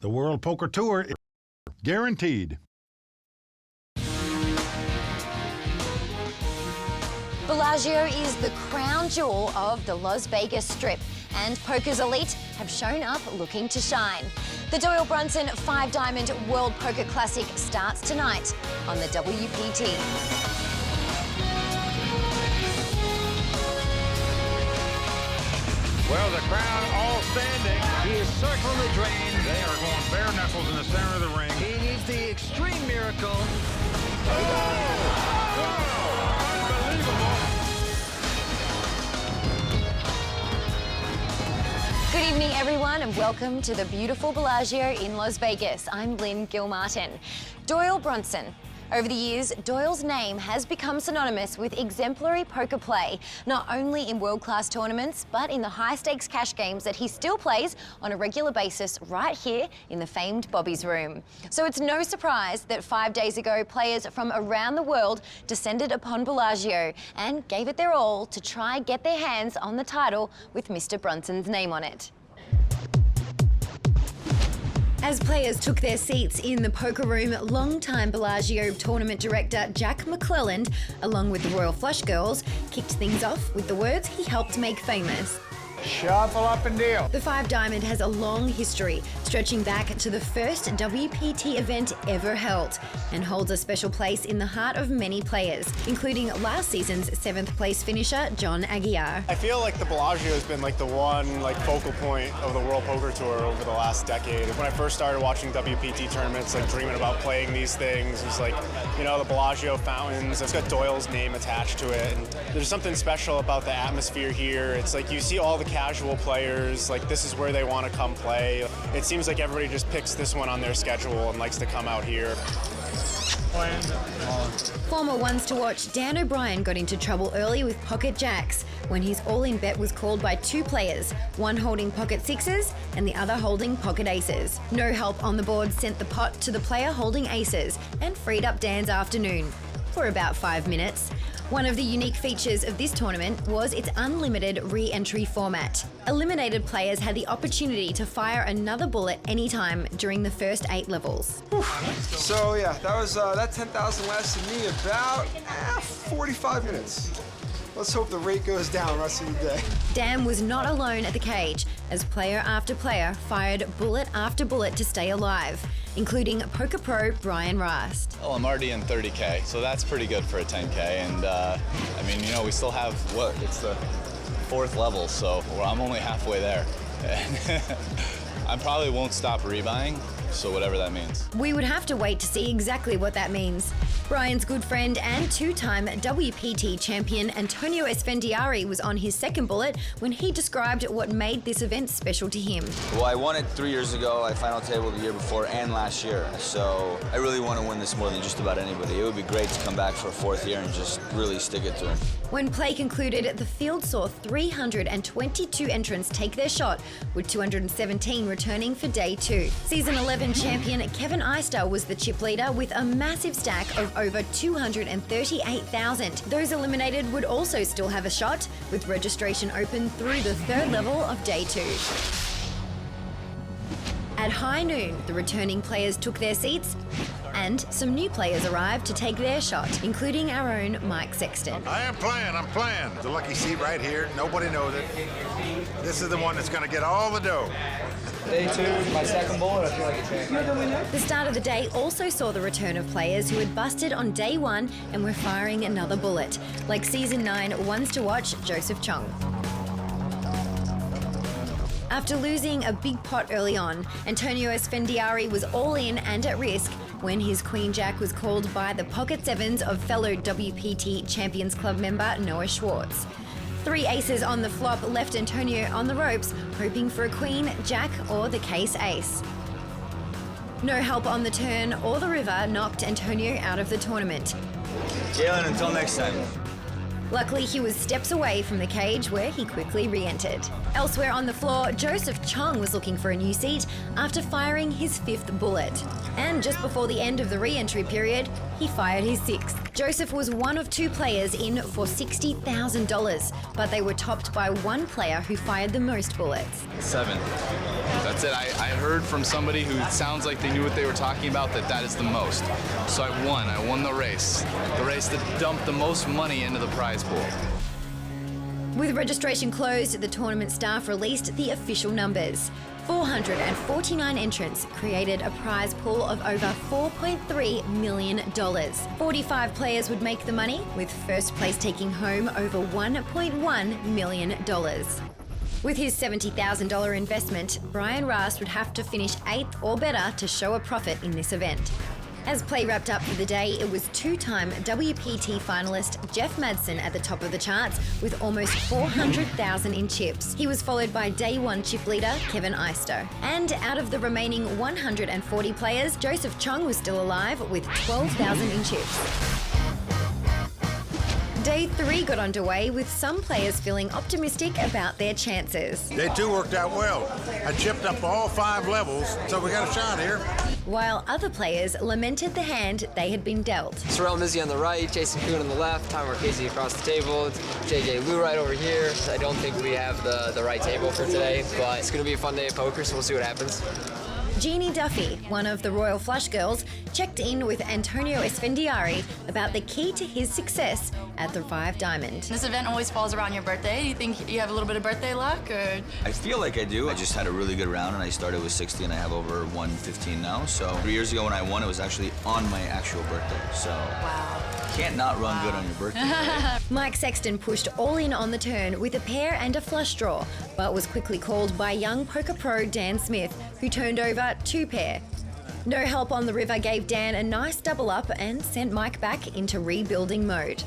The World Poker Tour is guaranteed. Bellagio is the crown jewel of the Las Vegas Strip, and poker's elite have shown up looking to shine. The Doyle Brunson 5-Diamond World Poker Classic starts tonight on the WPT. Well, the crowd all standing. He is circling the drain. They are going bare knuckles in the center of the ring. He needs the extreme miracle. Good evening, everyone, and welcome to the beautiful Bellagio in Las Vegas. I'm Lynn Gilmartin. Doyle Brunson. Over the years, Doyle's name has become synonymous with exemplary poker play, not only in world-class tournaments, but in the high-stakes cash games that he still plays on a regular basis right here in the famed Bobby's Room. So it's no surprise that 5 days ago, players from around the world descended upon Bellagio and gave it their all to try get their hands on the title with Mr. Brunson's name on it. As players took their seats in the poker room, longtime Bellagio tournament director Jack McClelland, along with the Royal Flush Girls, kicked things off with the words he helped make famous. Shuffle up and deal. The 5-Diamond has a long history, stretching back to the first WPT event ever held, and holds a special place in the heart of many players, including last season's 7th place finisher, John Aguiar. I feel like the Bellagio has been the one focal point of the World Poker Tour over the last decade. When I first started watching WPT tournaments, dreaming about playing these things, it was the Bellagio fountains. It's got Doyle's name attached to it, and there's something special about the atmosphere here. It's you see all the casual players, this is where they want to come play. It seems like everybody just picks this one on their schedule and likes to come out here. Former ones to watch Dan O'Brien got into trouble early with pocket jacks when his all-in bet was called by 2 players, one holding pocket sixes and the other holding pocket aces. No help on the board sent the pot to the player holding aces and freed up Dan's afternoon for about 5 minutes. One of the unique features of this tournament was its unlimited re-entry format. Eliminated players had the opportunity to fire another bullet anytime during the first 8 levels. So yeah, that 10,000 lasted me about 45 minutes. Let's hope the rate goes down the rest of the day. Dan was not alone at the cage, as player after player fired bullet after bullet to stay alive, including poker pro Brian Rast. Well, I'm already in 30K, so that's pretty good for a 10K. And we still have, it's the 4th level, so I'm only halfway there. I probably won't stop rebuying, so whatever that means. We would have to wait to see exactly what that means. Brian's good friend and 2-time WPT champion Antonio Esfandiari was on his 2nd bullet when he described what made this event special to him. Well, I won it 3 years ago. I final tabled the year before and last year. So I really want to win this more than just about anybody. It would be great to come back for a 4th year and just really stick it to him. When play concluded, the field saw 322 entrants take their shot, with 217 returning for day 2. Season 11 champion Kevin Eister was the chip leader with a massive stack of over 238,000. Those eliminated would also still have a shot, with registration open through the 3rd level of day 2. At high noon, the returning players took their seats, and some new players arrived to take their shot, including our own Mike Sexton. I'm playing. The lucky seat right here. Nobody knows it. This is the one that's going to get all the dough. Day 2, my 2nd bullet, I feel like a champion. The start of the day also saw the return of players who had busted on day 1 and were firing another bullet, like Season 9 ones to watch Joseph Chong. After losing a big pot early on, Antonio Esfandiari was all in and at risk when his Queen Jack was called by the pocket sevens of fellow WPT Champions Club member Noah Schwartz. 3 aces on the flop left Antonio on the ropes, hoping for a Queen, Jack, or the case ace. No help on the turn or the river knocked Antonio out of the tournament. Jalen, until next time. Luckily, he was steps away from the cage where he quickly re-entered. Elsewhere on the floor, Joseph Chong was looking for a new seat after firing his 5th bullet. And just before the end of the re-entry period, he fired his 6th. Joseph was one of 2 players in for $60,000, but they were topped by 1 player who fired the most bullets. 7. That's it. I heard from somebody who sounds like they knew what they were talking about that is the most. So I won the race. The race that dumped the most money into the prize pool. With registration closed, the tournament staff released the official numbers. 449 entrants created a prize pool of over $4.3 million. 45 players would make the money, with first place taking home over $1.1 million. With his $70,000 investment, Brian Rast would have to finish 8th or better to show a profit in this event. As play wrapped up for the day, it was 2-time WPT finalist Jeff Madsen at the top of the charts with almost $400,000 in chips. He was followed by day 1 chip leader Kevin Eister. And out of the remaining 140 players, Joseph Chung was still alive with $12,000 in chips. Day 3 got underway with some players feeling optimistic about their chances. Day 2 worked out well. I chipped up all 5 levels, so we got a shot here. While other players lamented the hand they had been dealt. Sorrel Mizzy on the right, Jason Kuhn on the left, Tom Marchese across the table, JJ Liu right over here. I don't think we have the right table for today, but it's going to be a fun day of poker, so we'll see what happens. Jeannie Duffy, one of the Royal Flush girls, checked in with Antonio Esfandiari about the key to his success at the 5 Diamond. This event always falls around your birthday. Do you think you have a little bit of birthday luck, or? I feel like I do. I just had a really good round, and I started with 60, and I have over 115 now. So 3 years ago when I won, it was actually on my actual birthday. So Wow. can't not run good on your birthday. Right? Mike Sexton pushed all in on the turn with a pair and a flush draw, but was quickly called by young poker pro Dan Smith, who turned over 2 pair. No help on the river gave Dan a nice double up and sent Mike back into rebuilding mode.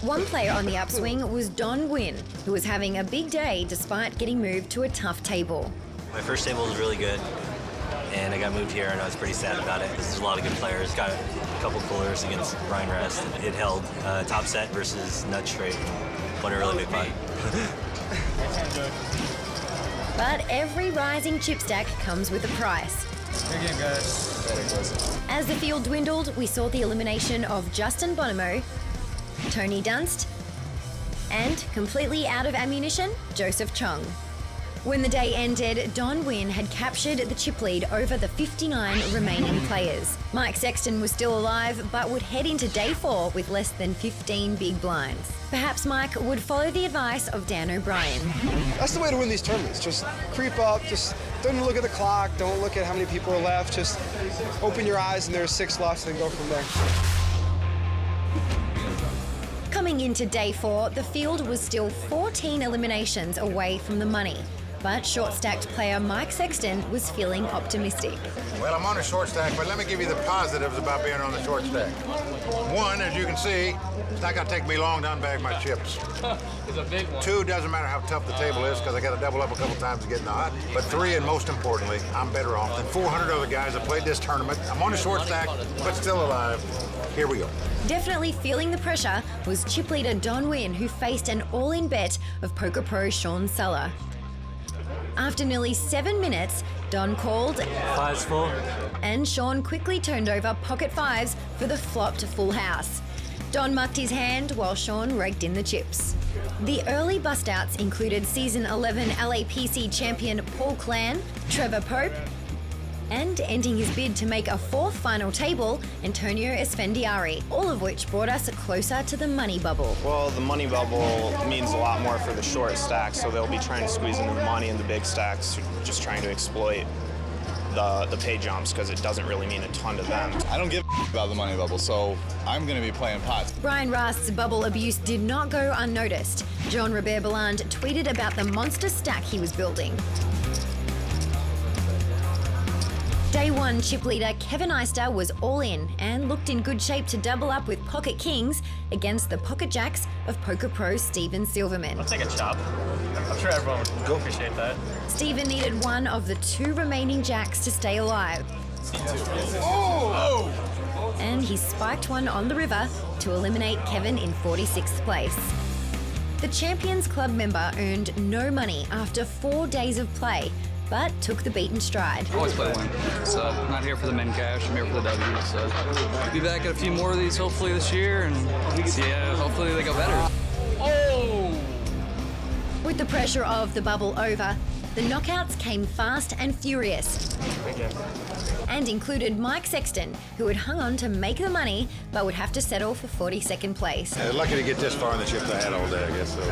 One player on the upswing was Don Nguyen, who was having a big day despite getting moved to a tough table. My first table was really good, and I got moved here, and I was pretty sad about it. There's a lot of good players. Got a couple pullers against Brian Rast. It held top set versus nut straight. Won a really big pot. But every rising chip stack comes with a price. Good game, guys. As the field dwindled, we saw the elimination of Justin Bonomo, Tony Dunst, and completely out of ammunition, Joseph Chung. When the day ended, Don Nguyen had captured the chip lead over the 59 remaining players. Mike Sexton was still alive, but would head into day 4 with less than 15 big blinds. Perhaps Mike would follow the advice of Dan O'Brien. That's the way to win these tournaments. Just creep up, just don't look at the clock, don't look at how many people are left, just open your eyes and there's 6 left and go from there. Coming into day 4, the field was still 14 eliminations away from the money. But short-stacked player Mike Sexton was feeling optimistic. Well, I'm on a short stack, but let me give you the positives about being on the short stack. 1, as you can see, it's not going to take me long to unbag my chips. It's a big one. 2, doesn't matter how tough the table is because I got to double up a couple times to get in the hot. But 3, and most importantly, I'm better off than 400 other guys that played this tournament. I'm on a short stack, but still alive. Here we go. Definitely feeling the pressure was chip leader Don Nguyen, who faced an all-in bet of poker pro Sean Suller. After nearly 7 minutes, Don called, 5's full. and Sean quickly turned over pocket 5s for the flopped full house. Don mucked his hand while Sean raked in the chips. The early bust-outs included Season 11 LAPC champion Paul Clan, Trevor Pope, and ending his bid to make a 4th final table, Antonio Esfandiari, all of which brought us closer to the money bubble. Well, the money bubble means a lot more for the short stacks, so they'll be trying to squeeze in the money in the big stacks, just trying to exploit the pay jumps because it doesn't really mean a ton to them. I don't give a about the money bubble, so I'm going to be playing pots. Brian Rast's bubble abuse did not go unnoticed. John Robert Belland tweeted about the monster stack he was building. Day 1 chip leader Kevin Eister was all in and looked in good shape to double up with pocket kings against the pocket jacks of poker pro Steven Silverman. Let's take a chop. I'm sure everyone would appreciate that. Steven needed one of the 2 remaining jacks to stay alive. And he spiked one on the river to eliminate Kevin in 46th place. The Champions Club member earned no money after 4 days of play, but took the beat in stride. Always play to win. So I'm not here for the men cash, I'm here for the W. So be back at a few more of these hopefully this year, and see, hopefully they go better. Oh! With the pressure of the bubble over, the knockouts came fast and furious. And included Mike Sexton, who had hung on to make the money, but would have to settle for 42nd place. Lucky to get this far in the chips I had all day, I guess, so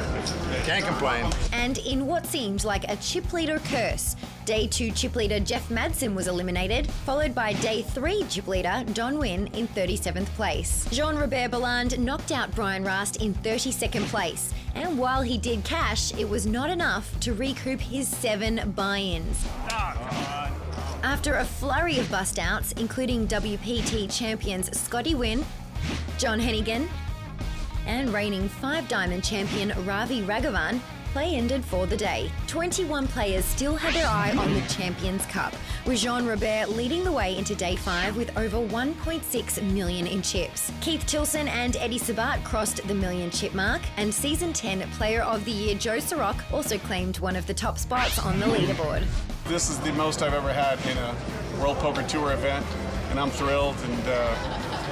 can't complain. And in what seemed like a chip leader curse, Day 2 chip leader Jeff Madsen was eliminated, followed by Day 3 chip leader Don Wynn in 37th place. Jean-Robert Balland knocked out Brian Rast in 32nd place, and while he did cash, it was not enough to recoup his 7 buy-ins. After a flurry of bust-outs, including WPT champions Scotty Wynn, John Hennigan, and reigning 5-diamond champion Ravi Raghavan, play ended for the day. 21 players still had their eye on the Champions Cup, with Jean-Robert leading the way into Day 5 with over 1.6 million in chips. Keith Tilson and Eddie Sabat crossed the million chip mark, and Season 10 Player of the Year Joe Sirok also claimed one of the top spots on the leaderboard. This is the most I've ever had in a World Poker Tour event, and I'm thrilled, and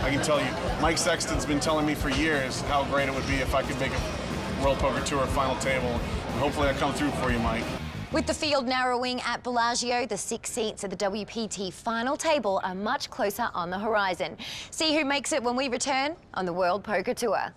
I can tell you, Mike Sexton's been telling me for years how great it would be if I could make a World Poker Tour final table, and hopefully I come through for you, Mike. With the field narrowing at Bellagio, the 6 seats at the WPT final table are much closer on the horizon. See who makes it when we return on the World Poker Tour.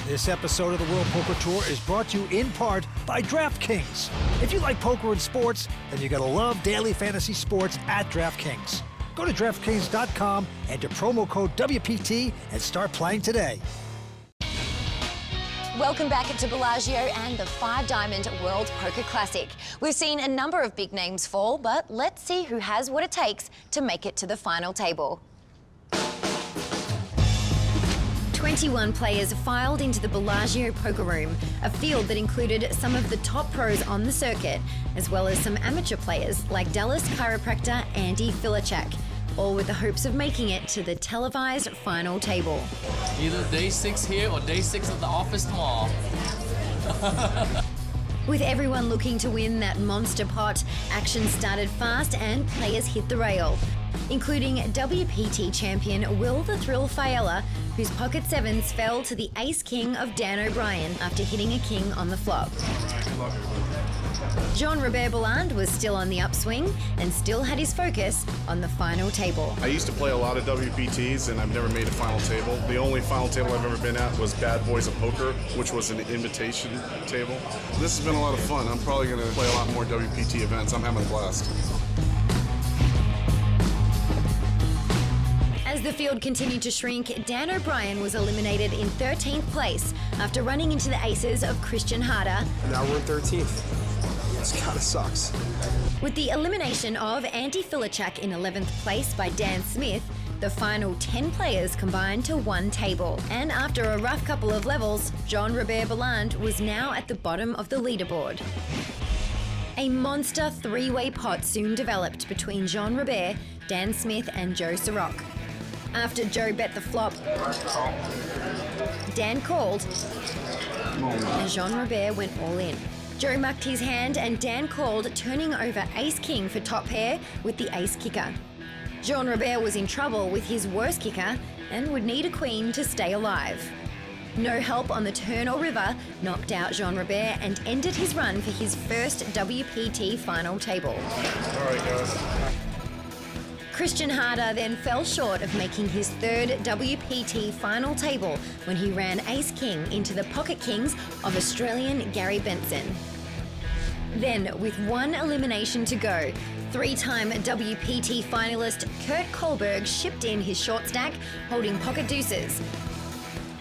This episode of the World Poker Tour is brought to you in part by DraftKings. If you like poker and sports, then you gotta love daily fantasy sports at DraftKings. Go to DraftKings.com, enter promo code WPT, and start playing today. Welcome back to Bellagio and the 5-diamond World Poker Classic. We've seen a number of big names fall, but let's see who has what it takes to make it to the final table. 21 players filed into the Bellagio poker room, a field that included some of the top pros on the circuit, as well as some amateur players like Dallas chiropractor Andy Filachek, all with the hopes of making it to the televised final table. Either day 6 here or day 6 at the office tomorrow. With everyone looking to win that monster pot, action started fast and players hit the rail, including WPT champion Will the Thrill Fiella, whose pocket sevens fell to the ace-king of Dan O'Brien after hitting a king on the flop. Jean-Robert Balland was still on the upswing and still had his focus on the final table. I used to play a lot of WPTs, and I've never made a final table. The only final table I've ever been at was Bad Boys of Poker, which was an invitation table. This has been a lot of fun. I'm probably going to play a lot more WPT events. I'm having a blast. As the field continued to shrink, Dan O'Brien was eliminated in 13th place after running into the aces of Christian Harder. Now we're in 13th. This kind of sucks. With the elimination of Andy Filachek in 11th place by Dan Smith, the final 10 players combined to one table. And after a rough couple of levels, Jean-Robert Balland was now at the bottom of the leaderboard. A monster 3-way pot soon developed between Jean-Robert, Dan Smith and Joe Sirok. After Joe bet the flop, Dan called, and Jean-Robert went all in. Joe mucked his hand and Dan called, turning over ace-king for top pair with the ace kicker. Jean-Robert was in trouble with his worst kicker and would need a queen to stay alive. No help on the turn or river knocked out Jean-Robert and ended his run for his first WPT final table. All right, guys. Christian Harder then fell short of making his third WPT final table when he ran ace-king into the pocket kings of Australian Gary Benson. Then, with one elimination to go, 3-time WPT finalist Kurt Kohlberg shipped in his short stack holding pocket deuces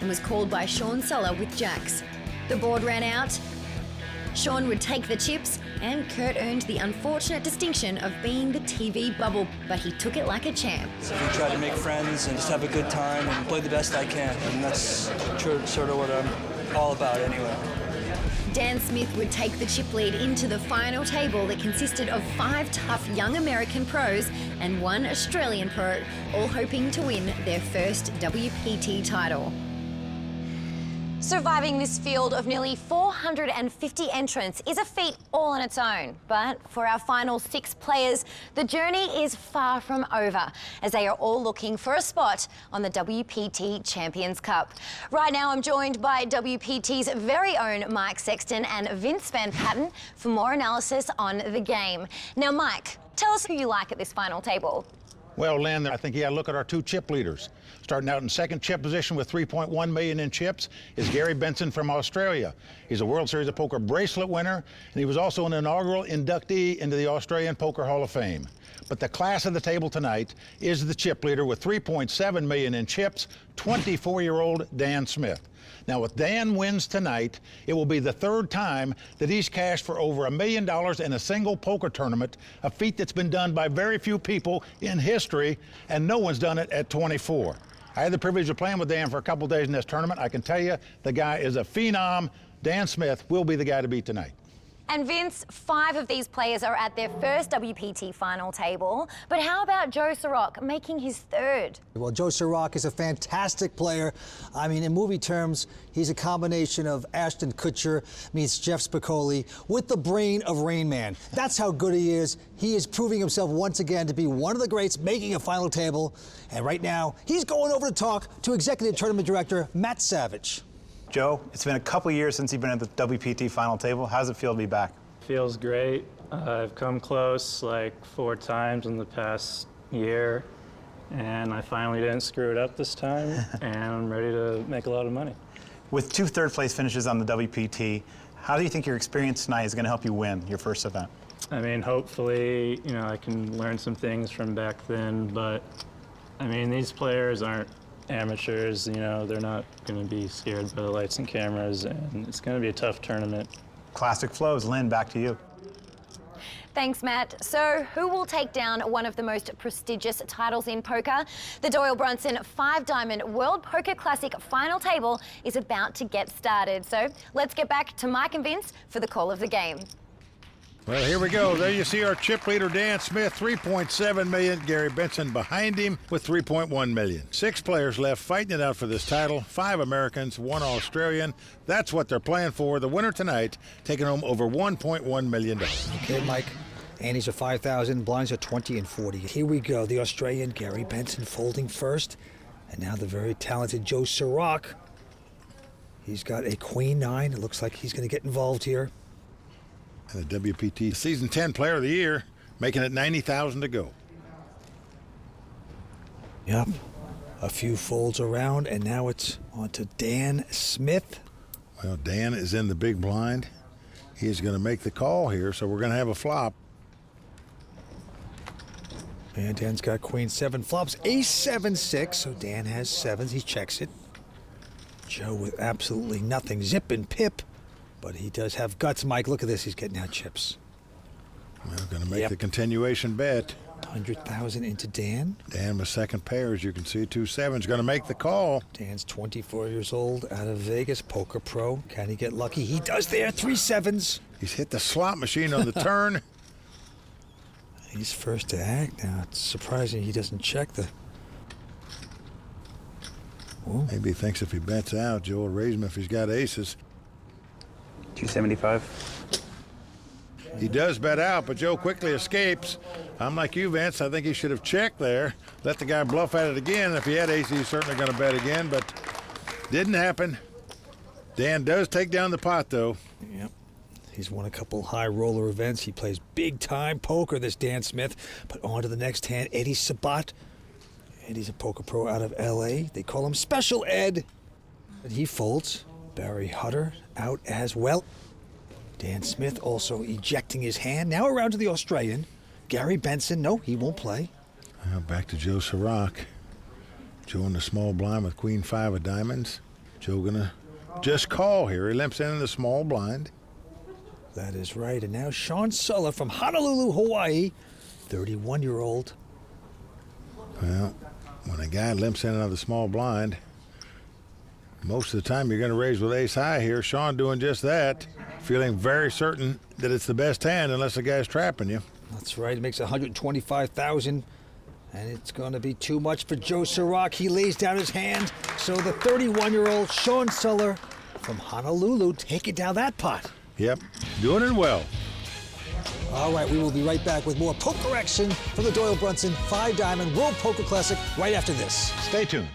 and was called by Sean Suller with jacks. The board ran out, Sean would take the chips, and Kurt earned the unfortunate distinction of being the TV bubble, but he took it like a champ. We try to make friends and just have a good time and play the best I can, and that's sort of what I'm all about anyway. Dan Smith would take the chip lead into the final table that consisted of 5 tough young American pros and 1 Australian pro, all hoping to win their first WPT title. Surviving this field of nearly 450 entrants is a feat all on its own. But for our final 6 players, the journey is far from over, as they are all looking for a spot on the WPT Champions Cup. Right now, I'm joined by WPT's very own Mike Sexton and Vince Van Patten for more analysis on the game. Now, Mike, tell us who you like at this final table. Well, Lynn, I think you got to look at our 2 chip leaders. Starting out in second chip position with 3.1 million in chips is Gary Benson from Australia. He's a World Series of Poker bracelet winner, and he was also an inaugural inductee into the Australian Poker Hall of Fame. But the class of the table tonight is the chip leader with 3.7 million in chips, 24-year-old Dan Smith. Now, if Dan wins tonight, it will be the 3rd time that he's cashed for over $1 million in a single poker tournament, a feat that's been done by very few people in history, and no one's done it at 24. I had the privilege of playing with Dan for a couple days in this tournament. I can tell you, the guy is a phenom. Dan Smith will be the guy to beat tonight. And Vince, 5 of these players are at their first WPT final table. But how about Joe Sirach making his 3rd? Well, Joe Sirach is a fantastic player. I mean, in movie terms, he's a combination of Ashton Kutcher meets Jeff Spicoli with the brain of Rain Man. That's how good he is. He is proving himself once again to be one of the greats making a final table. And right now, he's going over to talk to Executive Tournament Director Matt Savage. Joe, it's been a couple years since you've been at the WPT final table. How does it feel to be back? Feels great. I've come close like 4 times in the past year, and I finally didn't screw it up this time, and I'm ready to make a lot of money. With 2 third-place finishes on the WPT, how do you think your experience tonight is going to help you win your first event? I mean, hopefully, you know, I can learn some things from back then, but I mean, these players aren't amateurs, you know, they're not going to be scared by the lights and cameras, and it's going to be a tough tournament. Classic flows. Lynn, back to you. Thanks, Matt. So, who will take down one of the most prestigious titles in poker? The Doyle Brunson 5-Diamond World Poker Classic final table is about to get started. So, let's get back to Mike and Vince for the call of the game. Well, here we go. There you see our chip leader, Dan Smith, 3.7 million. Gary Benson behind him with 3.1 million. 6 players left fighting it out for this title. 5 Americans, 1 Australian. That's what they're playing for. The winner tonight taking home over $1.1 million. Okay, Mike. Antes are 5,000, blinds are 20 and 40. Here we go. The Australian Gary Benson folding first. And now the very talented Joe Sirach. He's got a Queen 9. It looks like he's going to get involved here. And the WPT Season 10 Player of the Year, making it 90,000 to go. Yep. A few folds around, and now it's on to Dan Smith. Well, Dan is in the big blind. He is going to make the call here, so we're going to have a flop. And Dan's got Queen 7 flops, Ace 7 6, so Dan has 7s. He checks it. Joe with absolutely nothing, zip and pip. But he does have guts, Mike. Look at this. He's getting out chips. Well, going to make the continuation bet. 100,000 into Dan. Dan with second pair, as you can see, 2 7s. Going to make the call. Dan's 24 years old, out of Vegas, poker pro. Can he get lucky? He does there. 3 7s. He's hit the slot machine on the turn. He's first to act now. It's surprising he doesn't check the... Ooh. Maybe he thinks if he bets out, Joe will raise him if he's got aces. 275. He does bet out, but Joe quickly escapes. I'm like you, Vince. I think he should have checked there. Let the guy bluff at it again. If he had aces, he's certainly going to bet again, but didn't happen. Dan does take down the pot, though. Yep. He's won a couple high roller events. He plays big-time poker, this Dan Smith. But on to the next hand, Eddie Sabat. Eddie's a poker pro out of L.A. They call him Special Ed. But he folds. Barry Hutter out as well. Dan Smith also ejecting his hand. Now around to the Australian. Gary Benson, no, he won't play. Well, back to Joe Sirach. Joe in the small blind with Queen 5 of diamonds. Joe gonna just call here. He limps in the small blind. That is right. And now Sean Sulla from Honolulu, Hawaii. 31-year-old. Well, when a guy limps in another small blind, most of the time you're going to raise with ace high here. Sean doing just that, feeling very certain that it's the best hand unless the guy's trapping you. That's right. It makes 125,000, and it's going to be too much for Joe Sirach. He lays down his hand. So the 31-year-old Sean Sulla from Honolulu taking down that pot. Yep, doing it well. All right, we will be right back with more poker action from the Doyle Brunson 5-Diamond World Poker Classic right after this. Stay tuned.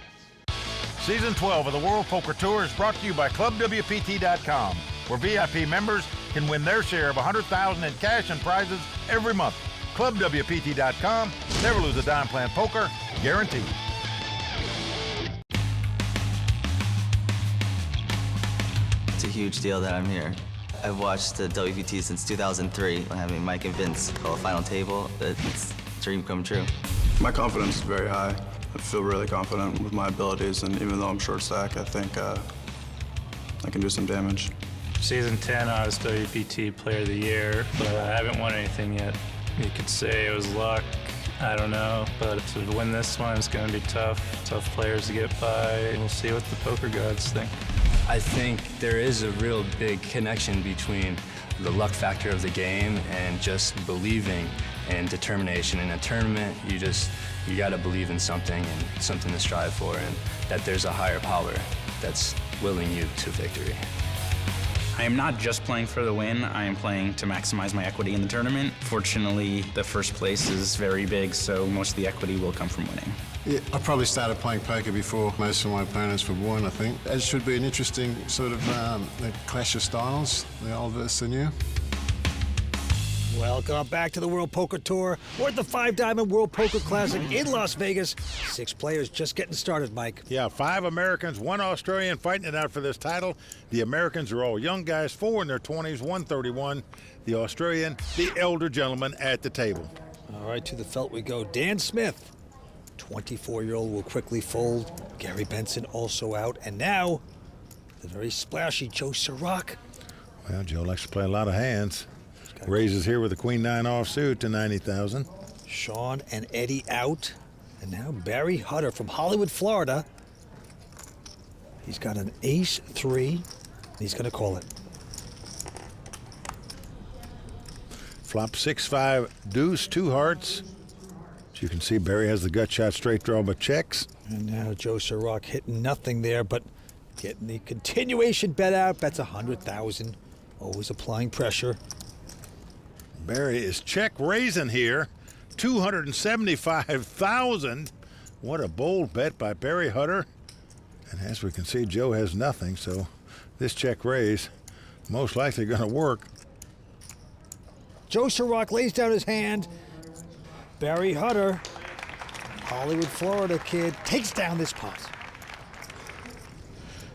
Season 12 of the World Poker Tour is brought to you by ClubWPT.com, where VIP members can win their share of $100,000 in cash and prizes every month. ClubWPT.com. Never lose a dime playing poker, guaranteed. It's a huge deal that I'm here. I've watched the WPT since 2003 when having Mike and Vince call a final table. It's a dream come true. My confidence is very high. I feel really confident with my abilities, and even though I'm short stack, I think I can do some damage. Season 10, I was WPT Player of the Year, but I haven't won anything yet. You could say it was luck, I don't know, but to win this one, it's going to be tough. Tough players to get by. We'll see what the poker gods think. I think there is a real big connection between the luck factor of the game and just believing and determination. In a tournament, you got to believe in something and something to strive for, and that there's a higher power that's willing you to victory. I am not just playing for the win, I am playing to maximize my equity in the tournament. Fortunately, the first place is very big, so most of the equity will come from winning. Yeah, I probably started playing poker before most of my opponents were born, I think. It should be an interesting sort of clash of styles, the old versus the new. Welcome back to the World Poker Tour. We're at the 5-Diamond World Poker Classic in Las Vegas. 6 players just getting started, Mike. Yeah, 5 Americans, 1 Australian fighting it out for this title. The Americans are all young guys, 4 in their 20s, 131. The Australian, the elder gentleman at the table. All right, to the felt we go. Dan Smith, 24-year-old, will quickly fold. Gary Benson also out. And now, the very splashy Joe Sirach. Well, Joe likes to play a lot of hands. Raises here with a Queen-9 offsuit to 90,000. Sean and Eddie out. And now Barry Hutter from Hollywood, Florida. He's got an ace-3. He's going to call it. Flop 6-5 deuce, 2 hearts. As you can see, Barry has the gut shot straight draw but checks. And now Joe Sirach hitting nothing there, but getting the continuation bet out. Bets 100,000. Always applying pressure. Barry is check raising here, 275,000. What a bold bet by Barry Hutter. And as we can see, Joe has nothing, so this check raise most likely going to work. Joe Sirach lays down his hand. Barry Hutter, Hollywood, Florida kid, takes down this pot.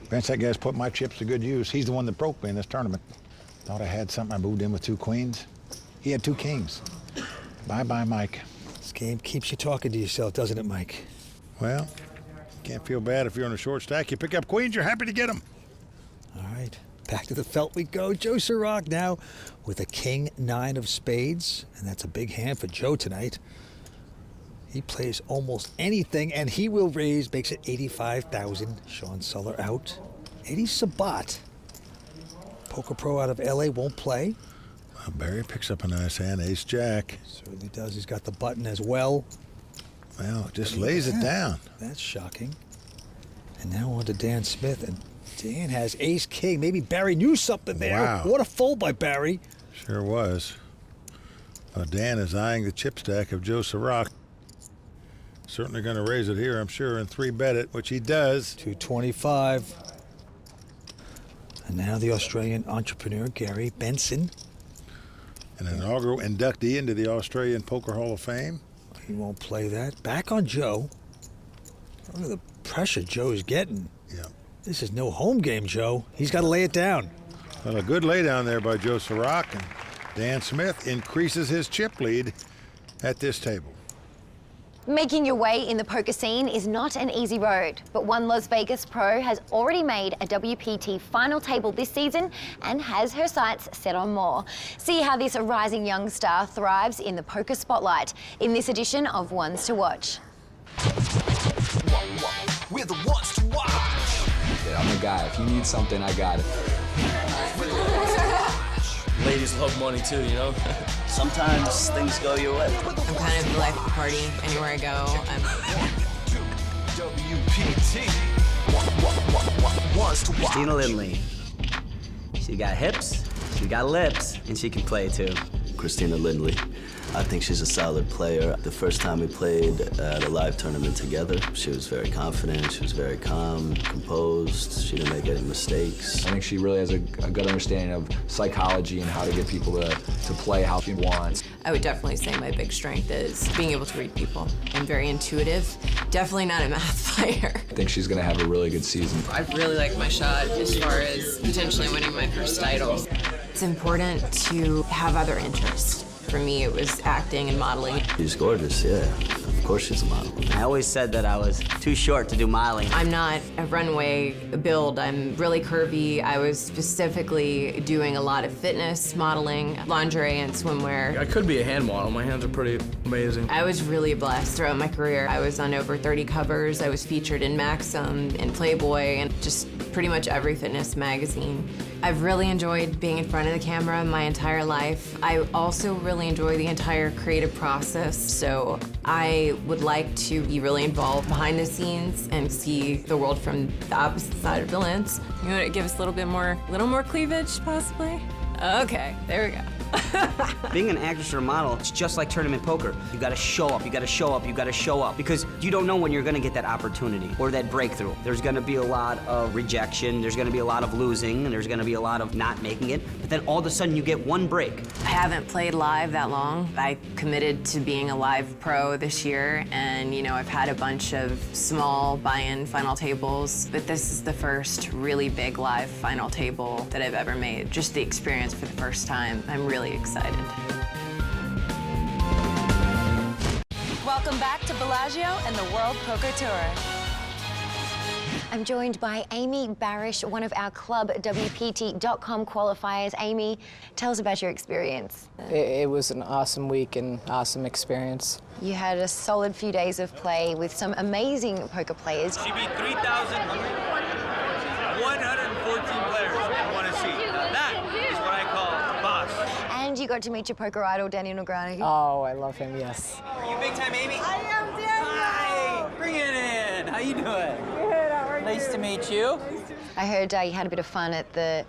Vince, that guy's put my chips to good use. He's the one that broke me in this tournament. Thought I had something. I moved in with 2 queens. He had 2 kings. Bye-bye, Mike. This game keeps you talking to yourself, doesn't it, Mike? Well, can't feel bad if you're on a short stack. You pick up queens, you're happy to get them. All right, back to the felt we go. Joe Sirach now with a King-9 of spades, and that's a big hand for Joe tonight. He plays almost anything, and he will raise, makes it 85,000. Sean Suller out. Eddie Sabat, poker pro out of LA, won't play. Well, Barry picks up a nice hand, ace-jack. Certainly does. He's got the button as well. Well, just lays it down. That's shocking. And now on to Dan Smith, and Dan has ace-king. Maybe Barry knew something there. Wow. What a fold by Barry. Sure was. Dan is eyeing the chip stack of Joe Sirach. Certainly going to raise it here, I'm sure, and 3-bet it, which he does. 225. And now the Australian entrepreneur, Gary Benson. An inaugural inductee into the Australian Poker Hall of Fame. He won't play that. Back on Joe. Look at the pressure Joe's getting. Yeah. This is no home game, Joe. He's got to lay it down. Well, a good laydown there by Joe Sirach, and Dan Smith increases his chip lead at this table. Making your way in the poker scene is not an easy road, but one Las Vegas pro has already made a WPT final table this season and has her sights set on more. See how this rising young star thrives in the poker spotlight in this edition of Ones to Watch. We're the ones to watch. Yeah, I'm the guy. If you need something, I got it. Ladies love money too, you know? Sometimes things go your way. I'm kind of the life of the party. Anywhere I go, WPT. Christina Lindley, She got hips, she got lips, and she can play too. Christina Lindley. I think she's a solid player. The first time we played at a live tournament together, she was very confident, she was very calm, composed, she didn't make any mistakes. I think she really has a good understanding of psychology and how to get people to play how she wants. I would definitely say my big strength is being able to read people. I'm very intuitive, definitely not a math player. I think she's gonna have a really good season. I really like my shot as far as potentially winning my first title. It's important to have other interests. For me, it was acting and modeling. She's gorgeous, yeah. Of course she's a model. I always said that I was too short to do modeling. I'm not a runway build. I'm really curvy. I was specifically doing a lot of fitness, modeling, lingerie, and swimwear. I could be a hand model. My hands are pretty amazing. I was really blessed throughout my career. I was on over 30 covers. I was featured in Maxim, in Playboy, and just pretty much every fitness magazine. I've really enjoyed being in front of the camera my entire life. I also really enjoy the entire creative process, so I would like to be really involved behind the scenes and see the world from the opposite side of the lens. You want to give us a little more cleavage, possibly? Okay, there we go. Being an actress or a model, it's just like tournament poker. You gotta show up, you gotta show up, you gotta show up, because you don't know when you're gonna get that opportunity or that breakthrough. There's gonna be a lot of rejection, there's gonna be a lot of losing, and there's gonna be a lot of not making it, but then all of a sudden you get one break. I haven't played live that long. I committed to being a live pro this year, and I've had a bunch of small buy-in final tables, but this is the first really big live final table that I've ever made. Just the experience for the first time. I'm really excited. Welcome back to Bellagio and the World Poker Tour. I'm joined by Amy Barish, one of our Club WPT.com qualifiers. Amy, tell us about your experience. It was an awesome week and awesome experience. You had a solid few days of play with some amazing poker players. She beat 3,114 players in one seat. That is what I call boss. And you got to meet your poker idol, Daniel Negreanu. Oh, I love him, yes. Are you big time, Amy? I am Daniel! Hi! Bring it in! How you doing? Good, how are you? Nice to meet you. I heard you had a bit of fun at the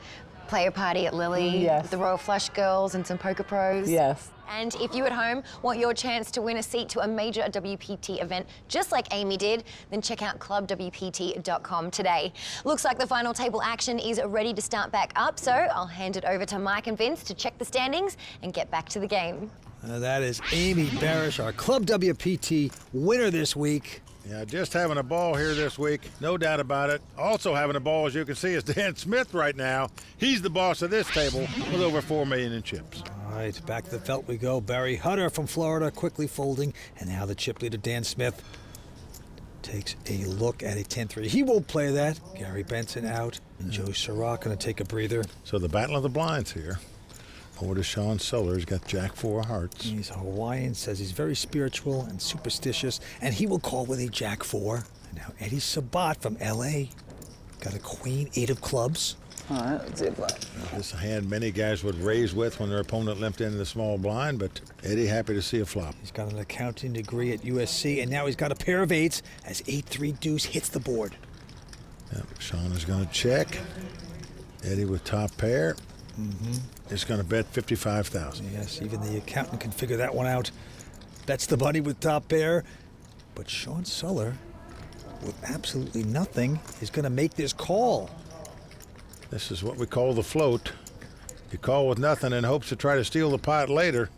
player party at Lily. Yes. With the Royal Flush Girls and some poker pros. Yes. And if you at home want your chance to win a seat to a major WPT event, just like Amy did, then check out clubwpt.com today. Looks like the final table action is ready to start back up, so I'll hand it over to Mike and Vince to check the standings and get back to the game. That is Amy Barish, our Club WPT winner this week. Yeah, just having a ball here this week, no doubt about it. Also having a ball, as you can see, is Dan Smith right now. He's the boss of this table with over $4 million in chips. All right, back to the felt we go. Barry Hutter from Florida quickly folding, and now the chip leader Dan Smith takes a look at a 10-3. He won't play that. Gary Benson out, and Joe Sirach going to take a breather. So the battle of the blinds here. Over to Sean Soler. He's got Jack-4 of hearts. He's a Hawaiian, says he's very spiritual and superstitious, and he will call with a Jack-4. And now Eddie Sabat from L.A. got a Queen-8 of clubs. All right, let's see what. This is a hand many guys would raise with when their opponent limped into the small blind, but Eddie happy to see a flop. He's got an accounting degree at USC, and now he's got a pair of 8s as 8-3 deuce hits the board. Yep, Sean is going to check. Eddie with top pair. Is going to bet 55,000. Yes, even the accountant can figure that one out. That's the money with top pair. But Sean Soler, with absolutely nothing, is going to make this call. This is what we call the float. You call with nothing in hopes to try to steal the pot later.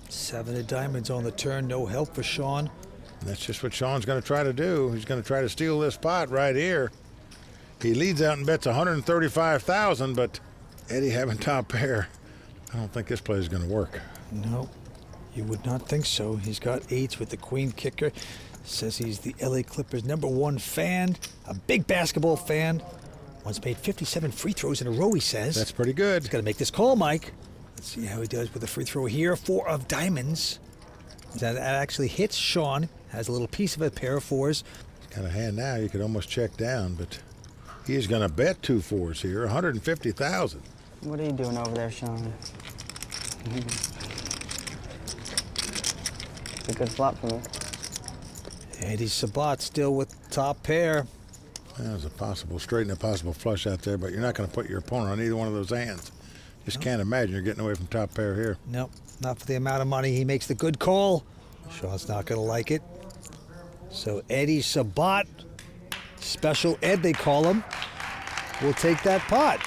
7 of diamonds on the turn, no help for Sean. And that's just what Sean's going to try to do. He's going to try to steal this pot right here. He leads out and bets 135,000, but Eddie having top pair, I don't think this play is going to work. No, you would not think so. He's got 8s with the queen kicker. Says he's the LA Clippers #1 fan, a big basketball fan. Once made 57 free throws in a row, he says. That's pretty good. He's got to make this call, Mike. Let's see how he does with the free throw here. 4 of diamonds. That actually hits Sean. Has a little piece of a pair of 4s. He's got a hand now. You could almost check down, but he's going to bet 2 4s here, 150,000. What are you doing over there, Sean? It's a good flop for me. Eddie Sabat still with top pair. There's a possible straight and a possible flush out there, but you're not going to put your opponent on either one of those hands. Just can't imagine you're getting away from top pair here. Nope, not for the amount of money. He makes the good call. Sean's not going to like it. So Eddie Sabat, Special Ed they call him, will take that pot.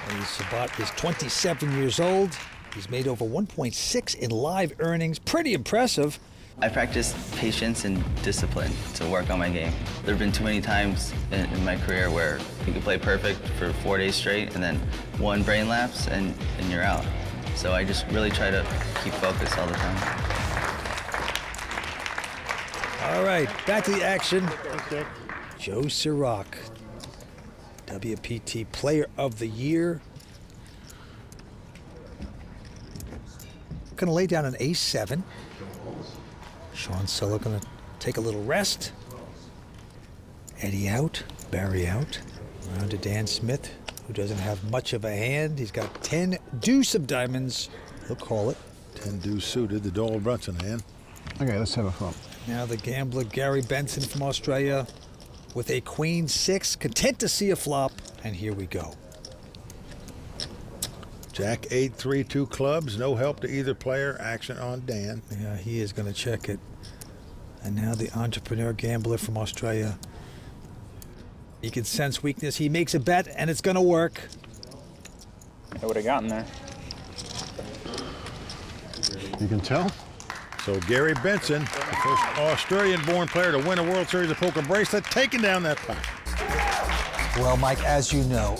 Eddie Sabat is 27 years old. He's made over 1.6 in live earnings. Pretty impressive. I practice patience and discipline to work on my game. There have been too many times in my career where you could play perfect for 4 days straight and then one brain lapse and you're out. So I just really try to keep focused all the time. All right, back to the action. Joe Sirac, WPT Player of the Year. Going to lay down an ace-7. Sean Silla going to take a little rest. Eddie out, Barry out. Around to Dan Smith, who doesn't have much of a hand. He's got 10 deuce of diamonds. He'll call it. 10 deuce suited, the Doyle Brunson hand. Okay, let's have a flop. Now the gambler Gary Benson from Australia with a queen 6, content to see a flop, and here we go. Jack 8, 3, 2 clubs, no help to either player, action on Dan. Yeah, he is going to check it. And now the entrepreneur gambler from Australia. He can sense weakness. He makes a bet, and it's going to work. I would have gotten there. You can tell? So Gary Benson, the first Australian-born player to win a World Series of Poker bracelet, taking down that pot. Well, Mike, as you know,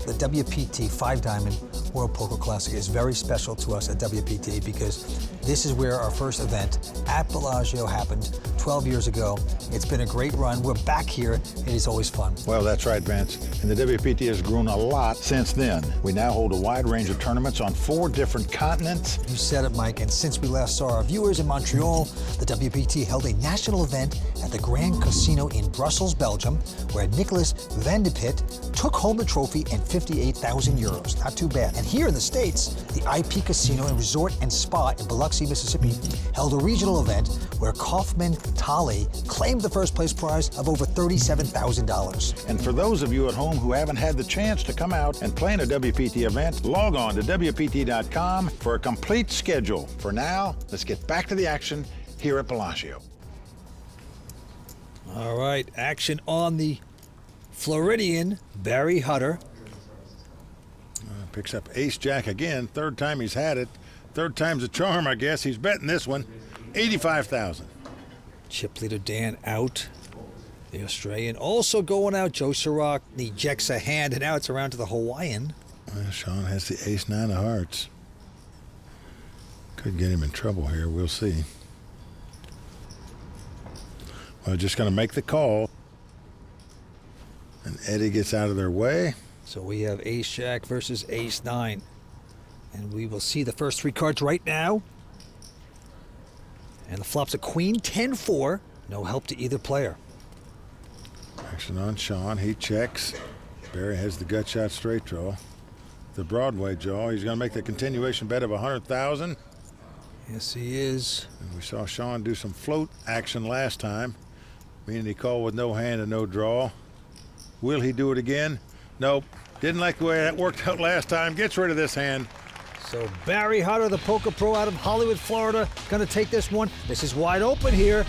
the WPT 5-Diamond World Poker Classic is very special to us at WPT because this is where our first event at Bellagio happened 12 years ago. It's been a great run. We're back here. It is always fun. Well, that's right, Vance. And the WPT has grown a lot since then. We now hold a wide range of tournaments on 4 different continents. You said it, Mike. And since we last saw our viewers in Montreal, the WPT held a national event at the Grand Casino in Brussels, Belgium, where Nicolas Van de Pitt took home the trophy and 58,000 euros. Not too bad. And here in the States, the IP Casino and Resort and Spa in Biloxi, Mississippi, held a regional event where Kaufman Tali claimed the first place prize of over $37,000. And for those of you at home who haven't had the chance to come out and play in a WPT event, log on to WPT.com for a complete schedule. For now, let's get back to the action here at Bellagio. All right, action on the Floridian, Barry Hutter. Picks up ace-jack again. 3rd time he's had it. 3rd time's a charm, I guess. He's betting this one. 85,000. Chip leader Dan out. The Australian also going out. Joe Sirac ejects a hand, and now it's around to the Hawaiian. Sean has the ace-9 of hearts. Could get him in trouble here. We'll see. Well, just going to make the call. And Eddie gets out of their way. So we have ace-jack versus ace-9. And we will see the first 3 cards right now. And the flop's a queen 10-4. No help to either player. Action on Sean. He checks. Barry has the gut shot straight draw. The Broadway draw. He's going to make the continuation bet of 100,000. Yes, he is. And we saw Sean do some float action last time, meaning he called with no hand and no draw. Will he do it again? Nope. Didn't like the way that worked out last time. Gets rid of this hand. So Barry Hutter, the poker pro out of Hollywood, Florida, going to take this one. This is wide open here.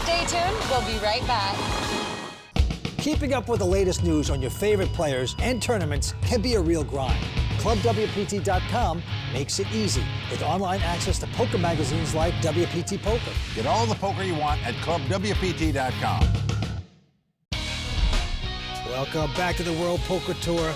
Stay tuned. We'll be right back. Keeping up with the latest news on your favorite players and tournaments can be a real grind. ClubWPT.com makes it easy with online access to poker magazines like WPT Poker. Get all the poker you want at ClubWPT.com. Welcome back to the World Poker Tour.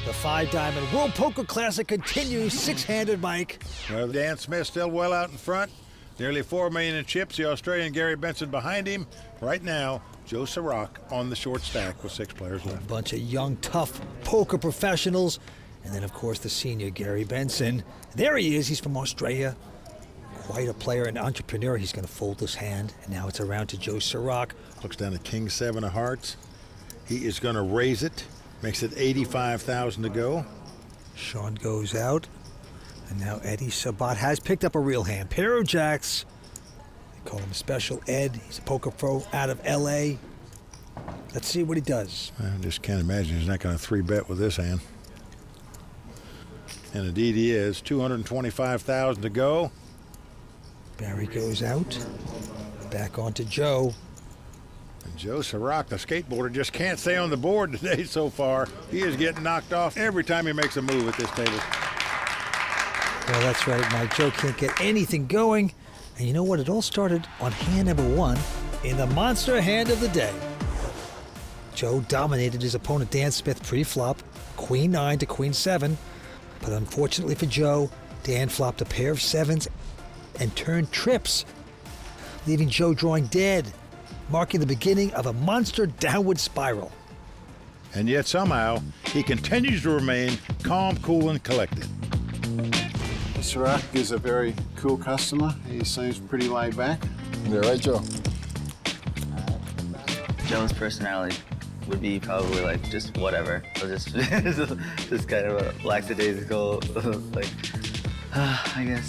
The 5-Diamond World Poker Classic continues. 6-handed Mike. Well, Dan Smith still well out in front. Nearly $4 million in chips. The Australian Gary Benson behind him. Right now, Joe Sirac on the short stack with 6 players left. A bunch of young, tough poker professionals. And then, of course, the senior Gary Benson. There he is. He's from Australia. Quite a player and entrepreneur. He's going to fold his hand. And now it's around to Joe Sirac. Looks down to King 7 of hearts. He is going to raise it. Makes it 85,000 to go. Sean goes out. And now Eddie Sabat has picked up a real hand. Pair of jacks. Call him Special Ed. He's a poker pro out of L.A. Let's see what he does. I just can't imagine he's not going to 3-bet with this hand. And indeed he is. 225,000 to go. Barry goes out. Back on to Joe. And Joe Sirach, the skateboarder, just can't stay on the board today so far. He is getting knocked off every time he makes a move at this table. Well, that's right, Mike. Joe can't get anything going. And you know what? It all started on hand number 1 in the monster hand of the day. Joe dominated his opponent Dan Smith pre-flop, Queen 9 to Queen 7. But unfortunately for Joe, Dan flopped a pair of 7s and turned trips, leaving Joe drawing dead, marking the beginning of a monster downward spiral. And yet somehow, he continues to remain calm, cool, and collected. Sirach is a very cool customer. He seems pretty laid back. Yeah, right, Joe? Joe's personality would be probably like just whatever. So just kind of a lackadaisical, like, I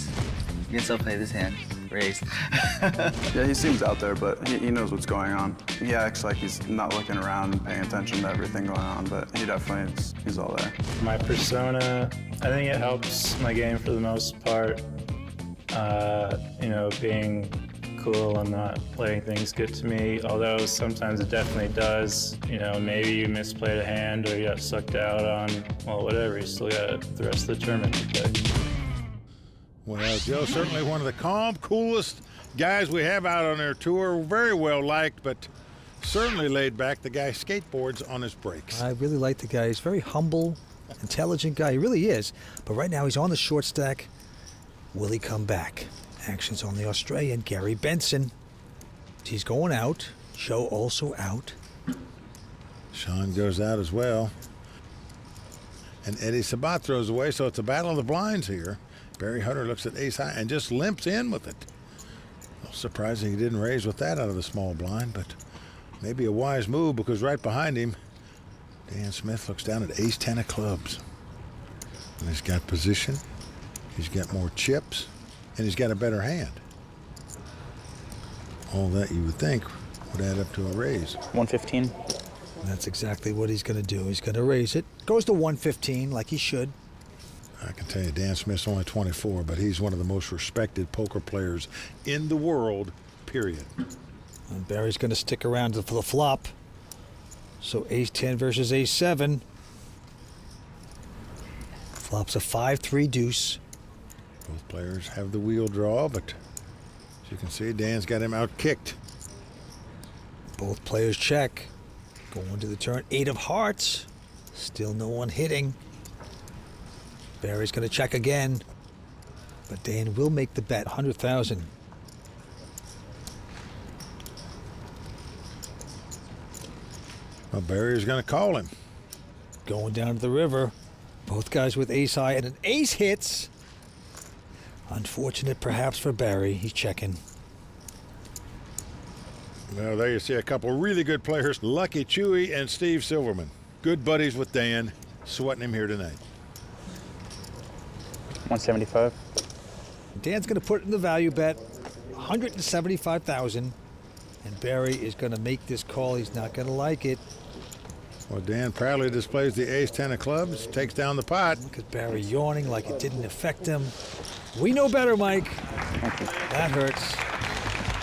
guess I'll play this hand. Raised. Yeah, he seems out there, but he knows what's going on. He acts like he's not looking around and paying attention to everything going on, but he definitely he's all there. My persona, I think it helps my game for the most part. You know, being cool and not letting things get to me, although sometimes it definitely does. You know, maybe you misplayed a hand or you got sucked out on, well, whatever, you still got the rest of the tournament to play. Well, Joe's certainly one of the calm, coolest guys we have out on our tour. Very well liked, but certainly laid back. The guy skateboards on his brakes. I really like the guy. He's a very humble, intelligent guy. He really is. But right now he's on the short stack. Will he come back? Action's on the Australian, Gary Benson. He's going out. Joe also out. Sean goes out as well. And Eddie Sabat throws away, so it's a battle of the blinds here. Barry Hunter looks at ace high and just limps in with it. Well, surprising he didn't raise with that out of the small blind, but maybe a wise move because right behind him, Dan Smith looks down at ace 10 of clubs. And he's got position, he's got more chips, and he's got a better hand. All that you would think would add up to a raise. 115. That's exactly what he's going to do. He's going to raise it. Goes to 115 like he should. I can tell you Dan Smith's only 24, but he's one of the most respected poker players in the world, period. And Barry's going to stick around for the flop. So ace 10 versus ace 7. Flop's a 5-3 deuce. Both players have the wheel draw, but as you can see, Dan's got him out kicked. Both players check. Going to the turn, 8 of hearts. Still no one hitting. Barry's going to check again, but Dan will make the bet, 100,000. Well, Barry's going to call him. Going down to the river. Both guys with ace high, and an ace hits. Unfortunate perhaps for Barry. He's checking. Well, there you see a couple really good players, Lucky Chewy and Steve Silverman. Good buddies with Dan, sweating him here tonight. 175. Dan's going to put it in the value bet, 175,000. And Barry is going to make this call. He's not going to like it. Well, Dan proudly displays the ace 10 of clubs, takes down the pot. Look at Barry yawning like it didn't affect him. We know better, Mike. That hurts.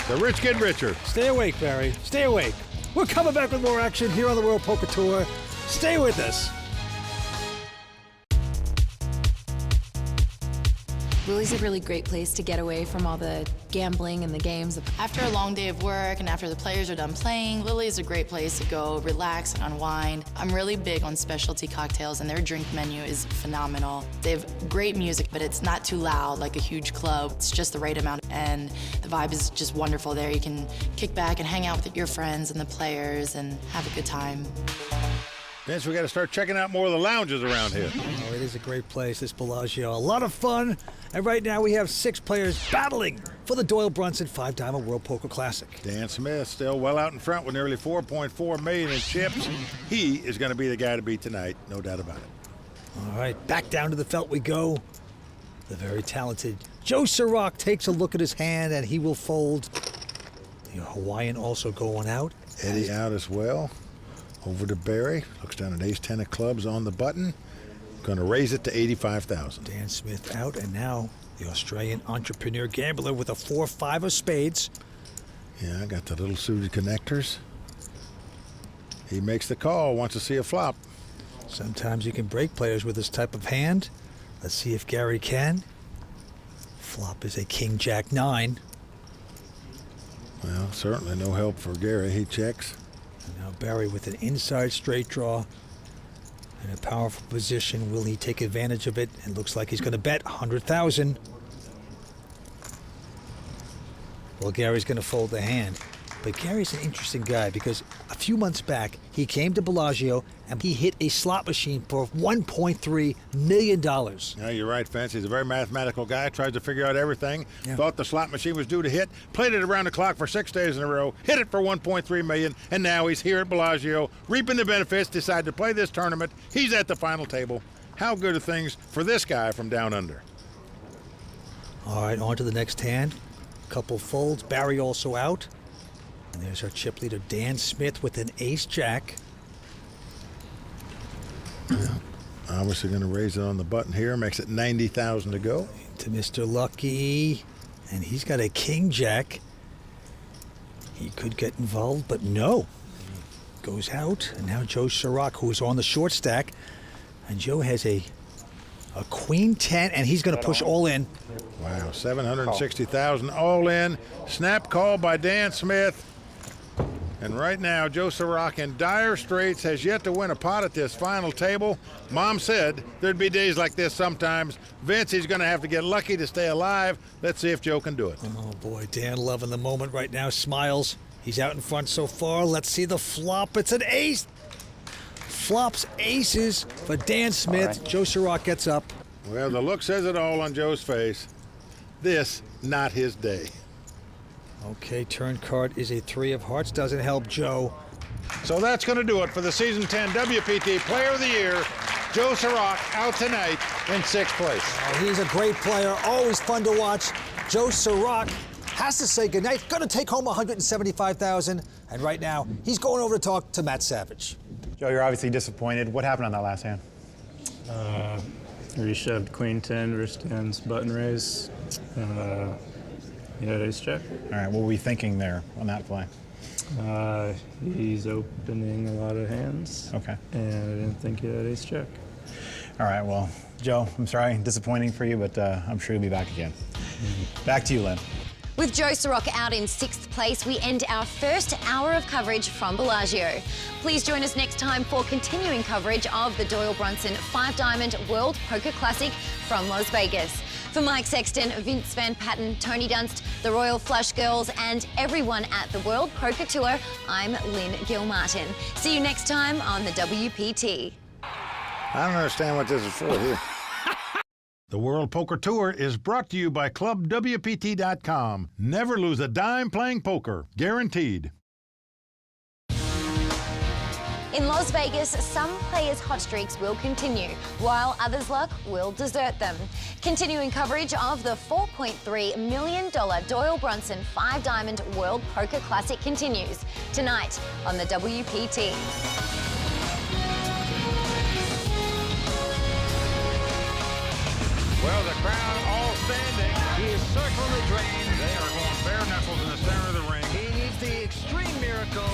The rich get richer. Stay awake, Barry. Stay awake. We're coming back with more action here on the World Poker Tour. Stay with us. Willie's a really great place to get away from all the gambling and the games. After a long day of work and after the players are done playing, Lily's a great place to go relax and unwind. I'm really big on specialty cocktails, and their drink menu is phenomenal. They have great music, but it's not too loud like a huge club. It's just the right amount, and the vibe is just wonderful there. You can kick back and hang out with your friends and the players and have a good time. Vince, we got to start checking out more of the lounges around here. Oh, it is a great place, this Bellagio. A lot of fun. And right now we have 6 players battling for the Doyle Brunson 5-Diamond World Poker Classic. Dan Smith still well out in front with nearly $4.4 million in chips. He is going to be the guy to beat tonight, no doubt about it. All right, back down to the felt we go. The very talented Joe Sirach takes a look at his hand, and he will fold. The Hawaiian also going out. Eddie out as well. Over to Barry. Looks down at ace-10 of clubs on the button. Going to raise it to 85,000. Dan Smith out, and now the Australian entrepreneur gambler with a 4-5 of spades. Yeah, I got the little suited connectors. He makes the call, wants to see a flop. Sometimes you can break players with this type of hand. Let's see if Gary can. Flop is a king jack 9. Well, certainly no help for Gary. He checks. And now Barry with an inside straight draw in a powerful position. Will he take advantage of it? It looks like he's going to bet 100,000. Well, Gary's going to fold the hand. But Gary's an interesting guy because a few months back, he came to Bellagio and he hit a slot machine for $1.3 million. Yeah, you're right, Vince. He's a very mathematical guy, tries to figure out everything. Yeah. Thought the slot machine was due to hit, played it around the clock for 6 days in a row, hit it for $1.3 million, and now he's here at Bellagio, reaping the benefits, decided to play this tournament. He's at the final table. How good are things for this guy from down under? All right, on to the next hand. Couple folds. Barry also out. And there's our chip leader, Dan Smith, with an ace-jack. Yeah, obviously going to raise it on the button here. Makes it 90,000 to go. To Mr. Lucky. And he's got a king-jack. He could get involved, but no. Goes out. And now Joe Sirach, who is on the short stack. And Joe has a queen 10, and he's going to push all in. Wow, 760,000 all in. Snap call by Dan Smith. And right now, Joe Sirach in dire straits, has yet to win a pot at this final table. Mom said there'd be days like this sometimes. Vince, he's going to have to get lucky to stay alive. Let's see if Joe can do it. Oh, boy, Dan loving the moment right now. Smiles. He's out in front so far. Let's see the flop. It's an ace. Flops aces for Dan Smith. Right. Joe Sirach gets up. Well, the look says it all on Joe's face. This, not his day. Okay, turn card is a 3 of hearts. Doesn't help Joe. So that's going to do it for the Season 10 WPT Player of the Year. Joe Sirach out tonight in 6th place. Oh, he's a great player. Always fun to watch. Joe Sirach has to say goodnight. Going to take home $175,000. And right now, he's going over to talk to Matt Savage. Joe, you're obviously disappointed. What happened on that last hand? Reshoved queen 10 versus Dan's button raise. He had ace check. All right, what were we thinking there on that play? He's opening a lot of hands. Okay. And I didn't think he had ace check. All right, well, Joe, I'm sorry, disappointing for you, but I'm sure you'll be back again. Back to you, Lynn. With Joe Sirach out in 6th place, we end our first hour of coverage from Bellagio. Please join us next time for continuing coverage of the Doyle Brunson 5-Diamond World Poker Classic from Las Vegas. For Mike Sexton, Vince Van Patten, Tony Dunst, the Royal Flush Girls, and everyone at the World Poker Tour, I'm Lynn Gilmartin. See you next time on the WPT. I don't understand what this is for here. The World Poker Tour is brought to you by ClubWPT.com. Never lose a dime playing poker. Guaranteed. In Las Vegas, some players' hot streaks will continue, while others' luck will desert them. Continuing coverage of the $4.3 million Doyle Brunson 5-Diamond World Poker Classic continues tonight on the WPT. Well, the crowd all standing. He is circling the drain. They are going bare knuckles in the center of the ring. He needs the extreme miracle.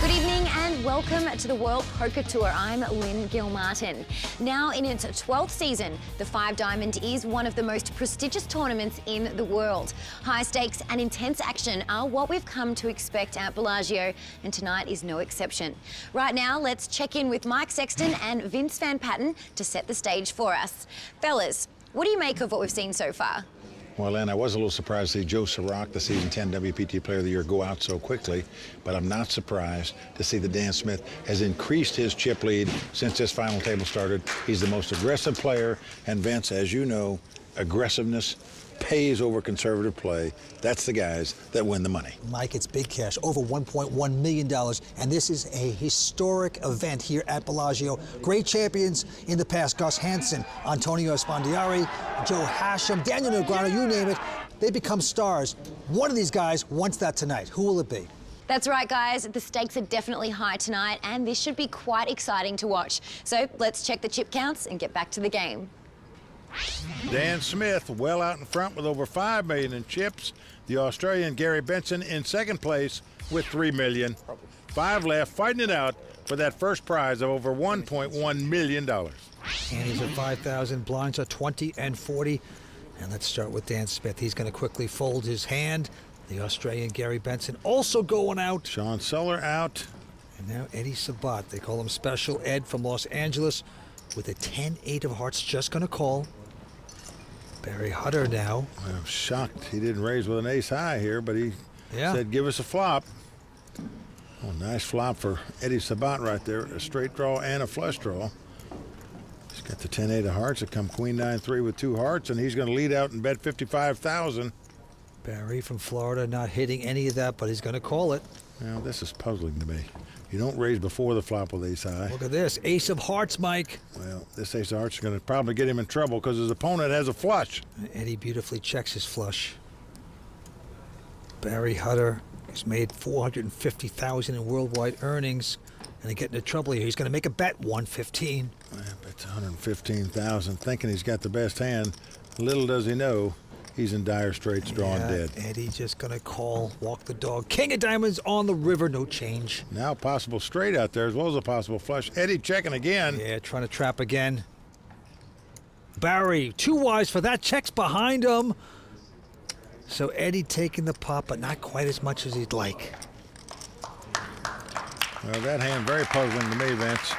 Good evening and welcome to the World Poker Tour. I'm Lynn Gilmartin. Now in its 12th season, the 5-Diamond is one of the most prestigious tournaments in the world. High stakes and intense action are what we've come to expect at Bellagio, and tonight is no exception. Right now, let's check in with Mike Sexton and Vince Van Patten to set the stage for us. Fellas, what do you make of what we've seen so far? Well, Lynn, I was a little surprised to see Joe Sirach, the Season 10 WPT Player of the Year, go out so quickly, but I'm not surprised to see that Dan Smith has increased his chip lead since this final table started. He's the most aggressive player, and Vince, as you know, aggressiveness pays over conservative play. That's the guys that win the money. Mike, it's big cash, over $1.1 million, and this is a historic event here at Bellagio. Great champions in the past, Gus Hansen, Antonio Esfandiari, Joe Hashem, Daniel Negreanu, you name it. They become stars. One of these guys wants that tonight. Who will it be? That's right, guys. The stakes are definitely high tonight, and this should be quite exciting to watch. So let's check the chip counts and get back to the game. Dan Smith well out in front with over $5 million in chips. The Australian Gary Benson in second place with $3 million. 5 left, fighting it out for that first prize of over $1.1 million. Antes are 5,000, blinds are 20 and 40. And let's start with Dan Smith. He's going to quickly fold his hand. The Australian Gary Benson also going out. Sean Suller out. And now Eddie Sabat. They call him Special Ed from Los Angeles with a 10-8 of hearts, just going to call. Barry Hutter now. I'm shocked he didn't raise with an ace high here, but he said, give us a flop. Oh, nice flop for Eddie Sabat right there. A straight draw and a flush draw. He's got the 10-8 of hearts. It come queen 9-3 with 2 hearts, and he's going to lead out and bet $55,000. Barry from Florida not hitting any of that, but he's going to call it. Now, this is puzzling to me. You don't raise before the flop with ace high. Look at this, ace of hearts, Mike. Well, this ace of hearts is going to probably get him in trouble because his opponent has a flush. Eddie beautifully checks his flush. Barry Hutter has made $450,000 in worldwide earnings, and they get into trouble here. He's going to make a bet, 115. Yeah, bet's 115,000, thinking he's got the best hand. Little does he know, he's in dire straits, drawing dead. Eddie just going to call, walk the dog. King of diamonds on the river, no change. Now possible straight out there as well as a possible flush. Eddie checking again. Yeah, trying to trap again. Barry, too wise for that, checks behind him. So Eddie taking the pot, but not quite as much as he'd like. Well, that hand very puzzling to me, Vince.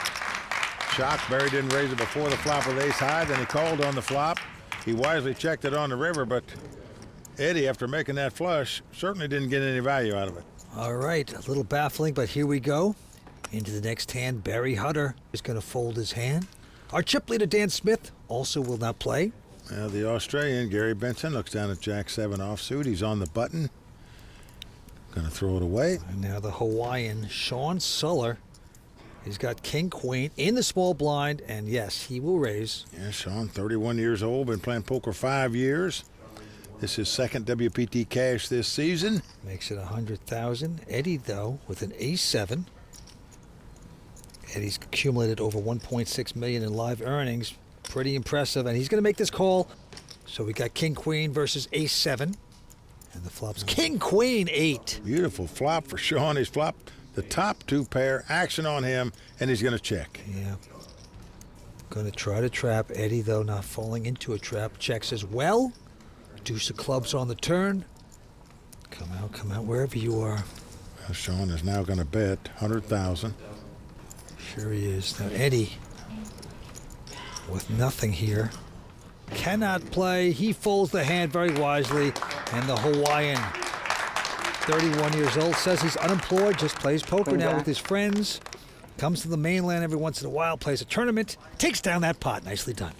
Shocked Barry didn't raise it before the flop with ace high, then he called on the flop. He wisely checked it on the river, but Eddie, after making that flush, certainly didn't get any value out of it. All right, a little baffling, but here we go. Into the next hand, Barry Hutter is going to fold his hand. Our chip leader, Dan Smith, also will not play. Now the Australian, Gary Benson, looks down at Jack-7 offsuit. He's on the button. Going to throw it away. And now the Hawaiian, Sean Suller. He's got king-queen in the small blind, and yes, he will raise. Yeah, Sean, 31 years old, been playing poker 5 years. This is second WPT cash this season. Makes it 100,000. Eddie, though, with an ace-7. Eddie's accumulated over 1.6 million in live earnings. Pretty impressive, and he's going to make this call. So we got king-queen versus ace-7. And the flop's king-queen 8. Beautiful flop for Sean. He's flopped the top 2 pair, action on him, and he's going to check. Yeah. Going to try to trap. Eddie, though, not falling into a trap. Checks as well. Deuce of clubs on the turn. Come out, wherever you are. Well, Sean is now going to bet 100,000. Sure he is. Now, Eddie, with nothing here, cannot play. He folds the hand very wisely, and the Hawaiian, 31 years old, says he's unemployed, just plays poker now with his friends, comes to the mainland every once in a while, plays a tournament, takes down that pot. Nicely done.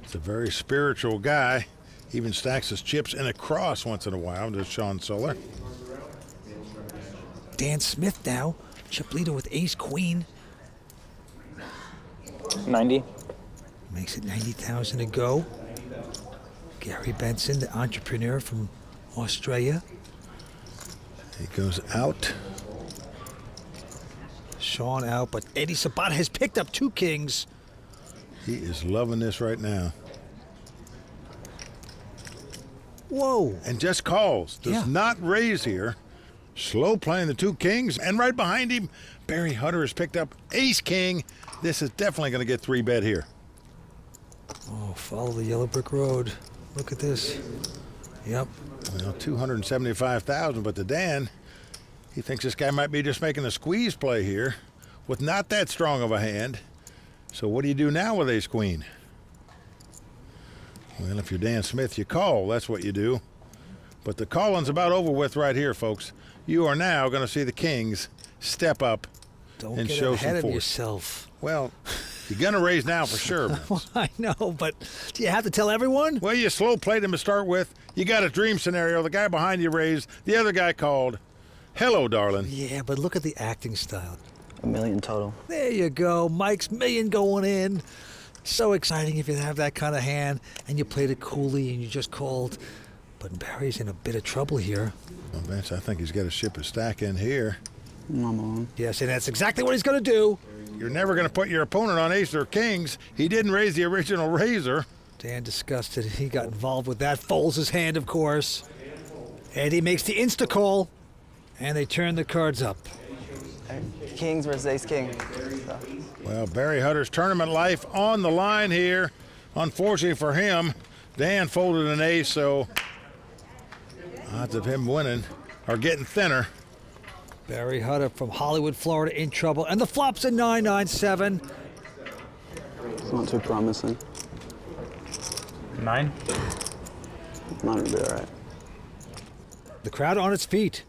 He's a very spiritual guy. Even stacks his chips in a cross once in a while, does Sean Suller. Dan Smith now, chip leader with ace-queen. 90. Makes it 90,000 to go. Gary Benson, the entrepreneur from Australia. He goes out. Sean out, but Eddie Sabat has picked up 2 kings. He is loving this right now. Whoa. And just calls. Does not raise here. Slow playing the 2 kings. And right behind him, Barry Hutter has picked up ace-king. This is definitely going to get 3-bet here. Oh, follow the yellow brick road. Look at this. Yep. Well, 275,000, but to Dan, he thinks this guy might be just making a squeeze play here with not that strong of a hand. So what do you do now with ace-queen? Well, if you're Dan Smith, you call. That's what you do. But the calling's about over with right here, folks. You are now going to see the kings step up Don't and get show ahead some of force. yourself. Well, You're going to raise now for sure. I know, but do you have to tell everyone? Well, you slow played him to start with. You got a dream scenario. The guy behind you raised. The other guy called. Hello, darling. Yeah, but look at the acting style. $1 million total. There you go. Mike's million going in. So exciting if you have that kind of hand and you played it coolly and you just called. But Barry's in a bit of trouble here. Well, Vince, I think he's got to ship his stack in here. I'm on. Yes, and that's exactly what he's going to do. You're never going to put your opponent on ace or kings. He didn't raise the original raiser. Dan disgusted. He got involved with that. Folds his hand, of course. Eddie makes the insta-call, and they turn the cards up. Kings versus ace-king. Well, Barry Hutter's tournament life on the line here. Unfortunately for him, Dan folded an ace, so odds of him winning are getting thinner. Barry Hutter from Hollywood, Florida in trouble, and the flop's a 9-9-7. It's not too promising. 9? Not gonna be all right. The crowd on its feet.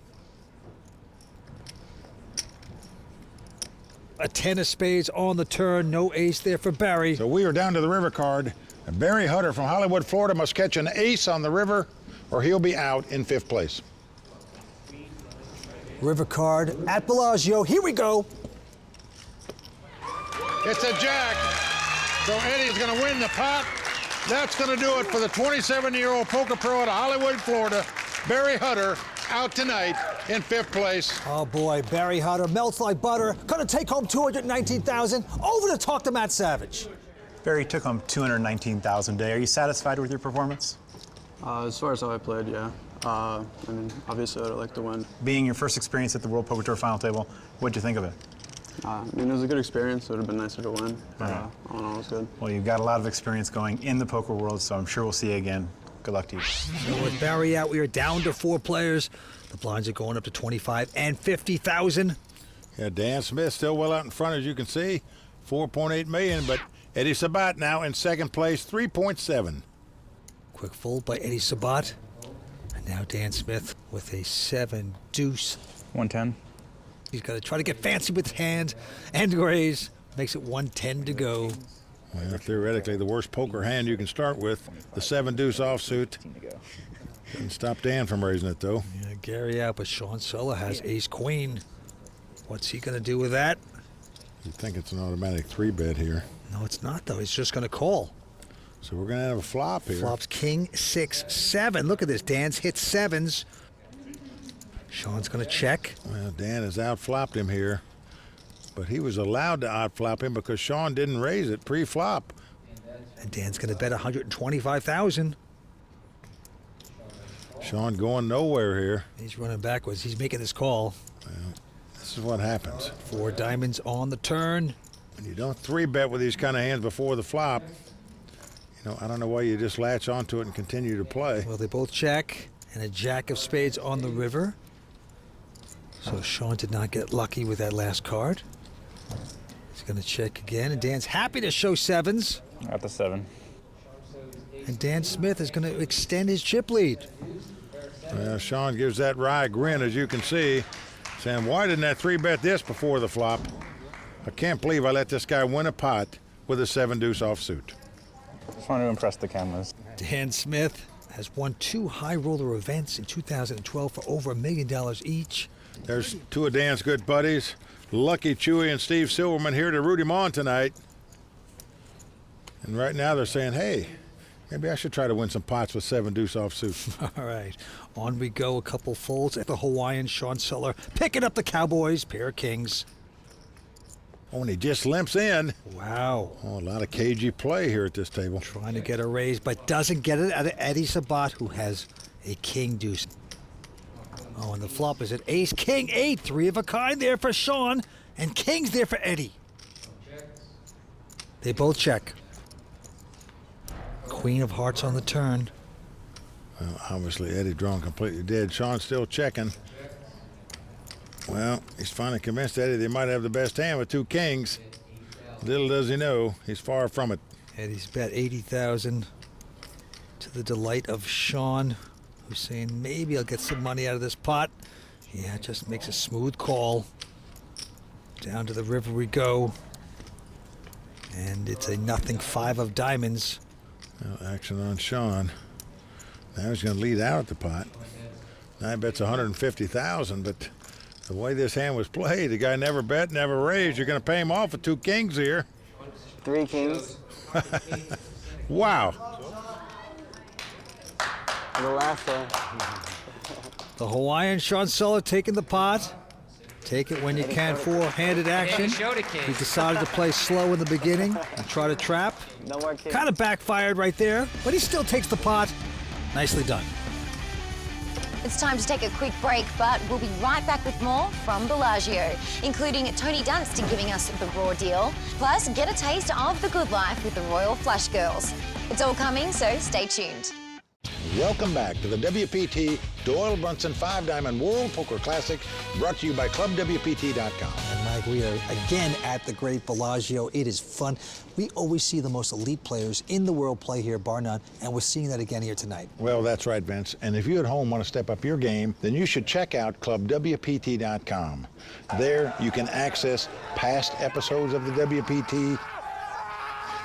A 10 of spades on the turn, no ace there for Barry. So we are down to the river card. And Barry Hutter from Hollywood, Florida must catch an ace on the river or he'll be out in 5th place. River card at Bellagio. Here we go. It's a jack. So Eddie's going to win the pot. That's going to do it for the 27-year-old poker pro out of Hollywood, Florida. Barry Hutter out tonight in 5th place. Oh boy, Barry Hutter melts like butter. Gonna take home $219,000. Over to talk to Matt Savage. Barry took home $219,000 today. Are you satisfied with your performance? As far as how I played, yeah. I mean, obviously I'd like to win. Being your first experience at the World Poker Tour final table, what'd you think of it? I mean, it was a good experience. It would have been nicer to win. All in all, it was good. Well, you've got a lot of experience going in the poker world, so I'm sure we'll see you again. Good luck to you. So with Barry out, we are down to 4 players. The blinds are going up to 25 and 50,000. Yeah, Dan Smith still well out in front, as you can see, 4.8 million, but Eddie Sabat now in 2nd place, 3.7. Quick fold by Eddie Sabat. And now Dan Smith with a 7 deuce. 110. He's got to try to get fancy with his hand and raise. Makes it 110 to go. Well, theoretically, the worst poker hand you can start with, the 7 deuce offsuit. Didn't stop Dan from raising it, though. Yeah, Gary out, but Sean Sulla has ace queen. What's he going to do with that? You think it's an automatic 3-bet here. No, it's not, though. He's just going to call. So we're going to have a flop here. Flops king, 6, 7. Look at this. Dan's hit 7s. Sean's going to check. Well, Dan has outflopped him here. But he was allowed to outflop him because Sean didn't raise it pre-flop. And Dan's going to bet 125,000. Sean going nowhere here. He's running backwards. He's making this call. Well, this is what happens. 4 diamonds on the turn. When you don't 3-bet with these kind of hands before the flop, you know, I don't know why you just latch onto it and continue to play. Well, they both check. And a jack of spades on the river. So Sean did not get lucky with that last card. He's going to check again, and Dan's happy to show 7s. At the 7. And Dan Smith is going to extend his chip lead. Well, Sean gives that wry grin, as you can see, saying, why didn't I 3-bet this before the flop? I can't believe I let this guy win a pot with a 7 deuce offsuit. Just want to impress the cameras. Dan Smith has won 2 high roller events in 2012 for over $1 million each. There's 2 of Dan's good buddies, Lucky Chewy and Steve Silverman, here to root him on tonight. And right now they're saying, hey, maybe I should try to win some pots with 7 deuce offsuit. All right, on we go. A couple folds at the Hawaiian. Sean Suller picking up the Cowboys, pair of kings. Oh, and he just limps in. Wow. Oh, a lot of cagey play here at this table. Trying to get a raise, but doesn't get it out of Eddie Sabat, who has a king deuce. Oh, and the flop is at ace, king, 8. 3 of a kind there for Sean, and kings there for Eddie. They both check. Queen of hearts on the turn. Well, obviously Eddie drawn completely dead. Sean's still checking. Well, he's finally convinced Eddie they might have the best hand with 2 kings. Little does he know, he's far from it. Eddie's bet 80,000 to the delight of Sean, who's saying maybe I'll get some money out of this pot. Yeah, just makes a smooth call. Down to the river we go. And it's a nothing 5 of diamonds. Well, action on Sean. Now he's going to lead out at the pot. Now I bet's 150,000, but the way this hand was played, the guy never bet, never raised. You're going to pay him off with 2 kings here. 3 kings. Wow. The last one. The Hawaiian Sean Suller taking the pot. Take it when you can. 4-handed action. He decided to play slow in the beginning and try to trap. No more kings. Kind of backfired right there, but he still takes the pot. Nicely done. It's time to take a quick break, but we'll be right back with more from Bellagio, including Tony Dunstan giving us the raw deal, plus get a taste of the good life with the Royal Flush Girls. It's all coming, so stay tuned. Welcome back to the WPT Doyle Brunson 5-Diamond World Poker Classic, brought to you by ClubWPT.com. And Mike, we are again at the great Bellagio. It is fun. We always see the most elite players in the world play here, bar none, and we're seeing that again here tonight. Well, that's right, Vince. And if you at home want to step up your game, then you should check out ClubWPT.com. There you can access past episodes of the WPT.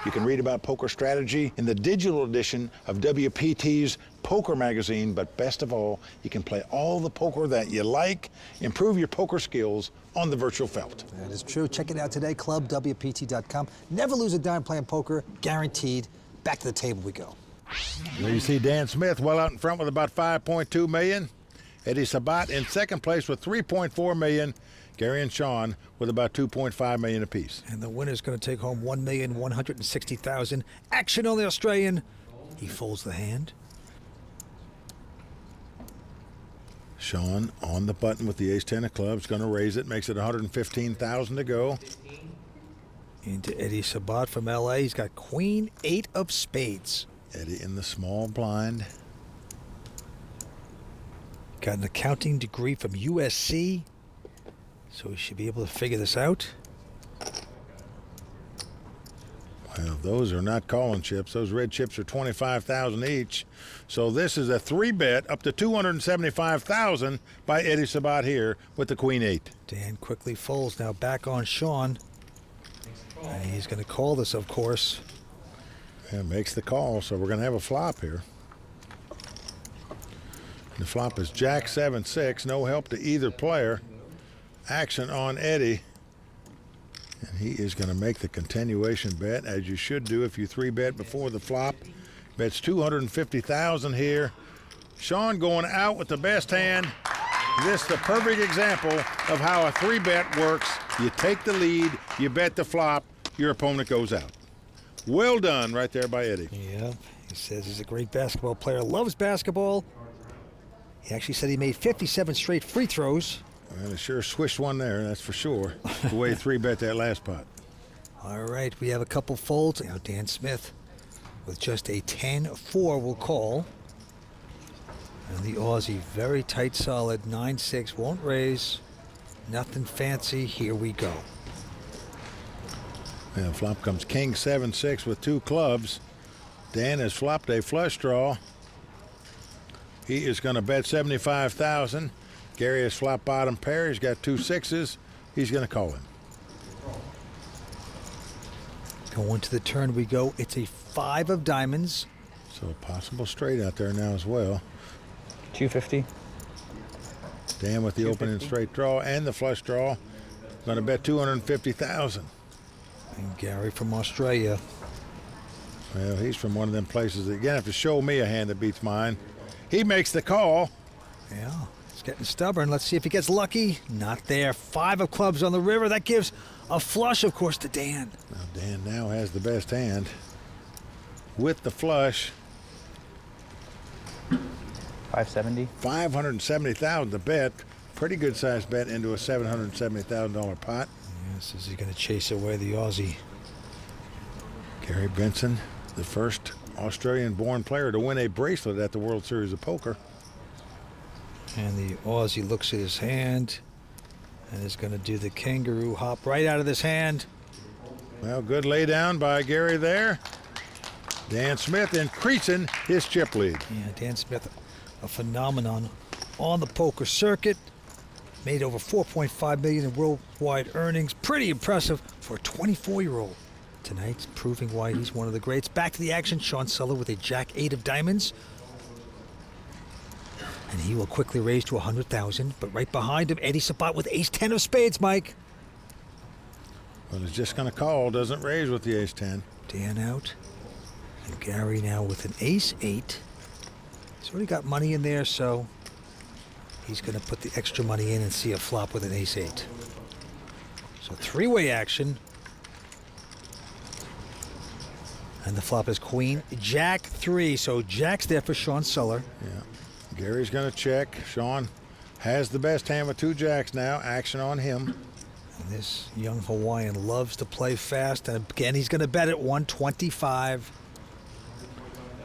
You can read about poker strategy in the digital edition of WPT's Poker Magazine, but best of all, you can play all the poker that you like, improve your poker skills on the virtual felt. That is true. Check it out today, clubwpt.com. Never lose a dime playing poker, guaranteed. Back to the table we go. There you see Dan Smith well out in front with about 5.2 million. Eddie Sabat in second place with 3.4 million. Gary and Sean with about 2.5 million apiece. And the winner's going to take home 1,160,000. Action on the Australian. He folds the hand. Sean on the button with the ace-10 of clubs, going to raise it, makes it 115,000 to go. Into Eddie Sabat from LA. He's got Queen 8 of spades. Eddie in the small blind. Got an accounting degree from USC, so he should be able to figure this out. Well, those are not calling chips. Those red chips are 25,000 each. So this is a 3-bet up to 275,000 by Eddie Sabat here with the Queen 8. Dan quickly folds. Now back on Sean. And he's going to call this, of course. Yeah, makes the call, so we're going to have a flop here. The flop is Jack 7-6, no help to either player. Action on Eddie. And he is going to make the continuation bet, as you should do if you 3-bet before the flop. Bets 250,000 here. Sean going out with the best hand. This is the perfect example of how a 3-bet works. You take the lead, you bet the flop, your opponent goes out. Well done right there by Eddie. Yeah, he says he's a great basketball player, loves basketball. He actually said he made 57 straight free throws. Well, he sure swished one there, that's for sure. The way he 3-bet that last pot. All right, we have a couple folds. Now Dan Smith with just a 10-4 will call. And the Aussie, very tight, solid, 9-6, won't raise. Nothing fancy, here we go. Now flop comes King 7-6 with 2 clubs. Dan has flopped a flush draw. He is going to bet 75,000. Gary has flopped bottom pair. He's got 2 6s. He's going to call him. Going to the turn we go. It's a 5 of diamonds. So a possible straight out there now as well. 250. Dan with the opening straight draw and the flush draw. Going to bet 250,000. And Gary from Australia. Well, he's from one of them places that you're going to have to show me a hand that beats mine. He makes the call. Yeah, he's getting stubborn. Let's see if he gets lucky. Not there. 5 of clubs on the river. That gives a flush, of course, to Dan. Now Dan now has the best hand with the flush. 570. 570,000 to bet. Pretty good sized bet into a $770,000 pot. Yes, is he going to chase away the Aussie? Gary Benson, the first Australian-born player to win a bracelet at the World Series of Poker. And the Aussie looks at his hand and is going to do the kangaroo hop right out of this hand. Well, good lay down by Gary there. Dan Smith increasing his chip lead. Yeah, Dan Smith, a phenomenon on the poker circuit. Made over $4.5 million in worldwide earnings. Pretty impressive for a 24-year-old. tonight, proving why he's one of the greats. Back to the action, Sean Suller with a Jack-8 of diamonds. And he will quickly raise to 100,000, but right behind him, Eddie Sabat with ace-10 of spades, Mike. Well, it's just going to call, doesn't raise with the ace-10. Dan out, and Gary now with an ace-8. He's already got money in there, so he's going to put the extra money in and see a flop with an ace-8. So three-way action. And the flop is queen, jack-3. So jack's there for Sean Suller. Yeah. Gary's going to check. Sean has the best hand with 2 jacks now. Action on him. And this young Hawaiian loves to play fast. And again, he's going to bet at 125.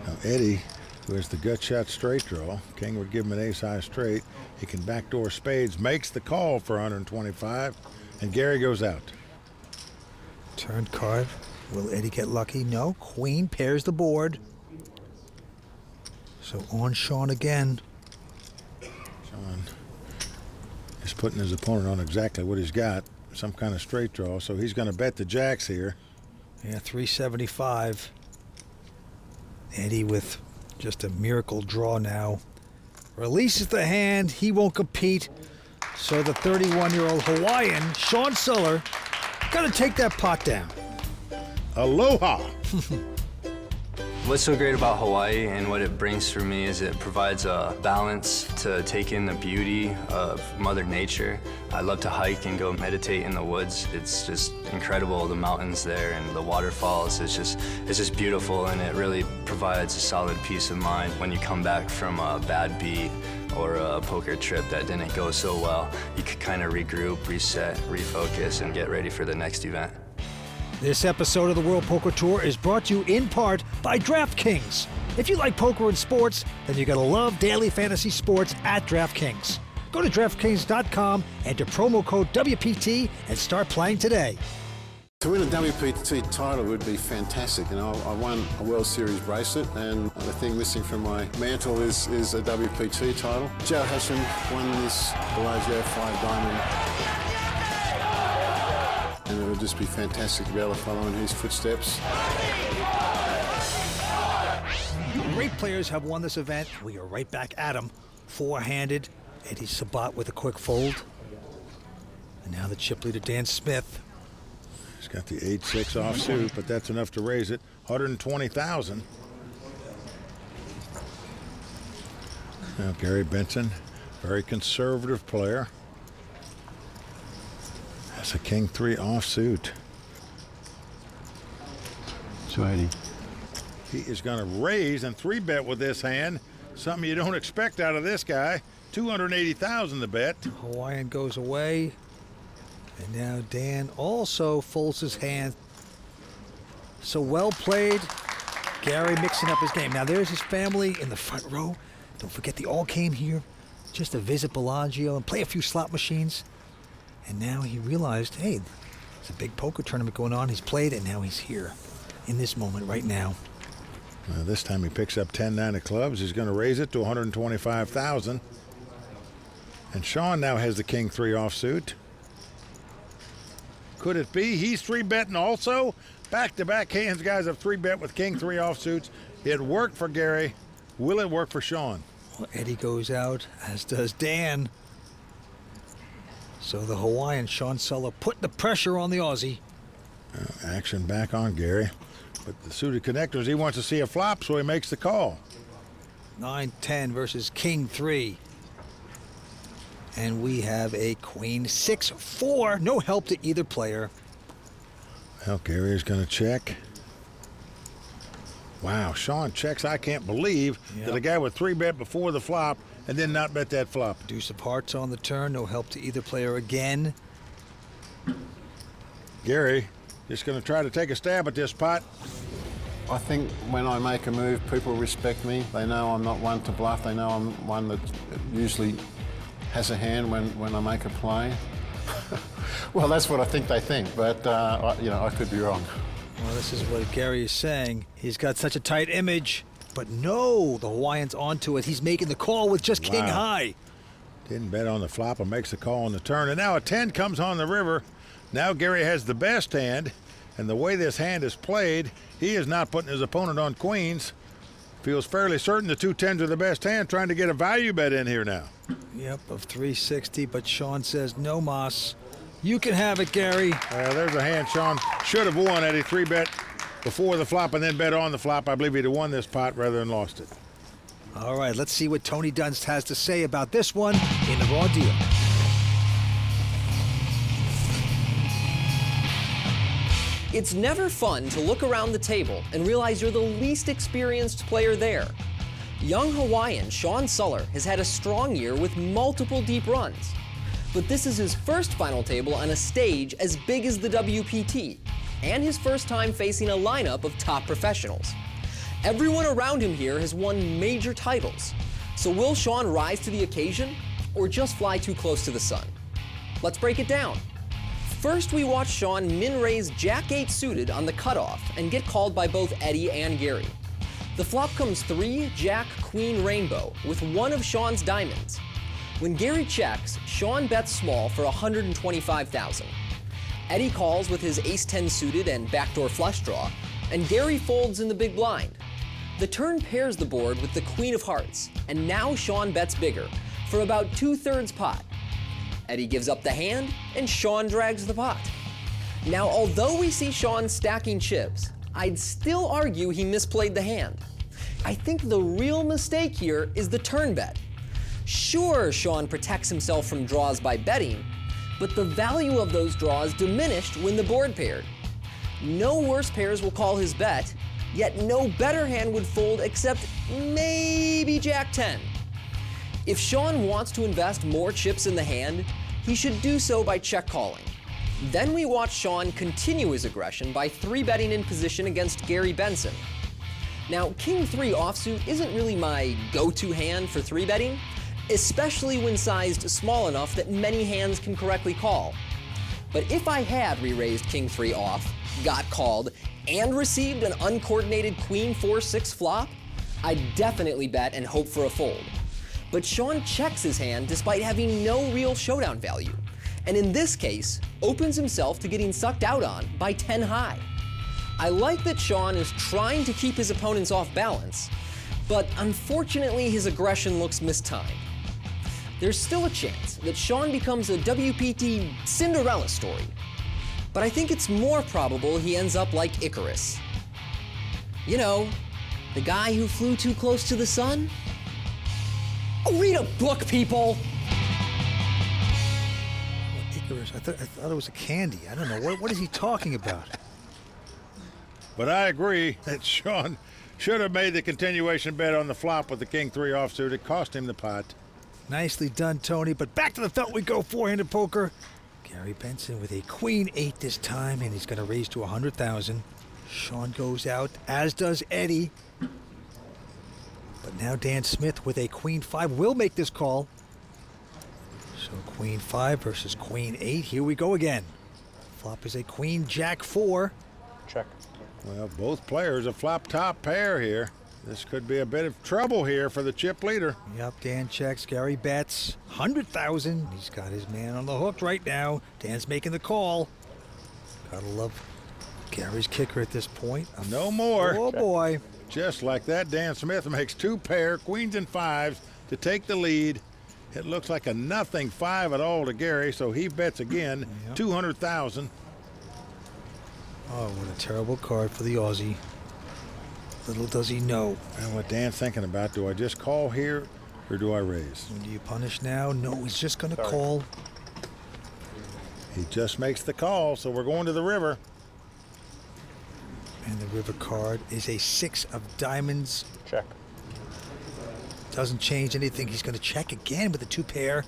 Now Eddie, who has the gut shot straight draw, king would give him an ace-high straight. He can backdoor spades, makes the call for 125, and Gary goes out. Turned card. Will Eddie get lucky? No. Queen pairs the board. So on Sean again. Sean is putting his opponent on exactly what he's got, some kind of straight draw, so he's going to bet the jacks here. Yeah, 375. Eddie with just a miracle draw now. Releases the hand. He won't compete. So the 31-year-old Hawaiian, Sean Suller, going to take that pot down. Aloha! What's so great about Hawaii and what it brings for me is it provides a balance to take in the beauty of Mother Nature. I love to hike and go meditate in the woods. It's just incredible, the mountains there and the waterfalls. It's just beautiful, and it really provides a solid peace of mind when you come back from a bad beat or a poker trip that didn't go so well. You could kind of regroup, reset, refocus, and get ready for the next event. This episode of the World Poker Tour is brought to you in part by DraftKings. If you like poker and sports, then you're going to love daily fantasy sports at DraftKings. Go to DraftKings.com, enter promo code WPT, and start playing today. To win a WPT title would be fantastic. You know, I won a World Series bracelet, and the thing missing from my mantle is a WPT title. Joe Hassan won this Bellagio 5-diamond. And it would just be fantastic to be able to follow in his footsteps. Great players have won this event. We are right back at him. Four-handed. Eddie Sabat with a quick fold. And now the chip leader, Dan Smith. He's got the 8-6 offsuit, but that's enough to raise it. 120,000. Now Gary Benson, very conservative player. That's a king-3 offsuit. So Eddie. He is going to raise and 3-bet with this hand. Something you don't expect out of this guy. 280,000 to bet. Hawaiian goes away. And now Dan also folds his hand. So well played. Gary mixing up his game. Now there's his family in the front row. Don't forget they all came here just to visit Bellagio and play a few slot machines. And now he realized, hey, there's a big poker tournament going on. He's played, and now he's here in this moment right now. This time he picks up 10-9 of clubs. He's going to raise it to 125,000. And Sean now has the king-3 offsuit. Could it be? He's 3-betting also. Back-to-back hands, guys, have 3-bet with king-3 offsuits. It worked for Gary. Will it work for Sean? Well, Eddie goes out, as does Dan. So the Hawaiian, Sean Suller, put the pressure on the Aussie. Action back on Gary. But the suited connectors, he wants to see a flop, so he makes the call. 9-10 versus king-3. And we have a queen 6-4. No help to either player. Well, Gary is going to check. Wow, Sean checks. I can't believe that a guy would 3-bet before the flop and then not bet that flop. Deuce of hearts on the turn. No help to either player again. Gary just going to try to take a stab at this pot. I think when I make a move, people respect me. They know I'm not one to bluff. They know I'm one that usually has a hand when I make a play. Well, that's what I think they think, but you know, I could be wrong. Well, this is what Gary is saying. He's got such a tight image, but no, the Hawaiian's onto it. He's making the call with just king high. Didn't bet on the flop and makes the call on the turn. And now a 10 comes on the river. Now Gary has the best hand. And the way this hand is played, he is not putting his opponent on queens. Feels fairly certain the 2 10s are the best hand, trying to get a value bet in here now. Yep, of 360, but Sean says no mas. You can have it, Gary. There's a hand Sean should have won had he 3-bet before the flop and then bet on the flop. I believe he'd have won this pot rather than lost it. All right, let's see what Tony Dunst has to say about this one in the Raw Deal. It's never fun to look around the table and realize you're the least experienced player there. Young Hawaiian Sean Suller has had a strong year with multiple deep runs. But this is his first final table on a stage as big as the WPT, and his first time facing a lineup of top professionals. Everyone around him here has won major titles. So will Sean rise to the occasion, or just fly too close to the sun? Let's break it down. First, we watch Sean min-raise Jack-8 suited on the cutoff and get called by both Eddie and Gary. The flop comes 3 Jack Queen Rainbow with one of Sean's diamonds. When Gary checks, Sean bets small for $125,000. Eddie calls with his Ace-10 suited and backdoor flush draw, and Gary folds in the big blind. The turn pairs the board with the Queen of Hearts, and now Sean bets bigger for about 2/3 pot. Eddie gives up the hand, and Sean drags the pot. Now, although we see Sean stacking chips, I'd still argue he misplayed the hand. I think the real mistake here is the turn bet. Sure, Sean protects himself from draws by betting, but the value of those draws diminished when the board paired. No worse pairs will call his bet, yet no better hand would fold except maybe Jack-10. If Sean wants to invest more chips in the hand, he should do so by check calling. Then we watch Sean continue his aggression by 3-betting in position against Gary Benson. Now, King-3 offsuit isn't really my go-to hand for 3-betting, especially when sized small enough that many hands can correctly call. But if I had re-raised King-3 off, got called, and received an uncoordinated Queen-4-6 flop, I'd definitely bet and hope for a fold. But Sean checks his hand despite having no real showdown value, and in this case, opens himself to getting sucked out on by 10 high. I like that Sean is trying to keep his opponents off balance, but unfortunately his aggression looks mistimed. There's still a chance that Sean becomes a WPT Cinderella story, but I think it's more probable he ends up like Icarus. You know, the guy who flew too close to the sun? Oh, read a book, people! Icarus, I thought it was a candy. I don't know. What is he talking about? But I agree that Sean should have made the continuation bet on the flop with the King-3 offsuit. It cost him the pot. Nicely done, Tony. But back to the felt we go, 4-handed poker. Gary Benson with a Queen-8 this time, and he's going to raise to $100,000. Sean goes out, as does Eddie. But now Dan Smith with a Queen-5 will make this call. So Queen-5 versus Queen-8. Here we go again. Flop is a Queen-Jack-4. Check. Well, both players a flop top pair here. This could be a bit of trouble here for the chip leader. Yep, Dan checks, Gary bets. $100,000. He's got his man on the hook right now. Dan's making the call. Gotta love Gary's kicker at this point. No more. Oh, boy. Just like that, Dan Smith makes 2 pair, queens and 5s, to take the lead. It looks like a nothing 5 at all to Gary, so he bets again, yep. $200,000. Oh, what a terrible card for the Aussie. Little does he know. And what Dan's thinking about, do I just call here or do I raise? Do you punish now? No, he's just going to call. He just makes the call, so we're going to the river. And the river card is a 6 of diamonds. Check. Doesn't change anything. He's going to check again with the 2 pair.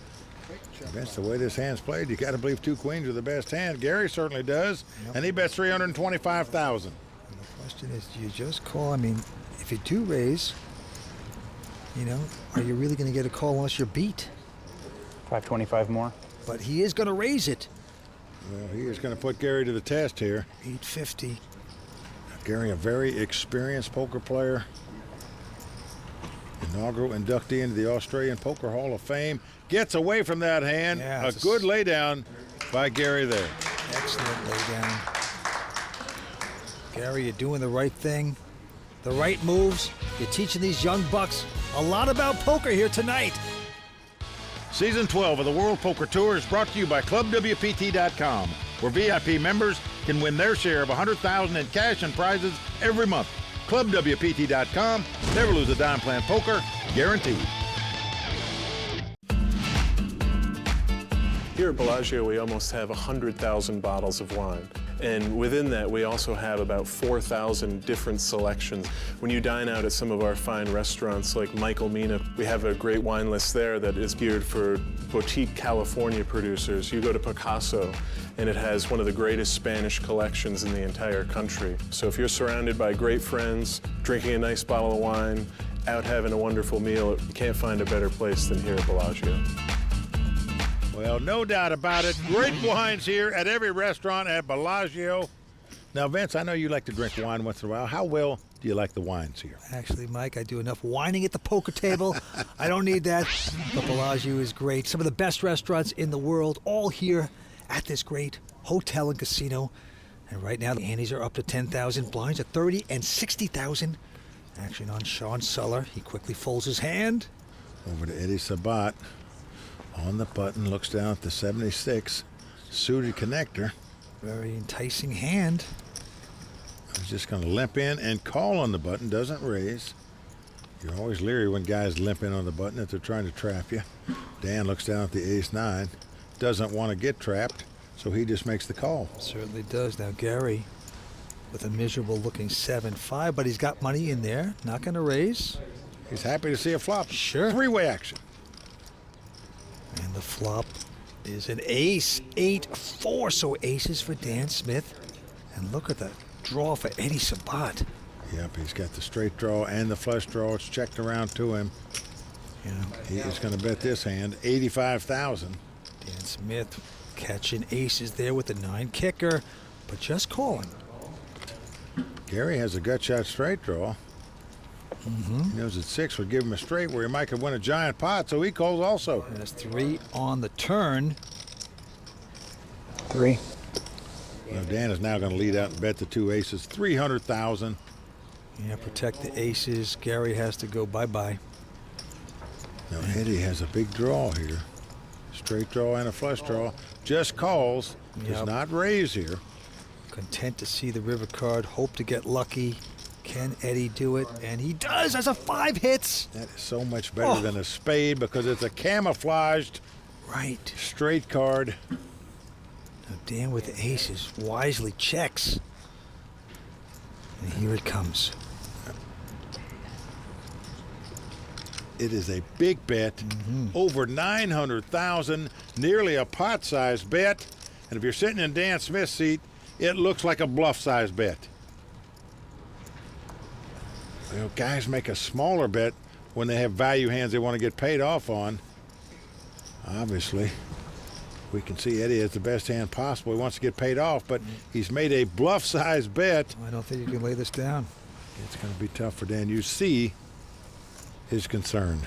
That's the way this hand's played. You got to believe 2 queens are the best hand. Gary certainly does, yep. And he bets $325,000. The question is, do you just call? I mean, if you do raise, you know, are you really going to get a call unless you're beat? 525 more. But he is going to raise it. Well, he is going to put Gary to the test here. 850. Gary, a very experienced poker player. Inaugural inductee into the Australian Poker Hall of Fame. Gets away from that hand. Yeah, a good laydown by Gary there. Excellent laydown. Gary, you're doing the right thing, the right moves. You're teaching these young bucks a lot about poker here tonight. Season 12 of the World Poker Tour is brought to you by ClubWPT.com, where VIP members can win their share of $100,000 in cash and prizes every month. ClubWPT.com. Never lose a dime playing poker, guaranteed. Here at Bellagio, we almost have 100,000 bottles of wine. And within that, we also have about 4,000 different selections. When you dine out at some of our fine restaurants like Michael Mina, we have a great wine list there that is geared for boutique California producers. You go to Picasso, and it has one of the greatest Spanish collections in the entire country. So if you're surrounded by great friends, drinking a nice bottle of wine, out having a wonderful meal, you can't find a better place than here at Bellagio. Well, no doubt about it. Great wines here at every restaurant at Bellagio. Now, Vince, I know you like to drink wine once in a while. How well do you like the wines here? Actually, Mike, I do enough whining at the poker table. I don't need that. But Bellagio is great. Some of the best restaurants in the world, all here at this great hotel and casino. And right now, the antes are up to 10,000. Blinds are 30 and 60,000. Action on Sean Suller. He quickly folds his hand. Over to Eddie Sabat. On the button, looks down at the 76. Suited connector. Very enticing hand. He's just going to limp in and call on the button. Doesn't raise. You're always leery when guys limp in on the button if they're trying to trap you. Dan looks down at the ace-9. Doesn't want to get trapped, so he just makes the call. Certainly does. Now, Gary with a miserable-looking 7-5, but he's got money in there. Not going to raise. He's happy to see a flop. Sure. Three-way action. And the flop is an ace, 8-4, so aces for Dan Smith. And look at the draw for Eddie Sabat. Yep, he's got the straight draw and the flush draw. It's checked around to him. Yeah. He is going to bet this hand, 85,000. Dan Smith catching aces there with the 9 kicker, but just calling. Gary has a gut shot straight draw. He knows that 6 would give him a straight where he might could win a giant pot, so he calls also. That's 3 on the turn. 3. Well, Dan is now going to lead out and bet the 2 aces, 300,000. Yeah, protect the aces. Gary has to go bye-bye. Now Eddie has a big draw here. Straight draw and a flush draw. Just calls. Does not raise here. Content to see the river card. Hope to get lucky. Can Eddie do it? And he does as a 5 hits. That is so much better than a spade because it's a camouflaged straight card. Now Dan with the aces wisely checks. And here it comes. It is a big bet, over 900,000, nearly a pot-sized bet. And if you're sitting in Dan Smith's seat, it looks like a bluff-sized bet. You know, guys make a smaller bet when they have value hands they want to get paid off on. Obviously, we can see Eddie has the best hand possible. He wants to get paid off, but he's made a bluff-sized bet. I don't think you can lay this down. It's going to be tough for Dan. You see his concern.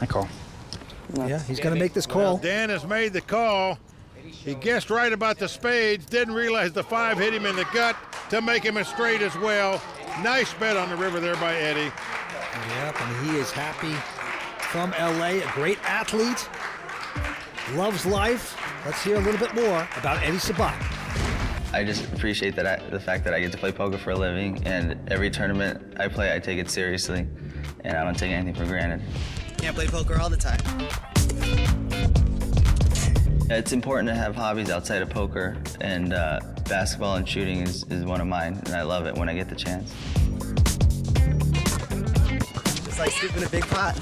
I call. Yeah, he's going to make this call. Well, Dan has made the call. He guessed right about the spades, didn't realize the 5 hit him in the gut to make him a straight as well. Nice bet on the river there by Eddie. Yep, and he is happy from LA, a great athlete, loves life. Let's hear a little bit more about Eddie Sabat. I just appreciate that the fact that I get to play poker for a living, and every tournament I play, I take it seriously, and I don't take anything for granted. Can't play poker all the time. It's important to have hobbies outside of poker, and basketball and shooting is one of mine, and I love it when I get the chance. It's like scooping a big pot.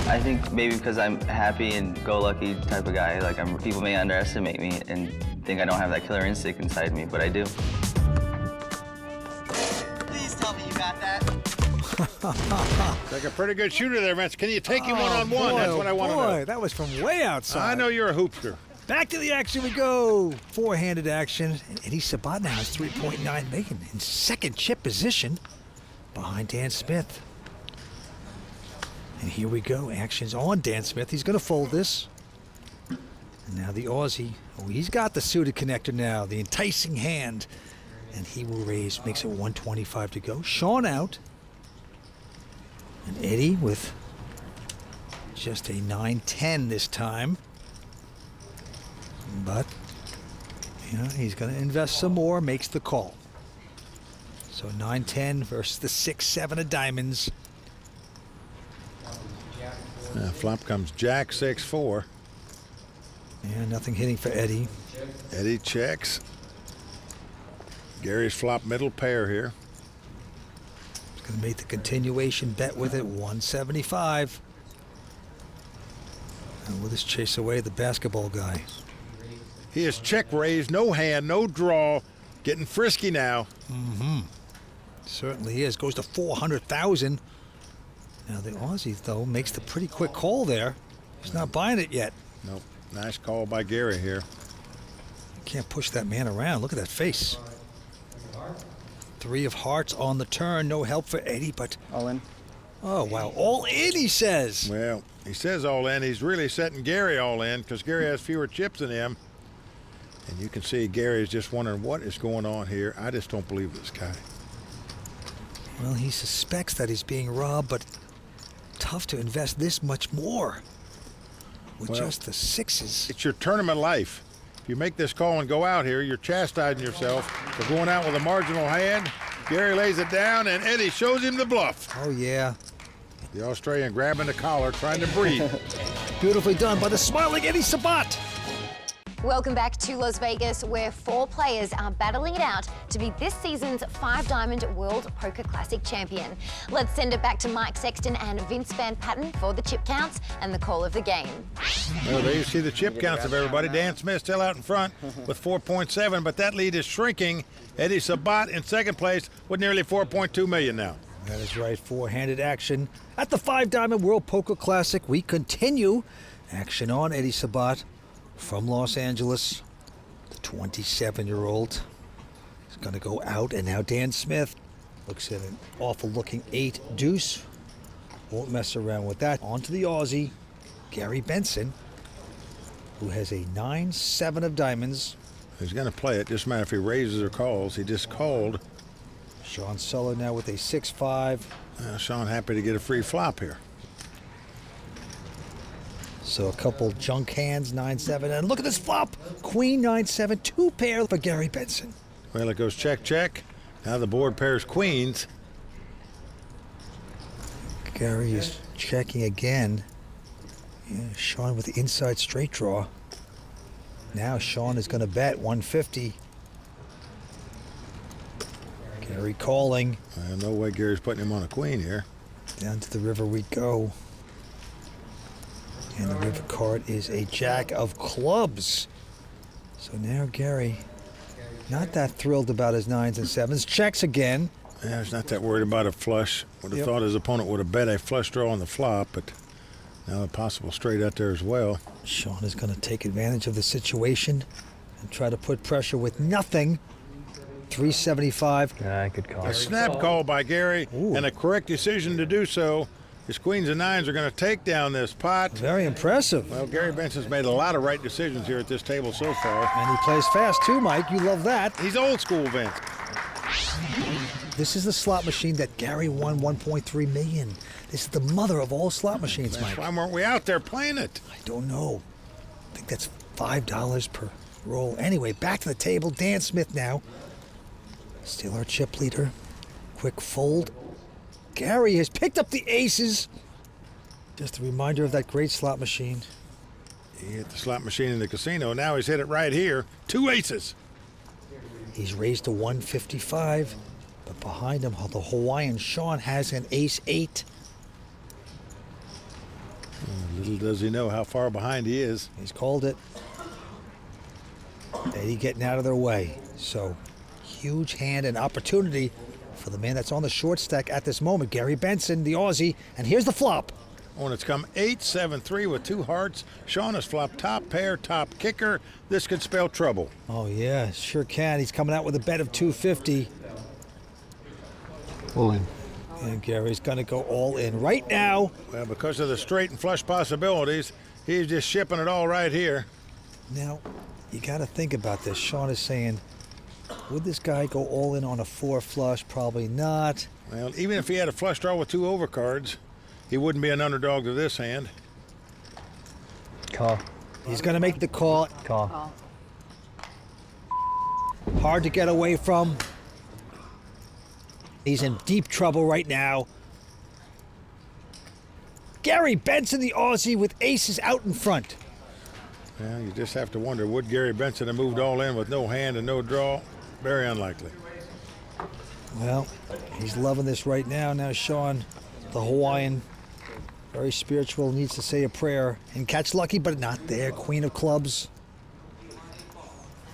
I think maybe because I'm happy and go-lucky type of guy, like people may underestimate me and think I don't have that killer instinct inside me, but I do. Please tell me you got that. Like a pretty good shooter there, Vince. Can you take him one-on-one? That's what I want to know. That was from way outside. I know you're a hoopster. Back to the action we go. 4-handed action. And Eddie Sabat now has 3.9 making in second chip position behind Dan Smith. And here we go. Action's on Dan Smith. He's going to fold this. And now the Aussie. Oh, he's got the suited connector now. The enticing hand. And he will raise, makes it 125 to go. Sean out. And Eddie with just a 9-10 this time. But, he's going to invest some more, makes the call. So 9-10 versus the 6-7 of diamonds. Flop comes Jack 6-4. Yeah, nothing hitting for Eddie. Eddie checks. Gary's flop middle pair here. He's going to make the continuation bet with it, 175. And will this chase away the basketball guy? He is check raised, no hand, no draw, getting frisky now. Certainly is. Goes to 400,000. Now the Aussie, though, makes the pretty quick call there. He's not buying it yet. Nope. Nice call by Gary here. Can't push that man around. Look at that face. 3 of hearts on the turn. No help for Eddie, but... All in. Oh, wow. All in, he says. Well, he says all in. He's really setting Gary all in because Gary has fewer chips than him. And you can see Gary is just wondering what is going on here. I just don't believe this guy. Well, he suspects that he's being robbed, but tough to invest this much more with just the 6s. It's your tournament life. If you make this call and go out here, you're chastising yourself for going out with a marginal hand. Gary lays it down, and Eddie shows him the bluff. Oh, yeah. The Australian grabbing the collar, trying to breathe. Beautifully done by the smiling Eddie Sabat. Welcome back to Las Vegas, where 4 players are battling it out to be this season's 5-diamond World Poker Classic champion. Let's send it back to Mike Sexton and Vince Van Patten for the chip counts and the call of the game. Well, there you see the chip counts of everybody. Dan Smith still out in front with 4.7, but that lead is shrinking. Eddie Sabat in second place with nearly 4.2 million now. That is right, 4-handed action at the 5-diamond World Poker Classic. We continue action on Eddie Sabat. From Los Angeles, the 27-year-old is going to go out, and now Dan Smith looks at an awful-looking 8 deuce. Won't mess around with that. On to the Aussie, Gary Benson, who has a 9-7 of diamonds. He's going to play it. Doesn't matter if he raises or calls. He just called. Sean Suller now with a 6-5. Sean happy to get a free flop here. So a couple junk hands, 9-7, and look at this flop. Queen 9-7, 2 pair for Gary Benson. Well, it goes check, check. Now the board pairs queens. Gary is checking again. Yeah, Sean with the inside straight draw. Now Sean is going to bet 150. Gary calling. No way Gary's putting him on a queen here. Down to the river we go. And the river card is a jack of clubs. So now Gary, not that thrilled about his 9s and 7s. Checks again. Yeah, he's not that worried about a flush. Would have thought his opponent would have bet a flush draw on the flop, but now a possible straight out there as well. Sean is going to take advantage of the situation and try to put pressure with nothing. 375. Good call. A snap call by Gary, and a correct decision to do so. His queens and 9s are going to take down this pot. Very impressive. Well, Gary Benson's made a lot of right decisions here at this table so far. And he plays fast too, Mike. You love that. He's old school, Vince. This is the slot machine that Gary won 1.3 million. This is the mother of all slot machines, Mike. Why weren't we out there playing it? I don't know. I think that's $5 per roll. Anyway, back to the table. Dan Smith now. Still our chip leader. Quick fold. Gary has picked up the aces. Just a reminder of that great slot machine. He hit the slot machine in the casino. Now he's hit it right here. 2 aces. He's raised to 155. But behind him, the Hawaiian Sean has an ace-8. Little does he know how far behind he is. He's called it. Eddie getting out of their way. So, huge hand and opportunity for the man that's on the short stack at this moment, Gary Benson, the Aussie. And here's the flop. When it's come 8-7-3 with 2 hearts. Sean has flopped top pair, top kicker. This could spell trouble. Oh, yeah, sure can. He's coming out with a bet of 250. All in. And Gary's going to go all in right now. Well, because of the straight and flush possibilities, he's just shipping it all right here. Now, you got to think about this. Sean is saying, Would this guy go all in on a 4 flush? Probably not. Well, even if he had a flush draw with 2 overcards, he wouldn't be an underdog to this hand. Call. He's going to make the call. Call. Hard to get away from. He's in deep trouble right now. Gary Benson, the Aussie, with aces out in front. Well, you just have to wonder, would Gary Benson have moved all in with no hand and no draw? Very unlikely. Well, he's loving this right now. Now Sean, the Hawaiian, very spiritual, needs to say a prayer and catch lucky, but not there. Queen of clubs.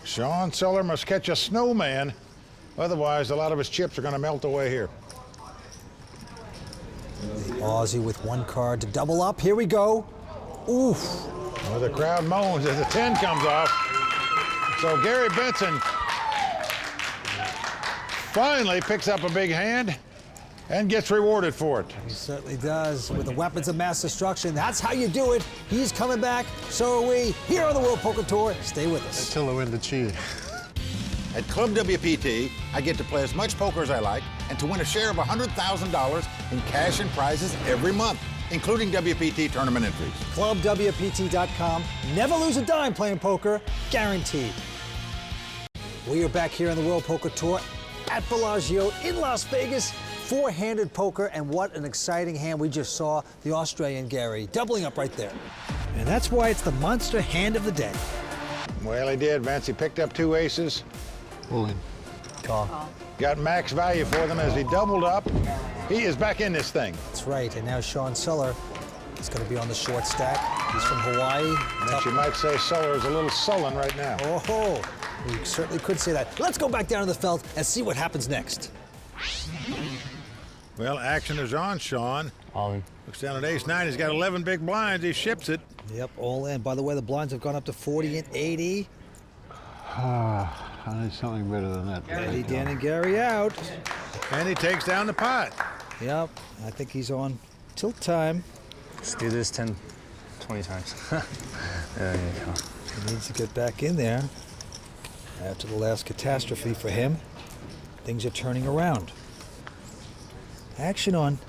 Sean Seller must catch a snowman. Otherwise, a lot of his chips are going to melt away here. The Aussie with 1 card to double up. Here we go. Oof. Well, the crowd moans as the 10 comes off. So Gary Benson finally picks up a big hand and gets rewarded for it. He certainly does, with the weapons of mass destruction. That's how you do it. He's coming back, so are we, here on the World Poker Tour. Stay with us. Until I win the cheat. At Club WPT, I get to play as much poker as I like and to win a share of $100,000 in cash and prizes every month, including WPT tournament entries. ClubWPT.com. Never lose a dime playing poker, guaranteed. We are back here on the World Poker Tour at Bellagio in Las Vegas. 4-handed poker, and what an exciting hand we just saw. The Australian Gary doubling up right there. And that's why it's the monster hand of the day. Well, he did, Vince. He picked up 2 aces. All in. Call. Got max value for them as he doubled up. He is back in this thing. That's right, and now Sean Seller is going to be on the short stack. He's from Hawaii. And you might say Seller is a little sullen right now. Oh, we certainly could say that. Let's go back down to the felt and see what happens next. Well, action is on, Sean. All in. Looks down at ace-9. He's got 11 big blinds. He ships it. Yep, all in. By the way, the blinds have gone up to 40 and 80. I need something better than that. Eddie, Dan, and Gary out. And he takes down the pot. Yep, I think he's on tilt time. Let's do this 10, 20 times. There you go. He needs to get back in there. After the last catastrophe for him, things are turning around. Action on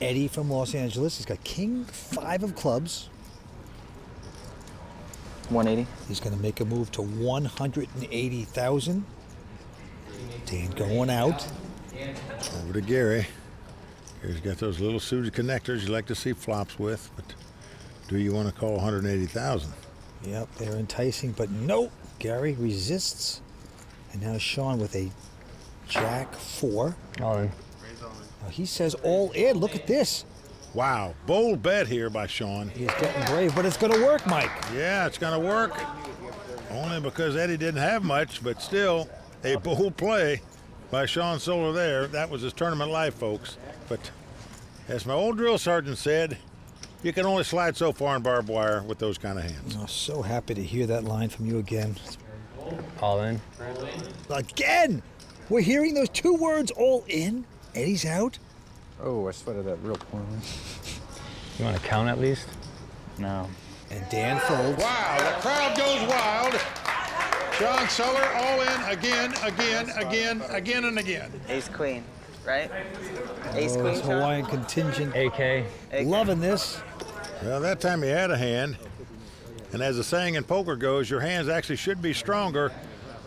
Eddie from Los Angeles. He's got king 5 of clubs. 180. He's going to make a move to 180,000. Dan going out. Over to Gary. Gary's got those little suited connectors you like to see flops with, but do you want to call 180,000? Yep, they're enticing, but nope. Gary resists. And now Sean with a jack 4. All in. Now he says all in. Look at this. Wow, bold bet here by Sean. He's getting brave, but it's going to work, Mike. Yeah, it's going to work. Only because Eddie didn't have much, but still a bold play by Sean Solar there. That was his tournament life, folks. But as my old drill sergeant said, you can only slide so far in barbed wire with those kind of hands. I'm so happy to hear that line from you again. All in. Again! We're hearing those 2 words, all in. Eddie's out. Oh, I sweated that real poorly. You want to count at least? No. And Dan folds. Wow, the crowd goes wild. Sean Seller all in again, and again. Ace queen, right? Ace queen. This Hawaiian contingent. AK. Loving this. Well, that time he had a hand. And as the saying in poker goes, your hands actually should be stronger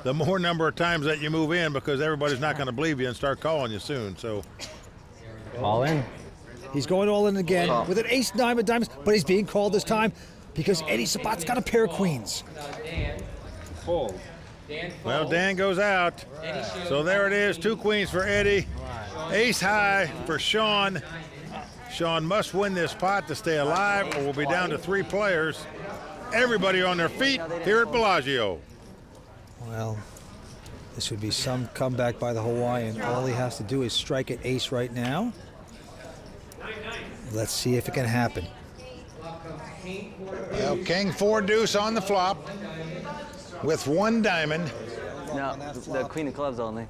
the more number of times that you move in, because everybody's not going to believe you and start calling you soon. So. All in. He's going all in again with an ace-9 of diamonds, but he's being called this time because Eddie Sabat's got a pair of queens. Fold. Well, Dan goes out. So there it is, 2 queens for Eddie. Ace high for Sean. Sean must win this pot to stay alive, or we'll be down to 3 players. Everybody on their feet here at Bellagio. Well, this would be some comeback by the Hawaiian. All he has to do is strike at ace right now. Let's see if it can happen. Well, king 4 deuce on the flop with 1 diamond. No, the queen of clubs only.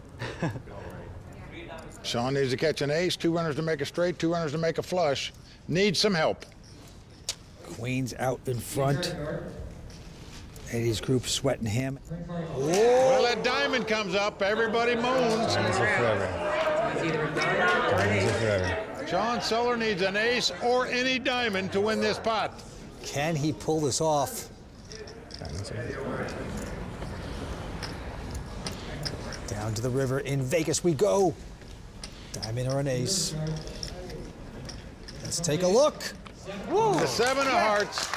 Sean needs to catch an ace, 2 runners to make a straight, 2 runners to make a flush. Needs some help. Queens out in front. Eddie's group sweating him. Well, that diamond comes up. Everybody moans. Sean Suller needs an ace or any diamond to win this pot. Can he pull this off? Down to the river in Vegas we go. Diamond or an ace. Let's take a look. The 7 of hearts.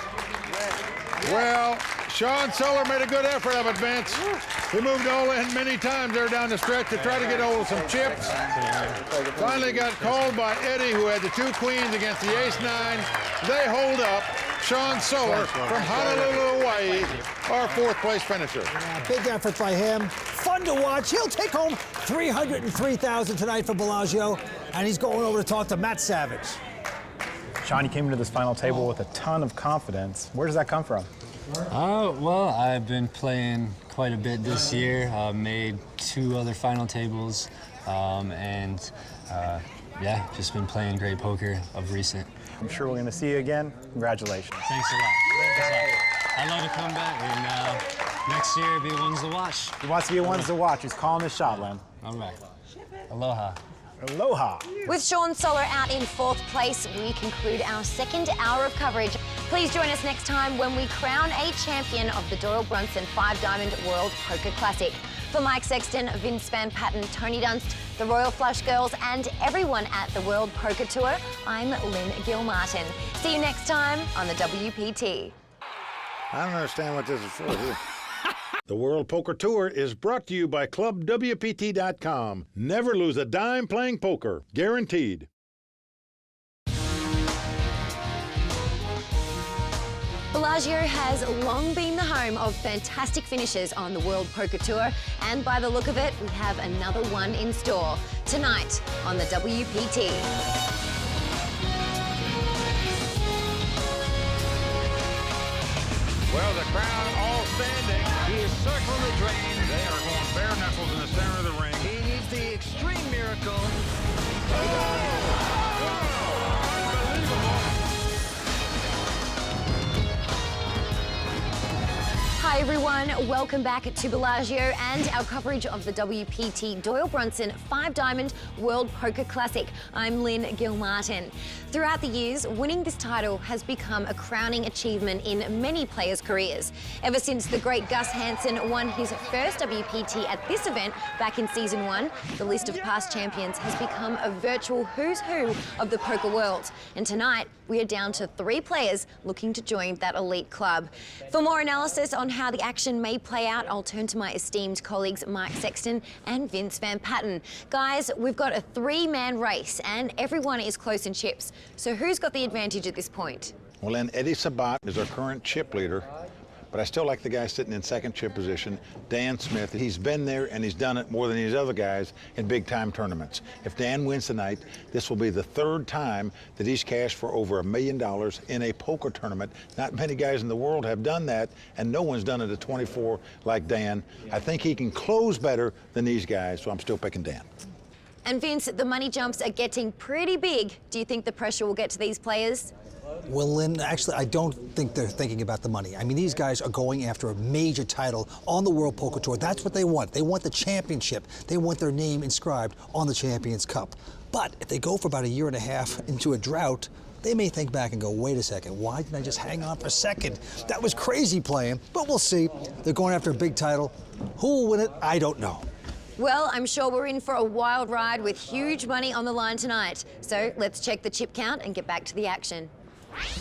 Well, Sean Suller made a good effort of it, Vince. He moved all in many times there down the stretch to try to get hold of some chips. Finally got called by Eddie, who had the 2 queens against the ace-9. They hold up Sean Suller from Honolulu, Hawaii, our 4th place finisher. Yeah, big effort by him. Fun to watch. He'll take home $303,000 tonight for Bellagio, and he's going over to talk to Matt Savage. Sean, you came into this final table with a ton of confidence. Where does that come from? Well, I've been playing quite a bit this year. Made 2 other final tables, yeah, just been playing great poker of recent. I'm sure we're going to see you again. Congratulations. Thanks a lot. I'd love to come back, and next year be ones to watch. He wants to be ones to watch. He's calling his shot, Len. All right. Aloha. Aloha. With Sean Suller out in 4th place, we conclude our 2nd hour of coverage. Please join us next time when we crown a champion of the Doyle Brunson 5-Diamond World Poker Classic. For Mike Sexton, Vince Van Patten, Tony Dunst, the Royal Flush Girls, and everyone at the World Poker Tour, I'm Lynn Gilmartin. See you next time on the WPT. I don't understand what this is for here. The World Poker Tour is brought to you by ClubWPT.com. Never lose a dime playing poker. Guaranteed. Bellagio has long been the home of fantastic finishes on the World Poker Tour, and by the look of it, we have another one in store tonight on the WPT. Well, the crowd all standing. He is circling the drain. They are going bare knuckles in the center of the ring. He needs the extreme miracle. Hi everyone, welcome back to Bellagio and our coverage of the WPT Doyle Brunson 5-Diamond World Poker Classic. I'm Lynn Gilmartin. Throughout the years, winning this title has become a crowning achievement in many players' careers. Ever since the great Gus Hansen won his first WPT at this event back in Season 1, the list of past champions has become a virtual who's who of the poker world. And tonight, we are down to 3 players looking to join that elite club. For more analysis on how the action may play out, I'll turn to my esteemed colleagues Mike Sexton and Vince Van Patten. Guys, we've got a 3-man race and everyone is close in chips. So who's got the advantage at this point? Well, then Eddie Sabat is our current chip leader, but I still like the guy sitting in 2nd chip position, Dan Smith. He's been there and he's done it more than these other guys in big-time tournaments. If Dan wins tonight, this will be the 3rd time that he's cashed for over $1 million in a poker tournament. Not many guys in the world have done that, and no one's done it at 24 like Dan. I think he can close better than these guys, so I'm still picking Dan. And Vince, the money jumps are getting pretty big. Do you think the pressure will get to these players? Well, Lynn, actually, I don't think they're thinking about the money. I mean, these guys are going after a major title on the World Poker Tour. That's what they want. They want the championship. They want their name inscribed on the Champions Cup. But if they go for about a year and a half into a drought, they may think back and go, wait a second, why didn't I just hang on for a second? That was crazy playing, but we'll see. They're going after a big title. Who will win it? I don't know. Well, I'm sure we're in for a wild ride with huge money on the line tonight. So let's check the chip count and get back to the action.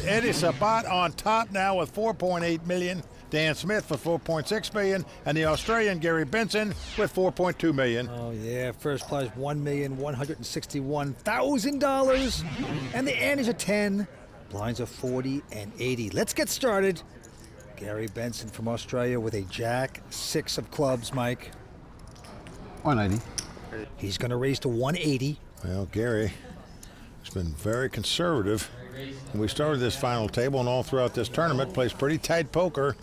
Eddie Sabat on top now with 4.8 million. Dan Smith for 4.6 million, and the Australian Gary Benson with 4.2 million. Oh yeah, first prize $1,161,000, and the antes are 10, blinds are 40 and 80. Let's get started. Gary Benson from Australia with a Jack 6 of clubs, Mike. 180. He's going to raise to 180. Well, Gary has been very conservative. When we started this final table and all throughout this tournament, plays pretty tight poker.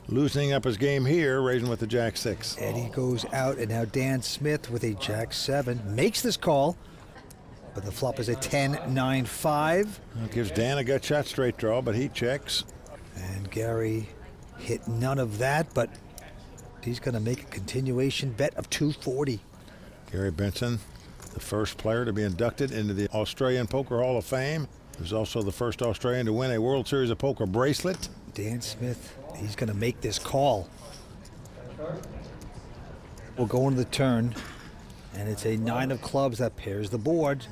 Loosening up his game here, raising with the Jack 6. Eddie goes out, and now Dan Smith with a Jack 7 makes this call, but the flop is a 10-9-5. It gives Dan a gut shot straight draw, but he checks. And Gary hit none of that, but he's going to make a continuation bet of 240. Gary Benson, the first player to be inducted into the Australian Poker Hall of Fame. He was also the first Australian to win a World Series of Poker bracelet. Dan Smith, he's going to make this call. We'll go into the turn, and it's a 9 of clubs that pairs the board.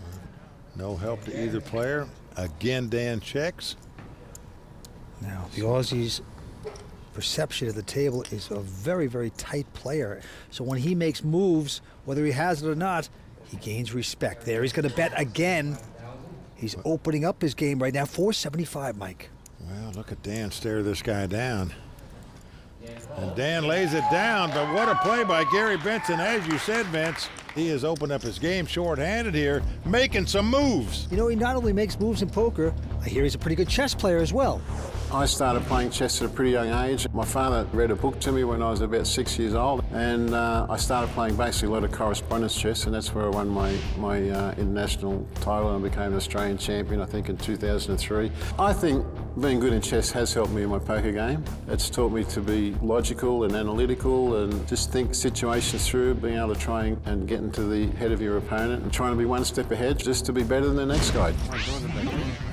No help to either player. Again, Dan checks. Now, the Aussies' perception of the table is a very, very tight player. So when he makes moves, whether he has it or not, he gains respect. There, he's going to bet again. He's opening up his game right now. 475, Mike. Well, look at Dan stare this guy down. And Dan lays it down, but what a play by Gary Benson. As you said, Vince, he has opened up his game short-handed here, making some moves. You know, he not only makes moves in poker, I hear he's a pretty good chess player as well. I started playing chess at a pretty young age. My father read a book to me when I was about 6 years old, and I started playing basically a lot of correspondence chess, and that's where I won my international title and became an Australian champion, I think, in 2003. I think being good in chess has helped me in my poker game. It's taught me to be logical and analytical and just think situations through, being able to try and get into the head of your opponent and trying to be one step ahead just to be better than the next guy.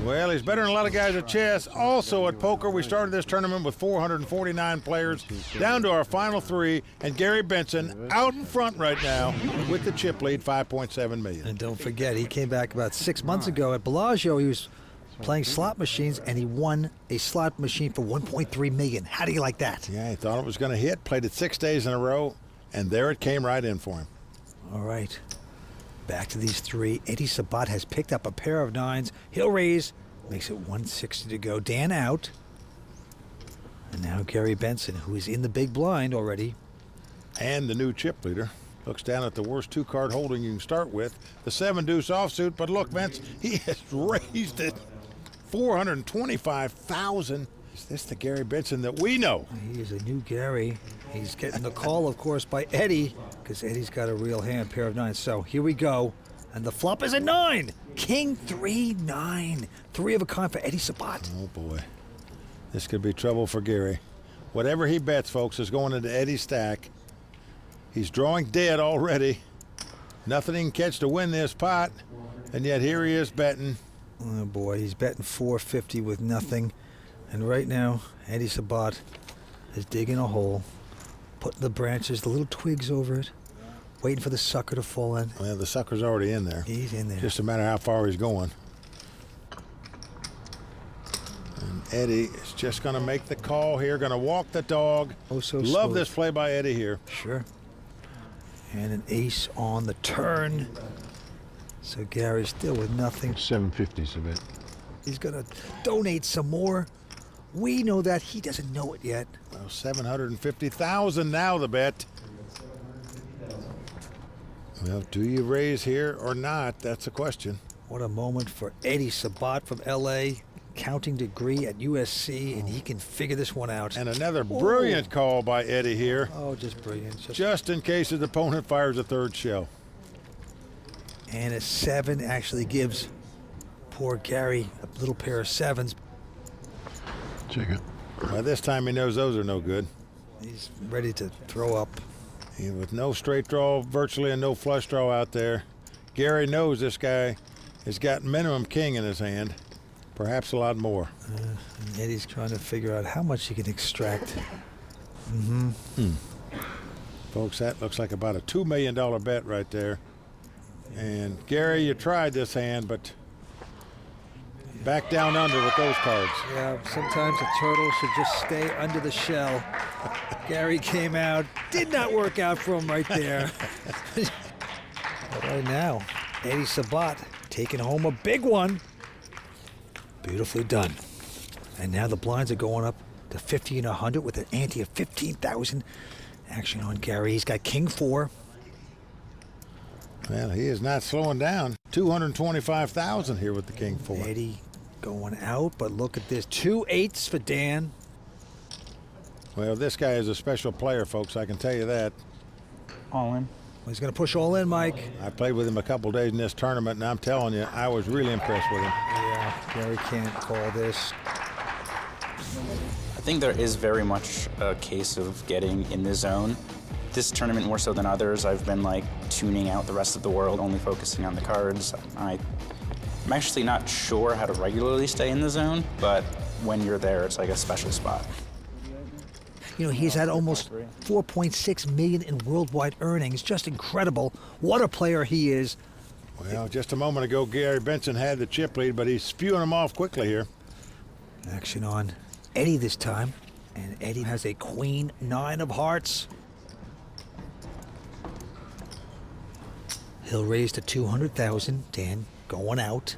Well, he's better than a lot of guys at chess. Also at poker, we started this tournament with 449 players, down to our final 3, and Gary Benson out in front right now with the chip lead, 5.7 million. And don't forget, he came back about 6 months ago at Bellagio. He was playing slot machines, and he won a slot machine for 1.3 million. How do you like that? Yeah, he thought it was going to hit, played it 6 days in a row, and there it came right in for him. All right, back to these 3. Eddie Sabat has picked up a pair of 9s. He'll raise, makes it 160 to go. Dan out. And now Gary Benson, who is in the big blind already. And the new chip leader looks down at the worst 2-card holding you can start with, the 7-deuce offsuit. But look, Vince, he has raised it 425,000. Is this the Gary Benson that we know? He is a new Gary. He's getting the call, of course, by Eddie, because Eddie's got a real hand, pair of 9s. So here we go. And the flop is a 9. King 3-9. 3 of a kind for Eddie Sabat. Oh, boy. This could be trouble for Gary. Whatever he bets, folks, is going into Eddie's stack. He's drawing dead already. Nothing he can catch to win this pot. And yet here he is betting. Oh, boy. He's betting 450 with nothing. And right now, Eddie Sabat is digging a hole, putting the branches, the little twigs over it, waiting for the sucker to fall in. Well, the sucker's already in there. He's in there. Just a matter how far he's going. And Eddie is just going to make the call here, going to walk the dog. Oh, so Love smooth. this play by Eddie here. Sure. And an ace on the turn. So Gary's still with nothing. 750's a bit. He's going to donate some more. We know that. He doesn't know it yet. Well, 750,000 now the bet. Well, do you raise here or not? That's the question. What a moment for Eddie Sabat from L.A., counting degree at USC, and he can figure this one out. And another brilliant call by Eddie here. Oh, just brilliant. Just in case his opponent fires a third shell. And a 7 actually gives poor Gary a little pair of 7s. Check it. By this time, he knows those are no good. He's ready to throw up. With no straight draw virtually and no flush draw out there, Gary knows this guy has got minimum king in his hand, perhaps a lot more. And Eddie's trying to figure out how much he can extract. Folks, that looks like about a $2 million bet right there. And Gary, you tried this hand, but back down under with those cards. Yeah, sometimes a turtle should just stay under the shell. Gary came out, did not work out for him right there. But right now, Eddie Sabat taking home a big one. Beautifully done. And now the blinds are going up to 50 and 100 with an ante of 15,000. Action on Gary. He's got King 4. Well, he is not slowing down. 225,000 here with the King 4. Eddie going out, but look at this. 2 8s for Dan. Well, this guy is a special player, folks, I can tell you that. All in. He's going to push all in, Mike. I played with him a couple days in this tournament, and I'm telling you, I was really impressed with him. Yeah, Gary can't call this. I think there is very much a case of getting in the zone. This tournament, more so than others, I've been like tuning out the rest of the world, only focusing on the cards. I'm actually not sure how to regularly stay in the zone, but when you're there, it's like a special spot. You know, he's had almost $4.6 million in worldwide earnings. Just incredible. What a player he is. Well, just a moment ago, Gary Benson had the chip lead, but he's spewing them off quickly here. Action on Eddie this time. And Eddie has a queen 9 of hearts. He'll raise to 200,000. Dan going out.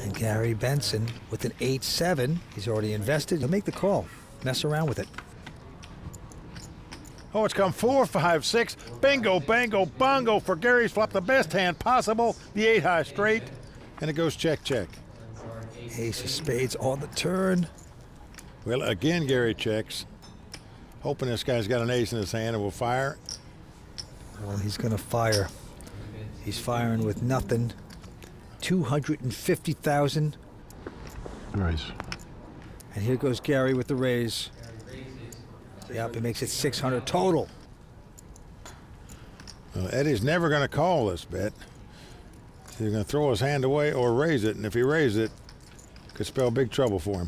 And Gary Benson with an 8-7. He's already invested. He'll make the call. Mess around with it. Oh, it's come 4, 5, 6. Bingo, bango, bongo for Gary's flop. The best hand possible. The 8 high straight. And it goes check, check. Ace of spades on the turn. Well, again, Gary checks. Hoping this guy's got an ace in his hand and will fire. Well, he's going to fire. He's firing with nothing. 250,000. Raise. And here goes Gary with the raise. Yep, he makes it 600 total. Well, Eddie's never going to call this bet. He's going to throw his hand away or raise it, and if he raises it, it could spell big trouble for him.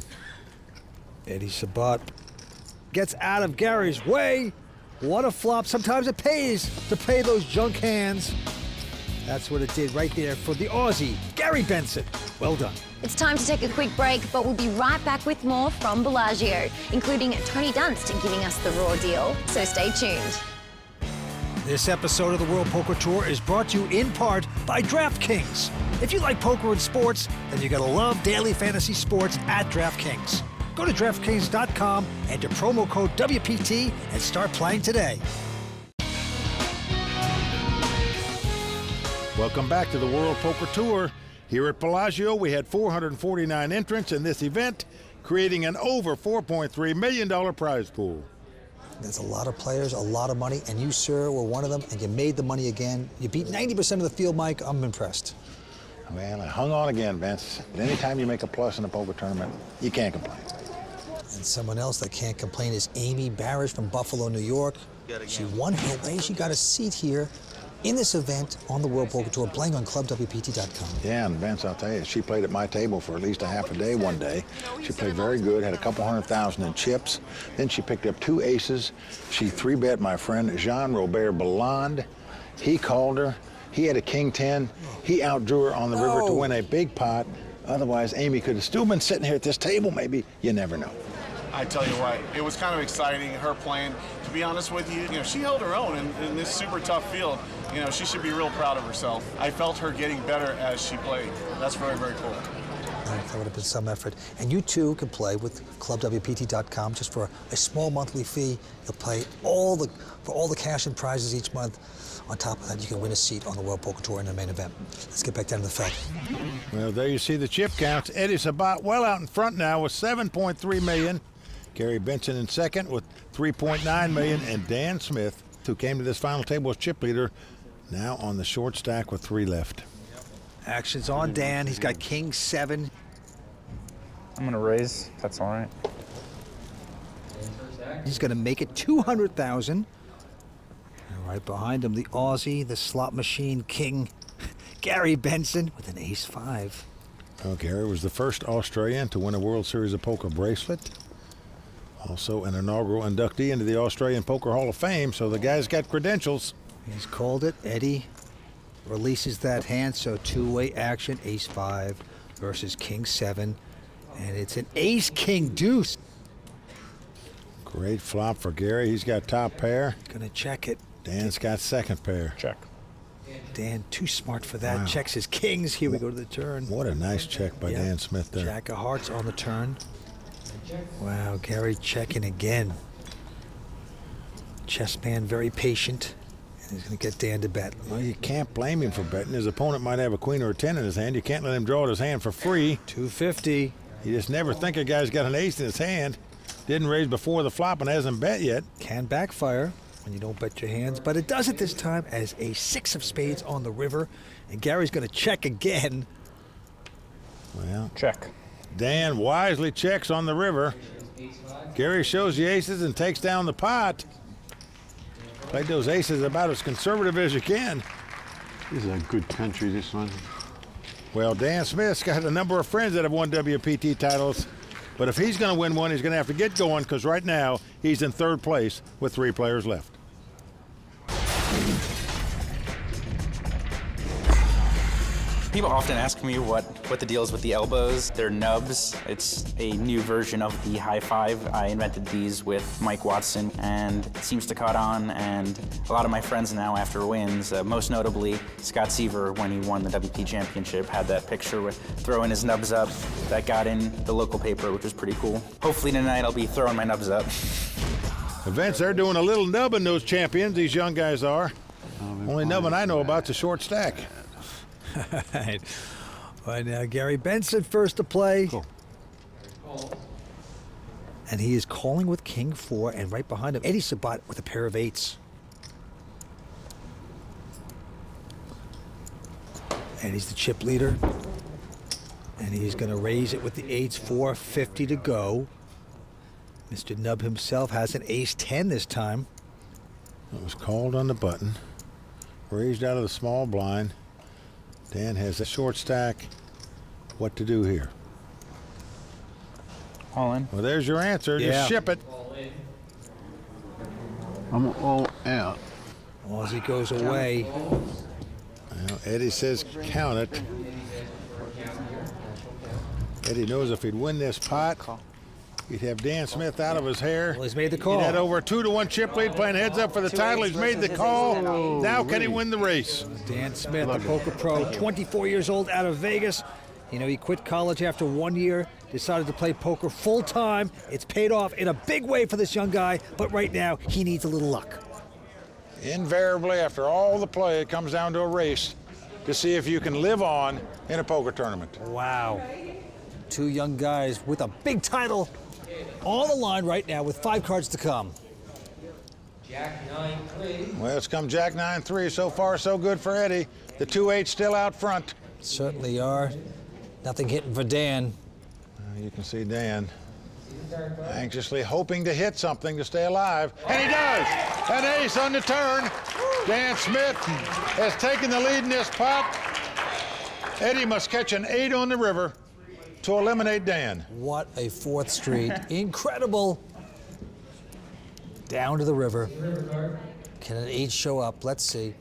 Eddie Sabat gets out of Gary's way. What a flop. Sometimes it pays to play those junk hands. That's what it did right there for the Aussie, Gary Benson. Well done. It's time to take a quick break, but we'll be right back with more from Bellagio, including Tony Dunst giving us the raw deal, so stay tuned. This episode of the World Poker Tour is brought to you in part by DraftKings. If you like poker and sports, then you're gonna love daily fantasy sports at DraftKings. Go to DraftKings.com, enter promo code WPT, and start playing today. Welcome back to the World Poker Tour. Here at Bellagio, we had 449 entrants in this event, creating an over $4.3 million prize pool. There's a lot of players, a lot of money, and you, sir, were one of them, and you made the money again. You beat 90% of the field, Mike. I'm impressed. Well, I hung on again, Vince. But anytime you make a plus in a poker tournament, you can't complain. And someone else that can't complain is Amy Barish from Buffalo, New York. She won her way. She got a seat here in this event on the World Poker Tour, playing on clubwpt.com. Yeah, and Vince, I'll tell you, she played at my table for at least a half a day one day. She played very good, had a couple 100,000 in chips. Then she picked up 2 aces. She 3-bet my friend Jean-Robert Belland. He called her. He had a king 10. He outdrew her on the river to win a big pot. Otherwise, Amy could have still been sitting here at this table, maybe. You never know. I tell you what, it was kind of exciting, her playing. To be honest with you, she held her own in this super tough field. She should be real proud of herself. I felt her getting better as she played. That's very, very cool. That would have been some effort. And you too can play with clubwpt.com just for a small monthly fee. You'll play for all the cash and prizes each month. On top of that, you can win a seat on the World Poker Tour in the main event. Let's get back down to the film. Well, there you see the chip counts. Eddie Sabat well out in front now with 7.3 million. Gary Benson in second with 3.9 million, and Dan Smith, who came to this final table as chip leader, now on the short stack with 3 left. Action's on Dan. He's got king 7. I'm gonna raise. That's all right. He's gonna make it 200,000. Right behind him, the Aussie, the slot machine king, Gary Benson with an ace-5. Well, Gary was the first Australian to win a World Series of Poker bracelet. Also an inaugural inductee into the Australian Poker Hall of Fame, so the guy's got credentials. He's called it. Eddie releases that hand, so two-way action, ace-5 versus king 7. And it's an ace-king deuce. Great flop for Gary. He's got top pair. Gonna check it. Dan's got second pair. Check. Dan, too smart for that. Wow. Checks his kings. Here we go to the turn. What a nice check by Dan Smith there. Jack of hearts on the turn. Wow, Gary checking again. Chess man very patient. And he's going to get Dan to bet. Well, you can't blame him for betting. His opponent might have a queen or a 10 in his hand. You can't let him draw it his hand for free. 250. You just never think a guy's got an ace in his hand. Didn't raise before the flop and hasn't bet yet. Can backfire when you don't bet your hands, but it does it this time as a 6 of spades on the river, and Gary's going to check again. Well, check. Dan wisely checks on the river. Gary shows the aces and takes down the pot. Played those aces about as conservative as you can. This is a good country, this one. Well, Dan Smith's got a number of friends that have won WPT titles, but if he's going to win one, he's going to have to get going, because right now he's in third place with 3 players left. People often ask me what the deal is with the elbows. They're nubs. It's a new version of the high five. I invented these with Mike Watson, and it seems to caught on, and a lot of my friends now after wins, most notably Scott Seaver, when he won the WP Championship, had that picture with throwing his nubs up. That got in the local paper, which was pretty cool. Hopefully tonight I'll be throwing my nubs up. Events, they're doing a little nubbing, those champions, these young guys are. Only nubbing I know about is a short stack. All right. Right now, Gary Benson first to play. Cool. And he is calling with King 4, and right behind him, Eddie Sabat with a pair of 8s. And he's the chip leader. And he's going to raise it with the 8s, 450 to go. Mr. Nub himself has an ace-10 this time. It was called on the button. Raised out of the small blind. Dan has a short stack. What to do here? All in. Well, there's your answer. Yeah. Just ship it. I'm all out. Well, as he goes away. Well, Eddie says count it. Eddie knows if he'd win this pot, he'd have Dan Smith out of his hair. Well, he's made the call. He'd had over a 2-1 chip lead, playing heads up for the title. He's made the call. Now can he win the race? Dan Smith, the poker pro, 24 years old, out of Vegas. You know, he quit college after 1 year, decided to play poker full time. It's paid off in a big way for this young guy, but right now he needs a little luck. Invariably, after all the play, it comes down to a race to see if you can live on in a poker tournament. Wow. 2 young guys with a big title on the line right now with 5 cards to come. Jack 9-3. Well, it's come Jack 9-3. So far, so good for Eddie. The 2-8 still out front. Certainly are. Nothing hitting for Dan. You can see Dan anxiously hoping to hit something to stay alive. And he does! An ace on the turn. Dan Smith has taken the lead in this pot. Eddie must catch an 8 on the river to eliminate Dan. What a 4th Street. Incredible. Down to the river. Can an 8 show up? Let's see.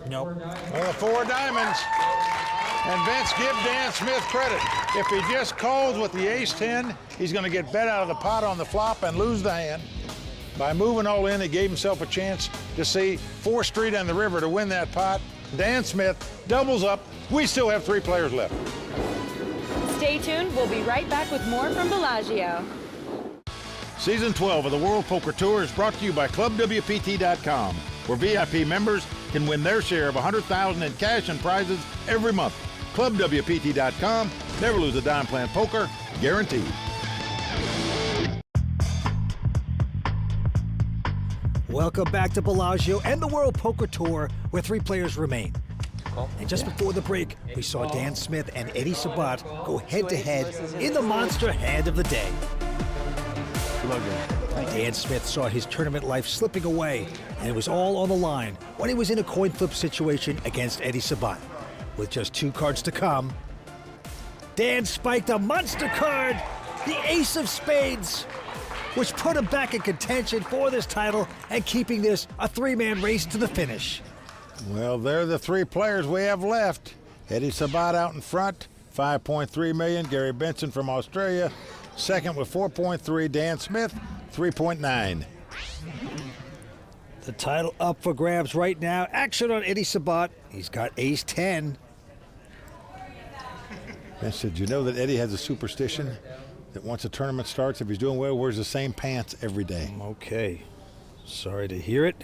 Nope. Well, the 4 diamonds. And Vince, give Dan Smith credit. If he just calls with the ace-10, he's going to get bet out of the pot on the flop and lose the hand. By moving all in, he gave himself a chance to see 4th Street and the river to win that pot. Dan Smith doubles up. We still have 3 players left. Stay tuned. We'll be right back with more from Bellagio. Season 12 of the World Poker Tour is brought to you by ClubWPT.com, where VIP members can win their share of $100,000 in cash and prizes every month. ClubWPT.com. Never lose a dime playing poker, guaranteed. Welcome back to Bellagio and the World Poker Tour, where 3 players remain. And just before the break, we saw Dan Smith and Eddie Sabat go head-to-head in the monster hand of the day. Dan Smith saw his tournament life slipping away, and it was all on the line when he was in a coin flip situation against Eddie Sabat. With just 2 cards to come, Dan spiked a monster card, the Ace of Spades, which put him back in contention for this title and keeping this a 3-man race to the finish. Well, they're the 3 players we have left. Eddie Sabat out in front, 5.3 million. Gary Benson from Australia, second with 4.3. Dan Smith, 3.9. The title up for grabs right now. Action on Eddie Sabat. He's got ace-10. I said, you know that Eddie has a superstition that once a tournament starts, if he's doing well, wears the same pants every day. Okay. Sorry to hear it.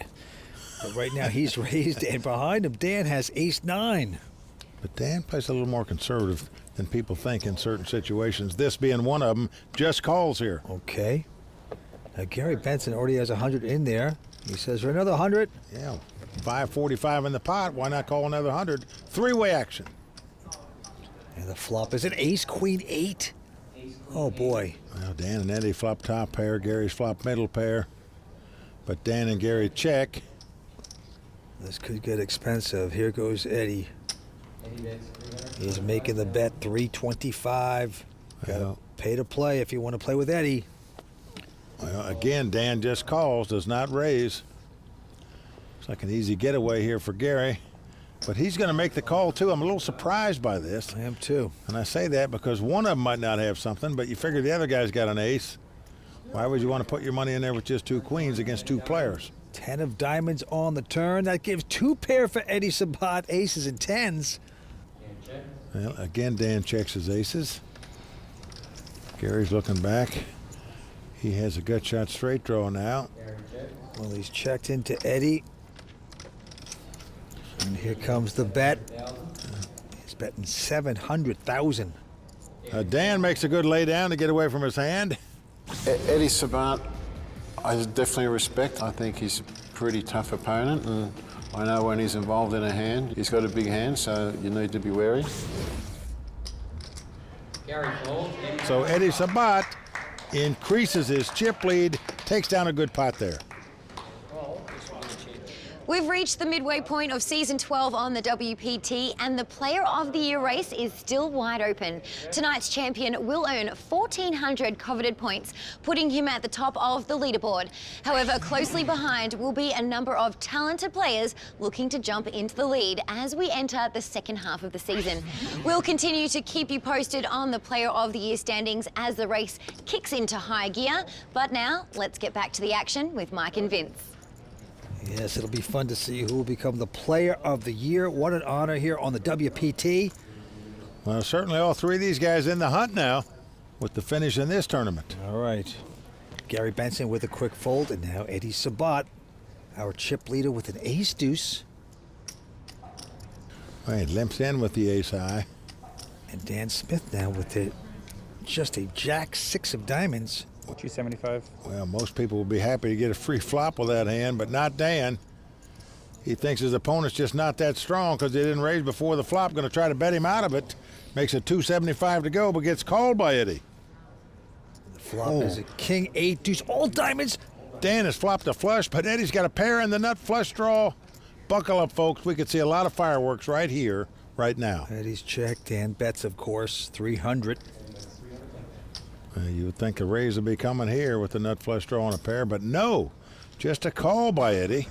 But right now he's raised, and behind him, Dan has ace-9. But Dan plays a little more conservative than people think in certain situations. This being one of them, just calls here. Okay. Now, Gary Benson already has 100 in there. He says, for another 100? Yeah, 545 in the pot. Why not call another 100? 3-way action. And the flop is an ace-queen-8. Oh, boy. Well, Dan and Eddie flop top pair, Gary's flop middle pair. But Dan and Gary check. This could get expensive. Here goes Eddie. He's making the bet 325. Gotta pay to play if you want to play with Eddie. Well, again, Dan just calls, does not raise. It's like an easy getaway here for Gary. But he's going to make the call, too. I'm a little surprised by this. I am, too. And I say that because one of them might not have something, but you figure the other guy's got an ace. Why would you want to put your money in there with just two queens against two players? 10 of diamonds on the turn. That gives two pair for Eddie Sabat, aces and tens. Well, again, Dan checks his aces. Gary's looking back. He has a gut shot straight draw now. Well, he's checked into Eddie. And here comes the bet. He's betting 700,000. Dan makes a good lay down to get away from his hand. Eddie Sabat, I definitely respect. I think he's a pretty tough opponent, and I know when he's involved in a hand, he's got a big hand, so you need to be wary. So Eddie Sabat increases his chip lead, takes down a good pot there. We've reached the midway point of season 12 on the WPT, and the Player of the Year race is still wide open. Tonight's champion will earn 1,400 coveted points, putting him at the top of the leaderboard. However, closely behind will be a number of talented players looking to jump into the lead as we enter the second half of the season. We'll continue to keep you posted on the Player of the Year standings as the race kicks into high gear. But now, let's get back to the action with Mike and Vince. Yes, it'll be fun to see who will become the Player of the Year. What an honor here on the WPT. Well, certainly all three of these guys in the hunt now with the finish in this tournament. All right. Gary Benson with a quick fold, and now Eddie Sabat, our chip leader with an ace-deuce. Right, limps in with the ace-high. And Dan Smith now with just a jack-six of diamonds. 275. Well, most people will be happy to get a free flop with that hand, but not Dan. He thinks his opponent's just not that strong because they didn't raise before the flop. Going to try to bet him out of it. Makes it 275 to go, but gets called by Eddie. The flop is a king, eight, deuce, all diamonds. Dan has flopped a flush, but Eddie's got a pair in the nut flush draw. Buckle up, folks. We could see a lot of fireworks right here, right now. Eddie's checked. Dan bets, of course, 300. You would think a raise would be coming here with the nut flush draw on a pair, but no. Just a call by Eddie.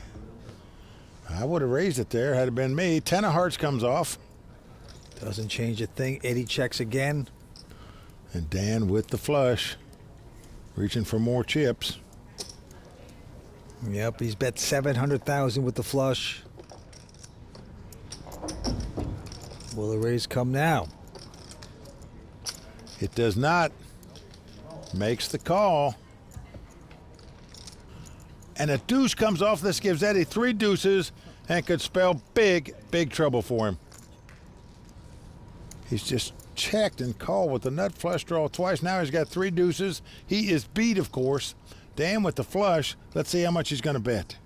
I would have raised it there had it been me. 10 of hearts comes off. Doesn't change a thing. Eddie checks again. And Dan with the flush, reaching for more chips. Yep, he's bet 700,000 with the flush. Will the raise come now? It does not. Makes the call. And a deuce comes off. This gives Eddie three deuces and could spell big, big trouble for him. He's just checked and called with the nut flush draw twice. Now he's got three deuces. He is beat, of course. Dan with the flush. Let's see how much he's going to bet.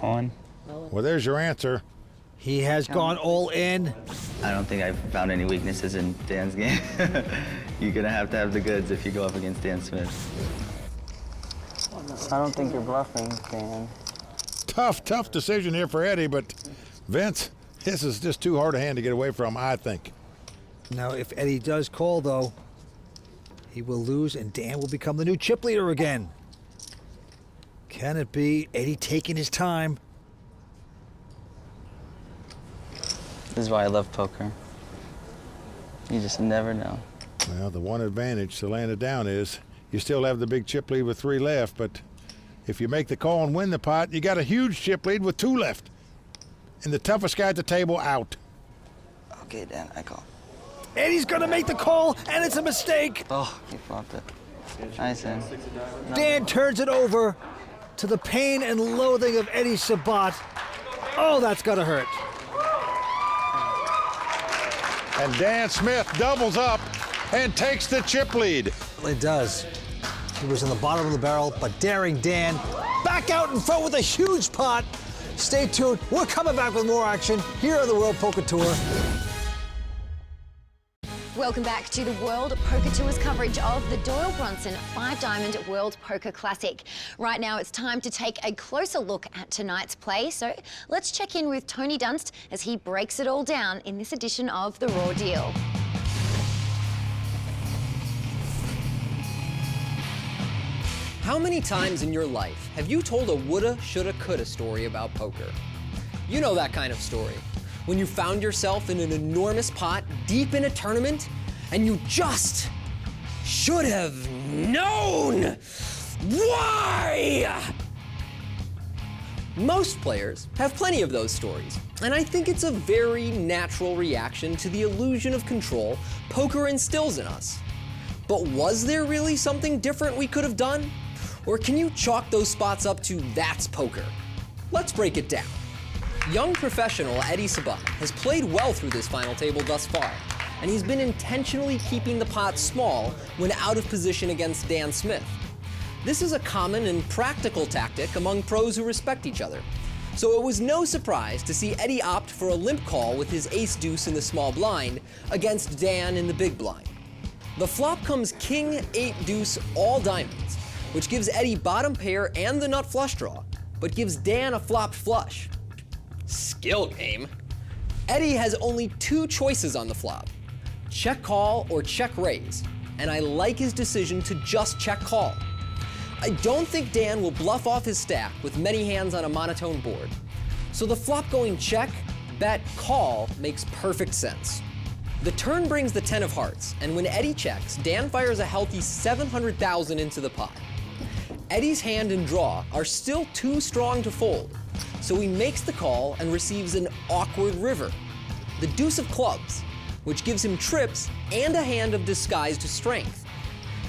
On. Well, there's your answer. He has gone all in. I don't think I've found any weaknesses in Dan's game. You're going to have the goods if you go up against Dan Smith. I don't think you're bluffing, Dan. Tough decision here for Eddie, but Vince, this is just too hard a hand to get away from, I think. Now, if Eddie does call, though, he will lose, and Dan will become the new chip leader again. Can it be Eddie taking his time? This is why I love poker. You just never know. Well, the one advantage to land it down is you still have the big chip lead with three left, but if you make the call and win the pot, you got a huge chip lead with two left. And the toughest guy at the table out. Okay, Dan, I call. Eddie's gonna make the call, and it's a mistake. Oh, he flopped it. Nice, Dan. Dan turns it over to the pain and loathing of Eddie Sabat. Oh, that's gotta hurt. And Dan Smith doubles up and takes the chip lead. It does. He was in the bottom of the barrel, but daring Dan back out in front with a huge pot. Stay tuned. We're coming back with more action here on the World Poker Tour. Welcome back to the World Poker Tour's coverage of the Doyle Brunson 5-Diamond World Poker Classic. Right now, it's time to take a closer look at tonight's play. So let's check in with Tony Dunst as he breaks it all down in this edition of The Raw Deal. How many times in your life have you told a woulda, shoulda, coulda story about poker? You know that kind of story. When you found yourself in an enormous pot deep in a tournament and you just should have known. Why? Most players have plenty of those stories, and I think it's a very natural reaction to the illusion of control poker instills in us. But was there really something different we could have done? Or can you chalk those spots up to that's poker? Let's break it down. Young professional Eddie Sabat has played well through this final table thus far, and he's been intentionally keeping the pot small when out of position against Dan Smith. This is a common and practical tactic among pros who respect each other. So it was no surprise to see Eddie opt for a limp call with his ace-deuce in the small blind against Dan in the big blind. The flop comes king, 8-deuce, all diamonds, which gives Eddie bottom pair and the nut flush draw, but gives Dan a flopped flush. Skill game. Eddie has only two choices on the flop, check call or check raise, and I like his decision to just check call. I don't think Dan will bluff off his stack with many hands on a monotone board, so the flop going check, bet, call makes perfect sense. The turn brings the 10 of hearts, and when Eddie checks, Dan fires a healthy 700,000 into the pot. Eddie's hand and draw are still too strong to fold, so he makes the call and receives an awkward river, the deuce of clubs, which gives him trips and a hand of disguised strength.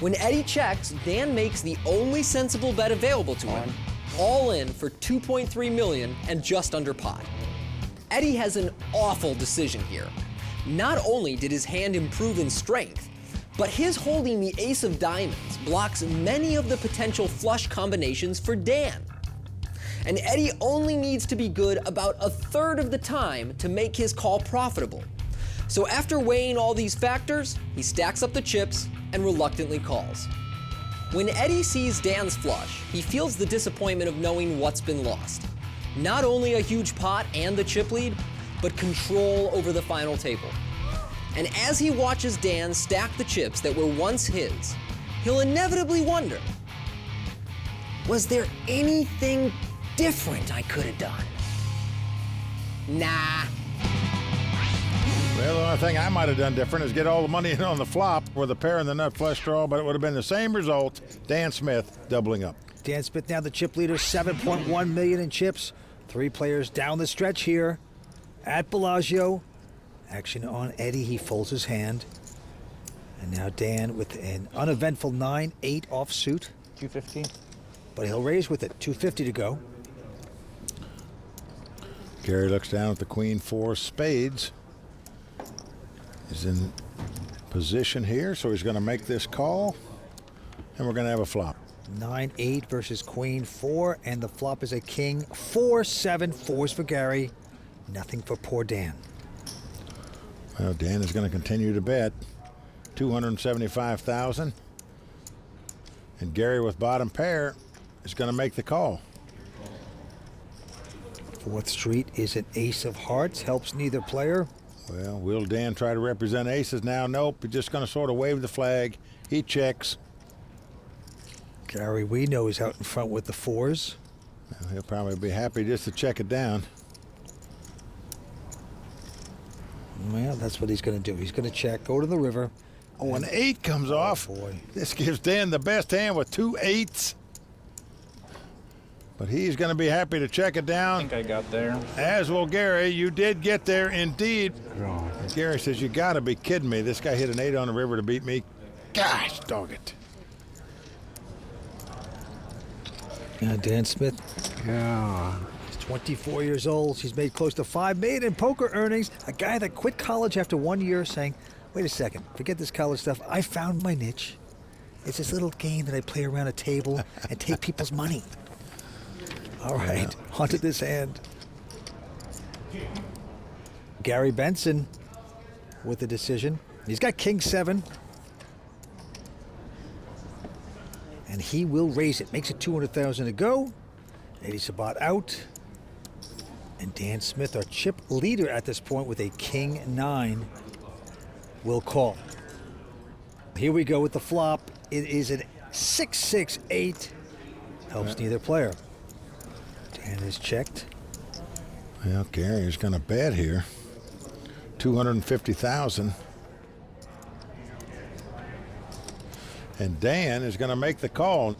When Eddie checks, Dan makes the only sensible bet available to him, all in for 2.3 million and just under pot. Eddie has an awful decision here. Not only did his hand improve in strength, but his holding the ace of diamonds blocks many of the potential flush combinations for Dan. And Eddie only needs to be good about a third of the time to make his call profitable. So after weighing all these factors, he stacks up the chips and reluctantly calls. When Eddie sees Dan's flush, he feels the disappointment of knowing what's been lost. Not only a huge pot and the chip lead, but control over the final table. And as he watches Dan stack the chips that were once his, he'll inevitably wonder, was there anything different I could have done? Nah. Well, the only thing I might have done different is get all the money in on the flop with the pair and the nut flush draw, but it would have been the same result, Dan Smith doubling up. Dan Smith now the chip leader, 7.1 million in chips. 3 players down the stretch here at Bellagio. Action on Eddie, he folds his hand. And now Dan with an uneventful 9-8 offsuit. 250. But he'll raise with it, 250 to go. Gary looks down at the queen 4 spades. He's in position here, so he's going to make this call, and we're going to have a flop. 9-8 versus queen 4, and the flop is a king 4-7, 4s for Gary. Nothing for poor Dan. Well, Dan is going to continue to bet 275,000, and Gary with bottom pair is going to make the call. 4th Street is an ace of hearts, helps neither player. Well, will Dan try to represent aces now? Nope, he's just going to sort of wave the flag. He checks. Gary, we know, is out in front with the 4s. Well, he'll probably be happy just to check it down. Well, that's what he's going to do. He's going to check, go to the river. Oh, an 8 comes off. Boy. This gives Dan the best hand with 2 8s. But he's going to be happy to check it down. I think I got there. As will Gary. You did get there indeed. Gary says, you got to be kidding me. This guy hit an 8 on the river to beat me. Gosh, dog it. Dan Smith. Yeah. He's 24 years old. He's made close to $5 million in poker earnings. A guy that quit college after 1 year saying, wait a second, forget this college stuff. I found my niche. It's this little game that I play around a table and take people's money. All right, on to this hand. Gary Benson with the decision. He's got king 7. And he will raise it. Makes it 200,000 to go. Eddie Sabat out. And Dan Smith, our chip leader at this point with a king 9, will call. Here we go with the flop. It is an 6-6-8. Helps neither player. Dan is checked. Well, Gary's going to bet here. 250,000. And Dan is going to make the call.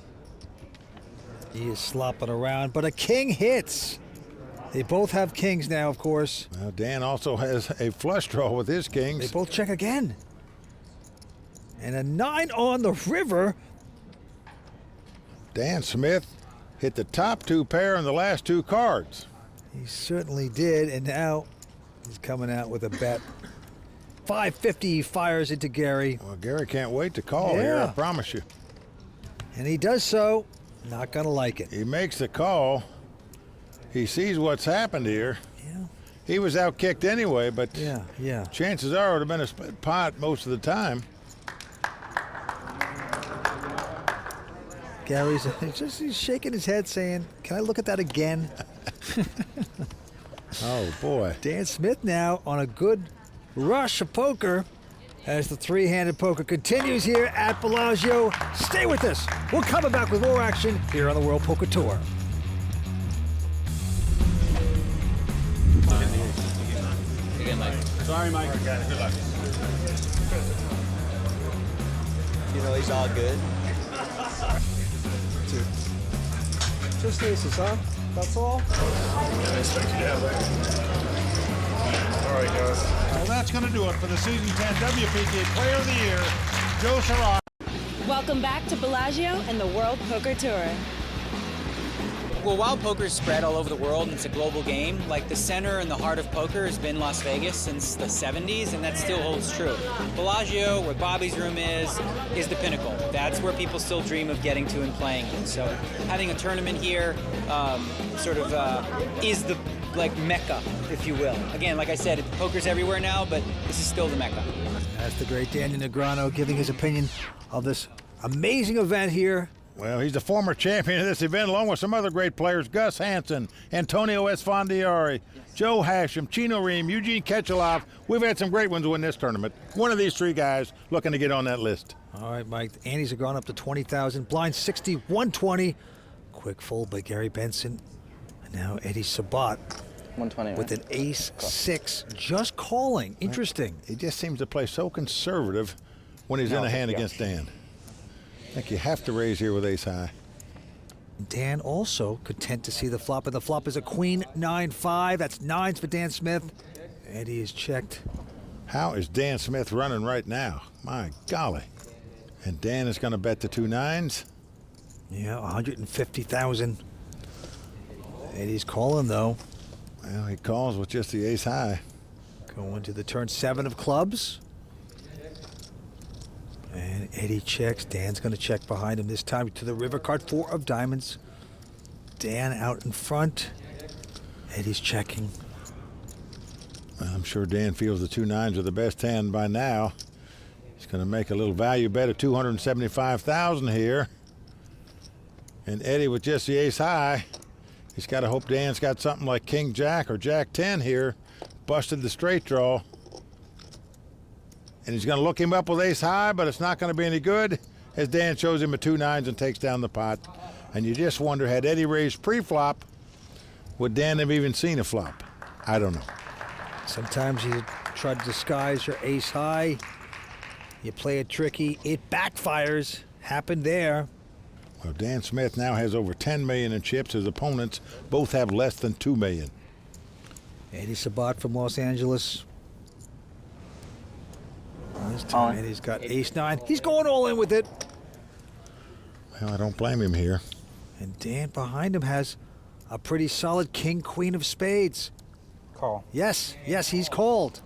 He is slopping around, but a king hits. They both have kings now, of course. Well, Dan also has a flush draw with his kings. They both check again. And a 9 on the river. Dan Smith hit the top 2 pair and the last 2 cards. He certainly did, and now he's coming out with a bet. 550 fires into Gary. Well, Gary can't wait to call here, I promise you. And he does so. Not gonna like it. He makes the call. He sees what's happened here. Yeah. He was out-kicked anyway, but yeah. chances are it would have been a split pot most of the time. Gary's he's shaking his head saying, can I look at that again? Oh, boy. Dan Smith now on a good rush of poker as the three-handed poker continues here at Bellagio. Stay with us. We're coming back with more action here on the World Poker Tour. Sorry, Mike. Good luck. You know he's all good. Just aces, huh? That's all? All right, guys. Well, that's going to do it for the Season 10 WPT Player of the Year, Joe Sarah. Welcome back to Bellagio and the World Poker Tour. Well, while poker's spread all over the world and it's a global game, like the center and the heart of poker has been Las Vegas since the 70s, and that still holds true. Bellagio, where Bobby's room is the pinnacle. That's where people still dream of getting to and playing in. So having a tournament here is the mecca, if you will. Again, like I said, poker's everywhere now, but this is still the mecca. That's the great Daniel Negreanu giving his opinion of this amazing event here. Well, he's the former champion of this event, along with some other great players: Gus Hansen, Antonio Esfandiari, Joe Hashem, Chino Ream, Eugene Ketchelov. We've had some great ones win this tournament. One of these 3 guys looking to get on that list. All right, Mike. The Andes have gone up to 20,000. Blind 60, 120. Quick fold by Gary Benson. And now Eddie Sabat 120 with an ace-6, just calling. Interesting. He just seems to play so conservative when he's in a hand against Dan. I think you have to raise here with ace-high. Dan also content to see the flop, and the flop is a queen 9-5. That's 9s for Dan Smith. Eddie is checked. How is Dan Smith running right now? My golly. And Dan is going to bet the 2 9s. Yeah, 150,000. Eddie's calling, though. Well, he calls with just the ace-high. Going to the turn 7 of clubs. And Eddie checks. Dan's going to check behind him this time to the river card. 4 of diamonds. Dan out in front. Eddie's checking. I'm sure Dan feels the 2 9s are the best hand by now. He's going to make a little value bet of 275,000 here. And Eddie with just the ace-high. He's got to hope Dan's got something like King Jack or Jack 10 here. Busted the straight draw. And he's going to look him up with ace-high, but it's not going to be any good as Dan shows him a 2 9s and takes down the pot. And you just wonder, had Eddie raised pre-flop, would Dan have even seen a flop? I don't know. Sometimes you try to disguise your ace-high. You play it tricky. It backfires. Happened there. Well, Dan Smith now has over 10 million in chips. His opponents both have less than 2 million. Eddie Sabat from Los Angeles. This time Eddie's got ace-9. He's going all in with it. Well, I don't blame him here. And Dan behind him has a pretty solid king-queen of spades. Call. Yes, he's called.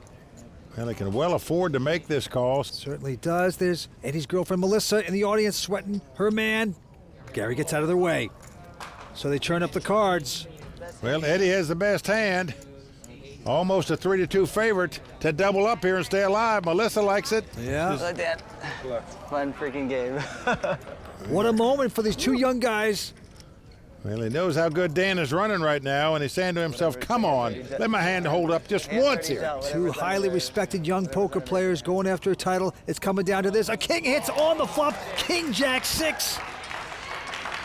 Well, he can well afford to make this call. Certainly does. There's Eddie's girlfriend Melissa in the audience sweating her man. Gary gets out of their way. So they turn up the cards. Well, Eddie has the best hand. Almost a 3-2 favorite to double up here and stay alive. Melissa likes it. Yeah. Look at that. Fun freaking game. What a moment for these two young guys. Well, he knows how good Dan is running right now, and he's saying to himself, come on, let my hand hold up just once here. Two highly respected young poker players going after a title. It's coming down to this. A king hits on the flop. King Jack 6.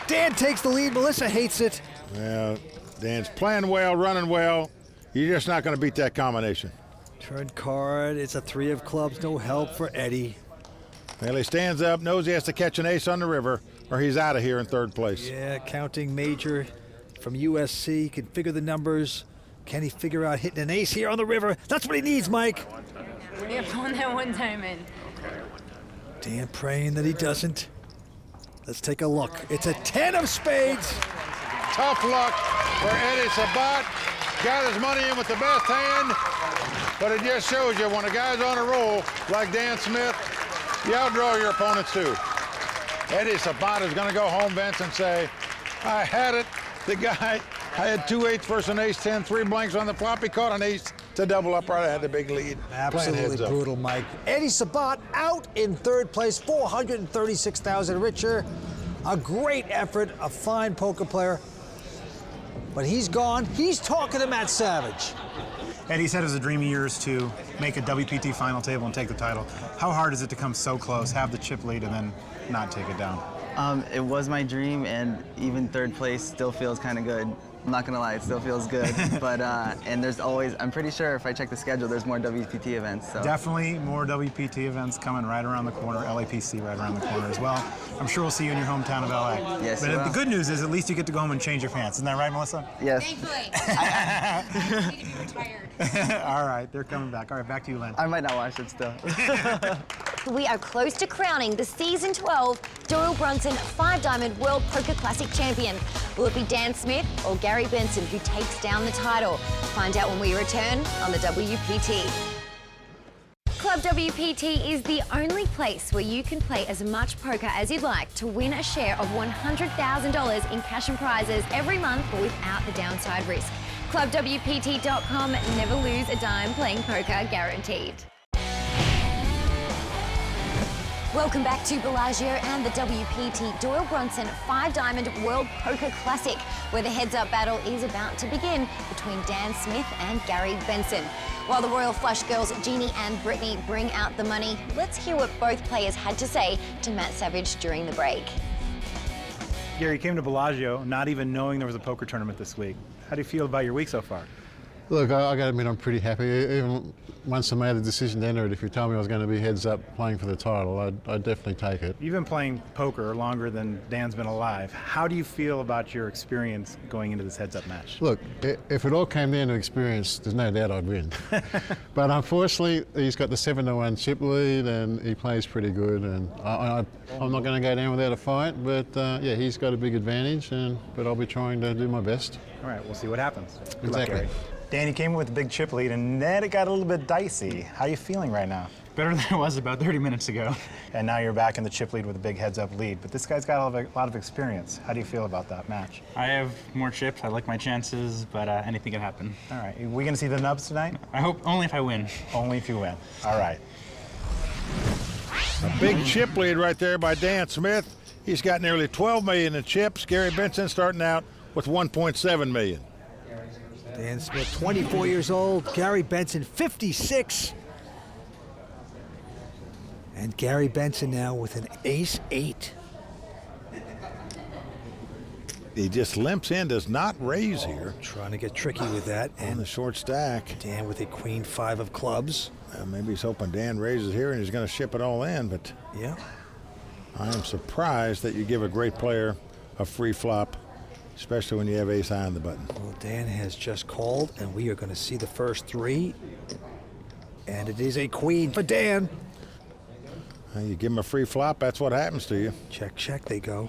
Dan takes the lead. Melissa hates it. Well, Dan's playing well, running well. You're just not going to beat that combination. Turn card. It's a 3 of clubs. No help for Eddie. Well, he stands up, knows he has to catch an ace on the river, or he's out of here in third place. Yeah, counting major from USC. Can figure the numbers. Can he figure out hitting an ace here on the river? That's what he needs, Mike. You're pulling that one time in. Dan praying that he doesn't. Let's take a look. It's a 10 of spades. Tough luck for Eddie Sabat. Got his money in with the best hand, but it just shows you when a guy's on a roll like Dan Smith, you outdraw your opponents too. Eddie Sabat is going to go home, Vince, and say, I had it. The guy, I had 2-8 versus an ace-10, 3 blanks on the flop. He caught an ace to double up right. I had the big lead. Absolutely brutal, Mike. Eddie Sabat out in third place, 436,000 richer. A great effort, a fine poker player. But he's gone. He's talking to Matt Savage. Eddie said it was a dream of yours to make a WPT final table and take the title. How hard is it to come so close, have the chip lead, and then not take it down? It was my dream, and even third place still feels kind of good. I'm not gonna lie, it still feels good. But and there's always, I'm pretty sure if I check the schedule, there's more WPT events. So. Definitely more WPT events coming right around the corner, LAPC right around the corner as well. I'm sure we'll see you in your hometown of LA. Yes, but the good news is at least you get to go home and change your pants. Isn't that right, Melissa? Yes. Thankfully. I need to be retired. All right, they're coming back. All right, back to you, Lynn. I might not watch it still. We are close to crowning the Season 12 Doyle Brunson 5-Diamond World Poker Classic Champion. Will it be Dan Smith or Gary Benson who takes down the title? Find out when we return on the WPT. Club WPT is the only place where you can play as much poker as you'd like to win a share of $100,000 in cash and prizes every month without the downside risk. ClubWPT.com, never lose a dime playing poker, guaranteed. Welcome back to Bellagio and the WPT Doyle Brunson 5-Diamond World Poker Classic, where the heads-up battle is about to begin between Dan Smith and Gary Benson. While the Royal Flush girls Jeannie and Brittany bring out the money, let's hear what both players had to say to Matt Savage during the break. Gary, you came to Bellagio not even knowing there was a poker tournament this week. How do you feel about your week so far? Look, I got to admit I'm pretty happy. Even once I made a decision to enter it, if you told me I was going to be heads up playing for the title, I'd definitely take it. You've been playing poker longer than Dan's been alive. How do you feel about your experience going into this heads up match? Look, if it all came down to experience, there's no doubt I'd win. But unfortunately, he's got the 7-1 chip lead and he plays pretty good. And I'm not going to go down without a fight, but yeah, he's got a big advantage, but I'll be trying to do my best. All right, we'll see what happens. Good luck, Exactly. Gary. Dan, you came in with a big chip lead, and then it got a little bit dicey. How are you feeling right now? Better than it was about 30 minutes ago. And now you're back in the chip lead with a big heads-up lead. But this guy's got a lot of experience. How do you feel about that match? I have more chips. I like my chances, but anything can happen. All right. Are we going to see the nubs tonight? I hope only if I win. Only if you win. All right. A big chip lead right there by Dan Smith. He's got nearly $12 million in chips. Gary Benson starting out with $1.7 million. Dan Smith, 24 years old. Gary Benson, 56. And Gary Benson now with an ace-8. He just limps in, does not raise here. Trying to get tricky with that. And the short stack. Dan with a queen 5 of clubs. Maybe he's hoping Dan raises here and he's going to ship it all in, but yeah, I am surprised that you give a great player a free flop, especially when you have ace high on the button. Well, Dan has just called, and we are going to see the first 3. And it is a queen for Dan. You give him a free flop, that's what happens to you. Check, check, they go.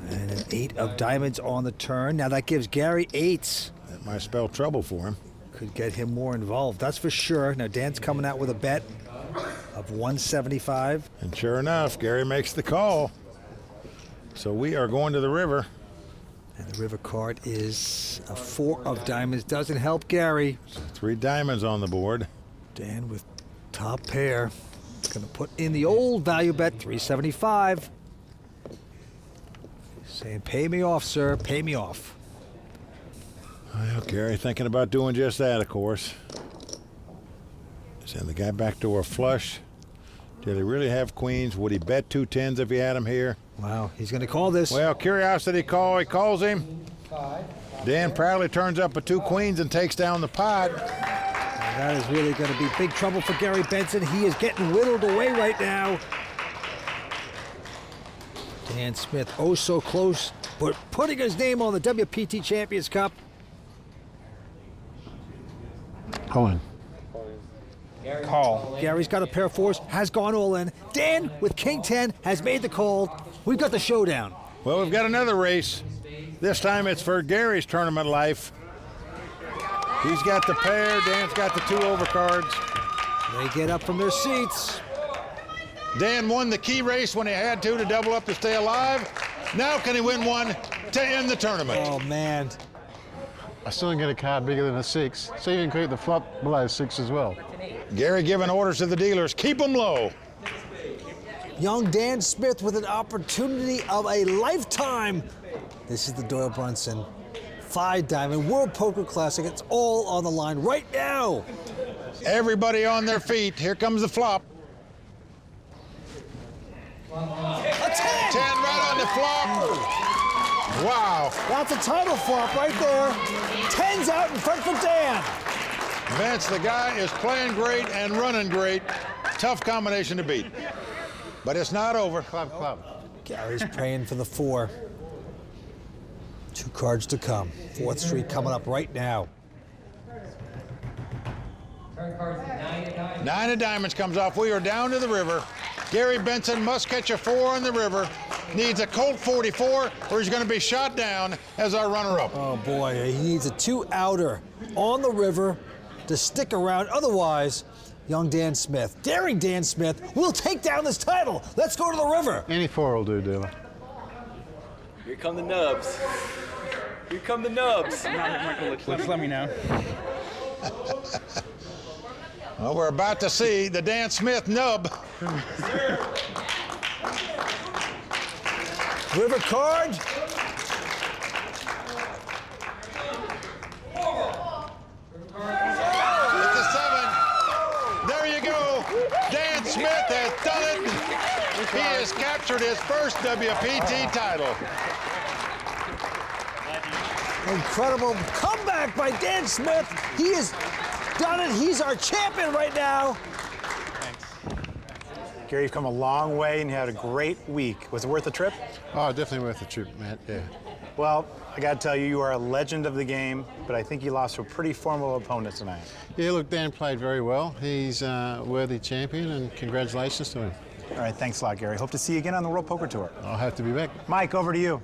And an 8 of diamonds on the turn. Now that gives Gary 8s. That might spell trouble for him. Could get him more involved, that's for sure. Now Dan's coming out with a bet of 175. And sure enough, Gary makes the call. So we are going to the river. And the river card is a 4 of diamonds. Doesn't help Gary. 3 diamonds on the board. Dan with top pair. Gonna put in the old value bet, 375. Saying, pay me off, sir, pay me off. Well, Gary thinking about doing just that, of course. Send the guy back to a flush. Did he really have queens? Would he bet 2 10s if he had him here? Wow, he's going to call this. Well, curiosity call. He calls him. Dan proudly turns up a 2 queens and takes down the pot. And that is really going to be big trouble for Gary Benson. He is getting whittled away right now. Dan Smith, oh so close, but putting his name on the WPT Champions Cup. Calling. Call. Gary's got a pair of 4s, has gone all in. Dan with King 10 has made the call. We've got the showdown. Well, we've got another race. This time it's for Gary's tournament life. He's got the pair, Dan's got the 2 overcards. They get up from their seats. Dan won the key race when he had to double up to stay alive. Now can he win one to end the tournament? Oh, man. I still didn't get a card bigger than a 6, so you can keep the flop below 6 as well. Gary giving orders to the dealers, keep them low. Young Dan Smith with an opportunity of a lifetime. This is the Doyle Brunson 5 Diamond World Poker Classic. It's all on the line right now. Everybody on their feet. Here comes the flop. A 10! 10 right on the flop. Wow. That's a title flop right there. 10's out in front for Dan. Vince, the guy is playing great and running great. Tough combination to beat. But it's not over. Club. Gary's praying for the 4. 2 cards to come. 4th Street coming up right now. 9 of diamonds comes off. We are down to the river. Gary Benson must catch a 4 on the river. Needs a Colt 44 or he's going to be shot down as our runner-up. Oh boy, he needs a 2-outer on the river to stick around. Otherwise, young Dan Smith, daring Dan Smith, will take down this title. Let's go to the river. Any 4 will do, dealer. Here come the nubs. Here come the nubs. Just let me know. Well, we're about to see the Dan Smith nub. River card. With the 7. There you go. Dan Smith has done it. He has captured his first WPT title. Incredible comeback by Dan Smith. He has done it. He's our champion right now. Gary, you've come a long way and you had a great week. Was it worth the trip? Oh, definitely worth the trip, Matt, yeah. Well, I got to tell you, you are a legend of the game, but I think you lost to a pretty formidable opponent tonight. Yeah, look, Dan played very well. He's a worthy champion, and congratulations to him. All right, thanks a lot, Gary. Hope to see you again on the World Poker Tour. I'll have to be back. Mike, over to you.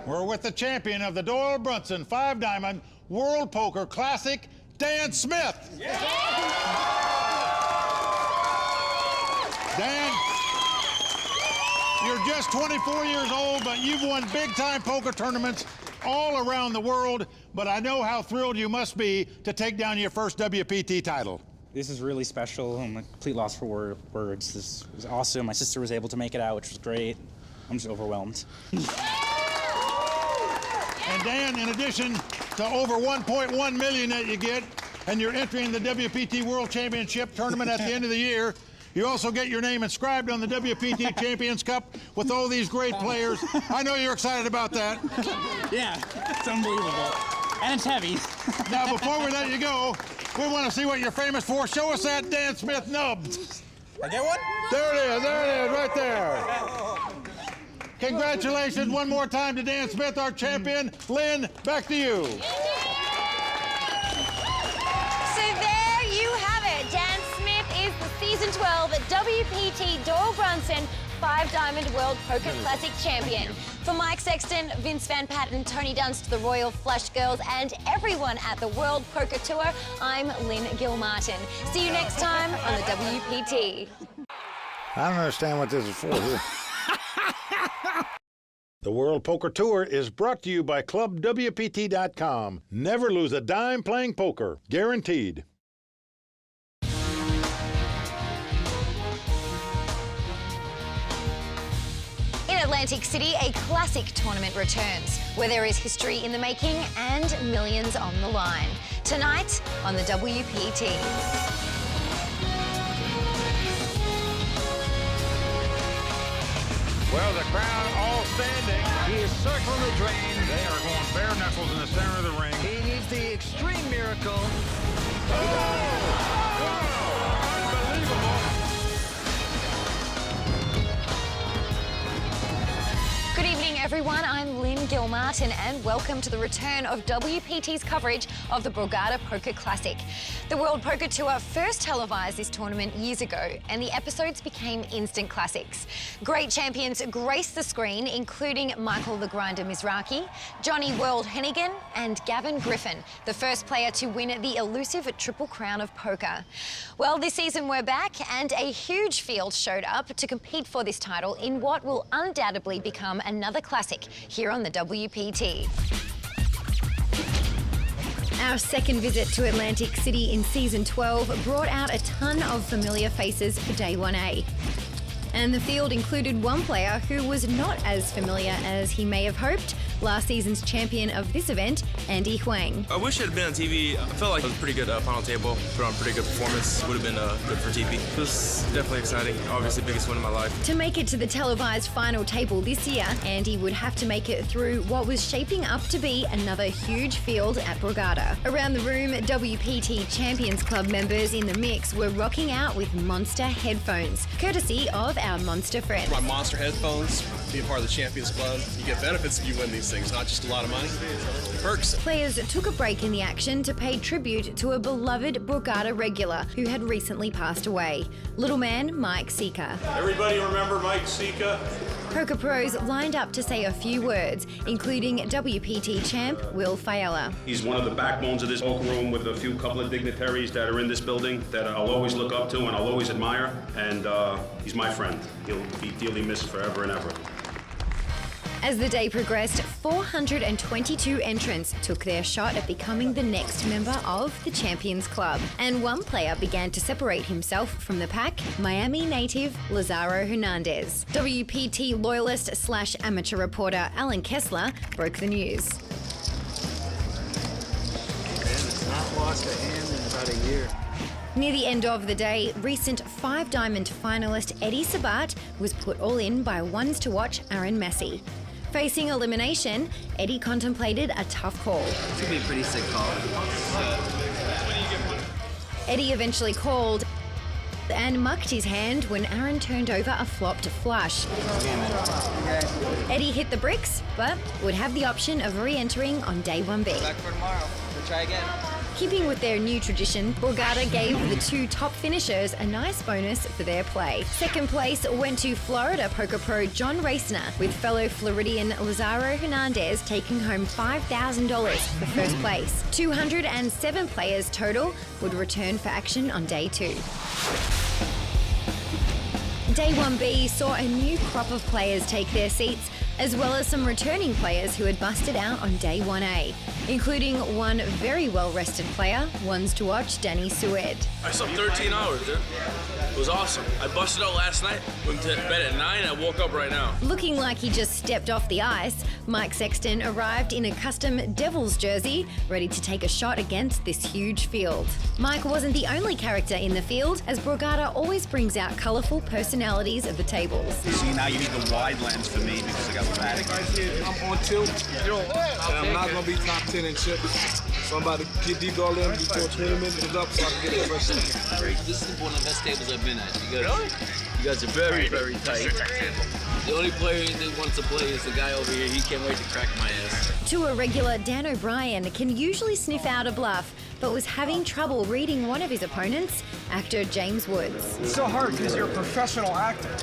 We're with the champion of the Doyle Brunson 5 Diamond World Poker Classic, Dan Smith. Dan, you're just 24 years old, but you've won big-time poker tournaments all around the world, but I know how thrilled you must be to take down your first WPT title. This is really special. I'm a complete loss for words. This was awesome. My sister was able to make it out, which was great. I'm just overwhelmed. And Dan, in addition to over 1.1 million that you get, and you're entering the WPT World Championship tournament at the end of the year, you also get your name inscribed on the WPT Champions Cup with all these great players. I know you're excited about that. Yeah, it's unbelievable. And it's heavy. Now, before we let you go, we want to see what you're famous for. Show us that Dan Smith nub. I get one? There it is, right there. Congratulations one more time to Dan Smith, our champion. Lynn, back to you. So there you have it. Dan Smith is the Season 12 WPT Doyle Brunson 5 Diamond World Poker Classic champion. For Mike Sexton, Vince Van Patten, Tony Dunst, the Royal Flush Girls, and everyone at the World Poker Tour, I'm Lynn Gilmartin. See you next time on the WPT. I don't understand what this is for. The World Poker Tour is brought to you by ClubWPT.com. Never lose a dime playing poker. Guaranteed. In Atlantic City, a classic tournament returns, where there is history in the making and millions on the line. Tonight on the WPT. Well, the crowd all standing. He is circling the drain. They are going bare knuckles in the center of the ring. He needs the extreme miracle. Good evening, everyone. I'm Lynn Gilmartin, and welcome to the return of WPT's coverage of the Borgata Poker Classic. The World Poker Tour first televised this tournament years ago, and the episodes became instant classics. Great champions graced the screen, including Michael the Grinder Mizraki, Johnny World Hennigan, and Gavin Griffin, the first player to win the elusive Triple Crown of Poker. Well, this season we're back, and a huge field showed up to compete for this title in what will undoubtedly become another classic here on the WPT. Our second visit to Atlantic City in Season 12 brought out a ton of familiar faces for Day 1A. And the field included one player who was not as familiar as he may have hoped, last season's champion of this event, Andy Huang. I wish it had been on TV. I felt like it was a pretty good final table, put on a pretty good performance. Would have been good for TV. It was definitely exciting. Obviously, biggest win of my life. To make it to the televised final table this year, Andy would have to make it through what was shaping up to be another huge field at Borgata. Around the room, WPT Champions Club members in the mix were rocking out with Monster headphones, courtesy of our Monster friends. My Monster headphones, being part of the Champions Club, you get benefits if you win these things, not just a lot of money, perks. Players took a break in the action to pay tribute to a beloved Borgata regular who had recently passed away, little man Mike Sika. Everybody remember Mike Sika? Poker pros lined up to say a few words, including WPT champ Will Fiala. He's one of the backbones of this poker room, with a few couple of dignitaries that are in this building that I'll always look up to and I'll always admire, and he's my friend. He'll be dearly missed forever and ever. As the day progressed, 422 entrants took their shot at becoming the next member of the Champions Club. And one player began to separate himself from the pack, Miami native Lazaro Hernandez. WPT loyalist / amateur reporter Alan Kessler broke the news. It's not lost a hand in about a year. Near the end of the day, recent 5-diamond finalist Eddie Sabat was put all in by ones to watch Aaron Messi. Facing elimination, Eddie contemplated a tough call. This could be a pretty sick call. Eddie eventually called and mucked his hand when Aaron turned over a flopped flush. Eddie hit the bricks, but would have the option of re-entering on Day 1B. Back for tomorrow. We'll try again. Keeping with their new tradition, Borgata gave the two top finishers a nice bonus for their play. Second place went to Florida poker pro John Raciner, with fellow Floridian Lazaro Hernandez taking home $5,000 for first place. 207 players total would return for action on Day 2. Day 1B saw a new crop of players take their seats, as well as some returning players who had busted out on Day 1A, including one very well-rested player, ones to watch Danny Sued. I slept 13 hours, dude. It was awesome. I busted out last night, went to bed at 9, I woke up right now. Looking like he just stepped off the ice, Mike Sexton arrived in a custom Devils jersey, ready to take a shot against this huge field. Mike wasn't the only character in the field, as Borgata always brings out colourful personalities of the tables. See, now you need the wide lens for me because I got Vatican. I'm on tilt, and I'm not going to be top 10 in chips. So I'm about to get these all in before 20 minutes is up so I can get a fresh start. This is one of the best tables I've been at. You guys are very, very tight. The only player that wants to play is the guy over here. He can't wait to crack my ass. Tour regular Dan O'Brien can usually sniff out a bluff, but was having trouble reading one of his opponents, actor James Woods. It's so hard because you're a professional actor.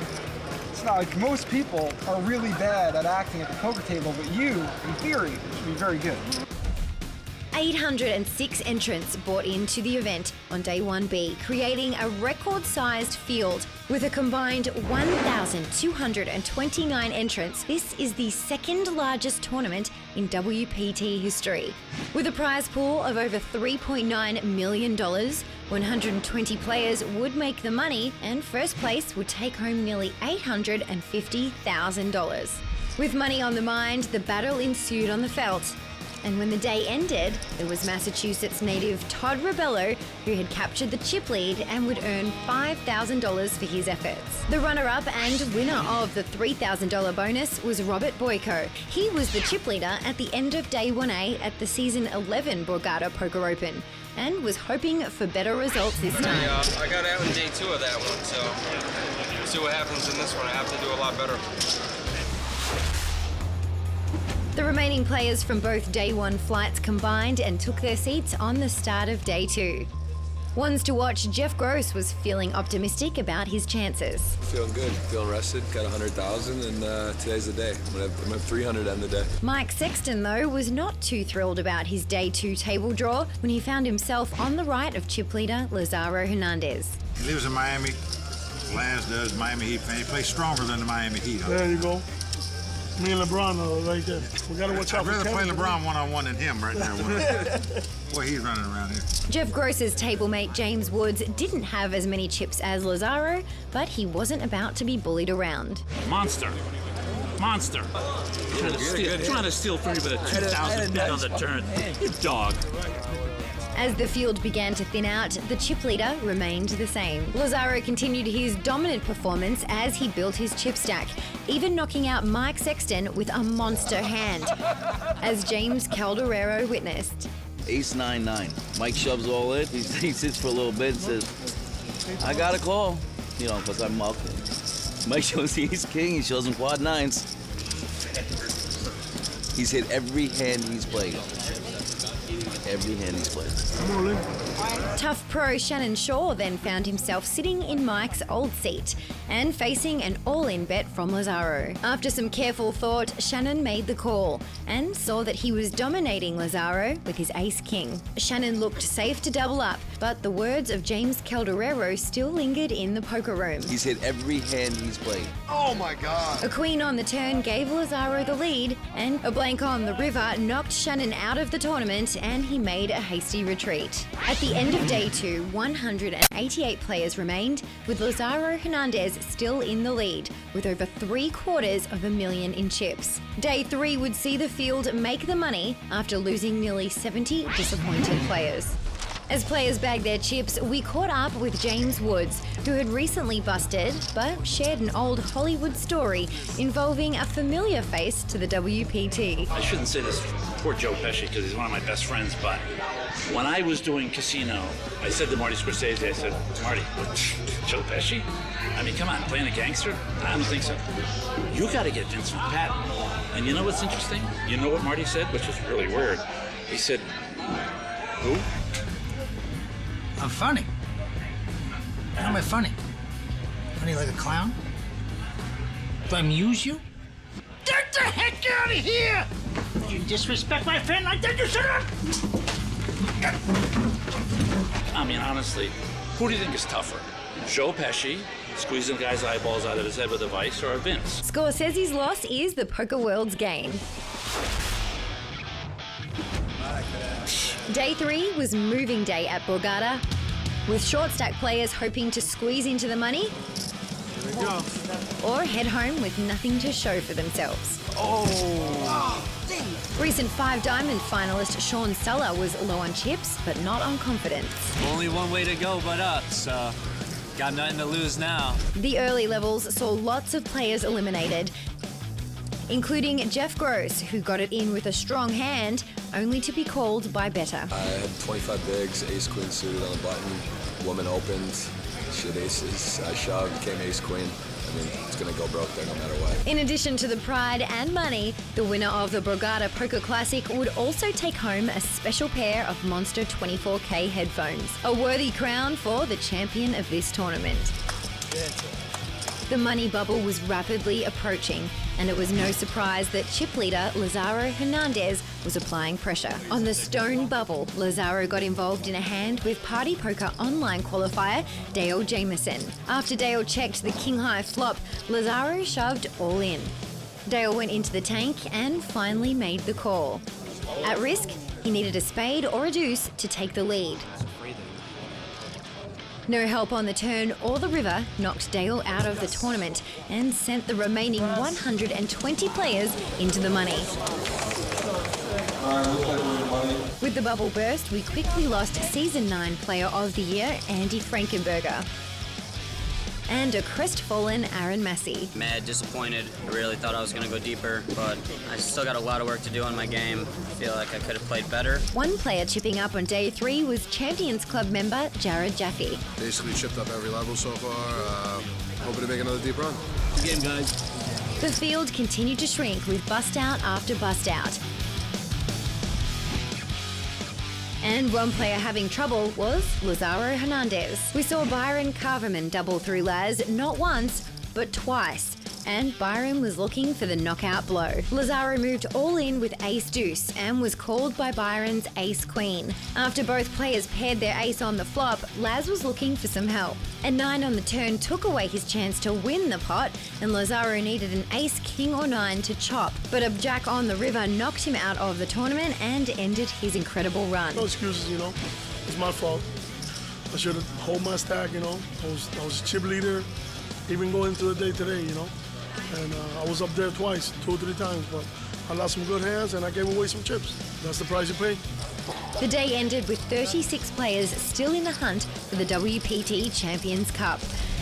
It's not like most people are really bad at acting at the poker table, but you, in theory, should be very good. 806 entrants bought into the event on day 1B, creating a record-sized field with a combined 1,229 entrants. This is the second largest tournament in WPT history. With a prize pool of over $3.9 million, 120 players would make the money, and first place would take home nearly $850,000. With money on the mind, the battle ensued on the felt. And when the day ended, it was Massachusetts native Todd Rebello who had captured the chip lead and would earn $5,000 for his efforts. The runner-up and winner of the $3,000 bonus was Robert Boyko. He was the chip leader at the end of day 1A at the season 11 Borgata Poker Open and was hoping for better results this time. Yeah, I got out in day 2 of that one, so we'll see what happens in this one. I have to do a lot better. The remaining players from both day 1 flights combined and took their seats on the start of day 2. Ones to watch, Jeff Gross was feeling optimistic about his chances. Feeling good, feeling rested, got 100,000, and today's the day. I'm gonna have 300 on the day. Mike Sexton, though, was not too thrilled about his day 2 table draw when he found himself on the right of chip leader Lazaro Hernandez. He lives in Miami. Laz does Miami Heat fan. He plays stronger than the Miami Heat. There you go. Me and LeBron are right there. We gotta watch out I'd for rather play Kevin. LeBron one-on-one than him right now. Boy, he's running around here. Jeff Gross's table-mate James Woods didn't have as many chips as Lazaro, but he wasn't about to be bullied around. Monster. Trying to steal from you with a 2,000 bid on the turn. You dog. As the field began to thin out, the chip leader remained the same. Lazaro continued his dominant performance as he built his chip stack, even knocking out Mike Sexton with a monster hand, as James Calderero witnessed. Ace-9-9. Mike shoves all in. He sits for a little bit and says, I got a call. You know, because I'm up. Mike shows Ace-King. He shows him quad 9s. He's hit every hand he's played. Every hand he's played. Tough pro Shannon Shaw then found himself sitting in Mike's old seat and facing an all-in bet from Lazaro. After some careful thought, Shannon made the call and saw that he was dominating Lazaro with his ace-king. Shannon looked safe to double up, but the words of James Calderero still lingered in the poker room. He's hit every hand he's played. Oh my God! A queen on the turn gave Lazaro the lead, and a blank on the river knocked Shannon out of the tournament, and he made a hasty retreat. At the end of day 2, 188 players remained, with Lazaro Hernandez still in the lead, with over $750,000 in chips. Day 3 would see the field make the money after losing nearly 70 disappointed players. As players bagged their chips, we caught up with James Woods, who had recently busted, but shared an old Hollywood story involving a familiar face to the WPT. I shouldn't say this poor Joe Pesci because he's one of my best friends, but when I was doing casino, I said to Marty Scorsese, I said, Marty, Joe Pesci? I mean, come on, playing a gangster? I don't think so. You got to get Vince McPatten. And you know what's interesting? You know what Marty said, which was really weird? He said, who? I'm funny. How am I funny? Funny like a clown? Do I amuse you? Get the heck out of here! You disrespect my friend like that, you shut up! I mean, honestly, who do you think is tougher? Joe Pesci, squeezing the guy's eyeballs out of his head with a vice, or Vince? Scorsese's loss is the poker world's gain. Day 3 was moving day at Borgata, with short stack players hoping to squeeze into the money or head home with nothing to show for themselves. Recent 5-diamond finalist Sean Suller was low on chips, but not on confidence. Only one way to go but up, so got nothing to lose now. The early levels saw lots of players eliminated, including Jeff Gross, who got it in with a strong hand, only to be called by better. I had 25 bigs, ace-queen suited on the button. Woman opened, she had aces. I shoved, came ace-queen. I mean, it's gonna go broke there no matter what. In addition to the pride and money, the winner of the Borgata Poker Classic would also take home a special pair of Monster 24K headphones, a worthy crown for the champion of this tournament. The money bubble was rapidly approaching, and it was no surprise that chip leader Lazaro Hernandez was applying pressure. On the stone bubble, Lazaro got involved in a hand with Party Poker online qualifier Dale Jameson. After Dale checked the king high flop, Lazaro shoved all in. Dale went into the tank and finally made the call. At risk, he needed a spade or a deuce to take the lead. No help on the turn or the river knocked Dale out of the tournament and sent the remaining 120 players into the money. With the bubble burst, we quickly lost Season 9 Player of the Year, Andy Frankenberger, and a crestfallen Aaron Massey. Mad, disappointed. I really thought I was going to go deeper, but I still got a lot of work to do on my game. I feel like I could have played better. One player chipping up on day 3 was Champions Club member Jared Jaffe. Basically chipped up every level so far. Hoping to make another deep run. Good game, guys. The field continued to shrink with bust out after bust out. And one player having trouble was Lazaro Hernandez. We saw Byron Carverman double through Laz not once, but twice. And Byron was looking for the knockout blow. Lazaro moved all in with ace-deuce and was called by Byron's ace-queen. After both players paired their ace on the flop, Laz was looking for some help. A 9 on the turn took away his chance to win the pot, and Lazaro needed an ace, king or 9 to chop. But a jack on the river knocked him out of the tournament and ended his incredible run. No excuses, you know. It's my fault. I should have hold my stack, you know. I was chip leader, even going into the day today, you know. And I was up there twice, 2 or 3 times, but I lost some good hands and I gave away some chips. That's the price you pay. The day ended with 36 players still in the hunt for the WPT Champions Cup.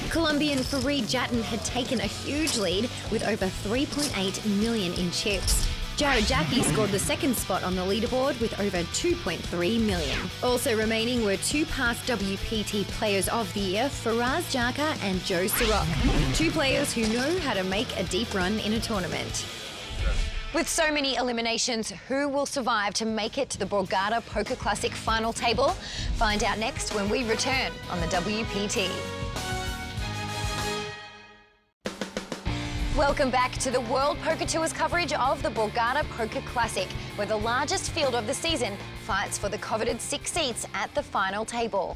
Colombian Fareed Jatton had taken a huge lead with over 3.8 million in chips. Jared Jaffe scored the second spot on the leaderboard with over 2.3 million. Also remaining were 2 past WPT Players of the Year, Faraz Jarka and Joe Sirok, 2 players who know how to make a deep run in a tournament. With so many eliminations, who will survive to make it to the Borgata Poker Classic final table? Find out next when we return on the WPT. Welcome back to the World Poker Tour's coverage of the Borgata Poker Classic, where the largest field of the season fights for the coveted 6 seats at the final table.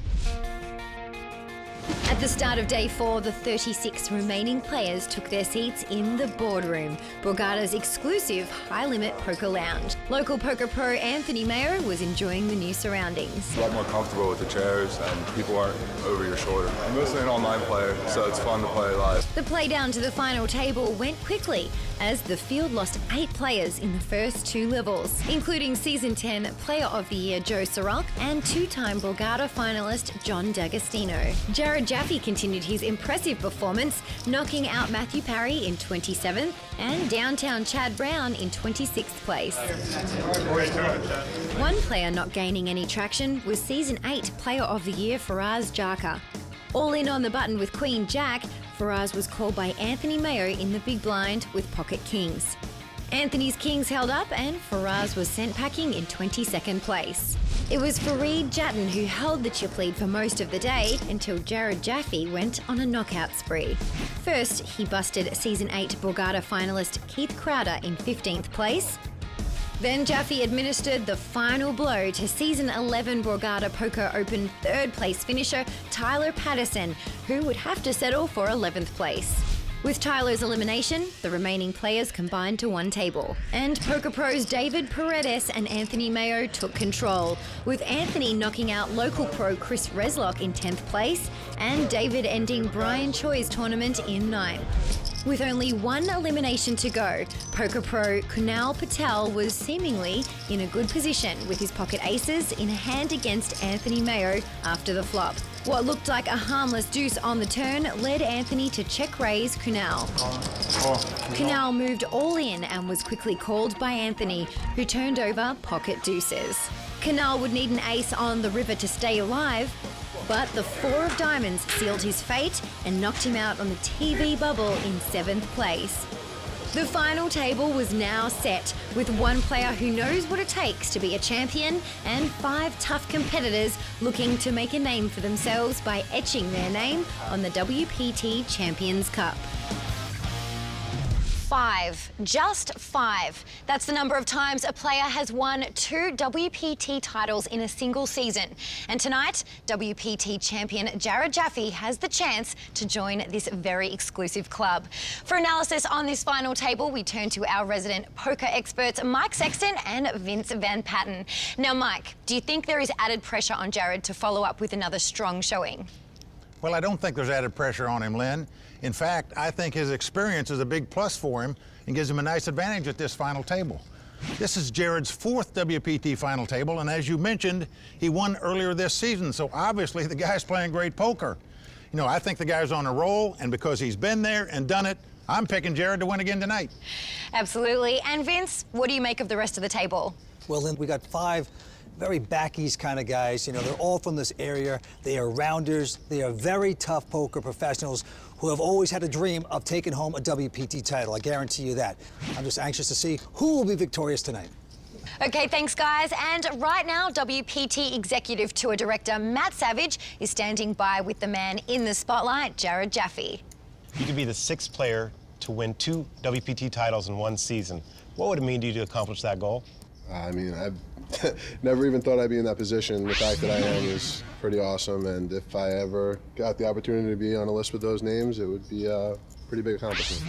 At the start of day 4, the 36 remaining players took their seats in the boardroom, Borgata's exclusive high-limit poker lounge. Local poker pro Anthony Mayo was enjoying the new surroundings. A lot more comfortable with the chairs and people aren't over your shoulder. I'm mostly an online player, so it's fun to play live. The play down to the final table went quickly as the field lost 8 players in the first 2 levels, including Season 10 Player of the Year Joe Sirok and 2-time Borgata finalist John D'Agostino. Jared Jaffe continued his impressive performance, knocking out Matthew Parry in 27th and downtown Chad Brown in 26th place. One player not gaining any traction was Season 8 Player of the Year Faraz Jarka. All in on the button with Queen Jack, Faraz was called by Anthony Mayo in the big blind with pocket kings. Anthony's kings held up and Faraz was sent packing in 22nd place. It was Fareed Jatton who held the chip lead for most of the day until Jared Jaffe went on a knockout spree. First, he busted Season 8 Borgata finalist Keith Crowder in 15th place. Then Jaffe administered the final blow to Season 11 Borgata Poker Open 3rd place finisher Tyler Patterson, who would have to settle for 11th place. With Tyler's elimination, the remaining players combined to 1 table. And poker pros David Paredes and Anthony Mayo took control, with Anthony knocking out local pro Chris Reslock in 10th place and David ending Brian Choi's tournament in 9th. With only 1 elimination to go, poker pro Kunal Patel was seemingly in a good position with his pocket aces in a hand against Anthony Mayo after the flop. What looked like a harmless deuce on the turn led Anthony to check raise Kunal. Kunal moved all in and was quickly called by Anthony, who turned over pocket deuces. Kunal would need an ace on the river to stay alive, but the 4 of diamonds sealed his fate and knocked him out on the TV bubble in 7th place. The final table was now set, with one player who knows what it takes to be a champion and 5 tough competitors looking to make a name for themselves by etching their name on the WPT Champions Cup. 5, just 5. That's the number of times a player has won 2 WPT titles in a single season. And tonight, WPT champion Jared Jaffe has the chance to join this very exclusive club. For analysis on this final table, we turn to our resident poker experts, Mike Sexton and Vince Van Patten. Now, Mike, do you think there is added pressure on Jared to follow up with another strong showing? Well, I don't think there's added pressure on him, Lynn. In fact, I think his experience is a big plus for him and gives him a nice advantage at this final table. This is Jared's 4th WPT final table, and as you mentioned, he won earlier this season, so obviously the guy's playing great poker. You know, I think the guy's on a roll, and because he's been there and done it, I'm picking Jared to win again tonight. Absolutely. And Vince, what do you make of the rest of the table? Well, then we got 5 very back east kind of guys. You know, they're all from this area. They are rounders. They are very tough poker professionals who have always had a dream of taking home a WPT title. I guarantee you that. I'm just anxious to see who will be victorious tonight. Okay, thanks, guys. And right now, WPT Executive Tour Director Matt Savage is standing by with the man in the spotlight, Jared Jaffe. You could be the 6th player to win 2 WPT titles in one season. What would it mean to you to accomplish that goal? I mean, I've never even thought I'd be in that position. The fact that I am is pretty awesome, and if I ever got the opportunity to be on a list with those names, it would be a pretty big accomplishment.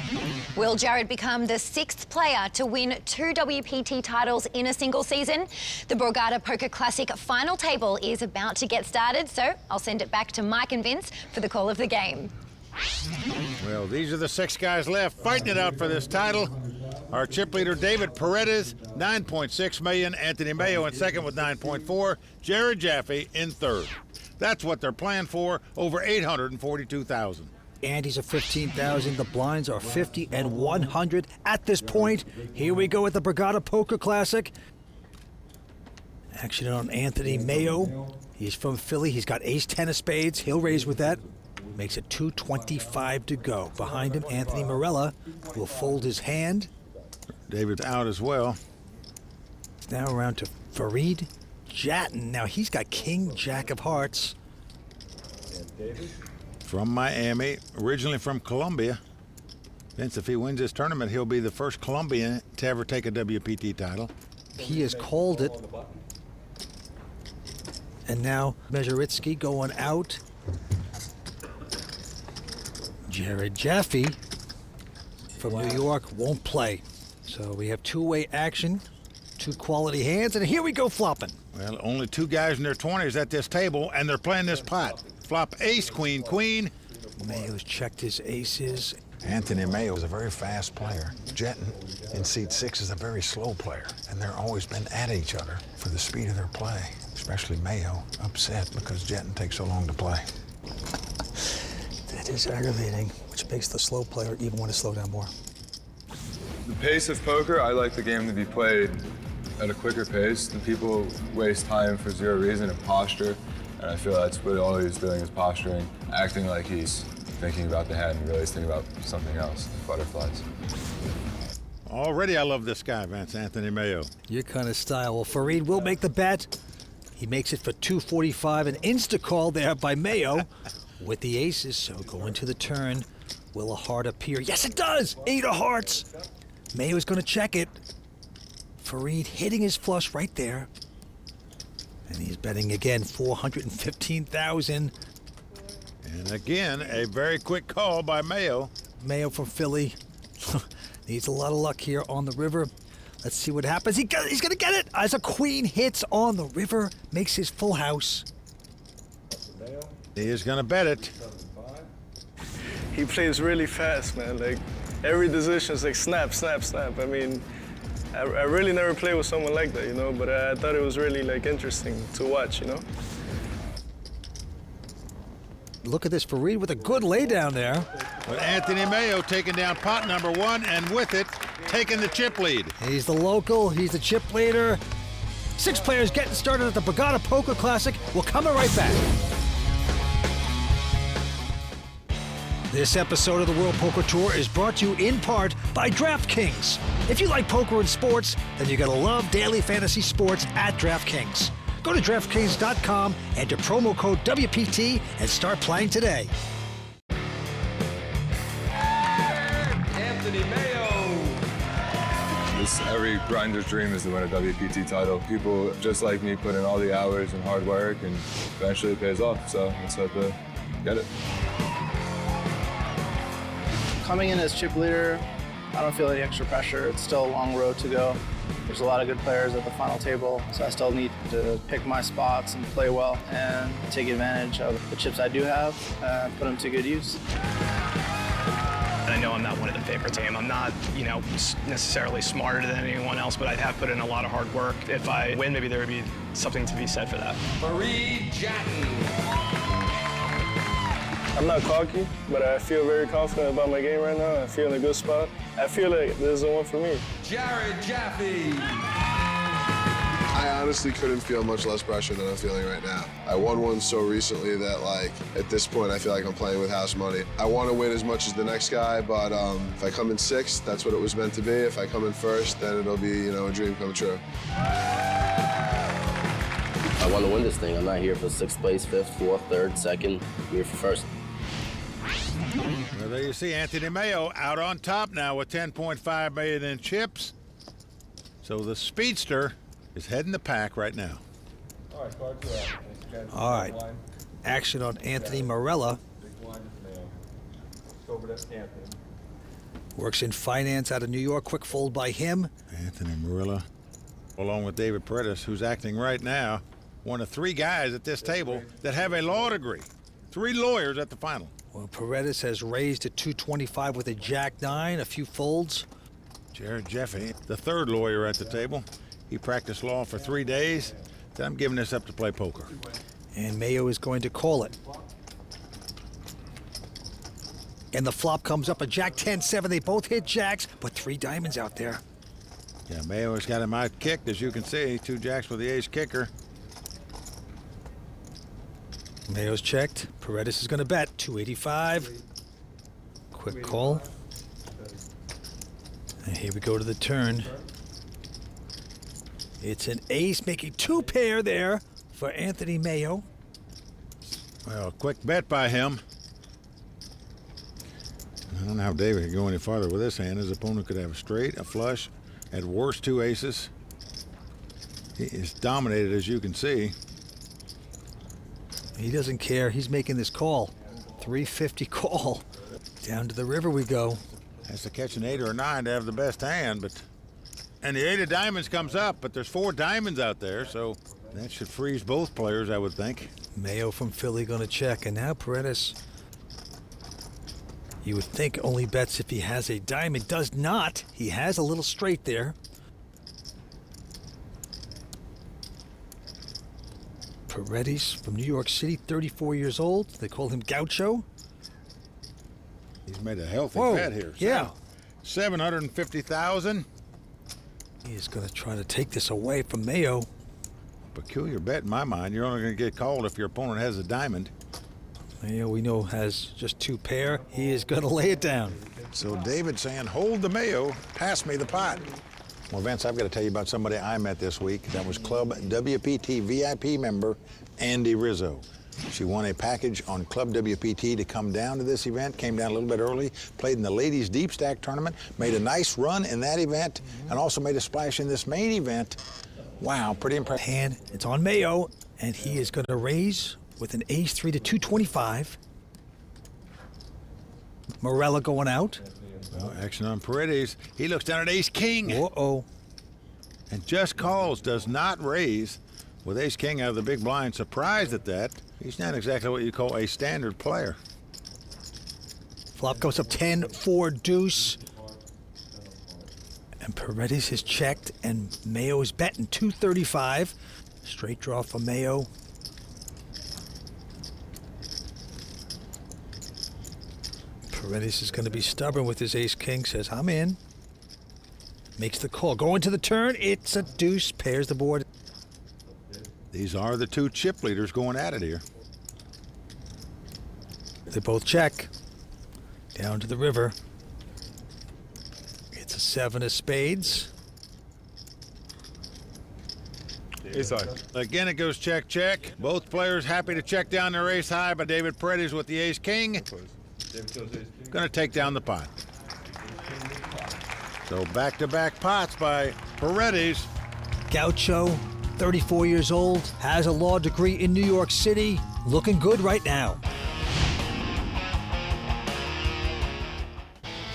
Will Jared become the 6th player to win 2 WPT titles in a single season? The Borgata Poker Classic final table is about to get started, so I'll send it back to Mike and Vince for the call of the game. Well, these are the 6 guys left fighting it out for this title. Our chip leader, David Paredes, $9.6 million. Anthony Mayo in second with 9.4. Jared Jaffe in third. That's what they're playing for, over $842,000. Andy's at 15,000. The blinds are 50 and 100 at this point. Here we go at the Borgata Poker Classic. Action on Anthony Mayo. He's from Philly. He's got ace-10 of spades. He'll raise with that. Makes it 225 to go. Behind him, Anthony Morella will fold his hand. David's out as well. It's now around to Farid Jatton. Now he's got King Jack of Hearts. From Miami, originally from Colombia. Vince, if he wins this tournament, he'll be the first Colombian to ever take a WPT title. He has called it. And now Mezheritsky going out. Jared Jaffe from New York won't play. So we have 2-way action, 2 quality hands, and here we go flopping. Well, only 2 guys in their 20s at this table, and they're playing this pot. Flop ace, queen, queen. Mayo's checked his aces. Anthony Mayo is a very fast player. Jetton in seat 6 is a very slow player, and they're always been at each other for the speed of their play, especially Mayo upset because Jetton takes so long to play. That is aggravating, which makes the slow player even want to slow down more. The pace of poker, I like the game to be played at a quicker pace. The people waste time for zero reason and posture, and I feel that's what all he's doing is posturing, acting like he's thinking about the hand and really he's thinking about something else, butterflies. Already I love this guy, Vince, Anthony Mayo. Your kind of style. Well, Farid will make the bet. He makes it for 245, an insta-call there by Mayo with the aces, so going to the turn. Will a heart appear? Yes, it does! 8 of hearts. Mayo's going to check it. Farid hitting his flush right there. And he's betting again, 415,000. And again, a very quick call by Mayo. Mayo from Philly. Needs a lot of luck here on the river. Let's see what happens. He's going to get it as a queen hits on the river. Makes his full house. He is going to bet it. He plays really fast, man. Like, every decision is like snap, snap, snap. I mean, I really never played with someone like that, you know, but I thought it was really, like, interesting to watch, you know? Look at this, Farid with a good laydown there. But Anthony Mayo taking down pot number 1, and with it, taking the chip lead. He's the local, he's the chip leader. 6 players getting started at the Borgata Poker Classic. We'll come right back. This episode of the World Poker Tour is brought to you in part by DraftKings. If you like poker and sports, then you're going to love daily fantasy sports at DraftKings. Go to DraftKings.com, enter promo code WPT, and start playing today. Anthony Mayo. Every grinder's dream is to win a WPT title. People just like me put in all the hours and hard work, and eventually it pays off. So let's hope to get it. Coming in as chip leader, I don't feel any extra pressure. It's still a long road to go. There's a lot of good players at the final table, so I still need to pick my spots and play well and take advantage of the chips I do have and put them to good use. I know I'm not one of the favorites. I'm not, necessarily smarter than anyone else, but I have put in a lot of hard work. If I win, maybe there would be something to be said for that. Marie Jatton. I'm not cocky, but I feel very confident about my game right now. I feel in a good spot. I feel like this is the one for me. Jared Jaffe. I honestly couldn't feel much less pressure than I'm feeling right now. I won one so recently that, at this point, I feel like I'm playing with house money. I want to win as much as the next guy, but if I come in sixth, that's what it was meant to be. If I come in first, then it'll be, a dream come true. I want to win this thing. I'm not here for sixth place, fifth, fourth, third, second. I'm here for first. Well, there you see Anthony Mayo out on top now with 10.5 million in chips. So the speedster is heading the pack right now. All right. Action on Anthony Morella. Works in finance out of New York. Quick fold by him. Anthony Morella, along with David Paredes, who's acting right now, one of three guys at this table that have a law degree. 3 lawyers at the final. Well, Paredes has raised to 225 with a jack-9, a few folds. Jared Jaffe, the third lawyer at the table. He practiced law for 3 days. Said, I'm giving this up to play poker. And Mayo is going to call it. And the flop comes up a jack-10-7. They both hit jacks, but 3 diamonds out there. Yeah, Mayo has got him out kicked, as you can see. 2 jacks with the ace kicker. Mayo's checked. Paredes is going to bet. 285. Quick call. And here we go to the turn. It's an ace, making 2 pair there for Anthony Mayo. Well, quick bet by him. I don't know how David could go any farther with this hand. His opponent could have a straight, a flush, at worst 2 aces. He is dominated, as you can see. He doesn't care. He's making this call. 350 call. Down to the river we go. Has to catch an 8 or a 9 to have the best hand, and the 8 of diamonds comes up, but there's 4 diamonds out there, so that should freeze both players, I would think. Mayo from Philly going to check, and now Paredes, you would think only bets if he has a diamond. Does not. He has a little straight there. Paredes from New York City, 34 years old. They call him Gaucho. He's made a healthy Whoa, bet here. Yeah. 750,000. He's going to try to take this away from Mayo. Peculiar bet in my mind. You're only going to get called if your opponent has a diamond. Mayo, we know, has just 2 pair. He is going to lay it down. So David saying, hold the Mayo, pass me the pot. Well, Vince, I've got to tell you about somebody I met this week. That was Club WPT VIP member Andy Rizzo. She won a package on Club WPT to come down to this event, came down a little bit early, played in the ladies deep stack tournament, made a nice run in that event, and also made a splash in this main event. Wow, pretty impressive. Hand, it's on Mayo, and he is going to raise with an ace-3 to 225. Morella going out. Well, action on Paredes. He looks down at ace-king. Uh-oh. And just calls, does not raise with ace-king out of the big blind. Surprised at that. He's not exactly what you call a standard player. Flop goes up 10-4 deuce. And Paredes is checked, and Mayo is betting 235. Straight draw for Mayo. Paredes is going to be stubborn with his ace-king, says, I'm in. Makes the call. Going to the turn, it's a deuce, pairs the board. These are the 2 chip leaders going at it here. They both check. Down to the river. It's a 7 of spades. Ace-high. Again, it goes check, check. Both players happy to check down their ace-high, but David Paredes with the ace-king. Going to take down the pot. So back-to-back pots by Paredes. Gaucho, 34 years old, has a law degree in New York City. Looking good right now.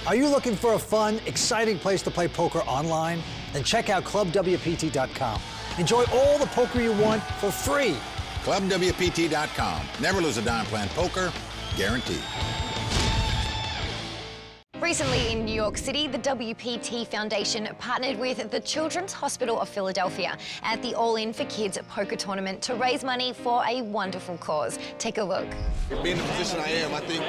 Are you looking for a fun, exciting place to play poker online? Then check out ClubWPT.com. Enjoy all the poker you want for free. ClubWPT.com. Never lose a dime playing poker. Guaranteed. Recently in New York City, the WPT Foundation partnered with the Children's Hospital of Philadelphia at the All In for Kids poker tournament to raise money for a wonderful cause. Take a look. Being in the position I am, I think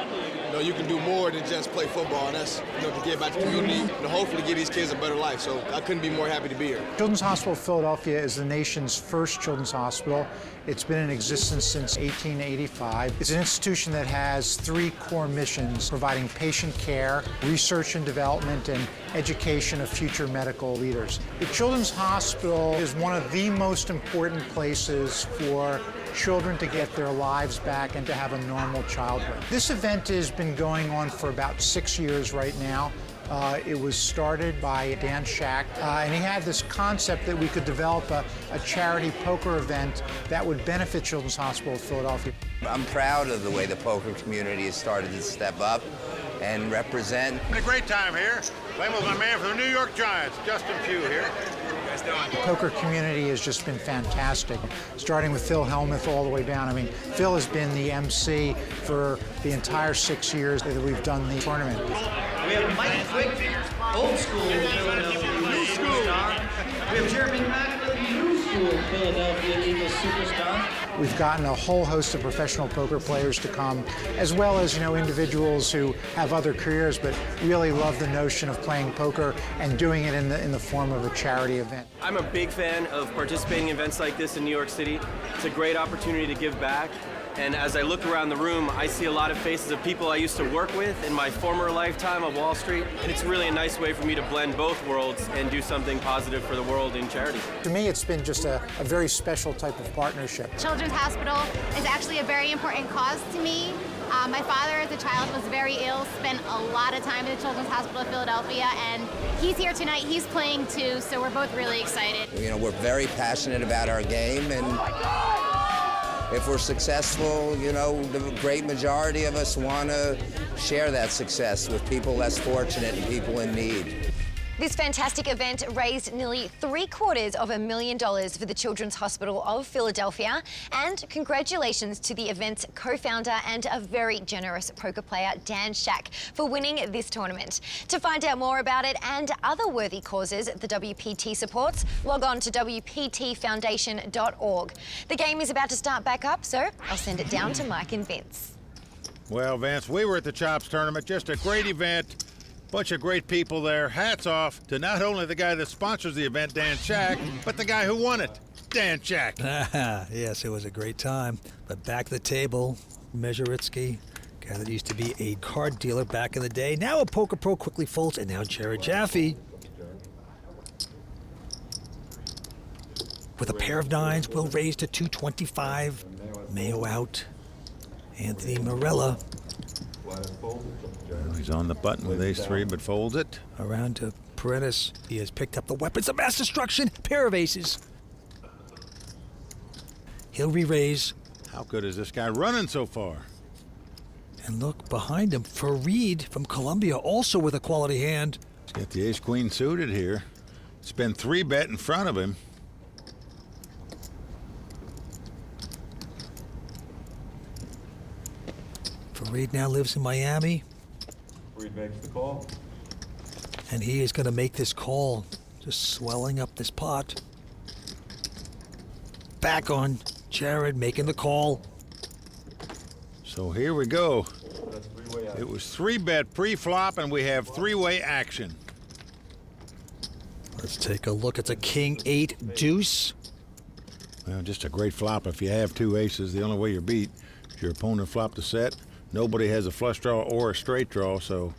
you can do more than just play football, and that's to give back to the community and hopefully give these kids a better life. So I couldn't be more happy to be here. Children's Hospital of Philadelphia is the nation's first children's hospital. It's been in existence since 1885. It's an institution that has 3 core missions: providing patient care, research and development, and education of future medical leaders. The Children's Hospital is one of the most important places for children to get their lives back and to have a normal childhood. This event has been going on for about 6 years right now. It was started by Dan Shack, and he had this concept that we could develop a charity poker event that would benefit Children's Hospital of Philadelphia. I'm proud of the way the poker community has started to step up and represent. A great time here. Playing with my man from the New York Giants, Justin Pugh here. The poker community has just been fantastic, starting with Phil Hellmuth all the way down. I mean, Phil has been the MC for the entire 6 years that we've done the tournament. We have Mike Quick, old school Philadelphia Eagles superstar. We have Jeremy Macklin, new school Philadelphia Eagles superstar. We've gotten a whole host of professional poker players to come, as well as individuals who have other careers but really love the notion of playing poker and doing it in the form of a charity event. I'm a big fan of participating in events like this in New York City. It's a great opportunity to give back. And as I look around the room, I see a lot of faces of people I used to work with in my former lifetime of Wall Street. And it's really a nice way for me to blend both worlds and do something positive for the world in charity. To me, it's been just a very special type of partnership. Children's Hospital is actually a very important cause to me. My father, as a child, was very ill, spent a lot of time at the Children's Hospital of Philadelphia, and he's here tonight. He's playing too, so we're both really excited. We're very passionate about our game, and if we're successful, the great majority of us want to share that success with people less fortunate and people in need. This fantastic event raised nearly $750,000 for the Children's Hospital of Philadelphia. And congratulations to the event's co-founder and a very generous poker player, Dan Shack, for winning this tournament. To find out more about it and other worthy causes the WPT supports, log on to WPTFoundation.org. The game is about to start back up, so I'll send it down to Mike and Vince. Well, Vince, we were at the Chops tournament. Just a great event. Bunch of great people there. Hats off to not only the guy that sponsors the event, Dan Shack, but the guy who won it, Dan Shack. Yes, it was a great time. But back at the table, Mezheritsky, guy that used to be a card dealer back in the day, now a poker pro, quickly folds, and now Jared Jaffe. With a pair of nines, will raise to 225. Mayo out. Anthony Morella. He's on the button with ace-3, but folds it. Around to Paredes. He has picked up the weapons of mass destruction. Pair of aces. He'll re-raise. How good is this guy running so far? And look behind him, Fareed from Colombia, also with a quality hand. He's got the ace-queen suited here. It's been 3-bet in front of him. Fareed now lives in Miami. Fareed makes the call. And he is going to make this call, just swelling up this pot. Back on Jared making the call. So here we go. It was 3-bet pre-flop, and we have 3-way action. Let's take a look. It's a king-8 deuce. Well, just a great flop if you have 2 aces. The only way you're beat is your opponent flopped a set, Nobody has a flush draw or a straight draw, so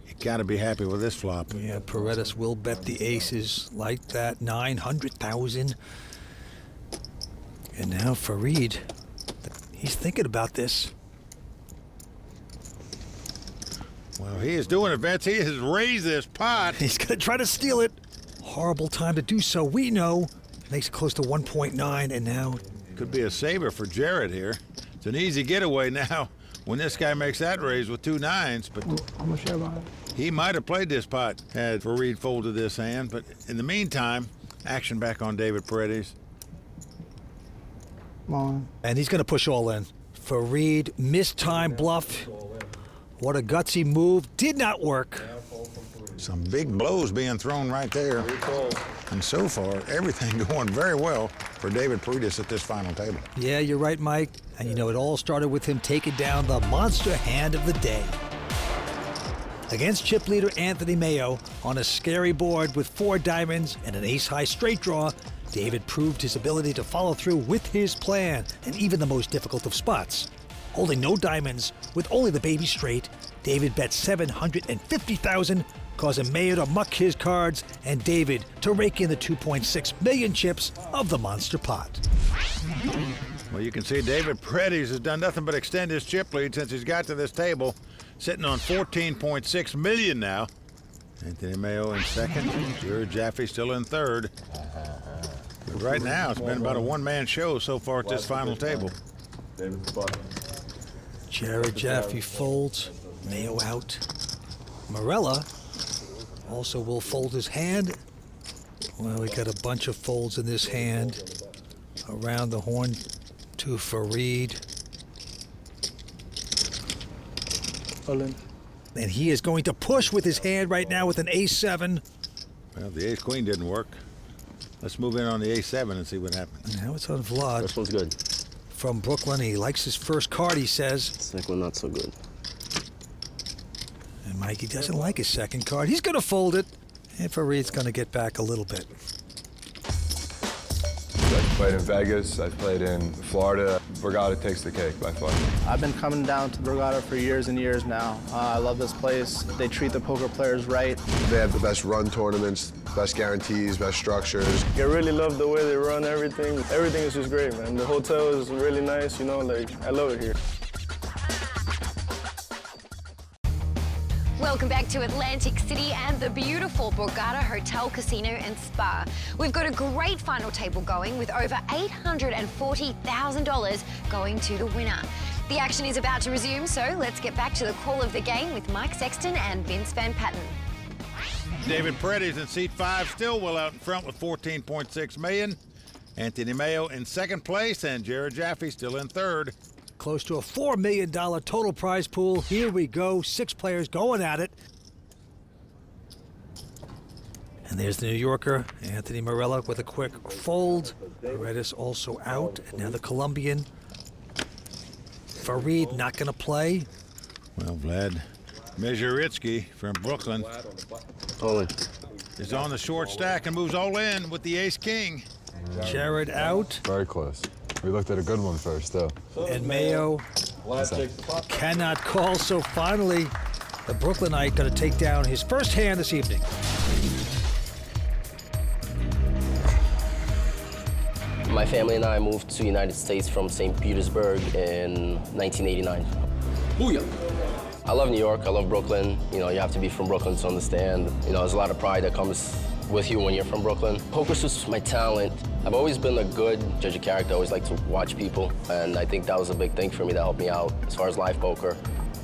you got to be happy with this flop. Yeah, Paredes will bet the aces like that, 900,000. And now Farid, he's thinking about this. Well, he is doing it, Vince. He has raised this pot. He's going to try to steal it. Horrible time to do so. We know. Makes it close to 1.9, and now... Could be a saver for Jared here. It's an easy getaway now when this guy makes that raise with 2 9s, but he might have played this pot had Farid folded this hand, but in the meantime, action back on David Paredes. And he's going to push all in. Farid, mistimed bluff. What a gutsy move. Did not work. Some big blows being thrown right there. And so far, everything going very well for David Paredes at this final table. Yeah, you're right, Mike. And you know, it all started with him taking down the monster hand of the day. Against chip leader Anthony Mayo, on a scary board with 4 diamonds and an ace-high straight draw, David proved his ability to follow through with his plan, and even the most difficult of spots. Holding no diamonds, with only the baby straight, David bet 750,000, causing Mayo to muck his cards and David to rake in the 2.6 million chips of the monster pot. Well, you can see David Paredes has done nothing but extend his chip lead since he's got to this table, sitting on 14.6 million now. Anthony Mayo in second, Jared Jaffe still in third. But right now, it's been about a one-man show so far at this final table. Jared Jaffe folds, Mayo out. Morella also will fold his hand. Well, we got a bunch of folds in this hand. Around the horn to Farid. And he is going to push with his hand right now with an ace-7. Well, the ace-queen didn't work. Let's move in on the ace-7 and see what happens. Now it's on Vlad. This one's good. From Brooklyn, he likes his first card, he says. Second one, not so good. And Mikey doesn't like his second card. He's going to fold it. And Farid's going to get back a little bit. I've played in Vegas, I've played in Florida. Borgata takes the cake by far. I've been coming down to Borgata for years and years now. I love this place. They treat the poker players right. They have the best run tournaments, best guarantees, best structures. I really love the way they run everything. Everything is just great, man. The hotel is really nice, you know, like, I love it here. Welcome back to Atlantic City and the beautiful Borgata Hotel, Casino and Spa. We've got a great final table going with over $840,000 going to the winner. The action is about to resume, so let's get back to the call of the game with Mike Sexton and Vince Van Patten. David Paredes in seat 5, still well out in front with 14.6 million. Anthony Mayo in second place, and Jared Jaffe still in third. Close to a $4 million total prize pool. Here we go, 6 players going at it. And there's the New Yorker, Anthony Morella, with a quick fold. Paredes also out, and now the Colombian. Farid not going to play. Well, Vlad Mezheritsky from Brooklyn is on the short stack and moves all in with the ace-king. Jared out. Very close. We looked at a good one first, though. And Mayo cannot call, so finally, the Brooklynite going to take down his first hand this evening. My family and I moved to the United States from St. Petersburg in 1989. Booyah! I love New York, I love Brooklyn. You know, you have to be from Brooklyn to understand. You know, there's a lot of pride that comes with you when you're from Brooklyn. Poker's just my talent. I've always been a good judge of character. I always like to watch people, and I think that was a big thing for me that helped me out as far as live poker.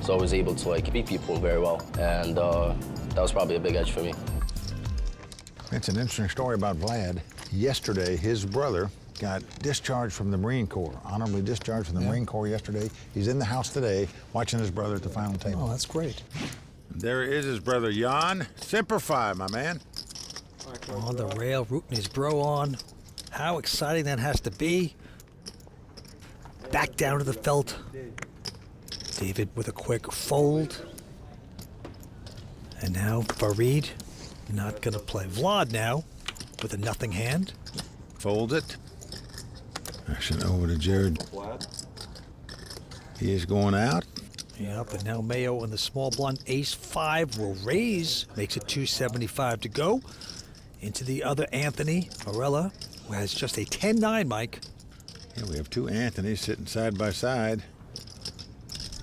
So I was able to beat people very well, and that was probably a big edge for me. It's an interesting story about Vlad. Yesterday, his brother got discharged from the Marine Corps, honorably discharged from the Marine Corps yesterday. He's in the house today watching his brother at the final table. Oh, that's great. There is his brother, Jan. Semper Fi, my man. On the rail, rooting his bro on. How exciting that has to be. Back down to the felt. David with a quick fold. And now Farid not going to play. Vlad now with a nothing hand. Folds it. Action over to Jared. He is going out. Yep, and now Mayo in the small blind, ace-5 will raise, makes it 275 to go. Into the other Anthony, Morella, who has just a 10-9, Mike. Yeah, we have two Anthonys sitting side by side.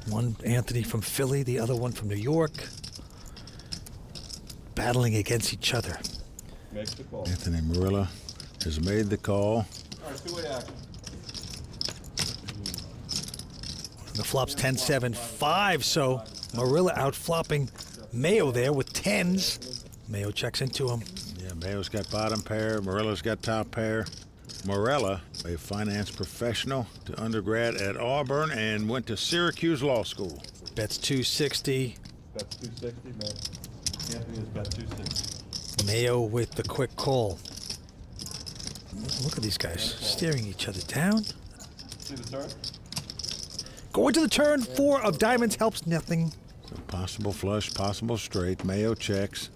One Anthony from Philly, the other one from New York. Battling against each other. Makes the call. Anthony Morella has made the call. All right, two-way action. The flop's 10-7-5, so Morella out-flopping Mayo there with 10s. Mayo checks into him. Yeah, Mayo's got bottom pair, Morella's got top pair. Morella, a finance professional to undergrad at Auburn and went to Syracuse Law School. Bets 260. Bets 260, man. Anthony has bet 260. Mayo with the quick call. Look at these guys staring each other down. See the turn? Going to the turn, 4 of diamonds helps nothing. So possible flush, possible straight. Mayo checks.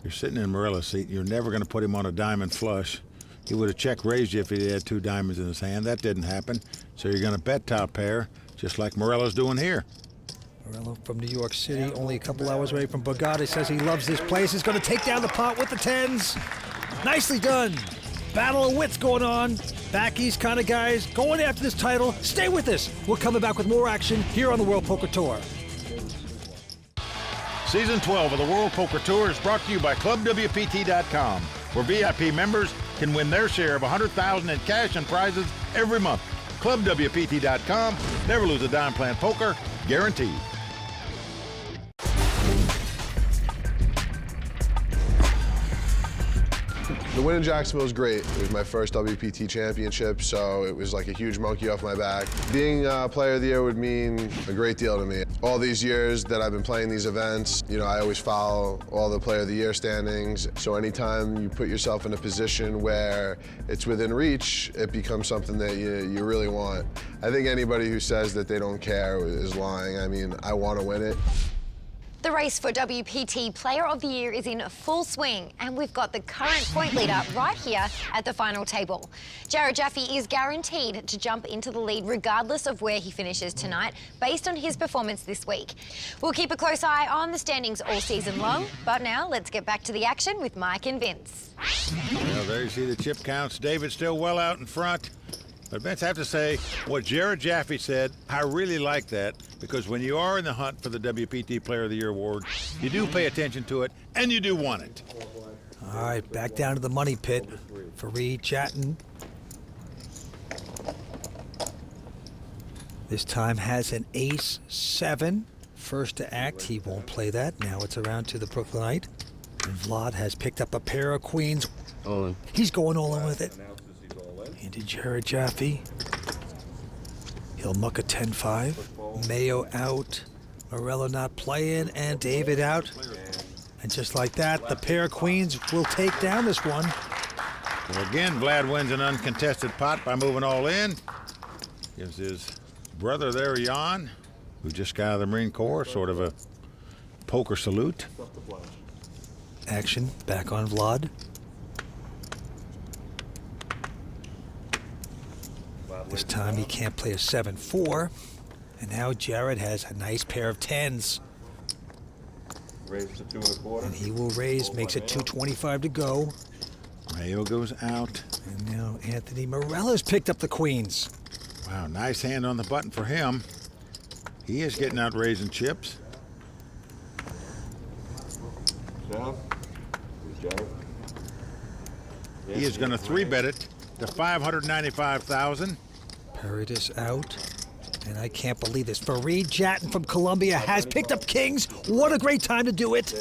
You're sitting in Morella's seat. You're never going to put him on a diamond flush. He would have check-raised you if he had two diamonds in his hand. That didn't happen. So you're going to bet top pair, just like Morella's doing here. Morello from New York City, only a couple hours away from Borgata, says he loves this place. He's going to take down the pot with the 10s. Nicely done. Battle of wits going on. Back east kind of guys going after this title. Stay with us. We're coming back with more action here on the World Poker Tour. Season 12 of the World Poker Tour is brought to you by ClubWPT.com, where VIP members can win their share of $100,000 in cash and prizes every month. ClubWPT.com. Never lose a dime playing poker. Guaranteed. The win in Jacksonville was great. It was my first WPT championship, so it was like a huge monkey off my back. Being player of the year would mean a great deal to me. All these years that I've been playing these events, you know, I always follow all the player of the year standings. So anytime you put yourself in a position where it's within reach, it becomes something that you really want. I think anybody who says that they don't care is lying. I mean, I want to win it. The race for WPT Player of the Year is in full swing, and we've got the current point leader right here at the final table. Jared Jaffe is guaranteed to jump into the lead regardless of where he finishes tonight, based on his performance this week. We'll keep a close eye on the standings all season long, but now let's get back to the action with Mike and Vince. Well, there you see the chip counts. David's still well out in front. But Vince, I have to say, what Jared Jaffe said, I really like that, because when you are in the hunt for the WPT Player of the Year award, you do pay attention to it, and you do want it. All right, back down to the money pit. Fareed chatting. This time has an ace-7. First to act, he won't play that. Now it's around to the Brooklynite. And Vlad has picked up a pair of queens. All in. He's going all in with it. Into Jared Jaffe. He'll muck a 10-5. Mayo out. Morello not playing. And David out. And just like that, the pair of queens will take down this one. Well, again, Vlad wins an uncontested pot by moving all in. Gives his brother there, Jan, who just got out of the Marine Corps, sort of a poker salute. Action back on Vlad. This time he can't play a 7-4. And now Jared has a nice pair of 10s. Raise to 2 1/4. And he will raise, makes it 225 to go. Mayo goes out. And now Anthony Morella's picked up the queens. Wow, nice hand on the button for him. He is getting out raising chips. Down. Jared. He is going to 3-bet it to $595,000. Paradis out. And I can't believe this. Fareed Jatton from Colombia has picked up kings. What a great time to do it.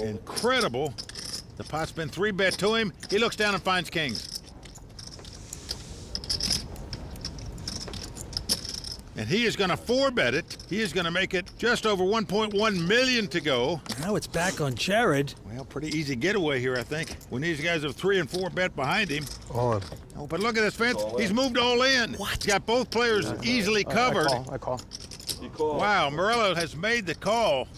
Incredible. The pot's been 3-bet to him. He looks down and finds kings. And he is going to 4-bet it. He is going to make it just over 1.1 million to go. Now it's back on Jared. Well, pretty easy getaway here, I think, when these guys have 3 and 4 bet behind him. All in. Oh, but look at this, Vince. He's moved all in. What? He's got both players easily covered. I call. Wow, Morello has made the call.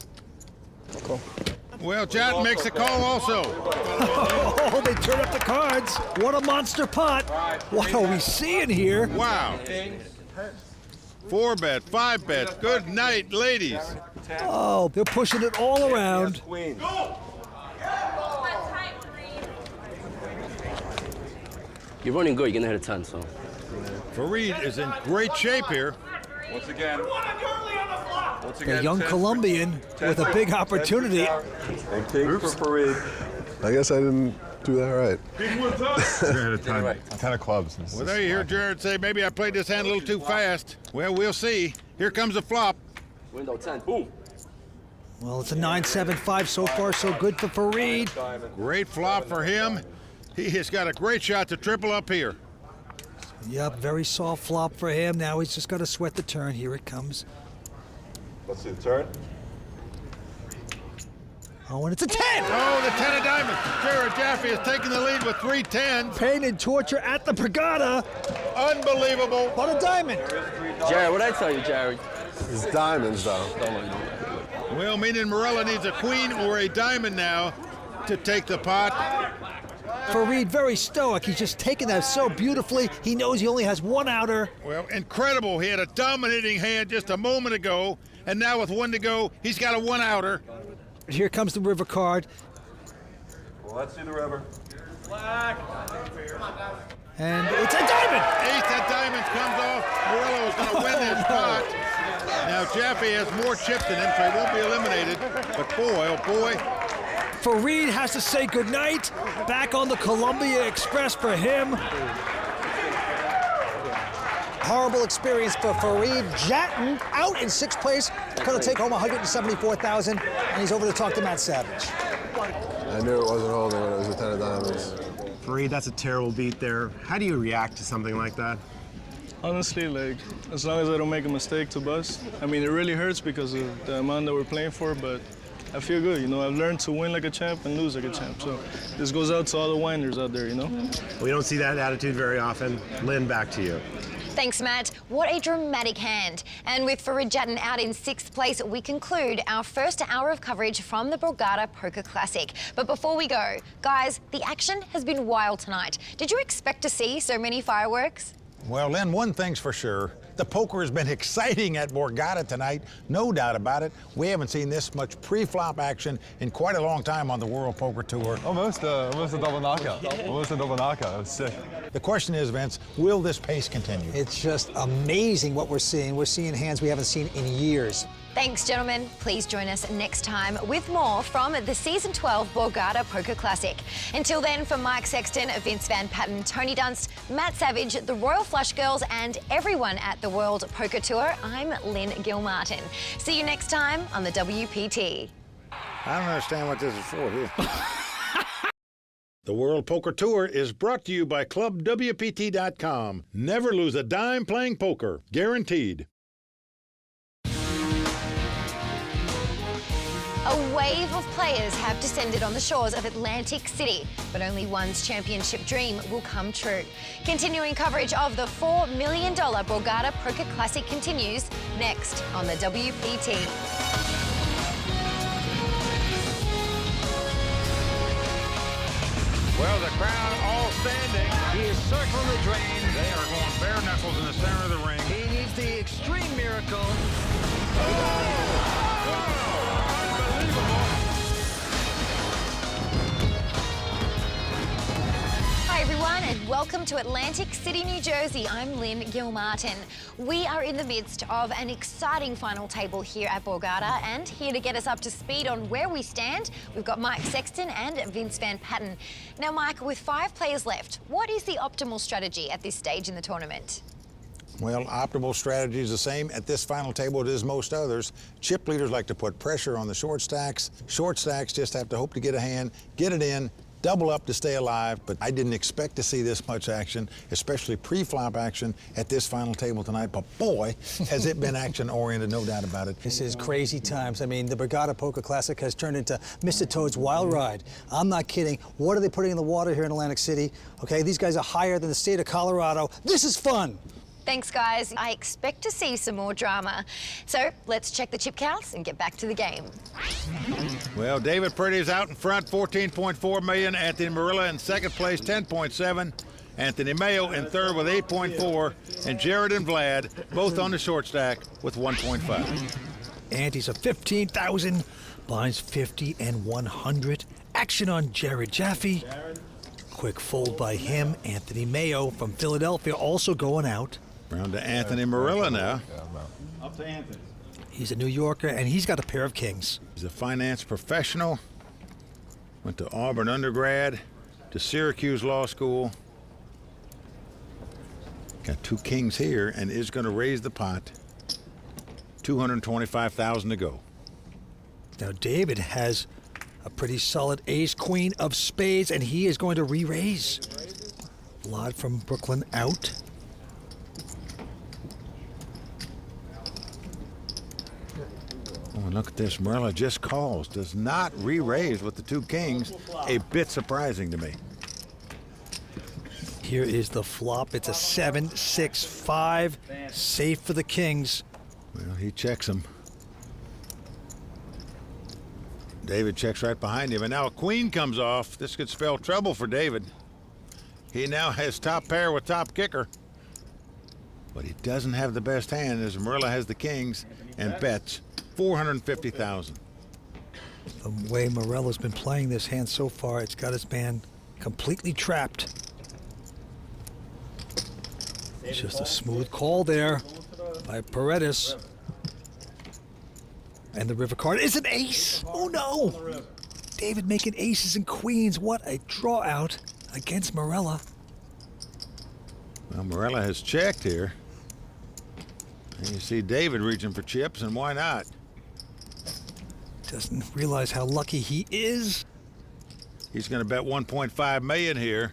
Well, John makes the call also. Oh, they turn up the cards. What a monster pot. What are we seeing here? Wow. 4 bet, 5 bet. Good night, ladies. Oh, they're pushing it all around. You're running good. You're going to hit a 10, so. Fareed is in great shape here. Once again, The young Colombian with a big opportunity. I guess I didn't do that right. You're a 10 of clubs. Well, there you hear Jared say, maybe I played this hand a little too fast. Well, we'll see. Here comes the flop. Window 10. Boom. Well, it's a 9-7-5 so far, so good for Fareed. Great flop for him. He has got a great shot to triple up here. Yep, very soft flop for him. Now he's just got to sweat the turn. Here it comes. Let's see the turn. Oh, and it's a 10! Oh, the 10 of diamonds. Jared Jaffe is taking the lead with 3 10s. Pain and torture at the Borgata. Unbelievable. What a diamond. Jared, what'd I tell you, Jared? It's diamonds, though. Well, meaning Morella needs a queen or a diamond now to take the pot. Fareed, very stoic. He's just taking that so beautifully. He knows he only has one outer. Well, incredible. He had a dominating hand just a moment ago, and now with 1 to go, he's got a 1 outer. Here comes the river card. Well, let's see the river. And it's a diamond! Ace of diamonds comes off. Morello is going to win this pot. Now, Jaffe has more chips than him, so he won't be eliminated. But boy, oh boy. Fareed has to say goodnight. Back on the Columbia Express for him. Horrible experience for Fareed. Jatton out in 6th place. Going to take home $174,000, and he's over to talk to Matt Savage. I knew it wasn't holding when it was a 10 of diamonds. Fareed, that's a terrible beat there. How do you react to something like that? Honestly, like, as long as I don't make a mistake to bust. I mean, it really hurts because of the amount that we're playing for, but I feel good, you know. I've learned to win like a champ and lose like a champ. So this goes out to all the whiners out there, you know. We don't see that attitude very often. Lynn, back to you. Thanks, Matt. What a dramatic hand. And with Fareed Jatton out in 6th place, we conclude our first hour of coverage from the Borgata Poker Classic. But before we go, guys, the action has been wild tonight. Did you expect to see so many fireworks? Well, Lynn, one thing's for sure. The poker has been exciting at Borgata tonight, no doubt about it. We haven't seen this much pre-flop action in quite a long time on the World Poker Tour. Almost a double knockout. Almost a double knockout. It was sick. The question is, Vince, will this pace continue? It's just amazing what we're seeing. We're seeing hands we haven't seen in years. Thanks, gentlemen. Please join us next time with more from the Season 12 Borgata Poker Classic. Until then, for Mike Sexton, Vince Van Patten, Tony Dunst, Matt Savage, the Royal Flush Girls, and everyone at the World Poker Tour, I'm Lynn Gilmartin. See you next time on the WPT. I don't understand what this is for here. The World Poker Tour is brought to you by ClubWPT.com. Never lose a dime playing poker. Guaranteed. A wave of players have descended on the shores of Atlantic City, but only one's championship dream will come true. Continuing coverage of the $4 million Borgata Poker Classic continues next on the WPT. Well, the crowd all standing. He is circling the drain. They are going bare knuckles in the center of the ring. He needs the extreme miracle. Hi everyone and welcome to Atlantic City, New Jersey. I'm Lynn Gilmartin. We are in the midst of an exciting final table here at Borgata, and here to get us up to speed on where we stand, we've got Mike Sexton and Vince Van Patten. Now Mike, with 5 players left, what is the optimal strategy at this stage in the tournament? Well, optimal strategy is the same at this final table as most others. Chip leaders like to put pressure on the short stacks. Short stacks just have to hope to get a hand, get it in, double up to stay alive, but I didn't expect to see this much action, especially pre-flop action at this final table tonight, but boy, has it been action-oriented, no doubt about it. This is crazy times. I mean, the Borgata Poker Classic has turned into Mr. Toad's Wild Ride. I'm not kidding. What are they putting in the water here in Atlantic City? Okay, these guys are higher than the state of Colorado. This is fun. Thanks, guys. I expect to see some more drama. So let's check the chip counts and get back to the game. Well, David Purdy's out in front, 14.4 million. Anthony Marilla in second place, 10.7. Anthony Mayo in third with 8.4, and Jared and Vlad both on the short stack with 1.5. Andy's a 15,000, blinds 50 and 100. Action on Jared Jaffe. Quick fold by him. Anthony Mayo from Philadelphia also going out. Round to Anthony Marilla now. Up to Anthony. He's a New Yorker, and he's got a pair of kings. He's a finance professional. Went to Auburn undergrad, to Syracuse Law School. Got 2 kings here and is going to raise the pot. 225,000 to go. Now David has a pretty solid ace-queen of spades, and he is going to re-raise. Vlad from Brooklyn out. Oh, and look at this. Marilla just calls. Does not re-raise with the 2 kings. A bit surprising to me. Here is the flop. It's a 7-6-5. Safe for the kings. Well, he checks him. David checks right behind him, and now a queen comes off. This could spell trouble for David. He now has top pair with top kicker. But he doesn't have the best hand, as Marilla has the kings and bets 450,000. The way Morella's been playing this hand so far, it's got his man completely trapped. It's just a smooth call there by Paredes. And the river card is an ace. Oh no! David making aces and queens. What a draw out against Marella. Well, Marella has checked here. And you see David reaching for chips, and why not? Doesn't realize how lucky he is. He's going to bet 1.5 million here.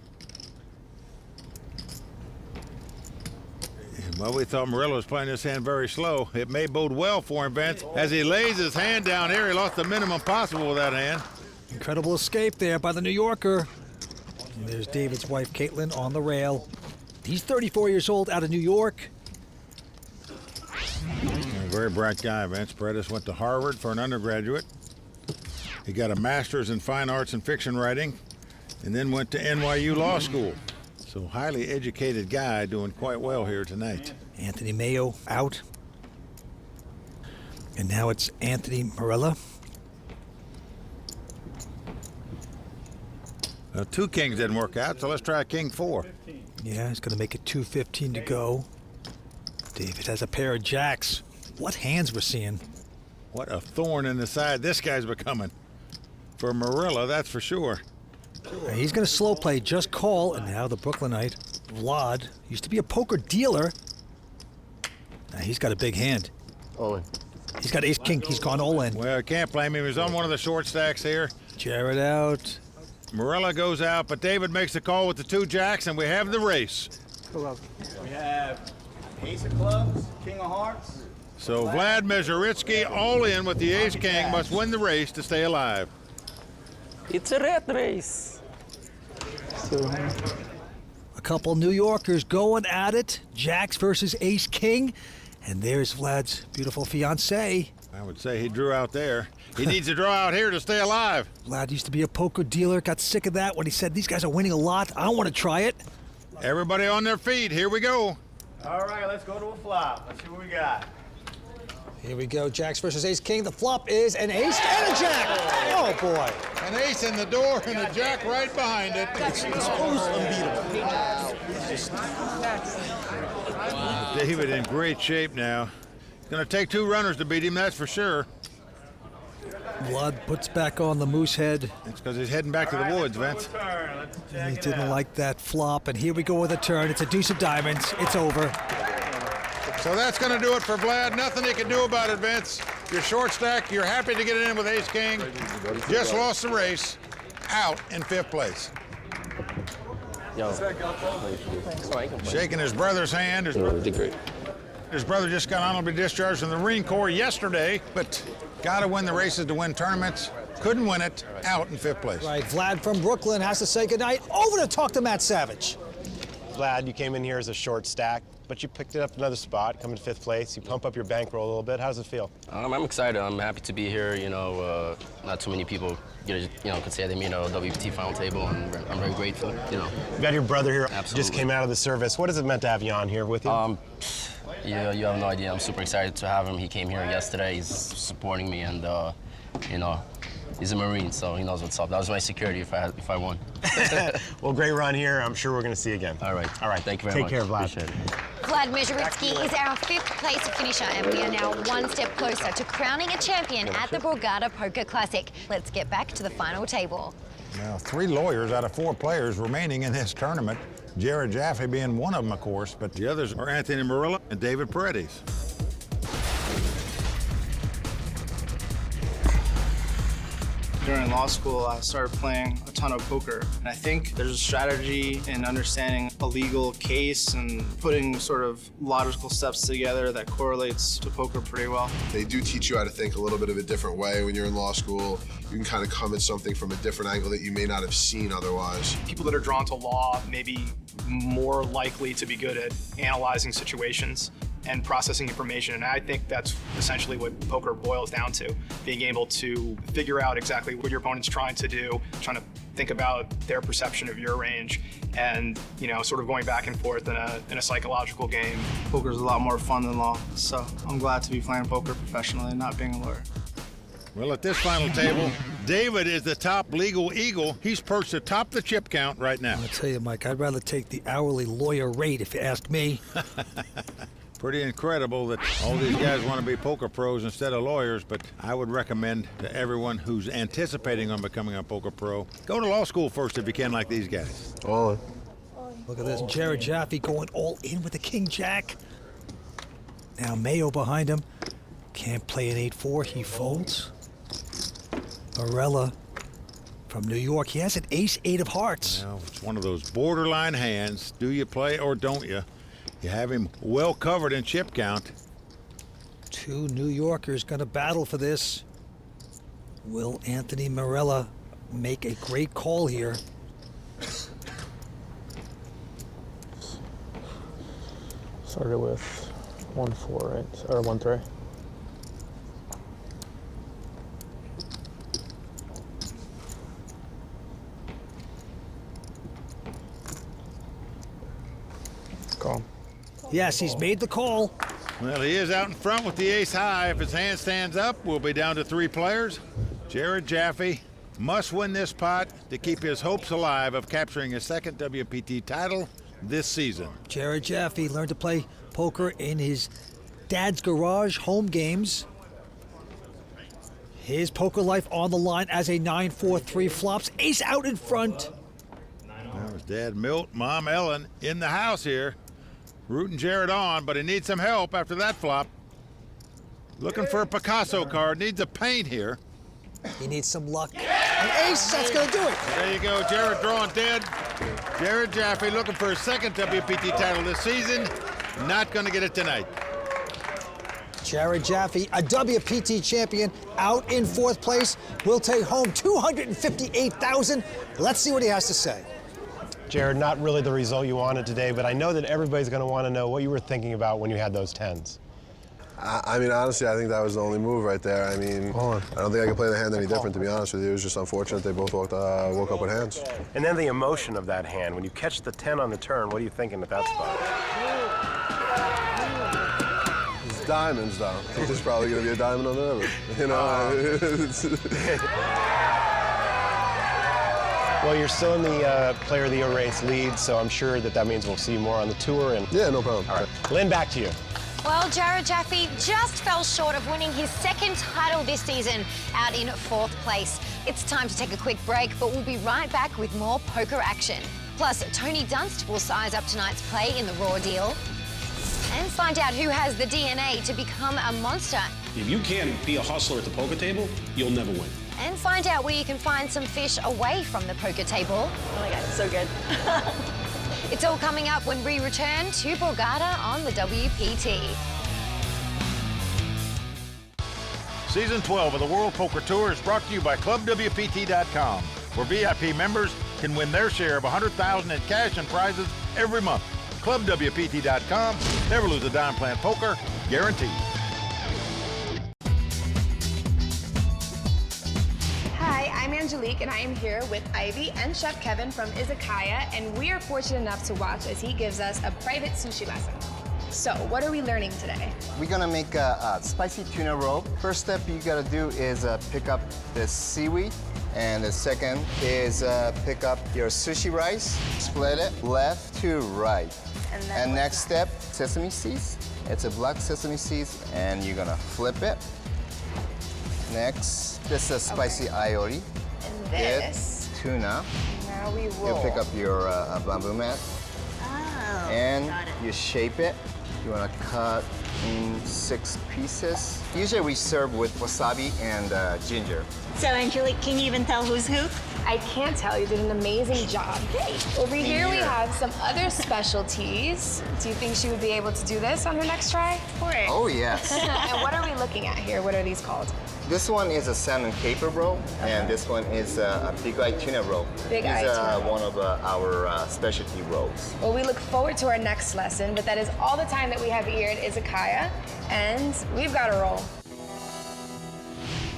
Well, we thought Marilla was playing this hand very slow. It may bode well for him, Vince. As he lays his hand down here, he lost the minimum possible with that hand. Incredible escape there by the New Yorker. And there's David's wife, Caitlin, on the rail. He's 34 years old, out of New York. A very bright guy, Vince. Paredes went to Harvard for an undergraduate. He got a master's in fine arts and fiction writing, and then went to NYU Law School. So highly educated guy doing quite well here tonight. Anthony Mayo out. And now it's Anthony Marella. Well, 2 kings didn't work out, so let's try king 4. Yeah, he's going to make it 2:15 to go. David has a pair of jacks. What hands we're seeing. What a thorn in the side this guy's becoming. For Marilla, that's for sure. Now he's going to slow play, just call, and now the Brooklynite, Vlad, used to be a poker dealer. Now he's got a big hand. All in. He's got ace-king, he's gone all in. Well, I can't blame him. He's on one of the short stacks here. Jared out. Marilla goes out, but David makes the call with the 2 jacks, and we have the race. We have ace of clubs, king of hearts. So Vlad Mezheritsky, all in with the ace-king, must win the race to stay alive. It's a rat race. A couple New Yorkers going at it. Jacks versus ace-king. And there's Vlad's beautiful fiancée. I would say he drew out there. He needs to draw out here to stay alive. Vlad used to be a poker dealer, got sick of that when he said, these guys are winning a lot. I want to try it. Everybody on their feet. Here we go. All right, let's go to a flop. Let's see what we got. Here we go, jacks versus ace-king. The flop is an ace and a jack. Oh, boy. An ace in the door and a jack right behind it. It's almost unbeatable. David in great shape now. It's going to take 2 runners to beat him, that's for sure. Vlad puts back on the moose head. It's because he's heading back to the woods, Vince. He didn't like that flop, and here we go with a turn. It's a deuce of diamonds. It's over. So that's going to do it for Vlad. Nothing he can do about it, Vince. Your short stack, you're happy to get it in with ace-king. Just lost the race. Out in 5th place. Shaking his brother's hand. His brother just got honorably discharged from the Marine Corps yesterday, but got to win the races to win tournaments. Couldn't win it. Out in 5th place. Right, Vlad from Brooklyn has to say goodnight. Over to talk to Matt Savage. Vlad, you came in here as a short stack, but you picked it up another spot, coming to 5th place. You pump up your bankroll a little bit. How does it feel? I'm excited. I'm happy to be here. You know, not too many people, could say they made a WPT final table, and I'm very grateful. You know, you got your brother here. Absolutely. Just came out of the service. What has it meant to have you on here with you? Yeah, you have no idea. I'm super excited to have him. He came here yesterday. He's supporting me, and you know, he's a Marine, so he knows what's up. That was my security if I won. Well, great run here. I'm sure we're going to see you again. All right. Thank you very much. Take care, Vlad. Appreciate it. Vlad Mezheritsky is our 5th place finisher, and we are now one step closer to crowning a champion at the Borgata Poker Classic. Let's get back to the final table. Now, 3 lawyers out of 4 players remaining in this tournament. Jared Jaffe being one of them, of course, but the others are Anthony Marilla and David Paredes. During law school, I started playing a ton of poker. And I think there's a strategy in understanding a legal case and putting sort of logical steps together that correlates to poker pretty well. They do teach you how to think a little bit of a different way when you're in law school. You can kind of come at something from a different angle that you may not have seen otherwise. People that are drawn to law may be more likely to be good at analyzing situations and processing information, and I think that's essentially what poker boils down to, being able to figure out exactly what your opponent's trying to do, trying to think about their perception of your range, and sort of going back and forth in a psychological game. Poker's a lot more fun than law, so I'm glad to be playing poker professionally and not being a lawyer. Well, at this final table, David is the top legal eagle. He's perched atop the chip count right now. I'll tell you, Mike, I'd rather take the hourly lawyer rate if you ask me. Pretty incredible that all these guys want to be poker pros instead of lawyers, but I would recommend to everyone who's anticipating on becoming a poker pro, go to law school first if you can, like these guys. Oh. Look at this, Jared Jaffe going all in with the King Jack. Now Mayo behind him. Can't play an 8-4, he folds. Barella from New York, he has an ace-8 of hearts. Well, it's one of those borderline hands. Do you play or don't you? You have him well covered in chip count. 2 New Yorkers gonna battle for this. Will Anthony Marella make a great call here? Started with 1-4, right? Or 1-3. Call. Yes, he's made the call. Well, he is out in front with the ace high. If his hand stands up, we'll be down to 3 players. Jared Jaffe must win this pot to keep his hopes alive of capturing his 2nd WPT title this season. Jared Jaffe learned to play poker in his dad's garage home games. His poker life on the line as a 9-4-3 flops. Ace out in front. Well, his dad Milt, mom Ellen in the house here. Rooting Jared on, but he needs some help after that flop. Looking for a Picasso card, needs a paint here. He needs some luck. An ace, that's gonna do it. There you go, Jared drawing dead. Jared Jaffe looking for his 2nd WPT title this season. Not gonna get it tonight. Jared Jaffe, a WPT champion, out in 4th place, will take home $258,000. Let's see what he has to say. Jared, not really the result you wanted today, but I know that everybody's going to want to know what you were thinking about when you had those 10s. I mean, honestly, I think that was the only move right there. I mean, I don't think I could play the hand any different, to be honest with you. It was just unfortunate they both woke up with hands. And then the emotion of that hand. When you catch the 10 on the turn, what are you thinking at that spot? It's diamonds, though. I think there's probably going to be a diamond on the river. You know? Well, you're still in the Player of the Year race lead, so I'm sure that means we'll see you more on the tour. And yeah, no problem. All right, Lynn, back to you. Well, Jared Jaffe just fell short of winning his 2nd title this season, out in 4th place. It's time to take a quick break, but we'll be right back with more poker action. Plus, Tony Dunst will size up tonight's play in the Raw deal and find out who has the DNA to become a monster. If you can't be a hustler at the poker table, you'll never win. And find out where you can find some fish away from the poker table. Oh my God, so good. It's all coming up when we return to Borgata on the WPT. Season 12 of the World Poker Tour is brought to you by ClubWPT.com, where VIP members can win their share of $100,000 in cash and prizes every month. ClubWPT.com. Never lose a dime playing poker. Guaranteed. Hi, I'm Angelique, and I am here with Ivy and Chef Kevin from Izakaya, and we are fortunate enough to watch as he gives us a private sushi lesson. So, what are we learning today? We're gonna make a spicy tuna roll. First step you gotta do is pick up the seaweed, and the second is pick up your sushi rice, split it left to right. And next step, sesame seeds. It's a black sesame seeds, and you're gonna flip it. Next, this is spicy aioli. And this? Get tuna. Now we roll. You pick up your bamboo mat. Oh, and got it. you shape it. You want to cut in 6 pieces. Usually we serve with wasabi and ginger. So, Angelique, can you even tell who's who? I can't tell. You did an amazing job. Great. Over here we have some other specialties. Do you think she would be able to do this on her next try? Of course. Oh, yes. And what are we looking at here? What are these called? This one is a salmon caper roll, and this one is a big eye tuna roll. Big eye These tuna are roll. one of our specialty rolls. Well, we look forward to our next lesson, but that is all the time that we have here at Izakaya, and we've got to roll.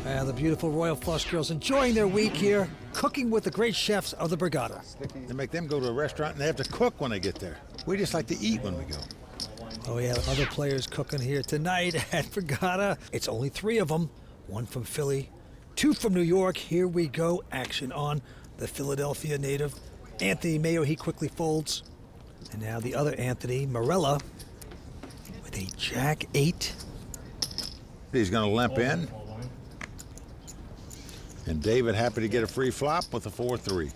And the beautiful Royal Flush girls enjoying their week here, cooking with the great chefs of the Borgata. They make them go to a restaurant and they have to cook when they get there. We just like to eat when we go. Oh, we have other players cooking here tonight at Borgata. It's only 3 of them. 1 from Philly, 2 from New York. Here we go. Action on the Philadelphia native. Anthony Mayo, he quickly folds. And now the other Anthony, Morella, with a Jack-8. He's going to limp in. And David happy to get a free flop with a 4-3.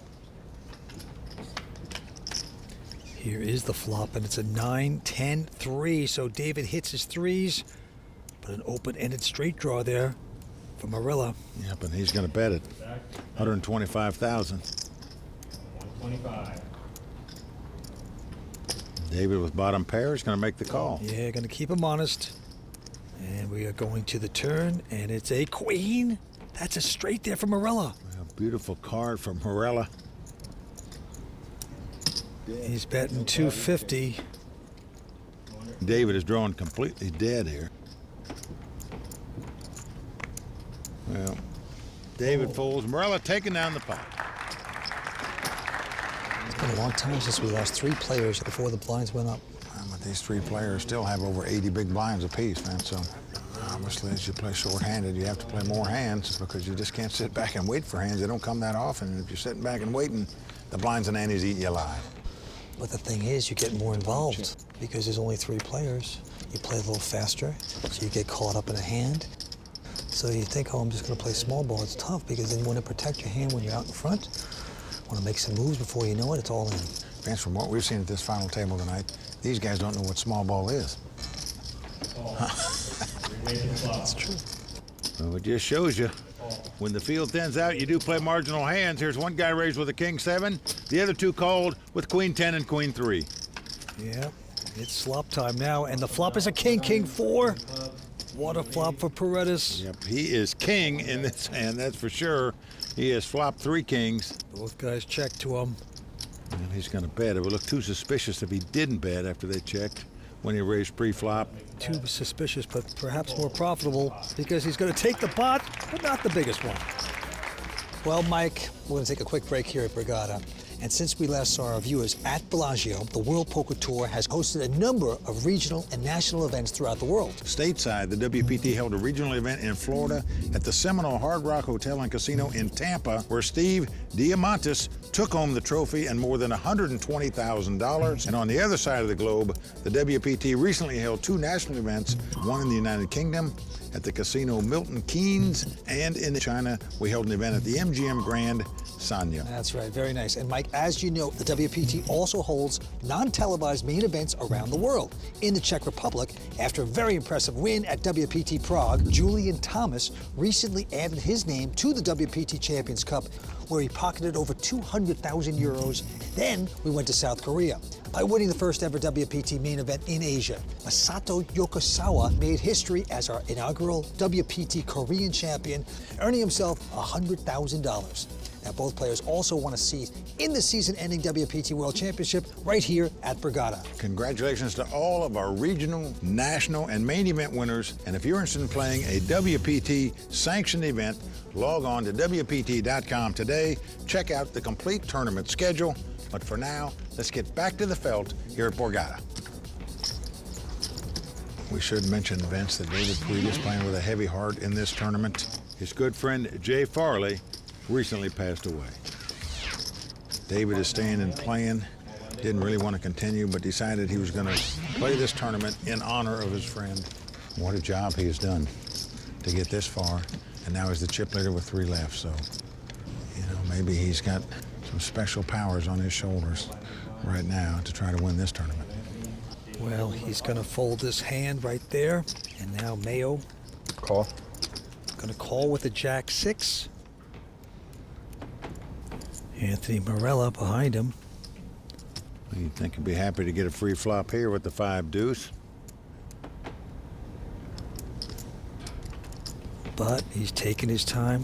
Here is the flop, and it's a 9-10-3. So David hits his 3s, but an open-ended straight draw there for Morella. Yep, and he's going to bet it. 125,000. 125. David with bottom pair is going to make the call. Yeah, going to keep him honest. And we are going to the turn, and it's a queen. That's a straight there for Morella. A beautiful card from Morella. He's betting 250. David is drawing completely dead here. Well, David folds. Morella taking down the pot. It's been a long time since we lost 3 players before the blinds went up. But these 3 players still have over 80 big blinds apiece, man. So obviously, as you play short-handed, you have to play more hands because you just can't sit back and wait for hands. They don't come that often. And if you're sitting back and waiting, the blinds and antes eat you alive. But the thing is, you get more involved because there's only 3 players. You play a little faster, so you get caught up in a hand. So you think, oh, I'm just going to play small ball. It's tough because then you want to protect your hand when you're out in front. Want to make some moves before you know it. It's all in. Vince, from what we've seen at this final table tonight, these guys don't know what small ball is. That's true. Well, it just shows you. When the field thins out, you do play marginal hands. Here's one guy raised with a king-7. The other 2 called with queen-10 and queen-3. Yeah, it's slop time now, and the flop is a king, king-4. What a flop for Paredes. Yep, he is king in this hand, that's for sure. He has flopped 3 kings. Both guys check to him. And he's going to bet. It would look too suspicious if he didn't bet after they checked when he raised pre-flop. Too suspicious, but perhaps more profitable because he's going to take the pot, but not the biggest one. Well, Mike, we're going to take a quick break here at Borgata. And since we last saw our viewers at Bellagio, the World Poker Tour has hosted a number of regional and national events throughout the world. Stateside, the WPT held a regional event in Florida at the Seminole Hard Rock Hotel and Casino in Tampa, where Steve Diamantis took home the trophy and more than $120,000. And on the other side of the globe, the WPT recently held 2 national events, one in the United Kingdom at the Casino Milton Keynes, and in China, we held an event at the MGM Grand Sanya. That's right, very nice. And Mike, as you know, the WPT also holds non-televised main events around the world. In the Czech Republic, after a very impressive win at WPT Prague, Julian Thomas recently added his name to the WPT Champions Cup, where he pocketed over 200,000 euros. Then we went to South Korea by winning the first ever WPT main event in Asia. Masato Yokosawa made history as our inaugural WPT Korean champion, earning himself $100,000. Now, both players also want a seat in the season-ending WPT World Championship right here at Borgata. Congratulations to all of our regional, national, and main event winners. And if you're interested in playing a WPT sanctioned event, log on to WPT.com today. Check out the complete tournament schedule. But for now, let's get back to the felt here at Borgata. We should mention, Vince, that David Paretta is playing with a heavy heart in this tournament. His good friend Jay Farley recently passed away. David is staying and playing. Didn't really want to continue, but decided he was going to play this tournament in honor of his friend. What a job he has done to get this far, and now he's the chip leader with 3 left. So, you know, maybe he's got some special powers on his shoulders right now to try to win this tournament. Well, he's going to fold his hand right there, and now Mayo. Call. Going to call with a Jack-6. Anthony Morella behind him. You'd think he'd be happy to get a free flop here with the 5 deuce. But he's taking his time.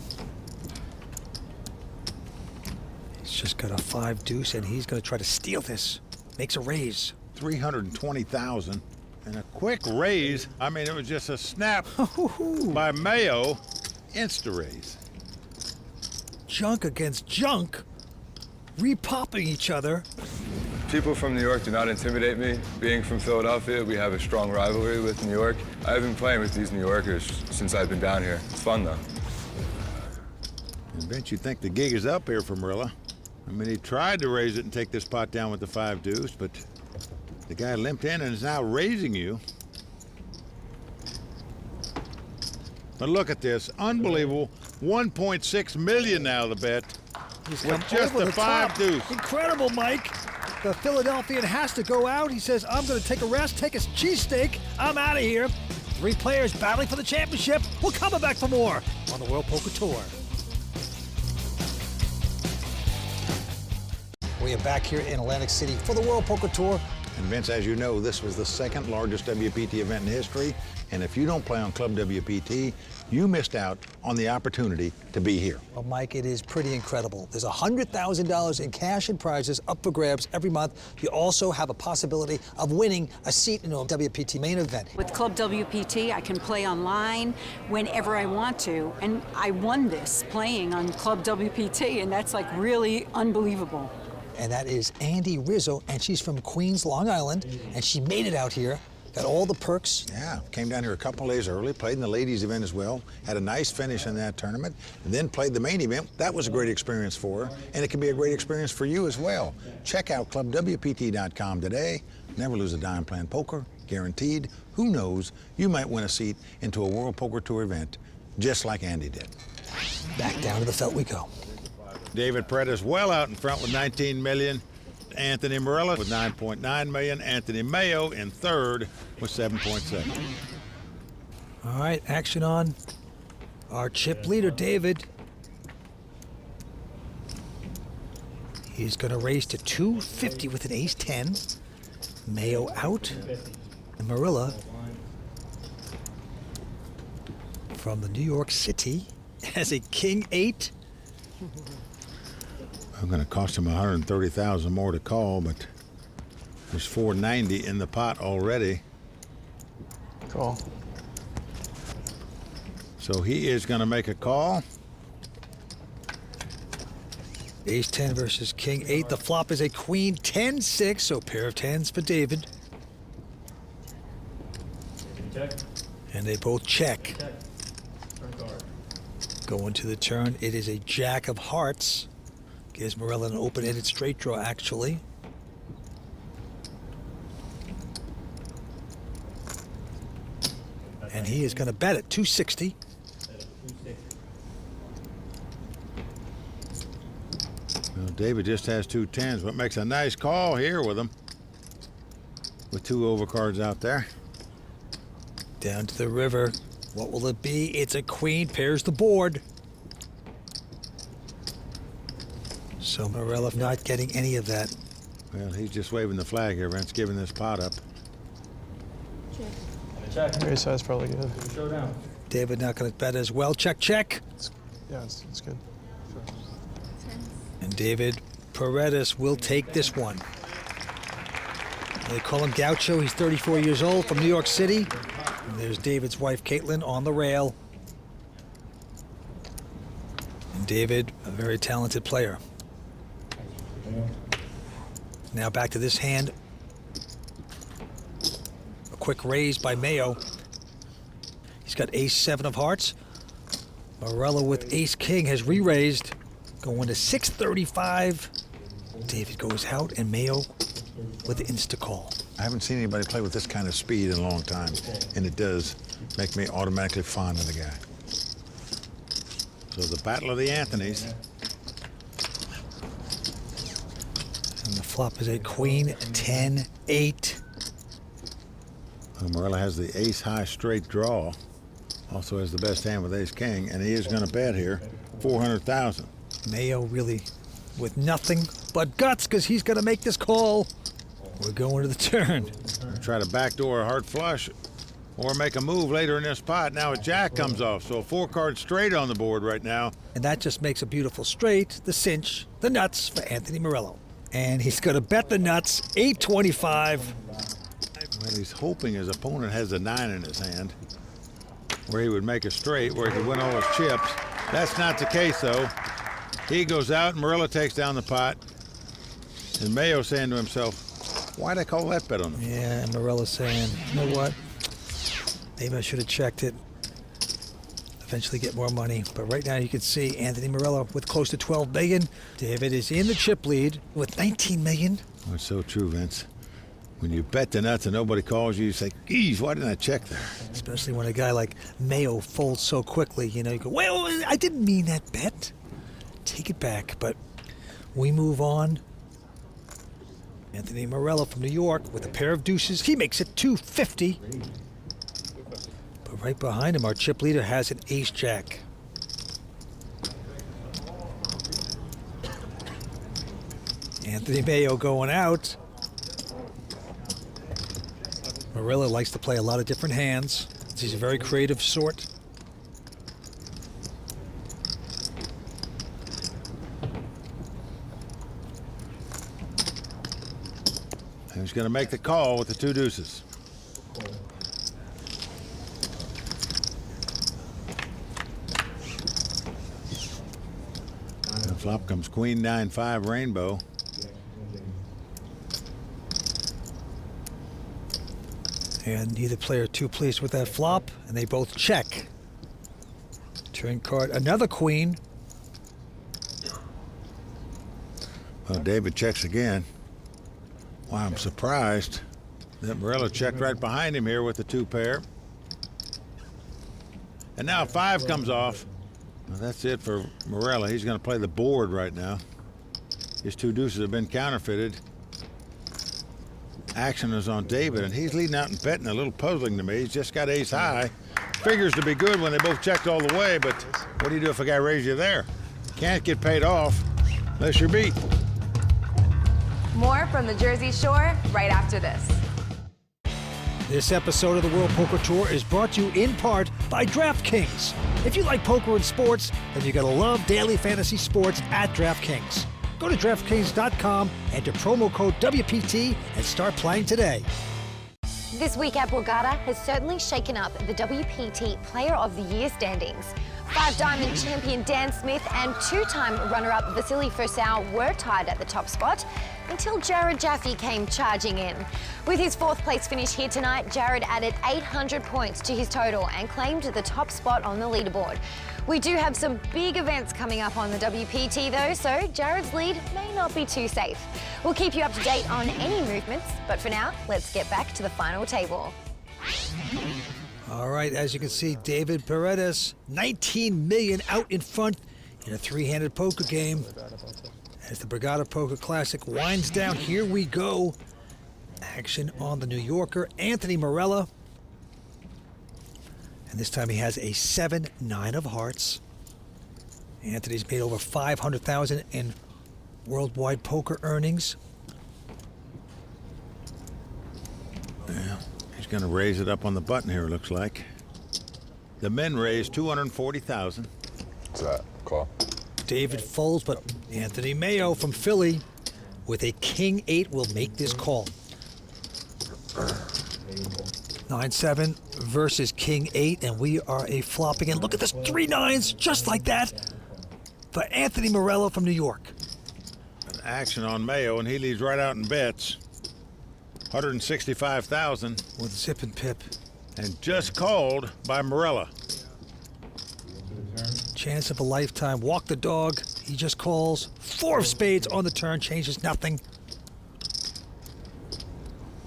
He's just got a 5 deuce, and he's going to try to steal this. Makes a raise. 320,000 and a quick raise. I mean, it was just a snap by Mayo. Insta raise. Junk against junk, repopping each other. People from New York do not intimidate me. Being from Philadelphia, we have a strong rivalry with New York. I've been playing with these New Yorkers since I've been down here. It's fun, though. I bet you think the gig is up here for Morella. I mean, he tried to raise it and take this pot down with the 5 deuce, but the guy limped in and is now raising you. But look at this, unbelievable. 1.6 million now the bet. He's with just the 5 deuce. Incredible, Mike. The Philadelphian has to go out. He says, I'm going to take a rest, take a cheesesteak. I'm out of here. 3 players battling for the championship. We're coming back for more on the World Poker Tour. We are back here in Atlantic City for the World Poker Tour. And Vince, as you know, this was the 2nd largest WPT event in history. And if you don't play on Club WPT, you missed out on the opportunity to be here. Well, Mike, it is pretty incredible. There's $100,000 in cash and prizes up for grabs every month. You also have a possibility of winning a seat in a WPT main event. With Club WPT, I can play online whenever I want to. And I won this playing on Club WPT, and that's like really unbelievable. And that is Andy Rizzo, and she's from Queens, Long Island, and she made it out here, got all the perks. Yeah, came down here a couple of days early, played in the ladies event as well, had a nice finish in that tournament, and then played the main event. That was a great experience for her, and it can be a great experience for you as well. Check out ClubWPT.com today. Never lose a dime playing poker, guaranteed. Who knows, you might win a seat into a World Poker Tour event, just like Andy did. Back down to the felt we go. David Paretta is well out in front with 19 million. Anthony Morella with 9.9 million. Anthony Mayo in 3rd with 7.7. All right, action on our chip leader, David. He's going to raise to 250 with an ace-10. Mayo out. And Morella from the New York City has a king-8. I'm going to cost him 130,000 more to call, but there's 490 in the pot already. Call. So he is going to make a call. Ace-10 versus king-8. The flop is a queen-10-6, so pair of 10s for David. Check. And they both check. Check. Turn card. Going to the turn, it is a jack of hearts. Gives Morella an open-ended straight draw, actually. And he is going to bet at 260. Well, David just has 2 10s, but makes a nice call here with him. With 2 overcards out there. Down to the river. What will it be? It's a queen, pairs the board. So Morella not getting any of that. Well, he's just waving the flag here, Vince, giving this pot up. Check. Raise size probably good. Showdown. David not going to bet as well. Check, check. Yeah, it's good. Sure. And David Paredes will take this one. They call him Gaucho. He's 34 years old from New York City. And there's David's wife, Caitlin, on the rail. And David, a very talented player. Now back to this hand. A quick raise by Mayo. He's got ace-7 of hearts. Morello with ace-king has re-raised. Going to 635. David goes out, and Mayo with the insta-call. I haven't seen anybody play with this kind of speed in a long time, and it does make me automatically fond of the guy. So the Battle of the Anthonys. And the flop is a queen, 10, 8. Morello has the ace-high straight draw. Also has the best hand with ace-king, and he is going to bet here, 400,000. Mayo really with nothing but guts because he's going to make this call. We're going to the turn. Try to backdoor a heart flush or make a move later in this pot. Now a jack comes off, so a 4-card straight on the board right now. And that just makes a beautiful straight, the cinch, the nuts for Anthony Morello. And he's going to bet the nuts, 825. Well, he's hoping his opponent has a 9 in his hand, where he would make a straight, where he could win all his chips. That's not the case, though. He goes out, and Morello takes down the pot. And Mayo saying to himself, why'd I call that bet on him? Yeah, and Morello's saying, you know what? Maybe I should have checked it. Eventually get more money. But right now you can see Anthony Morello with close to 12 million. David is in the chip lead with 19 million. Oh, it's so true, Vince. When you bet the nuts and nobody calls you, you say, geez, why didn't I check there? Especially when a guy like Mayo folds so quickly, you know, you go, well, I didn't mean that bet. Take it back, but we move on. Anthony Morello from New York with a pair of deuces. He makes it 250. But right behind him, our chip leader has an ace-jack. Anthony Mayo going out. Morello likes to play a lot of different hands. He's a very creative sort. He's going to make the call with the 2 deuces. The flop comes queen 9-5 rainbow. And neither player too pleased with that flop, and they both check. Turn card, another queen. Well, David checks again. Wow, I'm surprised that Morello checked right behind him here with the 2 pair. And now 5 comes off. Well, that's it for Morello. He's going to play the board right now. His 2 deuces have been counterfeited. Action is on David, and he's leading out and betting, a little puzzling to me. He's just got ace high. Figures to be good when they both checked all the way, but what do you do if a guy raises you there? Can't get paid off unless you're beat. More from the Jersey Shore right after this. This episode of the World Poker Tour is brought to you in part by DraftKings. If you like poker and sports, then you gotta love daily fantasy sports at DraftKings. Go to DraftKings.com, enter promo code WPT, and start playing today. This week at Borgata has certainly shaken up the WPT Player of the Year standings. 5-diamond champion Dan Smith and 2-time runner-up Vasily Fursau were tied at the top spot until Jared Jaffe came charging in. With his 4th place finish here tonight, Jared added 800 points to his total and claimed the top spot on the leaderboard. We do have some big events coming up on the WPT though, so Jared's lead may not be too safe. We'll keep you up to date on any movements, but for now, let's get back to the final table. All right, as you can see, David Paredes, 19 million out in front in a 3-handed poker game. As the Borgata Poker Classic winds down, here we go. Action on the New Yorker, Anthony Morello. And this time he has a 7-9 of hearts. Anthony's made over $500,000 in worldwide poker earnings. Yeah, he's going to raise it up on the button here, it looks like. The men raised $240,000. What's that? Call. David folds, but Anthony Mayo from Philly with a king 8 will make this call. 9-7 versus king 8, and we are a flopping. And look at this, 3 9s, just like that, for Anthony Morello from New York. An action on Mayo, and he leads right out in bets. 165,000. With zip and pip. And just called by Morella. Chance of a lifetime. Walk the dog. He just calls. 4 of spades on the turn. Changes nothing.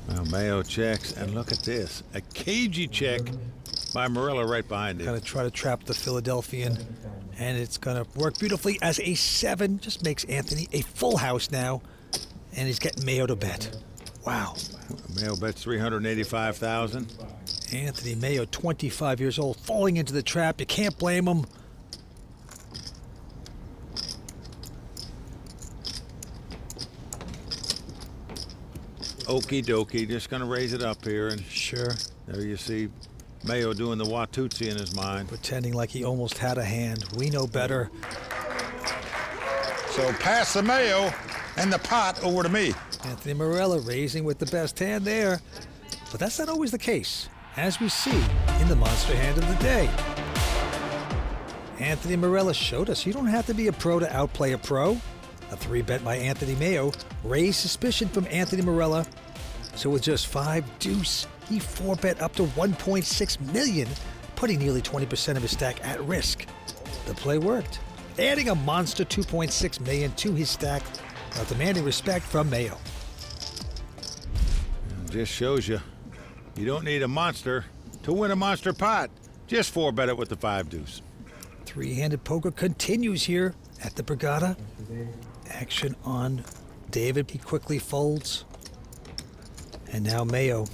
Now Mayo checks, and look at this. A cagey check by Morella right behind him. Gonna try to trap the Philadelphian, and it's gonna work beautifully as a 7. Just makes Anthony a full house now, and he's getting Mayo to bet. Wow. Mayo bets 385,000. Anthony Mayo, 25 years old, falling into the trap. You can't blame him. Okie dokie, just gonna raise it up here, and sure. There you see Mayo doing the Watusi in his mind. Pretending like he almost had a hand. We know better. So pass the Mayo and the pot over to me. Anthony Morella raising with the best hand there. But that's not always the case, as we see in the monster hand of the day. Anthony Morella showed us you don't have to be a pro to outplay a pro. A 3-bet by Anthony Mayo raised suspicion from Anthony Morella. So with just 5 deuce, he 4-bet up to 1.6 million, putting nearly 20% of his stack at risk. The play worked, adding a monster 2.6 million to his stack, while demanding respect from Mayo. It just shows you don't need a monster to win a monster pot. Just 4-bet it with the 5 deuce. 3-handed poker continues here at the Borgata. Action on David. He quickly folds. And now Mayo,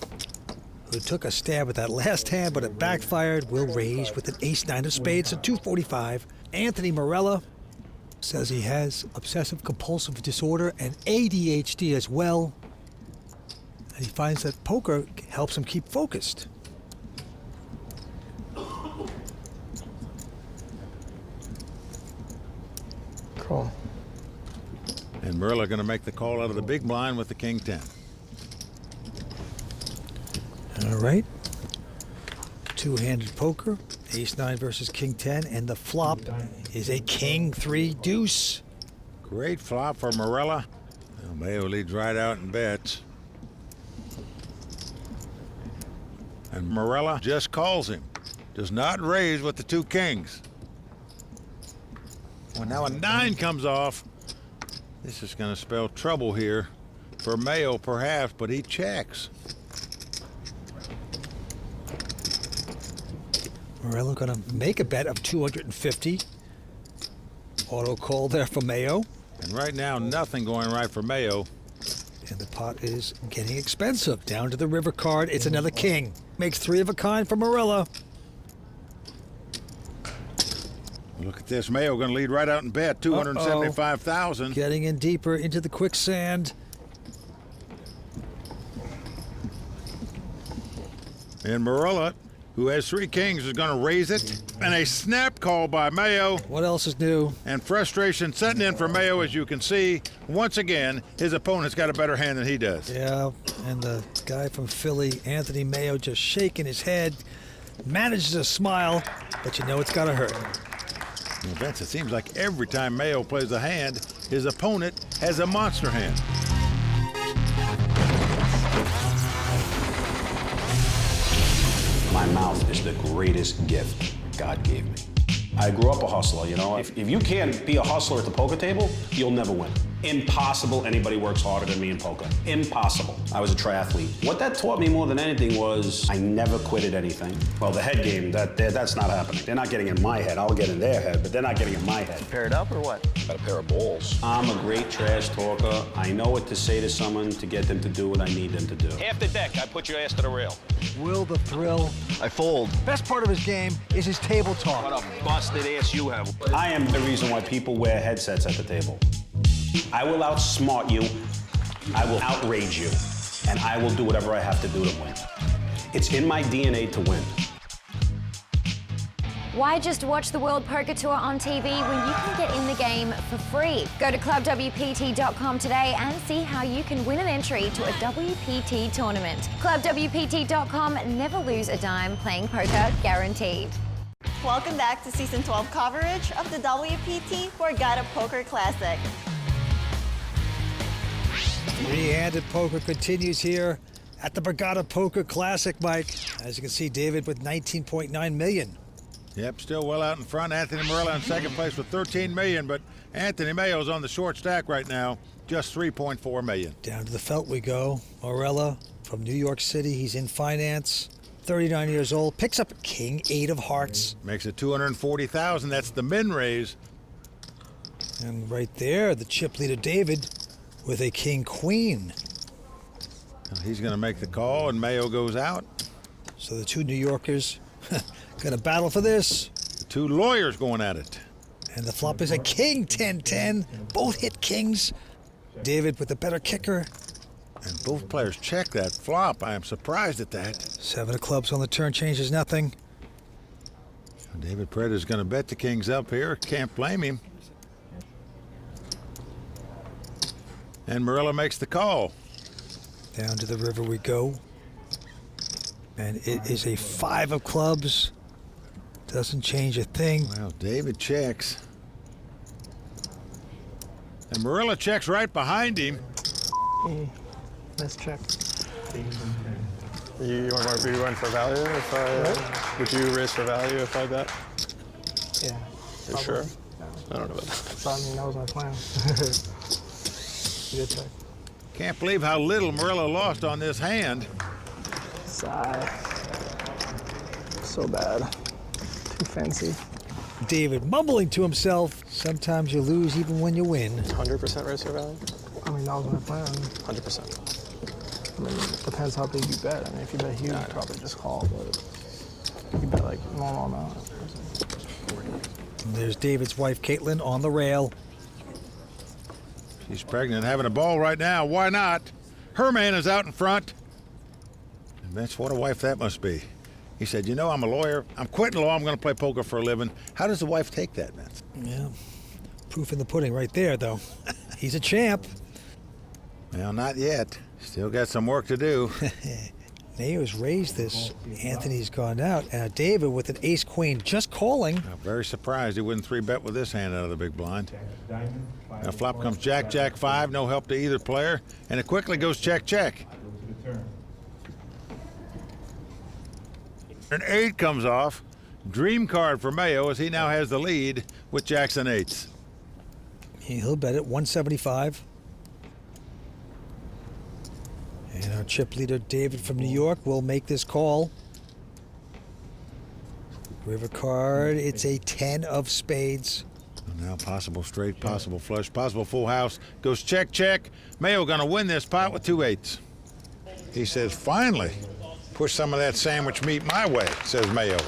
who took a stab at that last hand, but it backfired, will raise with an ace-9 of spades at 245. Anthony Morella says he has obsessive-compulsive disorder and ADHD as well. And he finds that poker helps him keep focused. Call. And Morella going to make the call out of the big blind with the king 10. All right. 2-handed poker. Ace-9 versus king 10. And the flop is a king 3 deuce. Great flop for Morella. Well, Mayo leads right out in bets. And Morella just calls him. Does not raise with the 2 kings. Well, now a 9 comes off. This is going to spell trouble here for Mayo, perhaps, but he checks. Morello going to make a bet of 250. Auto call there for Mayo. And right now, nothing going right for Mayo. And the pot is getting expensive. Down to the river card. It's another king. Makes 3 of a kind for Morella. Look at this. Mayo going to lead right out in bet. 275,000. Getting in deeper into the quicksand. And Morella, who has 3 kings, is going to raise it. And a snap call by Mayo. What else is new? And frustration setting in for Mayo, as you can see. Once again, his opponent's got a better hand than he does. Yeah, and the guy from Philly, Anthony Mayo, just shaking his head. Manages to smile, but you know it's got to hurt. Well, Vince, it seems like every time Mayo plays a hand, his opponent has a monster hand. My mouth is the greatest gift God gave me. I grew up a hustler, you know. If you can't be a hustler at the poker table, you'll never win. Impossible anybody works harder than me in poker. Impossible. I was a triathlete. What that taught me more than anything was I never quit at anything. Well, the head game, that's not happening. They're not getting in my head. I'll get in their head, but they're not getting in my head. Paired up or what? Got a pair of balls. I'm a great trash talker. I know what to say to someone to get them to do what I need them to do. Half the deck, I put your ass to the rail. Will the thrill? I fold. Best part of his game is his table talk. What a busted ass you have. I am the reason why people wear headsets at the table. I will outsmart you, I will outrage you, and I will do whatever I have to do to win. It's in my DNA to win. Why just watch the World Poker Tour on TV when you can get in the game for free? Go to clubwpt.com today and see how you can win an entry to a WPT tournament. Clubwpt.com, never lose a dime playing poker, guaranteed. Welcome back to Season 12 coverage of the WPT Borgata Poker Classic. Three-handed poker continues here at the Borgata Poker Classic, Mike. As you can see, David with 19.9 million. Yep, still well out in front. Anthony Morella in second place with 13 million, but Anthony Mayo's on the short stack right now, just 3.4 million. Down to the felt we go. Morella from New York City. He's in finance, 39 years old, picks up King 8 of hearts. Makes it 240,000. That's the min raise. And right there, the chip leader David with a King Queen. He's going to make the call, and Mayo goes out. So the two New Yorkers going to battle for this. The two lawyers going at it. And the flop is a King 10-10. Both hit kings. David with the better kicker. And both players check that flop. I am surprised at that. 7 of clubs on the turn changes nothing. David Paredes is going to bet the kings up here. Can't blame him. And Morella makes the call. Down to the river we go. And it is a 5 of clubs. Doesn't change a thing. Well, David checks. And Morella checks right behind him. Nice check. You run for value if I... Would you raise for value if I bet? Yeah. You sure? I don't know about that. So, I mean, that was my plan. Good check. Can't believe how little Morella lost on this hand. Sigh. So bad. Too fancy. David mumbling to himself, sometimes you lose even when you win. 100% raise for value? I mean, that was my plan. 100%. I mean, it depends how big you bet. I mean, if you bet huge, probably just call, but you bet like normal amount. And there's David's wife, Caitlin, on the rail. She's pregnant, having a ball right now. Why not? Her man is out in front. And Vince, what a wife that must be. He said, you know, I'm a lawyer. I'm quitting law. I'm going to play poker for a living. How does the wife take that, Vince? Yeah. Proof in the pudding right there, though. He's a champ. Well, not yet. Still got some work to do. Nao's raised this. Anthony's gone out. David with an ace-queen just calling. I'm very surprised he wouldn't 3-bet with this hand out of the big blind. Now flop comes Jack, Jack 5. No help to either player. And it quickly goes check, check. An 8 comes off. Dream card for Mayo as he now has the lead with jacks and 8s. He'll bet it 175. And our chip leader, David from New York, will make this call. River card, it's a 10 of spades. Now possible straight, possible flush, possible full house. Goes check, check. Mayo gonna win this pot with 2 8s. He says, finally, push some of that sandwich meat my way, says Mayo.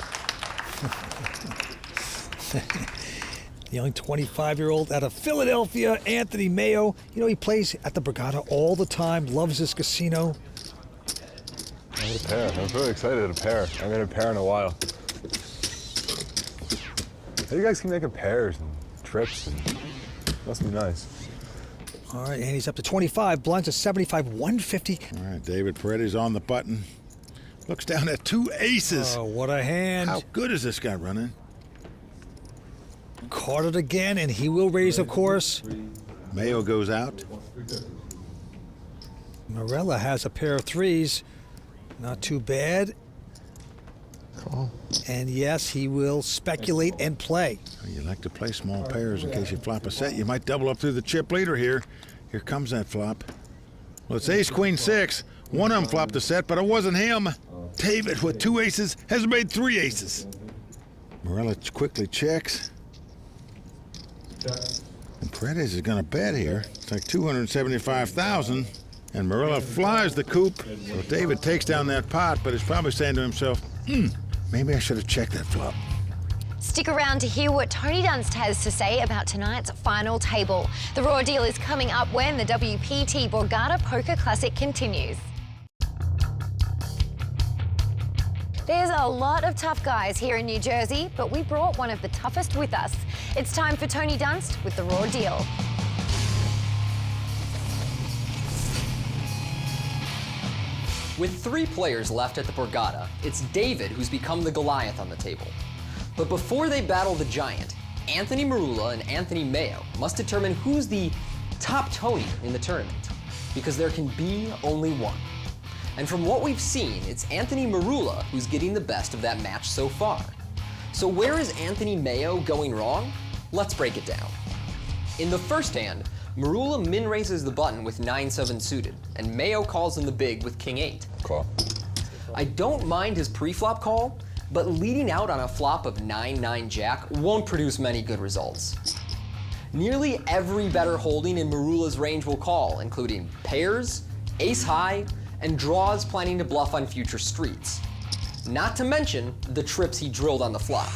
The young 25-year-old out of Philadelphia, Anthony Mayo. You know, he plays at the Borgata all the time, loves this casino. I got a pair. I'm really excited at a pair. I haven't had a pair in a while. How you guys keep making pairs and trips? Must be nice. All right, and he's up to 25. Blinds at 75, 150. All right, David Paredes on the button. Looks down at 2 aces. Oh, what a hand. How good is this guy running? Caught it again, and he will raise, of course. Mayo goes out. Morella has a pair of 3s. Not too bad. Cool. And yes, he will speculate and play. You like to play small pairs in case you flop a set. You might double up through the chip leader here. Here comes that flop. Well, it's ace, queen, 6. One of them flopped a set, but it wasn't him. David with 2 aces has made 3 aces. Morella quickly checks. And Paredes is going to bet here. It's like 275,000. And Morella flies the coop. So David takes down that pot, but he's probably saying to himself, maybe I should have checked that flop. Stick around to hear what Tony Dunst has to say about tonight's final table. The raw deal is coming up when the WPT Borgata Poker Classic continues. There's a lot of tough guys here in New Jersey, but we brought one of the toughest with us. It's time for Tony Dunst with the Raw Deal. With 3 players left at the Borgata, it's David who's become the Goliath on the table. But before they battle the giant, Anthony Marula and Anthony Mayo must determine who's the top Tony in the tournament, because there can be only one. And from what we've seen, it's Anthony Marula who's getting the best of that match so far. So where is Anthony Mayo going wrong? Let's break it down. In the first hand, Marula min-raises the button with 9-7 suited, and Mayo calls in the big with King-8. Call. I don't mind his pre-flop call, but leading out on a flop of 9-9 jack won't produce many good results. Nearly every better holding in Marula's range will call, including pairs, ace-high, and draws planning to bluff on future streets. Not to mention the trips he drilled on the flop.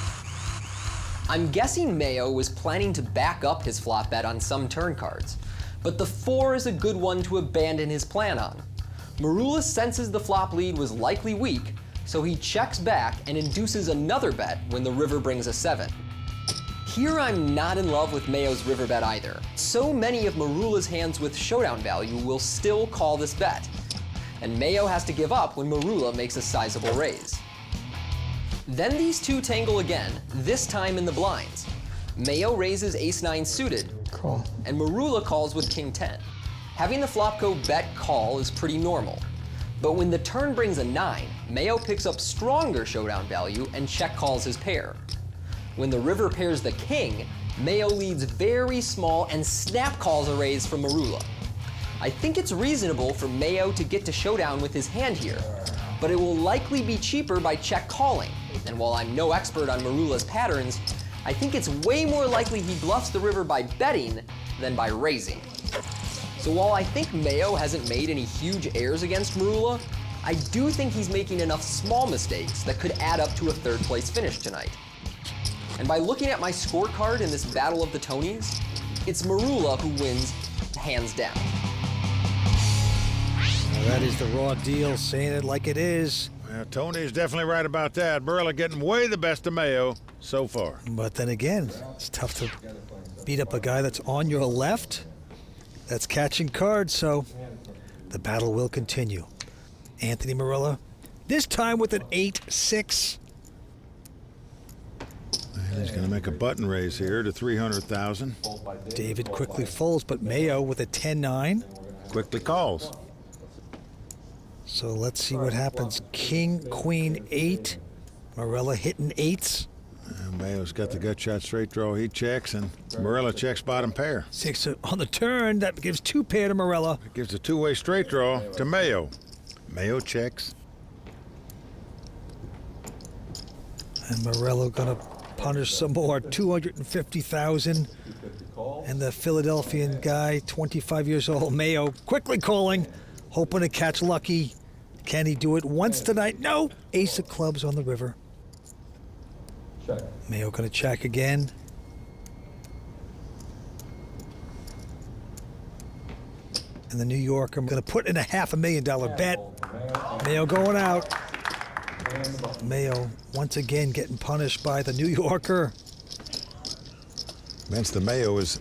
I'm guessing Mayo was planning to back up his flop bet on some turn cards, but the 4 is a good one to abandon his plan on. Marula senses the flop lead was likely weak, so he checks back and induces another bet when the river brings a 7. Here I'm not in love with Mayo's river bet either. So many of Marula's hands with showdown value will still call this bet, and Mayo has to give up when Marula makes a sizable raise. Then these two tangle again, this time in the blinds. Mayo raises ace-9 suited, Call. and Marula calls with king-10. Having the flop go bet call is pretty normal. But when the turn brings a 9, Mayo picks up stronger showdown value and check calls his pair. When the river pairs the king, Mayo leads very small and snap calls a raise from Marula. I think it's reasonable for Mayo to get to showdown with his hand here, but it will likely be cheaper by check calling. And while I'm no expert on Marula's patterns, I think it's way more likely he bluffs the river by betting than by raising. So while I think Mayo hasn't made any huge errors against Marula, I do think he's making enough small mistakes that could add up to a 3rd place finish tonight. And by looking at my scorecard in this battle of the Tonys, it's Marula who wins hands down. Well, that is the Raw Deal, saying it like it is. Well, Tony is definitely right about that. Marula getting way the best of Mayo so far. But then again, it's tough to beat up a guy that's on your left, that's catching cards, so the battle will continue. Anthony Marula, this time with an 8-6. And he's going to make a button raise here to 300,000. David quickly folds, but Mayo with a 10-9. Quickly calls. So let's see what happens. King, Queen, 8. Marula hitting 8s. And Mayo's got the gut shot straight draw. He checks, and Marula checks bottom pair. 6 on the turn. That gives 2 pair to Marula. It gives a 2-way straight draw to Mayo. Mayo checks. And Marula gonna punish some more. 250,000. And the Philadelphian guy, 25 years old, Mayo, quickly calling, hoping to catch lucky. Can he do it once tonight? No. Ace of clubs on the river. Check. Mayo gonna check again. And the New Yorker gonna put in a $500,000 bet. Mayo going out. Mayo once again getting punished by the New Yorker. Vince, the Mayo is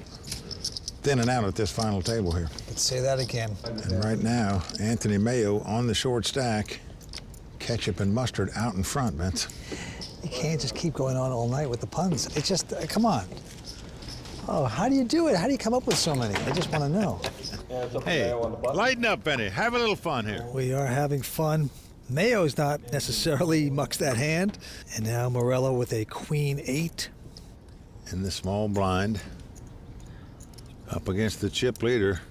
thinning out at this final table here. Let's say that again. And right now, Anthony Mayo on the short stack. Ketchup and mustard out in front, Vince. You can't just keep going on all night with the puns. It's just, come on. Oh, how do you do it? How do you come up with so many? I just want to know. Hey, lighten up, Benny. Have a little fun here. We are having fun. Mayo's not necessarily mucks that hand. And now Morello with a Queen 8. In the small blind, up against the chip leader.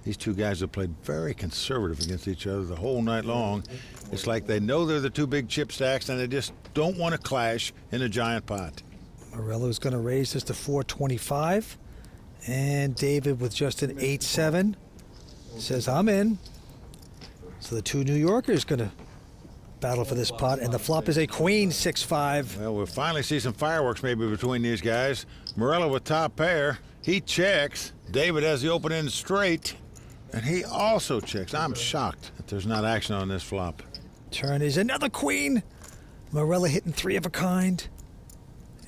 These two guys have played very conservative against each other the whole night long. It's like they know they're the two big chip stacks and they just don't want to clash in a giant pot. Morello's going to raise this to 425. And David with just an 8-7 says, I'm in. So the two New Yorkers going to battle for this pot, and the flop is a Queen 6-5. Well, we'll finally see some fireworks maybe between these guys. Morello with top pair. He checks. David has the open end straight, and he also checks. I'm shocked that there's not action on this flop. Turn is another Queen. Morella hitting 3 of a kind.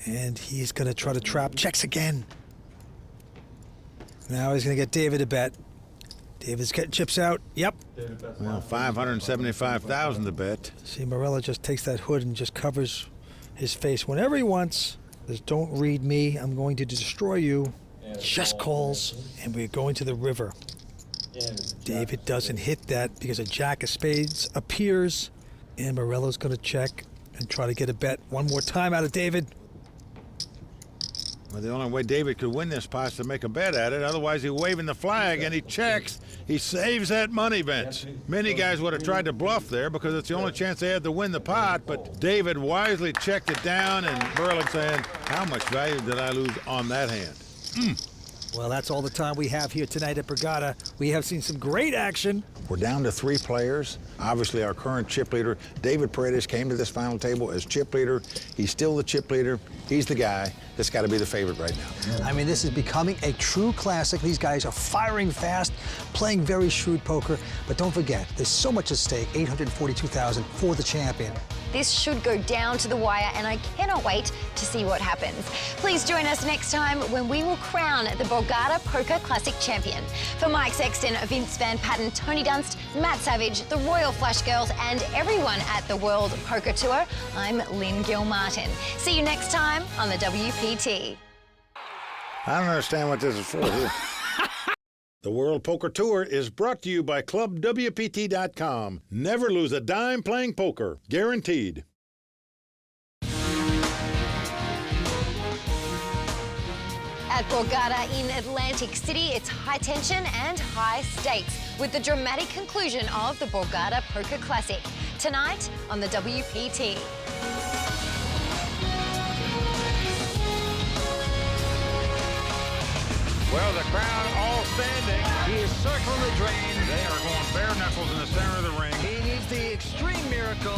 And he's going to try to trap. Checks again. Now he's going to get David to bet. David's getting chips out. Yep. Well, 575,000 to bet. See, Morella just takes that hood and just covers his face whenever he wants. Says, don't read me. I'm going to destroy you. Just calls. And we're going to the river. David doesn't hit that because a jack of spades appears. And Morella's going to check and try to get a bet one more time out of David. Well, the only way David could win this pot is to make a bet at it. Otherwise, he's waving the flag and he checks. He saves that money, Vince. Many guys would have tried to bluff there because it's the only chance they had to win the pot, but David wisely checked it down, and Berlin saying, how much value did I lose on that hand? Well, that's all the time we have here tonight at Borgata. We have seen some great action. We're down to 3 players. Obviously, our current chip leader, David Paredes, came to this final table as chip leader. He's still the chip leader. He's the guy that's got to be the favorite right now. I mean, this is becoming a true classic. These guys are firing fast, playing very shrewd poker. But don't forget, there's so much at stake, $842,000 for the champion. This should go down to the wire, and I cannot wait to see what happens. Please join us next time when we will crown the Borgata Poker Classic champion. For Mike Sexton, Vince Van Patten, Tony Dunst, Matt Savage, the Royal Flush Girls, and everyone at the World Poker Tour, I'm Lynn Gilmartin. See you next time on the WPT. I don't understand what this is for here. The World Poker Tour is brought to you by ClubWPT.com. Never lose a dime playing poker. Guaranteed. At Borgata in Atlantic City, it's high tension and high stakes with the dramatic conclusion of the Borgata Poker Classic. Tonight on the WPT. Well, the crowd all standing. He is circling the drain. They are going bare knuckles in the center of the ring. He needs the extreme miracle.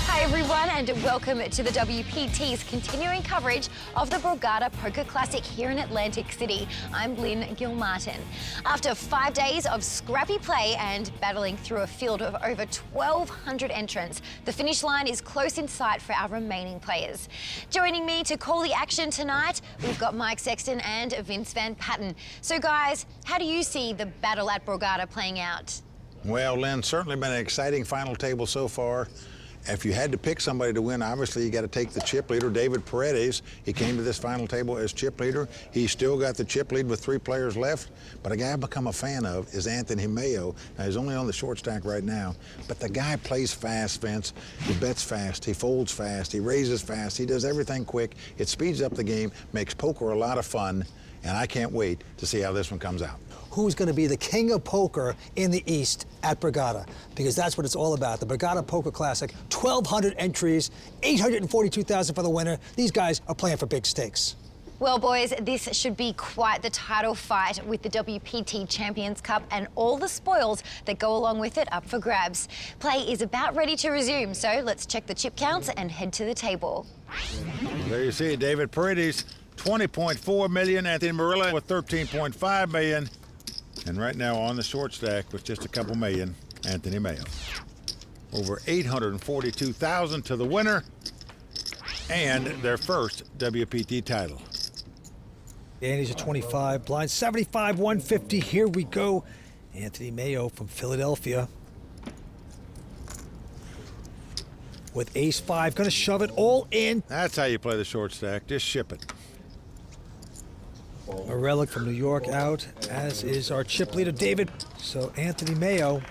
Hi everyone, and welcome to the WPT's continuing coverage of the Borgata Poker Classic here in Atlantic City. I'm Lynn Gilmartin. After 5 days of scrappy play and battling through a field of over 1,200 entrants, the finish line is close in sight for our remaining players. Joining me to call the action tonight, we've got Mike Sexton and Vince Van Patten. So guys, how do you see the battle at Borgata playing out? Well, Lynn, certainly been an exciting final table so far. If you had to pick somebody to win, obviously you got to take the chip leader, David Paredes. He came to this final table as chip leader. He's still got the chip lead with 3 players left. But a guy I've become a fan of is Anthony Mayo. Now, he's only on the short stack right now, but the guy plays fast, Vince. He bets fast, he folds fast, he raises fast, he does everything quick. It speeds up the game, makes poker a lot of fun, and I can't wait to see how this one comes out. Who's going to be the king of poker in the East at Borgata? Because that's what it's all about. The Borgata Poker Classic, 1,200 entries, $842,000 for the winner. These guys are playing for big stakes. Well, boys, this should be quite the title fight with the WPT Champions Cup and all the spoils that go along with it up for grabs. Play is about ready to resume, so let's check the chip counts and head to the table. There you see David Paredes, 20.4 million. Anthony Morella with 13.5 million. And right now on the short stack with just a couple million, Anthony Mayo. Over 842,000 to the winner and their first WPT title. Andy's at 25, blind 75, 150. Here we go. Anthony Mayo from Philadelphia. With ace-5, gonna shove it all in. That's how you play the short stack, just ship it. A relic from New York out, as is our chip leader, David. So Anthony Mayo,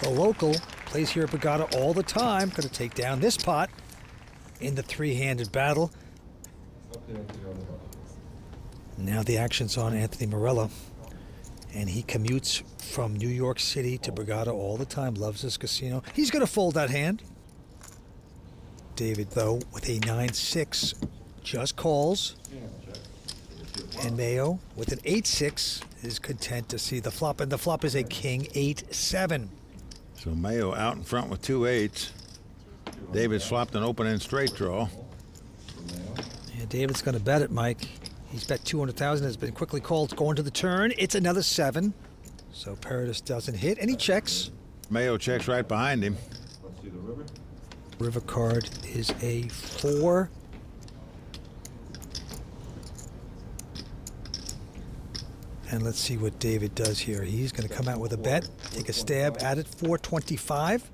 the local, plays here at Borgata all the time. Going to take down this pot in the 3-handed battle. Now the action's on Anthony Morella. And he commutes from New York City to Borgata all the time, loves this casino. He's going to fold that hand. David, though, with a 9-6, just calls. And Mayo, with an 8-6, is content to see the flop, and the flop is a king 8-7. So Mayo out in front with 2 8s. David's flopped an open-end straight draw. Yeah, David's going to bet it, Mike. He's bet 200,000, has been quickly called, going to the turn. It's another 7. So Paradis doesn't hit, and he checks. Mayo checks right behind him. River card is a 4. And let's see what David does here. He's going to come out with a bet, take a stab at it, 425.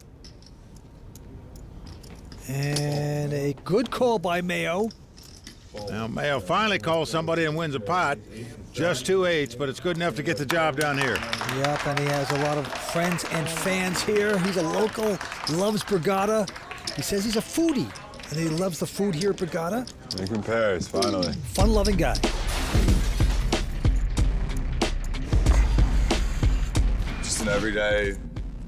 And a good call by Mayo. Now Mayo finally calls somebody and wins a pot. Just 2 8s, but it's good enough to get the job done here. Yep, and he has a lot of friends and fans here. He's a local, loves Borgata. He says he's a foodie, and he loves the food here at Borgata. He compares, finally. Fun-loving guy. Just an everyday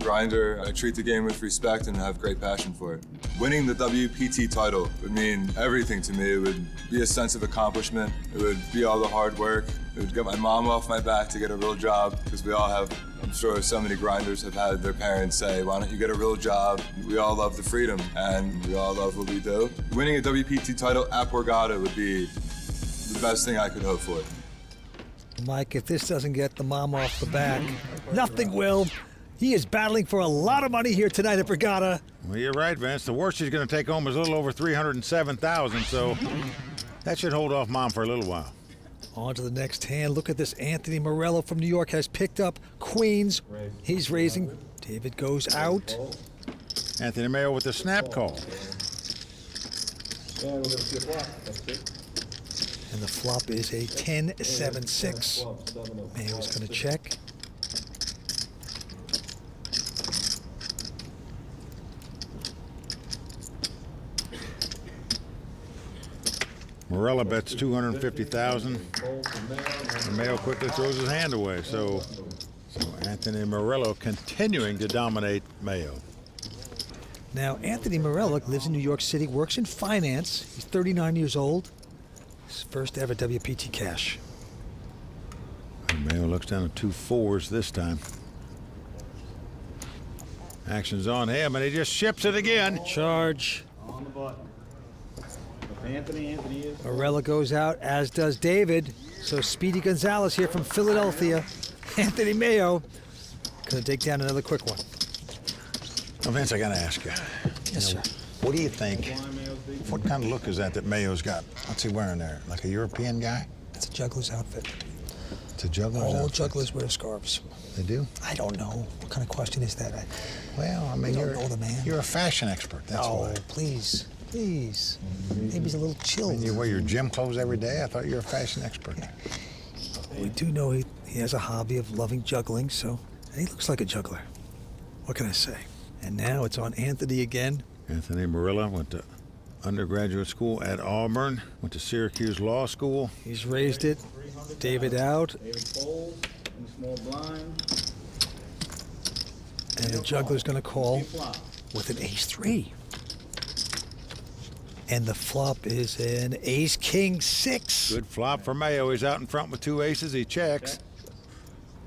grinder. I treat the game with respect and have great passion for it. Winning the WPT title would mean everything to me. It would be a sense of accomplishment. It would be all the hard work. It would get my mom off my back to get a real job, because we all have, I'm sure so many grinders have had their parents say, why don't you get a real job? We all love the freedom, and we all love what we do. Winning a WPT title at Borgata would be the best thing I could hope for. Mike, if this doesn't get the mom off the back, nothing will. He is battling for a lot of money here tonight at Borgata. Well, you're right, Vince. The worst he's going to take home is a little over 307,000, so that should hold off Mom for a little while. On to the next hand. Look at this. Anthony Morello from New York has picked up queens. He's raising. David goes out. Anthony Mayo with the snap call. And the flop is a 10-7-6. Mayo's going to check. Morella bets 250,000, and Mayo quickly throws his hand away. So Anthony Morello continuing to dominate Mayo. Now, Anthony Morello lives in New York City, works in finance. He's 39 years old. His first ever WPT cash. And Mayo looks down at 2 4s this time. Action's on him, and he just ships it again. Charge. On the button. Anthony is. Morello goes out, as does David. So Speedy Gonzalez here from Philadelphia. Anthony Mayo gonna take down another quick one. Well, Vince, I gotta ask you. Yes, sir. What do you think? What kind of look is that Mayo's got? What's he wearing there? Like a European guy? It's a juggler's outfit. It's a juggler's outfit? All jugglers wear scarves. They do? I don't know. What kind of question is that? Well, I mean, you don't know the man. You're a fashion expert, that's why. Please. Please. Maybe he's a little chilled. I mean, you wear your gym clothes every day? I thought you were a fashion expert. We do know he has a hobby of loving juggling, so and he looks like a juggler. What can I say? And now it's on Anthony again. Anthony Morella went to undergraduate school at Auburn, went to Syracuse Law School. He's raised it. David out. David folds in the small blind. And the juggler's going to call with an ace-3. And the flop is an ace-king 6. Good flop for Mayo. He's out in front with 2 aces. He checks.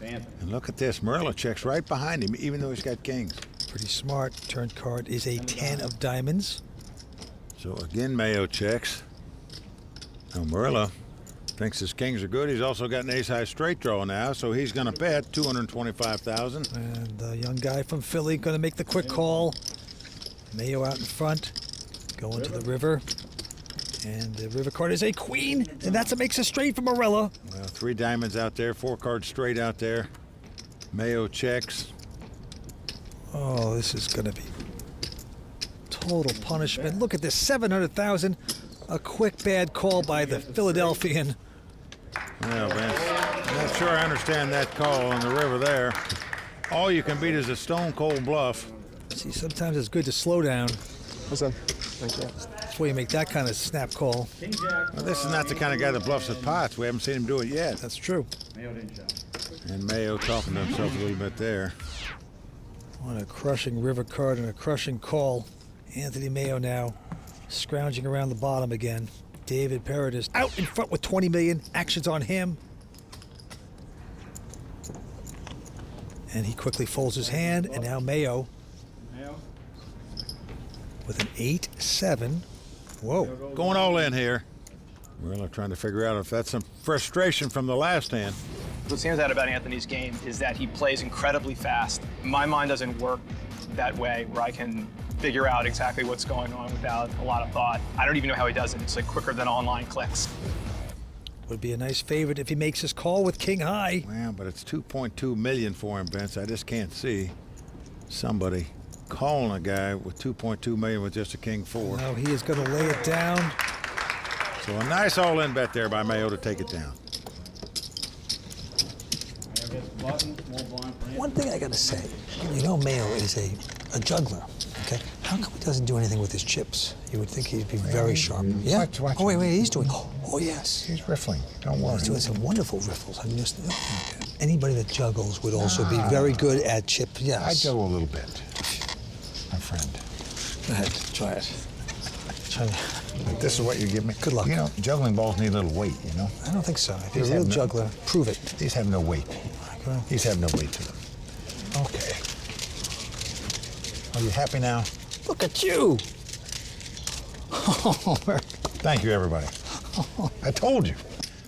And look at this. Morello checks right behind him, even though he's got kings. Pretty smart. Turn card is a 10 of diamonds. So again, Mayo checks. Now Morello thinks his kings are good. He's also got an ace-high straight draw now, so he's going to bet 225,000. And the young guy from Philly going to make the quick call. Mayo out in front. Going to the river. And the river card is a queen, and that's what makes a straight for Morello. Well, 3 diamonds out there, 4 cards straight out there. Mayo checks. Oh, this is going to be total punishment. Look at this, 700,000. A quick bad call by the Philadelphian. Well, Vince, I'm not sure I understand that call on the river there. All you can beat is a stone cold bluff. See, sometimes it's good to slow down. Listen, thank you. Before you make that kind of snap call. Well, this is not the kind of guy that bluffs at pots. We haven't seen him do it yet. That's true. And Mayo talking to himself a little bit there. What a crushing river card and a crushing call. Anthony Mayo now scrounging around the bottom again. David Paradis out in front with 20 million. Action's on him. And he quickly folds his hand, and now Mayo with an 8-7. Whoa. Going all in here. Well, I'm trying to figure out if that's some frustration from the last hand. What stands out about Anthony's game is that he plays incredibly fast. My mind doesn't work that way, where I can figure out exactly what's going on without a lot of thought. I don't even know how he does it. It's like quicker than online clicks. Would be a nice favorite if he makes his call with king high. Well, but it's 2.2 million for him, Vince. I just can't see somebody calling a guy with 2.2 million with just a king 4. No, he is going to lay it down. So a nice all-in bet there by Mayo to take it down. One thing I got to say, you know Mayo is a juggler, okay? How come he doesn't do anything with his chips? You would think he'd be very sharp. Yeah? Watch Oh, wait, he's doing, oh yes. He's riffling, don't worry. He's doing some wonderful riffles. I'm just, anybody that juggles would also be very good at chip, yes. I juggle a little bit, my friend. Go ahead, try it. This is what you give me? Good luck. You know, juggling balls need a little weight, you know? I don't think so. If you're a real juggler, prove it. These have no weight. Okay. These have no weight to them. Okay. Are you happy now? Look at you. Thank you, everybody. I told you.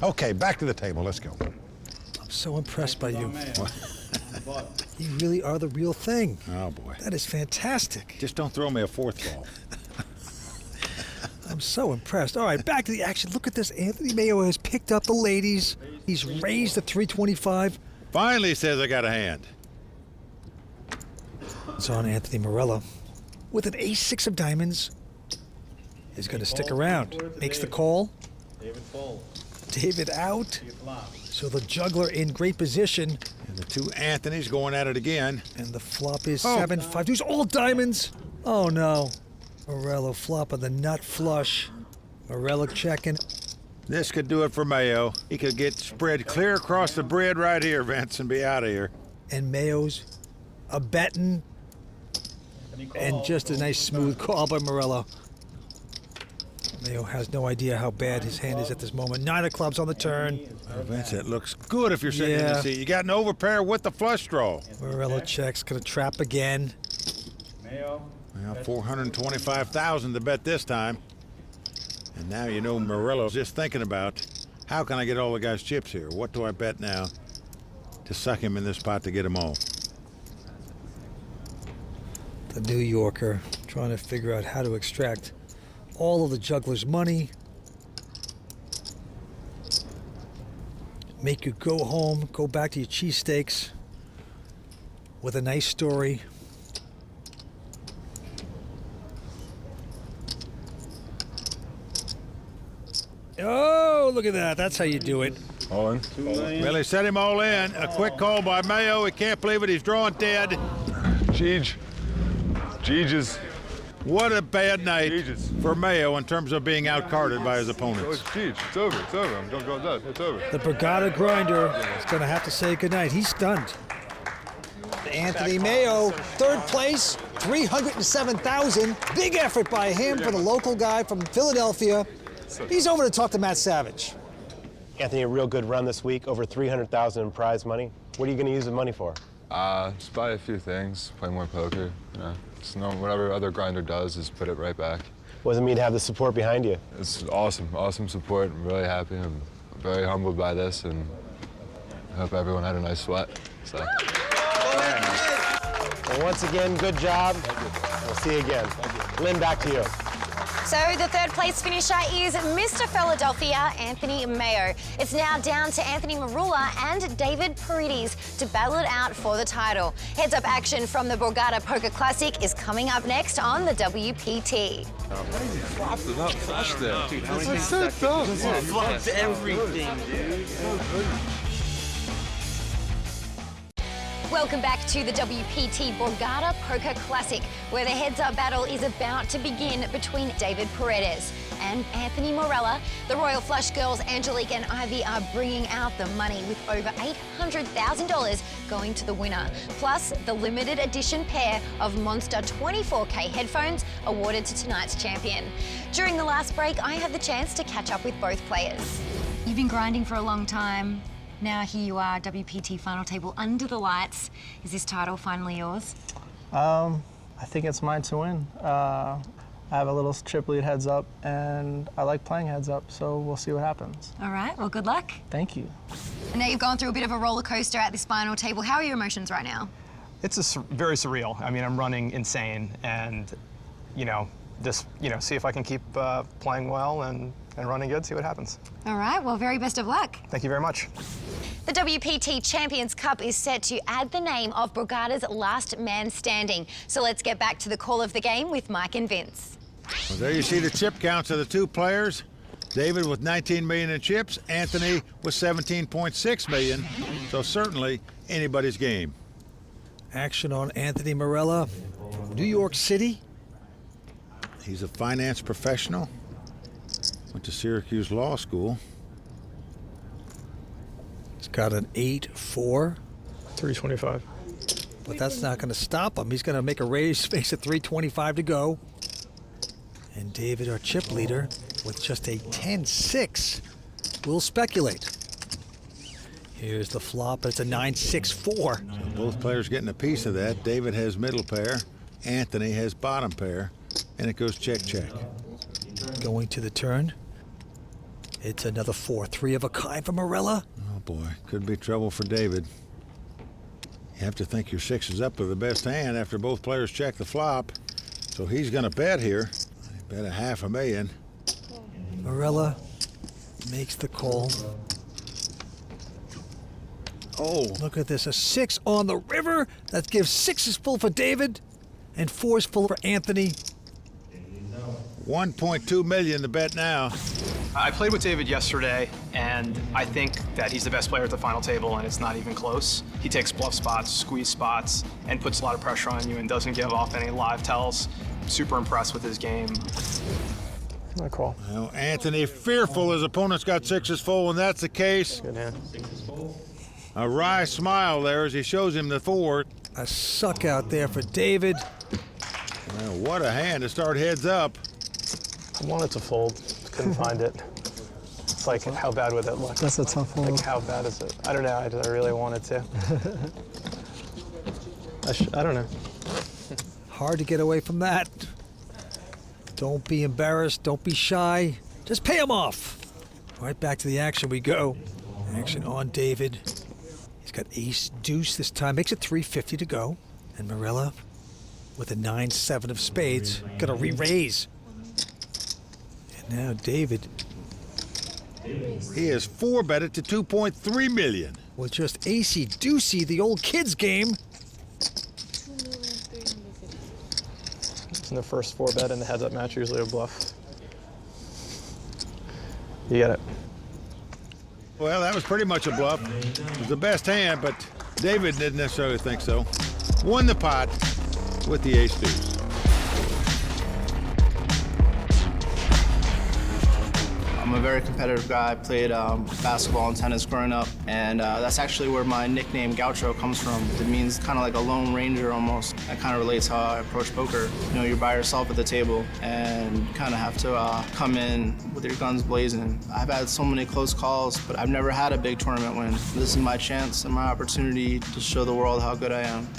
Okay, back to the table. Let's go. I'm so impressed by you. You really are the real thing. Oh, boy. That is fantastic. Just don't throw me a 4th ball. I'm so impressed. All right, back to the action. Look at this. Anthony Mayo has picked up the ladies. He's raised the 325. Finally says I got a hand. It's on Anthony Morella with an ace-6 of diamonds. He's going to stick around. Makes the call. David fold. David out. So the juggler in great position. And the two Anthonys going at it again. And the flop is 7-5. These all diamonds. Oh, no. Morello flopping the nut flush. Morello checking. This could do it for Mayo. He could get spread clear across the bread right here, Vince, and be out of here. And Mayo's a betting. And just a nice smooth call by Morello. Mayo has no idea how bad his hand is at this moment. 9 of clubs on the turn. Oh, Vince, it looks good if you're sitting in the seat. You got an overpair with the flush draw. Morello checks, gonna trap again. Mayo. Well, 425,000 to bet this time. And now you know Morello's just thinking about, how can I get all the guys' chips here? What do I bet now to suck him in this spot to get them all? The New Yorker trying to figure out how to extract all of the juggler's money. Make you go home, go back to your cheesesteaks with a nice story. Oh, look at that. That's how you do it. All in. Well, he set him all in. A quick call by Mayo. He can't believe it. He's drawing dead. Jeeges. What a bad night for Mayo in terms of being outcarded by his Oh, opponents. it's Jeej. It's over. It's over. I'm going to go done. It's over. The Borgata grinder is going to have to say goodnight. He's stunned. Anthony Mayo, 3rd place, 307,000. Big effort by him for the local guy from Philadelphia. He's over to talk to Matt Savage. Anthony, a real good run this week, over 300,000 in prize money. What are you going to use the money for? Just buy a few things, play more poker. You know, just know whatever other grinder does is put it right back. What does it mean to have the support behind you? It's awesome, awesome support. I'm really happy. I'm very humbled by this, and I hope everyone had a nice sweat. So. Well, once again, good job. We'll see you again. Lynn, back to you. So the 3rd place finisher is Mr. Philadelphia, Anthony Mayo. It's now down to Anthony Marula and David Paredes to battle it out for the title. Heads-up action from the Borgata Poker Classic is coming up next on the WPT. Flopped it up flush there. Dude, how many times flopped everything, dude. Welcome back to the WPT Borgata Poker Classic, where the heads-up battle is about to begin between David Paredes and Anthony Morella. The Royal Flush girls, Angelique and Ivy, are bringing out the money with over $800,000 going to the winner. Plus, the limited edition pair of Monster 24K headphones awarded to tonight's champion. During the last break, I had the chance to catch up with both players. You've been grinding for a long time. Now here you are, WPT final table under the lights. Is this title finally yours? I think it's mine to win. I have a little chip lead heads up, and I like playing heads up, so we'll see what happens. All right, well, good luck. Thank you. And now you've gone through a bit of a roller coaster at this final table. How are your emotions right now? It's very surreal. I mean, I'm running insane, and just see if I can keep playing well and running good, see what happens. All right, well, very best of luck. Thank you very much. The WPT Champions Cup is set to add the name of Borgata's last man standing. So let's get back to the call of the game with Mike and Vince. Well, there you see the chip counts of the two players. David with 19 million in chips, Anthony with 17.6 million. So certainly anybody's game. Action on Anthony Morella, New York City. He's a finance professional. Went to Syracuse Law School. He's got an 8-4. 325. But that's not going to stop him. He's going to make a raise, makes it 325 to go. And David, our chip leader, with just a 10-6, will speculate. Here's the flop. It's a 9-6-4. So both players getting a piece of that. David has middle pair. Anthony has bottom pair. And it goes check, check. Going to the turn. It's another 4. 3 of a kind for Morella. Oh, boy. Could be trouble for David. You have to think your 6 is up to the best hand after both players check the flop. So he's going to bet here. He bet $500,000. Morella makes the call. Oh, look at this. A 6 on the river. That gives 6 is full for David and 4 is full for Anthony. 1.2 million to bet now. I played with David yesterday, and I think that he's the best player at the final table, and it's not even close. He takes bluff spots, squeeze spots, and puts a lot of pressure on you and doesn't give off any live tells. Super impressed with his game. My call. Well, Anthony fearful his opponent's got 6s full, and that's the case. Good hand. A wry smile there as he shows him the 4. A suck out there for David. Well, what a hand to start heads up. I wanted to fold, couldn't find it. It's like, how bad would that look? That's a tough one. Like, how bad is it? I don't know, I really wanted to. I don't know. Hard to get away from that. Don't be embarrassed, don't be shy. Just pay him off. Right back to the action we go. Action on David. He's got ace deuce this time, makes it 350 to go. And Morella with a 9-7 of spades, gonna re-raise. And now David. He has 4-betted to 2.3 million. With just acey deucey, the old kids game. It's in the first 4-bet in the heads-up match, usually a bluff. You get it. Well, that was pretty much a bluff. It was the best hand, but David didn't necessarily think so. Won the pot with the ace deuce. I'm a very competitive guy. I played basketball and tennis growing up, and that's actually where my nickname Gaucho comes from. It means kind of like a lone ranger almost. That kind of relates how I approach poker. You know, you're by yourself at the table and you kind of have to come in with your guns blazing. I've had so many close calls, but I've never had a big tournament win. This is my chance and my opportunity to show the world how good I am.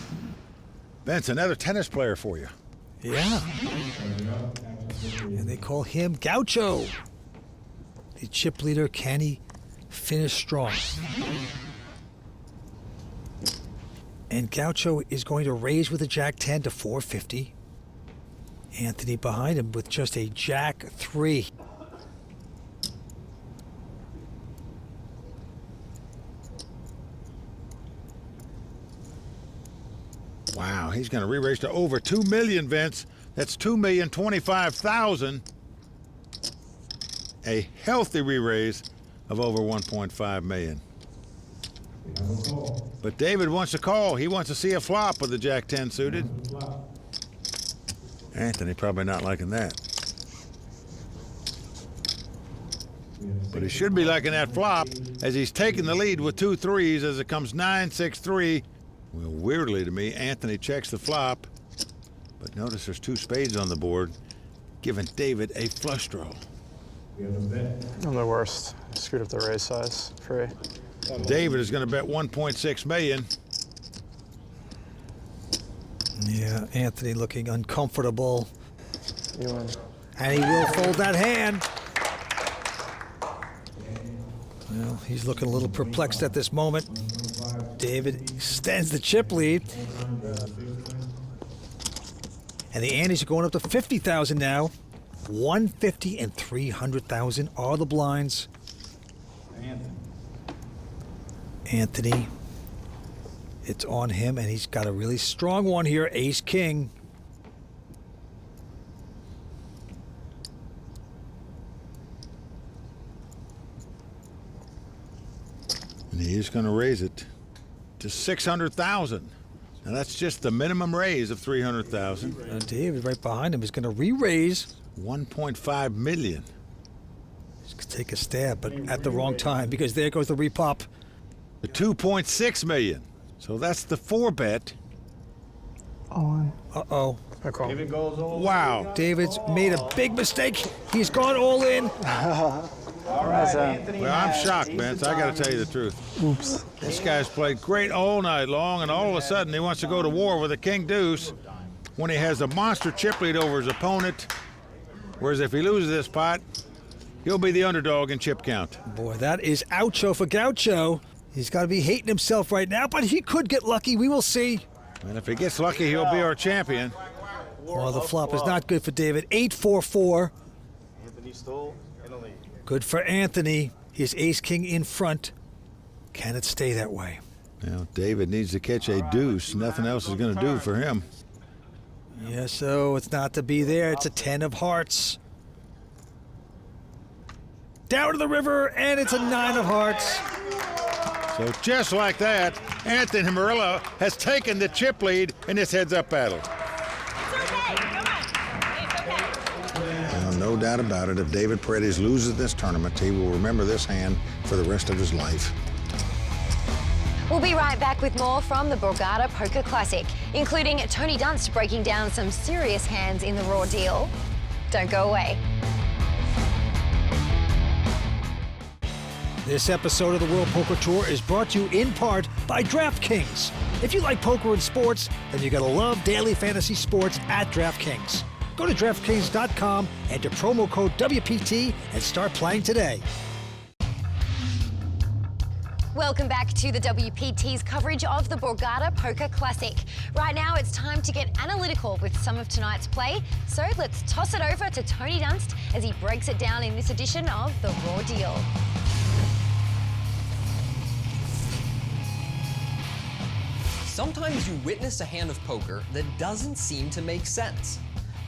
Vince, another tennis player for you. Yeah. And they call him Gaucho. The chip leader, can he finish strong? And Gaucho is going to raise with a Jack-10 to 450. Anthony behind him with just a Jack-3. Wow, he's going to re-raise to over 2 million, Vince. That's 2,025,000. A healthy re-raise of over 1.5 million. But David wants to call. He wants to see a flop with the Jack-10 suited. Anthony probably not liking that. But he should be liking that flop as he's taking the lead with 2 3s as it comes 9-6-3. Well, weirdly to me, Anthony checks the flop. But notice there's 2 spades on the board, giving David a flush draw. I'm the worst. I screwed up the raise size. Free. David is going to bet 1.6 million. Yeah, Anthony looking uncomfortable. You win. And he will fold that hand. Well, he's looking a little perplexed at this moment. David extends the chip lead. And the antes are going up to 50,000 now. 150 and 300,000 are the blinds. Anthony, it's on him, and he's got a really strong one here, ace-king. And he is going to raise it to 600,000. Now that's just the minimum raise of 300,000. David right behind him is going to re-raise 1.5 million. He's going to take a stab, but at the wrong time, because there goes the repop. The 2.6 million. So that's the 4-bet. Uh-oh. David goes all Wow. David's made a big mistake. He's gone all in. All right, Anthony. Well, I'm shocked, Vince. I got to tell you the truth. Oops. This guy's played great all night long, and all of a sudden he wants to go to war with a king deuce when he has a monster chip lead over his opponent. Whereas if he loses this pot, he'll be the underdog in chip count. Boy, that is oucho for Gaucho. He's got to be hating himself right now, but he could get lucky. We will see. And if he gets lucky, he'll be our champion. Well, the flop is not good for David. 8-4-4. Anthony stole in the lead. Good for Anthony. His ace-king in front. Can it stay that way? Now, David needs to catch a deuce. Nothing else is going to do for him. Yeah, so it's not to be there. It's a 10 of hearts. Down to the river, and it's a 9 of hearts. So just like that, Anthony Marilla has taken the chip lead in this heads-up battle. Well, no doubt about it, if David Paredes loses this tournament, he will remember this hand for the rest of his life. We'll be right back with more from the Borgata Poker Classic, including Tony Dunst breaking down some serious hands in the raw deal. Don't go away. This episode of the World Poker Tour is brought to you in part by DraftKings. If you like poker and sports, then you gotta love daily fantasy sports at DraftKings. Go to DraftKings.com, enter promo code WPT, and start playing today. Welcome back to the WPT's coverage of the Borgata Poker Classic. Right now, it's time to get analytical with some of tonight's play. So let's toss it over to Tony Dunst as he breaks it down in this edition of the Raw Deal. Sometimes you witness a hand of poker that doesn't seem to make sense.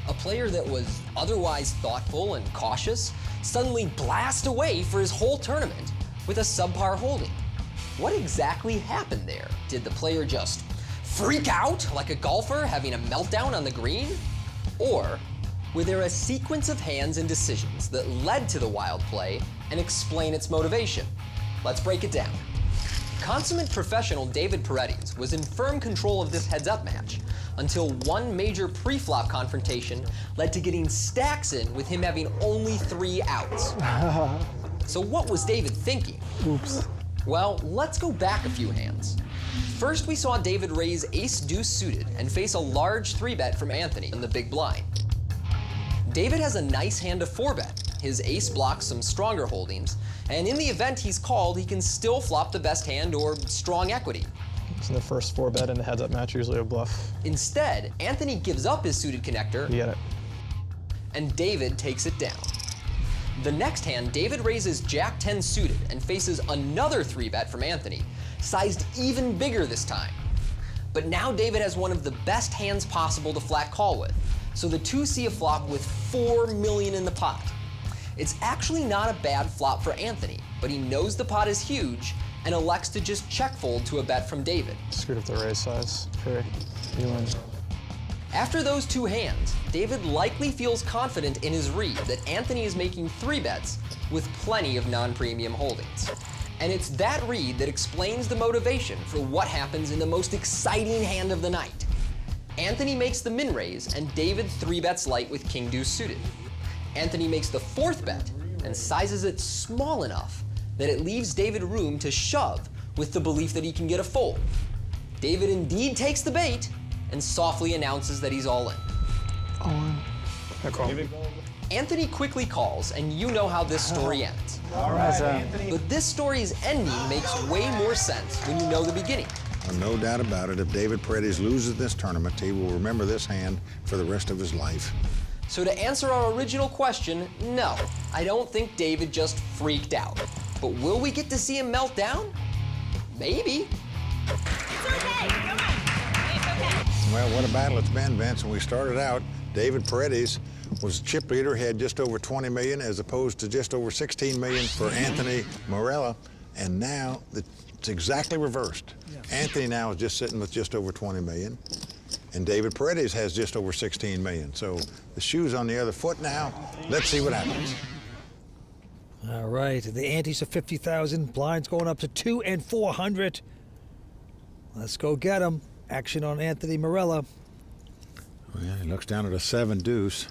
A player that was otherwise thoughtful and cautious suddenly blasts away for his whole tournament with a subpar holding. What exactly happened there? Did the player just freak out like a golfer having a meltdown on the green? Or were there a sequence of hands and decisions that led to the wild play and explain its motivation? Let's break it down. Consummate professional David Paredes was in firm control of this heads-up match until one major pre-flop confrontation led to getting stacks in with him having only 3 outs. So what was David thinking? Oops. Well, let's go back a few hands. First, we saw David raise ace-deuce suited and face a large 3-bet from Anthony in the big blind. David has a nice hand to 4-bet. His ace blocks some stronger holdings, and in the event he's called, he can still flop the best hand or strong equity. So the first 4-bet in the heads-up match usually a bluff. Instead, Anthony gives up his suited connector, You get it. and David takes it down. The next hand, David raises Jack-10 suited and faces another 3-bet from Anthony, sized even bigger this time. But now David has one of the best hands possible to flat call with, so the two see a flop with 4 million in the pot. It's actually not a bad flop for Anthony, but he knows the pot is huge and elects to just check fold to a bet from David. Screwed up the raise size. Okay, you win. After those 2 hands, David likely feels confident in his read that Anthony is making 3 bets with plenty of non-premium holdings. And it's that read that explains the motivation for what happens in the most exciting hand of the night. Anthony makes the min raise and David 3-bets light with king deuce suited. Anthony makes the 4th bet and sizes it small enough that it leaves David room to shove with the belief that he can get a fold. David indeed takes the bait and softly announces that he's all in. All in. I call. Anthony quickly calls, and you know how this story ends. All right, Anthony. But this story's ending makes way more sense when you know the beginning. Well, no doubt about it, if David Paredes loses this tournament, he will remember this hand for the rest of his life. So to answer our original question, no, I don't think David just freaked out. But will we get to see him melt down? Maybe. Well, what a battle it's been, Vince. When we started out, David Paredes was chip leader, had just over 20 million as opposed to just over 16 million for Anthony Morella. And now it's exactly reversed. Anthony now is just sitting with just over 20 million. And David Paredes has just over 16 million. So the shoe's on the other foot now. Let's see what happens. All right, the antes are 50,000. Blinds going up to 2 and 400. Let's go get him. Action on Anthony Morella. Well, he looks down at a 7 deuce.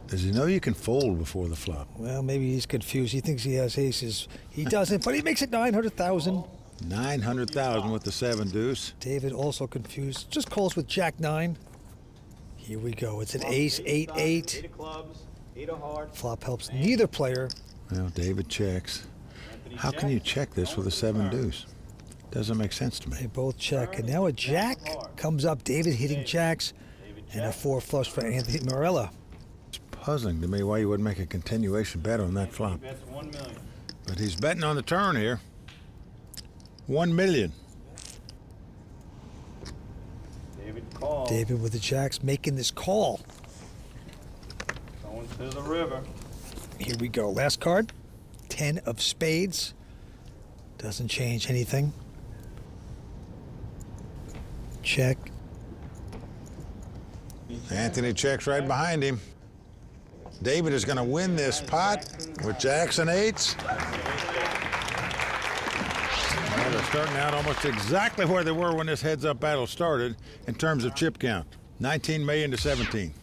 Does he know you can fold before the flop? Well, maybe he's confused. He thinks he has aces. He doesn't, but he makes it 900,000. 900,000 with the 7 deuce. David also confused. Just calls with Jack 9. Here we go. It's an ace 8-8. 8 of clubs, 8 of hearts. Flop helps neither player. Well, David checks. How can you check this with a 7 deuce? Doesn't make sense to me. They both check. And now a jack comes up. David hitting jacks. And a 4 flush for Anthony Morella. It's puzzling to me why you wouldn't make a continuation bet on that flop. That's 1 million. But he's betting on the turn here. 1 million. David calls. David with the jacks making this call. Going to the river. Here we go. Last card. 10 of spades. Doesn't change anything. Check. Anthony checks right behind him. David is going to win this pot with jacks and 8s. Well, they're starting out almost exactly where they were when this heads-up battle started in terms of chip count. 19 million to 17.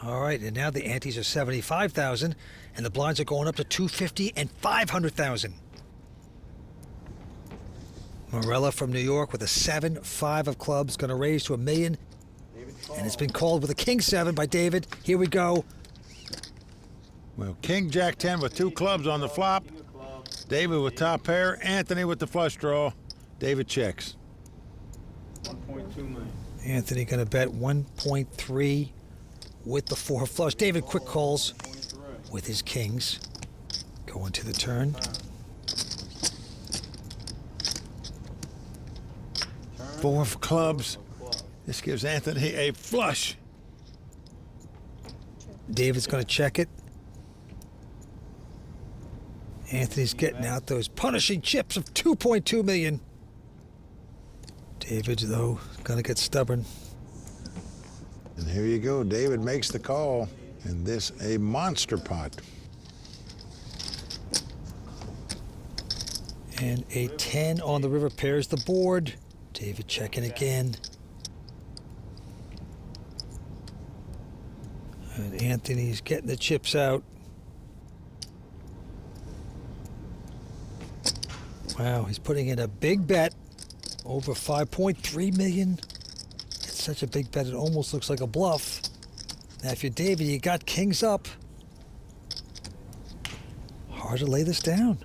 All right, and now the antes are 75,000, and the blinds are going up to 250 and 500,000. Morella from New York with a 7-5 of clubs, going to raise to $1 million. And it's been called with a king 7 by David. Here we go. Well, king jack 10 with 2 clubs on the flop. David with top pair. Anthony with the flush draw. David checks. 1.2 million. Anthony going to bet 1.3 with the 4 flush. David quick calls with his kings. Going to the turn. 4 of clubs. This gives Anthony a flush. David's going to check it. Anthony's getting out those punishing chips of 2.2 million. David, though, going to get stubborn. And here you go. David makes the call. And this a monster pot. And a 10 on the river pairs the board. David checking again. And Anthony's getting the chips out. Wow, he's putting in a big bet. Over 5.3 million. It's such a big bet, it almost looks like a bluff. Now, if you're David, you got kings up. Hard to lay this down.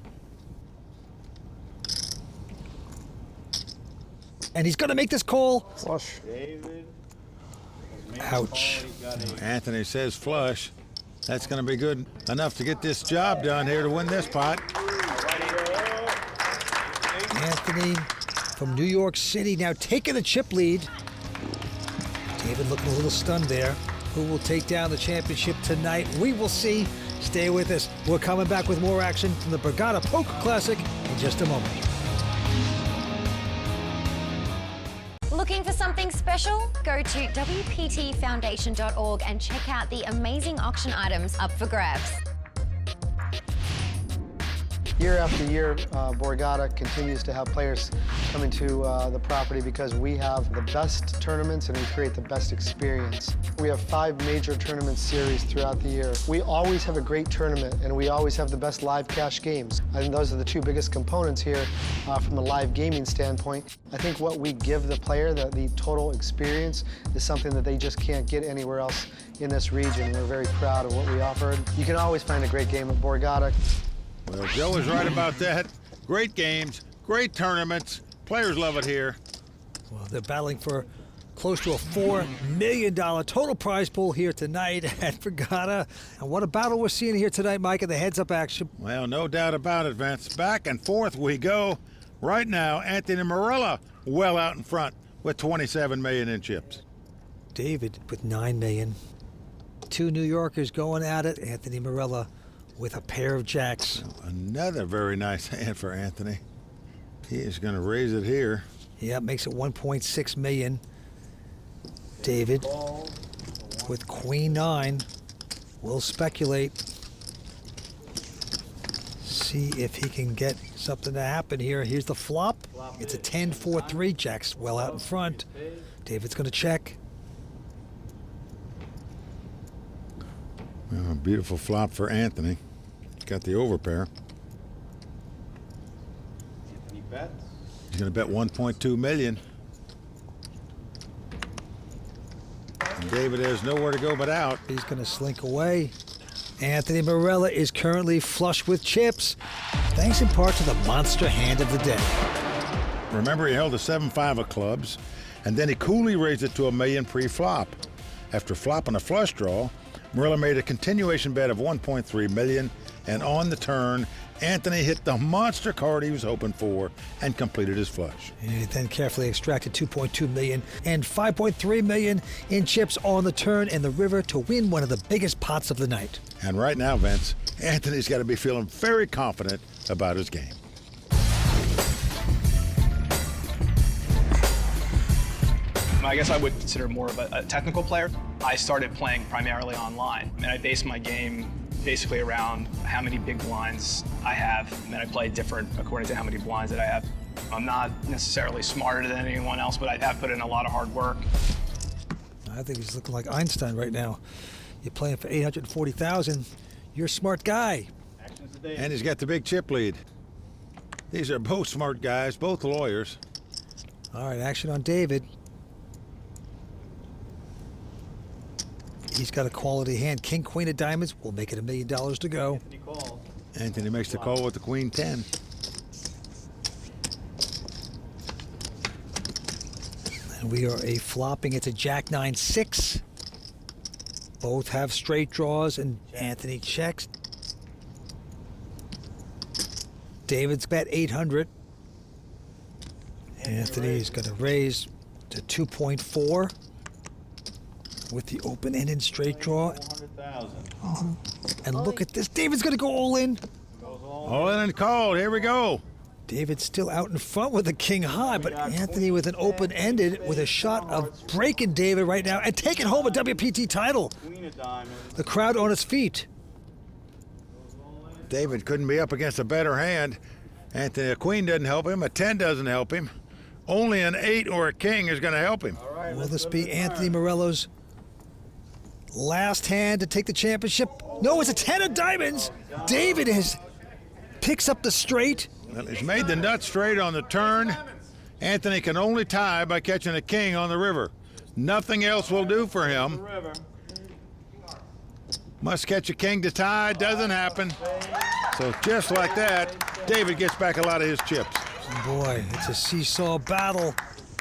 And he's going to make this call. Flush. David. Ouch. Anthony says flush. That's going to be good enough to get this job done here to win this pot. Anthony from New York City now taking the chip lead. David looking a little stunned there. Who will take down the championship tonight? We will see. Stay with us. We're coming back with more action from the Borgata Poker Classic in just a moment. Looking for something special? Go to WPTFoundation.org and check out the amazing auction items up for grabs. Year after year, Borgata continues to have players coming to the property because we have the best tournaments and we create the best experience. We have 5 major tournament series throughout the year. We always have a great tournament and we always have the best live cash games. I think those are the 2 biggest components here from the live gaming standpoint. I think what we give the player, the total experience, is something that they just can't get anywhere else in this region. We're very proud of what we offer. You can always find a great game at Borgata. Well, Joe is right about that. Great games, great tournaments. Players love it here. Well, they're battling for close to a $4 million total prize pool here tonight at Borgata. And what a battle we're seeing here tonight, Mike, in the heads-up action. Well, no doubt about it, Vince. Back and forth we go. Right now, Anthony Marella well out in front with 27 million in chips. David with 9 million. 2 New Yorkers going at it. Anthony Marella with a pair of jacks. Another very nice hand for Anthony. He is going to raise it here. Yeah, makes it 1.6 million. David with Queen 9 will speculate. See if he can get something to happen here. Here's the flop. It's a 10-4-3. Jack's well out in front. David's going to check. Well, a beautiful flop for Anthony. He's got the overpair. Anthony bets. He's going to bet 1.2 million. And David has nowhere to go but out. He's going to slink away. Anthony Marella is currently flush with chips, thanks in part to the monster hand of the day. Remember, he held a 7-5 of clubs, and then he coolly raised it to $1 million pre-flop. After flopping a flush draw, Marella made a continuation bet of 1.3 million, and on the turn, Anthony hit the monster card he was hoping for and completed his flush. And he then carefully extracted 2.2 million and 5.3 million in chips on the turn in the river to win one of the biggest pots of the night. And right now, Vince, Anthony's got to be feeling very confident about his game. I guess I would consider more of a technical player. I started playing primarily online, and I base my game basically around how many big blinds I have, and then I play different according to how many blinds that I have. I'm not necessarily smarter than anyone else, but I have put in a lot of hard work. I think he's looking like Einstein right now. You're playing for 840,000. You're a smart guy. And he's got the big chip lead. These are both smart guys, both lawyers. All right, action on David. He's got a quality hand. King, queen of diamonds will make it $1 million to go. Anthony makes the call with the queen 10. And we are a flopping. It's a jack 9-6. Both have straight draws, and Anthony checks. David's bet 800. Anthony is going to raise to 2.4. With the open-ended straight draw. And look at this. David's going to go all in. All in and called. Here we go. David's still out in front with the king high, but Anthony with an open-ended with a shot of breaking David right now and taking home a WPT title. The crowd on its feet. David couldn't be up against a better hand. Anthony, a queen doesn't help him. A 10 doesn't help him. Only an 8 or a king is going to help him. Will this be Anthony Morella's last hand to take the championship? No, it's a 10 of diamonds. David picks up the straight. Well, he's made the nut straight on the turn. Anthony can only tie by catching a king on the river. Nothing else will do for him. Must catch a king to tie. Doesn't happen. So just like that, David gets back a lot of his chips. Boy, it's a seesaw battle.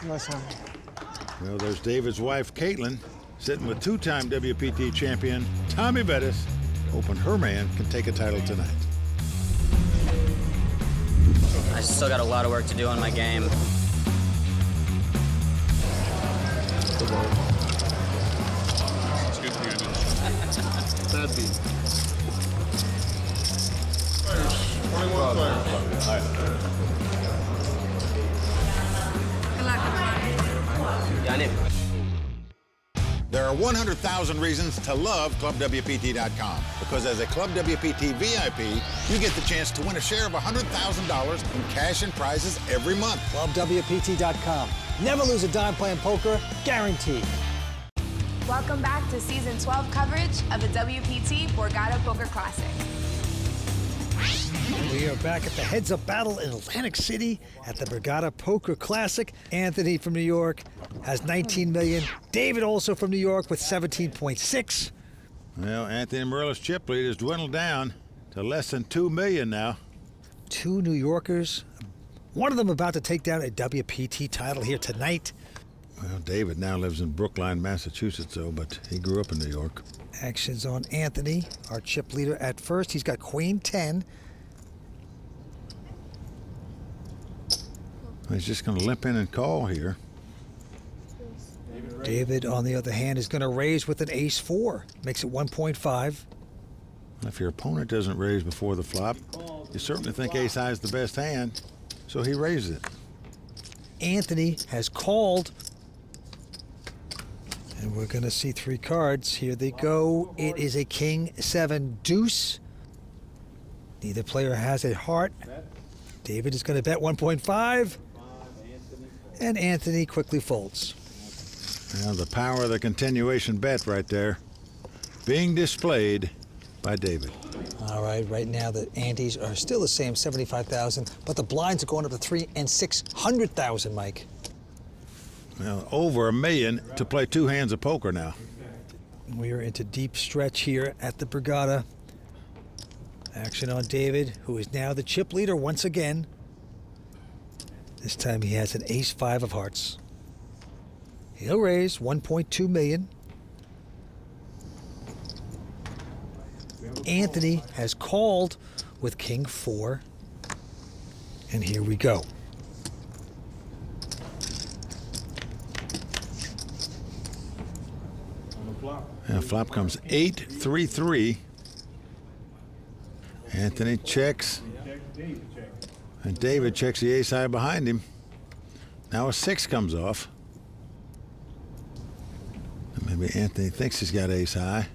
Well, there's David's wife, Caitlin, sitting with 2-time WPT champion Tommy Bettis, hoping her man can take a title tonight. I still got a lot of work to do on my game. Bad beat. 21 players. All right. There are 100,000 reasons to love ClubWPT.com because as a Club WPT VIP, you get the chance to win a share of $100,000 in cash and prizes every month. ClubWPT.com. Never lose a dime playing poker, guaranteed. Welcome back to Season 12 coverage of the WPT Borgata Poker Classic. We are back at the heads-up battle in Atlantic City at the Borgata Poker Classic. Anthony from New York has 19 million. David also from New York with 17.6. Well, Anthony Marilla's chip lead has dwindled down to less than 2 million now. Two New Yorkers. One of them about to take down a WPT title here tonight. Well, David now lives in Brookline, Massachusetts, though, but he grew up in New York. Action's on Anthony, our chip leader at first. He's got Queen 10. He's just going to limp in and call here. David, on the other hand, is going to raise with an ace-4. Makes it 1.5. If your opponent doesn't raise before the flop, you certainly think ace-high is the best hand, so he raises it. Anthony has called. And we're going to see three cards. Here they go. It is a king, 7, deuce. Neither player has a heart. David is going to bet 1.5. And Anthony quickly folds. Now the power of the continuation bet right there being displayed by David. All right now the antes are still the same, 75,000, but the blinds are going up to 300,000 and 600,000, Mike. Well, over $1 million to play two hands of poker now. We are into deep stretch here at the Borgata. Action on David, who is now the chip leader once again. This time he has an ace-5 of hearts. He'll raise 1.2 million. Anthony has called with king 4. And here we go. And flop comes 8-3-3. Anthony checks. And David checks the ace-high behind him. Now a 6 comes off. Maybe Anthony thinks he's got ace-high.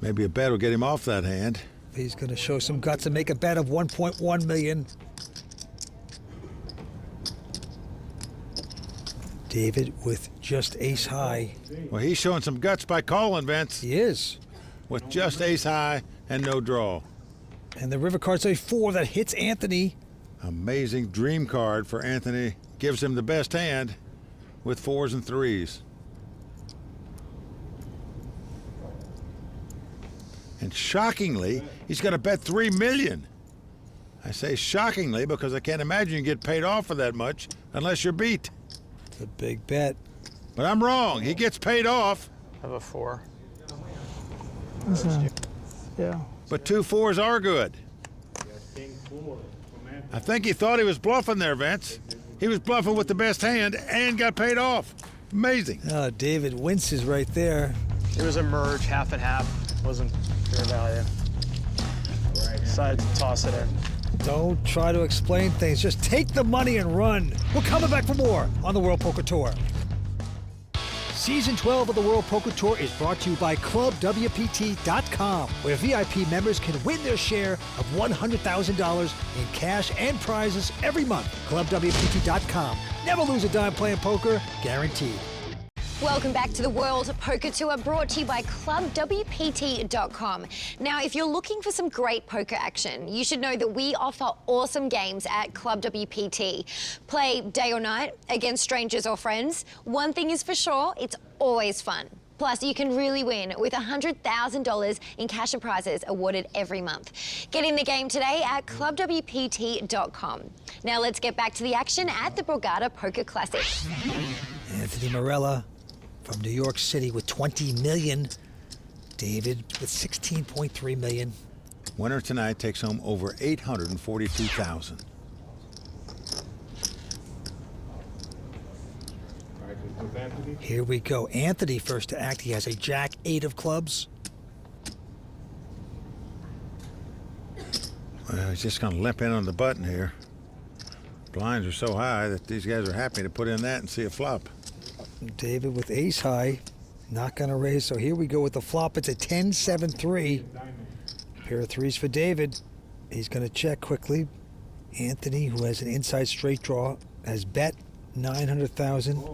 Maybe a bet will get him off that hand. He's going to show some guts and make a bet of 1.1 million. David with just ace-high. Well, he's showing some guts by calling, Vince. He is. With just ace-high and no draw. And the river card's a 4 that hits Anthony. Amazing dream card for Anthony. Gives him the best hand with 4s and 3s. And shockingly, he's going to bet $3 million. I say shockingly because I can't imagine you get paid off for that much unless you're beat. It's a big bet. But I'm wrong. He gets paid off. I have a 4. Yeah. But 2 4s are good. I think he thought he was bluffing there, Vince. He was bluffing with the best hand and got paid off. Amazing. Oh, David winces right there. It was a merge, half and half. Wasn't fair value. Decided to toss it in. Don't try to explain things. Just take the money and run. We're coming back for more on the World Poker Tour. Season 12 of the World Poker Tour is brought to you by ClubWPT.com, where VIP members can win their share of $100,000 in cash and prizes every month. ClubWPT.com. Never lose a dime playing poker, guaranteed. Welcome back to the World Poker Tour, brought to you by ClubWPT.com. Now, if you're looking for some great poker action, you should know that we offer awesome games at Club WPT. Play day or night against strangers or friends. One thing is for sure, it's always fun. Plus, you can really win with $100,000 in cash and prizes awarded every month. Get in the game today at ClubWPT.com. Now, let's get back to the action at the Borgata Poker Classic. Anthony Marella from New York City with 20 million. David with 16.3 million. Winner tonight takes home over $842,000. Here we go. Anthony first to act. He has a jack 8 of clubs. Well, he's just going to limp in on the button here. Blinds are so high that these guys are happy to put in that and see a flop. David with ace high. Not going to raise, so here we go with the flop. It's a 10-7-3. Pair of threes for David. He's going to check quickly. Anthony, who has an inside straight draw, has bet 900,000,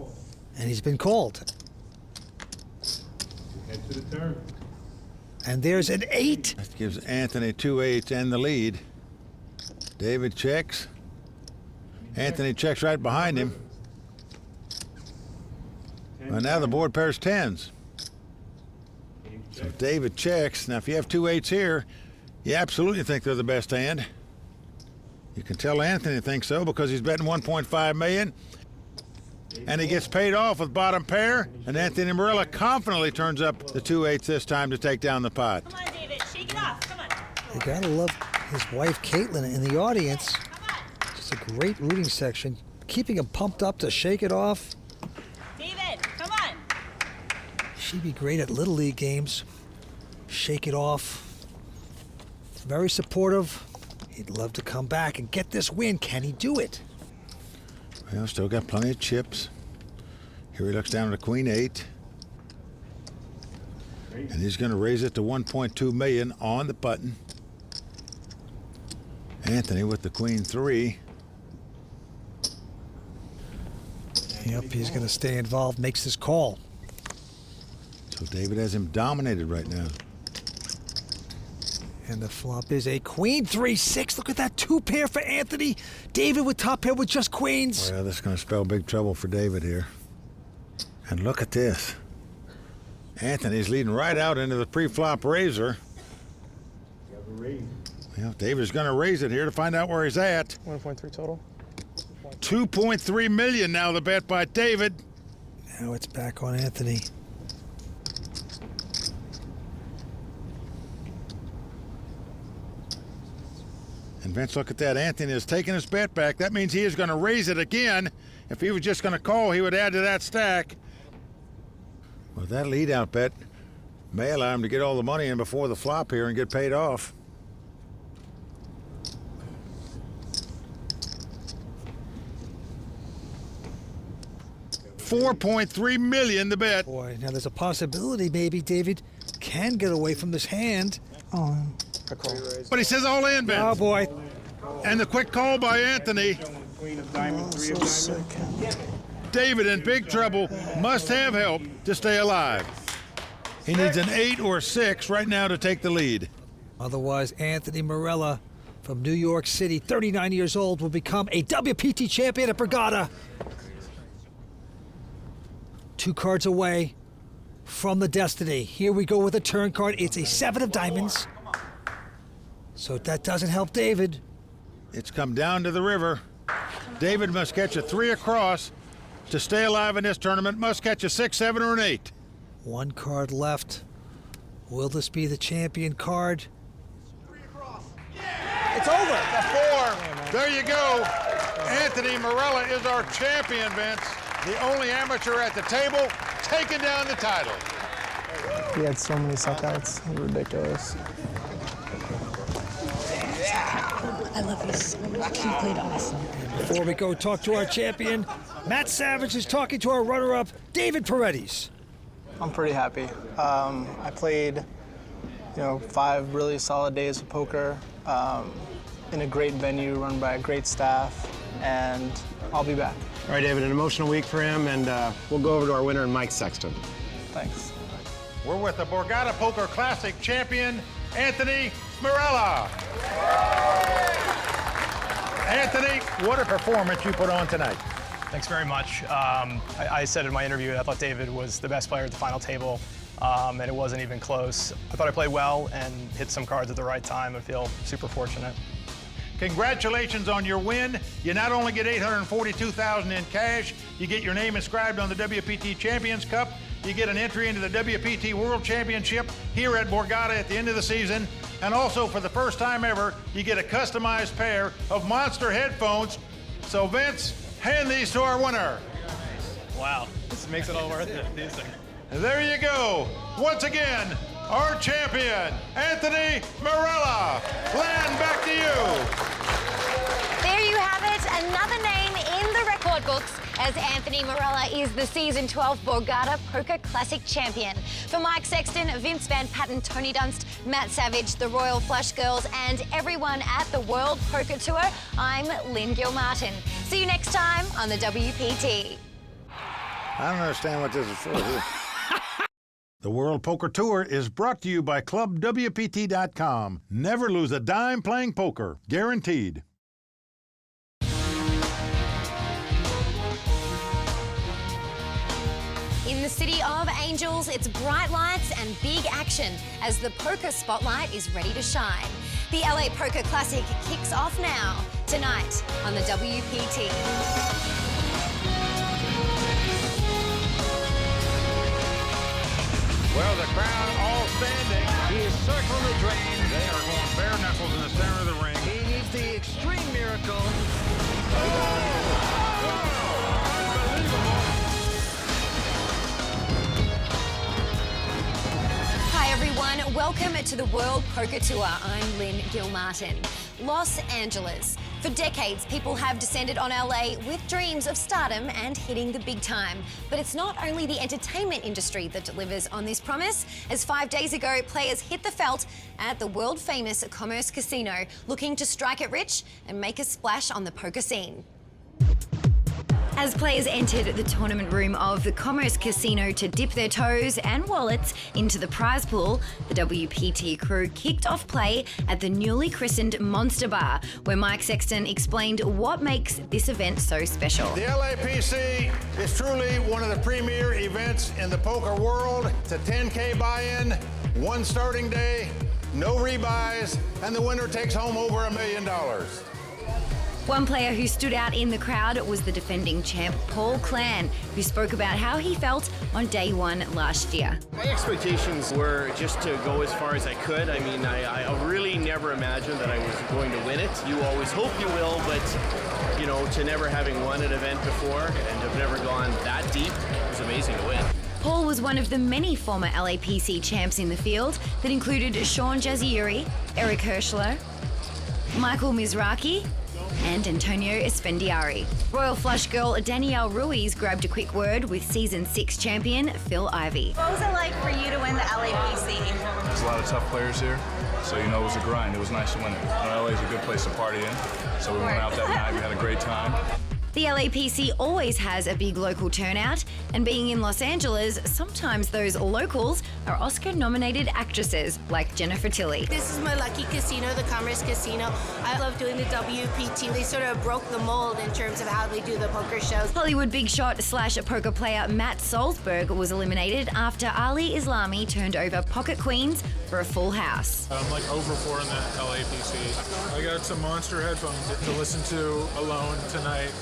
and he's been called. Head to the turn. And there's an 8. That gives Anthony 2 8s and the lead. David checks. Anthony checks right behind him. Well, now the board pairs 10s. So David checks. Now, if you have 2 8s here, you absolutely think they're the best hand. You can tell Anthony thinks so because he's betting 1.5 million. And he gets paid off with bottom pair. And Anthony Marella confidently turns up the 2 8s this time to take down the pot. Come on, David. Shake it off. Come on. You gotta love his wife, Caitlin, in the audience. Just a great rooting section. Keeping him pumped up to shake it off. David, come on. She'd be great at Little League games. Shake it off. Very supportive. He'd love to come back and get this win. Can he do it? Well, still got plenty of chips. Here he looks down at a queen 8. And he's going to raise it to 1.2 million on the button. Anthony with the queen 3. Yep, he's going to stay involved, makes his call. So David has him dominated right now. And the flop is a queen 3-6. Look at that 2 pair for Anthony. David with top pair with just queens. Well, this is going to spell big trouble for David here. And look at this. Anthony's leading right out into the pre-flop raiser. Well, David's going to raise it here to find out where he's at. 1.3 total. 2.3 million now the bet by David. Now it's back on Anthony. And Vince, look at that. Anthony has taken his bet back. That means he is going to raise it again. If he was just going to call, he would add to that stack. Well, that lead-out bet may allow him to get all the money in before the flop here and get paid off. $4.3 million the bet. Boy, now there's a possibility maybe David can get away from this hand. Oh, But he says all in, Vince. Oh, boy. And the quick call by Anthony. Queen of diamonds, 3 of diamonds. David in big trouble, must have help to stay alive. He needs an 8 or 6 right now to take the lead. Otherwise, Anthony Marella from New York City, 39 years old, will become a WPT champion at Borgata. 2 cards away from the destiny. Here we go with a turn card. It's a 7 of diamonds. So that doesn't help David. It's come down to the river. David must catch a 3 across to stay alive in this tournament. Must catch a 6, 7, or an 8. 1 card left. Will this be the champion card? It's over. A 4. There you go. Anthony Marella is our champion, Vince. The only amateur at the table taking down the title. He had so many suckouts. Ridiculous. I love you so much. You played awesome. Before we go talk to our champion, Matt Savage is talking to our runner-up, David Paredes. I'm pretty happy. I played, 5 really solid days of poker in a great venue run by a great staff, and I'll be back. All right, David, an emotional week for him, and we'll go over to our winner, Mike Sexton. Thanks. We're with the Borgata Poker Classic champion, Anthony Marella. Anthony, what a performance you put on tonight. Thanks very much. I said in my interview I thought David was the best player at the final table, and it wasn't even close. I thought I played well and hit some cards at the right time. I feel super fortunate. Congratulations on your win. You not only get $842,000 in cash, you get your name inscribed on the WPT Champions Cup, you get an entry into the WPT World Championship here at Borgata at the end of the season, and also for the first time ever, you get a customized pair of Monster headphones. So Vince, hand these to our winner. Wow, this makes it all worth it. These things. And there you go. Once again, our champion, Anthony Marella. Len, back to you. There you have it, another name in the record books as Anthony Morella is the Season 12 Borgata Poker Classic champion. For Mike Sexton, Vince Van Patten, Tony Dunst, Matt Savage, the Royal Flush Girls, and everyone at the World Poker Tour, I'm Lynn Gilmartin. See you next time on the WPT. I don't understand what this is for. The World Poker Tour is brought to you by ClubWPT.com. Never lose a dime playing poker. Guaranteed. In the City of Angels, it's bright lights and big action as the poker spotlight is ready to shine. The LA Poker Classic kicks off now, tonight on the WPT. Well, the crowd all standing. He is circling the drain. They are going bare knuckles in the center of the ring. He needs the extreme miracle. Hi everyone, welcome to the World Poker Tour. I'm Lynn Gilmartin. Los Angeles. For decades, people have descended on LA with dreams of stardom and hitting the big time. But it's not only the entertainment industry that delivers on this promise, as 5 days ago, players hit the felt at the world-famous Commerce Casino, looking to strike it rich and make a splash on the poker scene. As players entered the tournament room of the Commerce Casino to dip their toes and wallets into the prize pool, the WPT crew kicked off play at the newly christened Monster Bar, where Mike Sexton explained what makes this event so special. The LAPC is truly one of the premier events in the poker world. It's a 10K buy-in, one starting day, no rebuys, and the winner takes home over $1 million. One player who stood out in the crowd was the defending champ, Paul Clan, who spoke about how he felt on day one last year. My expectations were just to go as far as I could. I mean, I really never imagined that I was going to win it. You always hope you will, but, you know, to never having won an event before and to have never gone that deep was amazing to win. Paul was one of the many former LAPC champs in the field that included Sean Jazzieri, Eric Hirschler, Michael Mizraki, and Antonio Espendiari. Royal Flush girl Danielle Ruiz grabbed a quick word with Season 6 champion Phil Ivey. What was it like for you to win the LAPC? There's a lot of tough players here, so you know it was a grind. It was nice to win it. LA is a good place to party in, so we went out that night, we had a great time. The LAPC always has a big local turnout, and being in Los Angeles, sometimes those locals are Oscar-nominated actresses like Jennifer Tilly. This is my lucky casino, the Commerce Casino. I love doing the WPT. They sort of broke the mold in terms of how they do the poker shows. Hollywood big shot / poker player Matt Salzberg was eliminated after Ali Islami turned over pocket queens for a full house. I'm like over 4 in the LAPC. I got some monster headphones to listen to alone tonight.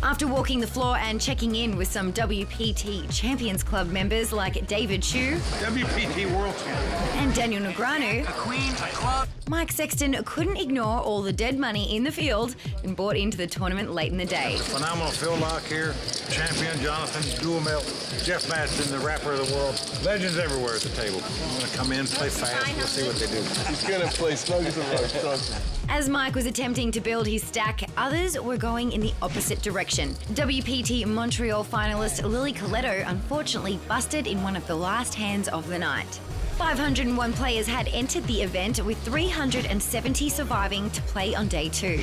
After walking the floor and checking in with some WPT Champions Club members like David Chu, WPT World Champion, and Daniel Negreanu, a queen, a club. Mike Sexton couldn't ignore all the dead money in the field and bought into the tournament late in the day. Phenomenal Phil Locke here, champion Jonathan Duhamel, Jeff Madsen, the rapper of the world. Legends everywhere at the table. I'm going to come in, play fast, we'll see what they do. He's going to play snug as a rug, trust me. As Mike was attempting to build his stack, others were going in the opposite direction. WPT Montreal finalist Lily Coletto unfortunately busted in one of the last hands of the night. 501 players had entered the event, with 370 surviving to play on day 2.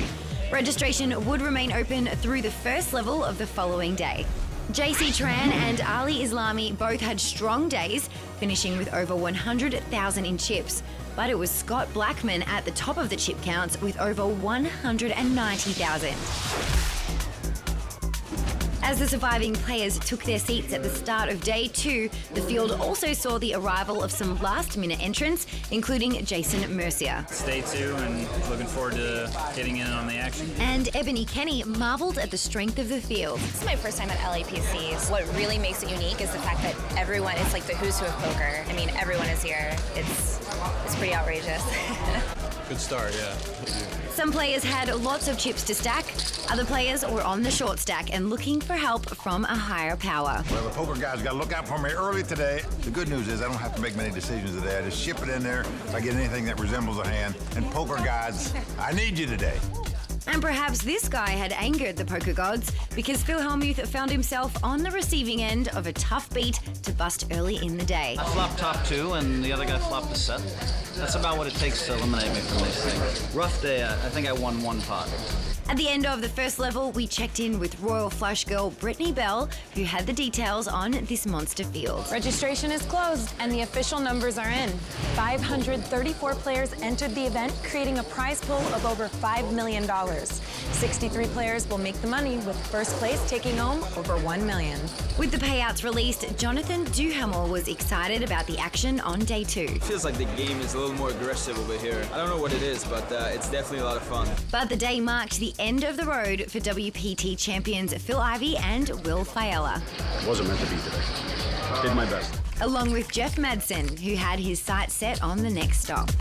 Registration would remain open through the first level of the following day. JC Tran and Ali Islami both had strong days, finishing with over 100,000 in chips. But it was Scott Blackman at the top of the chip counts with over 190,000. As the surviving players took their seats at the start of day 2, the field also saw the arrival of some last-minute entrants, including Jason Mercier. It's day 2 and looking forward to getting in on the action. And Ebony Kenny marveled at the strength of the field. This is my first time at LAPC. What really makes it unique is the fact that everyone, it's like the who's who of poker. I mean, everyone is here. It's pretty outrageous. Good start, yeah. Some players had lots of chips to stack. Other players were on the short stack and looking for help from a higher power. Well, the poker guys got to look out for me early today. The good news is I don't have to make many decisions today. I just ship it in there if I get anything that resembles a hand. And poker gods, I need you today. And perhaps this guy had angered the poker gods because Phil Hellmuth found himself on the receiving end of a tough beat to bust early in the day. I flopped top 2 and the other guy flopped the set. That's about what it takes to eliminate me from these things. Rough day, I think I won 1 pot. At the end of the first level, we checked in with Royal Flush girl Brittany Bell, who had the details on this monster field. Registration is closed and the official numbers are in. 534 players entered the event, creating a prize pool of over $5 million. 63 players will make the money, with first place taking home over $1 million. With the payouts released, Jonathan Duhamel was excited about the action on day 2. It feels like the game is a little more aggressive over here. I don't know what it is, but it's definitely a lot of fun. But the day marked the end of the road for WPT champions Phil Ivey and Will Fiala. Wasn't meant to be today. Did my best. Along with Jeff Madsen, who had his sights set on the next stop.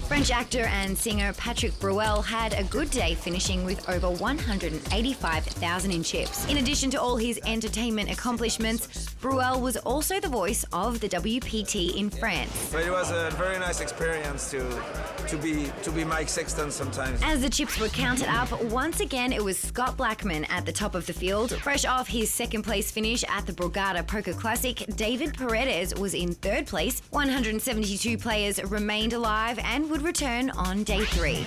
French actor and singer Patrick Bruel had a good day, finishing with over 185,000 in chips. In addition to all his entertainment accomplishments, Bruel was also the voice of the WPT in France. But it was a very nice experience to be Mike Sexton sometimes. As the chips were counted up, once again it was Scott Blackman at the top of the field. Fresh off his second place finish at the Borgata Poker Classic, David Paredes was in third place. 172 players remained alive and would return on day 3.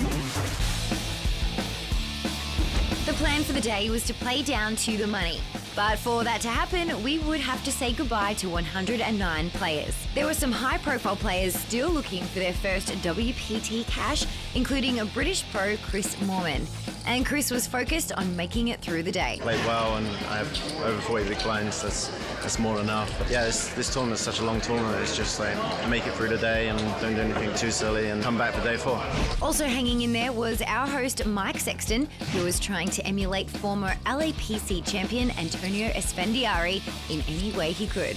The plan for the day was to play down to the money. But for that to happen, we would have to say goodbye to 109 players. There were some high-profile players still looking for their first WPT cash, including a British pro, Chris Moorman. And Chris was focused on making it through the day. Played well, and I have over 40 big blinds. That's more than enough. But yeah, this tournament is such a long tournament. It's just like make it through the day and don't do anything too silly and come back for day 4. Also hanging in there was our host Mike Sexton, who was trying to emulate former LAPC champion Antonio Esfandiari in any way he could.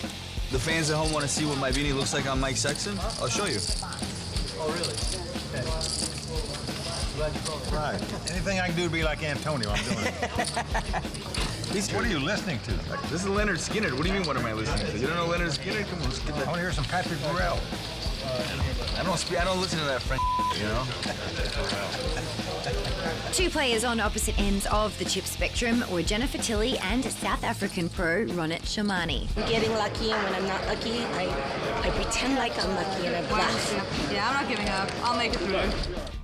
The fans at home want to see what my beanie looks like on Mike Sexton? I'll show you. Oh, really? Right. Anything I can do to be like Antonio, I'm doing it. What are you listening to? This is Leonard Skinner. What do you mean, what am I listening to? You don't know Leonard Skinner? Come on, let's get that. I want to hear some Patrick Bruel. I don't listen to that French, you know? 2 players on opposite ends of the chip spectrum were Jennifer Tilley and South African pro Ronit Shamani. I'm getting lucky, and when I'm not lucky, I pretend like I'm lucky and I bluff. Yeah, I'm not giving up. I'll make it through.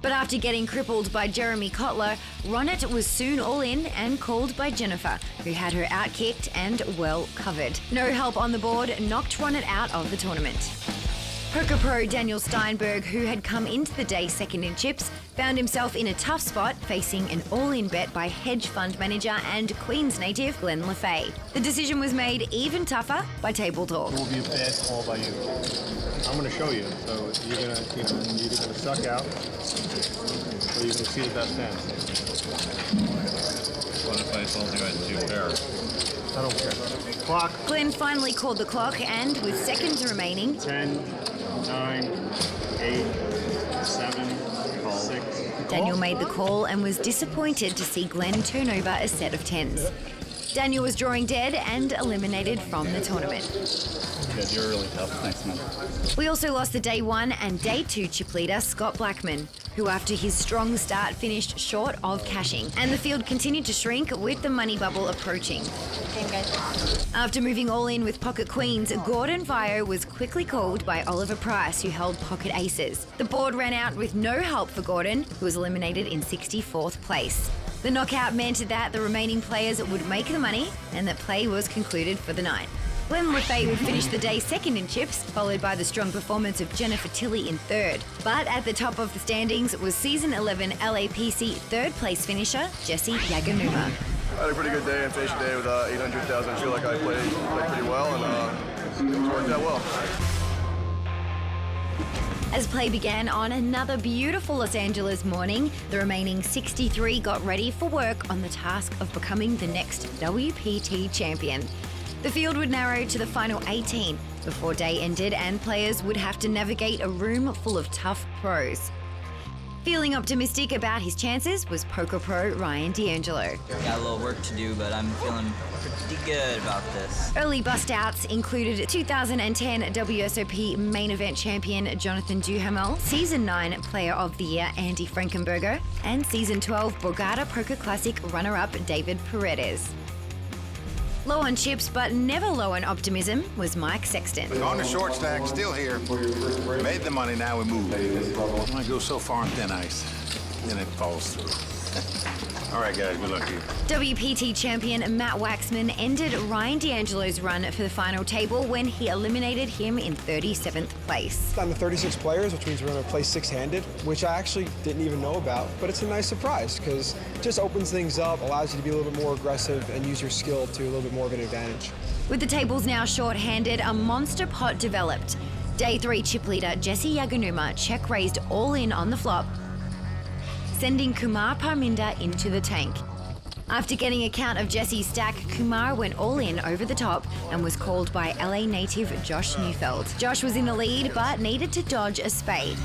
But after getting crippled by Jeremy Kotler, Ronit was soon all in and called by Jennifer, who had her outkicked and well covered. No help on the board knocked Ronit out of the tournament. Poker pro Daniel Steinberg, who had come into the day second in chips, found himself in a tough spot facing an all-in bet by hedge fund manager and Queens native Glenn Lefay. The decision was made even tougher by table talk. It will be a bad call by you. I'm going to show you. So you're going to, you're either going to suck out or you're going to see the best hand. What if I told you I had 2 pairs? I don't care. Clock. Glenn finally called the clock, and with seconds remaining, 10, 9, 8, 7, 6. Daniel made the call and was disappointed to see Glenn turn over a set of 10s. Daniel was drawing dead and eliminated from the tournament. Good, you're really tough. Thanks, man. We also lost the day 1 and day 2 chip leader, Scott Blackman, who after his strong start finished short of cashing. And the field continued to shrink with the money bubble approaching. After moving all in with pocket queens, Gordon Vio was quickly called by Oliver Price, who held pocket aces. The board ran out with no help for Gordon, who was eliminated in 64th place. The knockout meant that the remaining players would make the money and that play was concluded for the night. Glenn Lefay would finish the day second in chips, followed by the strong performance of Jennifer Tilley in third. But at the top of the standings was season 11 LAPC third place finisher Jesse Yaganuma. I had a pretty good day and finished the day with 800,000. I feel like I played pretty well and it worked out well. As play began on another beautiful Los Angeles morning, the remaining 63 got ready for work on the task of becoming the next WPT champion. The field would narrow to the final 18 before day ended, and players would have to navigate a room full of tough pros. Feeling optimistic about his chances was poker pro Ryan D'Angelo. Got a little work to do, but I'm feeling pretty good about this. Early bust-outs included 2010 WSOP main event champion Jonathan Duhamel, Season 9 Player of the Year Andy Frankenberger, and Season 12 Borgata Poker Classic runner-up David Paredes. Low on chips, but never low on optimism, was Mike Sexton. On the short stack, still here. Made the money, now we move. I go so far on thin ice, then it falls through. All right, guys, good luck to you. WPT champion Matt Waxman ended Ryan D'Angelo's run for the final table when he eliminated him in 37th place. I'm the 36 players, which means we're going to play six-handed, which I actually didn't even know about, but it's a nice surprise because it just opens things up, allows you to be a little bit more aggressive and use your skill to a little bit more of an advantage. With the tables now short-handed, a monster pot developed. Day 3 chip leader Jesse Yaganuma check-raised all in on the flop, sending Kumar Parminder into the tank. After getting a count of Jesse's stack, Kumar went all in over the top and was called by LA native Josh Neufeld. Josh was in the lead but needed to dodge a spade.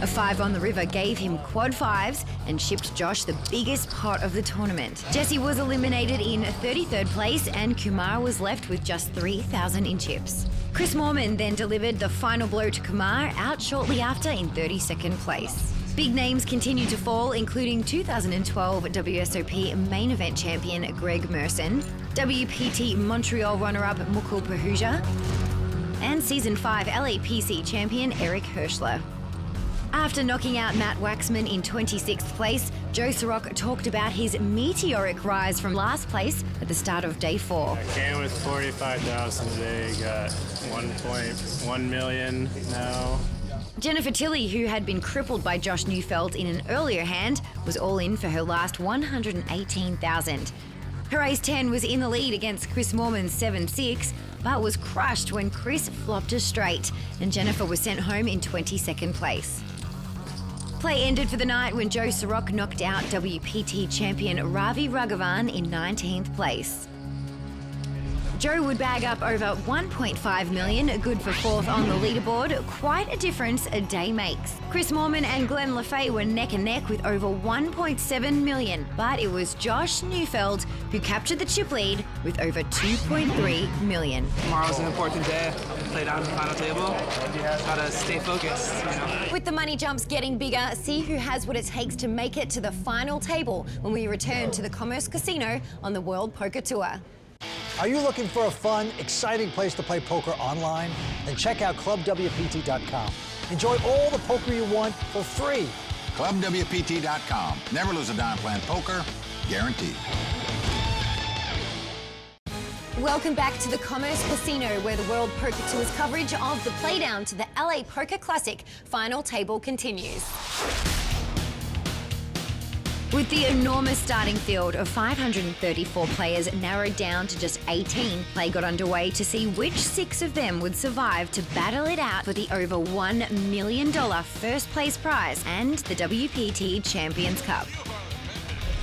A 5 on the river gave him quad 5s and shipped Josh the biggest pot of the tournament. Jesse was eliminated in 33rd place and Kumar was left with just 3,000 in chips. Chris Moorman then delivered the final blow to Kumar, out shortly after in 32nd place. Big names continued to fall, including 2012 WSOP main event champion Greg Merson, WPT Montreal runner-up Mukul Pahuja, and Season 5 LAPC champion Eric Hirschler. After knocking out Matt Waxman in 26th place, Joe Sirok talked about his meteoric rise from last place at the start of day 4. I came with 45,000 today, got 1.1 million now. Jennifer Tilley, who had been crippled by Josh Neufeld in an earlier hand, was all in for her last 118,000. Her ace-10 was in the lead against Chris Moorman's 7-6, but was crushed when Chris flopped a straight, and Jennifer was sent home in 22nd place. Play ended for the night when Joe Sirok knocked out WPT champion Ravi Raghavan in 19th place. Joe would bag up over 1.5 million, good for 4th on the leaderboard. Quite a difference a day makes. Chris Moorman and Glenn Lefay were neck and neck with over 1.7 million, but it was Josh Neufeld who captured the chip lead with over 2.3 million. Tomorrow's an important day. Play down to the final table. Gotta stay focused, you know. With the money jumps getting bigger, see who has what it takes to make it to the final table when we return to the Commerce Casino on the World Poker Tour. Are you looking for a fun, exciting place to play poker online? Then check out ClubWPT.com. Enjoy all the poker you want for free. ClubWPT.com. Never lose a dime playing poker, guaranteed. Welcome back to the Commerce Casino, where the World Poker Tour's coverage of the playdown to the LA Poker Classic final table continues. With the enormous starting field of 534 players narrowed down to just 18, play got underway to see which 6 of them would survive to battle it out for the over $1 million first place prize and the WPT Champions Cup.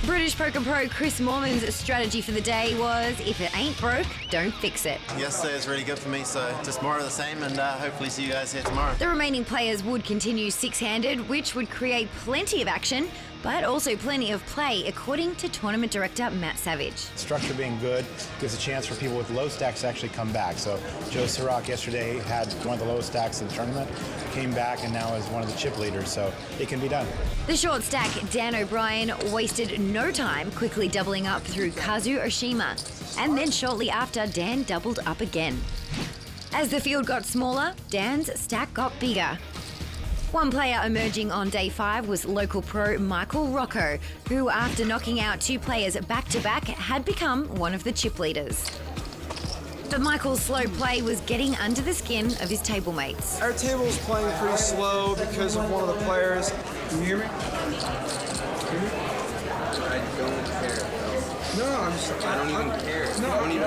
British poker pro Chris Moorman's strategy for the day was, if it ain't broke, don't fix it. Yesterday was really good for me, so just more of the same, and hopefully see you guys here tomorrow. The remaining players would continue 6-handed, which would create plenty of action, but also plenty of play, according to tournament director Matt Savage. Structure being good gives a chance for people with low stacks to actually come back. So Joe Sirok yesterday had one of the lowest stacks in the tournament, came back and now is one of the chip leaders, so it can be done. The short stack, Dan O'Brien, wasted no time, quickly doubling up through Kazu Oshima. And then shortly after, Dan doubled up again. As the field got smaller, Dan's stack got bigger. One player emerging on day 5 was local pro Michael Rocco, who after knocking out 2 players back-to-back had become one of the chip leaders. But Michael's slow play was getting under the skin of his table mates. Our table's playing pretty slow because of one of the players. Can you hear me? I don't care. No, I'm just. I don't even care. No, I don't even.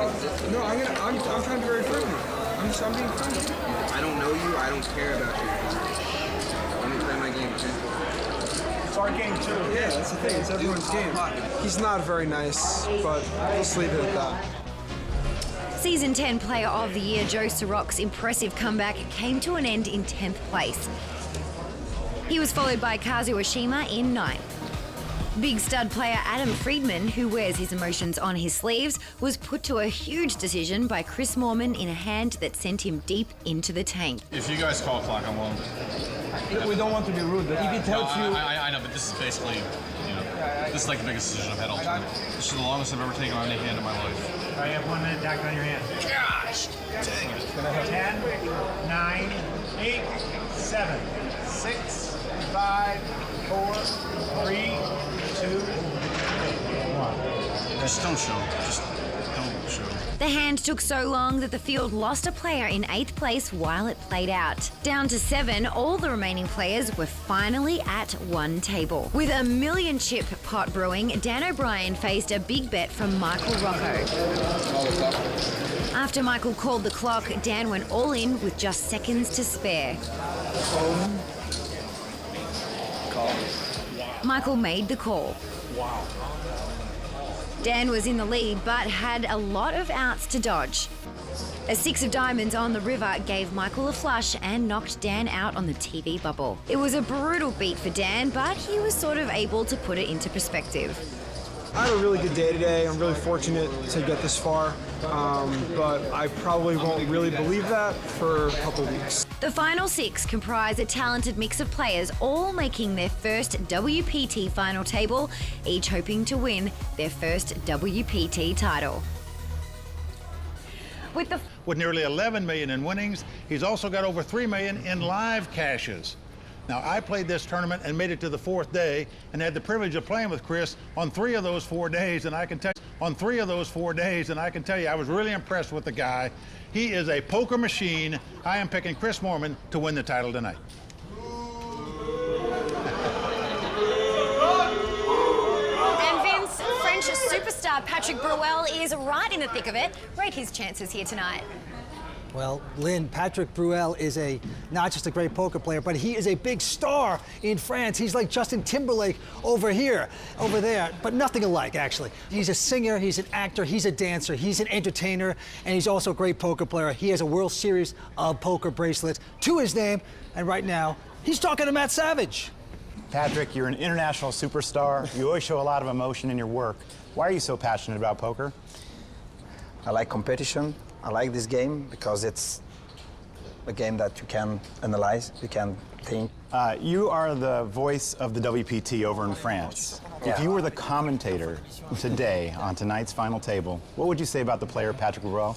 No, I'm trying to be very friendly. I'm being friendly. I don't know you. I don't care about you. Let me play my game too. It's our game too. Yeah, that's the thing. It's everyone's game. He's not very nice, but let's leave it at that. Season 10 Player of the Year Joe Siroc's impressive comeback came to an end in 10th place. He was followed by Kazuo Oshima in 9th. Big stud player Adam Friedman, who wears his emotions on his sleeves, was put to a huge decision by Chris Moorman in a hand that sent him deep into the tank. If you guys call clock, I'm willing. We don't want to be rude, but if it helps you... I know, but this is basically, this is like the biggest decision I've had all time. This is the longest I've ever taken on any hand in my life. All right, you have 1 minute back on your hand. Gosh! Dang it. 10, 9, 8, 7, 6, 5, 4, 3, 2, 1. Just don't show. Just don't show. The hand took so long that the field lost a player in 8th place while it played out. Down to 7, all the remaining players were finally at one table. With a million chip pot brewing, Dan O'Brien faced a big bet from Michael Rocco. After Michael called the clock, Dan went all in with just seconds to spare. Michael made the call. Wow. Dan was in the lead, but had a lot of outs to dodge. A 6 of diamonds on the river gave Michael a flush and knocked Dan out on the TV bubble. It was a brutal beat for Dan, but he was sort of able to put it into perspective. I had a really good day today. I'm really fortunate to get this far, but I probably won't really believe that for a couple weeks. The final 6 comprise a talented mix of players, all making their first WPT final table, each hoping to win their first WPT title. With nearly 11 million in winnings, he's also got over 3 million in live cashes. Now, I played this tournament and made it to the 4th day and had the privilege of playing with Chris on 3 of those 4 days, and I can tell you I was really impressed with the guy. He is a poker machine. I am picking Chris Moorman to win the title tonight. And Vince, French superstar Patrick Bruel is right in the thick of it. Rate his chances here tonight. Well, Lynn, Patrick Bruel is not just a great poker player, but he is a big star in France. He's like Justin Timberlake over there, but nothing alike, actually. He's a singer, he's an actor, he's a dancer, he's an entertainer, and he's also a great poker player. He has a World Series of Poker bracelet to his name, and right now, he's talking to Matt Savage. Patrick, you're an international superstar. You always show a lot of emotion in your work. Why are you so passionate about poker? I like competition. I like this game because it's a game that you can analyze, you can think. You are the voice of the WPT over in France. Yeah. If you were the commentator today on tonight's final table, what would you say about the player Patrick Bruel?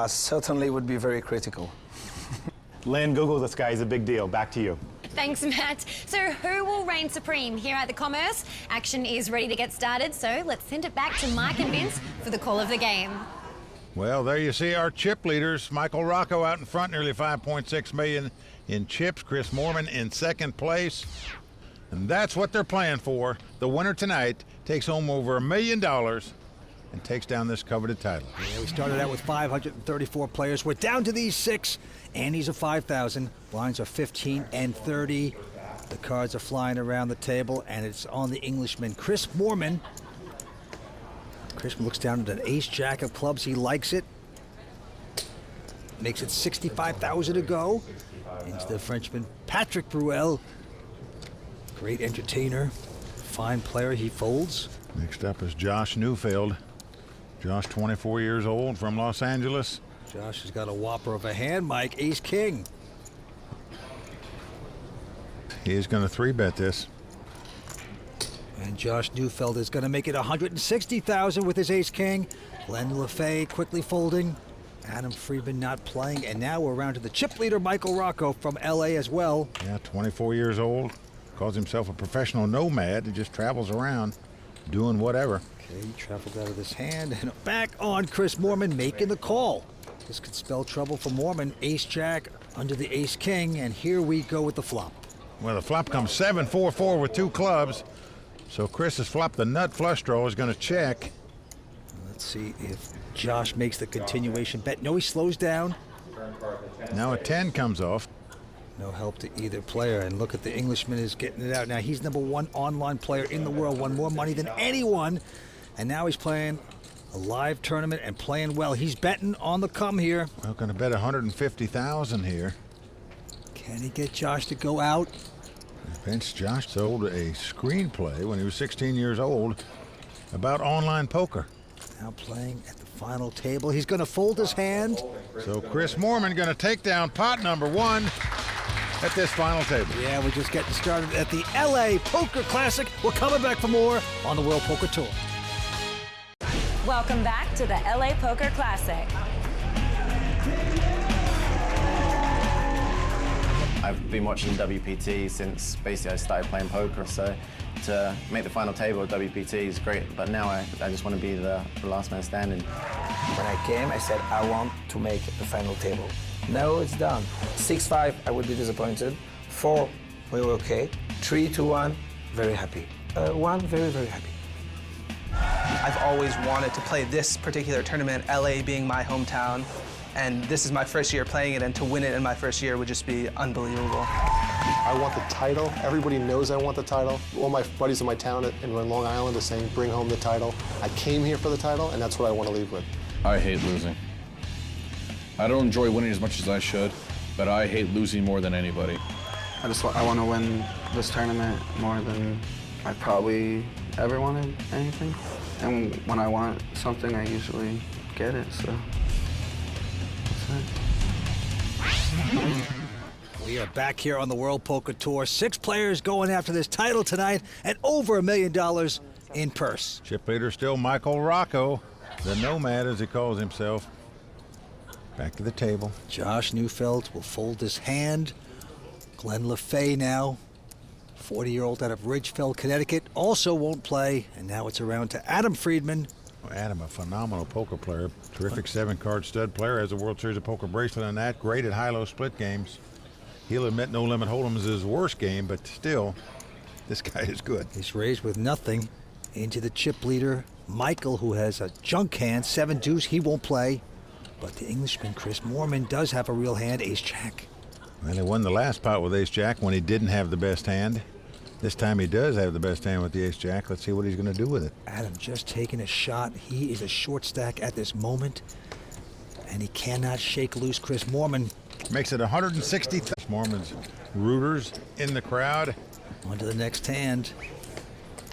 Certainly would be very critical. Lynn, Google this guy, he's a big deal. Back to you. Thanks, Matt. So who will reign supreme here at the Commerce? Action is ready to get started, so let's send it back to Mike and Vince for the call of the game. Well, there you see our chip leaders. Michael Rocco out in front, nearly 5.6 million in chips. Chris Moorman in 2nd place. And that's what they're playing for. The winner tonight takes home over $1 million and takes down this coveted title. Yeah, we started out with 534 players. We're down to these 6. Andy's a 5,000. Blinds are 15 and 30. The cards are flying around the table, and it's on the Englishman, Chris Moorman. Chris looks down at an ace-jack of clubs. He likes it. Makes it 65,000 to go. Into the Frenchman, Patrick Bruel. Great entertainer. Fine player. He folds. Next up is Josh Neufeld. Josh, 24 years old, from Los Angeles. Josh has got a whopper of a hand, Mike. Ace-king. He is going to 3-bet this. And Josh Neufeld is going to make it 160,000 with his ace-king. Glenn LaFay quickly folding. Adam Friedman not playing. And now we're around to the chip leader, Michael Rocco from L.A. as well. Yeah, 24 years old. Calls himself a professional nomad. He just travels around doing whatever. Okay, he traveled out of this hand. And back on Chris Moorman making the call. This could spell trouble for Moorman. Ace-jack under the ace-king. And here we go with the flop. Well, the flop comes 7-4-4 with 2 clubs. So Chris has flopped the nut flush draw, is going to check. Let's see if Josh makes the continuation bet. No, he slows down. Now a 10 comes off. No help to either player. And look at the Englishman is getting it out. Now he's #1 online player in the world, won more money than anyone. And now he's playing A live tournament and playing well. He's betting on the come here. Well, going to bet 150,000 here. Can he get Josh to go out? Vince Josh sold a screenplay when he was 16 years old about online poker. Now playing at the final table. He's going to fold his hand. So Chris Moorman going to take down pot number 1 at this final table. Yeah, we're just getting started at the LA Poker Classic. We're coming back for more on the World Poker Tour. Welcome back to the LA Poker Classic. I've been watching WPT since basically I started playing poker, so to make the final table at WPT is great, but now I just want to be the last man standing. When I came, I said, I want to make the final table. Now it's done. 6-5, I would be disappointed. 4, we were okay. 3-1, very happy. 1, very, very happy. I've always wanted to play this particular tournament, LA being my hometown, and this is my first year playing it, and to win it in my first year would just be unbelievable. I want the title. Everybody knows I want the title. All my buddies in my town in Long Island are saying, bring home the title. I came here for the title, and that's what I want to leave with. I hate losing. I don't enjoy winning as much as I should, but I hate losing more than anybody. I want to win this tournament more than I probably ever wanted anything. And when I want something, I usually get it, so that's it. We are back here on the World Poker Tour. 6 players going after this title tonight and over $1 million in purse. Chip leader still Michael Rocco, the Nomad as he calls himself. Back to the table. Josh Neufeld will fold his hand. Glenn LaFay now, 40-year-old out of Ridgeville, Connecticut, also won't play. And now it's around to Adam Friedman. Adam, a phenomenal poker player, terrific 7-card stud player, has a World Series of Poker bracelet and that, great at high-low split games. He'll admit No Limit Hold'em is his worst game, but still, this guy is good. He's raised with nothing into the chip leader, Michael, who has a junk hand, 7-deuce, he won't play. But the Englishman, Chris Moorman, does have a real hand, ace-jack. Well, he won the last pot with ace-jack when he didn't have the best hand. This time he does have the best hand with the ace-jack. Let's see what he's going to do with it. Adam just taking a shot. He is a short stack at this moment, and he cannot shake loose Chris Moorman. Makes it 160. Moorman's rooters in the crowd. On to the next hand.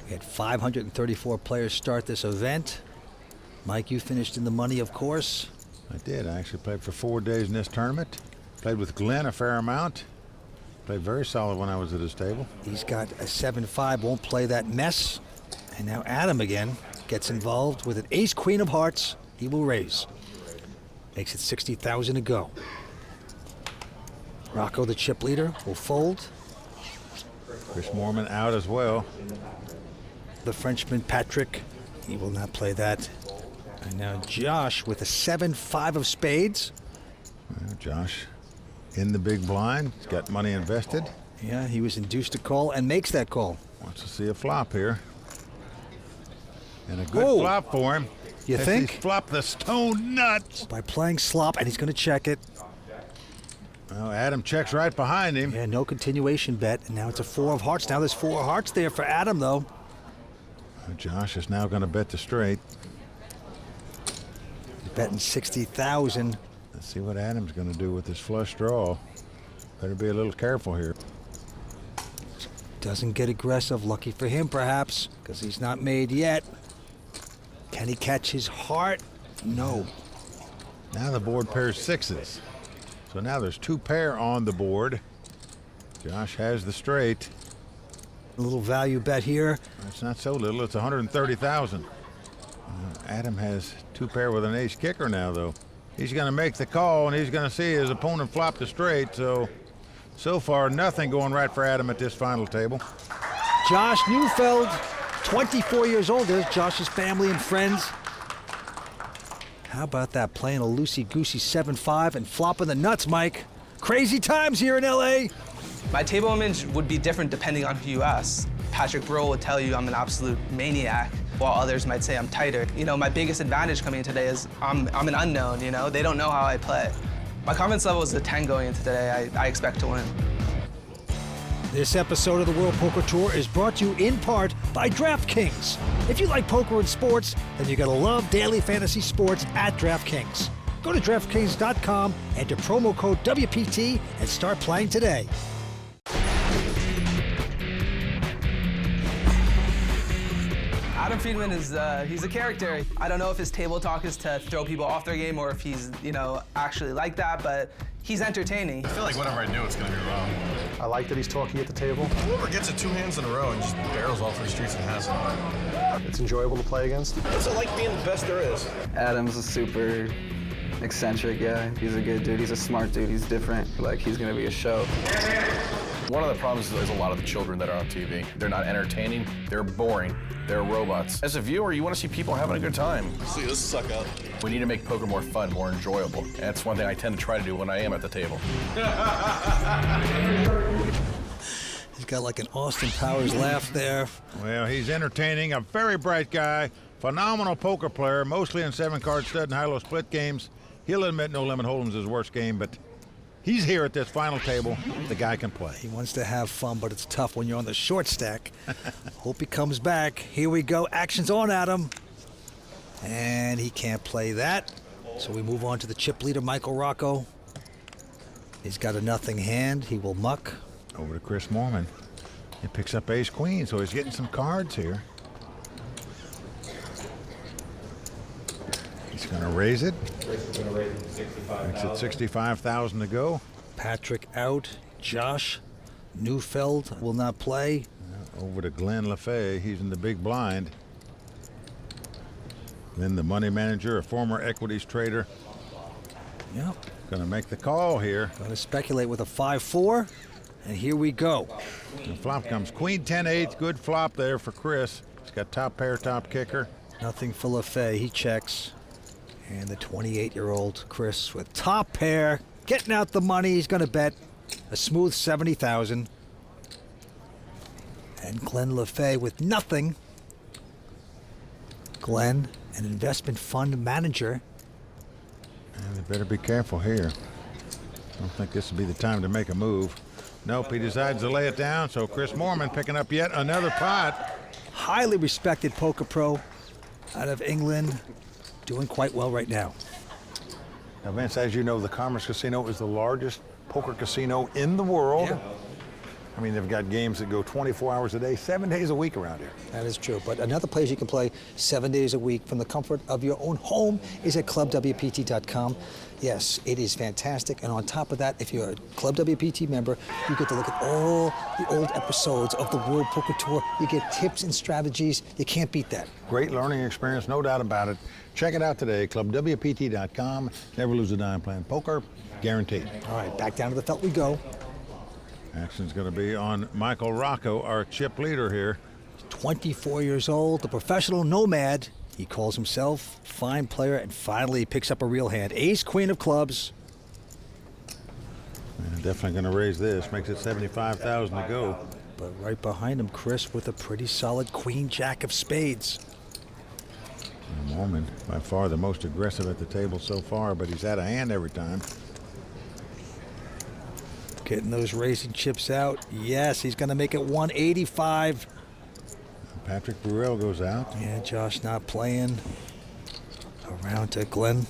We had 534 players start this event. Mike, you finished in the money, of course. I did. I actually played for 4 days in this tournament. Played with Glenn a fair amount. Played very solid when I was at his table. He's got a 7-5, won't play that mess. And now Adam again gets involved with an ace-queen of hearts. He will raise. Makes it 60,000 to go. Rocco, the chip leader, will fold. Chris Moorman out as well. The Frenchman, Patrick, he will not play that. And now Josh with a 7-5 of spades. Well, Josh in the big blind. He's got money invested. Yeah, he was induced to call and makes that call. Wants to see a flop here. And a good flop for him. You think? He's flopped the stone nuts. By playing slop, and he's going to check it. Well, Adam checks right behind him. Yeah, no continuation bet. And now it's a 4 of hearts. Now there's 4 of hearts there for Adam, though. Josh is now going to bet the straight. He's betting 60,000. Let's see what Adam's going to do with this flush draw. Better be a little careful here. Doesn't get aggressive. Lucky for him, perhaps, because he's not made yet. Can he catch his heart? No. Now the board pairs 6s. So now there's 2 pair on the board. Josh has the straight. A little value bet here. It's not so little. It's 130,000. Adam has 2 pair with an ace kicker now, though. He's going to make the call, and he's going to see his opponent flop the straight. So far, nothing going right for Adam at this final table. Josh Neufeld, 24 years old. There's Josh's family and friends. How about that, playing a loosey-goosey 7-5 and flopping the nuts, Mike? Crazy times here in L.A. My table image would be different depending on who you ask. Patrick Bro would tell you I'm an absolute maniac, while others might say I'm tighter. You know, my biggest advantage coming in today is I'm an unknown, you know? They don't know how I play. My confidence level is a 10 going into today. I expect to win. This episode of the World Poker Tour is brought to you in part by DraftKings. If you like poker and sports, then you're going to love daily fantasy sports at DraftKings. Go to DraftKings.com, enter promo code WPT, and start playing today. Adam Friedman is, he's a character. I don't know if his table talk is to throw people off their game or if he's, actually like that, but he's entertaining. I feel like whatever I do, it's gonna be wrong. I like that he's talking at the table. Whoever gets it 2 hands in a row and just barrels off the streets and has it. It's enjoyable to play against. What's it like being the best there is? Adam's a super eccentric guy. He's a good dude. He's a smart dude. He's different. Like, he's gonna be a show. One of the problems is a lot of the children that are on TV. They're not entertaining, they're boring, they're robots. As a viewer, you want to see people having a good time. See, this suck up. We need to make poker more fun, more enjoyable. And that's one thing I tend to try to do when I am at the table. He's got like an Austin Powers laugh there. Well, he's entertaining, a very bright guy, phenomenal poker player, mostly in 7-card stud and high-low split games. He'll admit no limit hold'em's his worst game, but he's here at this final table. The guy can play. He wants to have fun, but it's tough when you're on the short stack. Hope he comes back. Here we go. Action's on Adam. And he can't play that. So we move on to the chip leader, Michael Rocco. He's got a nothing hand. He will muck. Over to Chris Moorman. He picks up ace-queen, so he's getting some cards here. He's going to raise it. Makes it 65,000 to go. Patrick out. Josh Neufeld will not play. Over to Glenn LaFay. He's in the big blind. Then the money manager, a former equities trader. Yep. Going to make the call here. Going to speculate with a 5-4. And here we go. The flop comes queen 10-8. Good flop there for Chris. He's got top pair, top kicker. Nothing for LaFay. He checks. And the 28-year-old Chris with top pair, getting out the money. He's going to bet a smooth 70,000. And Glenn LaFay with nothing. Glenn, an investment fund manager. And they better be careful here. I don't think this will be the time to make a move. Nope, he decides to lay it down, so Chris Moorman picking up yet another pot. Highly respected poker pro out of England. Doing quite well right now. Now, Vince, as you know, the Commerce Casino is the largest poker casino in the world. Yeah. I mean, they've got games that go 24 hours a day, 7 days a week around here. That is true. But another place you can play 7 days a week from the comfort of your own home is at clubwpt.com. Yes, it is fantastic. And on top of that, if you're a Club WPT member, you get to look at all the old episodes of the World Poker Tour. You get tips and strategies. You can't beat that. Great learning experience, no doubt about it. Check it out today, clubwpt.com. Never lose a dime playing poker, guaranteed. All right, back down to the felt we go. Action's going to be on Michael Rocco, our chip leader here. 24 years old, the professional nomad. He calls himself, fine player, and finally he picks up a real hand. Ace, queen of clubs. And definitely going to raise this, makes it 75,000 to go. But right behind him, Chris with a pretty solid queen, jack of spades. Moorman, by far the most aggressive at the table so far, but he's out of hand every time. Getting those racing chips out. Yes, he's going to make it 185. Patrick Burrell goes out. Yeah, Josh not playing. Around to Glenn,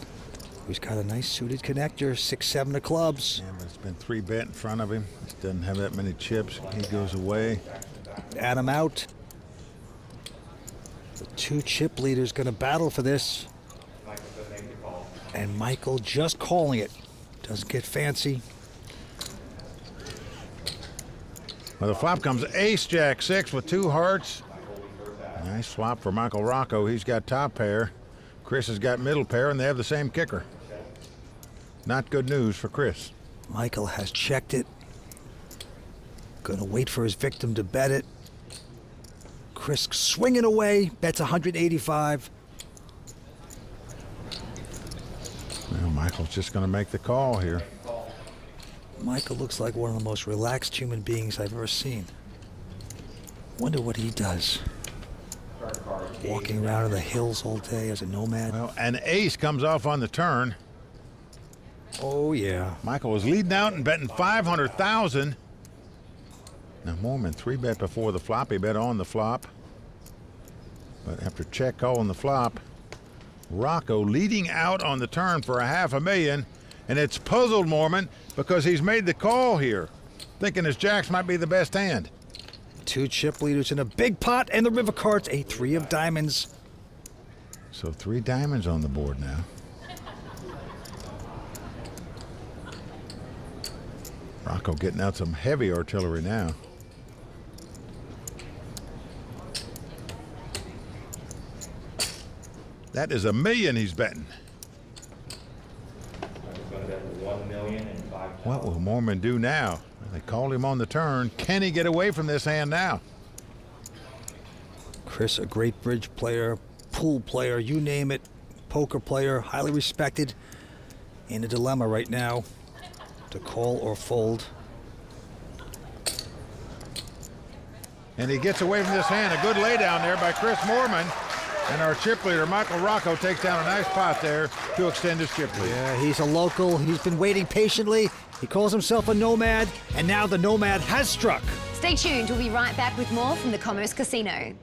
who's got a nice suited connector, 6-7 of clubs. Yeah, but it's been 3-bet in front of him. Just doesn't have that many chips. He goes away. Adam out. The 2 chip leaders going to battle for this. And Michael just calling it. Doesn't get fancy. Well, the flop comes ace, jack, 6 with 2 hearts. Nice flop for Michael Rocco. He's got top pair. Chris has got middle pair, and they have the same kicker. Not good news for Chris. Michael has checked it. Gonna wait for his victim to bet it. Chris swinging away, bets 185. Well, Michael's just gonna make the call here. Michael looks like one of the most relaxed human beings I've ever seen. Wonder what he does. Walking around in the hills all day as a nomad. Well, an ace comes off on the turn. Oh, yeah. Michael was leading out and betting 500,000. Now, Moorman 3-bet before the flop. He bet on the flop. But after check calling the flop, Rocco leading out on the turn for $500,000, and it's puzzled Mormon because he's made the call here, thinking his jacks might be the best hand. 2 chip leaders in a big pot, and the river cards a 3 of diamonds. So 3 diamonds on the board now. Rocco getting out some heavy artillery now. That is $1 million he's betting. What will Mormon do now? They called him on the turn. Can he get away from this hand now? Chris, a great bridge player, pool player, you name it, poker player, highly respected, in a dilemma right now to call or fold. And he gets away from this hand. A good lay down there by Chris Mormon. And our chip leader, Michael Rocco, takes down a nice pot there to extend his chip lead. Yeah, he's a local. He's been waiting patiently. He calls himself a nomad, and now the nomad has struck. Stay tuned. We'll be right back with more from the Commerce Casino.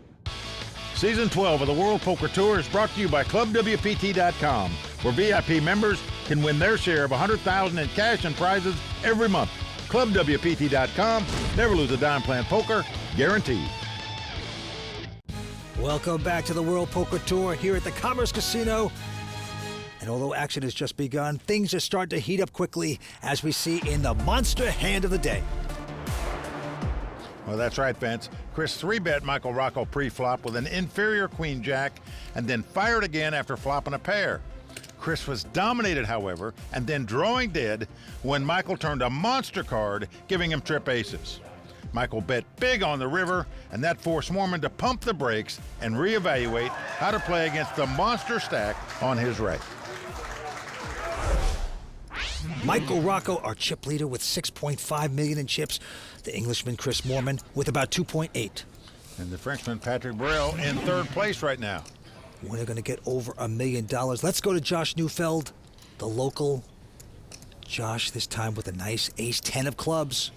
Season 12 of the World Poker Tour is brought to you by ClubWPT.com, where VIP members can win their share of $100,000 in cash and prizes every month. ClubWPT.com. Never lose a dime playing poker. Guaranteed. Welcome back to the World Poker Tour here at the Commerce Casino. And although action has just begun, things are starting to heat up quickly, as we see in the monster hand of the day. Well, that's right, Vince. Chris 3-bet Michael Rocco pre-flop with an inferior queen jack and then fired again after flopping a pair. Chris was dominated, however, and then drawing dead when Michael turned a monster card, giving him trip aces. Michael bet big on the river, and that forced Mormon to pump the brakes and reevaluate how to play against the monster stack on his right. Michael Rocco, our chip leader, with $6.5 million in chips. The Englishman, Chris Mormon, with about 2.8. And the Frenchman, Patrick Burrell, in third place right now. We're going to get over $1 million. Let's go to Josh Neufeld, the local. Josh, this time with a nice ace-10 of clubs.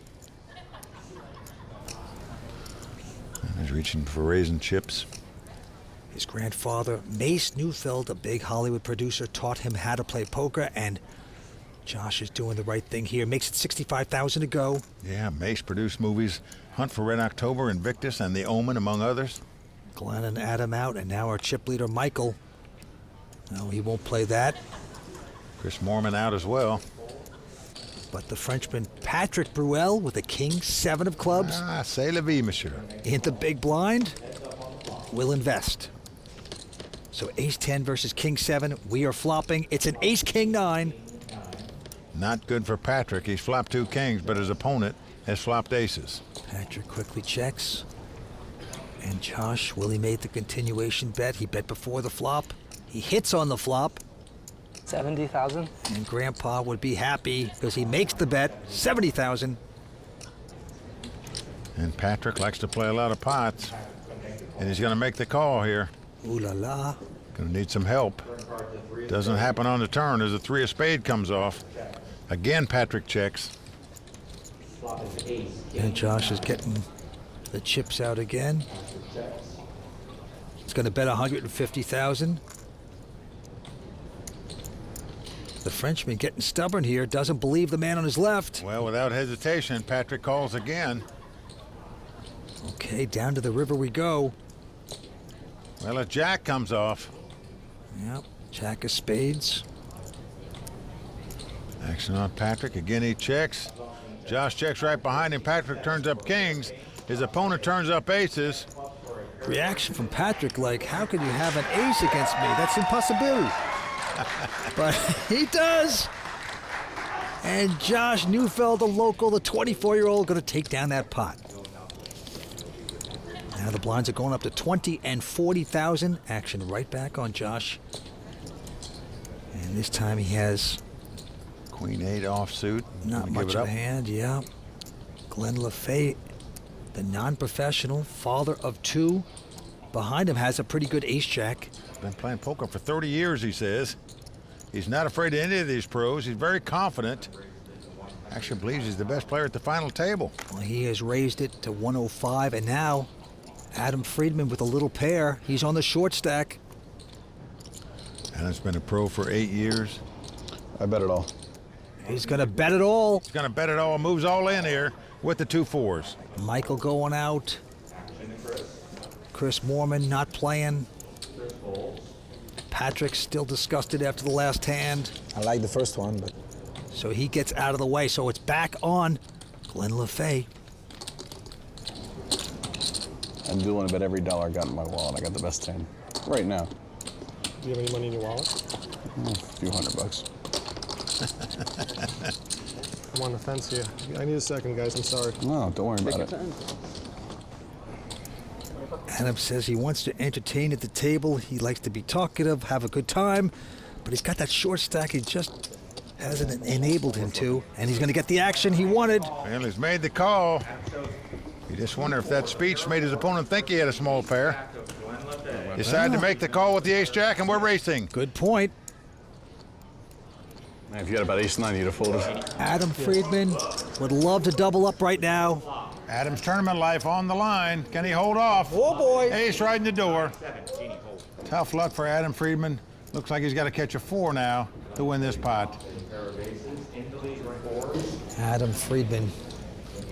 He's reaching for raising chips. His grandfather, Mace Neufeld, a big Hollywood producer, taught him how to play poker, and Josh is doing the right thing here. Makes it $65,000 to go. Yeah, Mace produced movies Hunt for Red October, Invictus, and The Omen, among others. Glenn and Adam out, and now our chip leader, Michael. No, he won't play that. Chris Mormon out as well. But the Frenchman, Patrick Bruel, with a king-7 of clubs. Ah, c'est la vie, monsieur. In the big blind, will invest. So ace-10 versus king-7. We are flopping. It's an ace-king-9. Not good for Patrick. He's flopped 2 kings, but his opponent has flopped aces. Patrick quickly checks. And Josh, Willie made the continuation bet. He bet before the flop. He hits on the flop. 70,000. And Grandpa would be happy because he makes the bet, 70,000. And Patrick likes to play a lot of pots. And he's going to make the call here. Ooh la la. Going to need some help. Doesn't happen on the turn as the 3 of spade comes off. Again, Patrick checks. And Josh is getting the chips out again. He's going to bet 150,000. The Frenchman getting stubborn here, doesn't believe the man on his left. Well, without hesitation, Patrick calls again. Okay, down to the river we go. Well, a jack comes off. Yep, jack of spades. Action on Patrick. Again, he checks. Josh checks right behind him. Patrick turns up kings. His opponent turns up aces. Reaction from Patrick like, how can you have an ace against me? That's impossible. But he does. And Josh Neufeld, the local, the 24-year-old, going to take down that pot. Now the blinds are going up to 20 and 40,000. Action right back on Josh. And this time he has Queen 8 offsuit. Not much of a hand, yeah. Glenn LaFay, the non-professional, father of 2. Behind him has a pretty good ace-jack. Been playing poker for 30 years, he says. He's not afraid of any of these pros. He's very confident. Actually believes he's the best player at the final table. Well, he has raised it to 105, and now Adam Friedman with a little pair. He's on the short stack. Adam's been a pro for 8 years. I bet it all. He's gonna bet it all. He's gonna bet it all. Moves all in here with the 2 4s. Michael going out. Chris Moorman not playing. Patrick still disgusted after the last hand. I like the first one, but... So he gets out of the way, so it's back on Glenn LaFay. I do want to bet every dollar I got in my wallet. I got the best 10 right now. Do you have any money in your wallet? A few $100. I'm on the fence here. I need a second, guys. I'm sorry. No, don't worry about it. Adam says he wants to entertain at the table. He likes to be talkative, have a good time, but he's got that short stack he just hasn't enabled him to, and he's going to get the action he wanted. Well, he's made the call. You just wonder if that speech made his opponent think he had a small pair. Decided to make the call with the ace-jack, and we're racing. Good point. Man, if you had about ace-9, you'd have folded. Adam Friedman would love to double up right now. Adam's tournament life on the line. Can he hold off? Oh, boy. Ace right in the door. Tough luck for Adam Friedman. Looks like he's got to catch a 4 now to win this pot. Adam Friedman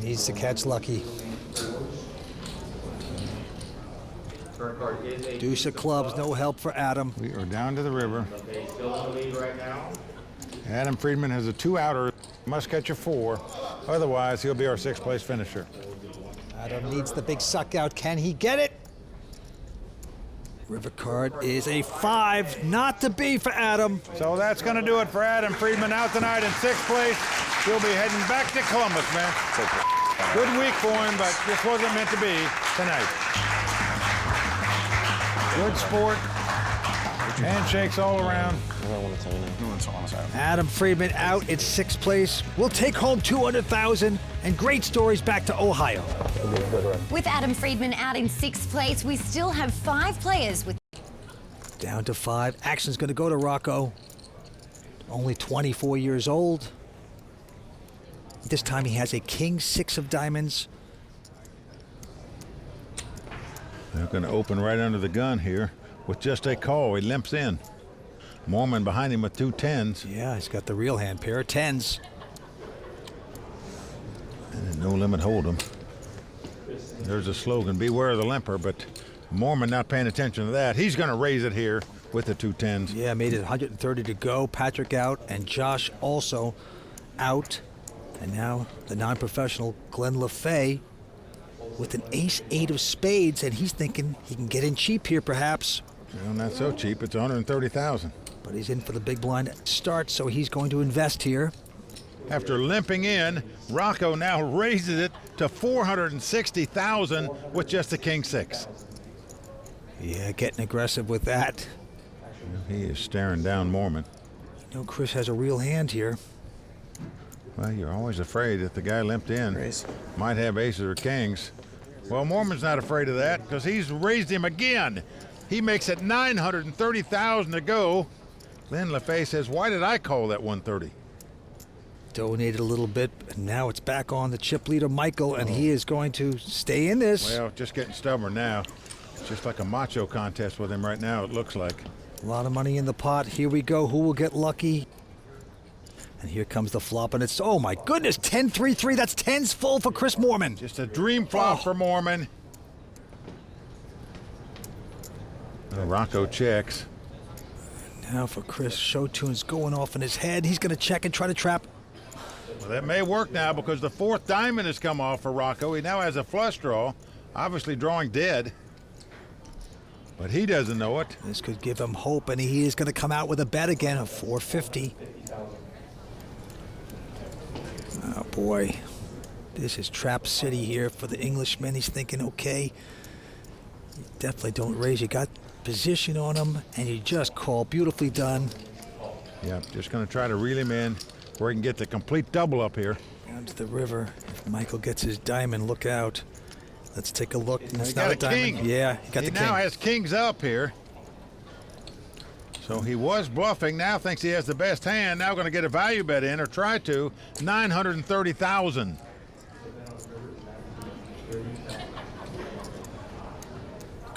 needs to catch lucky. Deuce of clubs, no help for Adam. We are down to the river. Adam Friedman has a 2-outer. Must catch a 4. Otherwise, he'll be our 6th place finisher. Adam needs the big suck out. Can he get it? River card is a 5. Not to be for Adam. So that's going to do it for Adam Friedman out tonight in 6th place. He'll be heading back to Columbus, man. Good week for him, but this wasn't meant to be tonight. Good sport. Handshakes all around. Adam Friedman out in 6th place. We'll take home $200,000 and great stories back to Ohio. With Adam Friedman out in 6th place, we still have 5 players with... Down to 5. Action's going to go to Rocco. Only 24 years old. This time he has a king 6 of diamonds. They're going to open right under the gun here with just a call. He limps in. Mormon behind him with 2 10s. Yeah, he's got the real hand, pair of 10s. And no limit hold'em. There's a slogan, beware of the limper, but Mormon not paying attention to that. He's going to raise it here with the 2 10s. Yeah, made it 130 to go. Patrick out and Josh also out. And now the non-professional Glenn LaFay with an ace-8 of spades, and he's thinking he can get in cheap here, perhaps. Well, not so cheap. It's 130,000. But he's in for the big blind start, so he's going to invest here. After limping in, Rocco now raises it to 460,000 with just a king 6. Yeah, getting aggressive with that. He is staring down Mormon. You know, Chris has a real hand here. Well, you're always afraid that the guy limped in might have aces or kings. Well, Mormon's not afraid of that because he's raised him again. He makes it 930,000 to go. Then LaFay says, why did I call that 130? Donated a little bit, and now it's back on the chip leader, Michael, and he is going to stay in this. Well, just getting stubborn now. It's just like a macho contest with him right now, it looks like. A lot of money in the pot. Here we go. Who will get lucky? And here comes the flop, and it's, oh my goodness, 10-3-3. That's 10s full for Chris Moorman. Just a dream flop for Moorman. Rocco checks. Now for Chris, show tune's going off in his head. He's going to check and try to trap. Well, that may work now because the 4th diamond has come off for Rocco. He now has a flush draw, obviously drawing dead. But he doesn't know it. This could give him hope, and he is going to come out with a bet again of 450. Oh, boy. This is Trap City here for the Englishman. He's thinking, okay, you definitely don't raise. You got position on him, and you just call. Beautifully done. Yeah, just going to try to reel him in where he can get the complete double up here. Down to the river. If Michael gets his diamond, look out. Let's take a look. He got a king. Yeah, he got the king. He now has kings up here. So he was bluffing, now thinks he has the best hand, now going to get a value bet in, or try to, 930,000.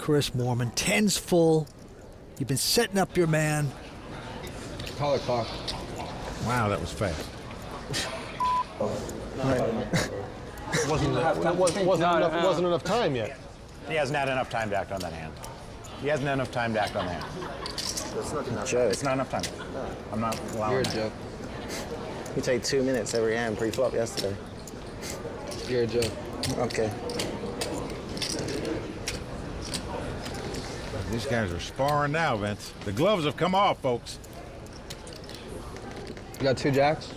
Chris Moorman. 10's full. You've been setting up your man. Call it clock. Wow, that was fast. Wasn't enough time yet. He hasn't had enough time to act on that hand. He hasn't had enough time to act on that hand. It's not enough. Joe, it's not enough time. I'm not allowing You're a that. joke. You take 2 minutes every hand pre-flop yesterday. You're a joke. Okay. These guys are sparring now, Vince. The gloves have come off, folks. You got 2 jacks?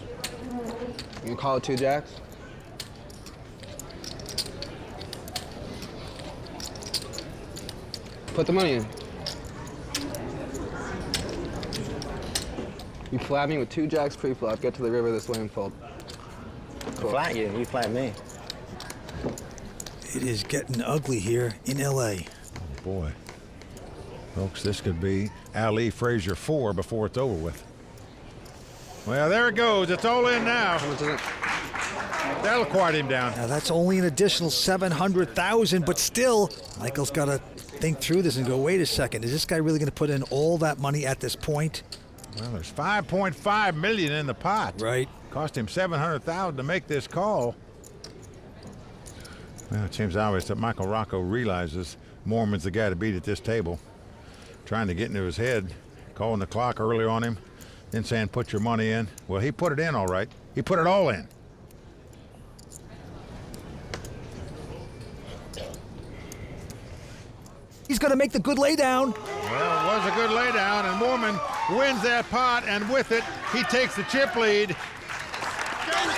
You can call it 2 jacks? Put the money in. You flat me with 2 jacks pre-flop, get to the river this way and fold. Cool. Flat you, you flat me. It is getting ugly here in L.A. Oh, boy. Folks, this could be Ali Frazier 4 before it's over with. Well, there it goes. It's all in now. That'll quiet him down. Now that's only an additional $700,000, but still, Michael's got to think through this and go, wait a second, is this guy really going to put in all that money at this point? Well, there's $5.5 million in the pot. Right. Cost him $700,000 to make this call. Well, it seems obvious that Michael Rocco realizes Moorman's the guy to beat at this table. Trying to get into his head, calling the clock early on him, then saying put your money in. Well, he put it in all right. He put it all in. He's going to make the good lay down. Well, it was a good lay down, and Moorman wins that pot, and with it, he takes the chip lead.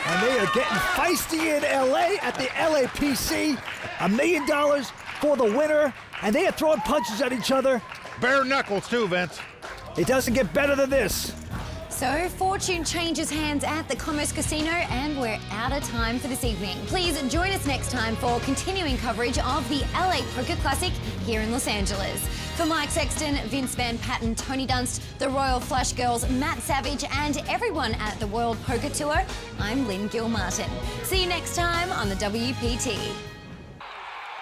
And they are getting feisty in L.A. at the LAPC. $1 million for the winner, and they are throwing punches at each other. Bare knuckles, too, Vince. It doesn't get better than this. So, fortune changes hands at the Commerce Casino, and we're out of time for this evening. Please join us next time for continuing coverage of the LA Poker Classic here in Los Angeles. For Mike Sexton, Vince Van Patten, Tony Dunst, the Royal Flush Girls, Matt Savage, and everyone at the World Poker Tour, I'm Lynn Gilmartin. See you next time on the WPT.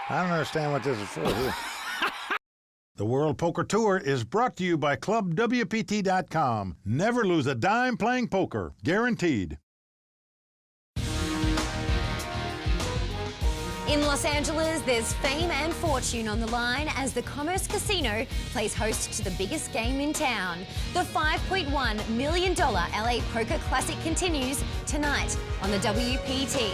I don't understand what this is for. The World Poker Tour is brought to you by ClubWPT.com. Never lose a dime playing poker. Guaranteed. In Los Angeles, there's fame and fortune on the line as the Commerce Casino plays host to the biggest game in town. The $5.1 million LA Poker Classic continues tonight on the WPT.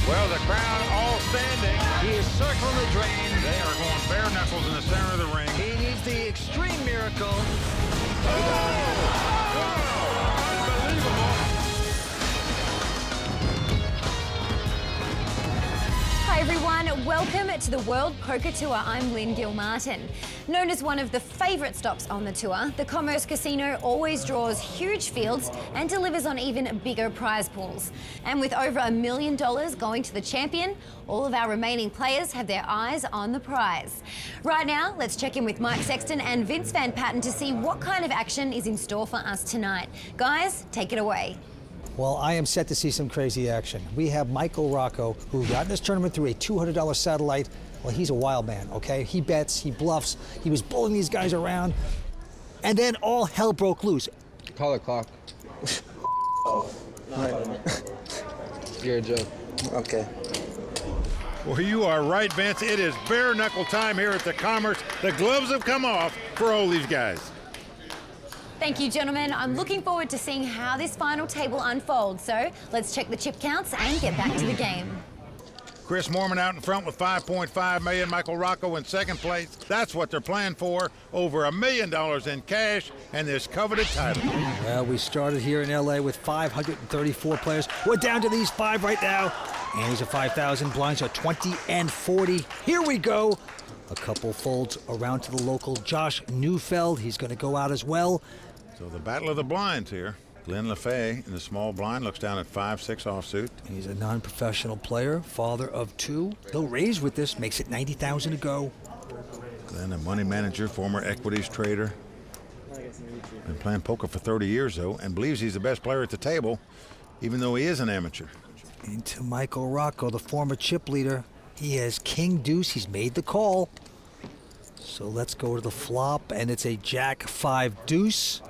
Well, the crowd all standing. He is circling the drain. They are going bare knuckles in the center of the ring. He needs the extreme miracle. Hi everyone, welcome to the World Poker Tour. I'm Lynn Gilmartin. Known as one of the favourite stops on the tour, the Commerce Casino always draws huge fields and delivers on even bigger prize pools. And with over $1 million going to the champion, all of our remaining players have their eyes on the prize. Right now, let's check in with Mike Sexton and Vince Van Patten to see what kind of action is in store for us tonight. Guys, take it away. Well, I am set to see some crazy action. We have Michael Rocco, who got in this tournament through a $200 satellite. Well, he's a wild man, okay? He bets, he bluffs, he was bullying these guys around, and then all hell broke loose. Call it clock. You're a joke. Okay. Well, you are right, Vince. It is bare knuckle time here at the Commerce. The gloves have come off for all these guys. Thank you, gentlemen. I'm looking forward to seeing how this final table unfolds. So let's check the chip counts and get back to the game. Chris Moorman out in front with $5.5 million. Michael Rocco in second place. That's what they're playing for. Over $1 million in cash and this coveted title. Well, we started here in LA with 534 players. We're down to these 5 right now. And these are 5,000 blinds, are 20 and 40. Here we go. A couple folds around to the local Josh Neufeld. He's going to go out as well. So the battle of the blinds here. Glenn LaFay in the small blind looks down at 5-6 offsuit. He's a non-professional player, father of 2. He'll raise with this, makes it 90,000 to go. Glenn, a money manager, former equities trader. Been playing poker for 30 years, though, and believes he's the best player at the table, even though he is an amateur. Into Michael Rocco, the former chip leader. He has king deuce. He's made the call. So let's go to the flop, and it's a jack 5 deuce.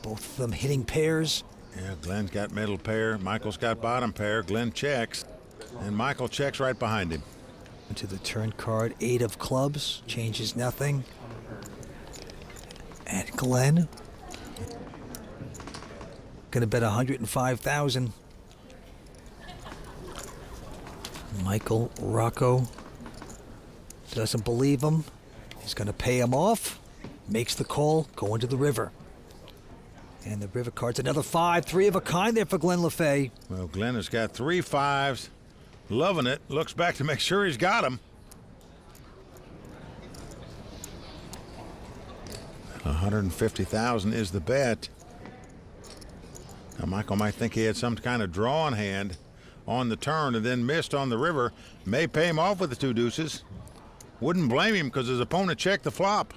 Both of them hitting pairs. Yeah, Glenn's got middle pair. Michael's got bottom pair. Glenn checks, and Michael checks right behind him. Into the turn card, 8 of clubs. Changes nothing. And Glenn gonna bet 105,000. Michael Rocco doesn't believe him. He's gonna pay him off. Makes the call, going to the river. And the river card's another 5, 3 of a kind there for Glenn LaFay. Well, Glenn has got 3 5s. Loving it. Looks back to make sure he's got them. 150,000 is the bet. Now, Michael might think he had some kind of drawn hand on the turn and then missed on the river. May pay him off with the 2 deuces. Wouldn't blame him because his opponent checked the flop.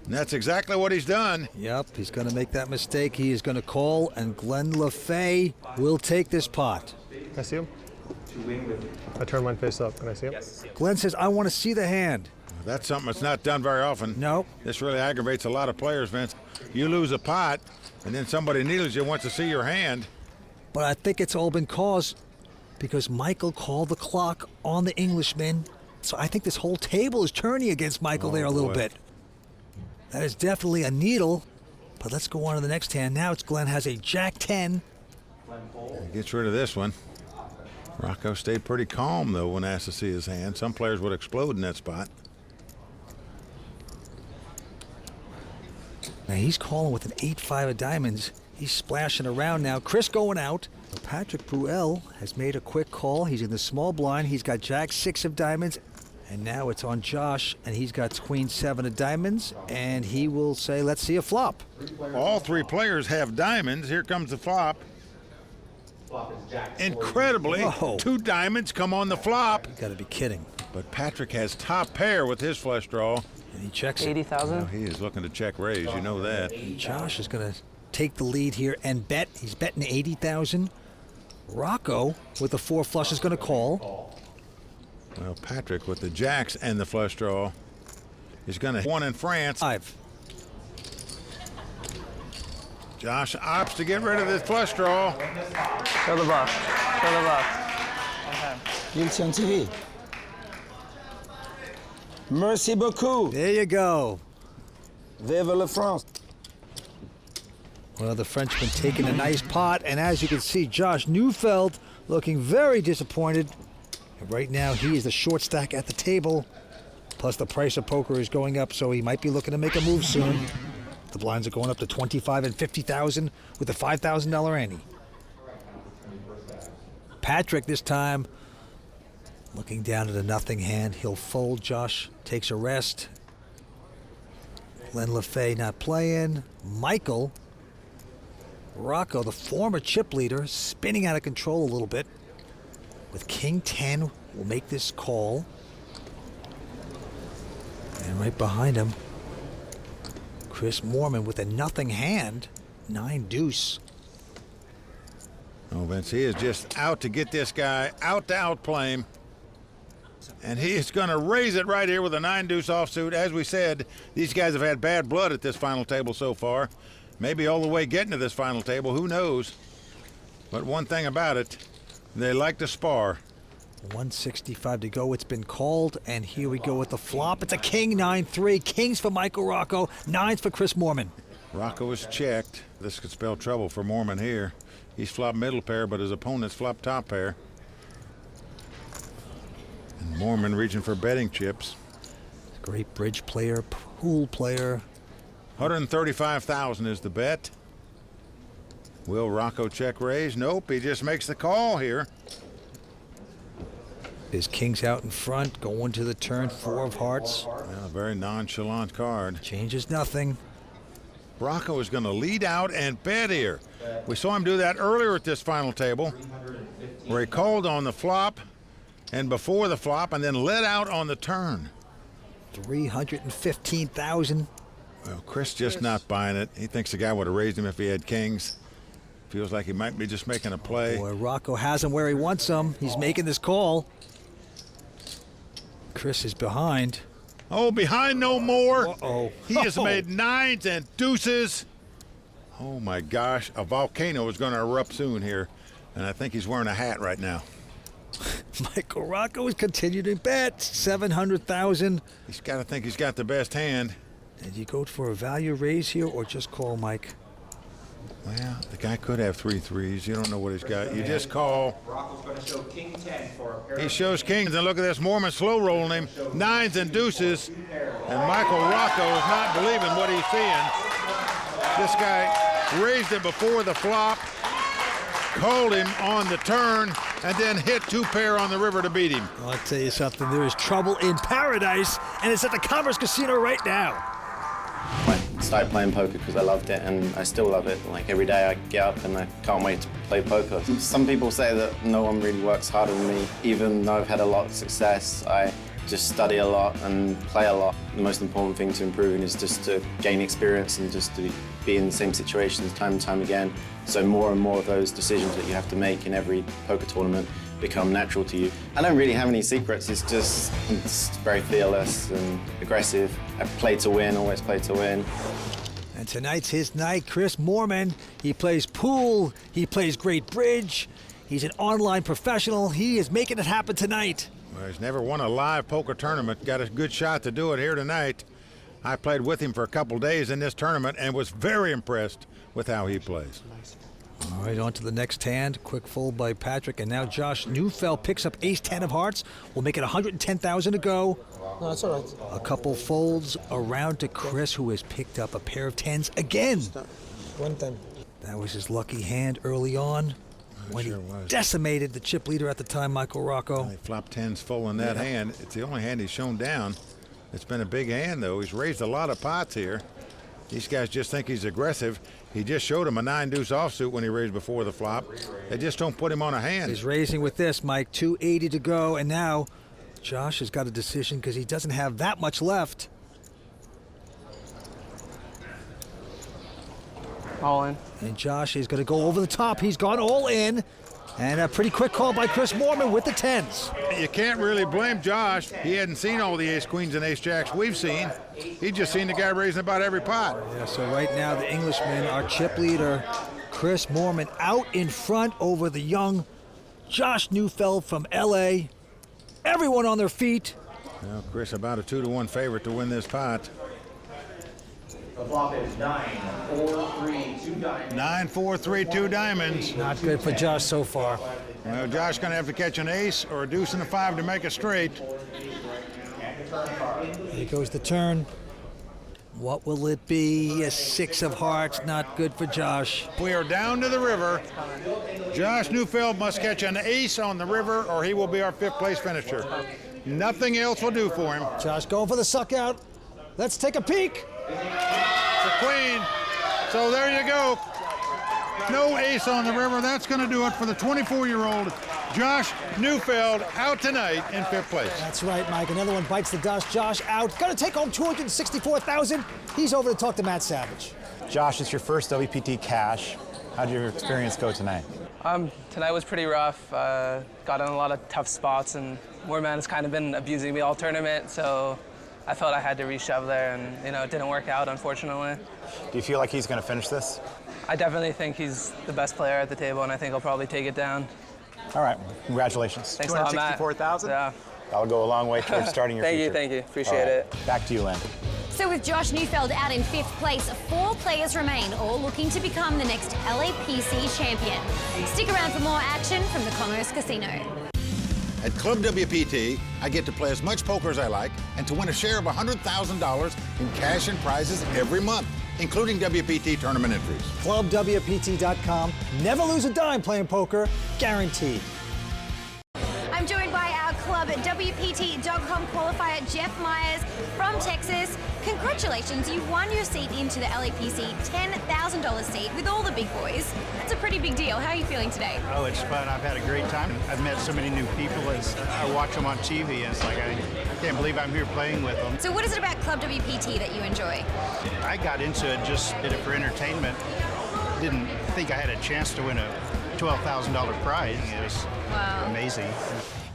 And that's exactly what he's done. Yep, he's going to make that mistake. He is going to call, and Glenn LaFay will take this pot. Can I see him? I turn mine face up. Can I see him? Glenn says, I want to see the hand. That's something that's not done very often. No. This really aggravates a lot of players, Vince. You lose a pot, and then somebody needles you, wants to see your hand. But I think it's all been caused because Michael called the clock on the Englishman. So I think this whole table is turning against Michael there a little bit. That is definitely a needle. But let's go on to the next hand. Now it's Glenn has a jack 10. He gets rid of this one. Rocco stayed pretty calm, though, when asked to see his hand. Some players would explode in that spot. Now he's calling with an 8-5 of diamonds. He's splashing around now. Chris going out. Patrick Bruel has made a quick call. He's in the small blind. He's got jack 6 of diamonds. And now it's on Josh, and he's got queen 7 of diamonds. And he will say, let's see a flop. All 3 players have diamonds. Here comes the flop. Incredibly, 2 diamonds come on the flop. You gotta be kidding. But Patrick has top pair with his flush draw. And he checks 80,000? Well, he is looking to check raise, you know that. Josh is gonna take the lead here and bet. He's betting 80,000. Rocco with the 4 flush is gonna call. Well, Patrick with the jacks and the flush draw is gonna one in France. 5. Josh opts to get rid of this flush draw. Show the bluff. Show the bluff. Okay. Guilty on TV. Merci beaucoup. There you go. Vive la France. Well, the Frenchman taking a nice pot, and as you can see, Josh Neufeld looking very disappointed. And right now, he is the short stack at the table. Plus, the price of poker is going up, so he might be looking to make a move soon. The blinds are going up to 25 and 50,000 with a $5,000 ante. Patrick this time looking down at a nothing hand. He'll fold. Josh takes a rest. Glenn LaFay not playing. Michael Rocco, the former chip leader, spinning out of control a little bit. With king 10, will make this call. And right behind him, Chris Moorman with a nothing hand, 9 deuce. Oh, Vince, he is just out to get this guy, out to outplay him. And he is going to raise it right here with a 9 deuce offsuit. As we said, these guys have had bad blood at this final table so far. Maybe all the way getting to this final table, who knows? But one thing about it, they like to spar. 165 to go. It's been called, and here we go with the flop. It's a king 9-3. Kings for Michael Rocco, 9s for Chris Moorman. Rocco is checked. This could spell trouble for Moorman here. He's flopped middle pair, but his opponent's flopped top pair. And Moorman reaching for betting chips. Great bridge player, pool player. 135,000 is the bet. Will Rocco check raise? Nope, he just makes the call here. His king's out in front, going to the turn, 4 of hearts. Yeah, very nonchalant card. Changes nothing. Rocco is going to lead out and bet here. We saw him do that earlier at this final table, where he called on the flop and before the flop and then led out on the turn. 315,000. Well, Chris just not buying it. He thinks the guy would have raised him if he had kings. If Feels like he might be just making a play. Boy, Rocco has him where he wants him. He's making this call. Chris is behind. Oh, behind no more. Uh-oh. He has made nines and deuces. Oh my gosh, a volcano is going to erupt soon here, and I think he's wearing a hat right now. Michael Rocco is continuing to bet. 700,000. He's got to think he's got the best hand. Did you go for a value raise here or just call, Mike? Well, the guy could have 3 threes. You don't know what he's got. You just call. Rocco's going to show king 10 for a pair. He shows kings, and look at this. Mormon slow rolling him. Nines and deuces. And Michael Rocco is not believing what he's seeing. This guy raised it before the flop, called him on the turn, and then hit 2 pair on the river to beat him. I'll tell you something. There is trouble in paradise, and it's at the Commerce Casino right now. I started playing poker because I loved it, and I still love it. Like every day I get up and I can't wait to play poker. Some people say that no one really works harder than me. Even though I've had a lot of success, I just study a lot and play a lot. The most important thing to improving is just to gain experience and just to be in the same situations time and time again. So more and more of those decisions that you have to make in every poker tournament become natural to you. I don't really have any secrets. It's just very fearless and aggressive. I play to win, always play to win. And tonight's his night. Chris Moorman, he plays pool, he plays great bridge, he's an online professional. He is making it happen tonight. Well, he's never won a live poker tournament. Got a good shot to do it here tonight. I played with him for a couple days in this tournament and was very impressed with how he plays. All right, on to the next hand. Quick fold by Patrick, and now Josh Neufeld picks up ace-10 of hearts. We'll make it 110,000 to go. No, that's all right. A couple folds around to Chris, who has picked up a pair of 10s again. 110. That was his lucky hand early on when he decimated the chip leader at the time, Michael Rocco. He flopped 10s full in that hand. It's the only hand he's shown down. It's been a big hand, though. He's raised a lot of pots here. These guys just think he's aggressive. He just showed him a 9-deuce offsuit when he raised before the flop. They just don't put him on a hand. He's raising with this, Mike. 280 to go, and now Josh has got a decision because he doesn't have that much left. All in. And Josh is going to go over the top. He's gone all in. And a pretty quick call by Chris Moorman with the 10s. You can't really blame Josh. He hadn't seen all the ace-queens and ace-jacks we've seen. He just seen the guy raising about every pot. Yeah, so right now the Englishman, our chip leader, Chris Moorman, out in front over the young Josh Neufeld from L.A. Everyone on their feet. Well, Chris about a 2-1 favorite to win this pot. The flop is 9-4-3, 2 diamonds. 9-4-3, 2 diamonds. Not good for Josh so far. Well, Josh going to have to catch an ace or a deuce and a 5 to make it straight. Here goes the turn. What will it be? A 6 of hearts. Not good for Josh. We are down to the river. Josh Neufeld must catch an ace on the river or he will be our 5th place finisher. Nothing else will do for him. Josh going for the suck out. Let's take a peek. It's a queen. So there you go. No ace on the river. That's going to do it for the 24-year-old Josh Neufeld, out tonight in 5th place. That's right, Mike. Another one bites the dust. Josh out. Going to take home $264,000. He's over to talk to Matt Savage. Josh, it's your first WPT cash. How did your experience go tonight? Tonight was pretty rough. Got in a lot of tough spots, and Moorman has kind of been abusing me all tournament, so I felt I had to reshove there, and it didn't work out, unfortunately. Do you feel like he's going to finish this? I definitely think he's the best player at the table, and I think he'll probably take it down. All right, congratulations. Thanks a lot, Matt. $264,000? Yeah. That'll go a long way towards starting your future. Thank you. Appreciate it. Back to you, Lynn. So with Josh Neufeld out in 5th place, 4 players remain, all looking to become the next LAPC champion. Stick around for more action from the Commerce Casino. At Club WPT, I get to play as much poker as I like and to win a share of $100,000 in cash and prizes every month, including WPT tournament entries. ClubWPT.com. Never lose a dime playing poker. Guaranteed. I'm joined by our club at WPT.com qualifier Jeff Myers from Texas. Congratulations, you won your seat into the LAPC $10,000 seat with all the big boys. That's a pretty big deal. How are you feeling today? Oh, it's fun. I've had a great time. I've met so many new people as I watch them on TV, and it's like I can't believe I'm here playing with them. So what is it about Club WPT that you enjoy? I got into it, just did it for entertainment. Didn't think I had a chance to win a $12,000 prize. It was amazing.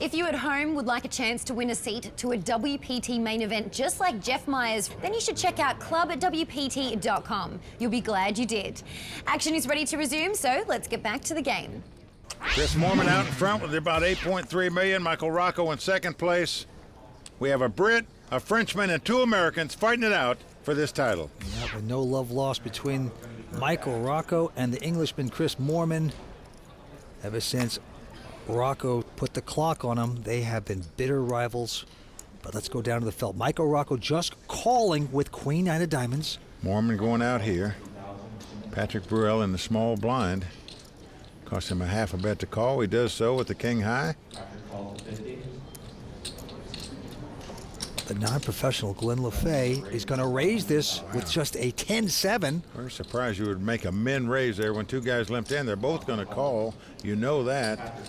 If you at home would like a chance to win a seat to a WPT main event just like Jeff Myers, then you should check out club@wpt.com. You'll be glad you did. Action is ready to resume, so let's get back to the game. Chris Moorman out in front with about 8.3 million. Michael Rocco in second place. We have a Brit, a Frenchman, and 2 Americans fighting it out for this title. Yeah, but no love lost between Michael Rocco and the Englishman Chris Moorman. Ever since Rocco put the clock on him, they have been bitter rivals. But let's go down to the felt. Michael Rocco just calling with Queen Nine of Diamonds. Moorman going out here. Patrick Bruel in the small blind. Cost him a half a bet to call. He does so with the king high. The non-professional Glenn LaFay is going to raise this with just a 10-7. We're surprised you would make a min raise there when 2 guys limped in. They're both going to call. You know that.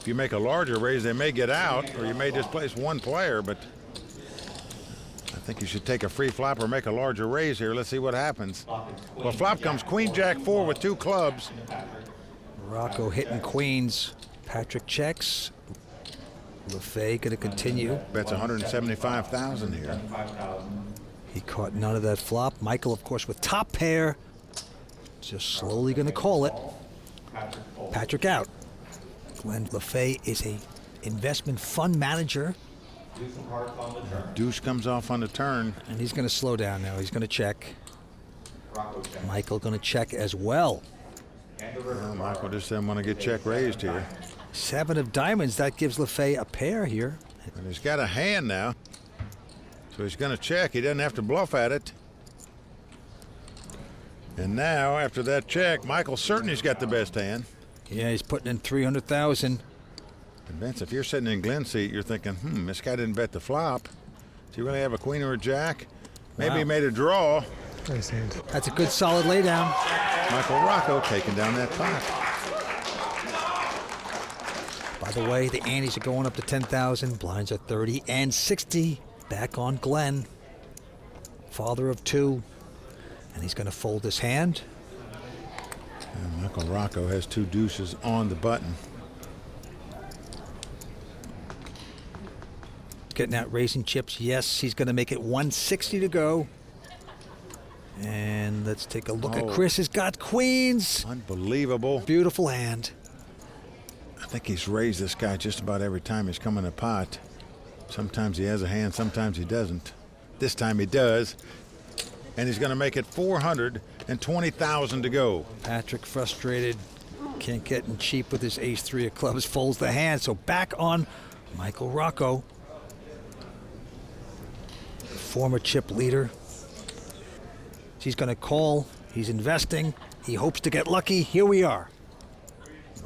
If you make a larger raise, they may get out, or you may displace 1 player, but I think you should take a free flop or make a larger raise here. Let's see what happens. Well, flop comes Queen Jack 4 with 2 clubs. Rocco hitting queens. Patrick checks. LaFay going to continue. Bets 175,000 here. He caught none of that flop. Michael, of course, with top pair. Just slowly going to call it. Patrick out. Glenn LaFay is a investment fund manager. Deuce comes off on the turn. And he's going to slow down now. He's going to check. Michael going to check as well. Well, Michael just didn't want to get check raised here. 7 of diamonds. That gives LaFay a pair here. And he's got a hand now. So he's going to check. He doesn't have to bluff at it. And now, after that check, Michael's certain he's got the best hand. Yeah, he's putting in 300,000. And Vince, if you're sitting in Glenn's seat, you're thinking, this guy didn't bet the flop. Does he really have a queen or a jack? Maybe he made a draw. Nice hand. That's a good solid laydown. Michael Rocco taking down that pot. By the way, the antes are going up to 10,000. Blinds are 30 and 60. Back on Glenn. Father of 2. And he's going to fold his hand. And Michael Rocco has 2 deuces on the button. Getting out raising chips. Yes, he's going to make it 160 to go. And let's take a look at Chris. Has got queens. Unbelievable. Beautiful hand. I think he's raised this guy just about every time he's come in a pot. Sometimes he has a hand, sometimes he doesn't. This time he does. And he's going to make it 420,000 to go. Patrick frustrated. Can't get in cheap with his ace-3 of clubs. Folds the hand. So back on Michael Rocco. Former chip leader. He's going to call. He's investing. He hopes to get lucky. Here we are.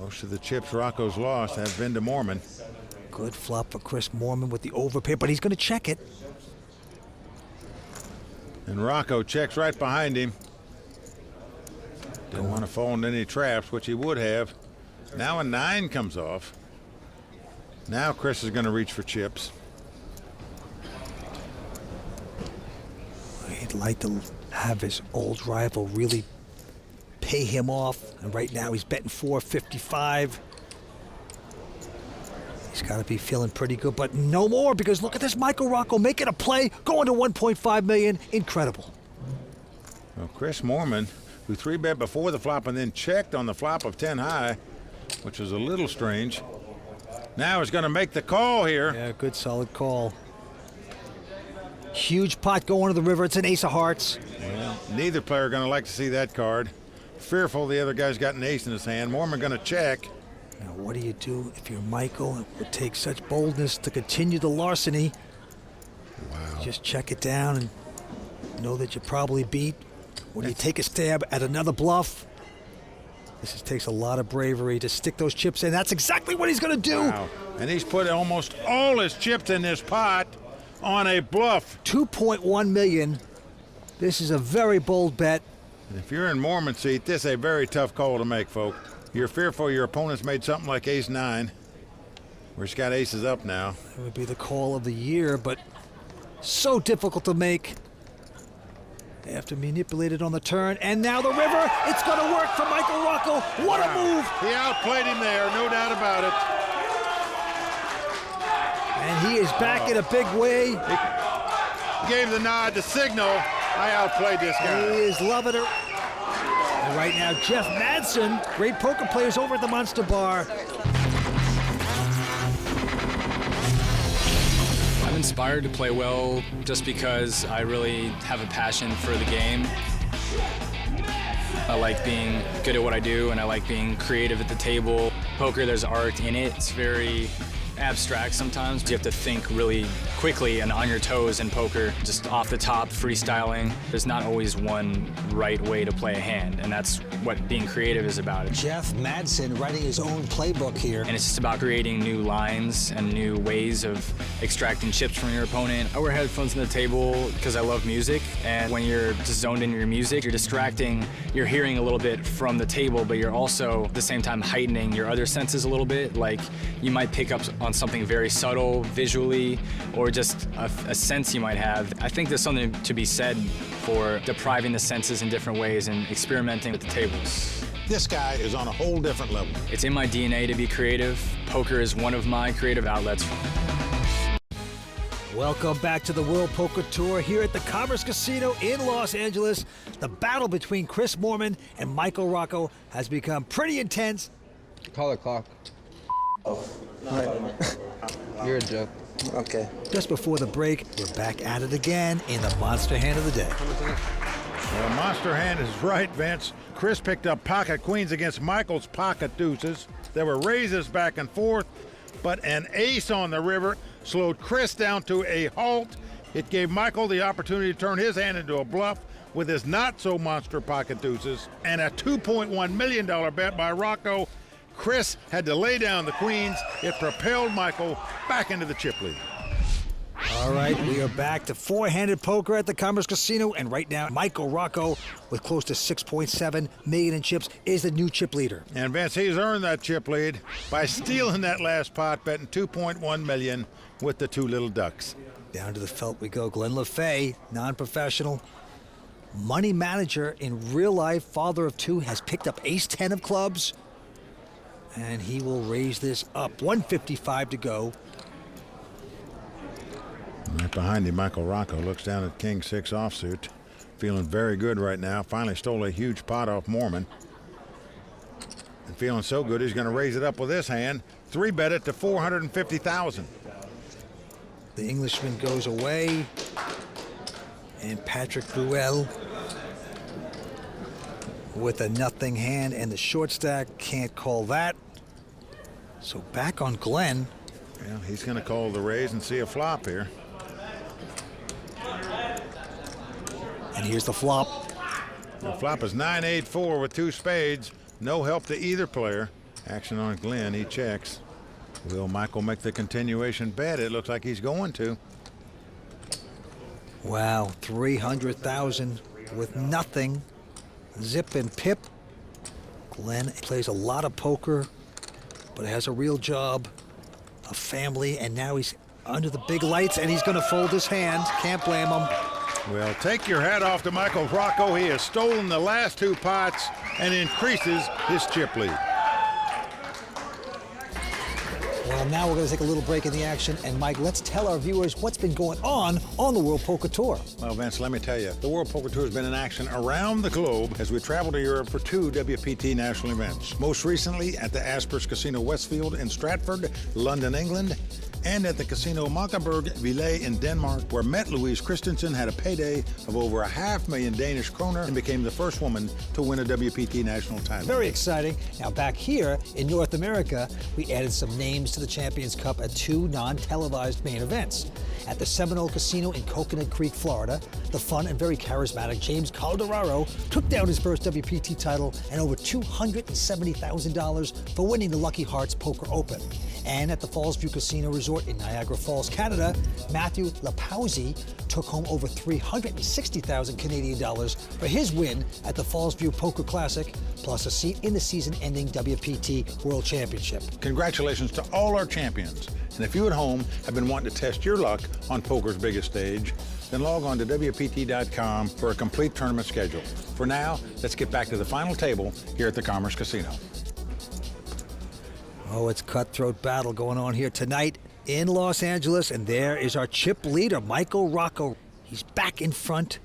Most of the chips Rocco's lost have been to Moorman. Good flop for Chris Moorman with the overpair, but he's going to check it. And Rocco checks right behind him. Didn't want to fall into any traps, which he would have. Now a 9 comes off. Now Chris is going to reach for chips. He'd like to have his old rival really pay him off, and right now he's betting 455. He's got to be feeling pretty good, but no more, because look at this Michael Rocco making a play, going to 1.5 million. Incredible. Well, Chris Moorman, who 3-bet before the flop and then checked on the flop of 10 high, which was a little strange, now is going to make the call here. Yeah, good solid call. Huge pot going to the river. It's an ace of hearts. Well, neither player going to like to see that card. Fearful the other guy's got an ace in his hand. Moorman going to check. Now, what do you do if you're Michael? It would take such boldness to continue the larceny. Wow. Just check it down and know that you probably beat. Or do you take a stab at another bluff? This just takes a lot of bravery to stick those chips in. That's exactly what he's going to do. Wow. And he's put almost all his chips in this pot on a bluff. 2.1 million. This is a very bold bet. And if you're in Moorman's seat, this is a very tough call to make, folks. You're fearful your opponent's made something like ace-9, where he's got aces up now. It would be the call of the year, but so difficult to make. After manipulated on the turn, and now the river. It's going to work for Michael Rocco. What a move! He outplayed him there, no doubt about it. And he is back in a big way. He gave the nod, the signal. I outplayed this guy. He is loving it. And right now, Jeff Madsen, great poker players over at the Monster Bar. I'm inspired to play well just because I really have a passion for the game. I like being good at what I do, and I like being creative at the table. Poker, there's art in it. It's very abstract sometimes. You have to think really quickly and on your toes in poker, just off the top, freestyling. There's not always one right way to play a hand, and that's what being creative is about. Jeff Madsen writing his own playbook here. And it's just about creating new lines and new ways of extracting chips from your opponent. I wear headphones on the table because I love music, and when you're just zoned into your music, you're distracting, you're hearing a little bit from the table, but you're also at the same time heightening your other senses a little bit. Like you might pick up on something very subtle visually, or just a sense you might have. I think there's something to be said for depriving the senses in different ways and experimenting with the tables. This guy is on a whole different level. It's in my DNA to be creative. Poker is one of my creative outlets. Welcome back to the World Poker Tour here at the Commerce Casino in Los Angeles. The battle between Chris Moorman and Michael Rocco has become pretty intense. Call the clock. Oh, right. You're a joke. Okay. Just before the break, we're back at it again in the monster hand of the day. Well, monster hand is right, Vince. Chris picked up pocket queens against Michael's pocket deuces. There were raises back and forth, but an ace on the river slowed Chris down to a halt. It gave Michael the opportunity to turn his hand into a bluff with his not-so-monster pocket deuces, and a $2.1 million bet by Rocco. Chris had to lay down the queens. It propelled Michael back into the chip lead. All right, we are back to four-handed poker at the Commerce Casino, and right now, Michael Rocco, with close to $6.7 million in chips, is the new chip leader. And Vince, he's earned that chip lead by stealing that last pot, betting $2.1 million with the two little ducks. Down to the felt we go. Glenn LaFay, non-professional, money manager in real life, father of two, has picked up ace-10 of clubs. And he will raise this up. 155 to go. Right behind him, Michael Rocco looks down at King 6 offsuit. Feeling very good right now. Finally stole a huge pot off Moorman. And feeling so good, he's going to raise it up with this hand. 3-bet it to $450,000. The Englishman goes away. And Patrick Bruel with a nothing hand and the short stack. Can't call that. So back on Glenn. Well, he's going to call the raise and see a flop here. And here's the flop. The flop is 9-8-4 with two spades. No help to either player. Action on Glenn. He checks. Will Michael make the continuation bet? It looks like he's going to. Wow, 300,000 with nothing. Zip and pip. Glenn plays a lot of poker, but has a real job, a family, and now he's under the big lights, and he's going to fold his hand. Can't blame him. Well, take your hat off to Michael Rocco. He has stolen the last two pots and increases his chip lead. Well, now we're going to take a little break in the action. And, Mike, let's tell our viewers what's been going on the World Poker Tour. Well, Vince, let me tell you, the World Poker Tour has been in action around the globe as we travel to Europe for two WPT national events. Most recently at the Aspers Casino Westfield in Stratford, London, England, and at the Casino Magdeburg Ville in Denmark, where Mette Louise Christensen had a payday of over $500,000 Danish kroner and became the first woman to win a WPT national title. Very exciting. Now, back here in North America, we added some names to the Champions Cup at two non-televised main events. At the Seminole Casino in Coconut Creek, Florida, the fun and very charismatic James Calderaro took down his first WPT title and over $270,000 for winning the Lucky Hearts Poker Open. And at the Fallsview Casino Resort in Niagara Falls, Canada, Matthew Lapausi took home over $360,000 Canadian dollars for his win at the Fallsview Poker Classic, plus a seat in the season-ending WPT World Championship. Congratulations to all our champions. And if you at home have been wanting to test your luck on poker's biggest stage, then log on to WPT.com for a complete tournament schedule. For now, let's get back to the final table here at the Commerce Casino. Oh, it's cutthroat battle going on here tonight in Los Angeles, and there is our chip leader, Michael Rocco. He's back in front.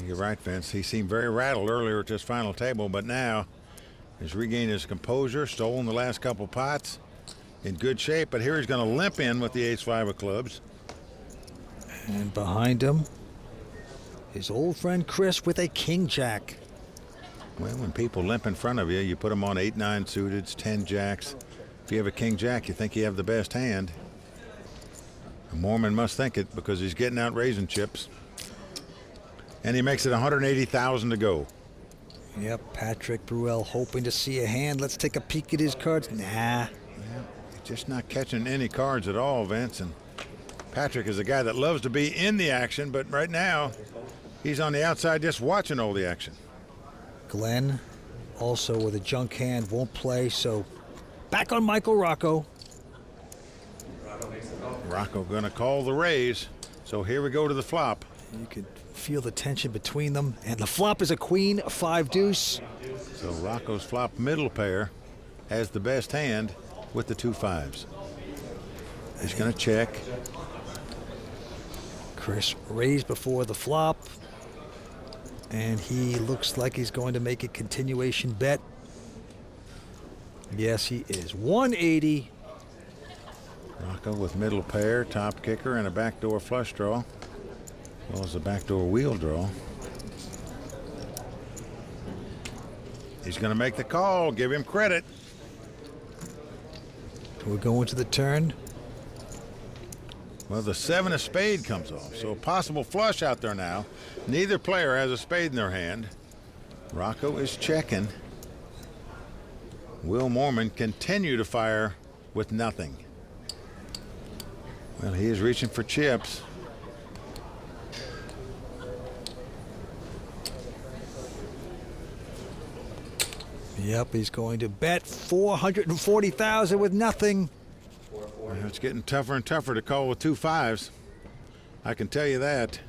You're right, Vince. He seemed very rattled earlier at this final table, but now he's regained his composure, stolen the last couple pots, in good shape, but here he's going to limp in with the ace-5 of clubs. And behind him, his old friend Chris with a king-jack. Well, when people limp in front of you, you put them on 8-9 suiteds, 10 jacks. If you have a king-jack, you think you have the best hand. A Mormon must think it because he's getting out raising chips. And he makes it 180,000 to go. Yep, Patrick Bruel hoping to see a hand. Let's take a peek at his cards. Nah. Just not catching any cards at all, Vince. And Patrick is a guy that loves to be in the action, but right now he's on the outside just watching all the action. Glenn also with a junk hand, won't play, so back on Michael Rocco. Rocco gonna call the raise, so here we go to the flop. You could feel the tension between them, and the flop is a queen, a 5 deuce. So Rocco's flop middle pair has the best hand with the 2 5s. He's gonna check. Chris raised before the flop, and he looks like he's going to make a continuation bet. Yes, he is. 180. Rocco with middle pair, top kicker, and a backdoor flush draw, as well as a backdoor wheel draw. He's going to make the call. Give him credit. We're going to the turn. Well, the 7 of spade comes off, so a possible flush out there now. Neither player has a spade in their hand. Rocco is checking. Will Mormon continue to fire with nothing? Well, he is reaching for chips. Yep, he's going to bet 440,000 with nothing. Well, it's getting tougher and tougher to call with 2 5s. I can tell you that.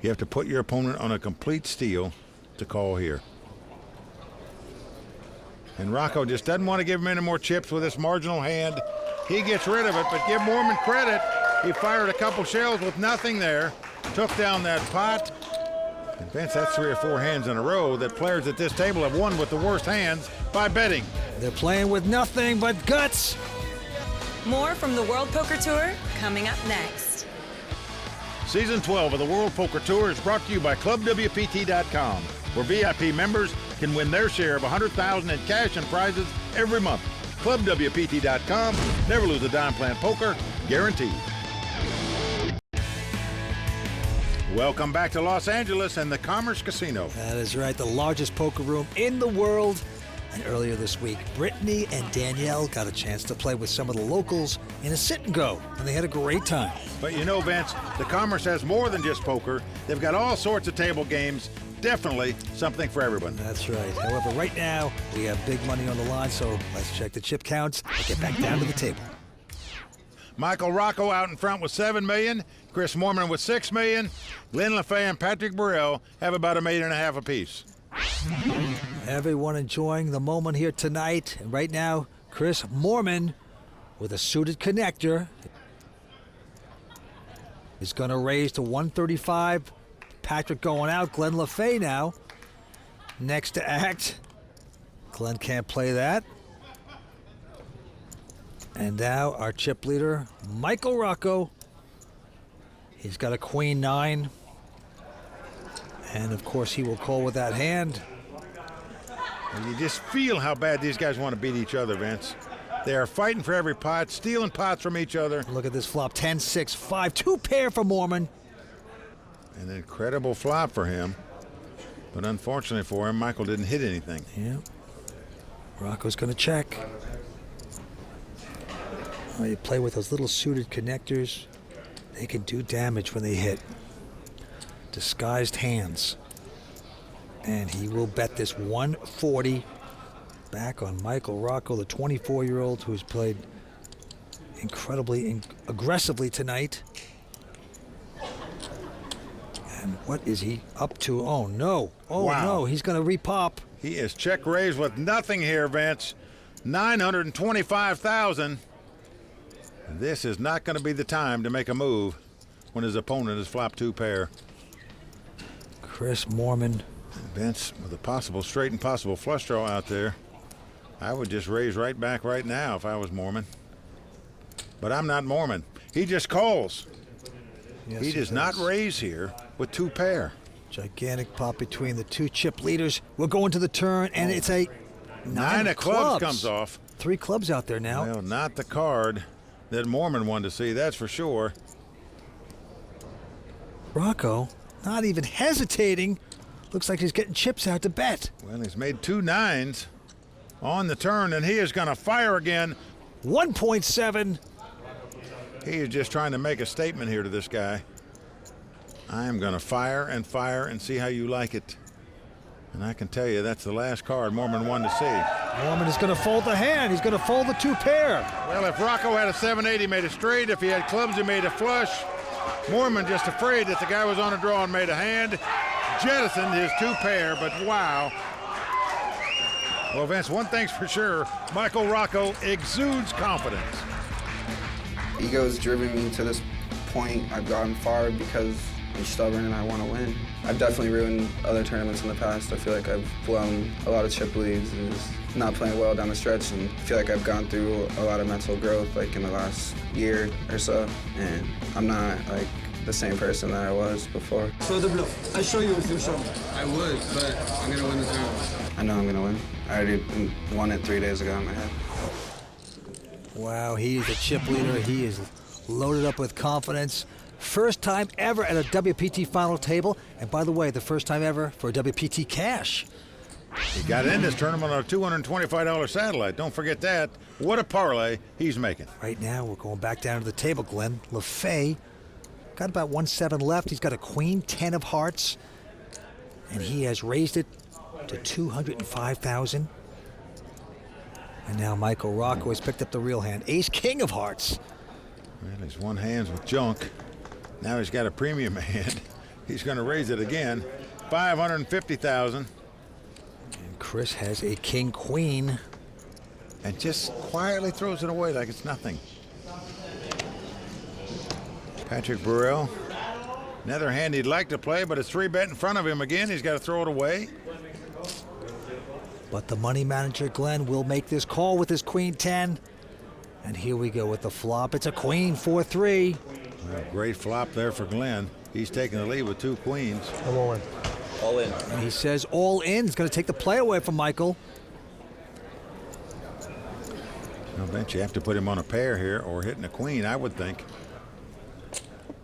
You have to put your opponent on a complete steal to call here. And Rocco just doesn't want to give him any more chips with this marginal hand. He gets rid of it, but give Mormon credit. He fired a couple shells with nothing there, took down that pot. And Vince, that's 3 or 4 hands in a row that players at this table have won with the worst hands by betting. They're playing with nothing but guts. More from the World Poker Tour coming up next. Season 12 of the World Poker Tour is brought to you by ClubWPT.com, where VIP members can win their share of $100,000 in cash and prizes every month. ClubWPT.com. Never lose a dime playing poker, guaranteed. Welcome back to Los Angeles and the Commerce Casino. That is right, the largest poker room in the world. And earlier this week, Brittany and Danielle got a chance to play with some of the locals in a sit and go, and they had a great time. But you know, Vince, the Commerce has more than just poker. They've got all sorts of table games. Definitely something for everyone. That's right. However, right now, we have big money on the line, so let's check the chip counts and get back down to the table. Michael Rocco out in front with $7 million. Chris Mormon with $6 million. Glenn LaFay and Patrick Burrell have about $1.5 million apiece. Everyone enjoying the moment here tonight. And right now, Chris Mormon with a suited connector is going to raise to 135. Patrick going out. Glenn LaFay now next to act. Glenn can't play that. And now our chip leader, Michael Rocco. He's got a queen 9. And of course he will call with that hand. And you just feel how bad these guys want to beat each other, Vince. They are fighting for every pot, stealing pots from each other. Look at this flop, 10, 6, 5, 2 pair for Mormon. An incredible flop for him. But unfortunately for him, Michael didn't hit anything. Yeah. Rocco's going to check. Oh, you play with those little suited connectors. They can do damage when they hit. Disguised hands. And he will bet this 140 back on Michael Rocco, the 24-year-old who's played incredibly aggressively tonight. And what is he up to? Oh, no. Oh, Wow. no. He's going to repop. He is check raised with nothing here, Vince. 925,000. This is not going to be the time to make a move when his opponent has flopped 2 pair. Chris Moorman. Vince, with a possible straight and possible flush draw out there, I would just raise right back right now if I was Moorman. But I'm not Moorman. He just calls. Yes, he does not raise here with 2 pair. Gigantic pop between the 2 chip leaders. We'll go into the turn, and it's a 9 of clubs comes off. 3 clubs out there now. Well, not the card that Moorman wanted to see, that's for sure. Rocco, not even hesitating. Looks like he's getting chips out to bet. Well, he's made 2 9s on the turn, and he is going to fire again. 1.7. He is just trying to make a statement here to this guy. I am going to fire and see how you like it. And I can tell you that's the last card Moorman wanted to see. Moorman is going to fold the hand. He's going to fold the 2 pair. Well, if Rocco had a 7-8, he made a straight. If he had clubs, he made a flush. Moorman just afraid that the guy was on a draw and made a hand. Jettisoned his 2 pair, but wow. Well, Vince, one thing's for sure, Michael Rocco exudes confidence. Ego's driven me to this point. I've gotten far because I'm stubborn and I want to win. I've definitely ruined other tournaments in the past. I feel like I've blown a lot of chip leads and just not playing well down the stretch, and I feel like I've gone through a lot of mental growth like in the last year or so, and I'm not like the same person that I was before. So the bluff. I show you if you show me. I would, but I'm gonna win this round. I know I'm gonna win. I already won it 3 days ago in my head. Wow, he is a chip leader. He is loaded up with confidence. First time ever at a WPT final table. And by the way, the first time ever for WPT cash. He got in this tournament on a $225 satellite. Don't forget that. What a parlay he's making. Right now, we're going back down to the table, Glenn. LaFay got about 1-7 left. He's got a queen, 10 of hearts. And he has raised it to 205,000. And now Michael Rocco has picked up the real hand. Ace, king of hearts. Well, he's won hands with junk. Now he's got a premium hand. He's going to raise it again. 550,000. And Chris has a king, queen. And just quietly throws it away like it's nothing. Patrick Burrell. Another hand he'd like to play, but it's 3-bet in front of him again. He's got to throw it away. But the money manager, Glenn, will make this call with his queen 10. And here we go with the flop. It's a queen, 4-3. Well, great flop there for Glenn. He's taking the lead with 2 queens. I'm all in. All in. And he says all in. He's going to take the play away from Michael. I bet you have to put him on a pair here or hitting a queen, I would think.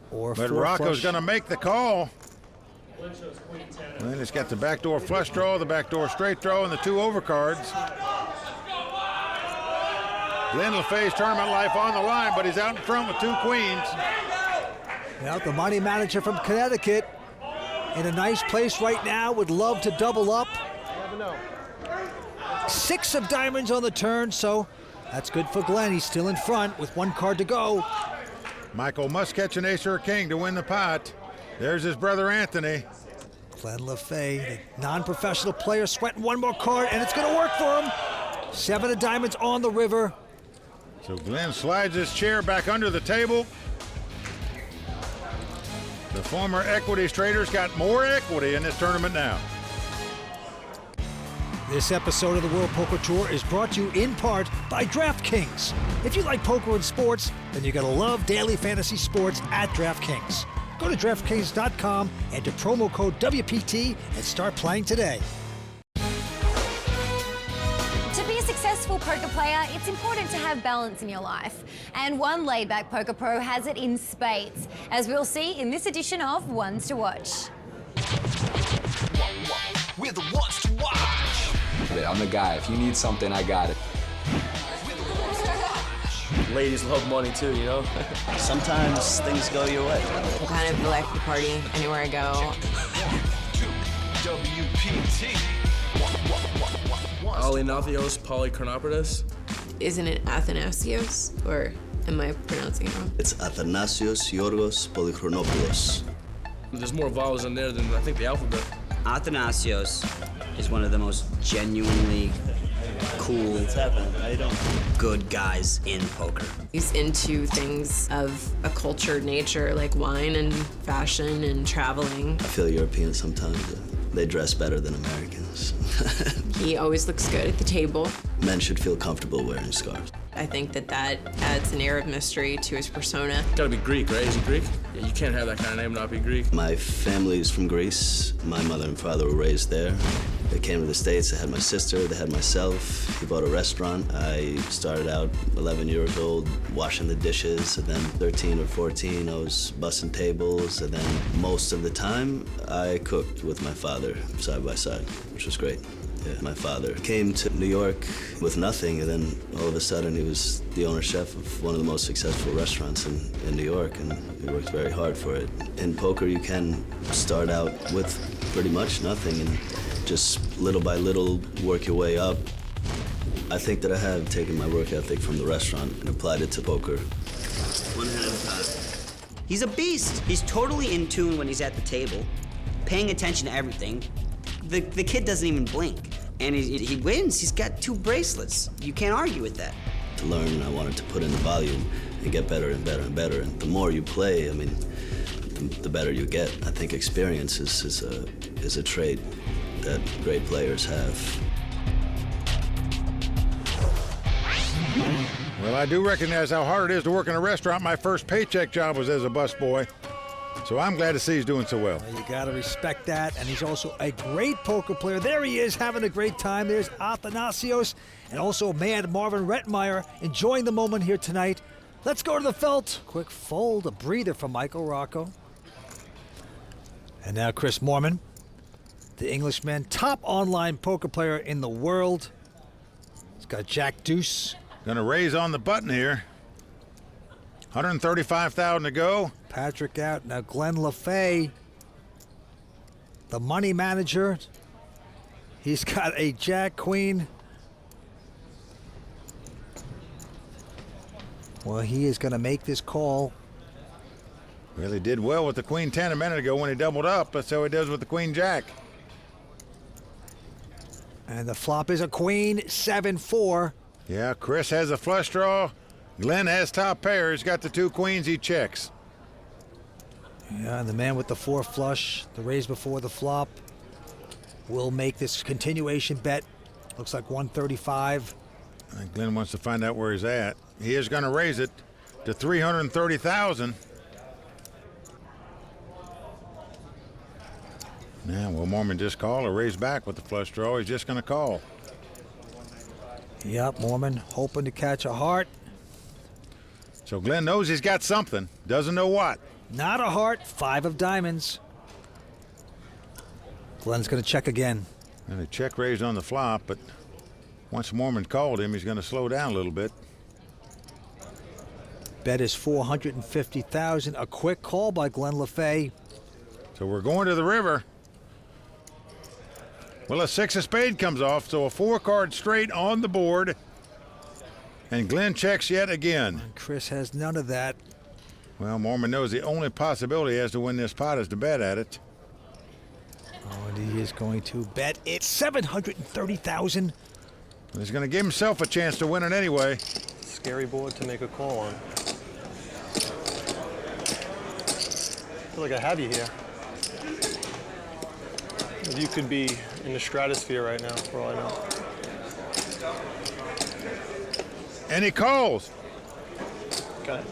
Or but Rocco's going to make the call. Well, he's got the backdoor flush draw, the backdoor straight draw, and the 2 overcards. Glenn LaFay's tournament life on the line, but he's out in front with 2 queens. Now the money manager from Connecticut in a nice place right now, would love to double up. 6 of diamonds on the turn, so that's good for Glenn. He's still in front with 1 card to go. Michael must catch an ace or a king to win the pot. There's his brother Anthony. Glenn LaFay, the non-professional player, sweating 1 more card, and it's going to work for him. 7 of diamonds on the river. So Glenn slides his chair back under the table. The former equities trader's got more equity in this tournament now. This episode of the World Poker Tour is brought to you in part by DraftKings. If you like poker and sports, then you're going to love daily fantasy sports at DraftKings. Go to DraftKings.com, enter promo code WPT, and start playing today. To be a successful poker player, it's important to have balance in your life. And one laid-back poker pro has it in spades, as we'll see in this edition of Ones to Watch. We're the ones to watch. I'm the guy. If you need something, I got it. Ladies love money too, you know? Sometimes things go your way. I'm kind of the life of the party anywhere I go. WPT. Alinathios Polychronopoulos. Isn't it Athanasios? Or am I pronouncing it wrong? It's Athanasios Yorgos Polychronopoulos. There's more vowels in there than I think the alphabet. Athanasios is one of the most genuinely cool, good guys in poker. He's into things of a cultured nature, like wine and fashion and traveling. I feel Europeans sometimes, they dress better than Americans. He always looks good at the table. Men should feel comfortable wearing scarves. I think that adds an air of mystery to his persona. Gotta be Greek, right? Is he Greek? Yeah, you can't have that kind of name and not be Greek. My family is from Greece. My mother and father were raised there. They came to the States. They had my sister, they had myself. He bought a restaurant. I started out 11 years old washing the dishes, and then 13 or 14 I was bussing tables, and then most of the time I cooked with my father side by side, which was great. Yeah, my father came to New York with nothing, and then all of a sudden he was the owner chef of one of the most successful restaurants in New York, and he worked very hard for it. In poker, you can start out with pretty much nothing and just little by little work your way up. I think that I have taken my work ethic from the restaurant and applied it to poker. One hand at a time. He's a beast. He's totally in tune when he's at the table, paying attention to everything. The kid doesn't even blink, and he wins. He's got 2 bracelets. You can't argue with that. To learn, I wanted to put in the volume and get better and better and better. And the more you play, I mean, the better you get. I think experience is a trait that great players have. Well, I do recognize how hard it is to work in a restaurant. My first paycheck job was as a busboy. So I'm glad to see he's doing so well. You got to respect that, and he's also a great poker player. There he is, having a great time. There's Athanasios, and also Mad Marvin Rettmeyer enjoying the moment here tonight. Let's go to the felt. Quick fold, a breather from Michael Rocco. And now Chris Moorman, the Englishman, top online poker player in the world. He's got Jack Deuce. Gonna raise on the button here. 135,000 to go. Patrick out. Now Glenn LaFay, the money manager. He's got a Jack Queen. Well, he is going to make this call. Well, he did well with the Queen 10 a minute ago when he doubled up. That's how he does with the Queen Jack. And the flop is a Queen 7-4. Yeah, Chris has a flush draw. Glenn has top pair. He's got the 2 queens he checks. Yeah, and the man with the 4 flush, the raise before the flop, will make this continuation bet. Looks like 135. I think Glenn wants to find out where he's at. He is going to raise it to 330,000. Now, will Moorman just call or raise back with the flush draw? He's just going to call. Yep, Moorman hoping to catch a heart. So Glenn knows he's got something, doesn't know what. Not a heart, 5 of diamonds. Glenn's going to check again. And a check raised on the flop, but once Moorman called him, he's going to slow down a little bit. Bet is 450,000. A quick call by Glenn LaFay. So we're going to the river. Well, a 6 of spade comes off, so a 4-card straight on the board. And Glenn checks yet again. And Chris has none of that. Well, Moorman knows the only possibility he has to win this pot is to bet at it. Oh, and he is going to bet it 730,000. He's going to give himself a chance to win it anyway. Scary board to make a call on. I feel like I have you here. You could be in the stratosphere right now, for all I know. And he calls. Got it.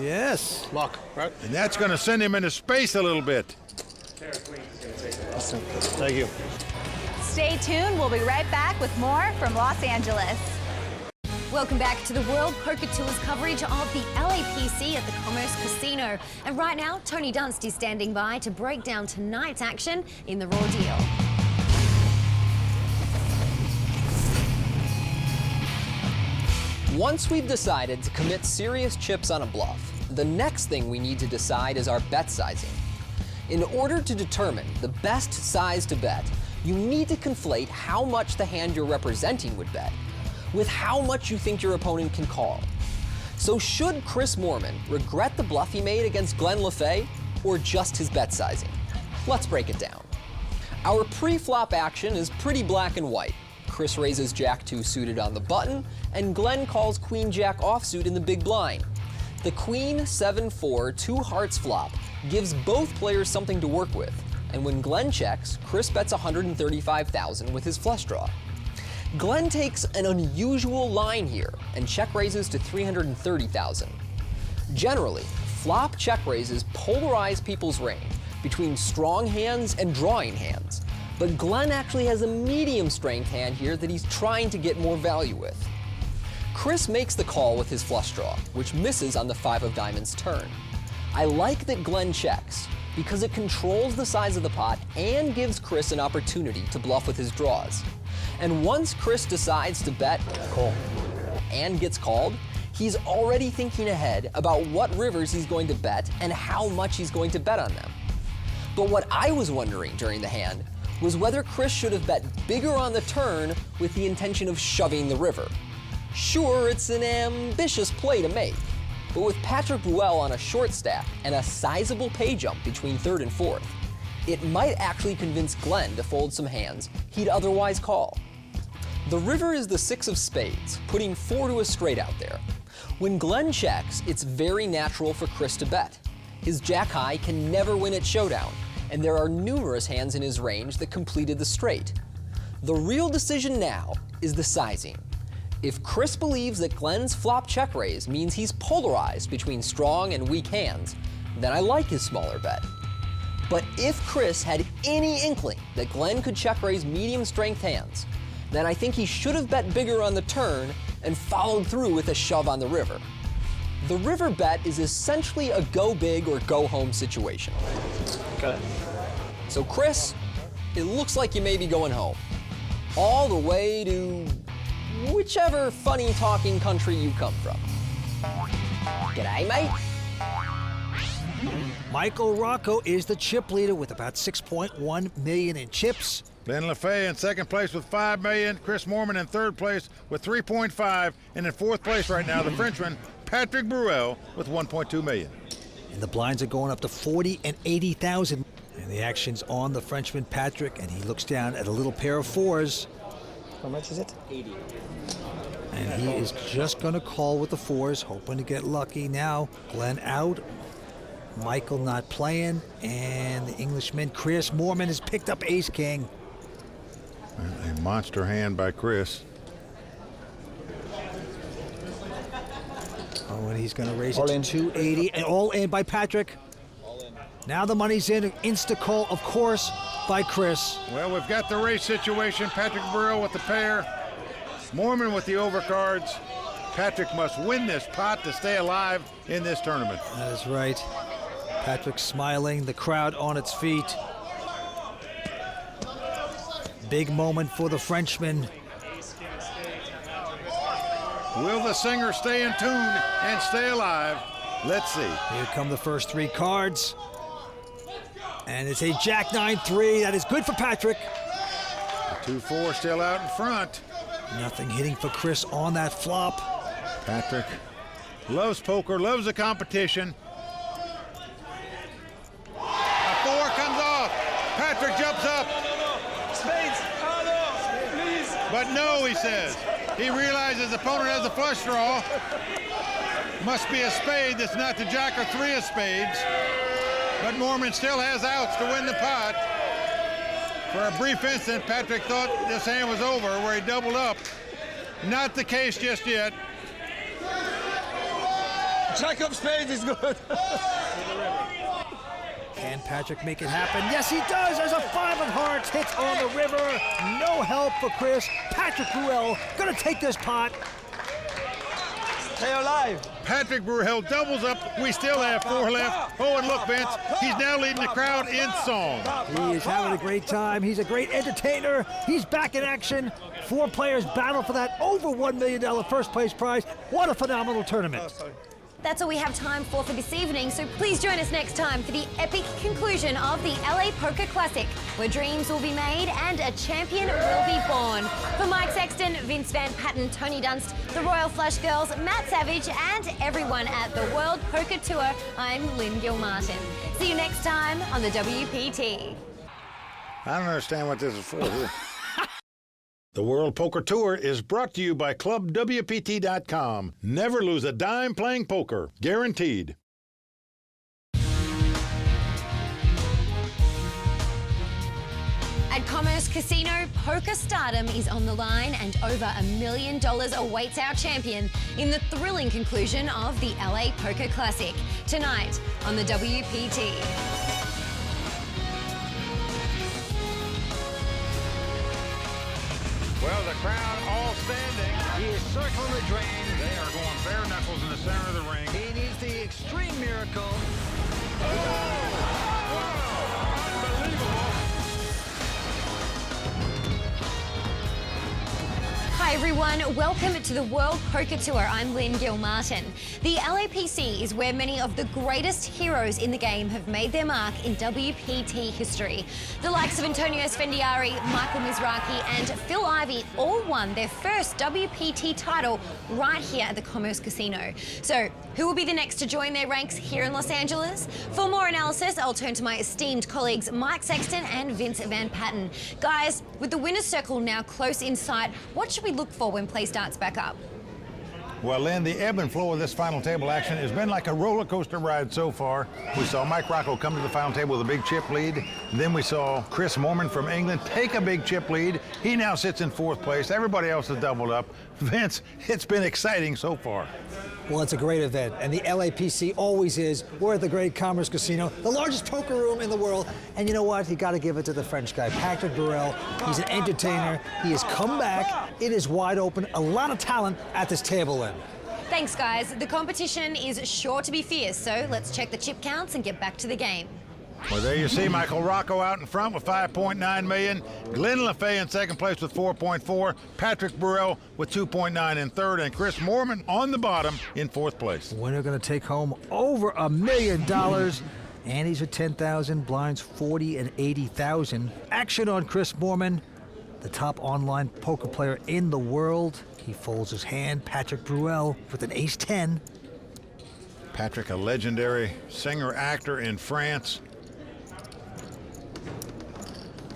Yes. Luck, right? And that's going to send him into space a little bit. Thank you. Stay tuned. We'll be right back with more from Los Angeles. Welcome back to the World Poker Tour's coverage of the LAPC at the Commerce Casino. And right now, Tony Dunst is standing by to break down tonight's action in the Raw Deal. Once we've decided to commit serious chips on a bluff, the next thing we need to decide is our bet sizing. In order to determine the best size to bet, you need to conflate how much the hand you're representing would bet with how much you think your opponent can call. So should Chris Moorman regret the bluff he made against Glenn LaFay, or just his bet sizing? Let's break it down. Our pre-flop action is pretty black and white. Chris raises Jack-2 suited on the button, and Glenn calls Queen-Jack offsuit in the big blind. The Queen 7-4 2 hearts flop gives both players something to work with, and when Glenn checks, Chris bets $135,000 with his flush draw. Glenn takes an unusual line here and check raises to $330,000. Generally, flop check raises polarize people's range between strong hands and drawing hands, but Glenn actually has a medium strength hand here that he's trying to get more value with. Chris makes the call with his flush draw, which misses on the 5 of diamonds turn. I like that Glenn checks because it controls the size of the pot and gives Chris an opportunity to bluff with his draws. And once Chris decides to bet call and gets called, he's already thinking ahead about what rivers he's going to bet and how much he's going to bet on them. But what I was wondering during the hand was whether Chris should have bet bigger on the turn with the intention of shoving the river. Sure, it's an ambitious play to make, but with Patrick Bruel on a short stack and a sizable pay jump between 3rd and 4th, it might actually convince Glenn to fold some hands he'd otherwise call. The river is the 6 of spades, putting 4 to a straight out there. When Glenn checks, it's very natural for Chris to bet. His jack-high can never win at showdown, and there are numerous hands in his range that completed the straight. The real decision now is the sizing. If Chris believes that Glenn's flop check raise means he's polarized between strong and weak hands, then I like his smaller bet. But if Chris had any inkling that Glenn could check raise medium strength hands, then I think he should have bet bigger on the turn and followed through with a shove on the river. The river bet is essentially a go big or go home situation. Okay. So Chris, it looks like you may be going home. All the way to whichever funny talking country you come from. G'day, mate. Michael Rocco is the chip leader with about 6.1 million in chips. Ben LaFay in second place with 5 million. Chris Moorman in third place with 3.5. And in fourth place right now, the Frenchman, Patrick Bruel, with 1.2 million. And the blinds are going up to 40 and 80,000. And the action's on the Frenchman, Patrick, and he looks down at a little pair of 4s. How much is it? 80. And he is just going to call with the 4s, hoping to get lucky. Now, Glenn out. Michael not playing, and the Englishman, Chris Moorman, has picked up ace-king. A monster hand by Chris. Oh, and he's going to raise it to 280, and all in by Patrick. All in. Now the money's in, insta-call, of course, by Chris. Well, we've got the race situation. Patrick Burrell with the pair, Moorman with the overcards. Patrick must win this pot to stay alive in this tournament. That is right. Patrick smiling, the crowd on its feet. Big moment for the Frenchman. Will the singer stay in tune and stay alive? Let's see. Here come the first 3 cards. And it's a Jack-9-3. That is good for Patrick. The 2-4 still out in front. Nothing hitting for Chris on that flop. Patrick loves poker, loves the competition. A 4 comes off. Patrick jumps up. Spades. Oh, no. Please. But no, he says. He realizes his opponent has a flush draw. Must be a spade that's not the jack or 3 of spades. But Moorman still has outs to win the pot. For a brief instant, Patrick thought this hand was over, where he doubled up. Not the case just yet. Jack of spades is good. Can Patrick make it happen? Yes, he does, as a 5 of hearts hits on the river. No help for Chris. Patrick Bruel gonna take this pot. Stay alive. Patrick Bruel doubles up. We still have 4 left. Oh, and look, Vince, he's now leading the crowd in song. He is having a great time. He's a great entertainer. He's back in action. 4 players battle for that over $1 million first place prize. What a phenomenal tournament. That's all we have time for this evening, so please join us next time for the epic conclusion of the LA Poker Classic, where dreams will be made and a champion will be born. For Mike Sexton, Vince Van Patten, Tony Dunst, the Royal Flush Girls, Matt Savage, and everyone at the World Poker Tour, I'm Lynn Gilmartin. See you next time on the WPT. I don't understand what this is for. The World Poker Tour is brought to you by ClubWPT.com. Never lose a dime playing poker. Guaranteed. At Commerce Casino, poker stardom is on the line and over $1 million awaits our champion in the thrilling conclusion of the LA Poker Classic. Tonight on the WPT. Well, the crowd all standing. He is circling the drain. They are going bare knuckles in the center of the ring. He needs the extreme miracle. Hi everyone, welcome to the World Poker Tour. I'm Lynn Gilmartin. The LAPC is where many of the greatest heroes in the game have made their mark in WPT history. The likes of Antonio Svendiari, Michael Mizrachi and Phil Ivey all won their first WPT title right here at the Commerce Casino. So, who will be the next to join their ranks here in Los Angeles? For more analysis, I'll turn to my esteemed colleagues Mike Sexton and Vince Van Patten. Guys, with the winner's circle now close in sight, what should we look for when play starts back up? Well, Lynn, the ebb and flow of this final table action has been like a roller coaster ride so far. We saw Mike Rocco come to the final table with a big chip lead. Then we saw Chris Moorman from England take a big chip lead. He now sits in 4th place. Everybody else has doubled up. Vince, it's been exciting so far. Well, it's a great event, and the LAPC always is. We're at the Great Commerce Casino, the largest poker room in the world. And you know what? You got to give it to the French guy, Patrick Burrell. He's an entertainer. He has come back. It is wide open. A lot of talent at this table, Lynn. Thanks, guys. The competition is sure to be fierce, so let's check the chip counts and get back to the game. Well, there you see Michael Rocco out in front with 5.9 million. Glenn LaFay in 2nd place with 4.4. Patrick Burrell with 2.9 in 3rd. And Chris Moorman on the bottom in 4th place. Winner going to take home over $1 million. Antes are 10,000, blinds 40 and 80,000. Action on Chris Moorman, the top online poker player in the world. He folds his hand. Patrick Burrell with an ace-10. Patrick, a legendary singer-actor in France.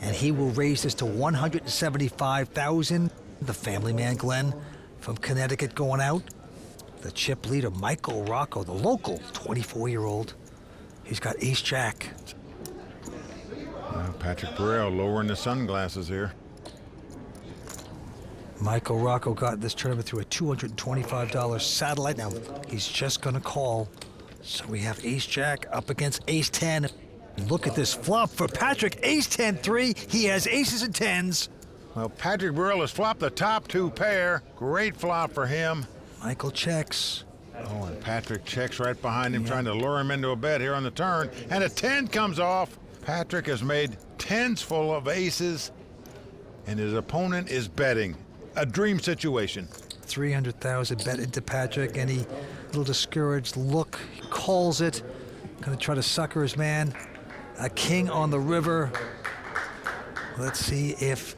And he will raise this to $175,000. The family man, Glenn, from Connecticut going out. The chip leader, Michael Rocco, the local 24-year-old. He's got ace-jack. Well, Patrick Burrell lowering the sunglasses here. Michael Rocco got this tournament through a $225 satellite. Now, he's just going to call. So we have ace-jack up against ace-10. Look at this flop for Patrick. Ace-10-3. He has aces and tens. Well, Patrick Burrell has flopped the top 2 pair. Great flop for him. Michael checks. Oh, and Patrick checks right behind him, trying to lure him into a bet here on the turn. And a 10 comes off. Patrick has made 10s full of aces, and his opponent is betting. A dream situation. 300,000 bet into Patrick, and he, a little discouraged look, he calls it. Gonna try to sucker his man. A king on the river. Let's see if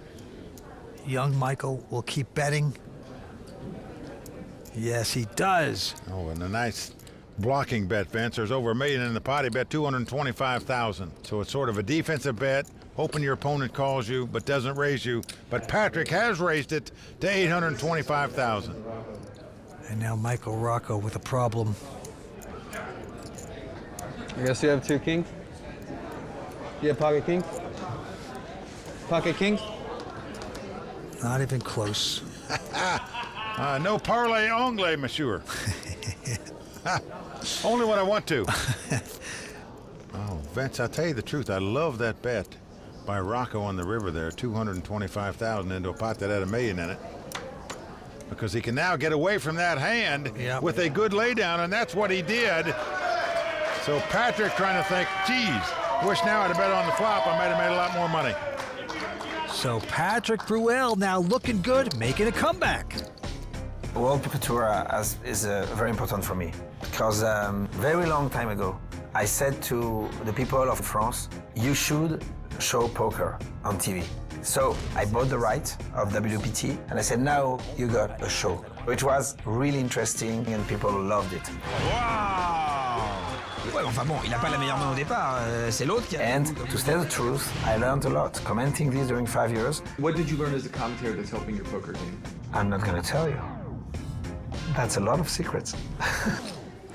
young Michael will keep betting. Yes, he does. Oh, and a nice blocking bet, Vince. There's over $1 million in the pot. He bet $225,000. So it's sort of a defensive bet, hoping your opponent calls you but doesn't raise you. But Patrick has raised it to $825,000. And now Michael Rocco with a problem. I guess you have 2 kings? You have pocket kings? Pocket kings? Not even close. No parlay anglais, monsieur. Only when I want to. Oh, Vince, I'll tell you the truth. I love that bet by Rocco on the river there, $225,000 into a pot that had $1 million in it. Because he can now get away from that hand with a good laydown, and that's what he did. So Patrick trying to think, geez, wish now I'd have bet on the flop. I might have made a lot more money. So Patrick Burrell now looking good, making a comeback. World Poker Tour is very important for me because very long time ago, I said to the people of France, you should show poker on TV. So I bought the right of WPT and I said, now you got a show, which was really interesting and people loved it. Ouais, enfin bon, il n'a pas la meilleure main au départ, c'est l'autre qui a... And to tell the truth, I learned a lot commenting this during 5 years. What did you learn as a commentator that's helping your poker game? I'm not gonna tell you. That's a lot of secrets.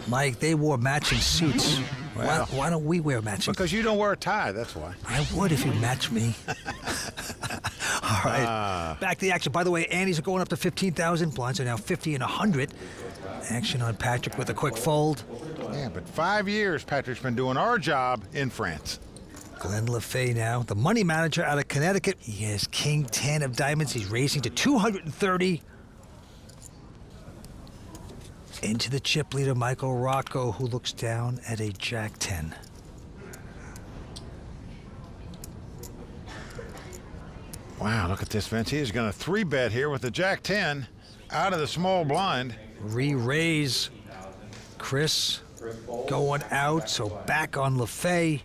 Mike, they wore matching suits. Well, why don't we wear matching? Because you don't wear a tie, that's why. I would if you match me. All right, back to the action. By the way, Andes are going up to 15,000. Blinds are now 50 and 100. Action on Patrick with a quick fold. Yeah, but 5 years Patrick's been doing our job in France. Glenn LaFay now, the money manager out of Connecticut. He has King 10 of diamonds. He's racing to 230. Into the chip leader, Michael Rocco, who looks down at a Jack 10. Wow, look at this, Vince. He's going to 3-bet here with the Jack 10 out of the small blind. Re-raise. Chris going out, so back on LaFay.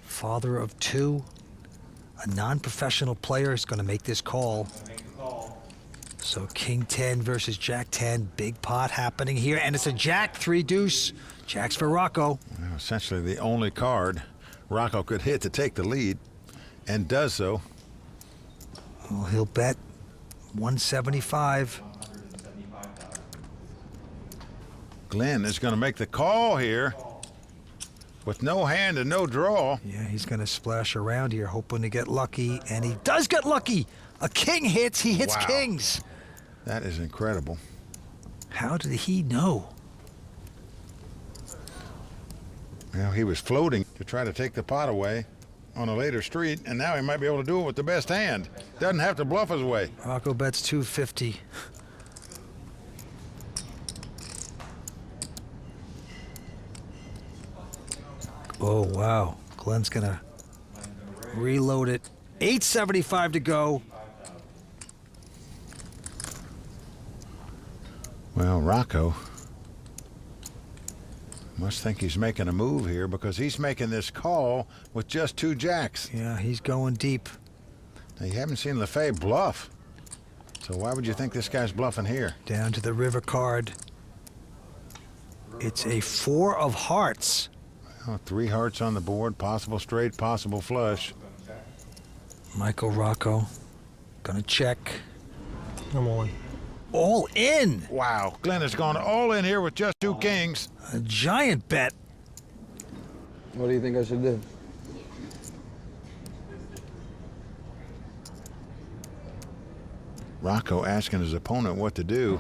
Father of 2. A non-professional player is going to make this call. So King 10 versus Jack 10. Big pot happening here, and it's a Jack 3 deuce. Jack's for Rocco. Well, essentially the only card Rocco could hit to take the lead, and does so. Well, he'll bet 175. Glenn is going to make the call here with no hand and no draw. Yeah, he's going to splash around here, hoping to get lucky, and he does get lucky. A king hits, he hits kings. That is incredible. How did he know? Well, he was floating to try to take the pot away on a later street, and now he might be able to do it with the best hand. Doesn't have to bluff his way. Rocco bets 250. Oh, wow. Glenn's gonna reload it. 875 to go. Well, Rocco must think he's making a move here because he's making this call with just 2 jacks. Yeah, he's going deep. Now, you haven't seen LaFay bluff, so why would you think this guy's bluffing here? Down to the river card. It's a 4 of hearts. Well, 3 hearts on the board, possible straight, possible flush. Michael Rocco gonna check. I'm all in. All in? Wow, Glenn has gone all in here with just 2 kings. A giant bet. What do you think I should do? Rocco asking his opponent what to do.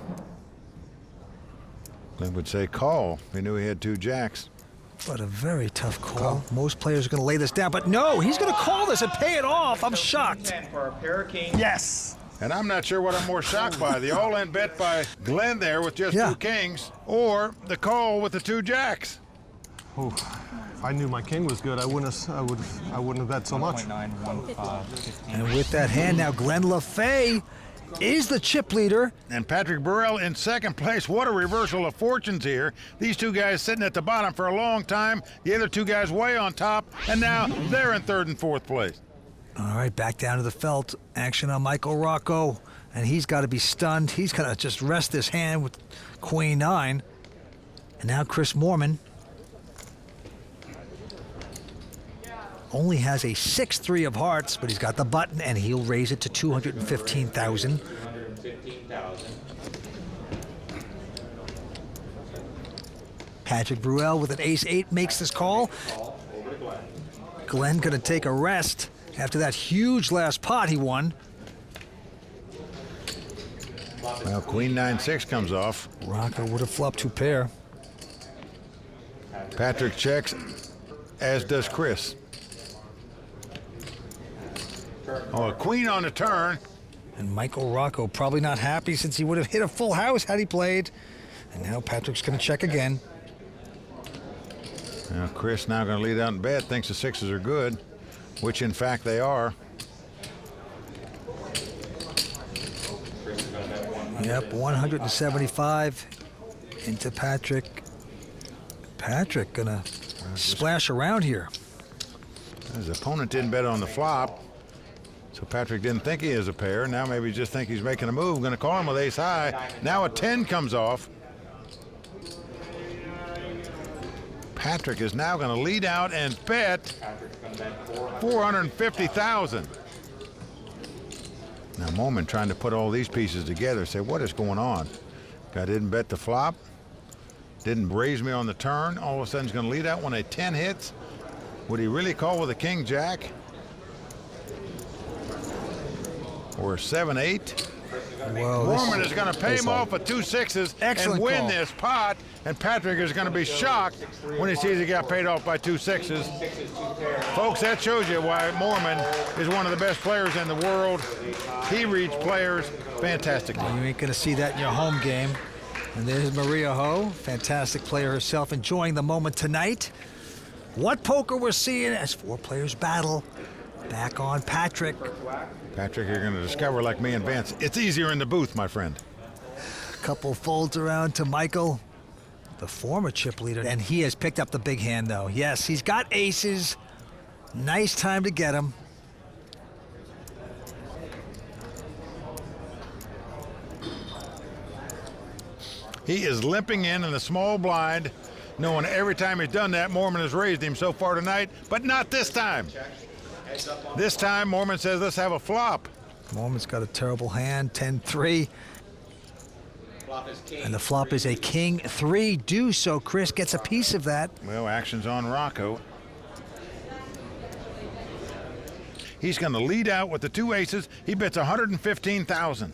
Glenn would say call. He knew he had 2 jacks. But a very tough call. Most players are going to lay this down, but no, he's going to call this and pay it off. I'm shocked. Yes. And I'm not sure what I'm more shocked by, the all-in bet by Glenn there with just 2 kings, or the call with the 2 jacks. Ooh, if I knew my king was good, I wouldn't have bet so much. And with that hand now, Glenn LaFay is the chip leader. And Patrick Burrell in second place. What a reversal of fortunes here. These 2 guys sitting at the bottom for a long time. The other 2 guys way on top, and now they're in 3rd and 4th place. All right, back down to the felt. Action on Michael Rocco, and he's got to be stunned. He's going to just rest his hand with Queen 9. And now Chris Moorman only has a 6-3 of hearts, but he's got the button, and he'll raise it to 215,000. Patrick Bruel with an ace-8 makes this call. Glenn gonna take a rest after that huge last pot he won. Well, Queen 9-6 comes off. Rocco would have flopped 2 pair. Patrick checks, as does Chris. Oh, a queen on the turn. And Michael Rocco probably not happy since he would have hit a full house had he played. And now Patrick's gonna check again. Now Chris now going to lead out in bet, thinks the 6s are good, which in fact they are. Yep, 175 into Patrick. Patrick gonna splash around here. His opponent didn't bet on the flop, so Patrick didn't think he is a pair. Now maybe just think he's making a move. Going to call him with ace high. Now a 10 comes off. Patrick is now going to lead out and bet 450,000. Now Mormon trying to put all these pieces together, say what is going on? Guy didn't bet the flop, didn't raise me on the turn. All of a sudden he's going to lead out when a 10 hits. Would he really call with a king jack? Or a 7-8? Whoa, Mormon is going to pay him off with 2 6s and win call. this pot, and Patrick is going to be shocked when he sees he got paid off by 2 6s. Folks, that shows you why Mormon is one of the best players in the world. He reads players fantastically. You ain't going to see that in your home game. And there's Maria Ho, fantastic player herself, enjoying the moment tonight. What poker we're seeing as 4 players battle. Back on Patrick. Patrick, you're going to discover, like me and Vance, it's easier in the booth, my friend. Couple folds around to Michael, the former chip leader, and he has picked up the big hand, though. Yes, he's got aces. Nice time to get him. He is limping in the small blind, knowing every time he's done that, Mormon has raised him so far tonight, but not this time. This time, Mormon says, let's have a flop. Mormon's got a terrible hand, 10-3. And the flop is a king 3 deuce, so Chris gets a piece of that. Well, action's on Rocco. He's going to lead out with the 2 aces. He bets 115,000.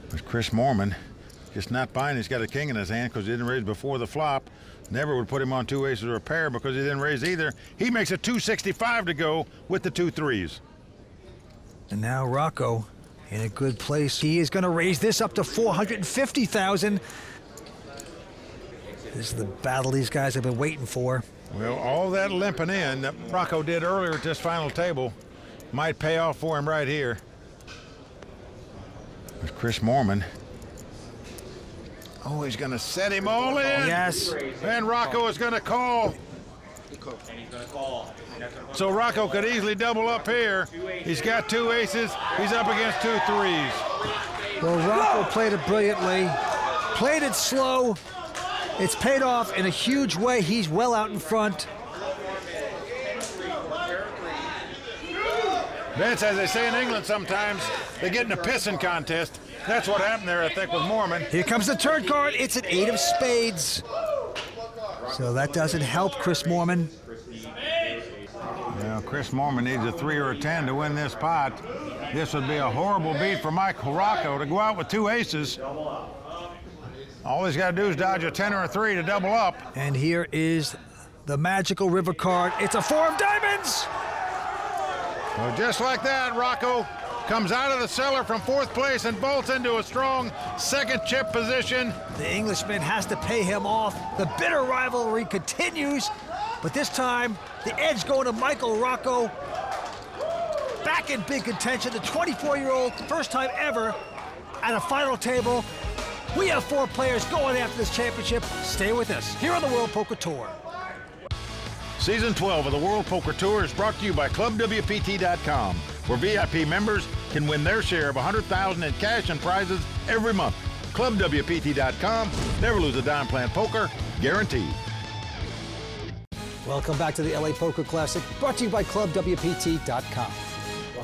But Chris Mormon just not buying. He's got a king in his hand because he didn't raise before the flop. Never would put him on 2 aces or a pair because he didn't raise either. He makes a 265 to go with the 2 3s. And now Rocco in a good place. He is going to raise this up to 450,000. This is the battle these guys have been waiting for. Well, all that limping in that Rocco did earlier at this final table might pay off for him right here. But Chris Mormon, oh, he's going to set him all in. Yes. And Rocco is going to call. So Rocco could easily double up here. He's got 2 aces. He's up against 2 3s. Well, Rocco played it brilliantly, played it slow. It's paid off in a huge way. He's well out in front. Vince, as they say in England sometimes, they get in a pissing contest. That's what happened there, I think, with Mormon. Here comes the turn card. It's an 8 of spades. So that doesn't help Chris Mormon. Well, Chris Mormon needs a 3 or a 10 to win this pot. This would be a horrible beat for Michael Rocco to go out with 2 aces. All he's got to do is dodge a 10 or a 3 to double up. And here is the magical river card. It's a 4 of diamonds. Well, just like that, Rocco comes out of the cellar from 4th place and bolts into a strong 2nd chip position. The Englishman has to pay him off. The bitter rivalry continues, but this time the edge going to Michael Rocco. Back in big contention, the 24-year-old, first time ever at a final table. We have 4 players going after this championship. Stay with us here on the World Poker Tour. Season 12 of the World Poker Tour is brought to you by ClubWPT.com, where VIP members can win their share of $100,000 in cash and prizes every month. ClubWPT.com. Never lose a dime playing poker, guaranteed. Welcome back to the LA Poker Classic, brought to you by ClubWPT.com.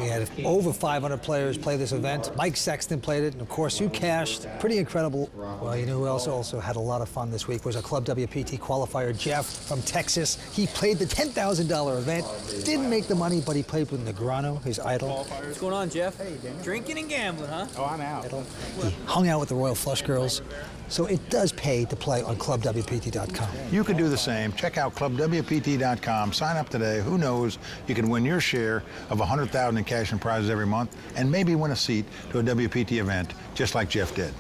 We had over 500 players play this event. Mike Sexton played it, and of course you cashed. Pretty incredible. Well, you know who else also had a lot of fun this week was a Club WPT qualifier, Jeff from Texas. He played the $10,000 event. Didn't make the money, but he played with Negrano, his idol. What's going on, Jeff? Hey, Daniel. Drinking and gambling, huh? Oh, I'm out. He hung out with the Royal Flush Girls. So it does pay to play on ClubWPT.com. You can do the same. Check out ClubWPT.com. Sign up today. Who knows? You can win your share of $100,000 in cash and prizes every month, and maybe win a seat to a WPT event, just like Jeff did.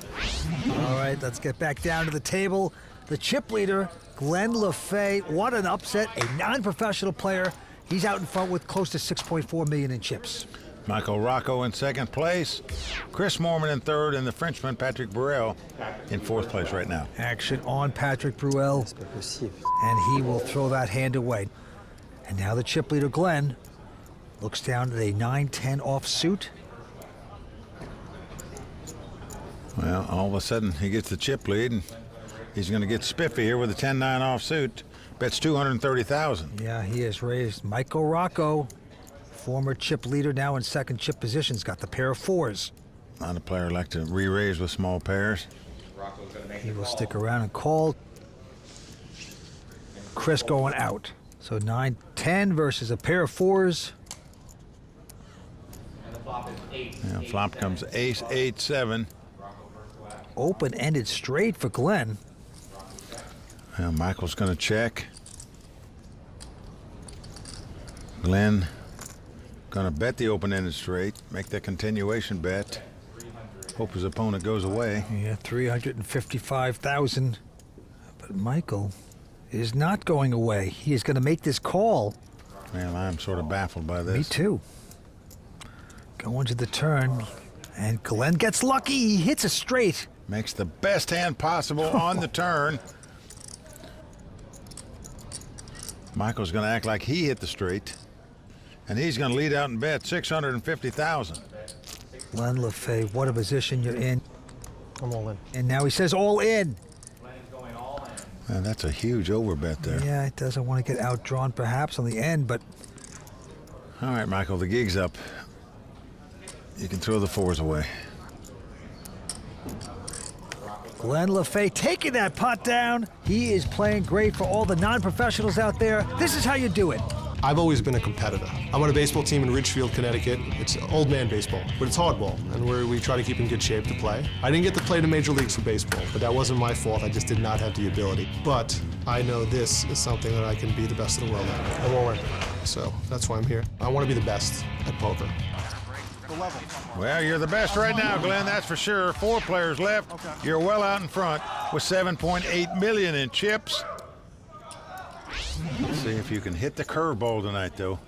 All right, let's get back down to the table. The chip leader, Glenn LaFay. What an upset! A non-professional player. He's out in front with close to $6.4 million in chips. Michael Rocco in second place, Chris Moorman in third, and the Frenchman Patrick Bruel in fourth place right now. Action on Patrick Bruel, and he will throw that hand away. And now the chip leader, Glenn, looks down at a 9-10 offsuit. Well, all of a sudden he gets the chip lead, and he's going to get spiffy here with a 10-9 offsuit. Bets $230,000. Yeah, he has raised. Michael Rocco, former chip leader, now in second chip position, has got the pair of fours. A lot of players like to re-raise with small pairs. He will stick around and call. Chris going out. So 9-10 versus a pair of fours. Yeah, flop comes ace, 8-7. Open-ended straight for Glenn. Well, Michael's going to check. Glenn going to bet the open-ended straight, make the continuation bet. Hope his opponent goes away. Yeah, $355,000. But Michael is not going away. He is going to make this call. Well, I'm sort of baffled by this. Me too. Going to the turn, and Glenn gets lucky. He hits a straight. Makes the best hand possible on the turn. Michael's going to act like he hit the straight, and he's going to lead out and bet $650,000. Glenn LaFay, what a position you're in. I'm all in. And now he says all in. Man, that's a huge overbet there. Yeah, it doesn't want to get outdrawn perhaps on the end, but... All right, Michael, the gig's up. You can throw the fours away. Glenn LaFay taking that pot down. He is playing great for all the non-professionals out there. This is how you do it. I've always been a competitor. I'm on a baseball team in Ridgefield, Connecticut. It's old man baseball, but it's hardball, and we try to keep in good shape to play. I didn't get to play the major leagues for baseball, but that wasn't my fault. I just did not have the ability. But I know this is something that I can be the best in the world at. I'm all in. So that's why I'm here. I want to be the best at poker. Well, you're the best right now, Glenn, that's for sure. 4 players left. You're well out in front with $7.8 million in chips. Let's see if you can hit the curveball tonight, though,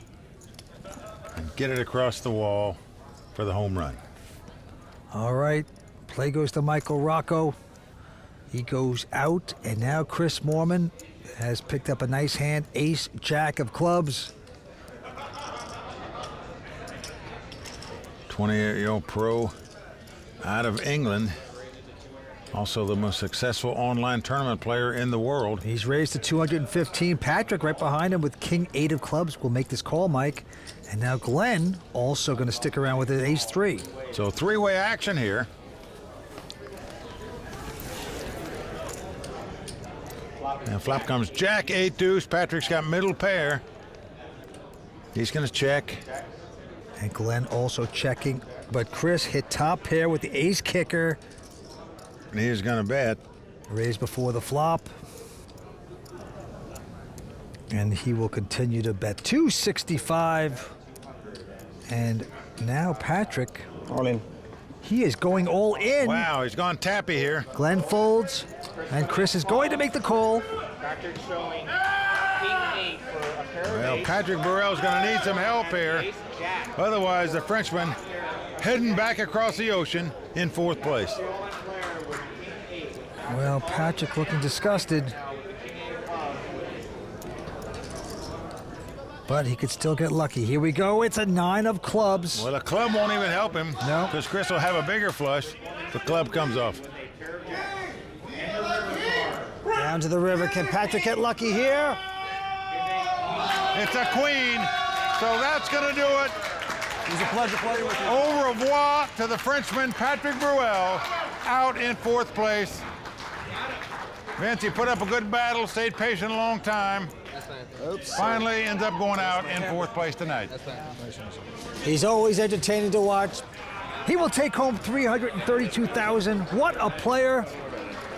and get it across the wall for the home run. All right, play goes to Michael Rocco. He goes out, and now Chris Moorman has picked up a nice hand, ace, jack of clubs. 28-year-old pro out of England. Also the most successful online tournament player in the world. He's raised to 215. Patrick right behind him with king 8 of clubs will make this call, Mike. And now Glenn also going to stick around with an ace 3. So 3-way action here. And flop comes jack, 8 deuce. Patrick's got middle pair. He's going to check. And Glenn also checking. But Chris hit top pair with the ace kicker. And he's going to bet. Raised before the flop. And he will continue to bet 265. And now Patrick. All in. He is going all in. Wow, he's gone tappy here. Glenn folds, and Chris is going to make the call. Patrick showing king 8 for a pair of Well, eights. Patrick Burrell's going to need some help here. Otherwise, the Frenchman heading back across the ocean in 4th place. Well, Patrick looking disgusted. But he could still get lucky. Here we go. It's a 9 of clubs. Well, a club won't even help him. No. Because Chris will have a bigger flush. The club comes off. Down to the river. Can Patrick get lucky here? It's a queen. So that's going to do it. It was a pleasure playing with you. Au revoir to the Frenchman, Patrick Bruel, out in 4th place. Vince, he put up a good battle, stayed patient a long time. Oops. Finally ends up going out in 4th place tonight. He's always entertaining to watch. He will take home $332,000. What a player.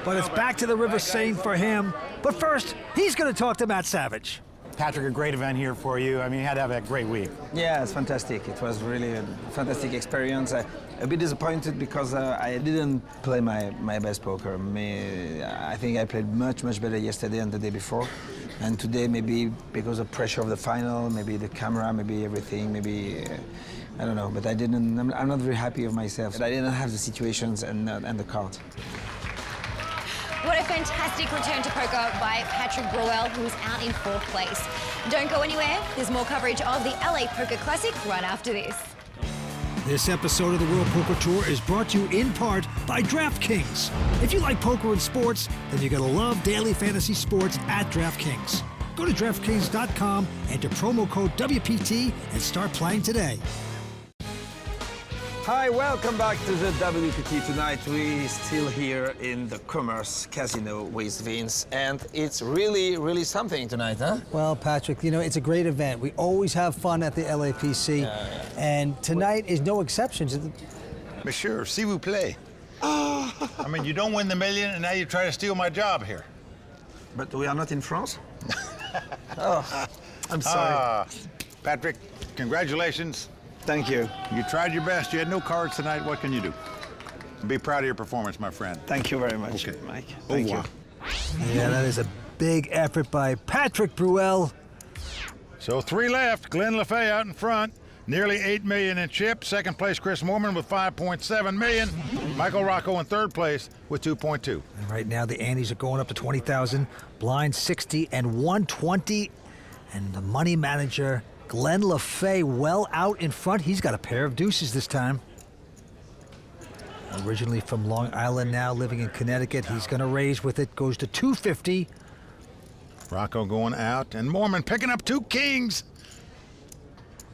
But it's back to the river Seine for him. But first, he's going to talk to Matt Savage. Patrick, a great event here for you. I mean, you had to have a great week. Yeah, it's fantastic. It was really a fantastic experience. A bit disappointed because I didn't play my best poker. I think I played much better yesterday and the day before. And today, maybe because of pressure of the final, maybe the camera, maybe everything, maybe I don't know, but I'm not very happy of myself. I didn't have the situations and the card. What a fantastic return to poker by Patrick Bruel, who is out in 4th place. Don't go anywhere. There's more coverage of the LA Poker Classic right after this. This episode of the World Poker Tour is brought to you in part by DraftKings. If you like poker and sports, then you're going to love daily fantasy sports at DraftKings. Go to DraftKings.com, enter promo code WPT, and start playing today. Hi, welcome back to the WPT. Tonight we're still here in the Commerce Casino with Vince, and it's really, really something tonight, huh? Well, Patrick, you know, it's a great event. We always have fun at the LAPC, and tonight is no exception. Monsieur, s'il vous plaît. I mean, you don't win the million, and now you try to steal my job here. But we are not in France? Oh, I'm sorry. Patrick, congratulations. Thank you. You tried your best. You had no cards tonight. What can you do? Be proud of your performance, my friend. Thank you very much, Mike. Thank you. Yeah, that is a big effort by Patrick Bruel. So 3 left. Glenn LaFay out in front. Nearly $8 million in chips. Second place, Chris Moorman with $5.7 million. Michael Rocco in 3rd place with $2.2. And right now the antes are going up to 20,000. Blind 60 and 120. And the money manager, Glenn LaFay, well out in front. He's got a pair of deuces this time. Originally from Long Island, now living in Connecticut. He's going to raise with it. Goes to 250. Rocco going out, and Moorman picking up 2 kings.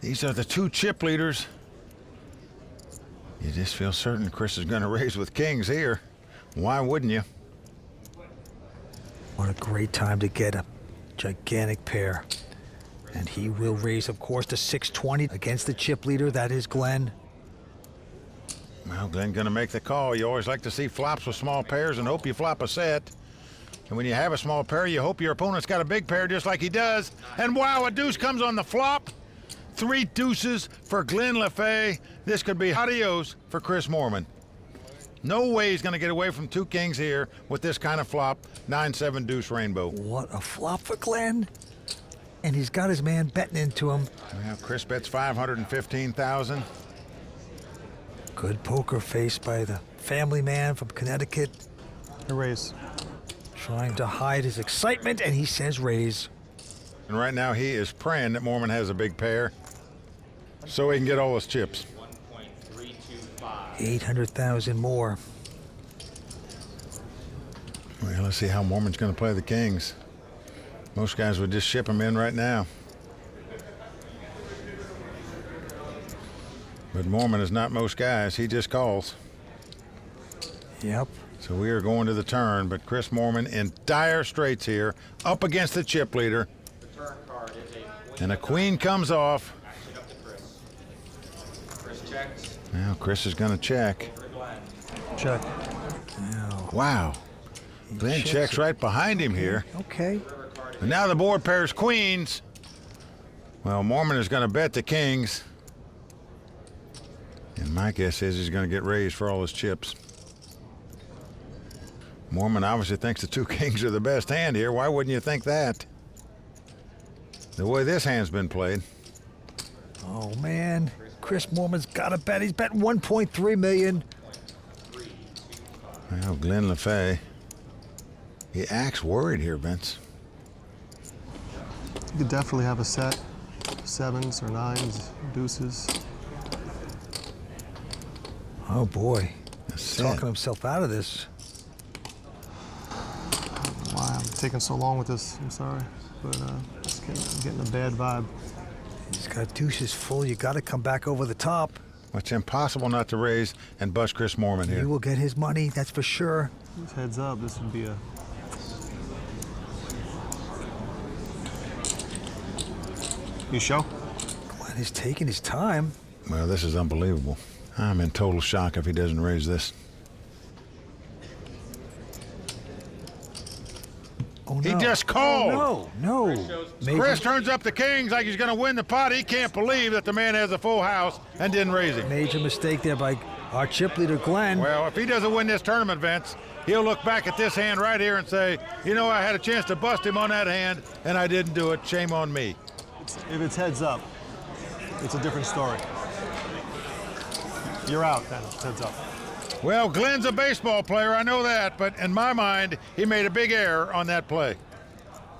These are the 2 chip leaders. You just feel certain Chris is going to raise with kings here. Why wouldn't you? What a great time to get a gigantic pair. And he will raise, of course, to 620 against the chip leader. That is Glenn. Well, Glenn going to make the call. You always like to see flops with small pairs and hope you flop a set. And when you have a small pair, you hope your opponent's got a big pair just like he does. And wow, a deuce comes on the flop. 3 deuces for Glenn LaFay. This could be adios for Chris Moorman. No way he's going to get away from 2 kings here with this kind of flop. 9-7 deuce rainbow. What a flop for Glenn. And he's got his man betting into him. Well, Chris bets $515,000. Good poker face by the family man from Connecticut. A raise. Trying to hide his excitement, and he says raise. And right now he is praying that Moorman has a big pair so he can get all his chips. 800,000 more. Well, let's see how Moorman's going to play the kings. Most guys would just ship them in right now. But Moorman is not most guys. He just calls. Yep. So we are going to the turn, but Chris Moorman in dire straits here, up against the chip leader. And a queen comes off. Now Chris is going to check. Check. Wow. Glenn checks right behind him here. Okay. And now the board pairs queens. Well, Moorman is going to bet the kings. And my guess is he's going to get raised for all his chips. Moorman obviously thinks the 2 kings are the best hand here. Why wouldn't you think that? The way this hand's been played. Oh, man. Chris Moorman's got to bet. He's betting $1.3 million. Well, Glenn LaFay. He acts worried here, Vince. You could definitely have a set. 7s or 9s, deuces. Oh, boy. He's talking himself out of this. Why I'm taking so long with this, I'm sorry. But it's getting a bad vibe. He's got deuces full. You got to come back over the top. It's impossible not to raise and bust Chris Moorman here. He will get his money, that's for sure. Heads up, this would be a... You show? Glenn is taking his time. Well, this is unbelievable. I'm in total shock if he doesn't raise this. Oh, no. He just called. Oh, no. Chris turns up the kings like he's going to win the pot. He can't believe that the man has a full house and didn't raise it. Major mistake there by our chip leader, Glenn. Well, if he doesn't win this tournament, Vince, he'll look back at this hand right here and say, you know, I had a chance to bust him on that hand, and I didn't do it. Shame on me. If it's heads up, it's a different story. You're out then. Heads up. Well, Glenn's a baseball player, I know that, but in my mind, he made a big error on that play.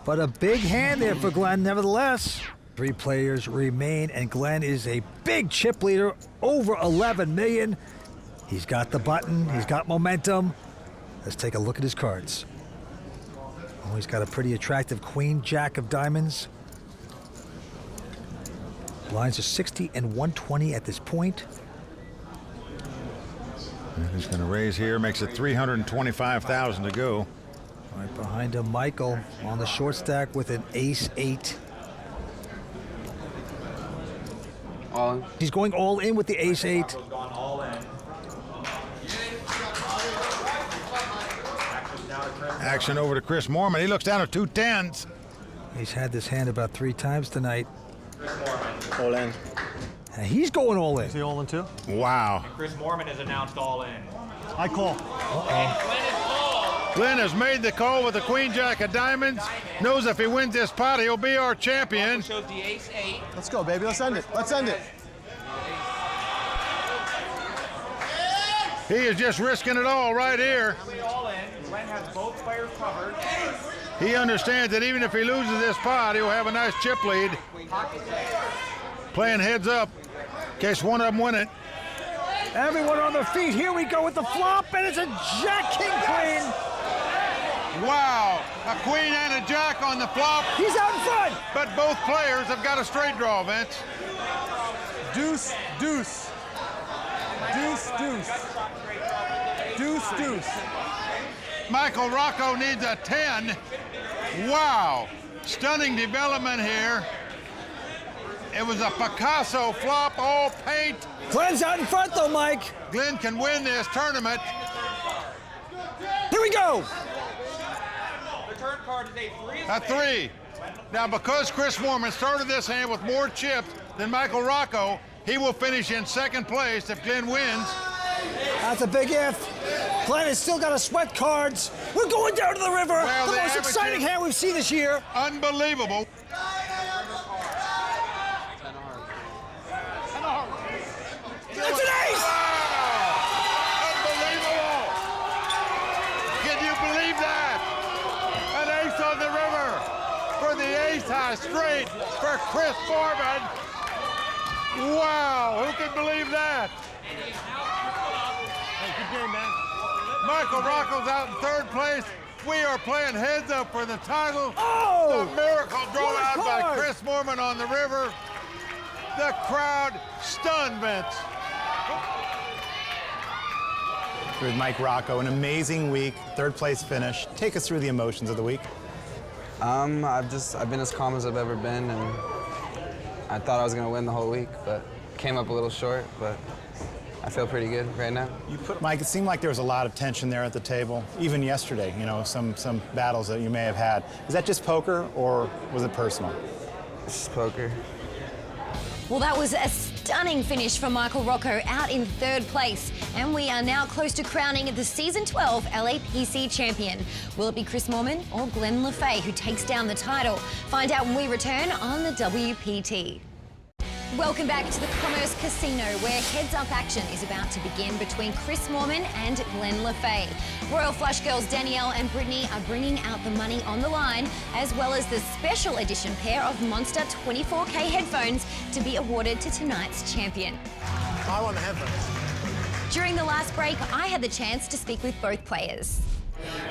But a big hand there for Glenn, nevertheless. 3 players remain, and Glenn is a big chip leader, over 11 million. He's got the button, he's got momentum. Let's take a look at his cards. Oh, he's got a pretty attractive queen, jack of diamonds. Blinds are 60 and 120 at this point. And he's going to raise here, makes it 325,000 to go. Right behind him, Michael on the short stack with an ace-8. All in. He's going all in with the ace-8. Action over to Chris Moorman. He looks down at 2 10s. He's had this hand about 3 times tonight. All in. And he's going all in. Is he all in too? Wow. Chris Moorman has announced all in. I call. Glenn has made the call with the queen jack of diamonds. Knows if he wins this pot, he'll be our champion. Shows the ace-8. Let's go, baby. Let's end it. Let's end it. He is just risking it all right here. All in. Glenn has both players covered. He understands that even if he loses this pot, he'll have a nice chip lead. Playing heads up in case one of them win it. Everyone on their feet. Here we go with the flop, and it's a jack-king queen. Wow, a queen and a jack on the flop. He's out in front. But both players have got a straight draw, Vince. Deuce, deuce. Deuce, deuce. Deuce, deuce. Michael Rocco needs a 10. Wow, stunning development here. It was a Picasso flop, all paint. Glenn's out in front though, Mike. Glenn can win this tournament. Here we go. The turn card is A 3. Now, because Chris Moorman started this hand with more chips than Michael Rocco, he will finish in second place if Glenn wins. That's a big if. Glenn has still got to sweat cards. We're going down to the river. Well, the the most exciting averages- hand we've seen this year. Unbelievable. It's an ace! Wow! Unbelievable! Can you believe that? An ace on the river for the ace high straight for Chris Moorman. Wow, who can believe that? Hey, good game, man. Michael Rocco's out in third place. We are playing heads up for the title. Oh! The miracle drawn What a out by card! Chris Moorman on the river. The crowd stunned, Vince. With Mike Rocco, an amazing week, 3rd place finish. Take us through the emotions of the week. I've been as calm as I've ever been, and I thought I was gonna win the whole week, but came up a little short, but I feel pretty good right now. Mike, it seemed like there was a lot of tension there at the table, even yesterday, you know, some battles that you may have had. Is that just poker, or was it personal? It's just poker. Well, that was a stunning finish from Michael Rocco, out in 3rd place. And we are now close to crowning the Season 12 LAPC champion. Will it be Chris Moorman or Glenn LeFay who takes down the title? Find out when we return on the WPT. Welcome back to the Commerce Casino, where heads-up action is about to begin between Chris Moorman and Glenn LeFay. Royal Flush girls Danielle and Brittany are bringing out the money on the line, as well as the special edition pair of Monster 24K headphones to be awarded to tonight's champion. I want the headphones. During the last break, I had the chance to speak with both players.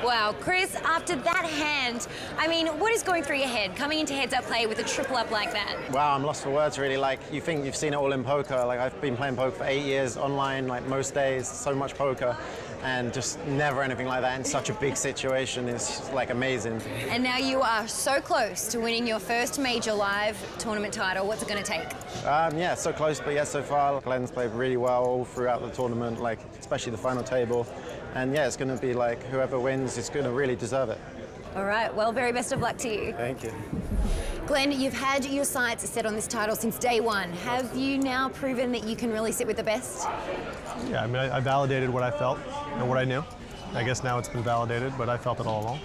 Wow, Chris, after that hand, I mean, what is going through your head coming into heads-up play with a triple up like that? Wow, I'm lost for words, really. Like, you think you've seen it all in poker. Like, I've been playing poker for 8 years online, like most days, so much poker, and just never anything like that in such a big situation. It's just, like, amazing. And now you are so close to winning your first major live tournament title. What's it going to take? Yeah, so close, but yeah, so far, Glenn's played really well all throughout the tournament, like, especially the final table. And yeah, it's going to be like whoever wins is going to really deserve it. All right, well, very best of luck to you. Thank you. Glenn, you've had your sights set on this title since day one. Have you now proven that you can really sit with the best? Yeah, I mean, I validated what I felt and what I knew. I guess now it's been validated, but I felt it all along.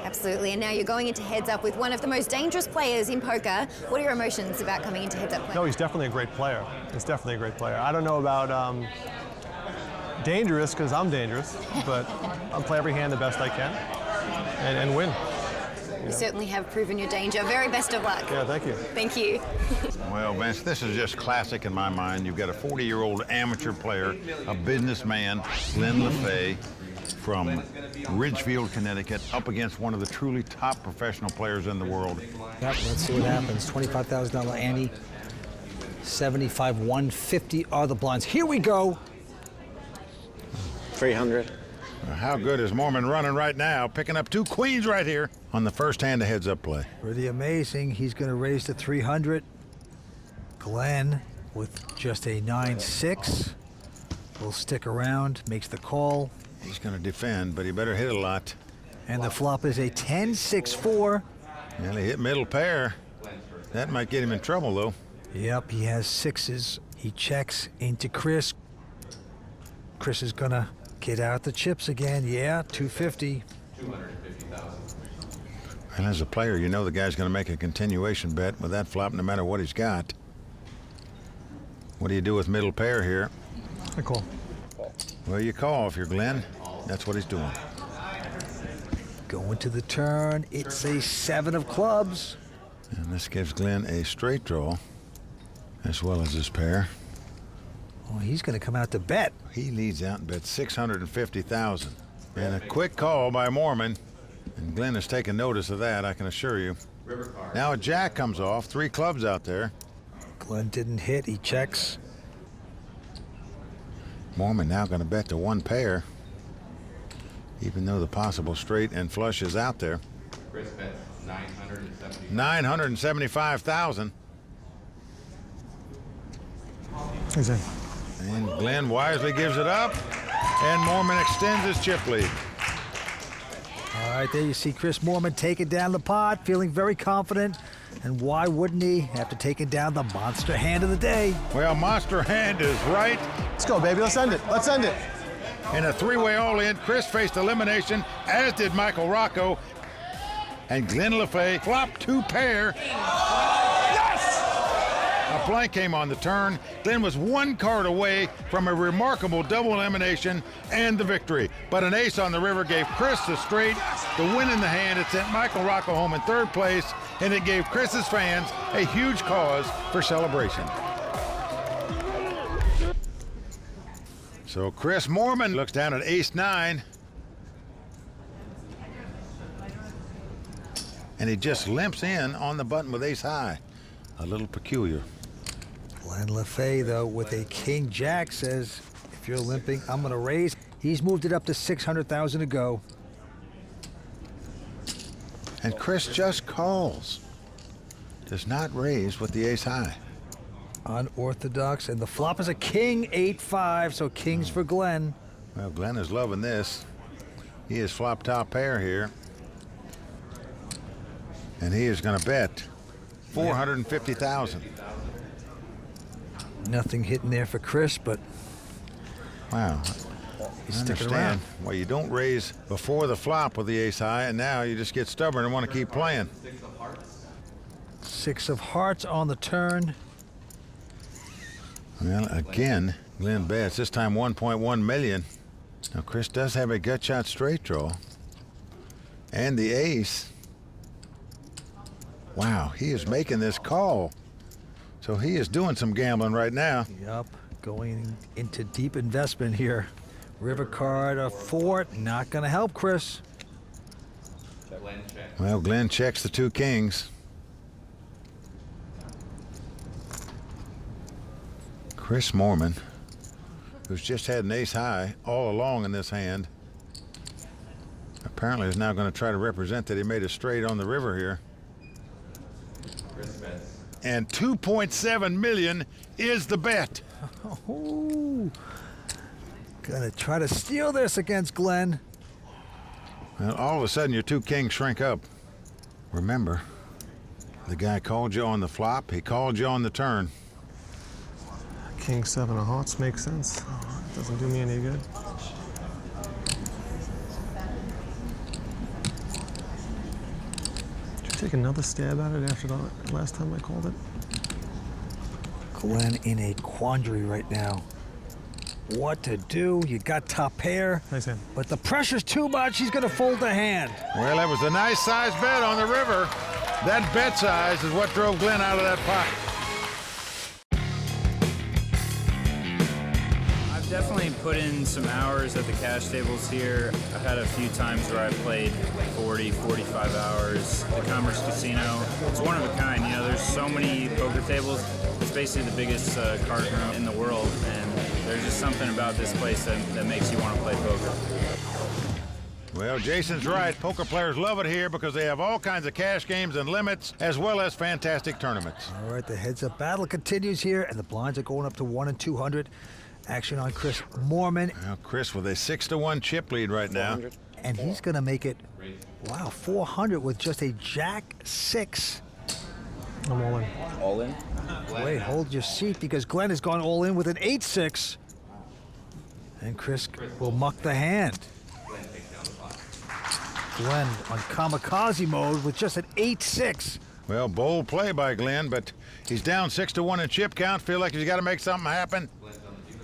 Absolutely, and now you're going into heads up with one of the most dangerous players in poker. What are your emotions about coming into heads up play? No, he's definitely a great player. He's definitely a great player. I don't know about dangerous because I'm dangerous, but I'll play every hand the best I can and win. You certainly have proven your danger. Very best of luck. Yeah, thank you. Thank you. Well, Vince, this is just classic in my mind. You've got a 40-year-old amateur player, a businessman, Glenn LaFay, from Ridgefield, Connecticut, up against one of the truly top professional players in the world. Yep, let's see what happens. $25,000 ante, 75, 150 are the blinds. Here we go. 300. How good is Mormon running right now? Picking up 2 queens right here on the first hand of heads-up play. Pretty amazing. He's going to raise to 300. Glenn with just a 9-6 will stick around, makes the call. He's going to defend, but he better hit a lot. And the flop is a 10-6-4. Well, he hit middle pair. That might get him in trouble, though. Yep, he has 6s. He checks into Chris. Chris is going to get out the chips again. Yeah, 250. And as a player, you know the guy's going to make a continuation bet with that flop no matter what he's got. What do you do with middle pair here? I call. Well, you call if you're Glenn. That's what he's doing. Going to the turn. It's a 7 of clubs. And this gives Glenn a straight draw as well as his pair. Oh, he's going to come out to bet. He leads out and bets $650,000. And a quick call by Mormon. And Glenn has taken notice of that, I can assure you. Now a jack comes off, 3 clubs out there. Glenn didn't hit, he checks. Mormon now going to bet to 1 pair, even though the possible straight and flush is out there. Chris bets $975,000. He's in. And Glenn wisely gives it up, and Mormon extends his chip lead. All right, there you see Chris Mormon taking down the pot, feeling very confident. And why wouldn't he after taking down the monster hand of the day? Well, monster hand is right. Let's go, baby. Let's end it. Let's end it. In a 3-way all-in, Chris faced elimination, as did Michael Rocco. And Glenn LaFay flopped 2 pair. Yes! A blank came on the turn. Glenn was 1 card away from a remarkable double elimination and the victory. But an ace on the river gave Chris the straight, the win in the hand. It sent Michael Rocco home in 3rd place, and it gave Chris's fans a huge cause for celebration. So Chris Mormon looks down at ace-9. And he just limps in on the button with ace-high. A little peculiar. Glenn LaFay, though, with a king-jack says, if you're limping, I'm going to raise. He's moved it up to $600,000 to go. And Chris just calls. Does not raise with the ace-high. Unorthodox, and the flop is a king, 8-5, so kings for Glenn. Well, Glenn is loving this. He is flop top pair here. And he is going to bet $450,000. Nothing hitting there for Chris, but wow. He's I sticking understand around. why you don't raise before the flop with the ace high, and now you just get stubborn and want to keep playing. 6 of hearts on the turn. Well, again, Glenn bets, this time 1.1 million. Now, Chris does have a gut shot straight draw. And the ace. Wow, he is making this call. So he is doing some gambling right now. Yup, going into deep investment here. River card, a 4, not going to help Chris. Well, Glenn checks the 2 kings. Chris Mormon, who's just had an ace high all along in this hand, apparently is now going to try to represent that he made a straight on the river here. And 2.7 million is the bet. Oh, gonna try to steal this against Glenn. Well, all of a sudden your 2 kings shrink up. Remember, the guy called you on the flop, he called you on the turn. King 7 of hearts makes sense. Doesn't do me any good. Take another stab at it after the last time I called it. Glenn in a quandary right now. what to do. You got top pair. Nice hand. But the pressure's too much. He's going to fold the hand. Well, that was a nice size bet on the river. That bet size is what drove Glenn out of that pot. I've definitely put in some hours at the cash tables here. I've had a few times where I played 40, 45 hours. The Commerce Casino, it's one of a kind. You know, there's so many poker tables. It's basically the biggest card room in the world, and there's just something about this place that makes you want to play poker. Well, Jason's right. Poker players love it here because they have all kinds of cash games and limits, as well as fantastic tournaments. All right, the heads-up battle continues here, and the blinds are going up to 1 and 200. Action on Chris Moorman. Well, Chris with a 6-1 chip lead right now. And he's going to make it, wow, 400 with just a Jack-6. I'm all in. All in? Wait, hold your seat, because Glenn has gone all in with an 8-6. And Chris will muck the hand. Glenn on kamikaze mode with just an 8-6. Well, bold play by Glenn, but he's down 6-1 in chip count. Feel like he's got to make something happen.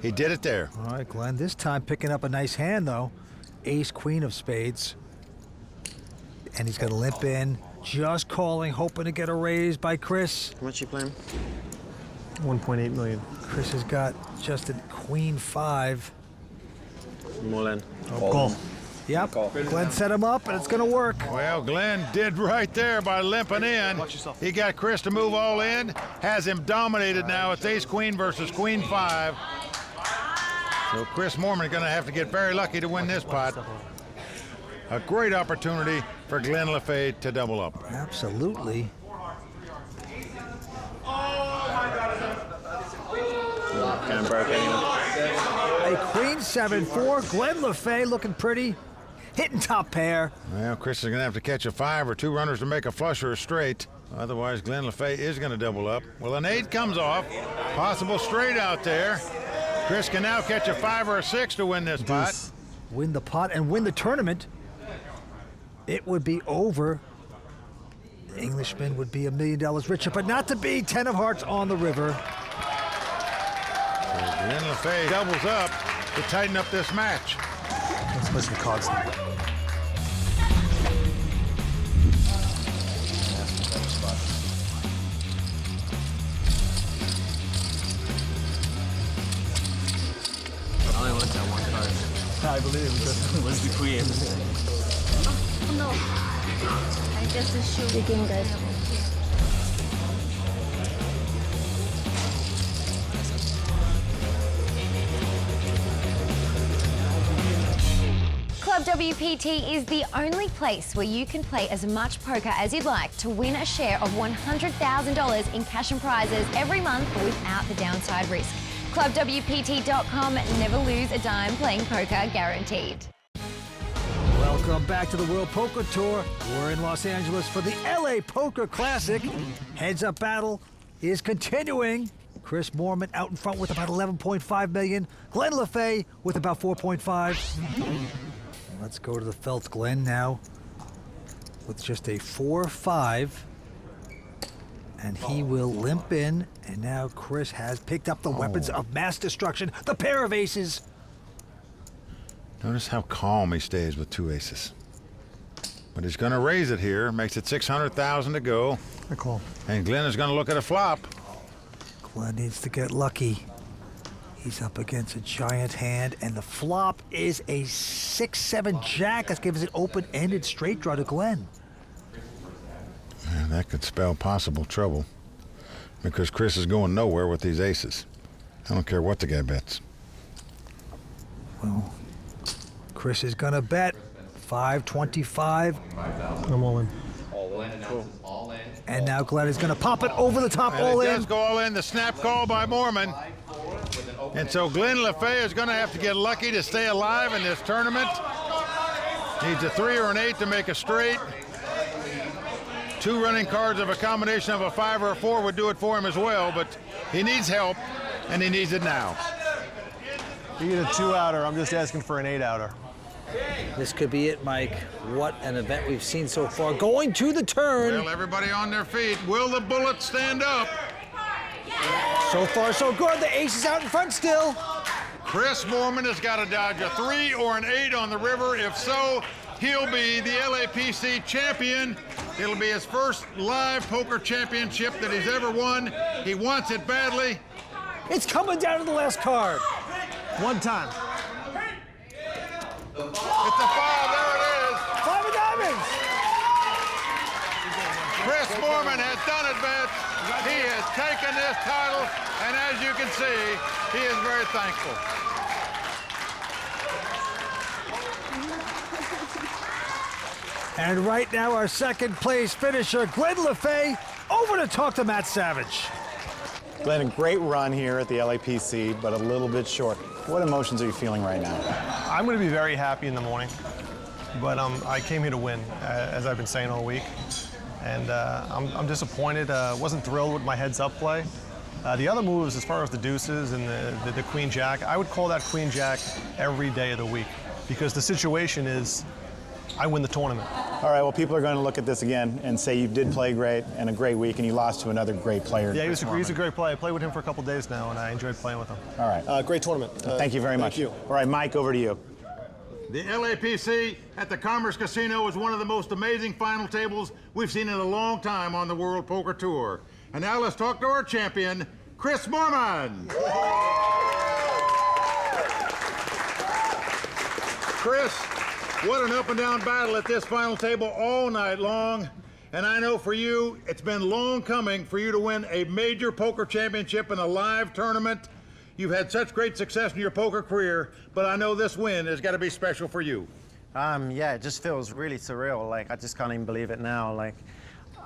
He did it there. All right, Glenn, this time picking up a nice hand, though. Ace, queen of spades. And he's going to limp in, just calling, hoping to get a raise by Chris. How much you playing? 1.8 million. Chris has got just a queen 5. I'm all in. Call. Yep, Glenn set him up, and it's going to work. Well, Glenn did right there by limping in. He got Chris to move all in, has him dominated now. It's ace-queen versus queen 5. So Chris Moorman is going to have to get very lucky to win this pot. A great opportunity for Glenn LaFay to double up. Absolutely. Can't broke anyone. A queen 7-4. Glenn LaFay looking pretty. Hitting top pair. Well, Chris is going to have to catch a 5 or 2 runners to make a flush or a straight. Otherwise, Glenn LaFay is going to double up. Well, an 8 comes off. Possible straight out there. Chris can now catch a 5 or a 6 to win this pot. Win the pot and win the tournament. It would be over. The Englishman would be $1 million richer, but not to be. 10 of hearts on the river. So Glenn LaFay doubles up to tighten up this match. Let's play some cards. I only looked at one card. I believe it. What's the queen? Oh, no. I just shoot again, guys. Club WPT is the only place where you can play as much poker as you'd like to win a share of $100,000 in cash and prizes every month without the downside risk. ClubWPT.com, never lose a dime playing poker, guaranteed. Welcome back to the World Poker Tour. We're in Los Angeles for the LA Poker Classic. Heads-up battle is continuing. Chris Moorman out in front with about 11.5 million. Glenn LaFay with about 4.5. Let's go to the felt Glenn now with just a 4-5. And he will limp in. And now Chris has picked up the weapons of mass destruction, the pair of aces. Notice how calm he stays with 2 aces. But he's going to raise it here. Makes it $600,000 to go. I call. And Glenn is going to look at a flop. Glenn needs to get lucky. He's up against a giant hand, and the flop is a 6-7 jack. That gives it open-ended straight draw to Glenn. Yeah, that could spell possible trouble because Chris is going nowhere with these aces. I don't care what the guy bets. Well, Chris is gonna bet 525. I'm all in. All in. Cool. All in. And now Glenn is gonna pop it over the top, all It in. does go all in. The snap call by Moorman. And so Glenn LaFay is going to have to get lucky to stay alive in this tournament. Needs a 3 or an 8 to make a straight. 2 running cards of a combination of a 5 or a 4 would do it for him as well, but he needs help, and he needs it now. You get a 2-outer, I'm just asking for an 8-outer. This could be it, Mike. What an event we've seen so far. Going to the turn. Well, everybody on their feet. Will the bullets stand up? So far, so good. The ace is out in front still. Chris Moorman has got to dodge a 3 or an 8 on the river. If so, he'll be the LAPC champion. It'll be his first live poker championship that he's ever won. He wants it badly. It's coming down to the last card. One time. It's a 5, there it is. 5 of diamonds. Chris Moorman has done it, Vince. He has taken this title, and as you can see, he is very thankful. And right now, our second place finisher, Glenn LaFay, over to talk to Matt Savage. Glenn, a great run here at the LAPC, but a little bit short. What emotions are you feeling right now? I'm going to be very happy in the morning, but I came here to win, as I've been saying all week. And I'm disappointed. Wasn't thrilled with my heads-up play. The other moves, as far as the deuces and the queen-jack, I would call that queen-jack every day of the week, because the situation is I win the tournament. All right, well, people are going to look at this again and say you did play great and a great week, and you lost to another great player. Yeah, he's a great player. I played with him for a couple days now, and I enjoyed playing with him. All right. Great tournament. Thank you very much. Thank you. All right, Mike, over to you. The LAPC at the Commerce Casino is one of the most amazing final tables we've seen in a long time on the World Poker Tour. And now let's talk to our champion, Chris Moorman. Chris, what an up and down battle at this final table all night long. And I know for you, it's been long coming for you to win a major poker championship in a live tournament. You've had such great success in your poker career, but I know this win has got to be special for you. Yeah, it just feels really surreal. Like, I just can't even believe it now. Like,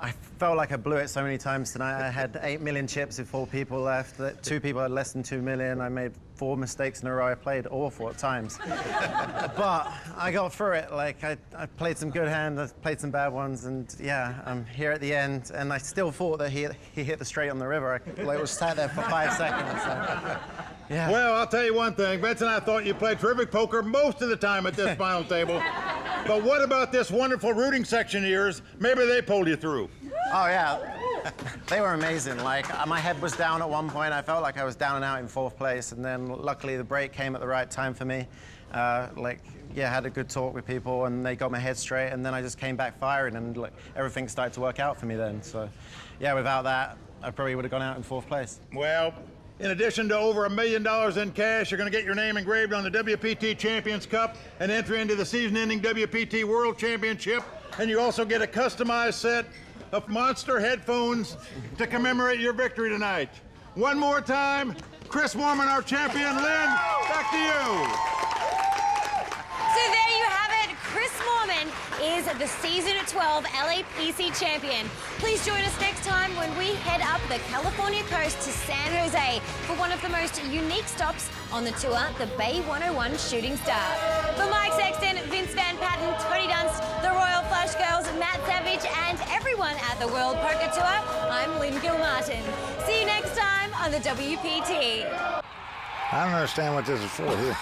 I felt like I blew it so many times tonight. I had 8 million chips with 4 people left. 2 people had less than 2 million. I made 4 mistakes in a row. I played awful at times. But I got through it. Like, I played some good hands, I played some bad ones, and yeah, I'm here at the end. And I still thought that he hit the straight on the river. I was sat there for 5 seconds. So, yeah. Well, I'll tell you one thing. Vince and I thought you played terrific poker most of the time at this final table. But what about this wonderful rooting section of yours? Maybe they pulled you through. Oh, yeah. They were amazing. Like, my head was down at one point. I felt like I was down and out in 4th place. And then, luckily, the break came at the right time for me. Had a good talk with people, and they got my head straight. And then I just came back firing, and everything started to work out for me then. So, yeah, without that, I probably would have gone out in 4th place. Well, in addition to over $1 million in cash, you're going to get your name engraved on the WPT Champions Cup and entry into the season-ending WPT World Championship. And you also get a customized set of monster headphones to commemorate your victory tonight. One more time, Chris Moorman, our champion. Lynn, back to you. So there you have it. Chris Moorman is the Season 12 LAPC champion. Please join us next time when we head up the California coast to San Jose for one of the most unique stops on the tour, the Bay 101 Shooting Star. For Mike Sexton, Vince Van Patten, Tony Dunst, the Royal Flush Girls, Matt Savage, and everyone at the World Poker Tour, I'm Lynn Gilmartin. See you next time on the WPT. I don't understand what this is for here.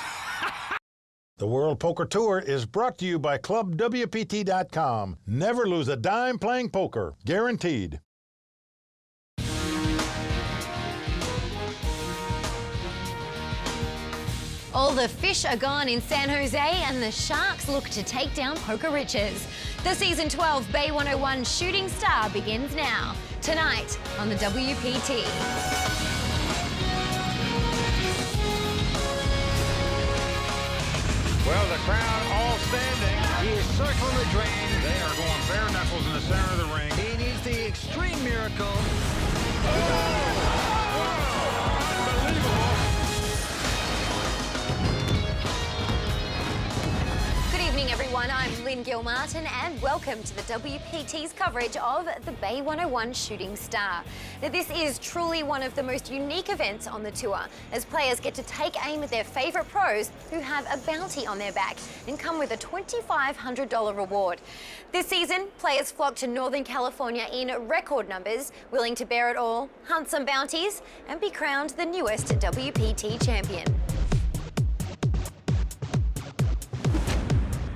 The World Poker Tour is brought to you by ClubWPT.com. Never lose a dime playing poker. Guaranteed. All the fish are gone in San Jose, and the Sharks look to take down poker riches. The Season 12 Bay 101 Shooting Star begins now, tonight on the WPT. Well, the crowd all standing. He is circling the drain. They are going bare knuckles in the center of the ring. He needs the extreme miracle. Good evening, everyone. I'm Lynn Gilmartin, and welcome to the WPT's coverage of the Bay 101 Shooting Star. Now, this is truly one of the most unique events on the tour, as players get to take aim at their favourite pros who have a bounty on their back and come with a $2,500 reward. This season, players flock to Northern California in record numbers, willing to bear it all, hunt some bounties, and be crowned the newest WPT champion.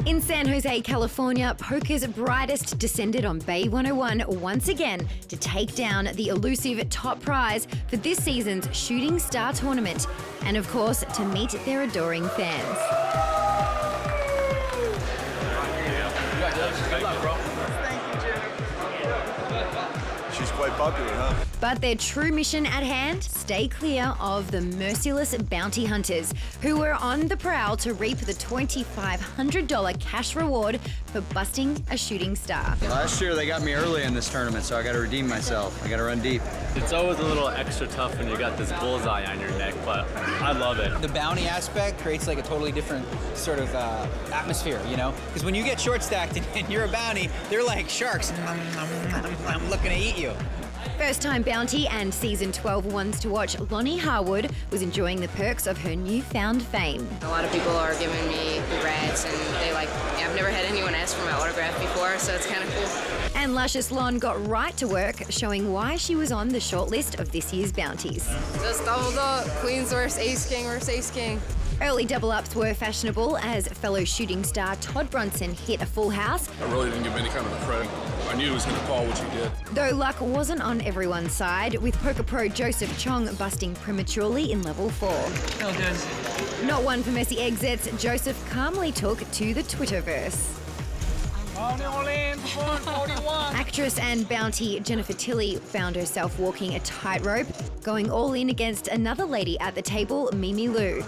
In San Jose, California, poker's brightest descended on Bay 101 once again to take down the elusive top prize for this season's Shooting Star Tournament, and of course, to meet their adoring fans. Good luck, bro. She's quite popular, huh? But their true mission at hand, stay clear of the merciless bounty hunters who were on the prowl to reap the $2,500 cash reward for busting a shooting star. Last year they got me early in this tournament, so I got to redeem myself. I got to run deep. It's always a little extra tough when you got this bullseye on your neck, but I love it. The bounty aspect creates like a totally different sort of atmosphere, you know? Because when you get short stacked and you're a bounty, they're like sharks. I'm looking to eat you. First-time bounty and season 12 ones to watch, Lonnie Harwood was enjoying the perks of her newfound fame. A lot of people are giving me congrats, and I've never had anyone ask for my autograph before, so it's kind of cool. And Luscious Lon got right to work, showing why she was on the shortlist of this year's bounties. Just doubled up, Queens versus Ace King versus Ace King. Early double-ups were fashionable as fellow shooting star Todd Brunson hit a full house. I really didn't give any kind of credit. I knew he was going to call what he did. Though luck wasn't on everyone's side, with poker pro Joseph Chong busting prematurely in level 4. Oh, good. Not one for messy exits, Joseph calmly took to the Twitterverse. Actress and bounty Jennifer Tilly found herself walking a tightrope, going all in against another lady at the table, Mimi Lou.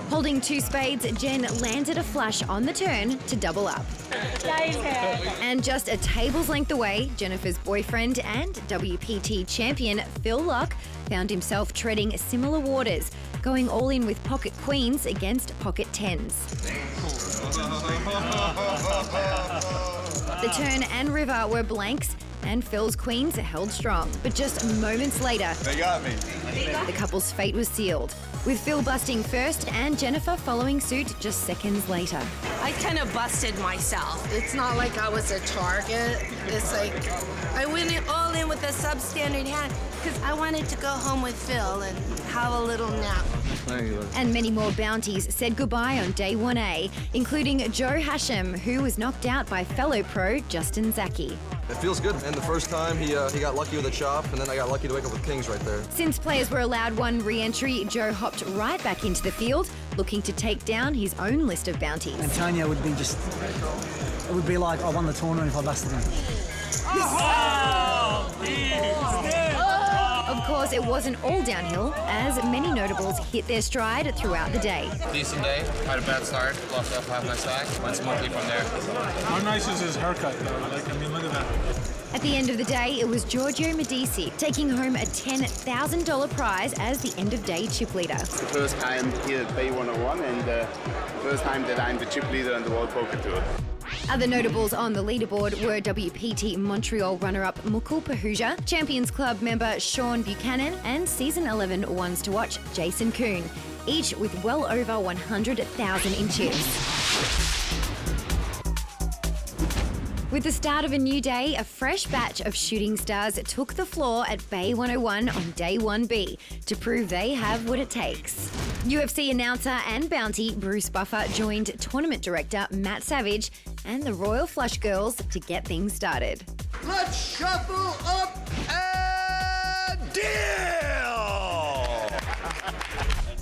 Holding 2 spades, Jen landed a flush on the turn to double up. And just a table's length away, Jennifer's boyfriend and WPT champion Phil Locke found himself treading similar waters, going all in with pocket queens against pocket 10s. The turn and river were blanks, and Phil's queens held strong. But just moments later, They got me. the couple's fate was sealed, with Phil busting first and Jennifer following suit just seconds later. I kind of busted myself. It's not like I was a target. It's like I went all in with a substandard hand because I wanted to go home with Phil and have a little nap. And many more bounties said goodbye on day 1A, including Joe Hashem, who was knocked out by fellow pro Justin Zaki. It feels good, and the first time he got lucky with a chop, and then I got lucky to wake up with kings right there. Since players were allowed one re-entry, Joe hopped right back into the field, looking to take down his own list of bounties. Antonio would be just, it would be like I won the tournament if I busted him. Of course, it wasn't all downhill, as many notables hit their stride throughout the day. Decent day, had a bad start, lost off half my stack, went smoothly from there. How nice is his haircut though? Look at that. At the end of the day, it was Giorgio Medici taking home a $10,000 prize as the end-of-day chip leader. It's the first time here at Bay 101 and the first time that I'm the chip leader on the World Poker Tour. Other notables on the leaderboard were WPT Montreal runner-up Mukul Pahuja, Champions Club member Sean Buchanan, and Season 11 ones to watch Jason Kuhn, each with well over 100,000 in chips. With the start of a new day, a fresh batch of shooting stars took the floor at Bay 101 on day 1B to prove they have what it takes. UFC announcer and bounty Bruce Buffer joined tournament director Matt Savage and the Royal Flush Girls to get things started. Let's shuffle up and deal!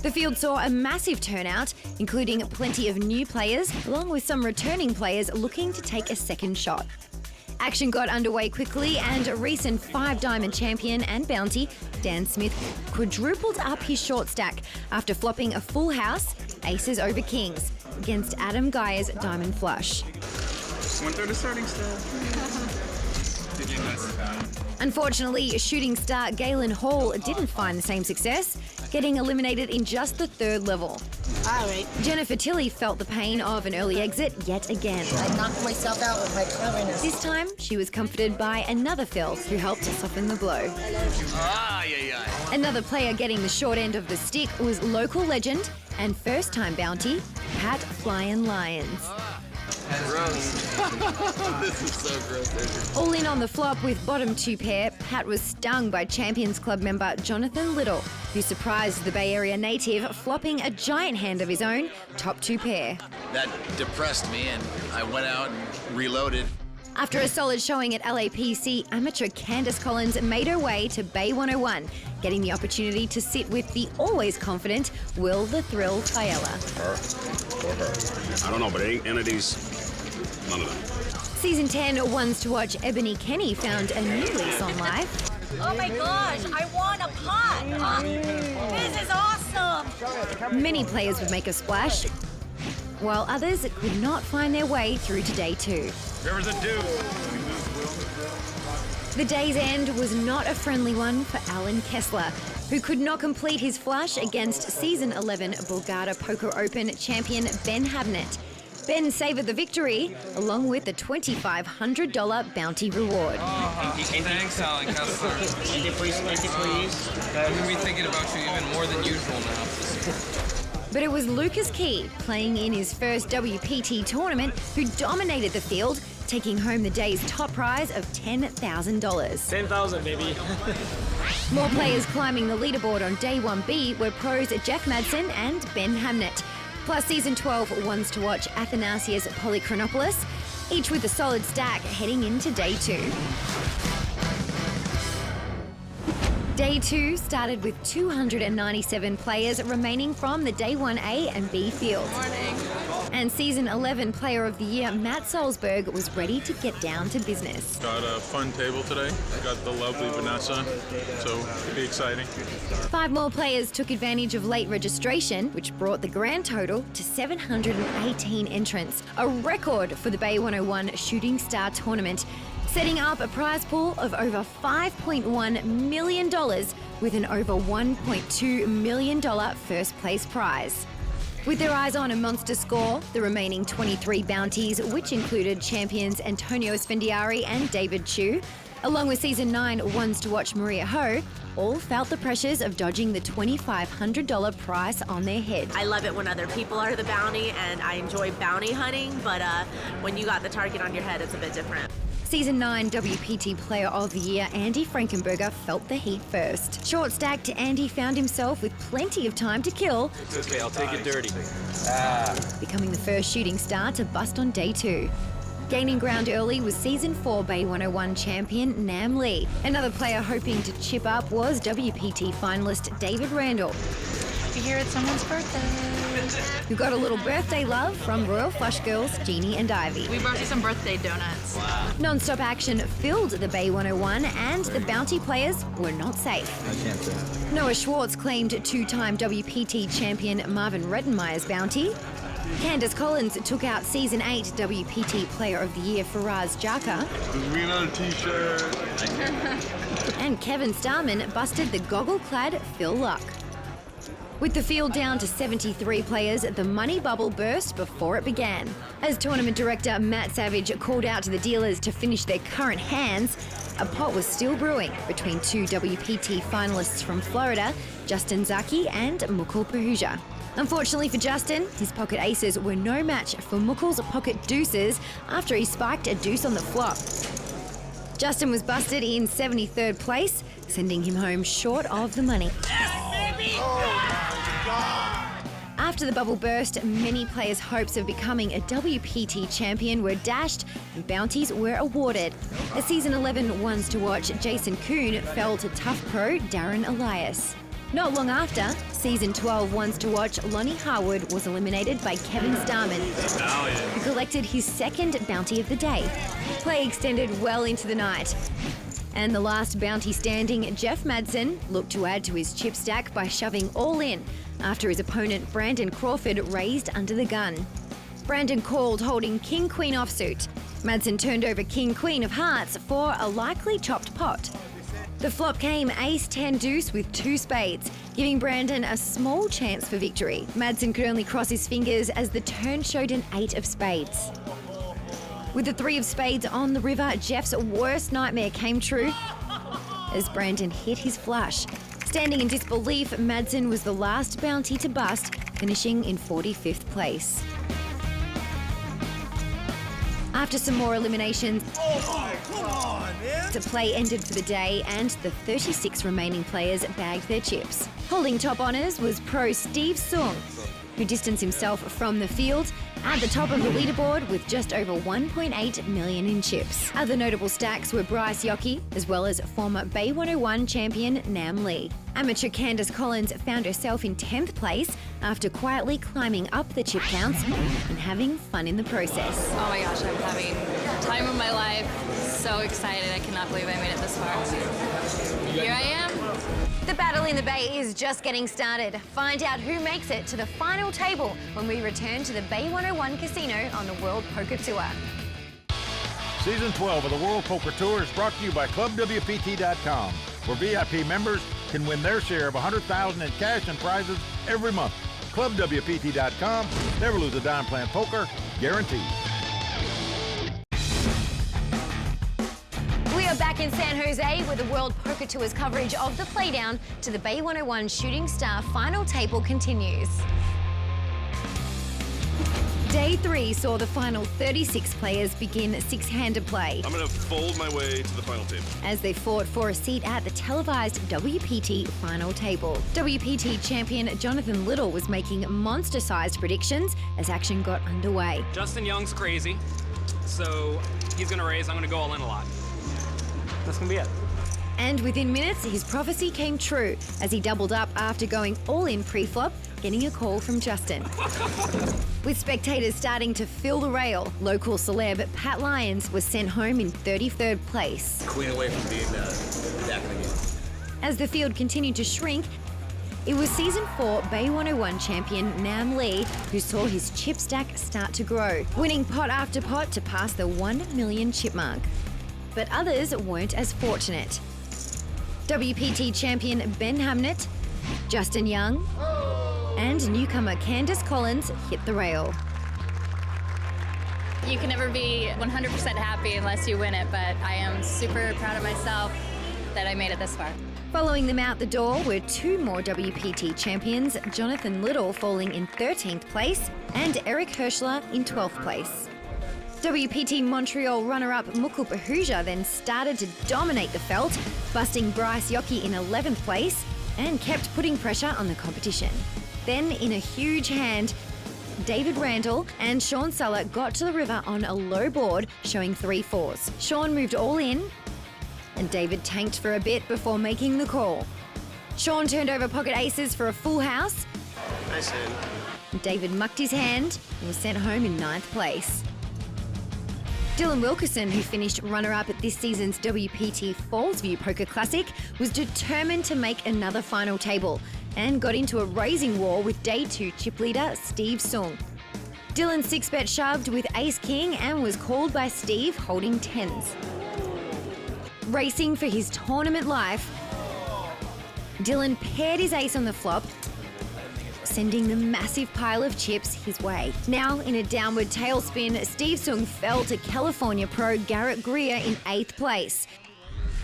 The field saw a massive turnout, including plenty of new players, along with some returning players looking to take a second shot. Action got underway quickly, and recent 5-diamond champion and bounty Dan Smith quadrupled up his short stack after flopping a full house, aces over kings, against Adam Geyer's diamond flush. Went through the starting still. Unfortunately, shooting star Galen Hall didn't find the same success, getting eliminated in just the 3rd level. All right. Jennifer Tilly felt the pain of an early exit yet again. I knocked myself out with my cleverness. This time, she was comforted by another Phil who helped soften the blow. Another player getting the short end of the stick was local legend and first-time bounty Pat Flyin' Lyons. Gross. This is so gross. All in on the flop with bottom two pair, Pat was stung by Champions Club member Jonathan Little, who surprised the Bay Area native, flopping a giant hand of his own, top two pair. That depressed me, and I went out and reloaded. After a solid showing at LAPC, amateur Candice Collins made her way to Bay 101, getting the opportunity to sit with the always confident Will the Thrill Fiella. Her or her. I don't know, but any of these, none of them. Season 10 ones to watch Ebony Kenny found a new lease on life. Oh my gosh, I want a pot! This is awesome! Many players would make a splash, while others could not find their way through to day 2. River's a dude. The day's end was not a friendly one for Alan Kessler, who could not complete his flush against Season 11 Borgata Poker Open champion Ben Habnett. Ben savoured the victory, along with the $2,500 bounty reward. Thanks, Alan Kessler. Thank you, please. I'm going to be thinking about you even more than usual now. But it was Lucas Key, playing in his first WPT tournament, who dominated the field, taking home the day's top prize of $10,000. 10,000, baby. More players climbing the leaderboard on day 1B were pros Jeff Madsen and Ben Hamnett, plus Season 12 ones to watch Athanasius Polychronopoulos, each with a solid stack heading into day 2. Day 2 started with 297 players remaining from the Day 1A and B field. And Season 11 Player of the Year Matt Salzberg was ready to get down to business. Got a fun table today. Got the lovely Vanessa, so it'll be exciting. 5 more players took advantage of late registration, which brought the grand total to 718 entrants, a record for the Bay 101 Shooting Star Tournament, setting up a prize pool of over $5.1 million with an over $1.2 million first place prize. With their eyes on a monster score, the remaining 23 bounties, which included champions Antonio Spendiari and David Chu, along with Season 9 ones to watch Maria Ho, all felt the pressures of dodging the $2,500 price on their head. I love it when other people are the bounty, and I enjoy bounty hunting, but when you got the target on your head, it's a bit different. Season 9 WPT Player of the Year Andy Frankenberger felt the heat first. Short-stacked, Andy found himself with plenty of time to kill. It's okay, I'll take it dirty. Becoming the first shooting star to bust on day 2. Gaining ground early was Season 4 Bay 101 champion Nam Lee. Another player hoping to chip up was WPT finalist David Randall, You hear it's someone's birthday. who got a little birthday love from Royal Flush girls Jeannie and Ivy. We brought you some birthday donuts. Non-stop action filled the Bay 101, and the bounty players were not safe. I can't say. Noah Schwartz claimed two-time WPT champion Marvin Rettenmeyer's bounty. Candice Collins took out Season 8 WPT Player of the Year Faraz Jaka. Does mean on a t-shirt? And Kevin Starman busted the goggle-clad Phil Luck. With the field down to 73 players, the money bubble burst before it began. As tournament director Matt Savage called out to the dealers to finish their current hands, a pot was still brewing between 2 WPT finalists from Florida, Justin Zaki and Mukul Pahuja. Unfortunately for Justin, his pocket aces were no match for Mukul's pocket deuces after he spiked a deuce on the flop. Justin was busted in 73rd place, sending him home short of the money. After the bubble burst, many players' hopes of becoming a WPT champion were dashed and bounties were awarded. As Season 11 ones to watch Jason Kuhn fell to tough pro Darren Elias. Not long after, Season 12 ones to watch Lonnie Harwood was eliminated by Kevin Starman, who collected his second bounty of the day. Play extended well into the night. And the last bounty standing, Jeff Madsen, looked to add to his chip stack by shoving all in after his opponent Brandon Crawford raised under the gun. Brandon called holding King-Queen offsuit. Madsen turned over King-Queen of hearts for a likely chopped pot. The flop came Ace-10 deuce with 2 spades, giving Brandon a small chance for victory. Madsen could only cross his fingers as the turn showed an 8 of spades. With the 3 of spades on the river, Jeff's worst nightmare came true as Brandon hit his flush. Standing in disbelief, Madsen was the last bounty to bust, finishing in 45th place. After some more eliminations, Come on, man. the play ended for the day and the 36 remaining players bagged their chips. Holding top honours was pro Steve Sung, who distanced himself from the field at the top of the leaderboard with just over 1.8 million in chips. Other notable stacks were Bryce Yockey, as well as former Bay 101 champion Nam Lee. Amateur Candace Collins found herself in 10th place after quietly climbing up the chip counts and having fun in the process. Oh my gosh, I'm having the time of my life. So excited. I cannot believe I made it this far. Here I am. The battle in the Bay is just getting started. Find out who makes it to the final table when we return to the Bay 101 Casino on the World Poker Tour. Season 12 of the World Poker Tour is brought to you by ClubWPT.com, where VIP members can win their share of $100,000 in cash and prizes every month. ClubWPT.com. Never lose a dime playing poker, guaranteed. We are back in San Jose where the World Poker Tour's coverage of the playdown to the Bay 101 Shooting Star final table continues. Day 3 saw the final 36 players begin six-handed play I'm going to fold my way to the final table. as they fought for a seat at the televised WPT final table. WPT champion Jonathan Little was making monster-sized predictions as action got underway. Justin Young's crazy, so he's gonna raise. I'm gonna go all in a lot. That's gonna be it. And within minutes, his prophecy came true as he doubled up after going all in pre-flop, getting a call from Justin. With spectators starting to fill the rail, local celeb Pat Lyons was sent home in 33rd place. Queen away from being back in the game. As the field continued to shrink, it was Season 4 Bay 101 champion Nam Lee who saw his chip stack start to grow, winning pot after pot to pass the 1 million chip mark. But others weren't as fortunate. WPT champion Ben Hamnet, Justin Young, and newcomer Candace Collins hit the rail. You can never be 100% happy unless you win it, but I am super proud of myself that I made it this far. Following them out the door were two more WPT champions, Jonathan Little falling in 13th place and Eric Hirschler in 12th place. WPT Montreal runner-up Mukul Pahuja then started to dominate the felt, busting Bryce Yockey in 11th place and kept putting pressure on the competition. Then, in a huge hand, David Randall and Sean Suller got to the river on a low board, showing 3 4s. Sean moved all in, and David tanked for a bit before making the call. Sean turned over pocket aces for a full house. Nice hand. David mucked his hand and was sent home in 9th place. Dylan Wilkerson, who finished runner-up at this season's WPT Fallsview Poker Classic, was determined to make another final table and got into a raising war with Day 2 chip leader Steve Sung. Dylan 6-bet shoved with ace-king and was called by Steve holding 10s. Racing for his tournament life, Dylan paired his ace on the flop, sending the massive pile of chips his way. Now, in a downward tailspin, Steve Sung fell to California pro Garrett Greer in 8th place.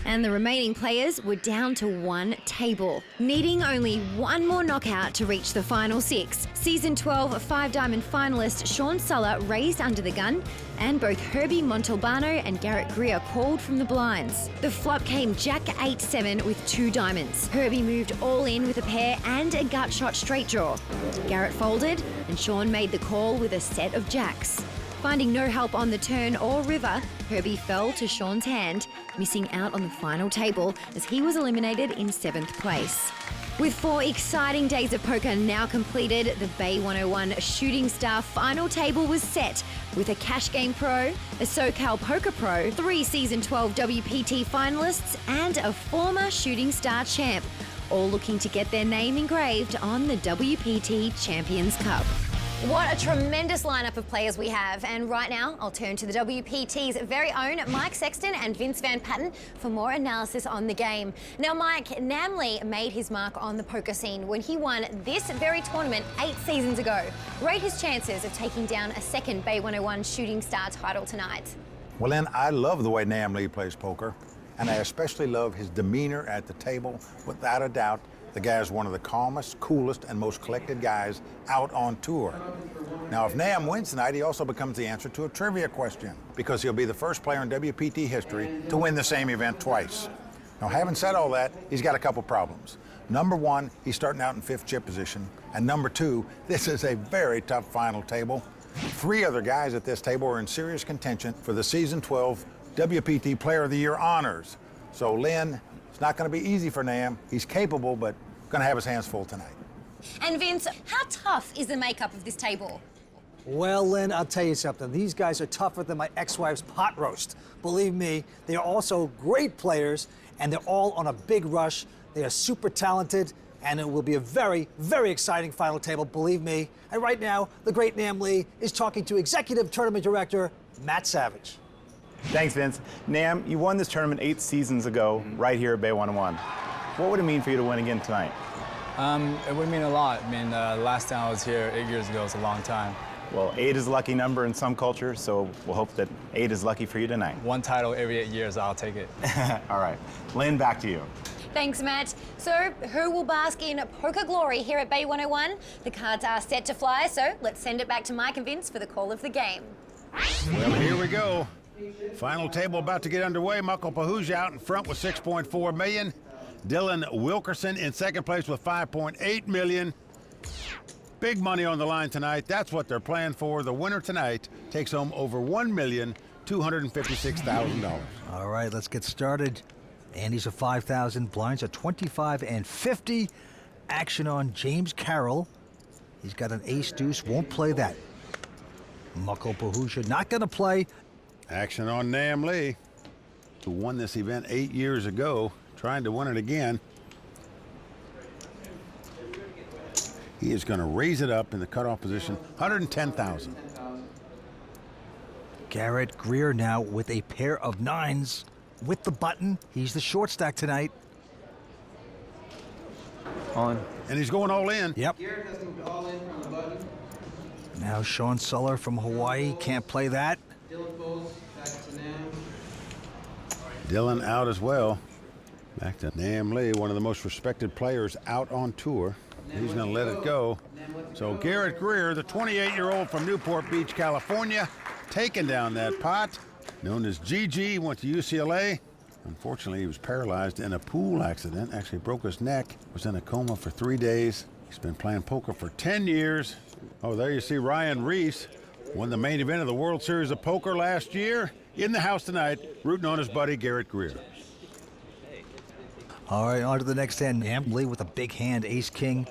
And the remaining players were down to 1 table, needing only 1 more knockout to reach the final 6. Season 12 5-diamond finalist Sean Suller raised under the gun, and both Herbie Montalbano and Garrett Greer called from the blinds. The flop came Jack 8-7 with 2 diamonds. Herbie moved all in with a pair and a gut shot straight draw. Garrett folded, and Sean made the call with a set of jacks. Finding no help on the turn or river, Herbie fell to Sean's hand, missing out on the final table as he was eliminated in 7th place. With 4 exciting days of poker now completed, the Bay 101 Shooting Star final table was set with a Cash Game Pro, a SoCal Poker Pro, 3 Season 12 WPT finalists, and a former Shooting Star champ, all looking to get their name engraved on the WPT Champions Cup. What a tremendous lineup of players we have. And right now, I'll turn to the WPT's very own Mike Sexton and Vince Van Patten for more analysis on the game. Now, Mike, Nam Lee made his mark on the poker scene when he won this very tournament 8 seasons ago. Rate his chances of taking down a second Bay 101 Shooting Star title tonight. Well, Lynn, I love the way Nam Lee plays poker, and I especially love his demeanor at the table. Without a doubt, The guy is one of the calmest, coolest, and most collected guys out on tour. Now, if Nam wins tonight, he also becomes the answer to a trivia question, because he'll be the first player in WPT history to win the same event twice. Now, having said all that, he's got a couple problems. Number one, he's starting out in 5th chip position. And number two, this is a very tough final table. 3 other guys at this table are in serious contention for the Season 12 WPT Player of the Year honors. So, Lynn, it's not going to be easy for Nam. He's capable, but going to have his hands full tonight. And Vince, how tough is the makeup of this table? Well, Lynn, I'll tell you something. These guys are tougher than my ex-wife's pot roast. Believe me, they are also great players, and they're all on a big rush. They are super talented, and it will be a very, very exciting final table, believe me. And right now, the great Nam Lee is talking to Executive Tournament Director Matt Savage. Thanks, Vince. Nam, you won this tournament 8 seasons ago, right here at Bay 101. What would it mean for you to win again tonight? It would mean a lot. I mean, last time I was here 8 years ago was a long time. Well, 8 is a lucky number in some cultures, so we'll hope that 8 is lucky for you tonight. One title every 8 years, I'll take it. All right. Lynn, back to you. Thanks, Matt. So, who will bask in poker glory here at Bay 101? The cards are set to fly, so let's send it back to Mike and Vince for the call of the game. Well, here we go. Final table about to get underway. Michael Pahuja out in front with $6.4 million. Dylan Wilkerson in second place with $5.8 million. Big money on the line tonight. That's what they're playing for. The winner tonight takes home over $1,256,000. All right, let's get started. Andy's a 5,000, blinds are 25 and 50. Action on James Carroll. He's got an ace deuce, won't play that. Muckle Pahuja not going to play. Action on Nam Lee, who won this event 8 years ago, trying to win it again. He is going to raise it up in the cutoff position, 110,000. Garrett Greer now with a pair of 9s with the button. He's the short stack tonight. All in. And he's going all in. Yep. Now Sean Suller from Hawaii can't play that. Dylan out as well. Back to Nam Lee, one of the most respected players out on tour. He's going to let it go. So Garrett Greer, the 28-year-old from Newport Beach, California, taking down that pot. Known as GG, went to UCLA. Unfortunately, he was paralyzed in a pool accident. Actually broke his neck. Was in a coma for 3 days. He's been playing poker for 10 years. Oh, there you see Ryan Reese. Won the main event of the World Series of Poker last year. In the house tonight, rooting on his buddy Garrett Greer. All right, on to the next hand. Nam Lee with a big hand, ace-king.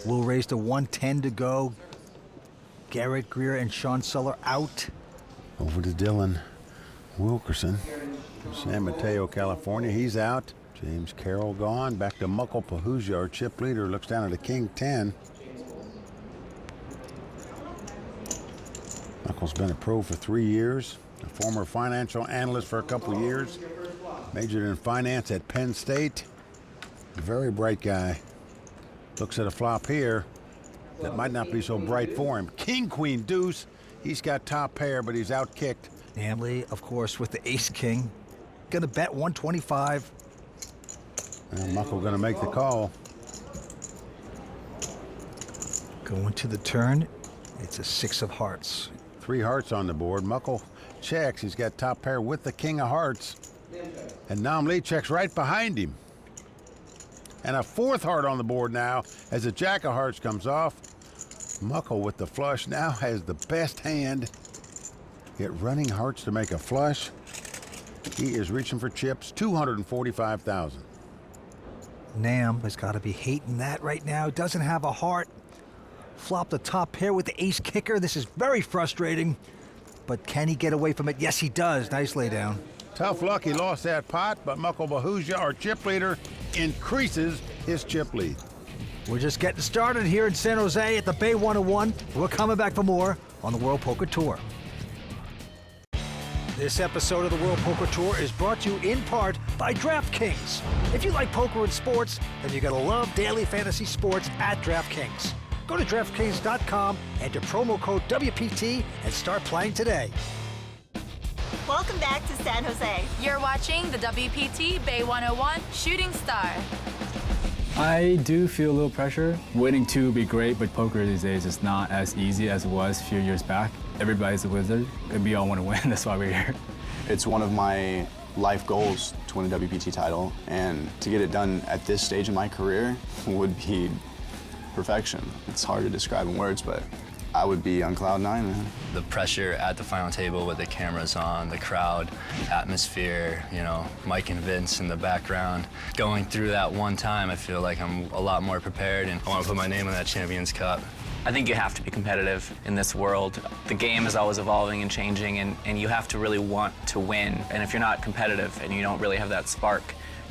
We'll raise to 110 to go. Garrett Greer and Sean Suller out. Over to Dylan Wilkerson, San Mateo, California. He's out. James Carroll gone. Back to Muckle Pahuja, our chip leader. Looks down at a king 10. Muckle's been a pro for 3 years. A former financial analyst for a couple of years. Majored in finance at Penn State. A very bright guy. Looks at a flop here that might not be so bright for him. King, queen, deuce. He's got top pair, but he's out-kicked. Nam Lee, of course, with the ace-king. Gonna bet 125. And Muckle gonna make the call. Going to the turn. It's a 6 of hearts. 3 hearts on the board. Muckle checks. He's got top pair with the king of hearts. And Nam Lee checks right behind him. And a 4th heart on the board now as the jack of hearts comes off. Muckle with the flush now has the best hand. Get running hearts to make a flush. He is reaching for chips, 245,000. Nam has got to be hating that right now. Doesn't have a heart. Flopped the top pair with the ace kicker. This is very frustrating. But can he get away from it? Yes, he does. Nice lay down. Tough luck he lost that pot, but Muckle Pahuja, our chip leader, increases his chip lead. We're just getting started here in San Jose at the Bay 101. We're coming back for more on the World Poker Tour. This episode of the World Poker Tour is brought to you in part by DraftKings. If you like poker and sports, then you're going to love daily fantasy sports at DraftKings. Go to DraftKings.com, enter promo code WPT, and start playing today. Welcome back to San Jose. You're watching the WPT Bay 101 Shooting Star. I do feel a little pressure. Winning two would be great, but poker these days is not as easy as it was a few years back. Everybody's a wizard, and we all want to win. That's why we're here. It's one of my life goals to win a WPT title, and to get it done at this stage in my career would be perfection. It's hard to describe in words, but I would be on cloud nine, man. The pressure at the final table with the cameras on, the crowd, atmosphere, you know, Mike and Vince in the background. Going through that one time, I feel like I'm a lot more prepared, and I want to put my name on that Champions Cup. I think you have to be competitive in this world. The game is always evolving and changing, and you have to really want to win. And if you're not competitive and you don't really have that spark,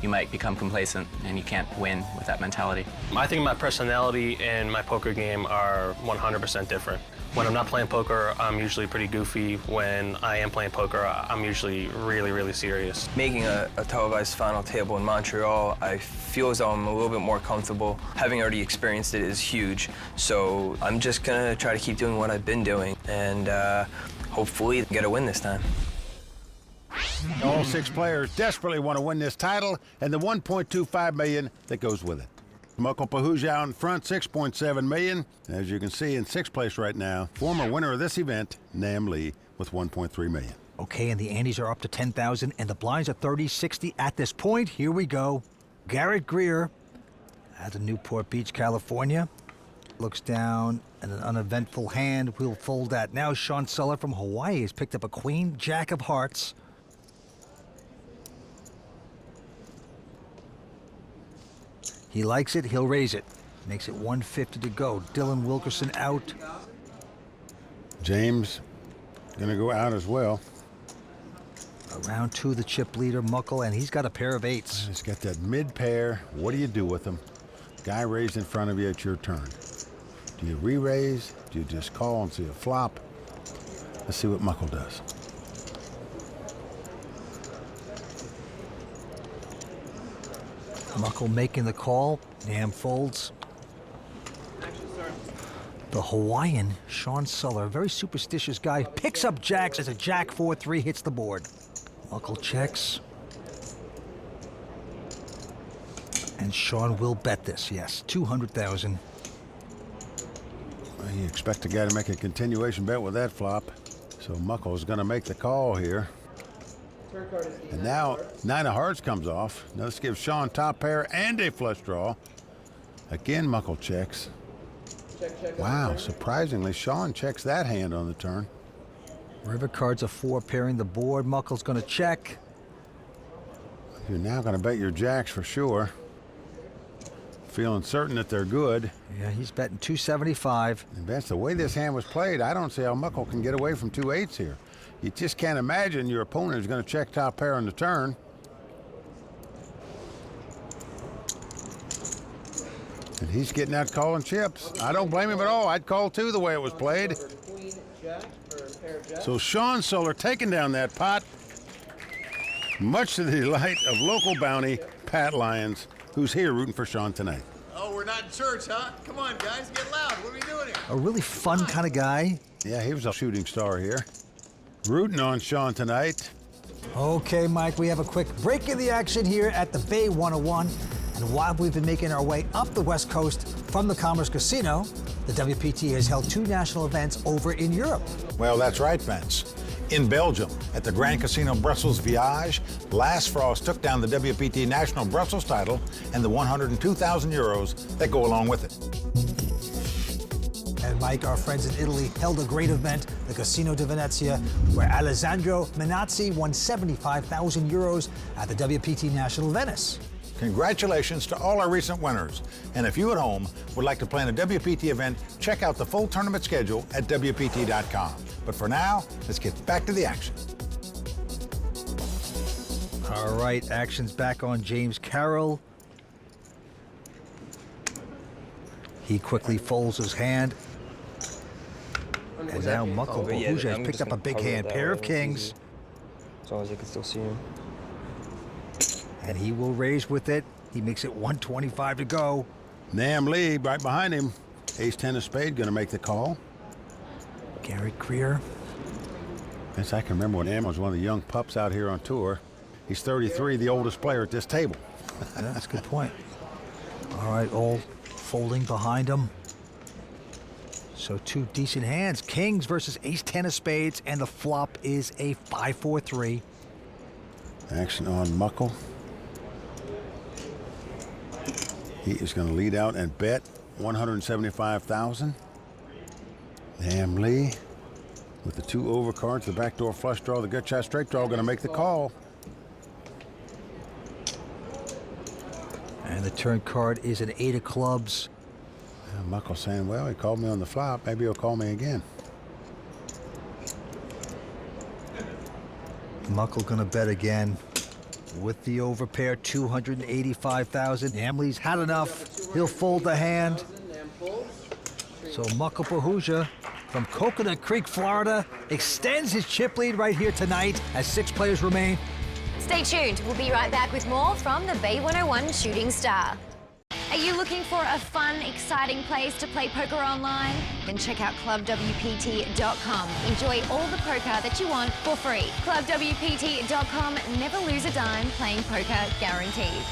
you might become complacent and you can't win with that mentality. I think my personality and my poker game are 100% different. When I'm not playing poker, I'm usually pretty goofy. When I am playing poker, I'm usually really, really serious. Making a televised final table in Montreal, I feel as though I'm a little bit more comfortable. Having already experienced it is huge, so I'm just gonna try to keep doing what I've been doing and hopefully get a win this time. All six players desperately want to win this title and the $1.25 million that goes with it. Muckle Pahuja out in front, $6.7 million. As you can see, in sixth place right now, former winner of this event, Nam Lee, with $1.3 million. Okay, and the antes are up to 10,000, and the blinds are 30-60 at this point. Here we go. Garrett Greer out of Newport Beach, California. Looks down at an uneventful hand. We'll fold that. Now Sean Suller from Hawaii has picked up a queen, jack of hearts. He likes it, he'll raise it. Makes it 150 to go. Dylan Wilkerson out. James gonna go out as well. Round two, the chip leader, Muckle, and he's got a pair of eights. He's got that mid pair. What do you do with them? Guy raised in front of you, it's your turn. Do you re-raise? Do you just call and see a flop? Let's see what Muckle does. Muckle making the call. Nam folds. The Hawaiian, Sean Suller, very superstitious guy, picks up jacks as a jack 4-3 hits the board. Muckle checks. And Sean will bet this, yes, 200,000. Well, you expect a guy to make a continuation bet with that flop. So Muckle's gonna make the call here. And now, 9 of hearts comes off. Now this gives Sean top pair and a flush draw. Again, Muckle checks. Wow, surprisingly, Sean checks that hand on the turn. River cards are 4 pairing the board. Muckle's gonna check. You're now gonna bet your jacks for sure. Feeling certain that they're good. Yeah, he's betting 275. And that's the way this hand was played. I don't see how Muckle can get away from 2 8s here. You just can't imagine your opponent is going to check top pair on the turn. And he's getting out calling chips. I don't blame him at all. I'd call too the way it was played. So Sean Suller taking down that pot, much to the delight of local bounty Pat Lyons, who's here rooting for Sean tonight. Oh, we're not in church, huh? Come on, guys, get loud. What are we doing here? A really fun kind of guy. Yeah, he was a shooting star here. Rooting on Sean tonight. Okay, Mike, we have a quick break in the action here at the Bay 101. And while we've been making our way up the West Coast from the Commerce Casino, the WPT has held 2 national events over in Europe. Well, that's right, Vince. In Belgium, at the Grand Casino Brussels Viage, Last Frost took down the WPT National Brussels title and the 102,000 euros that go along with it. And Mike, our friends in Italy held a great event, the Casino di Venezia, where Alessandro Minazzi won 75,000 euros at the WPT National Venice. Congratulations to all our recent winners. And if you at home would like to plan a WPT event, check out the full tournament schedule at WPT.com. But for now, let's get back to the action. All right, action's back on James Carroll. He quickly folds his hand. And now Muckle Pahuja has picked up a big hand, pair of kings. As long as you can still see him. And he will raise with it. He makes it 125 to go. Nam Lee right behind him. Ace 10 of spade gonna make the call. Garrett Greer. Yes, I can remember when Nam was one of the young pups out here on tour. He's 33, the oldest player at this table. That's a good point. All right, all folding behind him. So two decent hands. Kings versus ace-10 of spades, and the flop is a 5-4-3. Action on Muckle. He is going to lead out and bet 175,000. Nam Lee with the two overcards, the backdoor flush draw, the gut shot straight draw, going to make the call. And the turn card is an 8 of clubs. Muckle saying, well, he called me on the flop. Maybe he'll call me again. Muckle gonna bet again with the overpair, 285,000. Namley's had enough. He'll fold the hand. So Muckle Pahuja from Coconut Creek, Florida, extends his chip lead right here tonight as 6 players remain. Stay tuned. We'll be right back with more from the Bay 101 Shooting Star. Are you looking for a fun, exciting place to play poker online? Then check out clubwpt.com. Enjoy all the poker that you want for free. Clubwpt.com. Never lose a dime playing poker, guaranteed.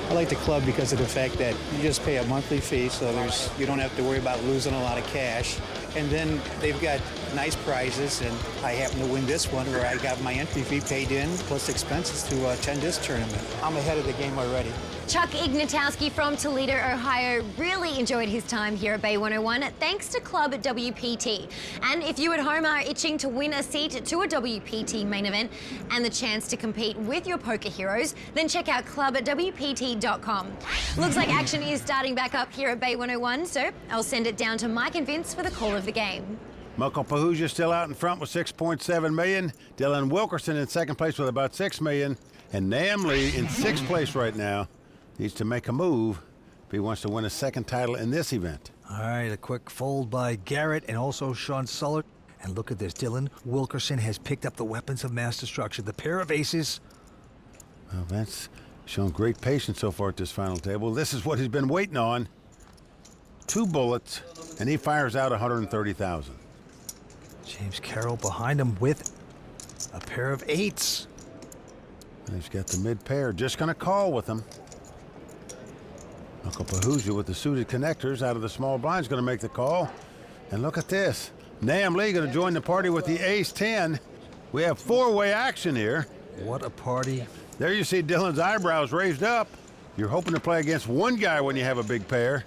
I like the club because of the fact that you just pay a monthly fee, so you don't have to worry about losing a lot of cash. And then they've got nice prizes, and I happen to win this one where I got my entry fee paid in plus expenses to attend this tournament. I'm ahead of the game already. Chuck Ignatowski from Toledo, Ohio, really enjoyed his time here at Bay 101 thanks to Club WPT. And if you at home are itching to win a seat to a WPT main event and the chance to compete with your poker heroes, then check out clubwpt.com. Looks like action is starting back up here at Bay 101, so I'll send it down to Mike and Vince for the call of the game. Muckle Pahuja still out in front with 6.7 million. Dylan Wilkerson in second place with about 6 million. And Nam Lee in 6th place right now. Needs to make a move if he wants to win a second title in this event. All right, a quick fold by Garrett and also Sean Suller. And look at this, Dylan Wilkerson has picked up the weapons of mass destruction, the pair of aces. Well, Vince shown great patience so far at this final table. This is what he's been waiting on. 2 bullets, and he fires out 130,000. James Carroll behind him with a pair of 8s. And he's got the mid pair, just gonna call with him. Muckle Pahuja with the suited connectors out of the small blind's going to make the call. And look at this. Nam Lee going to join the party with the ace-10. We have 4-way action here. What a party. There you see Dylan's eyebrows raised up. You're hoping to play against one guy when you have a big pair,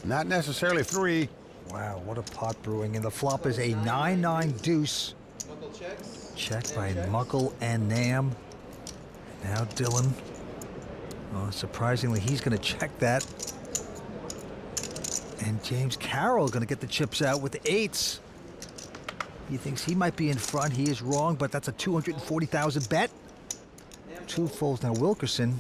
not necessarily 3. Wow, what a pot brewing. And the flop is a 9-9 deuce. Check by Muckle and Nam. Now Dylan. Oh, surprisingly, he's going to check that. And James Carroll going to get the chips out with the 8s. He thinks he might be in front. He is wrong, but that's a 240,000 bet. 2 folds now. Wilkerson.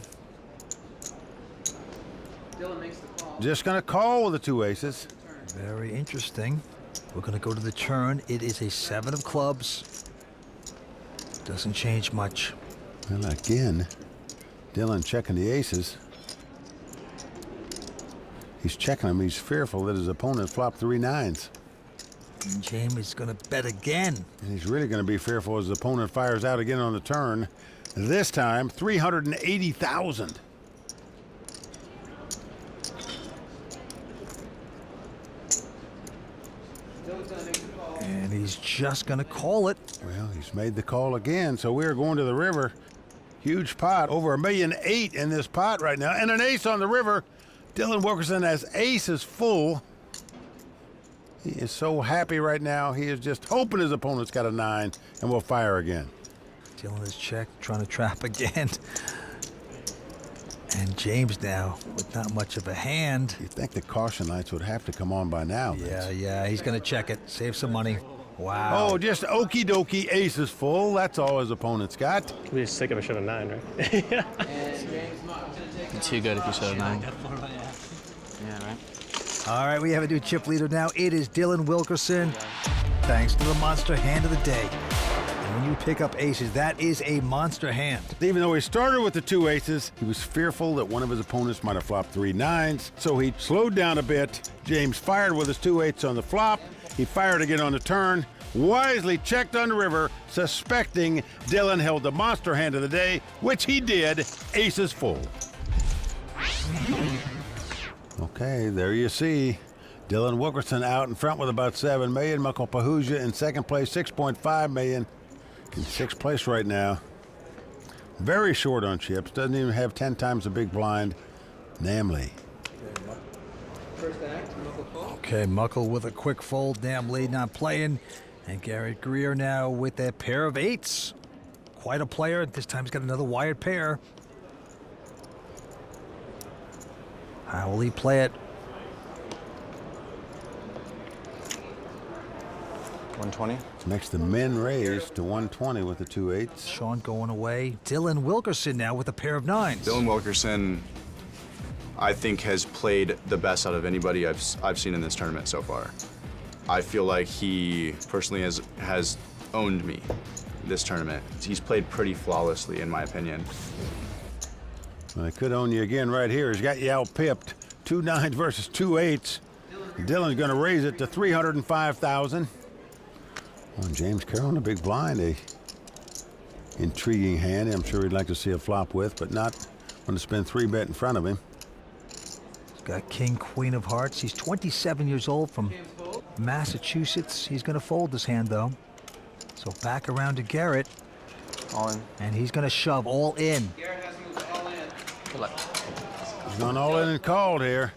Just going to call with the 2 aces. Very interesting. We're going to go to the turn. It is a 7 of clubs. Doesn't change much. Well, again, Dylan checking the aces. He's checking them. He's fearful that his opponent flopped 3 9s. And James is going to bet again. And he's really going to be fearful as his opponent fires out again on the turn. This time, 380,000. And he's just going to call it. Well, he's made the call again, so we're going to the river. Huge pot, over $1.8 million in this pot right now, and an ace on the river. Dylan Wilkerson has aces full. He is so happy right now. He is just hoping his opponent's got a 9 and will fire again. Dylan is checked, trying to trap again. And James now with not much of a hand. You'd think the caution lights would have to come on by now. Yeah, he's going to check it, save some money. Wow. Oh, just okie dokie aces full. That's all his opponent's got. We just think of a shot of 9, right? Too good if you showed a 9. Yeah, right. All right, we have a new chip leader now. It is Dylan Wilkerson. Thanks to the monster hand of the day. And when you pick up aces, that is a monster hand. Even though he started with the 2 aces, he was fearful that one of his opponents might have flopped 3 9s, so he slowed down a bit. James fired with his 2 8s on the flop. He fired again on the turn. wisely checked on the river, suspecting Dylan held the monster hand of the day, which he did, aces full. Okay, there you see Dylan Wilkerson out in front with about $7 million. Michael Pahuja in second place, $6.5 million. In sixth place right now. Very short on chips. Doesn't even have 10 times the big blind. Namely. Okay, Muckle with a quick fold. Namely not playing. And Garrett Greer now with a pair of eights. Quite a player. This time he's got another wired pair. How will he play it? 120. Makes the men raise to 120 with the 2 8s. Sean going away. Dylan Wilkerson now with a pair of 9s. Dylan Wilkerson, I think, has played the best out of anybody I've seen in this tournament so far. I feel like he personally has owned me this tournament. He's played pretty flawlessly, in my opinion. Well, I could own you again right here. He's got you out-pipped. 2 9s versus 2 8s. Dylan's going to raise it to $305,000. Well, James Carroll in a big blind, a intriguing hand. I'm sure he'd like to see a flop with, but not going to spend 3-bet in front of him. He's got King, Queen of Hearts. He's 27 years old from Massachusetts. He's going to fold this hand, though. So back around to Garrett. All in. And he's going to shove all in. Good luck. He's gone all in and called here.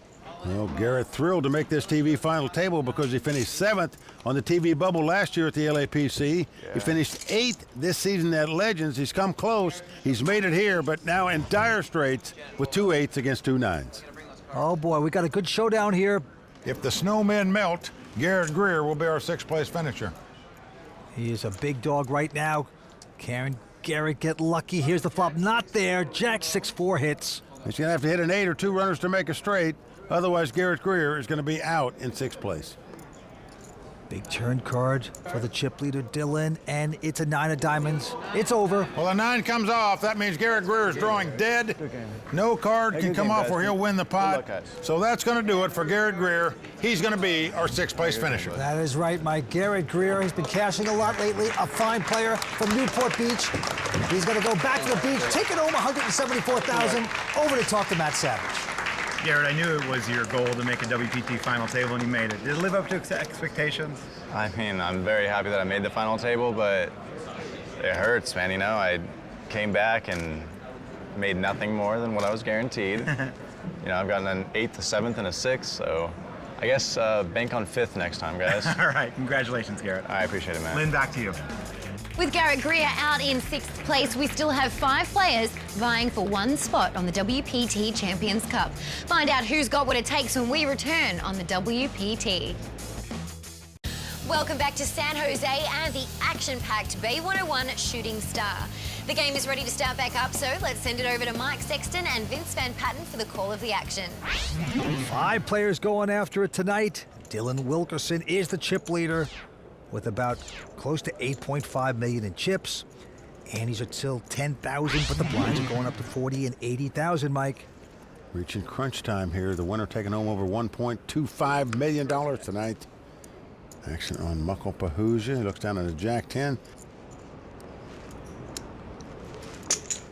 Well, Garrett thrilled to make this TV final table because he finished 7th on the TV bubble last year at the LAPC. Yeah. He finished 8th this season at Legends. He's come close. He's made it here, but now in dire straits with 2 8s against 2 9s. Oh, boy, we got a good showdown here. If the snowmen melt, Garrett Greer will be our 6th place finisher. He is a big dog right now. Can Garrett get lucky? Here's the flop. Not there. Jack 6-4 hits. He's going to have to hit an 8 or 2 runners to make a straight. Otherwise, Garrett Greer is going to be out in 6th place. Big turn card for the chip leader, Dylan, and it's a 9 of diamonds. It's over. Well, a 9 comes off. That means Garrett Greer is drawing dead. No card can come off or he'll win the pot. So that's going to do it for Garrett Greer. He's going to be our 6th place finisher. That is right, Mike. Garrett Greer, he's been cashing a lot lately. A fine player from Newport Beach. He's going to go back to the beach, take it home $174,000. Over to talk to Matt Savage. Garrett, I knew it was your goal to make a WPT final table, and you made it. Did it live up to expectations? I mean, I'm very happy that I made the final table, but it hurts, man. You know, I came back and made nothing more than what I was guaranteed. You know, I've gotten an 8th, a 7th, and a 6th, so I guess bank on 5th next time, guys. All right, congratulations, Garrett. I appreciate it, man. Lynn, back to you. With Garrett Greer out in 6th place, we still have 5 players vying for one spot on the WPT Champions Cup. Find out who's got what it takes when we return on the WPT. Welcome back to San Jose and the action-packed Bay 101 Shooting Star. The game is ready to start back up, so let's send it over to Mike Sexton and Vince Van Patten for the call of the action. 5 players going after it tonight. Dylan Wilkerson is the chip leader with about close to 8.5 million in chips. And he's at still 10,000, but the blinds are going up to 40 and 80,000, Mike. Reaching crunch time here. The winner taking home over $1.25 million tonight. Action on Muckle Pahuja. He looks down at a Jack 10.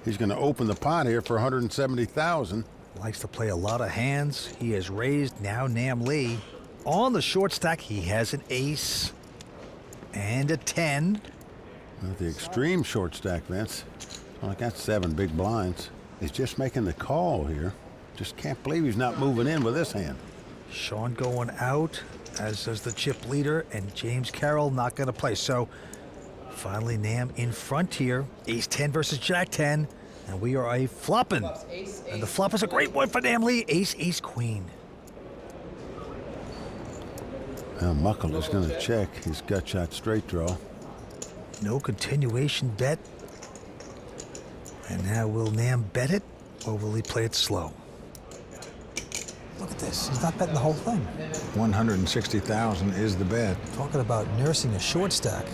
He's going to open the pot here for $170,000. Likes to play a lot of hands. He has raised now Nam Lee. On the short stack, he has an ace and a 10. Well, the extreme short stack, Vince. Well, I got 7 big blinds. He's just making the call here. Just can't believe he's not moving in with this hand. Sean going out, as does the chip leader, and James Carroll not going to play. So finally Nam in front here. Ace 10 versus Jack 10, and we are a flopping. And the flop is a great one for Nam Lee. Ace, ace, queen. Now Muckle is going to check his gut shot straight draw. No continuation bet. And now will Nam bet it, or will he play it slow? Look at this. He's not betting the whole thing. 160,000 is the bet. Talking about nursing a short stack.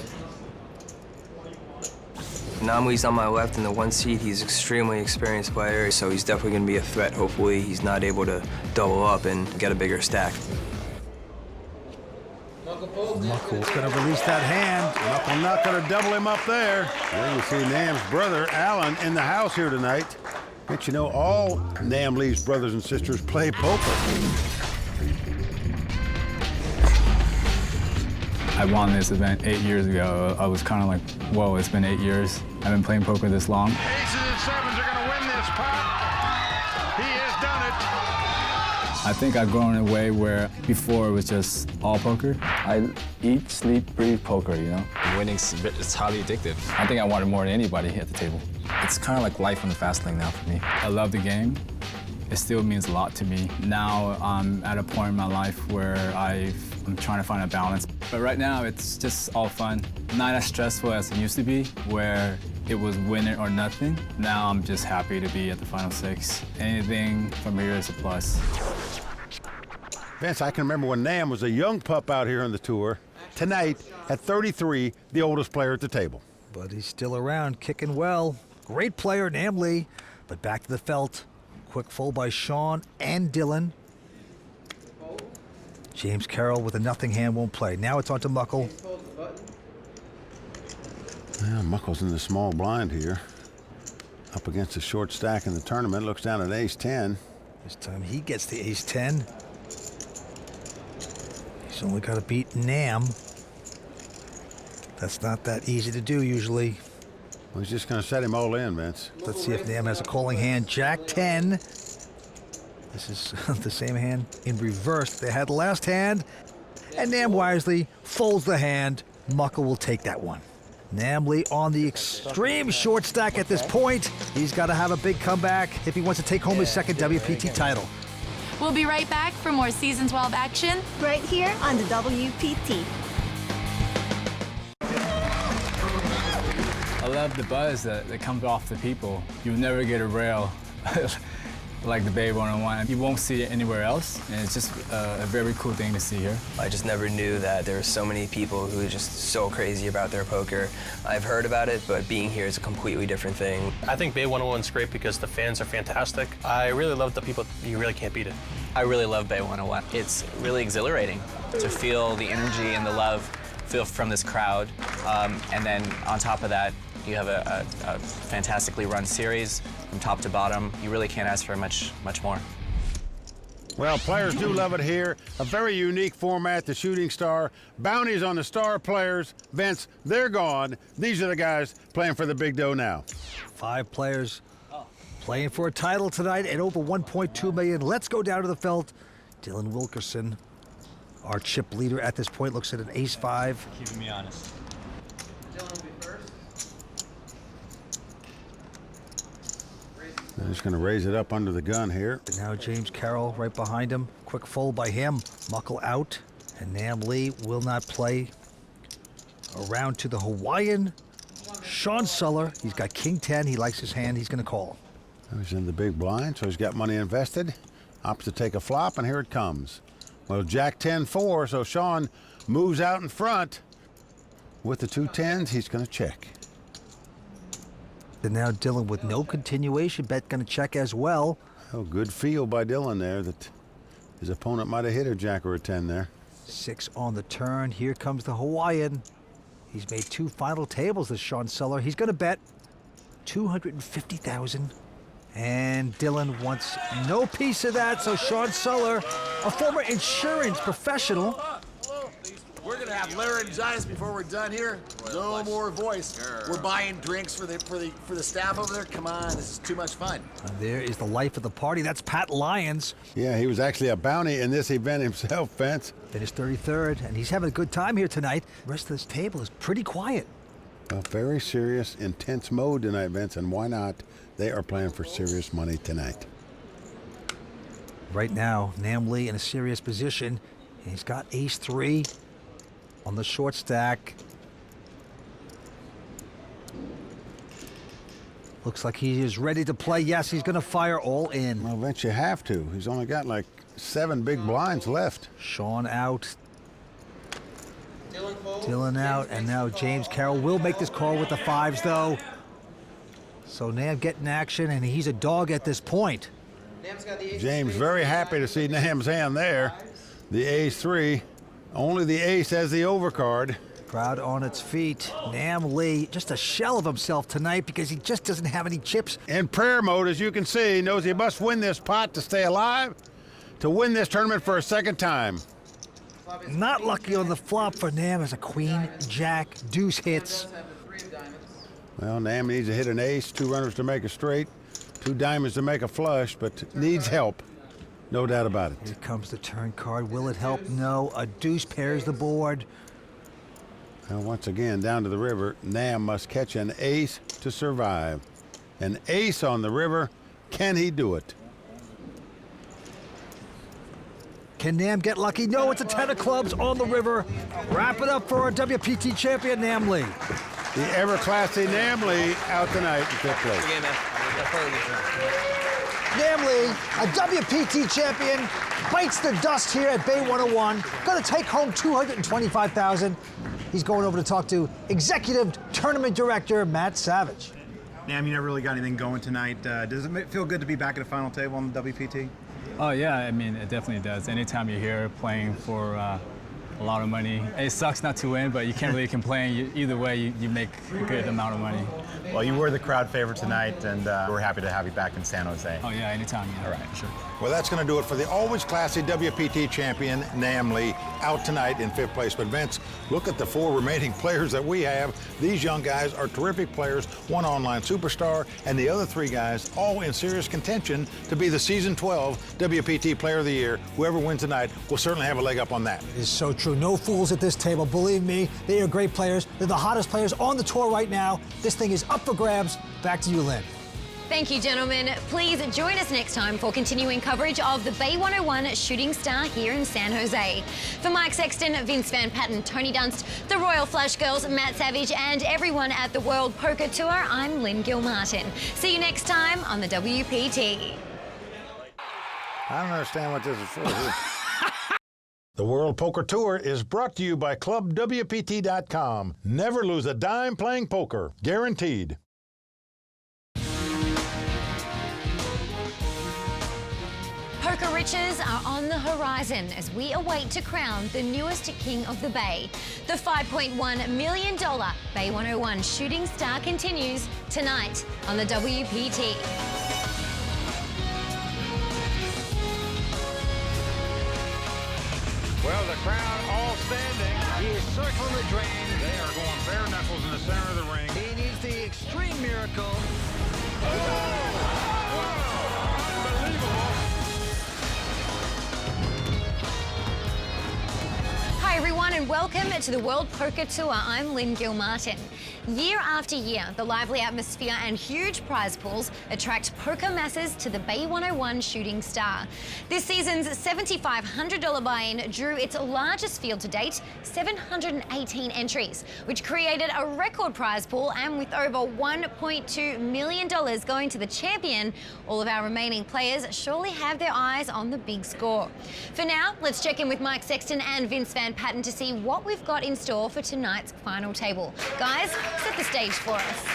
Namli's on my left in the 1 seat. He's an extremely experienced player, so he's definitely going to be a threat. Hopefully he's not able to double up and get a bigger stack. Muckle's going to release that hand. Muckle not going to double him up there. There you see Nam's brother, Alan, in the house here tonight. But you know, all Nam Lee's brothers and sisters play poker. I won this event 8 years ago. I was kind of like, whoa, it's been 8 years. I've been playing poker this long. Aces and sevens are going to win this pot. He has done it. I think I've grown in a way where before it was just all poker. I eat, sleep, breathe poker, you know? Winning's it's highly addictive. I think I want it more than anybody at the table. It's kind of like life on the fast lane now for me. I love the game. It still means a lot to me. Now I'm at a point in my life where I'm trying to find a balance. But right now it's just all fun. Not as stressful as it used to be, where it was win it or nothing. Now I'm just happy to be at the final six. Anything from here is a plus. Vince, I can remember when Nam was a young pup out here on the tour. Tonight, at 33, the oldest player at the table. But he's still around, kicking well. Great player, Nam Lee. But back to the felt. Quick fold by Sean and Dylan. James Carroll with a nothing hand won't play. Now it's on to Muckle. Yeah, Muckle's in the small blind here. Up against a short stack in the tournament. Looks down at ace-10. This time he gets the ace-10. He's only got to beat Nam. That's not that easy to do usually. Well, he's just going to set him all in, Vince. Let's see if Nam has a calling hand. Jack-10. This is the same hand in reverse they had last hand. And Nam wisely folds the hand. Muckle will take that one. Nam Lee on the extreme short stack at this point. He's got to have a big comeback if he wants to take home his second WPT title. We'll be right back for more Season 12 action right here on the WPT. I love the buzz that comes off the people. You'll never get a rail like the Bay 101. You won't see it anywhere else, and it's just a very cool thing to see here. I just never knew that there were so many people who are just so crazy about their poker. I've heard about it, but being here is a completely different thing. I think Bay 101 is great because the fans are fantastic. I really love the people. You really can't beat it. I really love Bay 101. It's really exhilarating to feel the energy and the love feel from this crowd. And then on top of that, you have a fantastically run series from top to bottom. You really can't ask for much more. Well, players do love it here. A very unique format, the Shooting Star. Bounties on the star players. Vince, they're gone. These are the guys playing for the big dough now. 5 players playing for a title tonight at over $1.2 million. Let's go down to the felt. Dylan Wilkerson, our chip leader at this point, looks at an ace-5. Keeping me honest. They're just going to raise it up under the gun here. Now James Carroll right behind him. Quick fold by him. Muckle out. And Nam Lee will not play. Around to the Hawaiian. Sean Suller. He's got king 10. He likes his hand. He's going to call. He's in the big blind, so he's got money invested. Opts to take a flop, and here it comes. Well, Jack 10-4, so Sean moves out in front. With the 2 10s, he's going to check. And now Dylan with no continuation bet going to check as well. Oh, good feel by Dylan there that his opponent might have hit a jack or a 10 there. 6 on the turn. Here comes the Hawaiian. He's made 2 final tables, this Sean Suller. He's going to bet $250,000. And Dylan wants no piece of that, so Sean Suller, a former insurance professional. We're gonna have laryngitis before we're done here. No more voice. We're buying drinks for the staff over there. Come on, this is too much fun. And there is the life of the party. That's Pat Lyons. Yeah, he was actually a bounty in this event himself, Vince. Finished 33rd, and he's having a good time here tonight. The rest of this table is pretty quiet. A very serious, intense mode tonight, Vince, and why not? They are playing for serious money tonight. Right now, Nam Lee in a serious position. He's got ace-3 on the short stack. Looks like he is ready to play. Yes, he's going to fire all in. Well, Vince, you have to. He's only got like 7 big blinds left. Sean out. Dylan out, and now James Carroll will make this call with the 5s, though. So Nam getting action, and he's a dog at this point. James very happy to see Nam's hand there. The ace-3 Only the ace has the overcard. Crowd on its feet. Nam Lee, just a shell of himself tonight because he just doesn't have any chips. In prayer mode, as you can see, knows he must win this pot to stay alive, to win this tournament for a second time. Not lucky on the flop for Nam as a queen, jack, deuce hits. Well, Nam needs to hit an ace, 2 runners to make a straight, 2 diamonds to make a flush, but needs help. No doubt about it. Here comes the turn card. Will it help? No. A deuce pairs the board. Now, once again, down to the river, Nam must catch an ace to survive. An ace on the river. Can he do it? Can Nam get lucky? No, it's a 10 of clubs on the river. Wrap it up for our WPT champion, Nam Lee. The ever-classy Nam Lee out tonight in 5th place. Nam Lee, a WPT champion, bites the dust here at Bay 101. Going to take home $225,000. He's going over to talk to Executive Tournament Director Matt Savage. Nam, you never really got anything going tonight. Does it feel good to be back at the final table on the WPT? Oh yeah, I mean, it definitely does. Anytime you're here playing for a lot of money, it sucks not to win, but you can't really complain. Either way, you make a good amount of money. Well, you were the crowd favorite tonight, and we're happy to have you back in San Jose. Oh yeah, anytime. Yeah. All right, for sure. Well, that's going to do it for the always classy WPT champion, Nam Lee, out tonight in 5th place. But Vince, look at the 4 remaining players that we have. These young guys are terrific players, one online superstar, and the other 3 guys all in serious contention to be the Season 12 WPT Player of the Year. Whoever wins tonight will certainly have a leg up on that. It is so true. No fools at this table. Believe me, they are great players. They're the hottest players on the tour right now. This thing is up for grabs. Back to you, Lynn. Thank you, gentlemen. Please join us next time for continuing coverage of the Bay 101 Shooting Star here in San Jose. For Mike Sexton, Vince Van Patten, Tony Dunst, the Royal Flush Girls, Matt Savage, and everyone at the World Poker Tour, I'm Lynn Gilmartin. See you next time on the WPT. I don't understand what this is for. The World Poker Tour is brought to you by ClubWPT.com. Never lose a dime playing poker. Guaranteed. Poker riches are on the horizon as we await to crown the newest king of the Bay. The $5.1 million Bay 101 Shooting Star continues tonight on the WPT. Well, the crowd all standing. He is circling the drain. They are going bare knuckles in the center of the ring. He needs the extreme miracle. Hi everyone and welcome to the World Poker Tour. I'm Lynn Gilmartin. Year after year, the lively atmosphere and huge prize pools attract poker masses to the Bay 101 Shooting Star. This season's $7,500 buy-in drew its largest field to date, 718 entries, which created a record prize pool, and with over $1.2 million going to the champion, all of our remaining players surely have their eyes on the big score. For now, let's check in with Mike Sexton and Vince Van Patten to see what we've got in store for tonight's final table. Guys, set the stage for us.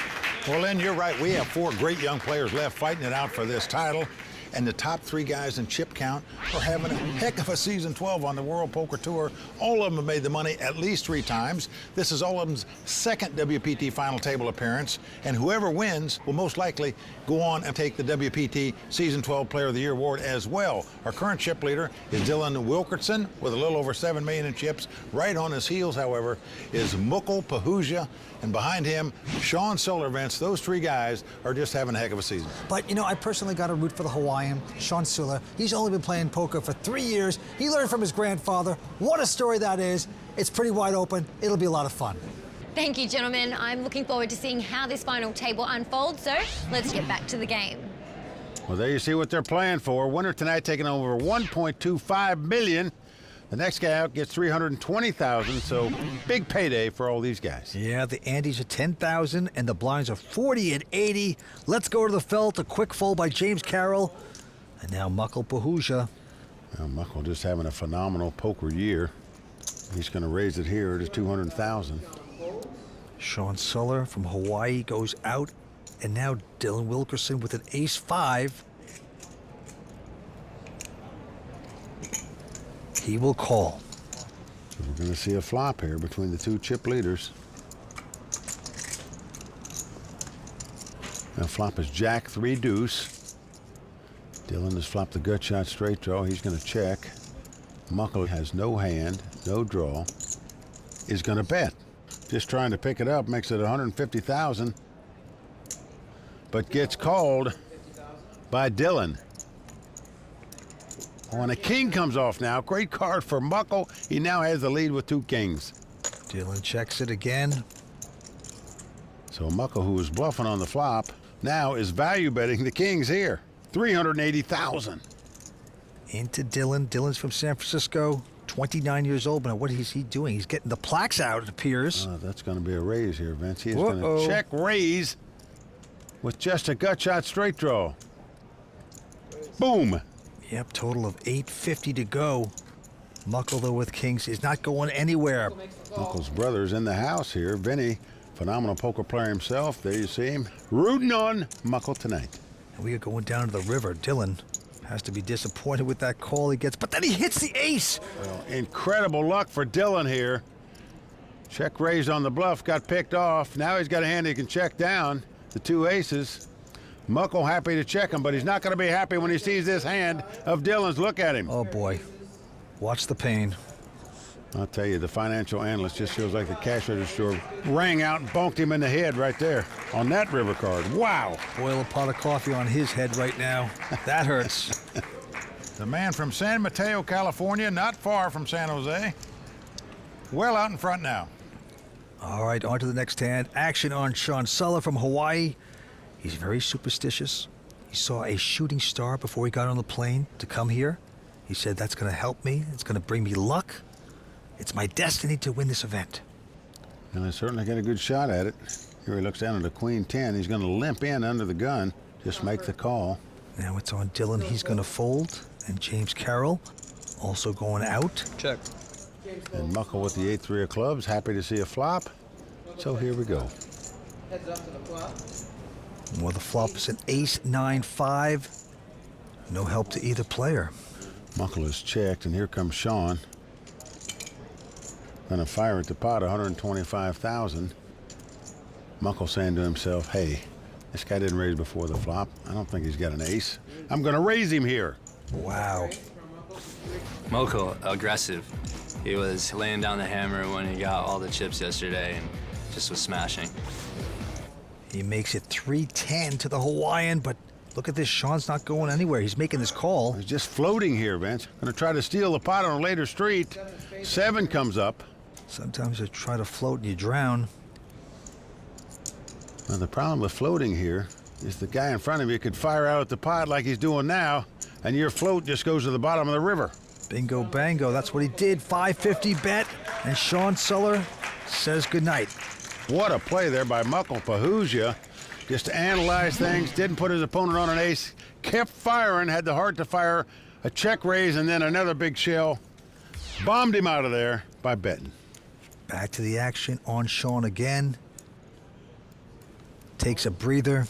Well, Lynn, you're right. We have 4 great young players left fighting it out for this title. And the top 3 guys in chip count are having a heck of a season 12 on the World Poker Tour. All of them have made the money at least 3 times. This is all of them's second WPT final table appearance. And whoever wins will most likely go on and take the WPT Season 12 Player of the Year award as well. Our current chip leader is Dylan Wilkerson with a little over $7 million in chips. Right on his heels, however, is Mukul Pahuja. And behind him, Sean Sullivan. Those 3 guys are just having a heck of a season. But, you know, I personally got to root for the Hawaiian, Sean Sula. He's only been playing poker for 3 years. He learned from his grandfather. What a story that is. It's pretty wide open. It'll be a lot of fun. Thank you, gentlemen. I'm looking forward to seeing how this final table unfolds, so let's get back to the game. Well, there you see what they're playing for. Winner tonight taking over $1.25 million. The next guy out gets $320,000, so big payday for all these guys. Yeah, the Andes are $10,000 and the blinds are $40 and $80. Let's go to the felt. A quick fold by James Carroll. And now Mukul Pahuja. Well, Mukul just having a phenomenal poker year. He's going to raise it here to $200,000. Sean Suller from Hawaii goes out. And now Dylan Wilkerson with an ace-5. He will call. So we're going to see a flop here between the two chip leaders. Now flop is Jack 3 deuce. Dylan has flopped the gut shot straight draw. He's going to check. Muckle has no hand, no draw. Is going to bet. Just trying to pick it up makes it 150,000. But gets called by Dylan. Oh, and a king comes off now. Great card for Muckle. He now has the lead with 2 kings. Dylan checks it again. So Muckle, who was bluffing on the flop, now is value betting the kings here. 380,000. Into Dylan. Dylan's from San Francisco, 29 years old. But what is he doing? He's getting the plaques out, it appears. That's going to be a raise here, Vince. He's going to check raise with just a gut shot straight draw. Boom. Yep, total of 850 to go. Muckle, though, with kings, is not going anywhere. Muckle's brother's in the house here. Vinny, phenomenal poker player himself. There you see him. Rooting on Muckle tonight. And we are going down to the river. Dylan has to be disappointed with that call he gets, but then he hits the ace. Well, incredible luck for Dylan here. Check raised on the bluff, got picked off. Now he's got a hand he can check down. The 2 aces. Muckle happy to check him, but he's not going to be happy when he sees this hand of Dylan's. Look at him. Oh, boy. Watch the pain. I'll tell you, the financial analyst just feels like the cash register rang out and bonked him in the head right there on that river card. Wow. Boil a pot of coffee on his head right now. That hurts. The man from San Mateo, California, not far from San Jose. Well out in front now. All right, on to the next hand. Action on Sean Suller from Hawaii. He's very superstitious. He saw a shooting star before he got on the plane to come here. He said, that's going to help me. It's going to bring me luck. It's my destiny to win this event. And I certainly got a good shot at it. Here he looks down at the queen 10. He's going to limp in under the gun. Just make the call. Now it's on Dylan. He's going to fold. And James Carroll also going out. Check. And Muckle with the 8-3 of clubs. Happy to see a flop. So here we go. Heads up to the flop. Well, the flop is an ace-9-5. No help to either player. Muckle is checked, and here comes Sean. Gonna fire at the pot, 125,000. Muckle saying to himself, hey, this guy didn't raise before the flop. I don't think he's got an ace. I'm gonna raise him here. Wow. Muckle, aggressive. He was laying down the hammer when he got all the chips yesterday and just was smashing. He makes it 310 to the Hawaiian, but look at this. Sean's not going anywhere. He's making this call. He's just floating here, Vince. Gonna try to steal the pot on a later street. 7 comes up. Sometimes you try to float and you drown. Now, the problem with floating here is the guy in front of you could fire out at the pot like he's doing now, and your float just goes to the bottom of the river. Bingo, bango. That's what he did. 550 bet, and Sean Suller says goodnight. What a play there by Muckle Pahuja. Just to analyze things, didn't put his opponent on an ace, kept firing, had the heart to fire a check raise and then another big shell. Bombed him out of there by betting. Back to the action on Sean again. Takes a breather.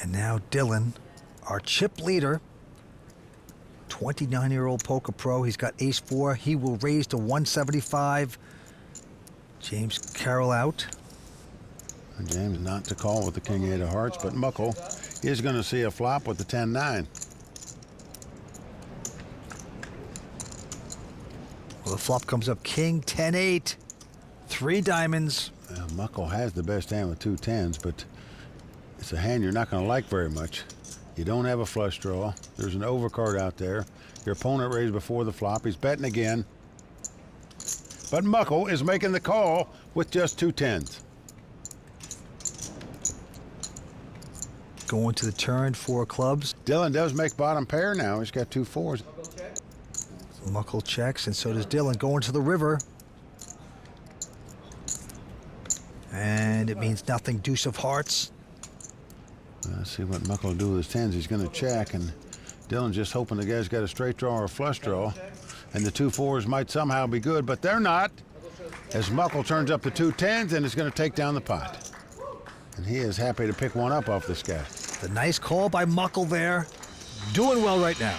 And now Dylan, our chip leader, 29-year-old poker pro. He's got ace-4. He will raise to 175. James Carroll out. James not to call with the king 8 of hearts, but Muckle is going to see a flop with the 10-9. Well, the flop comes up king 10-8. 3 diamonds. Muckle has the best hand with 2 10s, but it's a hand you're not going to like very much. You don't have a flush draw. There's an overcard out there. Your opponent raised before the flop. He's betting again. But Muckle is making the call with just 2 10s. Going to the turn, 4 clubs. Dylan does make bottom pair now. He's got 2 4s. Muckle checks, and so does Dylan. Going to the river. And it means nothing. Deuce of hearts. Let's see what Muckle will do with his 10s. He's going to check, and Dylan's just hoping the guy's got a straight draw or a flush draw. And the 2 4s might somehow be good, but they're not. As Muckle turns up the 2 10s and is going to take down the pot. And he is happy to pick one up off this guy. The nice call by Muckle there. Doing well right now.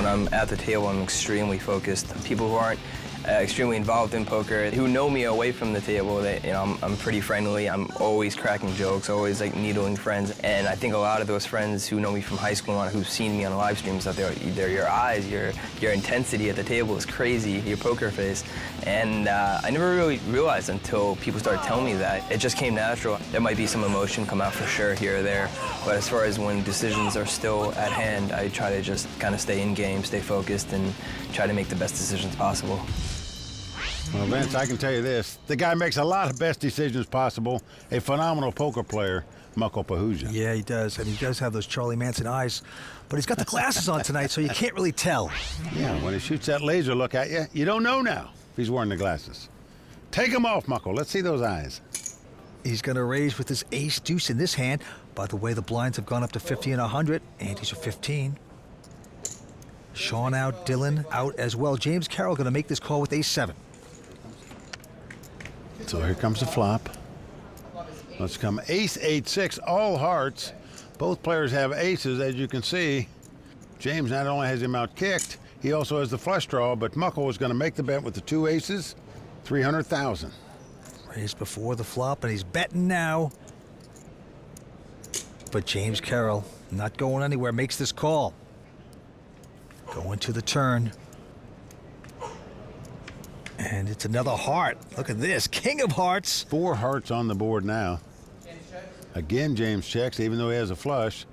I'm at the table, I'm extremely focused. People who aren't extremely involved in poker, who know me away from the table, I'm pretty friendly. I'm always cracking jokes, always like needling friends. And I think a lot of those friends who know me from high school and who've seen me on live streams, that they're your eyes, your intensity at the table is crazy, your poker face. And I never really realized until people started telling me that. It just came natural. There might be some emotion come out for sure here or there, but as far as when decisions are still at hand, I try to just kind of stay in game, stay focused, and try to make the best decisions possible. Well, Vince, I can tell you this. The guy makes a lot of best decisions possible. A phenomenal poker player, Muckle Pahuja. Yeah, he does. And he does have those Charlie Manson eyes. But he's got the glasses on tonight, so you can't really tell. Yeah, when he shoots that laser look at you, you don't know now if he's wearing the glasses. Take them off, Muckle. Let's see those eyes. He's going to raise with his ace-deuce in this hand. By the way, the blinds have gone up to 50 and 100. Antes are 15. Sean out, Dylan out as well. James Carroll going to make this call with ace-7. So here comes the flop. Let's come ace-8-6, all hearts. Both players have aces, as you can see. James not only has him out-kicked, he also has the flush draw, but Muckle is going to make the bet with the 2 aces, 300,000. Raised before the flop, and he's betting now. But James Carroll, not going anywhere, makes this call. Going to the turn. And it's another heart. Look at this, king of hearts. 4 hearts on the board now. Again, James checks, even though he has a flush.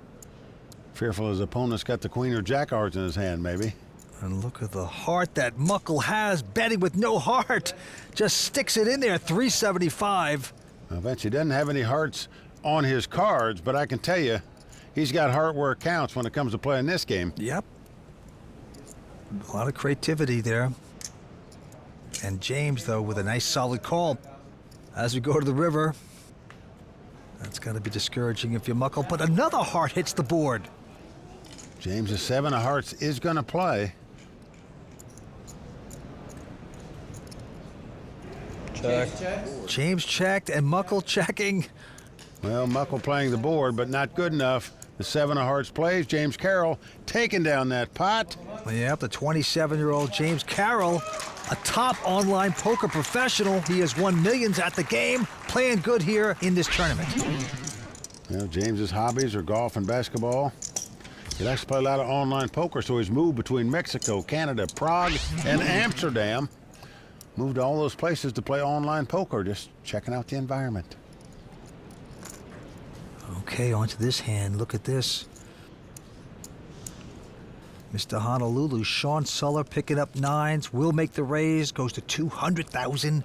Fearful his opponent's got the queen or jack hearts in his hand, maybe. And look at the heart that Muckle has, betting with no heart. Just sticks it in there, 375. I bet he doesn't have any hearts on his cards, but I can tell you, he's got heart where it counts when it comes to playing this game. Yep. A lot of creativity there. And James, though, with a nice solid call. As we go to the river, that's going to be discouraging if you're Muckle, but another heart hits the board. James' 7 of hearts is going to play. Check. James checked and Muckle checking. Well, Muckle playing the board, but not good enough. The 7 of hearts plays. James Carroll taking down that pot. Yep, the 27-year-old James Carroll, a top online poker professional. He has won millions at the game, playing good here in this tournament. You know, James's hobbies are golf and basketball. He likes to play a lot of online poker, so he's moved between Mexico, Canada, Prague, and Amsterdam. Moved to all those places to play online poker, just checking out the environment. Okay, on to this hand. Look at this. Mr. Honolulu, Sean Suller picking up 9s, will make the raise, goes to 200,000.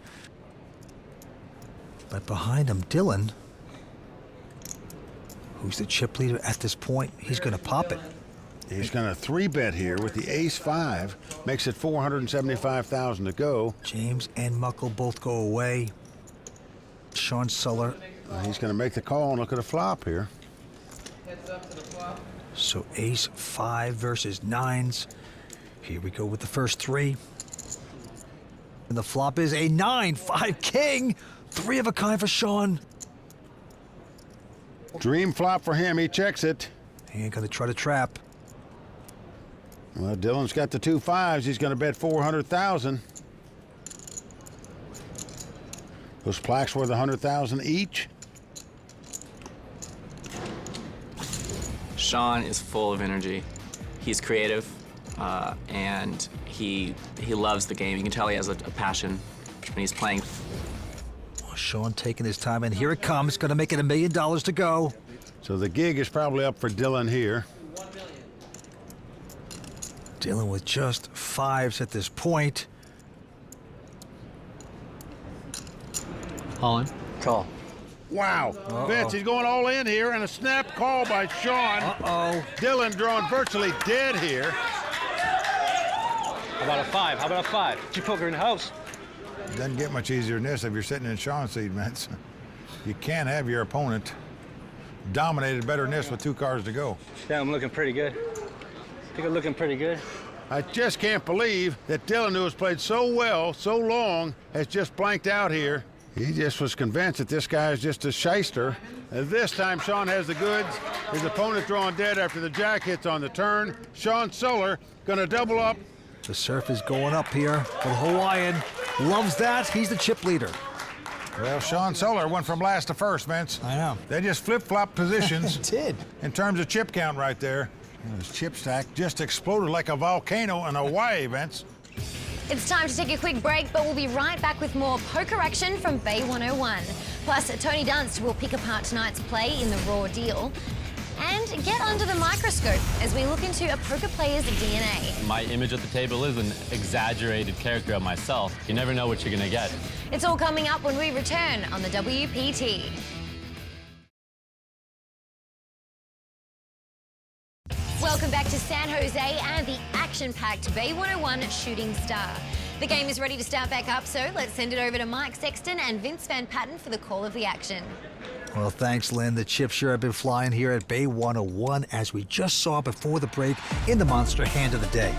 But behind him, Dylan, who's the chip leader at this point, he's going to pop it. He's going to 3-bet here with the ace-5, makes it 475,000 to go. James and Muckle both go away. Sean Suller. He's going to make the call and look at a flop here. Heads up to the flop. So ace-5 versus 9s. Here we go with the first 3. And the flop is a 9-5 king. 3 of a kind for Sean. Dream flop for him. He checks it. He ain't going to try to trap. Well, Dylan's got the 2 5s. He's going to bet 400,000. Those plaques worth 100,000 each. Sean is full of energy. He's creative, and he loves the game. You can tell he has a passion when he's playing. Oh, Sean taking his time, and here it comes. Going to make it $1 million to go. So the gig is probably up for Dylan here. Dylan with just 5s at this point. All in. Call. Wow. Vince, he's going all in here, and a snap call by Sean. Uh-oh. Dylan drawn virtually dead here. How about a 5? How about a 5? Get your poker in the house. It doesn't get much easier than this if you're sitting in Sean's seat, Vince. You can't have your opponent dominated better than this with 2 cards to go. Yeah, I'm looking pretty good. I think I'm looking pretty good. I just can't believe that Dylan, who has played so well, so long, has just blanked out here. He just was convinced that this guy is just a shyster. And this time, Sean has the goods. His opponent drawing dead after the jack hits on the turn. Sean Suller gonna double up. The surf is going up here for the Hawaiian. Loves that. He's the chip leader. Well, Sean Suller went from last to first, Vince. I know. They just flip-flopped positions. It did. In terms of chip count right there. His chip stack just exploded like a volcano in Hawaii, Vince. It's time to take a quick break, but we'll be right back with more poker action from Bay 101. Plus, Tony Dunst will pick apart tonight's play in the Raw Deal and get under the microscope as we look into a poker player's DNA. My image at the table is an exaggerated character of myself. You never know what you're gonna get. It's all coming up when we return on the WPT. Welcome back to San Jose and the action-packed Bay 101 Shooting Star. The game is ready to start back up, so let's send it over to Mike Sexton and Vince Van Patten for the call of the action. Well, thanks, Lynn. The chips sure have been flying here at Bay 101, as we just saw before the break in the monster hand of the day.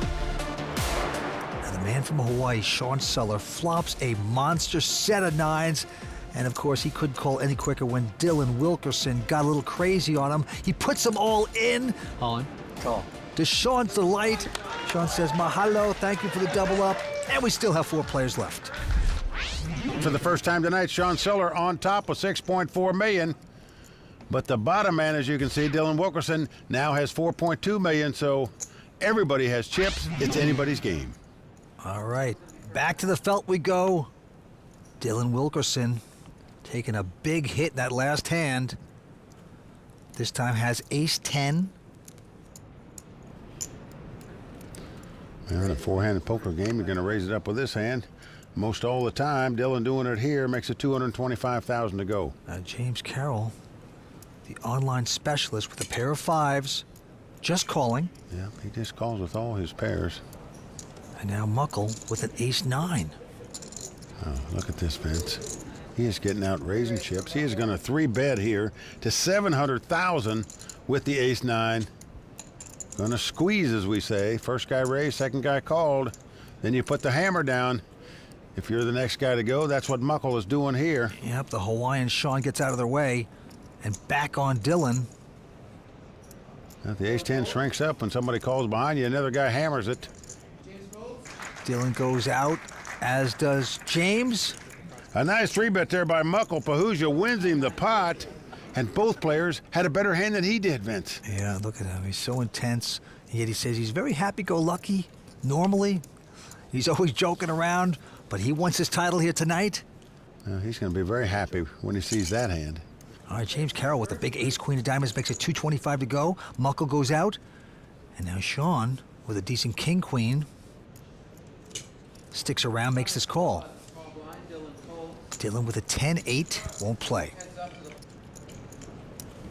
Now, the man from Hawaii, Sean Suller, flops a monster set of nines. And, of course, he couldn't call any quicker when Dylan Wilkerson got a little crazy on him. He puts them all in. All in. Call. To Sean's delight, Sean says, mahalo, thank you for the double up. And we still have 4 players left. For the first time tonight, Sean Suller on top with $6.4 million. But the bottom man, as you can see, Dylan Wilkerson, now has $4.2 million. So everybody has chips. It's anybody's game. All right, back to the felt we go. Dylan Wilkerson taking a big hit in that last hand. This time has ace-10. Well, in a four-handed poker game, you're going to raise it up with this hand. Most all the time, Dylan doing it here makes it $225,000 to go. James Carroll, the online specialist with a pair of 5s, just calling. Yeah, he just calls with all his pairs. And now Muckle with an ace-9. Oh, look at this, Vince. He is getting out raising chips. He is going to 3-bet here to $700,000 with the ace-9. Going to squeeze, as we say. First guy raised, second guy called. Then you put the hammer down. If you're the next guy to go, that's what Muckle is doing here. Yep, the Hawaiian Sean gets out of their way. And back on Dylan. Now, the ace-10 shrinks up when somebody calls behind you. Another guy hammers it. Dylan goes out, as does James. A nice 3-bet there by Muckle. Pahuja wins him the pot. And both players had a better hand than he did, Vince. Yeah, look at him. He's so intense. And yet he says he's very happy-go-lucky, normally. He's always joking around, but he wants his title here tonight. He's going to be very happy when he sees that hand. All right, James Carroll with the big ace-queen of diamonds makes it $225 to go. Muckle goes out. And now Sean, with a decent king-queen, sticks around, makes this call. Dylan with a 10-8 won't play.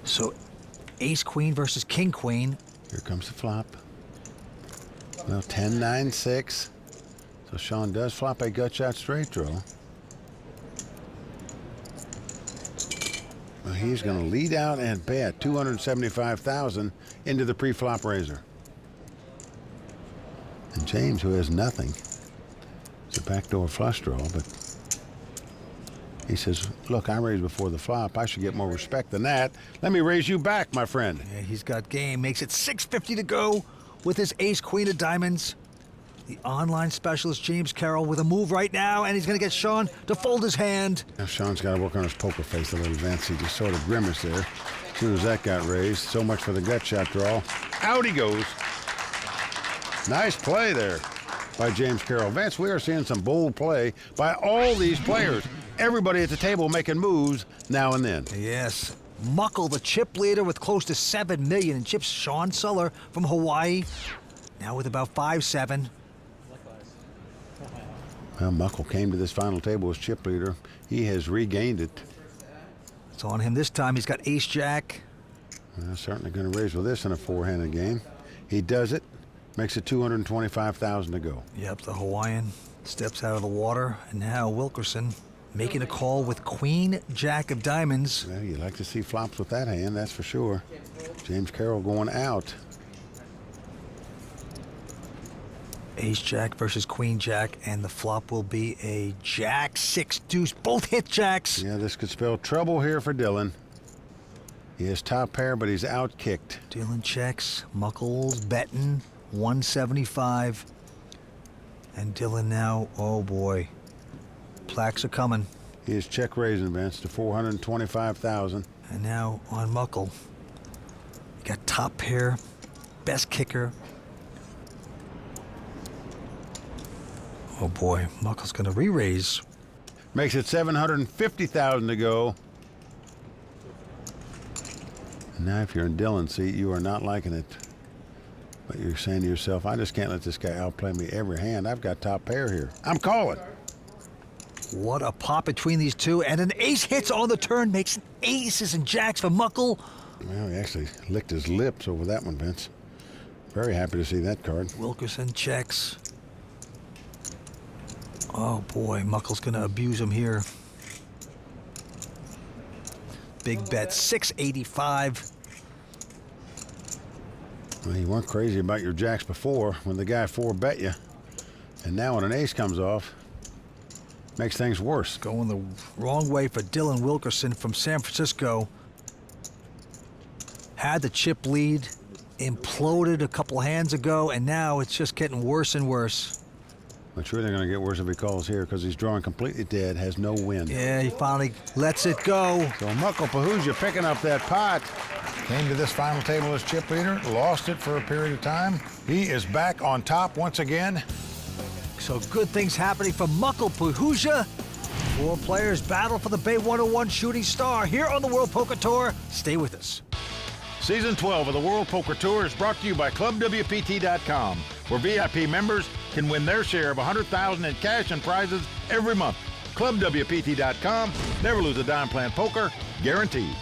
So, ace-queen versus king-queen. Here comes the flop. Well, 10-9-6. So Sean does flop a gut shot straight draw. Well, he's going to lead out and bet $275,000 into the pre-flop raiser. And James, who has nothing, it's a backdoor flush draw, but he says, look, I raised before the flop. I should get more respect than that. Let me raise you back, my friend. Yeah, he's got game. Makes it $650 to go with his ace-queen of diamonds. The online specialist, James Carroll, with a move right now, and he's going to get Sean to fold his hand. Now Sean's got to work on his poker face a little, Vince. He just sort of grimaced there. As soon as that got raised, so much for the gut shot draw. Out he goes. Nice play there by James Carroll. Vince, we are seeing some bold play by all these players. Everybody at the table making moves now and then. Yes. Muckle, the chip leader, with close to $7 million in chips. Sean Suller from Hawaii, now with about 5-7. Well, Muckle came to this final table as chip leader. He has regained it. It's on him this time. He's got ace-jack. Well, certainly going to raise with this in a four-handed game. He does it. Makes it $225,000 to go. Yep, the Hawaiian steps out of the water. And now Wilkerson making a call with queen-jack of diamonds. Well, you like to see flops with that hand, that's for sure. James Carroll going out. Ace-Jack versus Queen-Jack, and the flop will be a Jack, 6, deuce, both hit jacks. Yeah, this could spell trouble here for Dylan. He has top pair, but he's out-kicked. Dylan checks, Muckles betting, 175. And Dylan now, oh boy, plaques are coming. He is check raising, Vince, to 425,000. And now on Muckle, you got top pair, best kicker. Oh boy, Muckle's gonna re-raise. Makes it 750,000 to go. And now if you're in Dylan's seat, you are not liking it. But you're saying to yourself, I just can't let this guy outplay me every hand. I've got top pair here. I'm calling. What a pop between these two, and an ace hits on the turn, makes aces and jacks for Muckle. Well, he actually licked his lips over that one, Vince. Very happy to see that card. Wilkerson checks. Oh boy, Muckle's gonna abuse him here. Big bet, 685. Well, you weren't crazy about your jacks before when the guy 4-bet you. And now when an ace comes off, makes things worse. Going the wrong way for Dylan Wilkerson from San Francisco. Had the chip lead, imploded a couple hands ago, and now it's just getting worse and worse. It's really going to get worse if he calls here because he's drawing completely dead, has no win. Yeah, he finally lets it go. So Muckle Pahuja picking up that pot. Came to this final table as chip leader, lost it for a period of time. He is back on top once again. So good things happening for Muckle Pahuja. 4 players battle for the Bay 101 Shooting Star here on the World Poker Tour. Stay with us. Season 12 of the World Poker Tour is brought to you by ClubWPT.com, where VIP members can win their share of $100,000 in cash and prizes every month. ClubWPT.com. Never lose a dime playing poker, guaranteed.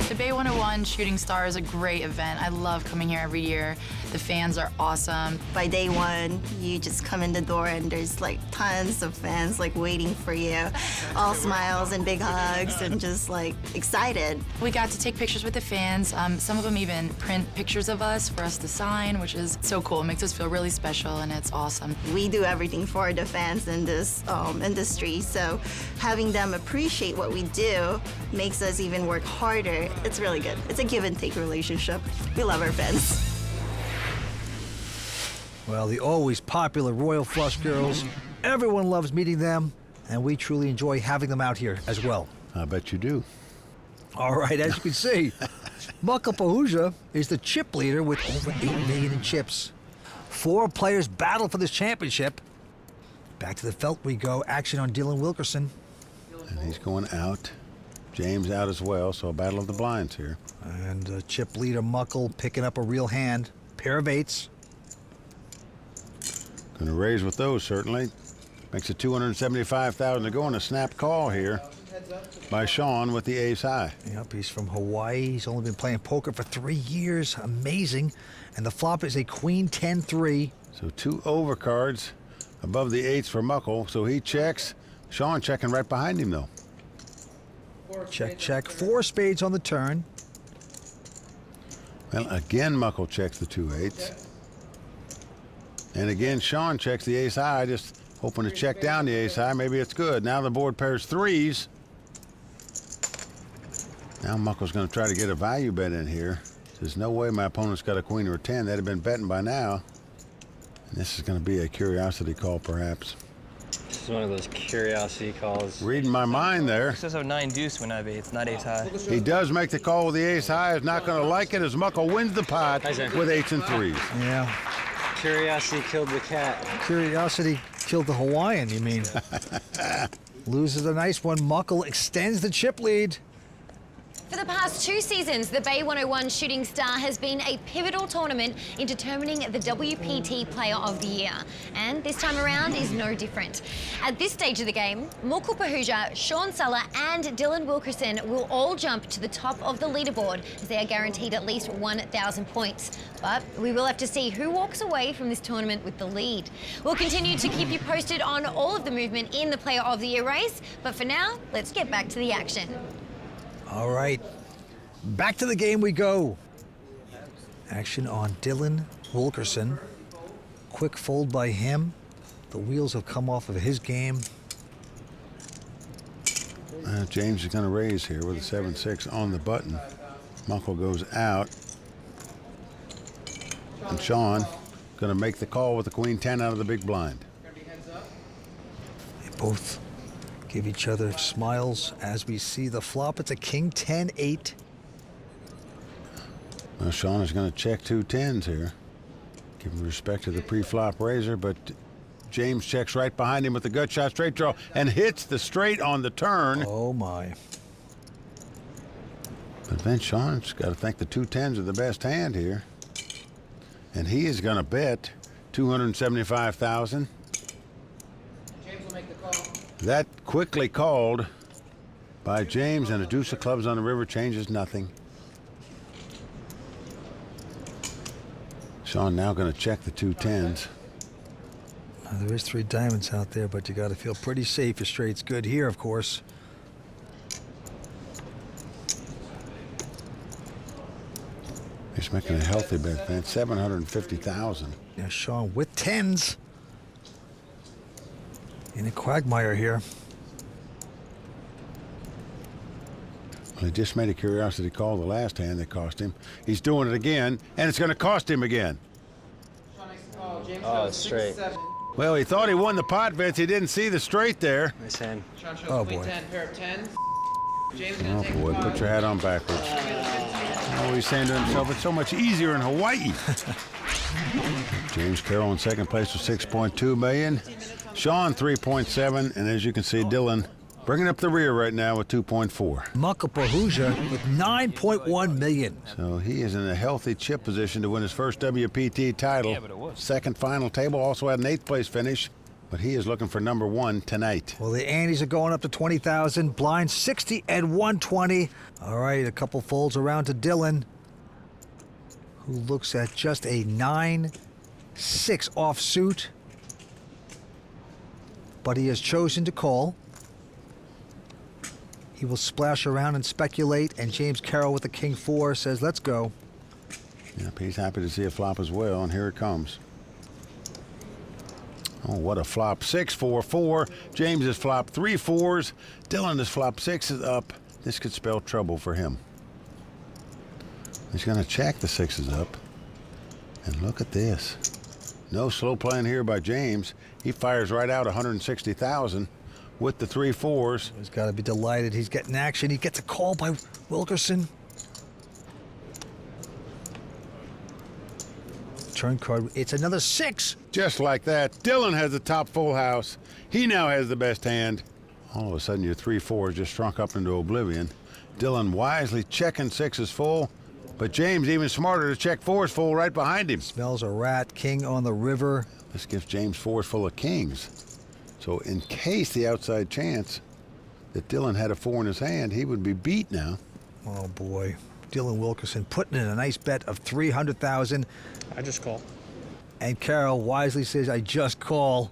The Bay 101 Shooting Star is a great event. I love coming here every year. The fans are awesome. By day one, you just come in the door and there's like tons of fans like waiting for you. All smiles and big hugs and just like excited. We got to take pictures with the fans. Some of them even print pictures of us for us to sign, which is so cool. It makes us feel really special and it's awesome. We do everything for the fans in this industry, so having them appreciate what we do makes us even work harder. It's really good. It's a give and take relationship. We love our fans. Well, the always popular Royal Flush Girls, everyone loves meeting them, and we truly enjoy having them out here as well. I bet you do. All right, as you can see, Muckle Pahuja is the chip leader with over 8 million in chips. 4 players battle for this championship. Back to the felt we go. Action on Dylan Wilkerson. And he's going out. James out as well, so a battle of the blinds here. And chip leader Muckle picking up a real hand. Pair of 8s. Going to raise with those, certainly. Makes it 275,000 to go on a snap call here by Sean with the ace high. Yep, he's from Hawaii. He's only been playing poker for 3 years. Amazing. And the flop is a queen 10-3. So 2 overcards above the 8s for Muckle. So he checks. Sean checking right behind him, though. Check, check. 4 spades on the turn. Well, again, Muckle checks the 2 8s. And again, Sean checks the ace high, just hoping to check down the ace high. Maybe it's good. Now the board pairs 3s. Now Muckle's going to try to get a value bet in here. There's no way my opponent's got a queen or a 10. They'd have been betting by now. And this is going to be a curiosity call, perhaps. This is one of those curiosity calls. Reading my mind there. This is a 9 deuce when I have 8, not ace high. He does make the call with the ace high. Is not going to like it as Muckle wins the pot with 8s and 3s. Yeah. Curiosity killed the cat. Curiosity killed the Hawaiian, you mean? Loses a nice one. Muckle extends the chip lead. For the past 2 seasons, the Bay 101 Shooting Star has been a pivotal tournament in determining the WPT Player of the Year. And this time around is no different. At this stage of the game, Muckle Pahuja, Sean Suller and Dylan Wilkerson will all jump to the top of the leaderboard as they are guaranteed at least 1,000 points. But we will have to see who walks away from this tournament with the lead. We'll continue to keep you posted on all of the movement in the Player of the Year race. But for now, let's get back to the action. All right, back to the game we go. Action on Dylan Wilkerson, quick fold by him. The wheels have come off of his game. James is going to raise here with a 7-6 on the button. Muckle goes out. And Sean going to make the call with the queen 10 out of the big blind. They both give each other smiles as we see the flop. It's a king 10-8. Well, Sean is going to check 2 10s here. Give respect to the pre-flop raiser, but James checks right behind him with the gut shot straight draw and hits the straight on the turn. Oh my. But then Sean's got to think the 2 10s are the best hand here. And he is going to bet $275,000. James will make the call. That quickly called by James, and a deuce of clubs on the river changes nothing. Sean now going to check the 2 10s. There is 3 diamonds out there, but you got to feel pretty safe. Your straight's good here, of course. He's making a healthy bet, man. $750,000. Yeah, Sean with 10s. In a quagmire here. Well, he just made a curiosity call the last hand that cost him. He's doing it again, and it's going to cost him again. Sean makes the call. James Oh, goes it's straight. 6-7. Well, he thought he won the pot, Vince. He didn't see the straight there. Nice hand. Sean shows Oh, queen boy. 10, pair of 10s. James gonna Oh, take boy, the put your hat on backwards. Oh, he's saying to himself, it's so much easier in Hawaii. James Carroll in second place with $6.2 million. Sean, 3.7. And as you can see, Dylan bringing up the rear right now with 2.4. Muckle Pahuja with 9.1 million. So he is in a healthy chip position to win his first WPT title. Second final table, also had an 8th place finish, but he is looking for number 1 tonight. Well, the antes are going up to 20,000. Blind 60 and 120. All right, a couple folds around to Dylan, who looks at just a 9-6 offsuit. But he has chosen to call. He will splash around and speculate, and James Carroll with the king 4 says, let's go. Yep, he's happy to see a flop as well, and here it comes. Oh, what a flop. 6-4-4. James has flopped 3 4s. Dylan has flopped 6s up. This could spell trouble for him. He's going to check the 6s up. And look at this. No slow playing here by James. He fires right out 160,000 with the 3 4s. He's got to be delighted. He's getting action. He gets a call by Wilkerson. Turn card. It's another 6. Just like that. Dylan has the top full house. He now has the best hand. All of a sudden, your 3 4s just shrunk up into oblivion. Dylan wisely checking 6s full, but James even smarter to check 4s full right behind him. Smells a rat. King on the river. This gives James 4s full of kings. So in case the outside chance that Dylan had a 4 in his hand, he would be beat now. Oh, boy. Dylan Wilkerson putting in a nice bet of 300,000. I just call. And Carroll wisely says, I just call.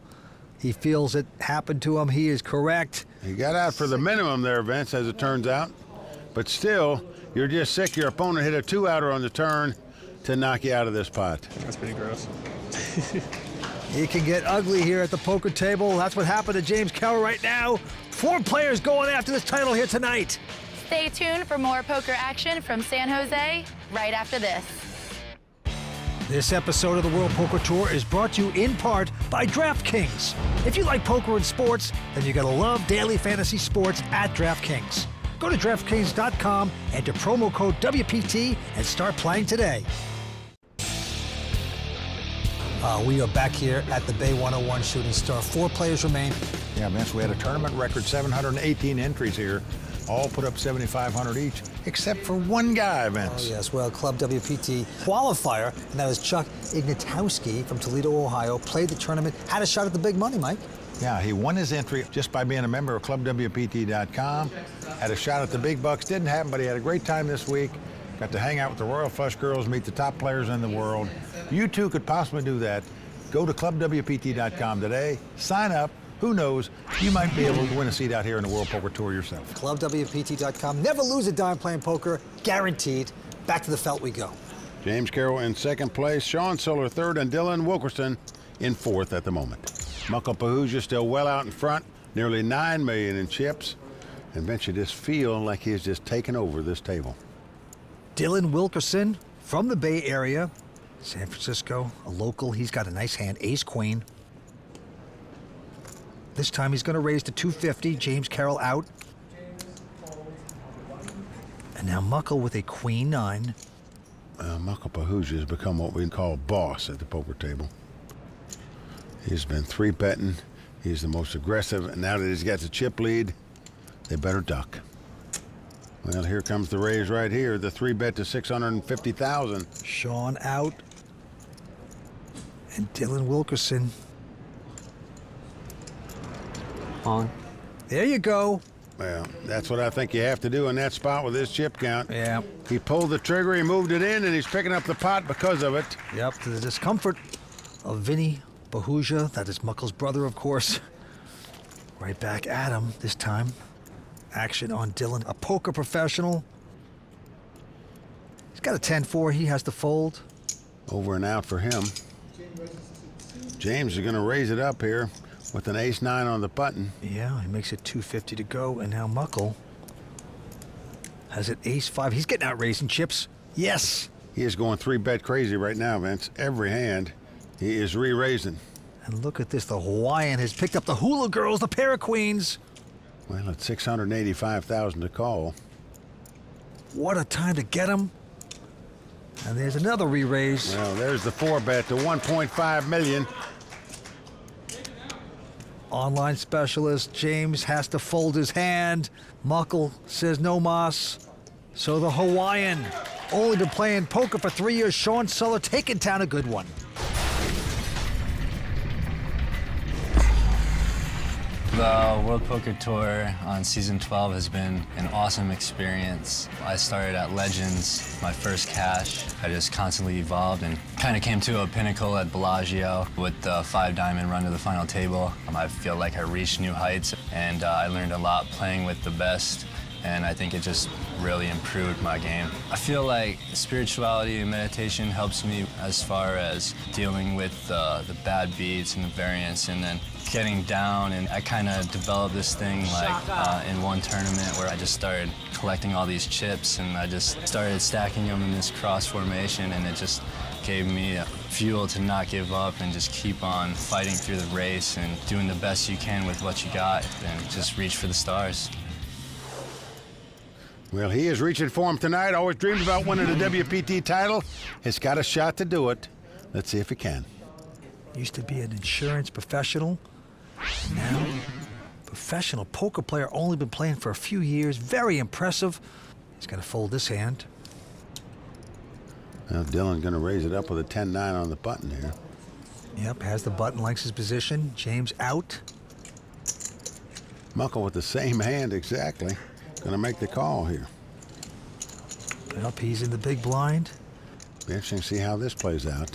He feels it happened to him. He is correct. He got out for the minimum there, Vince, as it turns out. But still, you're just sick your opponent hit a 2-outer on the turn to knock you out of this pot. That's pretty gross. It can get ugly here at the poker table. That's what happened to James Carroll right now. 4 players going after this title here tonight. Stay tuned for more poker action from San Jose right after this. This episode of the World Poker Tour is brought to you in part by DraftKings. If you like poker and sports, then you gotta love daily fantasy sports at DraftKings. Go to DraftKings.com, enter promo code WPT, and start playing today. We are back here at the Bay 101 Shooting Star. 4 players remain. Yeah, Vince, we had a tournament record 718 entries here. All put up 7,500 each, except for one guy, Vince. Oh, yes. Well, Club WPT qualifier, and that was Chuck Ignatowski from Toledo, Ohio, played the tournament, had a shot at the big money, Mike. Yeah, he won his entry just by being a member of ClubWPT.com. Had a shot at the big bucks. Didn't happen, but he had a great time this week. Got to hang out with the Royal Flush girls, meet the top players in the world. You too could possibly do that. Go to ClubWPT.com today. Sign up. Who knows? You might be able to win a seat out here in the World Poker Tour yourself. ClubWPT.com. Never lose a dime playing poker. Guaranteed. Back to the felt we go. James Carroll in second place, Sean Solar third, and Dylan Wilkerson in fourth at the moment. Muckle Pahuja still well out in front, nearly $9 million in chips, and Vince, you just feel like he's just taken over this table. Dylan Wilkerson from the Bay Area, San Francisco, a local. He's got a nice hand, ace-queen. This time he's going to raise to 250. James Carroll out. And now Muckle with a queen nine. Muckle Pahuja has become what we call boss at the poker table. He's been 3-betting. He's the most aggressive, and now that he's got the chip lead, they better duck. Well, here comes the raise right here, the 3-bet to 650,000. Sean out. And Dylan Wilkerson. On. There you go. Well, that's what I think you have to do in that spot with this chip count. Yeah. He pulled the trigger, he moved it in, and he's picking up the pot because of it. Yep, to the discomfort of Vinny Pahuja. That is Muckle's brother, of course. Right back at him this time. Action on Dylan, a poker professional. He's got a 10-4. He has to fold. Over and out for him. James is going to raise it up here with an ace-9 on the button. Yeah, he makes it 250 to go, and now Muckle has it ace-5. He's getting out raising chips. Yes. He is going 3-bet crazy right now, Vince. Every hand, he is re-raising. And look at this. The Hawaiian has picked up the Hula Girls, the pair of queens. Well, it's 685,000 to call. What a time to get him. And there's another re-raise. Well, there's the 4-bet to 1.5 million. Online specialist James has to fold his hand. Muckle says no mas. So the Hawaiian, only been playing poker for 3 years, Sean Suller taking down a good one. The World Poker Tour on season 12 has been an awesome experience. I started at Legends, my first cash. I just constantly evolved and kind of came to a pinnacle at Bellagio with the 5-diamond run to the final table. I feel like I reached new heights, and I learned a lot playing with the best, and I think it just really improved my game. I feel like spirituality and meditation helps me as far as dealing with the bad beats and the variance, and then getting down, and I kind of developed this thing like in one tournament where I just started collecting all these chips, and I just started stacking them in this cross formation, and it just gave me fuel to not give up and just keep on fighting through the race and doing the best you can with what you got and just reach for the stars. Well, he is reaching for him tonight. Always dreamed about winning a WPT title. Has got a shot to do it. Let's see if he can. Used to be an insurance professional. Now, professional poker player, only been playing for a few years. Very impressive. He's going to fold this hand. Well, Dylan's going to raise it up with a 10-9 on the button here. Yep, has the button, likes his position. James out. Muckle with the same hand exactly. Going to make the call here. Yep, he's in the big blind. Be interesting to see how this plays out.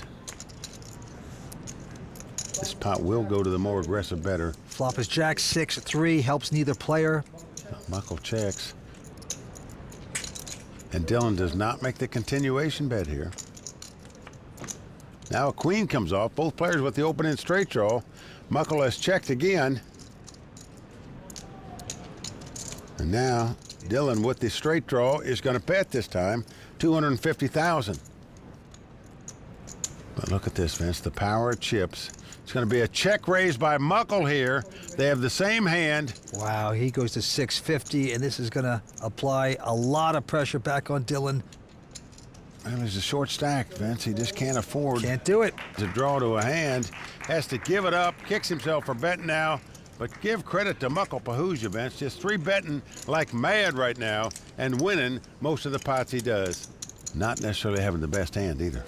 This pot will go to the more aggressive bettor. Flop is Jack 6-3, helps neither player. Muckle checks. And Dylan does not make the continuation bet here. Now a queen comes off, both players with the open-end straight draw. Muckle has checked again. And now Dylan with the straight draw is going to bet this time, 250,000. But look at this, Vince, the power of chips. It's going to be a check raise by Muckle here. They have the same hand. Wow, he goes to 650, and this is going to apply a lot of pressure back on Dylan. Well, he's a short stack, Vince. He just can't afford. Can't do it. To draw to a hand. Has to give it up. Kicks himself for betting now. But give credit to Muckle Pahuja, Vince. Just 3-betting like mad right now and winning most of the pots he does. Not necessarily having the best hand either.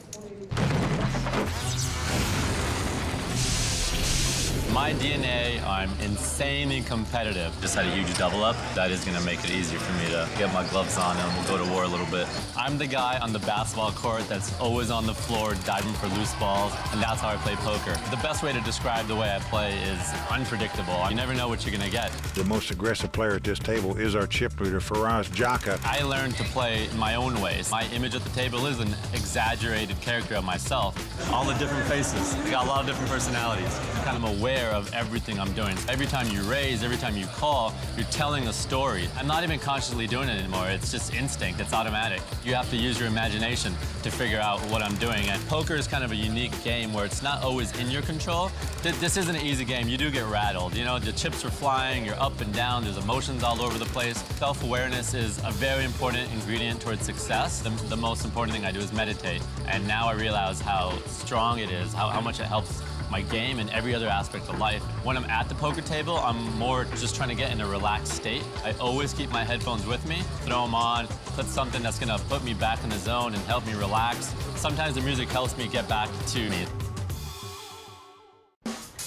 My DNA, I'm insanely competitive. Just had a huge double up. That is gonna make it easier for me to get my gloves on and we'll go to war a little bit. I'm the guy on the basketball court that's always on the floor diving for loose balls, and that's how I play poker. The best way to describe the way I play is unpredictable. You never know what you're gonna get. The most aggressive player at this table is our chip leader, Borgata. I learned to play my own ways. My image at the table is an exaggerated character of myself. All the different faces. I got a lot of different personalities. I'm kind of aware of everything I'm doing. Every time you raise, every time you call, you're telling a story. I'm not even consciously doing it anymore. It's just instinct. It's automatic. You have to use your imagination to figure out what I'm doing. And poker is kind of a unique game where it's not always in your control. This isn't an easy game. You do get rattled. You know, the chips are flying, you're up and down, there's emotions all over the place. Self-awareness is a very important ingredient towards success. The most important thing I do is meditate. And now I realize how strong it is, how much it helps my game and every other aspect of life. When I'm at the poker table, I'm more just trying to get in a relaxed state. I always keep my headphones with me, throw them on, put something that's gonna put me back in the zone and help me relax. Sometimes the music helps me get back to me.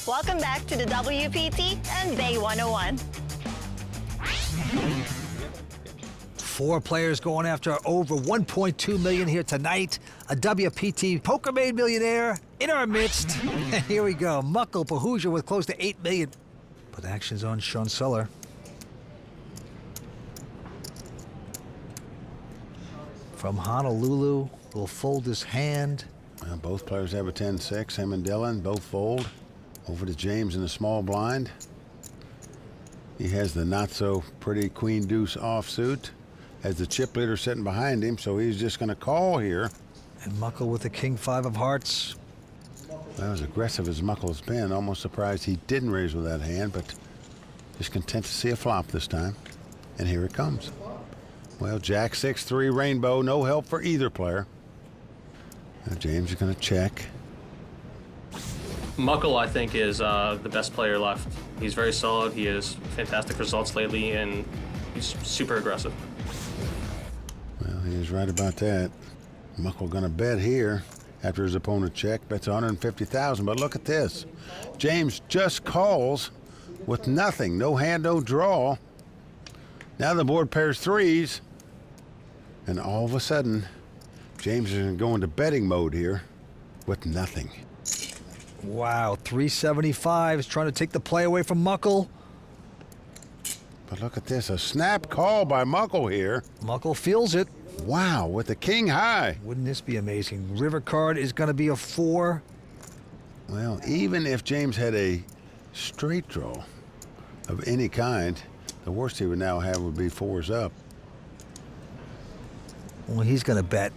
Welcome back to the WPT and Bay 101. 4 players going after over 1.2 million here tonight. A WPT poker-made millionaire in our midst. And here we go. Muckle Pahoosier with close to 8 million. But action's on Sean Suller. From Honolulu, will fold his hand. Well, both players have a 10-6. Him and Dylan both fold. Over to James in the small blind. He has the not-so-pretty queen-deuce offsuit. Has the chip leader sitting behind him, so he's just going to call here. And Muckle with the king-5 of hearts. Well, as aggressive as Muckle's been, almost surprised he didn't raise with that hand, but just content to see a flop this time. And here it comes. Well, Jack 6-3 rainbow, no help for either player. Now James is going to check. Muckle, I think, is the best player left. He's very solid. He has fantastic results lately, and he's super aggressive. Well, he is right about that. Muckle gonna bet here after his opponent check. Bets 150,000, but look at this. James just calls with nothing. No hand, no draw. Now the board pairs threes. And all of a sudden, James is gonna go into betting mode here with nothing. Wow, 375 is trying to take the play away from Muckle. But look at this, a snap call by Muckle here. Muckle feels it. Wow, with the king high. Wouldn't this be amazing? River card is going to be a 4. Well, even if James had a straight draw of any kind, the worst he would now have would be 4s up. Well, he's going to bet.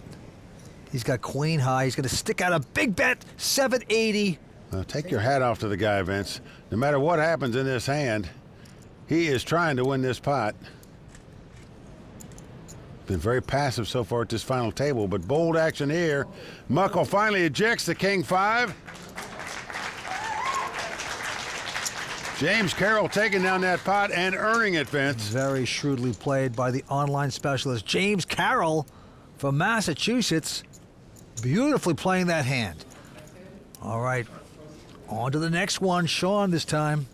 He's got queen high. He's going to stick out a big bet, 780. Well, take your hat off to the guy, Vince. No matter what happens in this hand, he is trying to win this pot. Been very passive so far at this final table, but bold action here. Muckle finally ejects the king-5. James Carroll taking down that pot and earning it, Vince. Very shrewdly played by the online specialist, James Carroll from Massachusetts. Beautifully playing that hand. All right, on to the next one. Sean this time.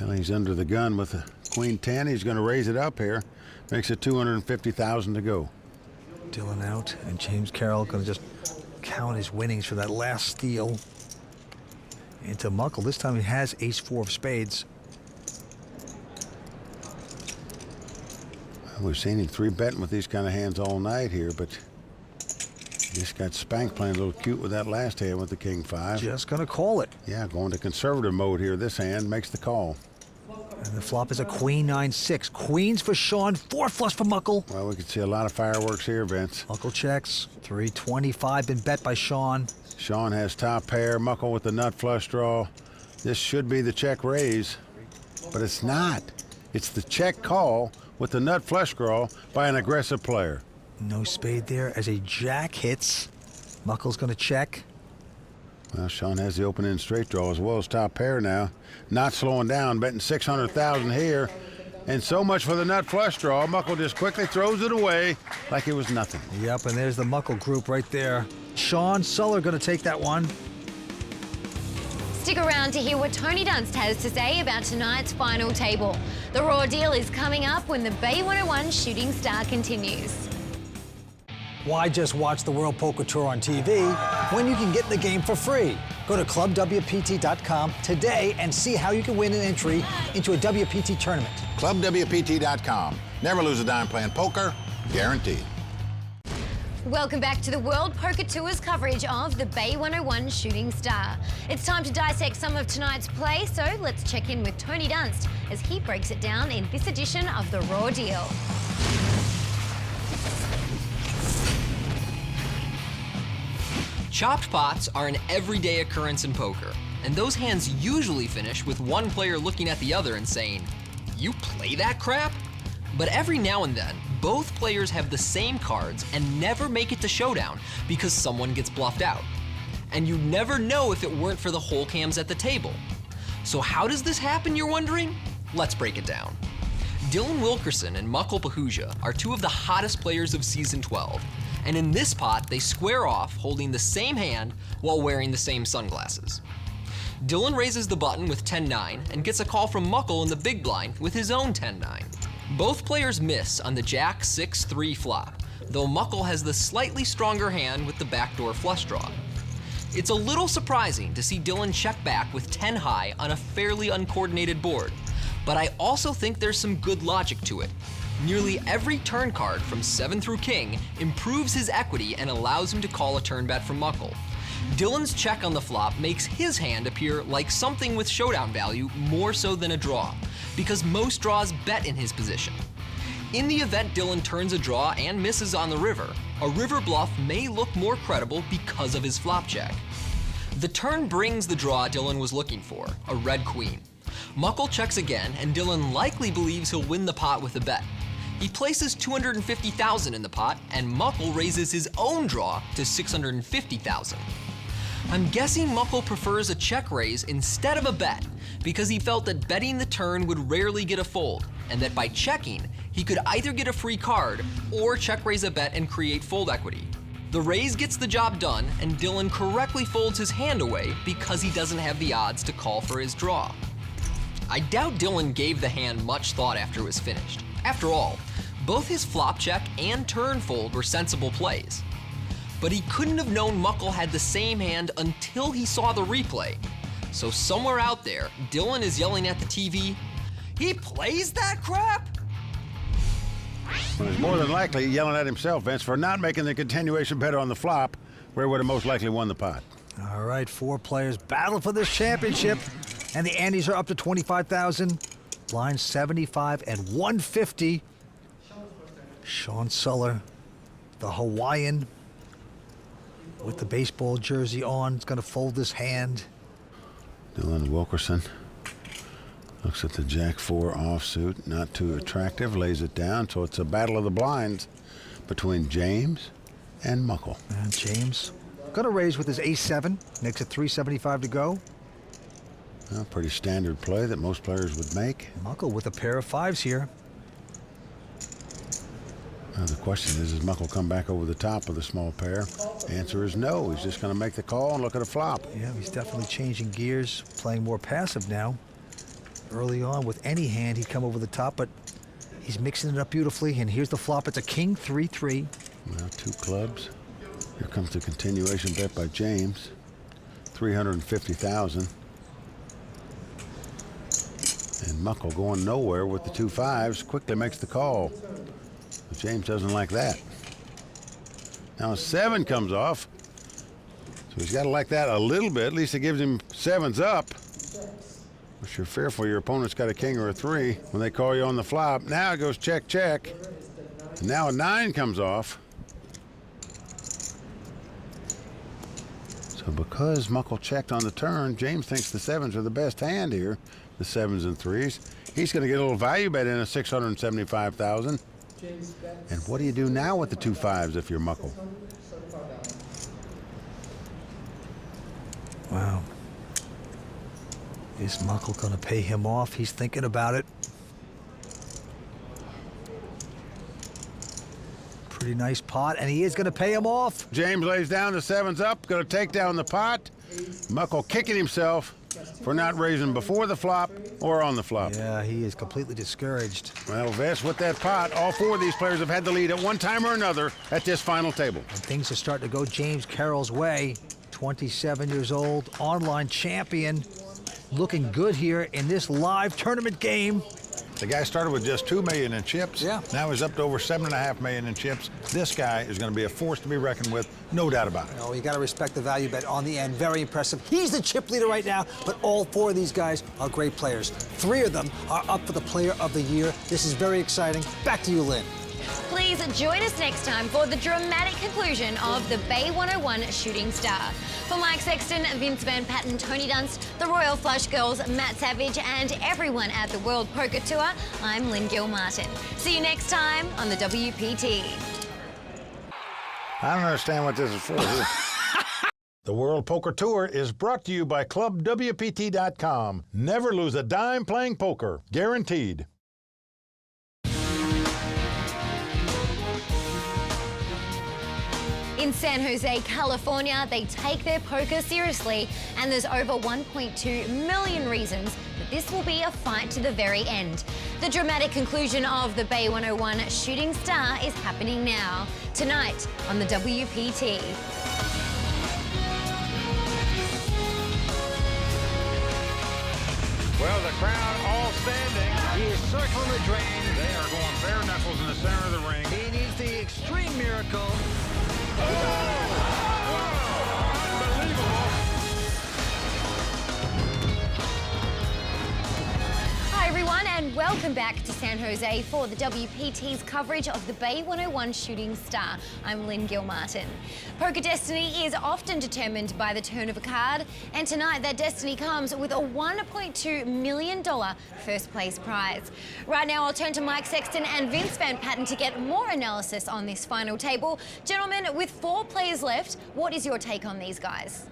Well, he's under the gun with a queen-10. He's going to raise it up here. Makes it 250,000 to go. Dylan out, and James Carroll going to just count his winnings for that last steal. Into Muckle. This time he has ace-4 of spades. Well, we've seen him 3-betting with these kind of hands all night here, but he just got spanked playing a little cute with that last hand with the king-5. Just going to call it. Yeah, going to conservative mode here. This hand makes the call. And the flop is a queen-9-6. Queens for Sean, 4 flush for Muckle. Well, we can see a lot of fireworks here, Vince. Muckle checks. 325 been bet by Sean. Sean has top pair. Muckle with the nut flush draw. This should be the check raise, but it's not. It's the check call with the nut flush draw by an aggressive player. No spade there as a jack hits. Muckle's going to check. Well, Sean has the open-end straight draw as well as top pair now. Not slowing down, betting 600,000 here. And so much for the nut flush draw. Muckle just quickly throws it away like it was nothing. Yep, and there's the Muckle group right there. Sean Suller going to take that one. Stick around to hear what Tony Dunst has to say about tonight's final table. The raw deal is coming up when the Bay 101 Shooting Star continues. Why just watch the World Poker Tour on TV when you can get the game for free? Go to clubwpt.com today and see how you can win an entry into a WPT tournament. ClubWPT.com. Never lose a dime playing poker, guaranteed. Welcome back to the World Poker Tour's coverage of the Bay 101 Shooting Star. It's time to dissect some of tonight's play, so let's check in with Tony Dunst as he breaks it down in this edition of The Raw Deal. Chopped pots are an everyday occurrence in poker, and those hands usually finish with one player looking at the other and saying, "You play that crap?" But every now and then, both players have the same cards and never make it to showdown because someone gets bluffed out. And you'd never know if it weren't for the hole cams at the table. So how does this happen, you're wondering? Let's break it down. Dylan Wilkerson and Muckle Pahuja are two of the hottest players of Season 12. And in this pot, they square off holding the same hand while wearing the same sunglasses. Dylan raises the button with 10-9 and gets a call from Muckle in the big blind with his own 10-9. Both players miss on the Jack 6-3 flop, though Muckle has the slightly stronger hand with the backdoor flush draw. It's a little surprising to see Dylan check back with 10 high on a fairly uncoordinated board, but I also think there's some good logic to it. Nearly every turn card from 7 through King improves his equity and allows him to call a turn bet from Muckle. Dylan's check on the flop makes his hand appear like something with showdown value more so than a draw, because most draws bet in his position. In the event Dylan turns a draw and misses on the river, a river bluff may look more credible because of his flop check. The turn brings the draw Dylan was looking for, a red queen. Muckle checks again, and Dylan likely believes he'll win the pot with a bet. He places $250,000 in the pot, and Muckle raises his own draw to $650,000. I'm guessing Muckle prefers a check raise instead of a bet, because he felt that betting the turn would rarely get a fold, and that by checking, he could either get a free card or check raise a bet and create fold equity. The raise gets the job done, and Dylan correctly folds his hand away because he doesn't have the odds to call for his draw. I doubt Dylan gave the hand much thought after it was finished. After all, both his flop check and turn fold were sensible plays. But he couldn't have known Muckle had the same hand until he saw the replay. So somewhere out there, Dylan is yelling at the TV, "He plays that crap?" Well, he's more than likely yelling at himself, Vince, for not making the continuation bet on the flop, where he would have most likely won the pot. All right, 4 players battle for this championship, and the antes are up to 25,000. Blinds 75 and 150. Sean Suller, the Hawaiian, with the baseball jersey on, is going to fold his hand. Dylan Wilkerson looks at the Jack 4 offsuit, not too attractive, lays it down, so it's a battle of the blinds between James and Muckle. And James going to raise with his ace-7, makes it 375 to go. Well, pretty standard play that most players would make. Muckle with a pair of 5s here. Now the question is, does Muckle come back over the top with a small pair? Answer is no. He's just going to make the call and look at a flop. Yeah, he's definitely changing gears, playing more passive now. Early on, with any hand, he'd come over the top, but he's mixing it up beautifully. And here's the flop. It's a king 3-3. Now 2 clubs. Here comes the continuation bet by James. 350,000. And Muckle going nowhere with the 2 5s quickly makes the call. But James doesn't like that. Now a 7 comes off. So he's got to like that a little bit. At least it gives him 7s up. But you're fearful your opponent's got a king or a 3 when they call you on the flop. Now it goes check, check. And now a 9 comes off. So because Muckle checked on the turn, James thinks the 7s are the best hand here. The 7s and 3s. He's going to get a little value bet in of $675,000. And what do you do now with the 2 5s if you're Muckle? Wow. Is Muckle going to pay him off? He's thinking about it. Pretty nice pot, and he is going to pay him off. James lays down the 7s up, going to take down the pot. Muckle kicking himself for not raising before the flop or on the flop. Yeah, he is completely discouraged. Well, Vess, with that pot, all four of these players have had the lead at one time or another at this final table. And things are starting to go James Carroll's way. 27 years old, online champion, looking good here in this live tournament game. The guy started with just $2 million in chips. Yeah. Now he's up to over $7.5 million in chips. This guy is going to be a force to be reckoned with, no doubt about it. Oh, you got to respect the value bet on the end. Very impressive. He's the chip leader right now, but all four of these guys are great players. Three of them are up for the Player of the Year. This is very exciting. Back to you, Lynn. Please join us next time for the dramatic conclusion of the Bay 101 Shooting Star. For Mike Sexton, Vince Van Patten, Tony Dunst, the Royal Flush Girls, Matt Savage, and everyone at the World Poker Tour, I'm Lynn Gilmartin. See you next time on the WPT. I don't understand what this is for. The World Poker Tour is brought to you by ClubWPT.com. Never lose a dime playing poker. Guaranteed. In San Jose, California, they take their poker seriously, and there's over 1.2 million reasons that this will be a fight to the very end. The dramatic conclusion of the Bay 101 Shooting Star is happening now, tonight on the WPT. Well, the crowd all standing. He is circling the drain. They are going bare knuckles in the center of the ring. He needs the extreme miracle. Hi everyone, and welcome back to San Jose for the WPT's coverage of the Bay 101 Shooting Star. I'm Lynn Gilmartin. Poker destiny is often determined by the turn of a card, and tonight that destiny comes with a $1.2 million first place prize. Right now I'll turn to Mike Sexton and Vince Van Patten to get more analysis on this final table. Gentlemen, with 4 players left, what is your take on these guys?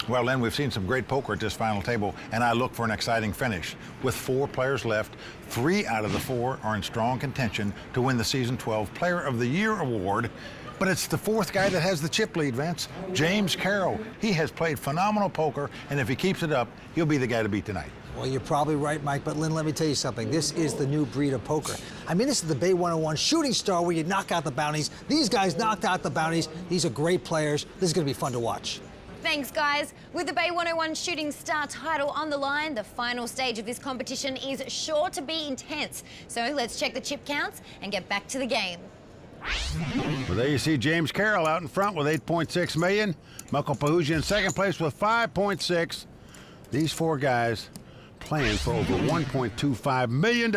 Well, Lynn, we've seen some great poker at this final table, and I look for an exciting finish. With 4 players left, 3 out of the 4 are in strong contention to win the Season 12 Player of the Year award. But it's the 4th guy that has the chip lead, Vince. James Carroll. He has played phenomenal poker, and if he keeps it up, he'll be the guy to beat tonight. Well, you're probably right, Mike, but Lynn, let me tell you something. This is the new breed of poker. I mean, this is the Bay 101 Shooting Star where you knock out the bounties. These guys knocked out the bounties. These are great players. This is going to be fun to watch. Thanks, guys. With the Bay 101 Shooting Star title on the line, the final stage of this competition is sure to be intense. So let's check the chip counts and get back to the game. Well, there you see James Carroll out in front with 8.6 million. Muckle Pahuja in second place with 5.6. These 4 guys playing for over $1.25 million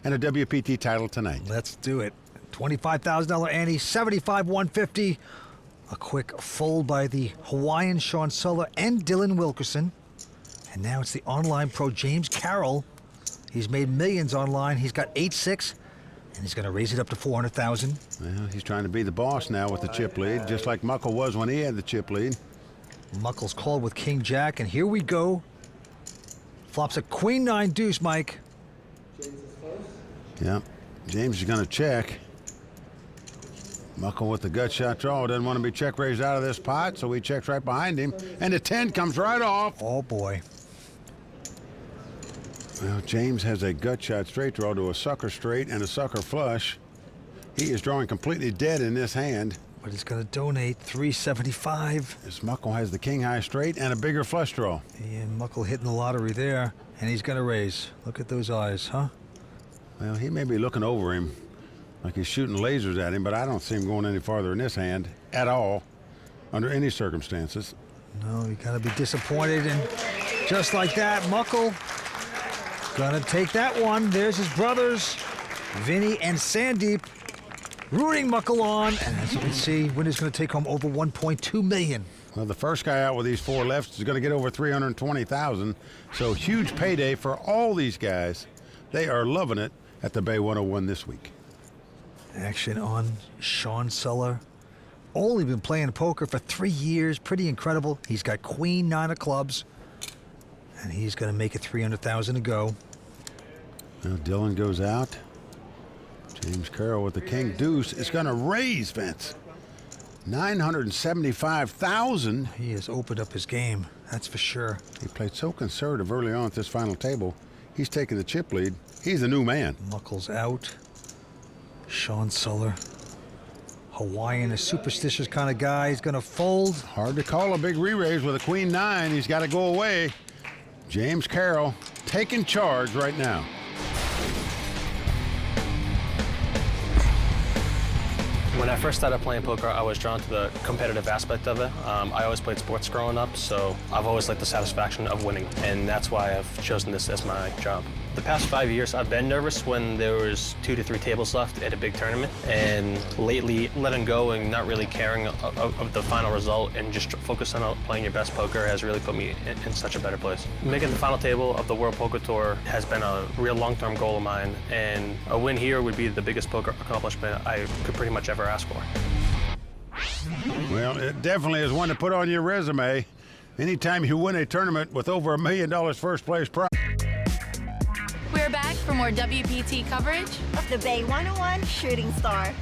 and a WPT title tonight. Let's do it. $25,000 ante, $75,150. A quick fold by the Hawaiian Sean Suller and Dylan Wilkerson. And now it's the online pro James Carroll. He's made millions online. He's got 8-6, and he's going to raise it up to $400,000. Well, he's trying to be the boss now with the chip lead, just like Muckle was when he had the chip lead. Muckle's called with King Jack, and here we go. Flops a Queen 9 deuce, Mike. Yep, James is going to check. Muckle with the gut shot draw doesn't want to be check raised out of this pot, so he checks right behind him, and the 10 comes right off. Oh boy. Well, James has a gut shot straight draw to a sucker straight and a sucker flush. He is drawing completely dead in this hand. But he's going to donate $375. This Muckle has the king high straight and a bigger flush draw. And Muckle hitting the lottery there, and he's going to raise. Look at those eyes, huh? Well, he may be looking over him like he's shooting lasers at him, but I don't see him going any farther in this hand at all, under any circumstances. No, you got to be disappointed, and just like that, Muckle gonna take that one. There's his brothers, Vinny and Sandeep, rooting Muckle on, and as you can see, winner's gonna take home over $1.2 million. Well, the first guy out with these 4 left is gonna get over $320,000, so huge payday for all these guys. They are loving it at the Bay 101 this week. Action on Sean Suller. Only been playing poker for 3 years. Pretty incredible. He's got Queen 9 of clubs, and he's going to make it $300,000 to go. Now Dylan goes out. James Carroll with the king deuce is going to raise, Vince. $975,000. He has opened up his game. That's for sure. He played so conservative early on at this final table. He's taking the chip lead. He's the new man. Muckle's out. Sean Suller. Hawaiian, a superstitious kind of guy. He's going to fold. Hard to call a big re-raise with a queen nine. He's got to go away. James Carroll taking charge right now. When I first started playing poker, I was drawn to the competitive aspect of it. I always played sports growing up, so I've always liked the satisfaction of winning, and that's why I've chosen this as my job. The past 5 years, I've been nervous when there was 2 to 3 tables left at a big tournament, and lately, letting go and not really caring of the final result and just focusing on playing your best poker has really put me in such a better place. Making the final table of the World Poker Tour has been a real long-term goal of mine, and a win here would be the biggest poker accomplishment I could pretty much ever ask for. Well, it definitely is one to put on your resume. Anytime you win a tournament with over $1 million first place prize. We're back for more WPT coverage of the Bay 101 Shooting Star.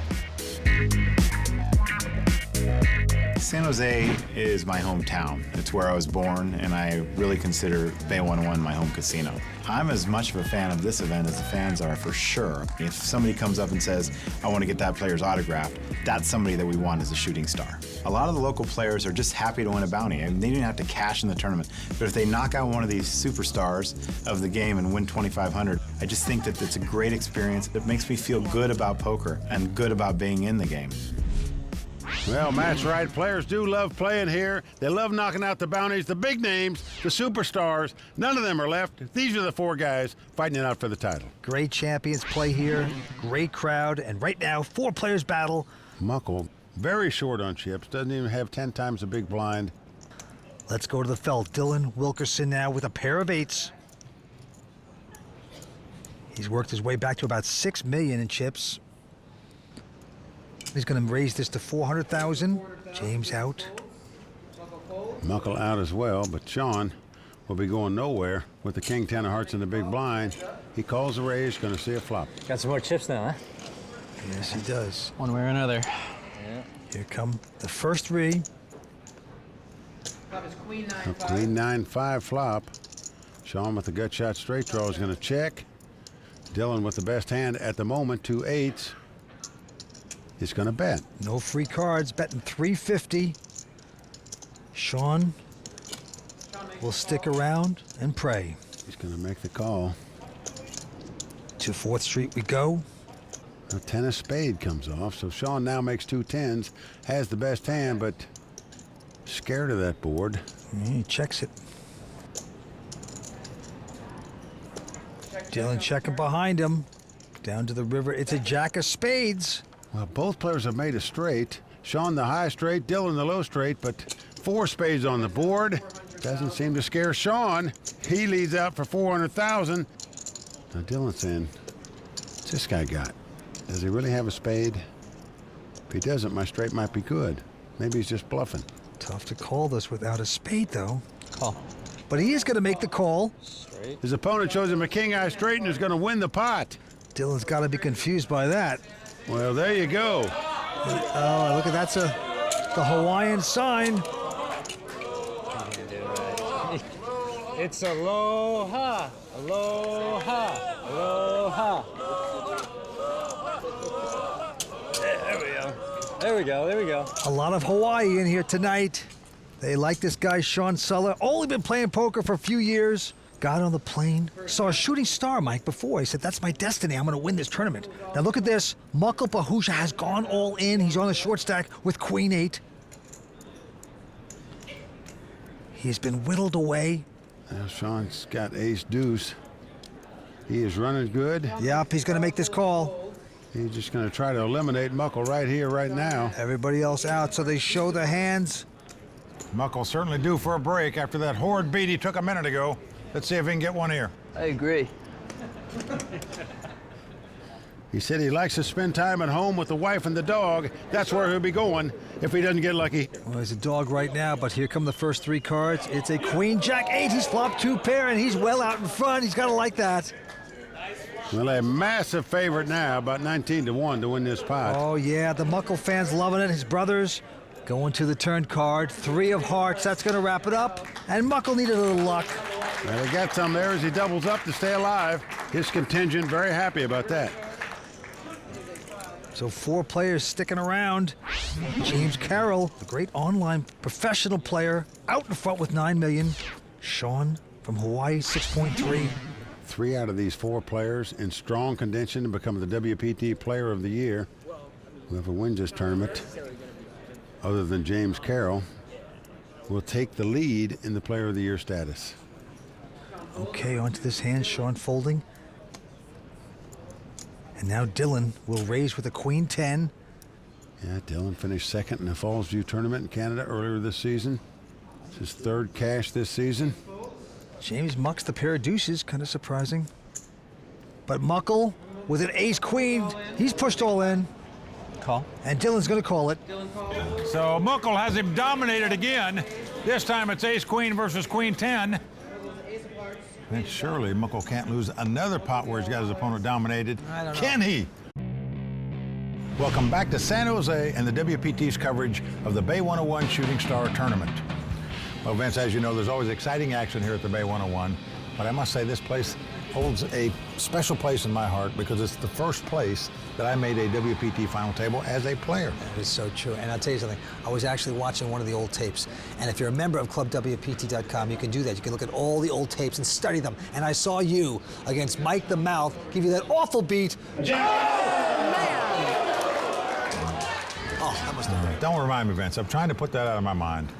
San Jose is my hometown. It's where I was born, and I really consider Bay 101 my home casino. I'm as much of a fan of this event as the fans are, for sure. If somebody comes up and says, I want to get that player's autograph, that's somebody that we want as a shooting star. A lot of the local players are just happy to win a bounty. I mean, they didn't have to cash in the tournament. But if they knock out one of these superstars of the game and win $2,500, I just think that it's a great experience. It makes me feel good about poker and good about being in the game. Well, Matt's right. Players do love playing here. They love knocking out the bounties, the big names, the superstars. None of them are left. These are the 4 guys fighting it out for the title. Great champions play here. Great crowd. And right now, 4 players battle. Muckle, very short on chips. Doesn't even have 10 times the big blind. Let's go to the felt. Dylan Wilkerson now with a pair of 8s. He's worked his way back to about $6 million in chips. He's going to raise this to $400,000. James out. Muckle out as well, but Sean will be going nowhere with the king 10 of hearts in the big blind. He calls the raise, going to see a flop. Got some more chips now, huh? Yes, he does. One way or another. Yeah. Here come the first 3. Queen 9-5. A queen 9-5 flop. Sean with the gut shot straight draw is going to check. Dylan with the best hand at the moment, 2 8s. He's going to bet. No free cards, betting $350. Sean will stick around and pray. He's going to make the call. To 4th Street we go. A 10 of spade comes off, so Sean now makes 2 10s, has the best hand, but scared of that board. He checks it. Dylan checking behind him. Down to the river, it's a jack of spades. Well, both players have made a straight. Sean the high straight, Dylan the low straight, but 4 spades on the board. Doesn't seem to scare Sean. He leads out for $400,000. Now Dylan's saying, what's this guy got? Does he really have a spade? If he doesn't, my straight might be good. Maybe he's just bluffing. Tough to call this without a spade, though. Call. But he is going to make the call. Straight. His opponent shows him a king eye straight and is going to win the pot. Dylan's got to be confused by that. Well, there you go. Oh, look at that's the Hawaiian sign. It's aloha, aloha, aloha. There we go. There we go. There we go. A lot of Hawaii in here tonight. They like this guy, Sean Suller. Only been playing poker for a few years. Got on the plane, saw a shooting star, Mike, before. He said, that's my destiny. I'm going to win this tournament. Now look at this. Muckle Pahusha has gone all in. He's on the short stack with Queen 8. He's been whittled away. Now Sean's got ace deuce. He is running good. Yep, he's going to make this call. He's just going to try to eliminate Muckle right here, right now. Everybody else out, so they show the hands. Muckle certainly due for a break after that horrid beat he took a minute ago. Let's see if he can get one here. I agree. He said he likes to spend time at home with the wife and the dog. That's where he'll be going if he doesn't get lucky. Well, there's a dog right now, but here come the first 3 cards. It's a Queen Jack 8. He's flopped 2 pair, and he's well out in front. He's got to like that. Well, a massive favorite now, about 19 to 1 to win this pot. Oh, yeah, the Muckle fans loving it. His brothers Going to the turn card, 3 of hearts. That's going to wrap it up. And Muckle needed a little luck. Well, he got some there as he doubles up to stay alive. His contingent very happy about that. So 4 players sticking around. James Carroll, the great online professional player, out in front with 9 million. Sean from Hawaii, 6.3. 3 out of these 4 players in strong condition to become the WPT Player of the Year. Whoever wins this tournament, other than James Carroll, will take the lead in the Player of the Year status. Okay, onto this hand, Sean folding. And now Dylan will raise with a queen 10. Yeah, Dylan finished second in the Fallsview tournament in Canada earlier this season. It's his 3rd cash this season. James mucks the pair of deuces, kind of surprising. But Muckle with an ace queen, he's pushed all in. Call. And Dylan's going to call it. So Muckle has him dominated again. This time it's ace queen versus queen 10. And surely Muckle can't lose another pot where he's got his opponent dominated. I don't know. Can he? Welcome back to San Jose and the WPT's coverage of the Bay 101 Shooting Star Tournament. Well, Vince, as you know, there's always exciting action here at the Bay 101, but I must say this place holds a special place in my heart because it's the first place that I made a WPT final table as a player. That is so true. And I'll tell you something, I was actually watching one of the old tapes. And if you're a member of ClubWPT.com, you can do that. You can look at all the old tapes and study them. And I saw you against Mike the Mouth give you that awful beat. Oh, man! Oh, that must have been. Don't remind me, Vince. I'm trying to put that out of my mind.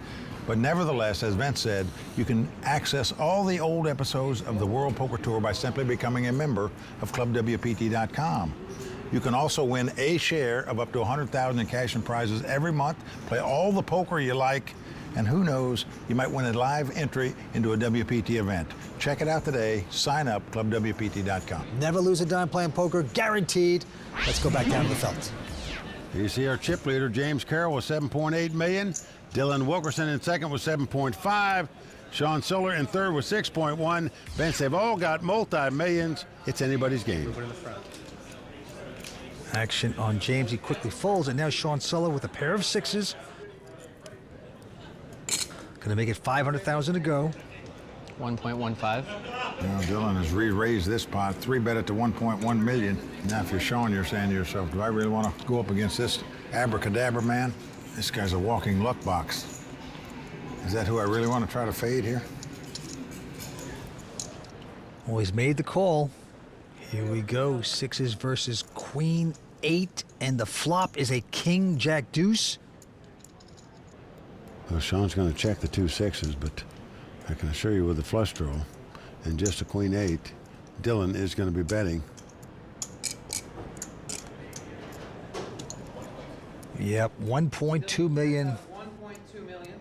But nevertheless, as Vince said, you can access all the old episodes of the World Poker Tour by simply becoming a member of ClubWPT.com. You can also win a share of up to $100,000 in cash and prizes every month, play all the poker you like, and who knows, you might win a live entry into a WPT event. Check it out today. Sign up, ClubWPT.com. Never lose a dime playing poker, guaranteed. Let's go back down to the felt. You see our chip leader, James Carroll, with 7.8 million. Dylan Wilkerson in second with 7.5. Sean Soler in third with 6.1. Vince, they've all got multi-millions. It's anybody's game. Action on James. He quickly folds, and now Sean Suller with a pair of 6s. Gonna make it 500,000 to go. 1.15. Now Dylan has re-raised this pot, 3-bet it to 1.1 million. Now if you're Sean, you're saying to yourself, do I really want to go up against this abracadabra man? This guy's a walking luck box. Is that who I really want to try to fade here? Well, he's made the call. Here we go. 6s versus queen 8, and the flop is a king jack deuce. Well, Sean's going to check the 2 6s, but I can assure you with the flush draw and just a queen 8, Dylan is going to be betting. Yep, 1.2 million. 1.2 million.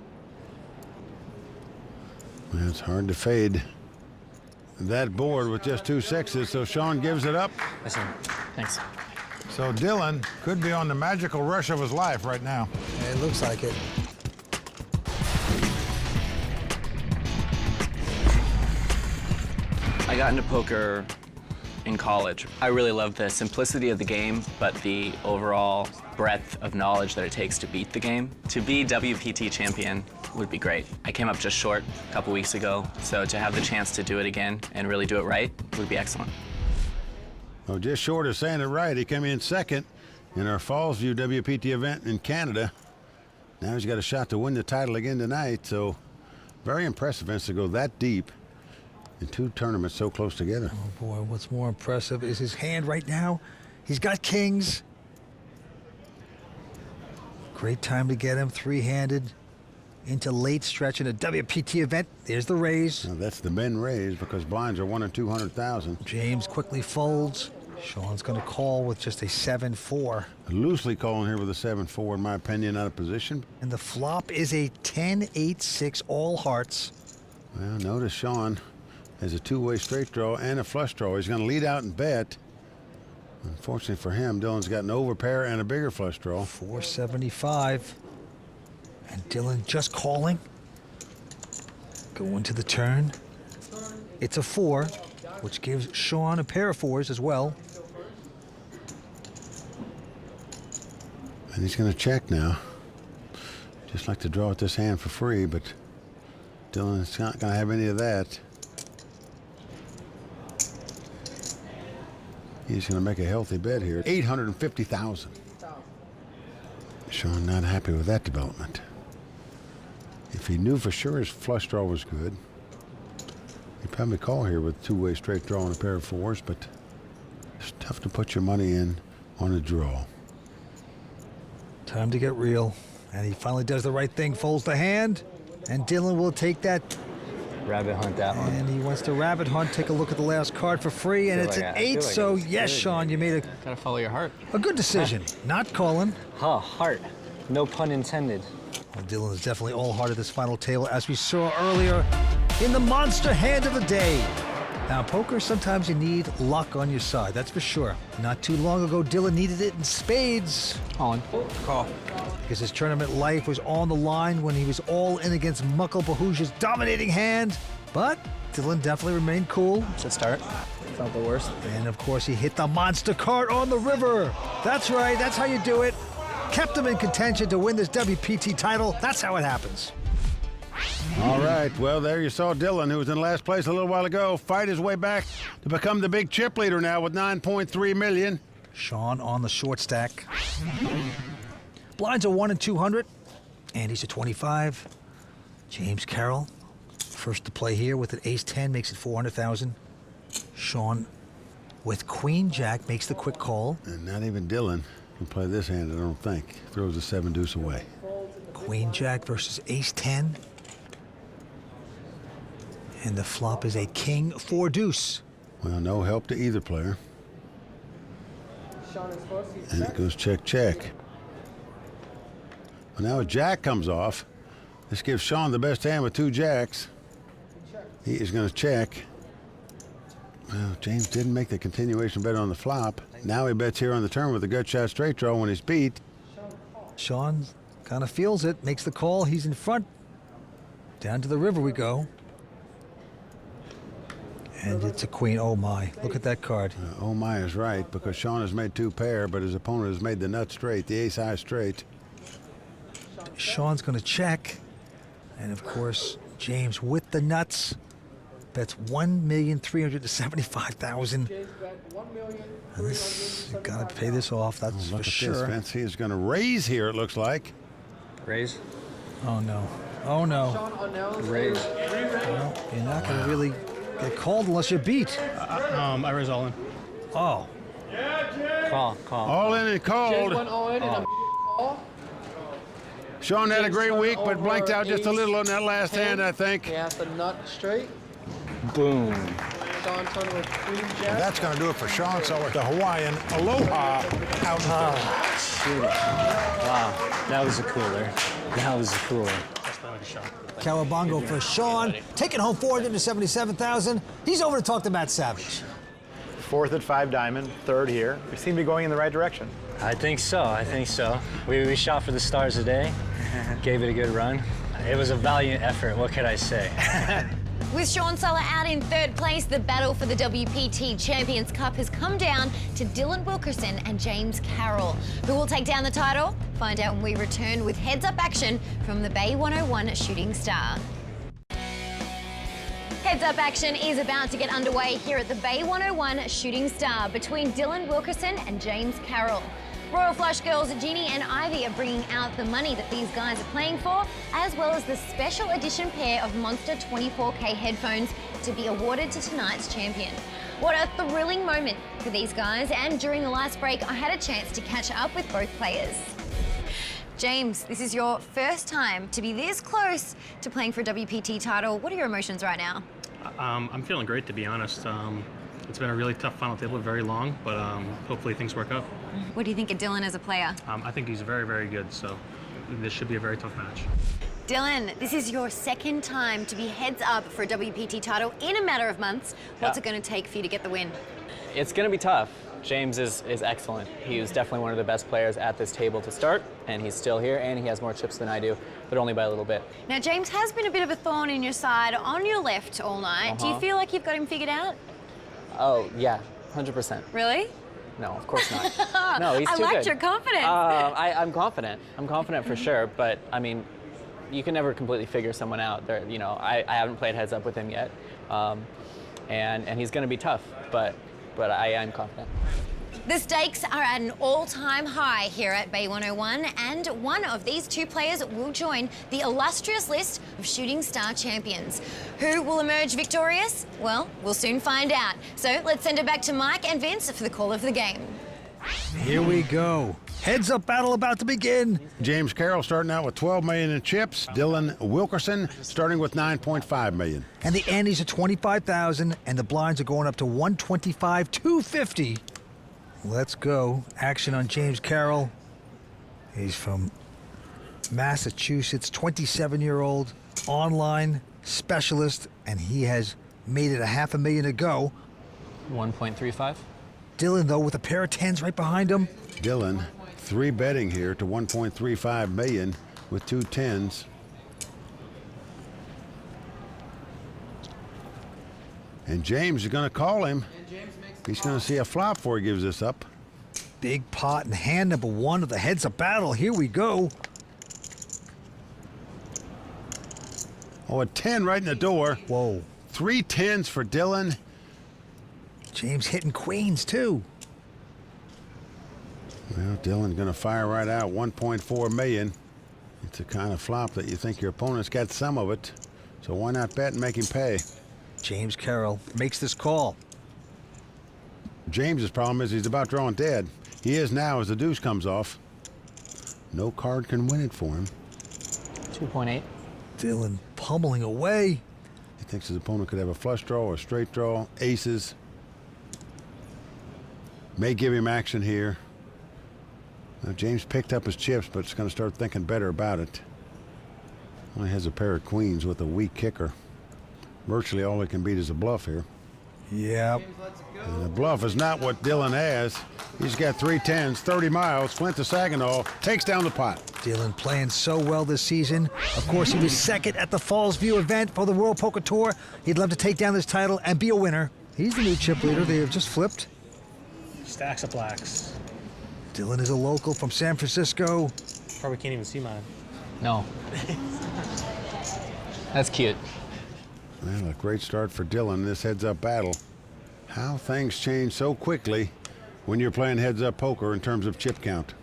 Well, it's hard to fade that board with just 2 6s, so Sean gives it up. Listen, thanks. So Dylan could be on the magical rush of his life right now. It looks like it. I got into poker in college. I really loved the simplicity of the game, but the overall breadth of knowledge that it takes to beat the game. To be WPT champion would be great. I came up just short a couple weeks ago, so to have the chance to do it again and really do it right would be excellent. Well, just short of saying it right, he came in second in our Fallsview WPT event in Canada. Now he's got a shot to win the title again tonight, so very impressive to go that deep in 2 tournaments so close together. Oh boy, what's more impressive is his hand right now. He's got kings. Great time to get him 3-handed into late stretch in a WPT event. There's the raise. Now that's the men raise because blinds are 1 in 200,000. James quickly folds. Sean's going to call with just a 7-4. Loosely calling here with a 7-4, in my opinion, out of position. And the flop is a 10-8-6 all hearts. Well, notice Sean has a 2-way straight draw and a flush draw. He's going to lead out and bet. Unfortunately for him, Dylan's got an overpair and a bigger flush draw. 475. And Dylan just calling. Going to the turn. It's a 4, which gives Sean a pair of 4s as well. And he's going to check now. Just like to draw at this hand for free, but Dylan's not going to have any of that. He's going to make a healthy bet here. 850,000. Sean not happy with that development. If he knew for sure his flush draw was good, he'd probably call here with two-way straight draw and a pair of fours, but it's tough to put your money in on a draw. Time to get real. And he finally does the right thing, folds the hand, and Dylan will take that. Rabbit hunt that one. And he wants to rabbit hunt. Take a look at the last card for free, and it's an 8, so yes, Sean, you made Gotta follow your heart. a good decision. Not calling. Huh, heart. No pun intended. Well, Dylan is definitely all heart at this final table, as we saw earlier in the monster hand of the day. Now, poker, sometimes you need luck on your side, that's for sure. Not too long ago, Dylan needed it in spades. On. Call. Because his tournament life was on the line when he was all in against Muckle Bahuja's dominating hand. But Dylan definitely remained cool. It's a start. It's not the worst. And of course, he hit the monster card on the river. That's right, that's how you do it. Kept him in contention to win this WPT title. That's how it happens. All right, well, there you saw Dylan, who was in last place a little while ago, fight his way back to become the big chip leader now with 9.3 million. Sean on the short stack. Blinds are 1 and 200. Andy's a 25. James Carroll, first to play here with an ace-10, makes it 400,000. Sean with Queen Jack makes the quick call. And not even Dylan can play this hand, I don't think. Throws a 7-deuce away. Queen Jack versus ace-10. And the flop is a king 4-deuce. Well, no help to either player. And it goes check, check. Well, now a jack comes off. This gives Sean the best hand with 2 jacks. He is going to check. Well, James didn't make the continuation bet on the flop. Now he bets here on the turn with a gut shot straight draw when he's beat. Sean kind of feels it, makes the call. He's in front. Down to the river we go. And it's a queen. Oh my, look at that card. Oh my is right, because Sean has made 2 pair, but his opponent has made the nut straight, the ace high straight. Sean's going to check. And of course, James with the nuts bets 1,375,000. And this, you got to pay this off, that's for sure. Look at this, Vince. He is going to raise here, it looks like. Raise? Oh no. Oh no. Raise. Well, you're not going to really get called unless you're beat. I raise all in. Oh. Call. All in and called. James went all in and a call. Sean had a great week, but blanked out just a little on that last hand, I think. He has the nut straight. Boom. Sean turned with Queen Jack. Well, that's going to do it for Sean. So with the Hawaiian Aloha out. Shoot. Wow, that was a cooler. That was a cooler. Cowabungo for Sean, taking home 477,000. He's over to talk to Matt Savage. 4th at 5 diamond, 3rd here. We seem to be going in the right direction. I think so. We shot for the stars today, gave it a good run. It was a valiant effort, what could I say? With Sean Suller out in 3rd place, the battle for the WPT Champions Cup has come down to Dylan Wilkerson and James Carroll. Who will take down the title? Find out when we return with heads-up action from the Bay 101 Shooting Star. Heads-up action is about to get underway here at the Bay 101 Shooting Star between Dylan Wilkerson and James Carroll. Royal Flush girls Jeannie and Ivy are bringing out the money that these guys are playing for, as well as the special edition pair of Monster 24K headphones to be awarded to tonight's champion. What a thrilling moment for these guys, and during the last break, I had a chance to catch up with both players. James, this is your first time to be this close to playing for a WPT title. What are your emotions right now? I'm feeling great, to be honest. It's been a really tough final table, very long, but hopefully things work out. What do you think of Dylan as a player? I think he's very, very good, so this should be a very tough match. Dylan, this is your 2nd time to be heads up for a WPT title in a matter of months. What's it going to take for you to get the win? It's going to be tough. James is excellent. He was definitely one of the best players at this table to start, and he's still here, and he has more chips than I do, but only by a little bit. Now, James has been a bit of a thorn in your side on your left all night. Do you feel like you've got him figured out? Oh, yeah, 100%. Really? No, of course not. No, he's too I liked good. your confidence. I'm confident. I'm confident for sure, but I mean, You can never completely figure someone out. You know, I haven't played heads up with him yet, and he's going to be tough, but I am confident. The stakes are at an all-time high here at Bay 101, and one of these two players will join the illustrious list of shooting star champions. Who will emerge victorious? Well, we'll soon find out. So let's send it back to Mike and Vince for the call of the game. Here we go. Heads up battle about to begin. James Carroll starting out with 12 million in chips. Dylan Wilkerson starting with 9.5 million. And the antes are 25,000, and the blinds are going up to 125, 250. Let's go. Action on James Carroll. He's from Massachusetts, 27-year-old, online specialist, and he has made it a $500,000 to go. 1.35. Dylan, though, with a pair of tens right behind him. Dylan, 3 betting here to 1.35 million with 2 tens. And James is going to call him. He's going to see a flop before he gives this up. Big pot in hand number 1 of the heads-up battle. Here we go. Oh, a 10 right in the door. Whoa. 3 tens for Dylan. James hitting queens, too. Well, Dylan's going to fire right out 1.4 million. It's a kind of flop that you think your opponent's got some of it. So why not bet and make him pay? James Carroll makes this call. James's problem is he's about drawing dead. He is now as the deuce comes off. No card can win it for him. 2.8. Dylan pummeling away. He thinks his opponent could have a flush draw or a straight draw, aces. May give him action here. Now, James picked up his chips, but it's going to start thinking better about it. Only has a pair of queens with a weak kicker. Virtually all he can beat is a bluff here. Yep. And the bluff is not what Dylan has. He's got 3 tens, 30 miles. Flint to Saginaw takes down the pot. Dylan playing so well this season. Of course, he was second at the Falls View event for the World Poker Tour. He'd love to take down this title and be a winner. He's the new chip leader. They have just flipped. Stacks of blacks. Dylan is a local from San Francisco. Probably can't even see mine. No. That's cute. Well, a great start for Dylan in this heads-up battle. How things change so quickly when you're playing heads-up poker in terms of chip count.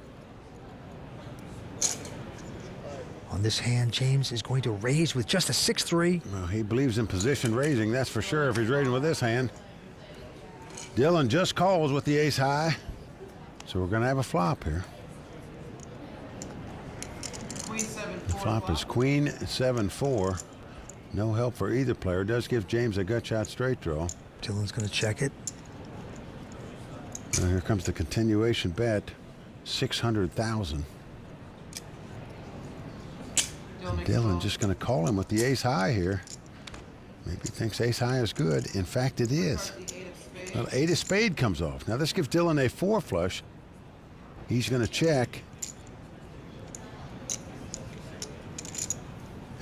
On this hand, James is going to raise with just a 6-3. Well, he believes in position raising, that's for sure, if he's raising with this hand. Dylan just calls with the ace high, so we're going to have a flop here. The flop is queen 7-4. No help for either player. Does give James a gut shot straight draw. Dylan's going to check it. Now here comes the continuation bet, 600,000. Dylan just going to call him with the ace high here. Maybe he thinks ace high is good. In fact, it is. Well, 8 of spade comes off. Now this gives Dylan a 4 flush. He's going to check.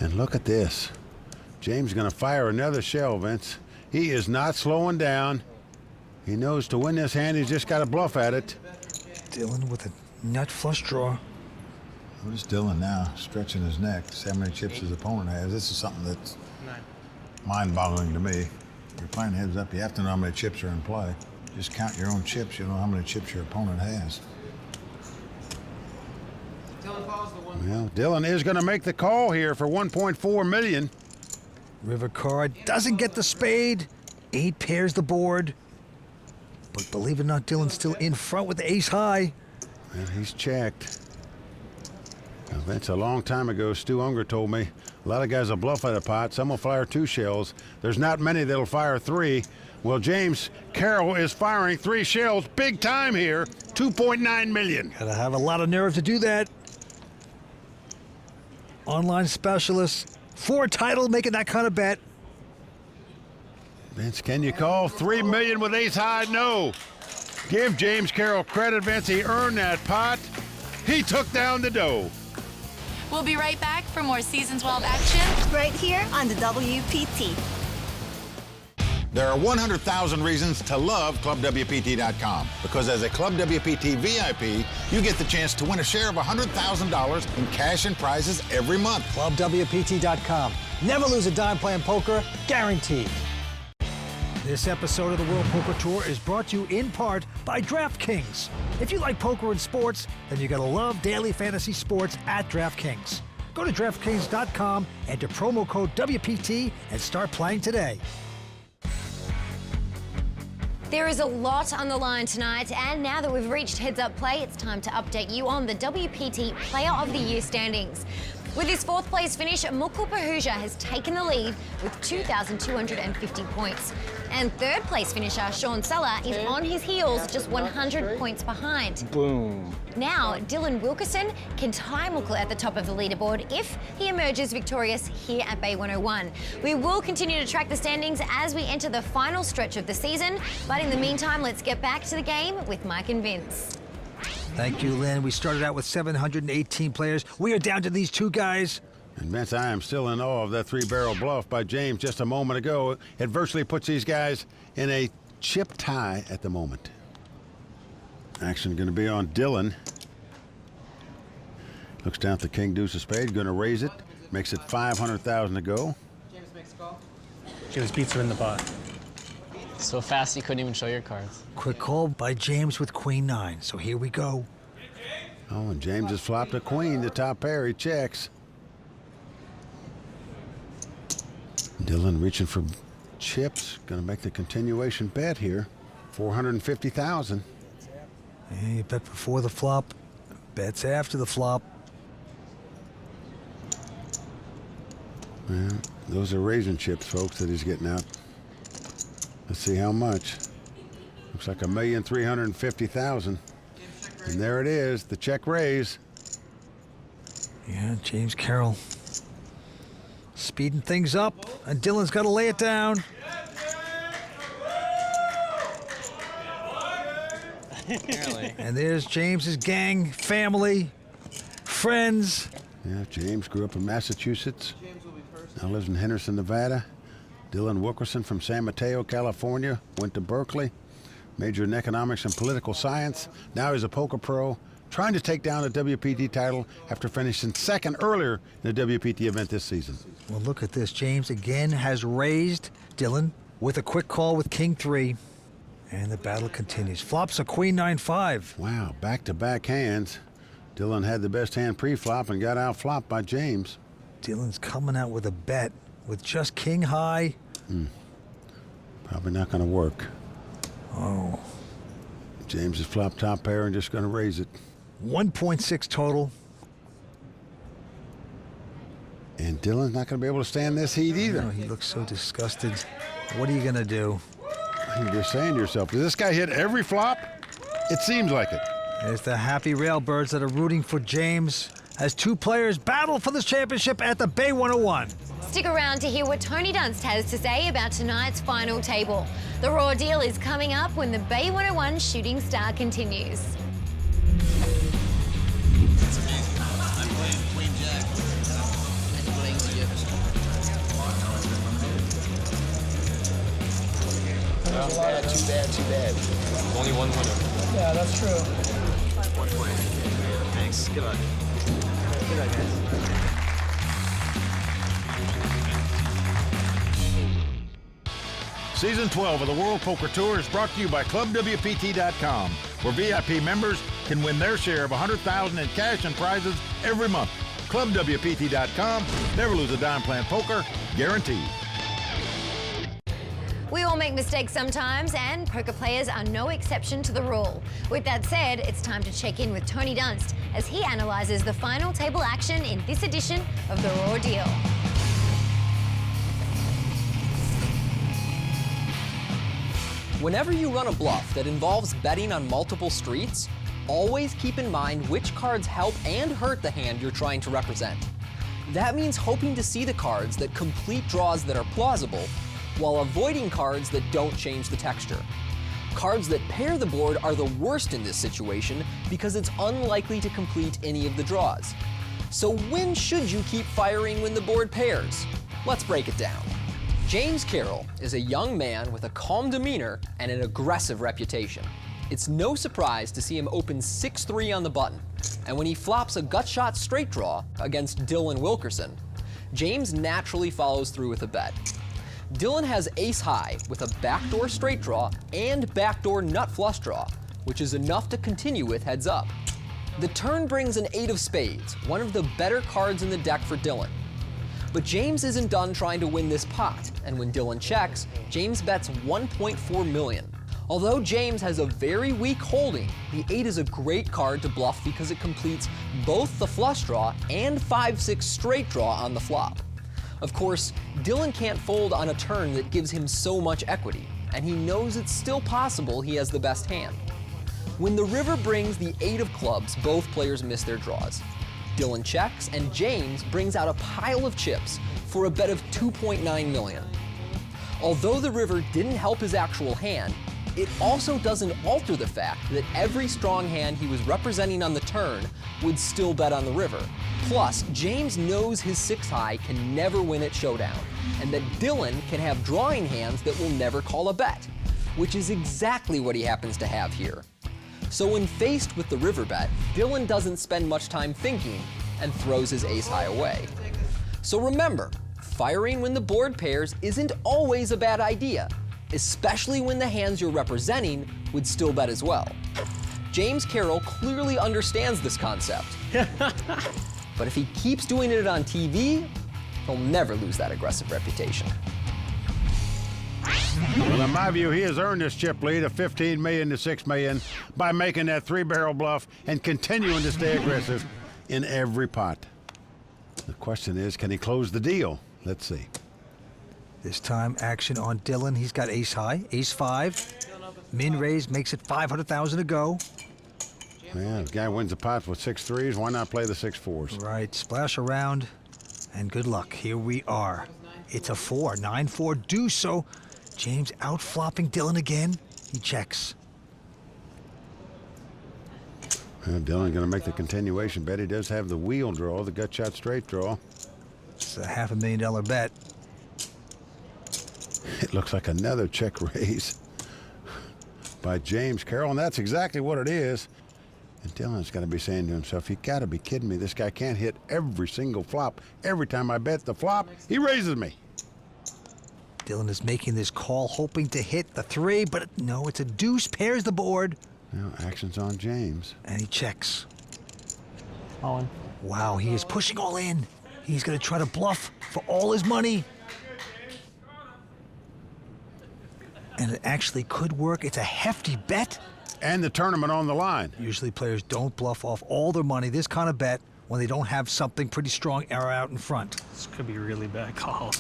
And look at this. James is going to fire another shell, Vince. He is not slowing down. He knows to win this hand, he's just got to bluff at it. Dylan with a nut flush draw. Who's Dylan now? Stretching his neck. See how many chips his opponent has. This is something that's mind-boggling to me. You're playing heads up, you have to know how many chips are in play. Just count your own chips, you know how many chips your opponent has. Well, Dylan is going to make the call here for 1.4 million. River card doesn't get the spade. 8 pairs the board. But believe it or not, Dylan's still in front with the ace high. And he's checked. Now, Vince, a long time ago, Stu Unger told me a lot of guys will bluff at a pot. Some will fire 2 shells. There's not many that'll fire 3. Well, James Carroll is firing 3 shells. Big time here. 2.9 million. Gotta have a lot of nerve to do that. Online specialist. 4 title making that kind of bet. Vince, can you call 3 million with ace high? No. Give James Carroll credit, Vince. He earned that pot. He took down the dough. We'll be right back for more Season 12 action right here on the WPT. There are 100,000 reasons to love ClubWPT.com because as a Club WPT VIP, you get the chance to win a share of $100,000 in cash and prizes every month. ClubWPT.com. Never lose a dime playing poker, guaranteed. This episode of the World Poker Tour is brought to you in part by DraftKings. If you like poker and sports, then you're going to love daily fantasy sports at DraftKings. Go to DraftKings.com, enter promo code WPT, and start playing today. There is a lot on the line tonight, and now that we've reached heads-up play, it's time to update you on the WPT Player of the Year standings. With his fourth place finish, Mukul Pahuja has taken the lead with 2,250 points. And third place finisher, Sean Suller, is on his heels, just 100 points behind. Boom. Now, Dylan Wilkerson can tie Mukul at the top of the leaderboard if he emerges victorious here at Bay 101. We will continue to track the standings as we enter the final stretch of the season, but in the meantime, let's get back to the game with Mike and Vince. Thank you, Lynn. We started out with 718 players. We are down to these two guys. And Vince, I am still in awe of that three-barrel bluff by James just a moment ago. It virtually puts these guys in a chip tie at the moment. Action going to be on Dylan. Looks down at the king deuce of spades, going to raise it. Makes it 500,000 to go. James makes a call. James beats him in the pot. So fast you couldn't even show your cards. Quick call by James with queen nine. So here we go. Oh, and James has flopped a queen, the top pair. He checks. Dylan reaching for chips. Going to make the continuation bet here. 450,000. Yeah, you bet before the flop. Bets after the flop. Yeah, those are raisin chips, folks, that he's getting out. Let's see how much. Looks like 1,350,000. And there it is, the check raise. Yeah, James Carroll speeding things up, and Dylan's got to lay it down. And there's James's gang, family, friends. Yeah, James grew up in Massachusetts. Now lives in Henderson, Nevada. Dylan Wilkerson from San Mateo, California. Went to Berkeley. Majored in economics and political science. Now he's a poker pro, trying to take down a WPT title after finishing second earlier in the WPT event this season. Well, look at this. James again has raised Dylan with a quick call with king three. And the battle continues. Flops a queen 9-5. Wow, back-to-back hands. Dylan had the best hand pre-flop and got out-flopped by James. Dylan's coming out with a bet with just king high. Probably not going to work. Oh. James has flopped top pair and just going to raise it. 1.6 total. And Dylan's not going to be able to stand this heat either. No, he looks so disgusted. What are you going to do? You're just saying to yourself, does this guy hit every flop? It seems like it. There's the happy railbirds that are rooting for James as two players battle for the championship at the Bay 101. Stick around to hear what Tony Dunst has to say about tonight's final table. The raw deal is coming up when the Bay 101 shooting star continues. I'm playing Queen Jack. I'm playing Too bad. Only one winner. Yeah, that's true. One point. Thanks. Good luck. Good luck, guys. Season 12 of the World Poker Tour is brought to you by ClubWPT.com, where VIP members can win their share of $100,000 in cash and prizes every month. ClubWPT.com. Never lose a dime playing poker. Guaranteed. We all make mistakes sometimes, and poker players are no exception to the rule. With that said, it's time to check in with Tony Dunst as he analyzes the final table action in this edition of The Raw Deal. Whenever you run a bluff that involves betting on multiple streets, always keep in mind which cards help and hurt the hand you're trying to represent. That means hoping to see the cards that complete draws that are plausible, while avoiding cards that don't change the texture. Cards that pair the board are the worst in this situation because it's unlikely to complete any of the draws. So when should you keep firing when the board pairs? Let's break it down. James Carroll is a young man with a calm demeanor and an aggressive reputation. It's no surprise to see him open 6-3 on the button, and when he flops a gut shot straight draw against Dylan Wilkerson, James naturally follows through with a bet. Dylan has ace high with a backdoor straight draw and backdoor nut flush draw, which is enough to continue with heads up. The turn brings an 8 of spades, one of the better cards in the deck for Dylan. But James isn't done trying to win this pot, and when Dylan checks, James bets 1.4 million. Although James has a very weak holding, the 8 is a great card to bluff because it completes both the flush draw and 5-6 straight draw on the flop. Of course, Dylan can't fold on a turn that gives him so much equity, and he knows it's still possible he has the best hand. When the river brings the 8 of clubs, both players miss their draws. Dylan checks, and James brings out a pile of chips for a bet of 2.9 million. Although the river didn't help his actual hand, it also doesn't alter the fact that every strong hand he was representing on the turn would still bet on the river. Plus, James knows his 6-high can never win at showdown, and that Dylan can have drawing hands that will never call a bet, which is exactly what he happens to have here. So when faced with the river bet, Dylan doesn't spend much time thinking and throws his ace-high away. So remember, firing when the board pairs isn't always a bad idea, especially when the hands you're representing would still bet as well. James Carroll clearly understands this concept. But if he keeps doing it on TV, he'll never lose that aggressive reputation. Well, in my view, he has earned this chip lead of 15 million to 6 million by making that 3-barrel bluff and continuing to stay aggressive in every pot. The question is, can he close the deal? Let's see. This time, action on Dylan. He's got ace high, ace 5. Min raise makes it 500,000 to go. Yeah, if the guy wins the pot with 6 threes, why not play the 6 fours? Right, splash around, and good luck. Here we are. It's a 4, 9-4 deuce, so James out-flopping Dylan again. He checks. Well, Dylan's going to make the continuation bet. He does have the wheel draw, the gut shot straight draw. It's a $500,000 bet. It looks like another check raise by James Carroll, and that's exactly what it is. And Dylan's got to be saying to himself, you got to be kidding me. This guy can't hit every single flop. Every time I bet the flop, he raises me. Dylan is making this call, hoping to hit the 3, but no, it's a deuce, pairs the board. Now, action's on James. And he checks. All in. Wow, he is pushing all in. He's going to try to bluff for all his money. And it actually could work. It's a hefty bet. And the tournament on the line. Usually players don't bluff off all their money this kind of bet when they don't have something pretty strong out in front. This could be a really bad call.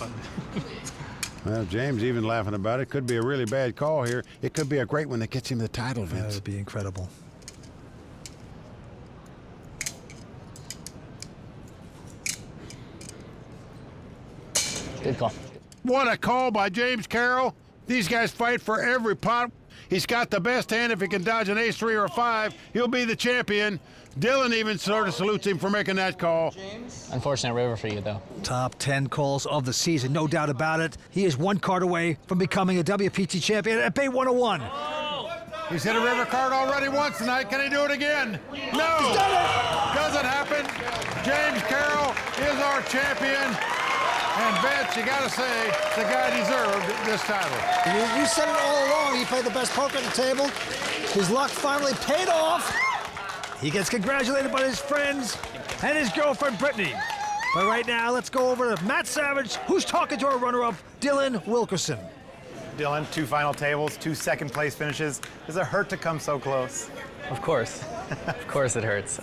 Well, James even laughing about it. Could be a really bad call here. It could be a great one that gets him the title, Vince. That would be incredible. Good call. What a call by James Carroll. These guys fight for every pot. He's got the best hand. If he can dodge an ace 3 or a 5, he'll be the champion. Dylan even sort of salutes him for making that call. Unfortunate river for you, though. Top 10 calls of the season, no doubt about it. He is 1 card away from becoming a WPT champion at Bay 101. He's hit a river card already once tonight. Can he do it again? No! He's done it! Doesn't happen. James Carroll is our champion. And Vince, you gotta say, the guy deserved this title. You said it all along. He played the best poker at the table. His luck finally paid off. He gets congratulated by his friends and his girlfriend, Brittany. But right now, let's go over to Matt Savage, who's talking to our runner-up, Dylan Wilkerson. Dylan, 2 final tables, 2 second-place finishes. Does it hurt to come so close? Of course. Of course it hurts.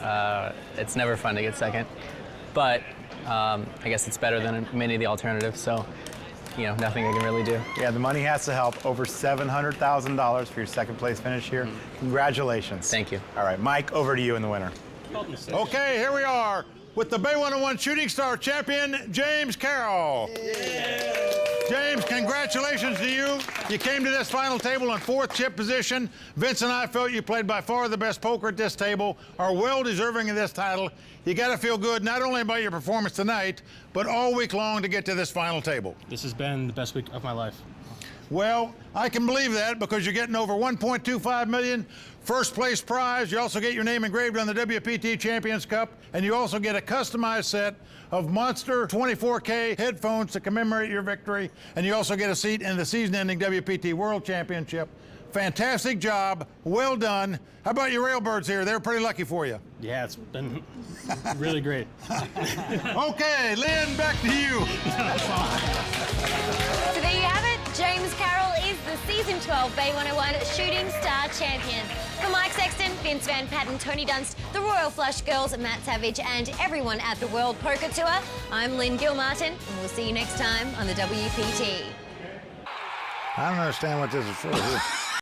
It's never fun to get second. But I guess it's better than many of the alternatives, so, you know, nothing I can really do. Yeah, the money has to help. Over $700,000 for your second-place finish here. Congratulations. Thank you. All right, Mike, over to you in the winner. Okay, here we are with the Bay 101 Shooting Star champion, James Carroll. Yeah. James, congratulations to you. You came to this final table in 4th chip position. Vince and I felt you played by far the best poker at this table, are well deserving of this title. You got to feel good not only about your performance tonight, but all week long to get to this final table. This has been the best week of my life. Well, I can believe that because you're getting over $1.25 million, first place prize. You also get your name engraved on the WPT Champions Cup, and you also get a customized set of Monster 24K headphones to commemorate your victory, and you also get a seat in the season-ending WPT World Championship. Fantastic job, well done. How about your railbirds here? They're pretty lucky for you. Yeah, it's been really great. Okay, Lynn, back to you. So there you have it. James Carroll is the Season 12 Bay 101 Shooting Star Champion. For Mike Sexton, Vince Van Patten, Tony Dunst, the Royal Flush Girls, Matt Savage, and everyone at the World Poker Tour, I'm Lynn Gilmartin, and we'll see you next time on the WPT. I don't understand what this is for.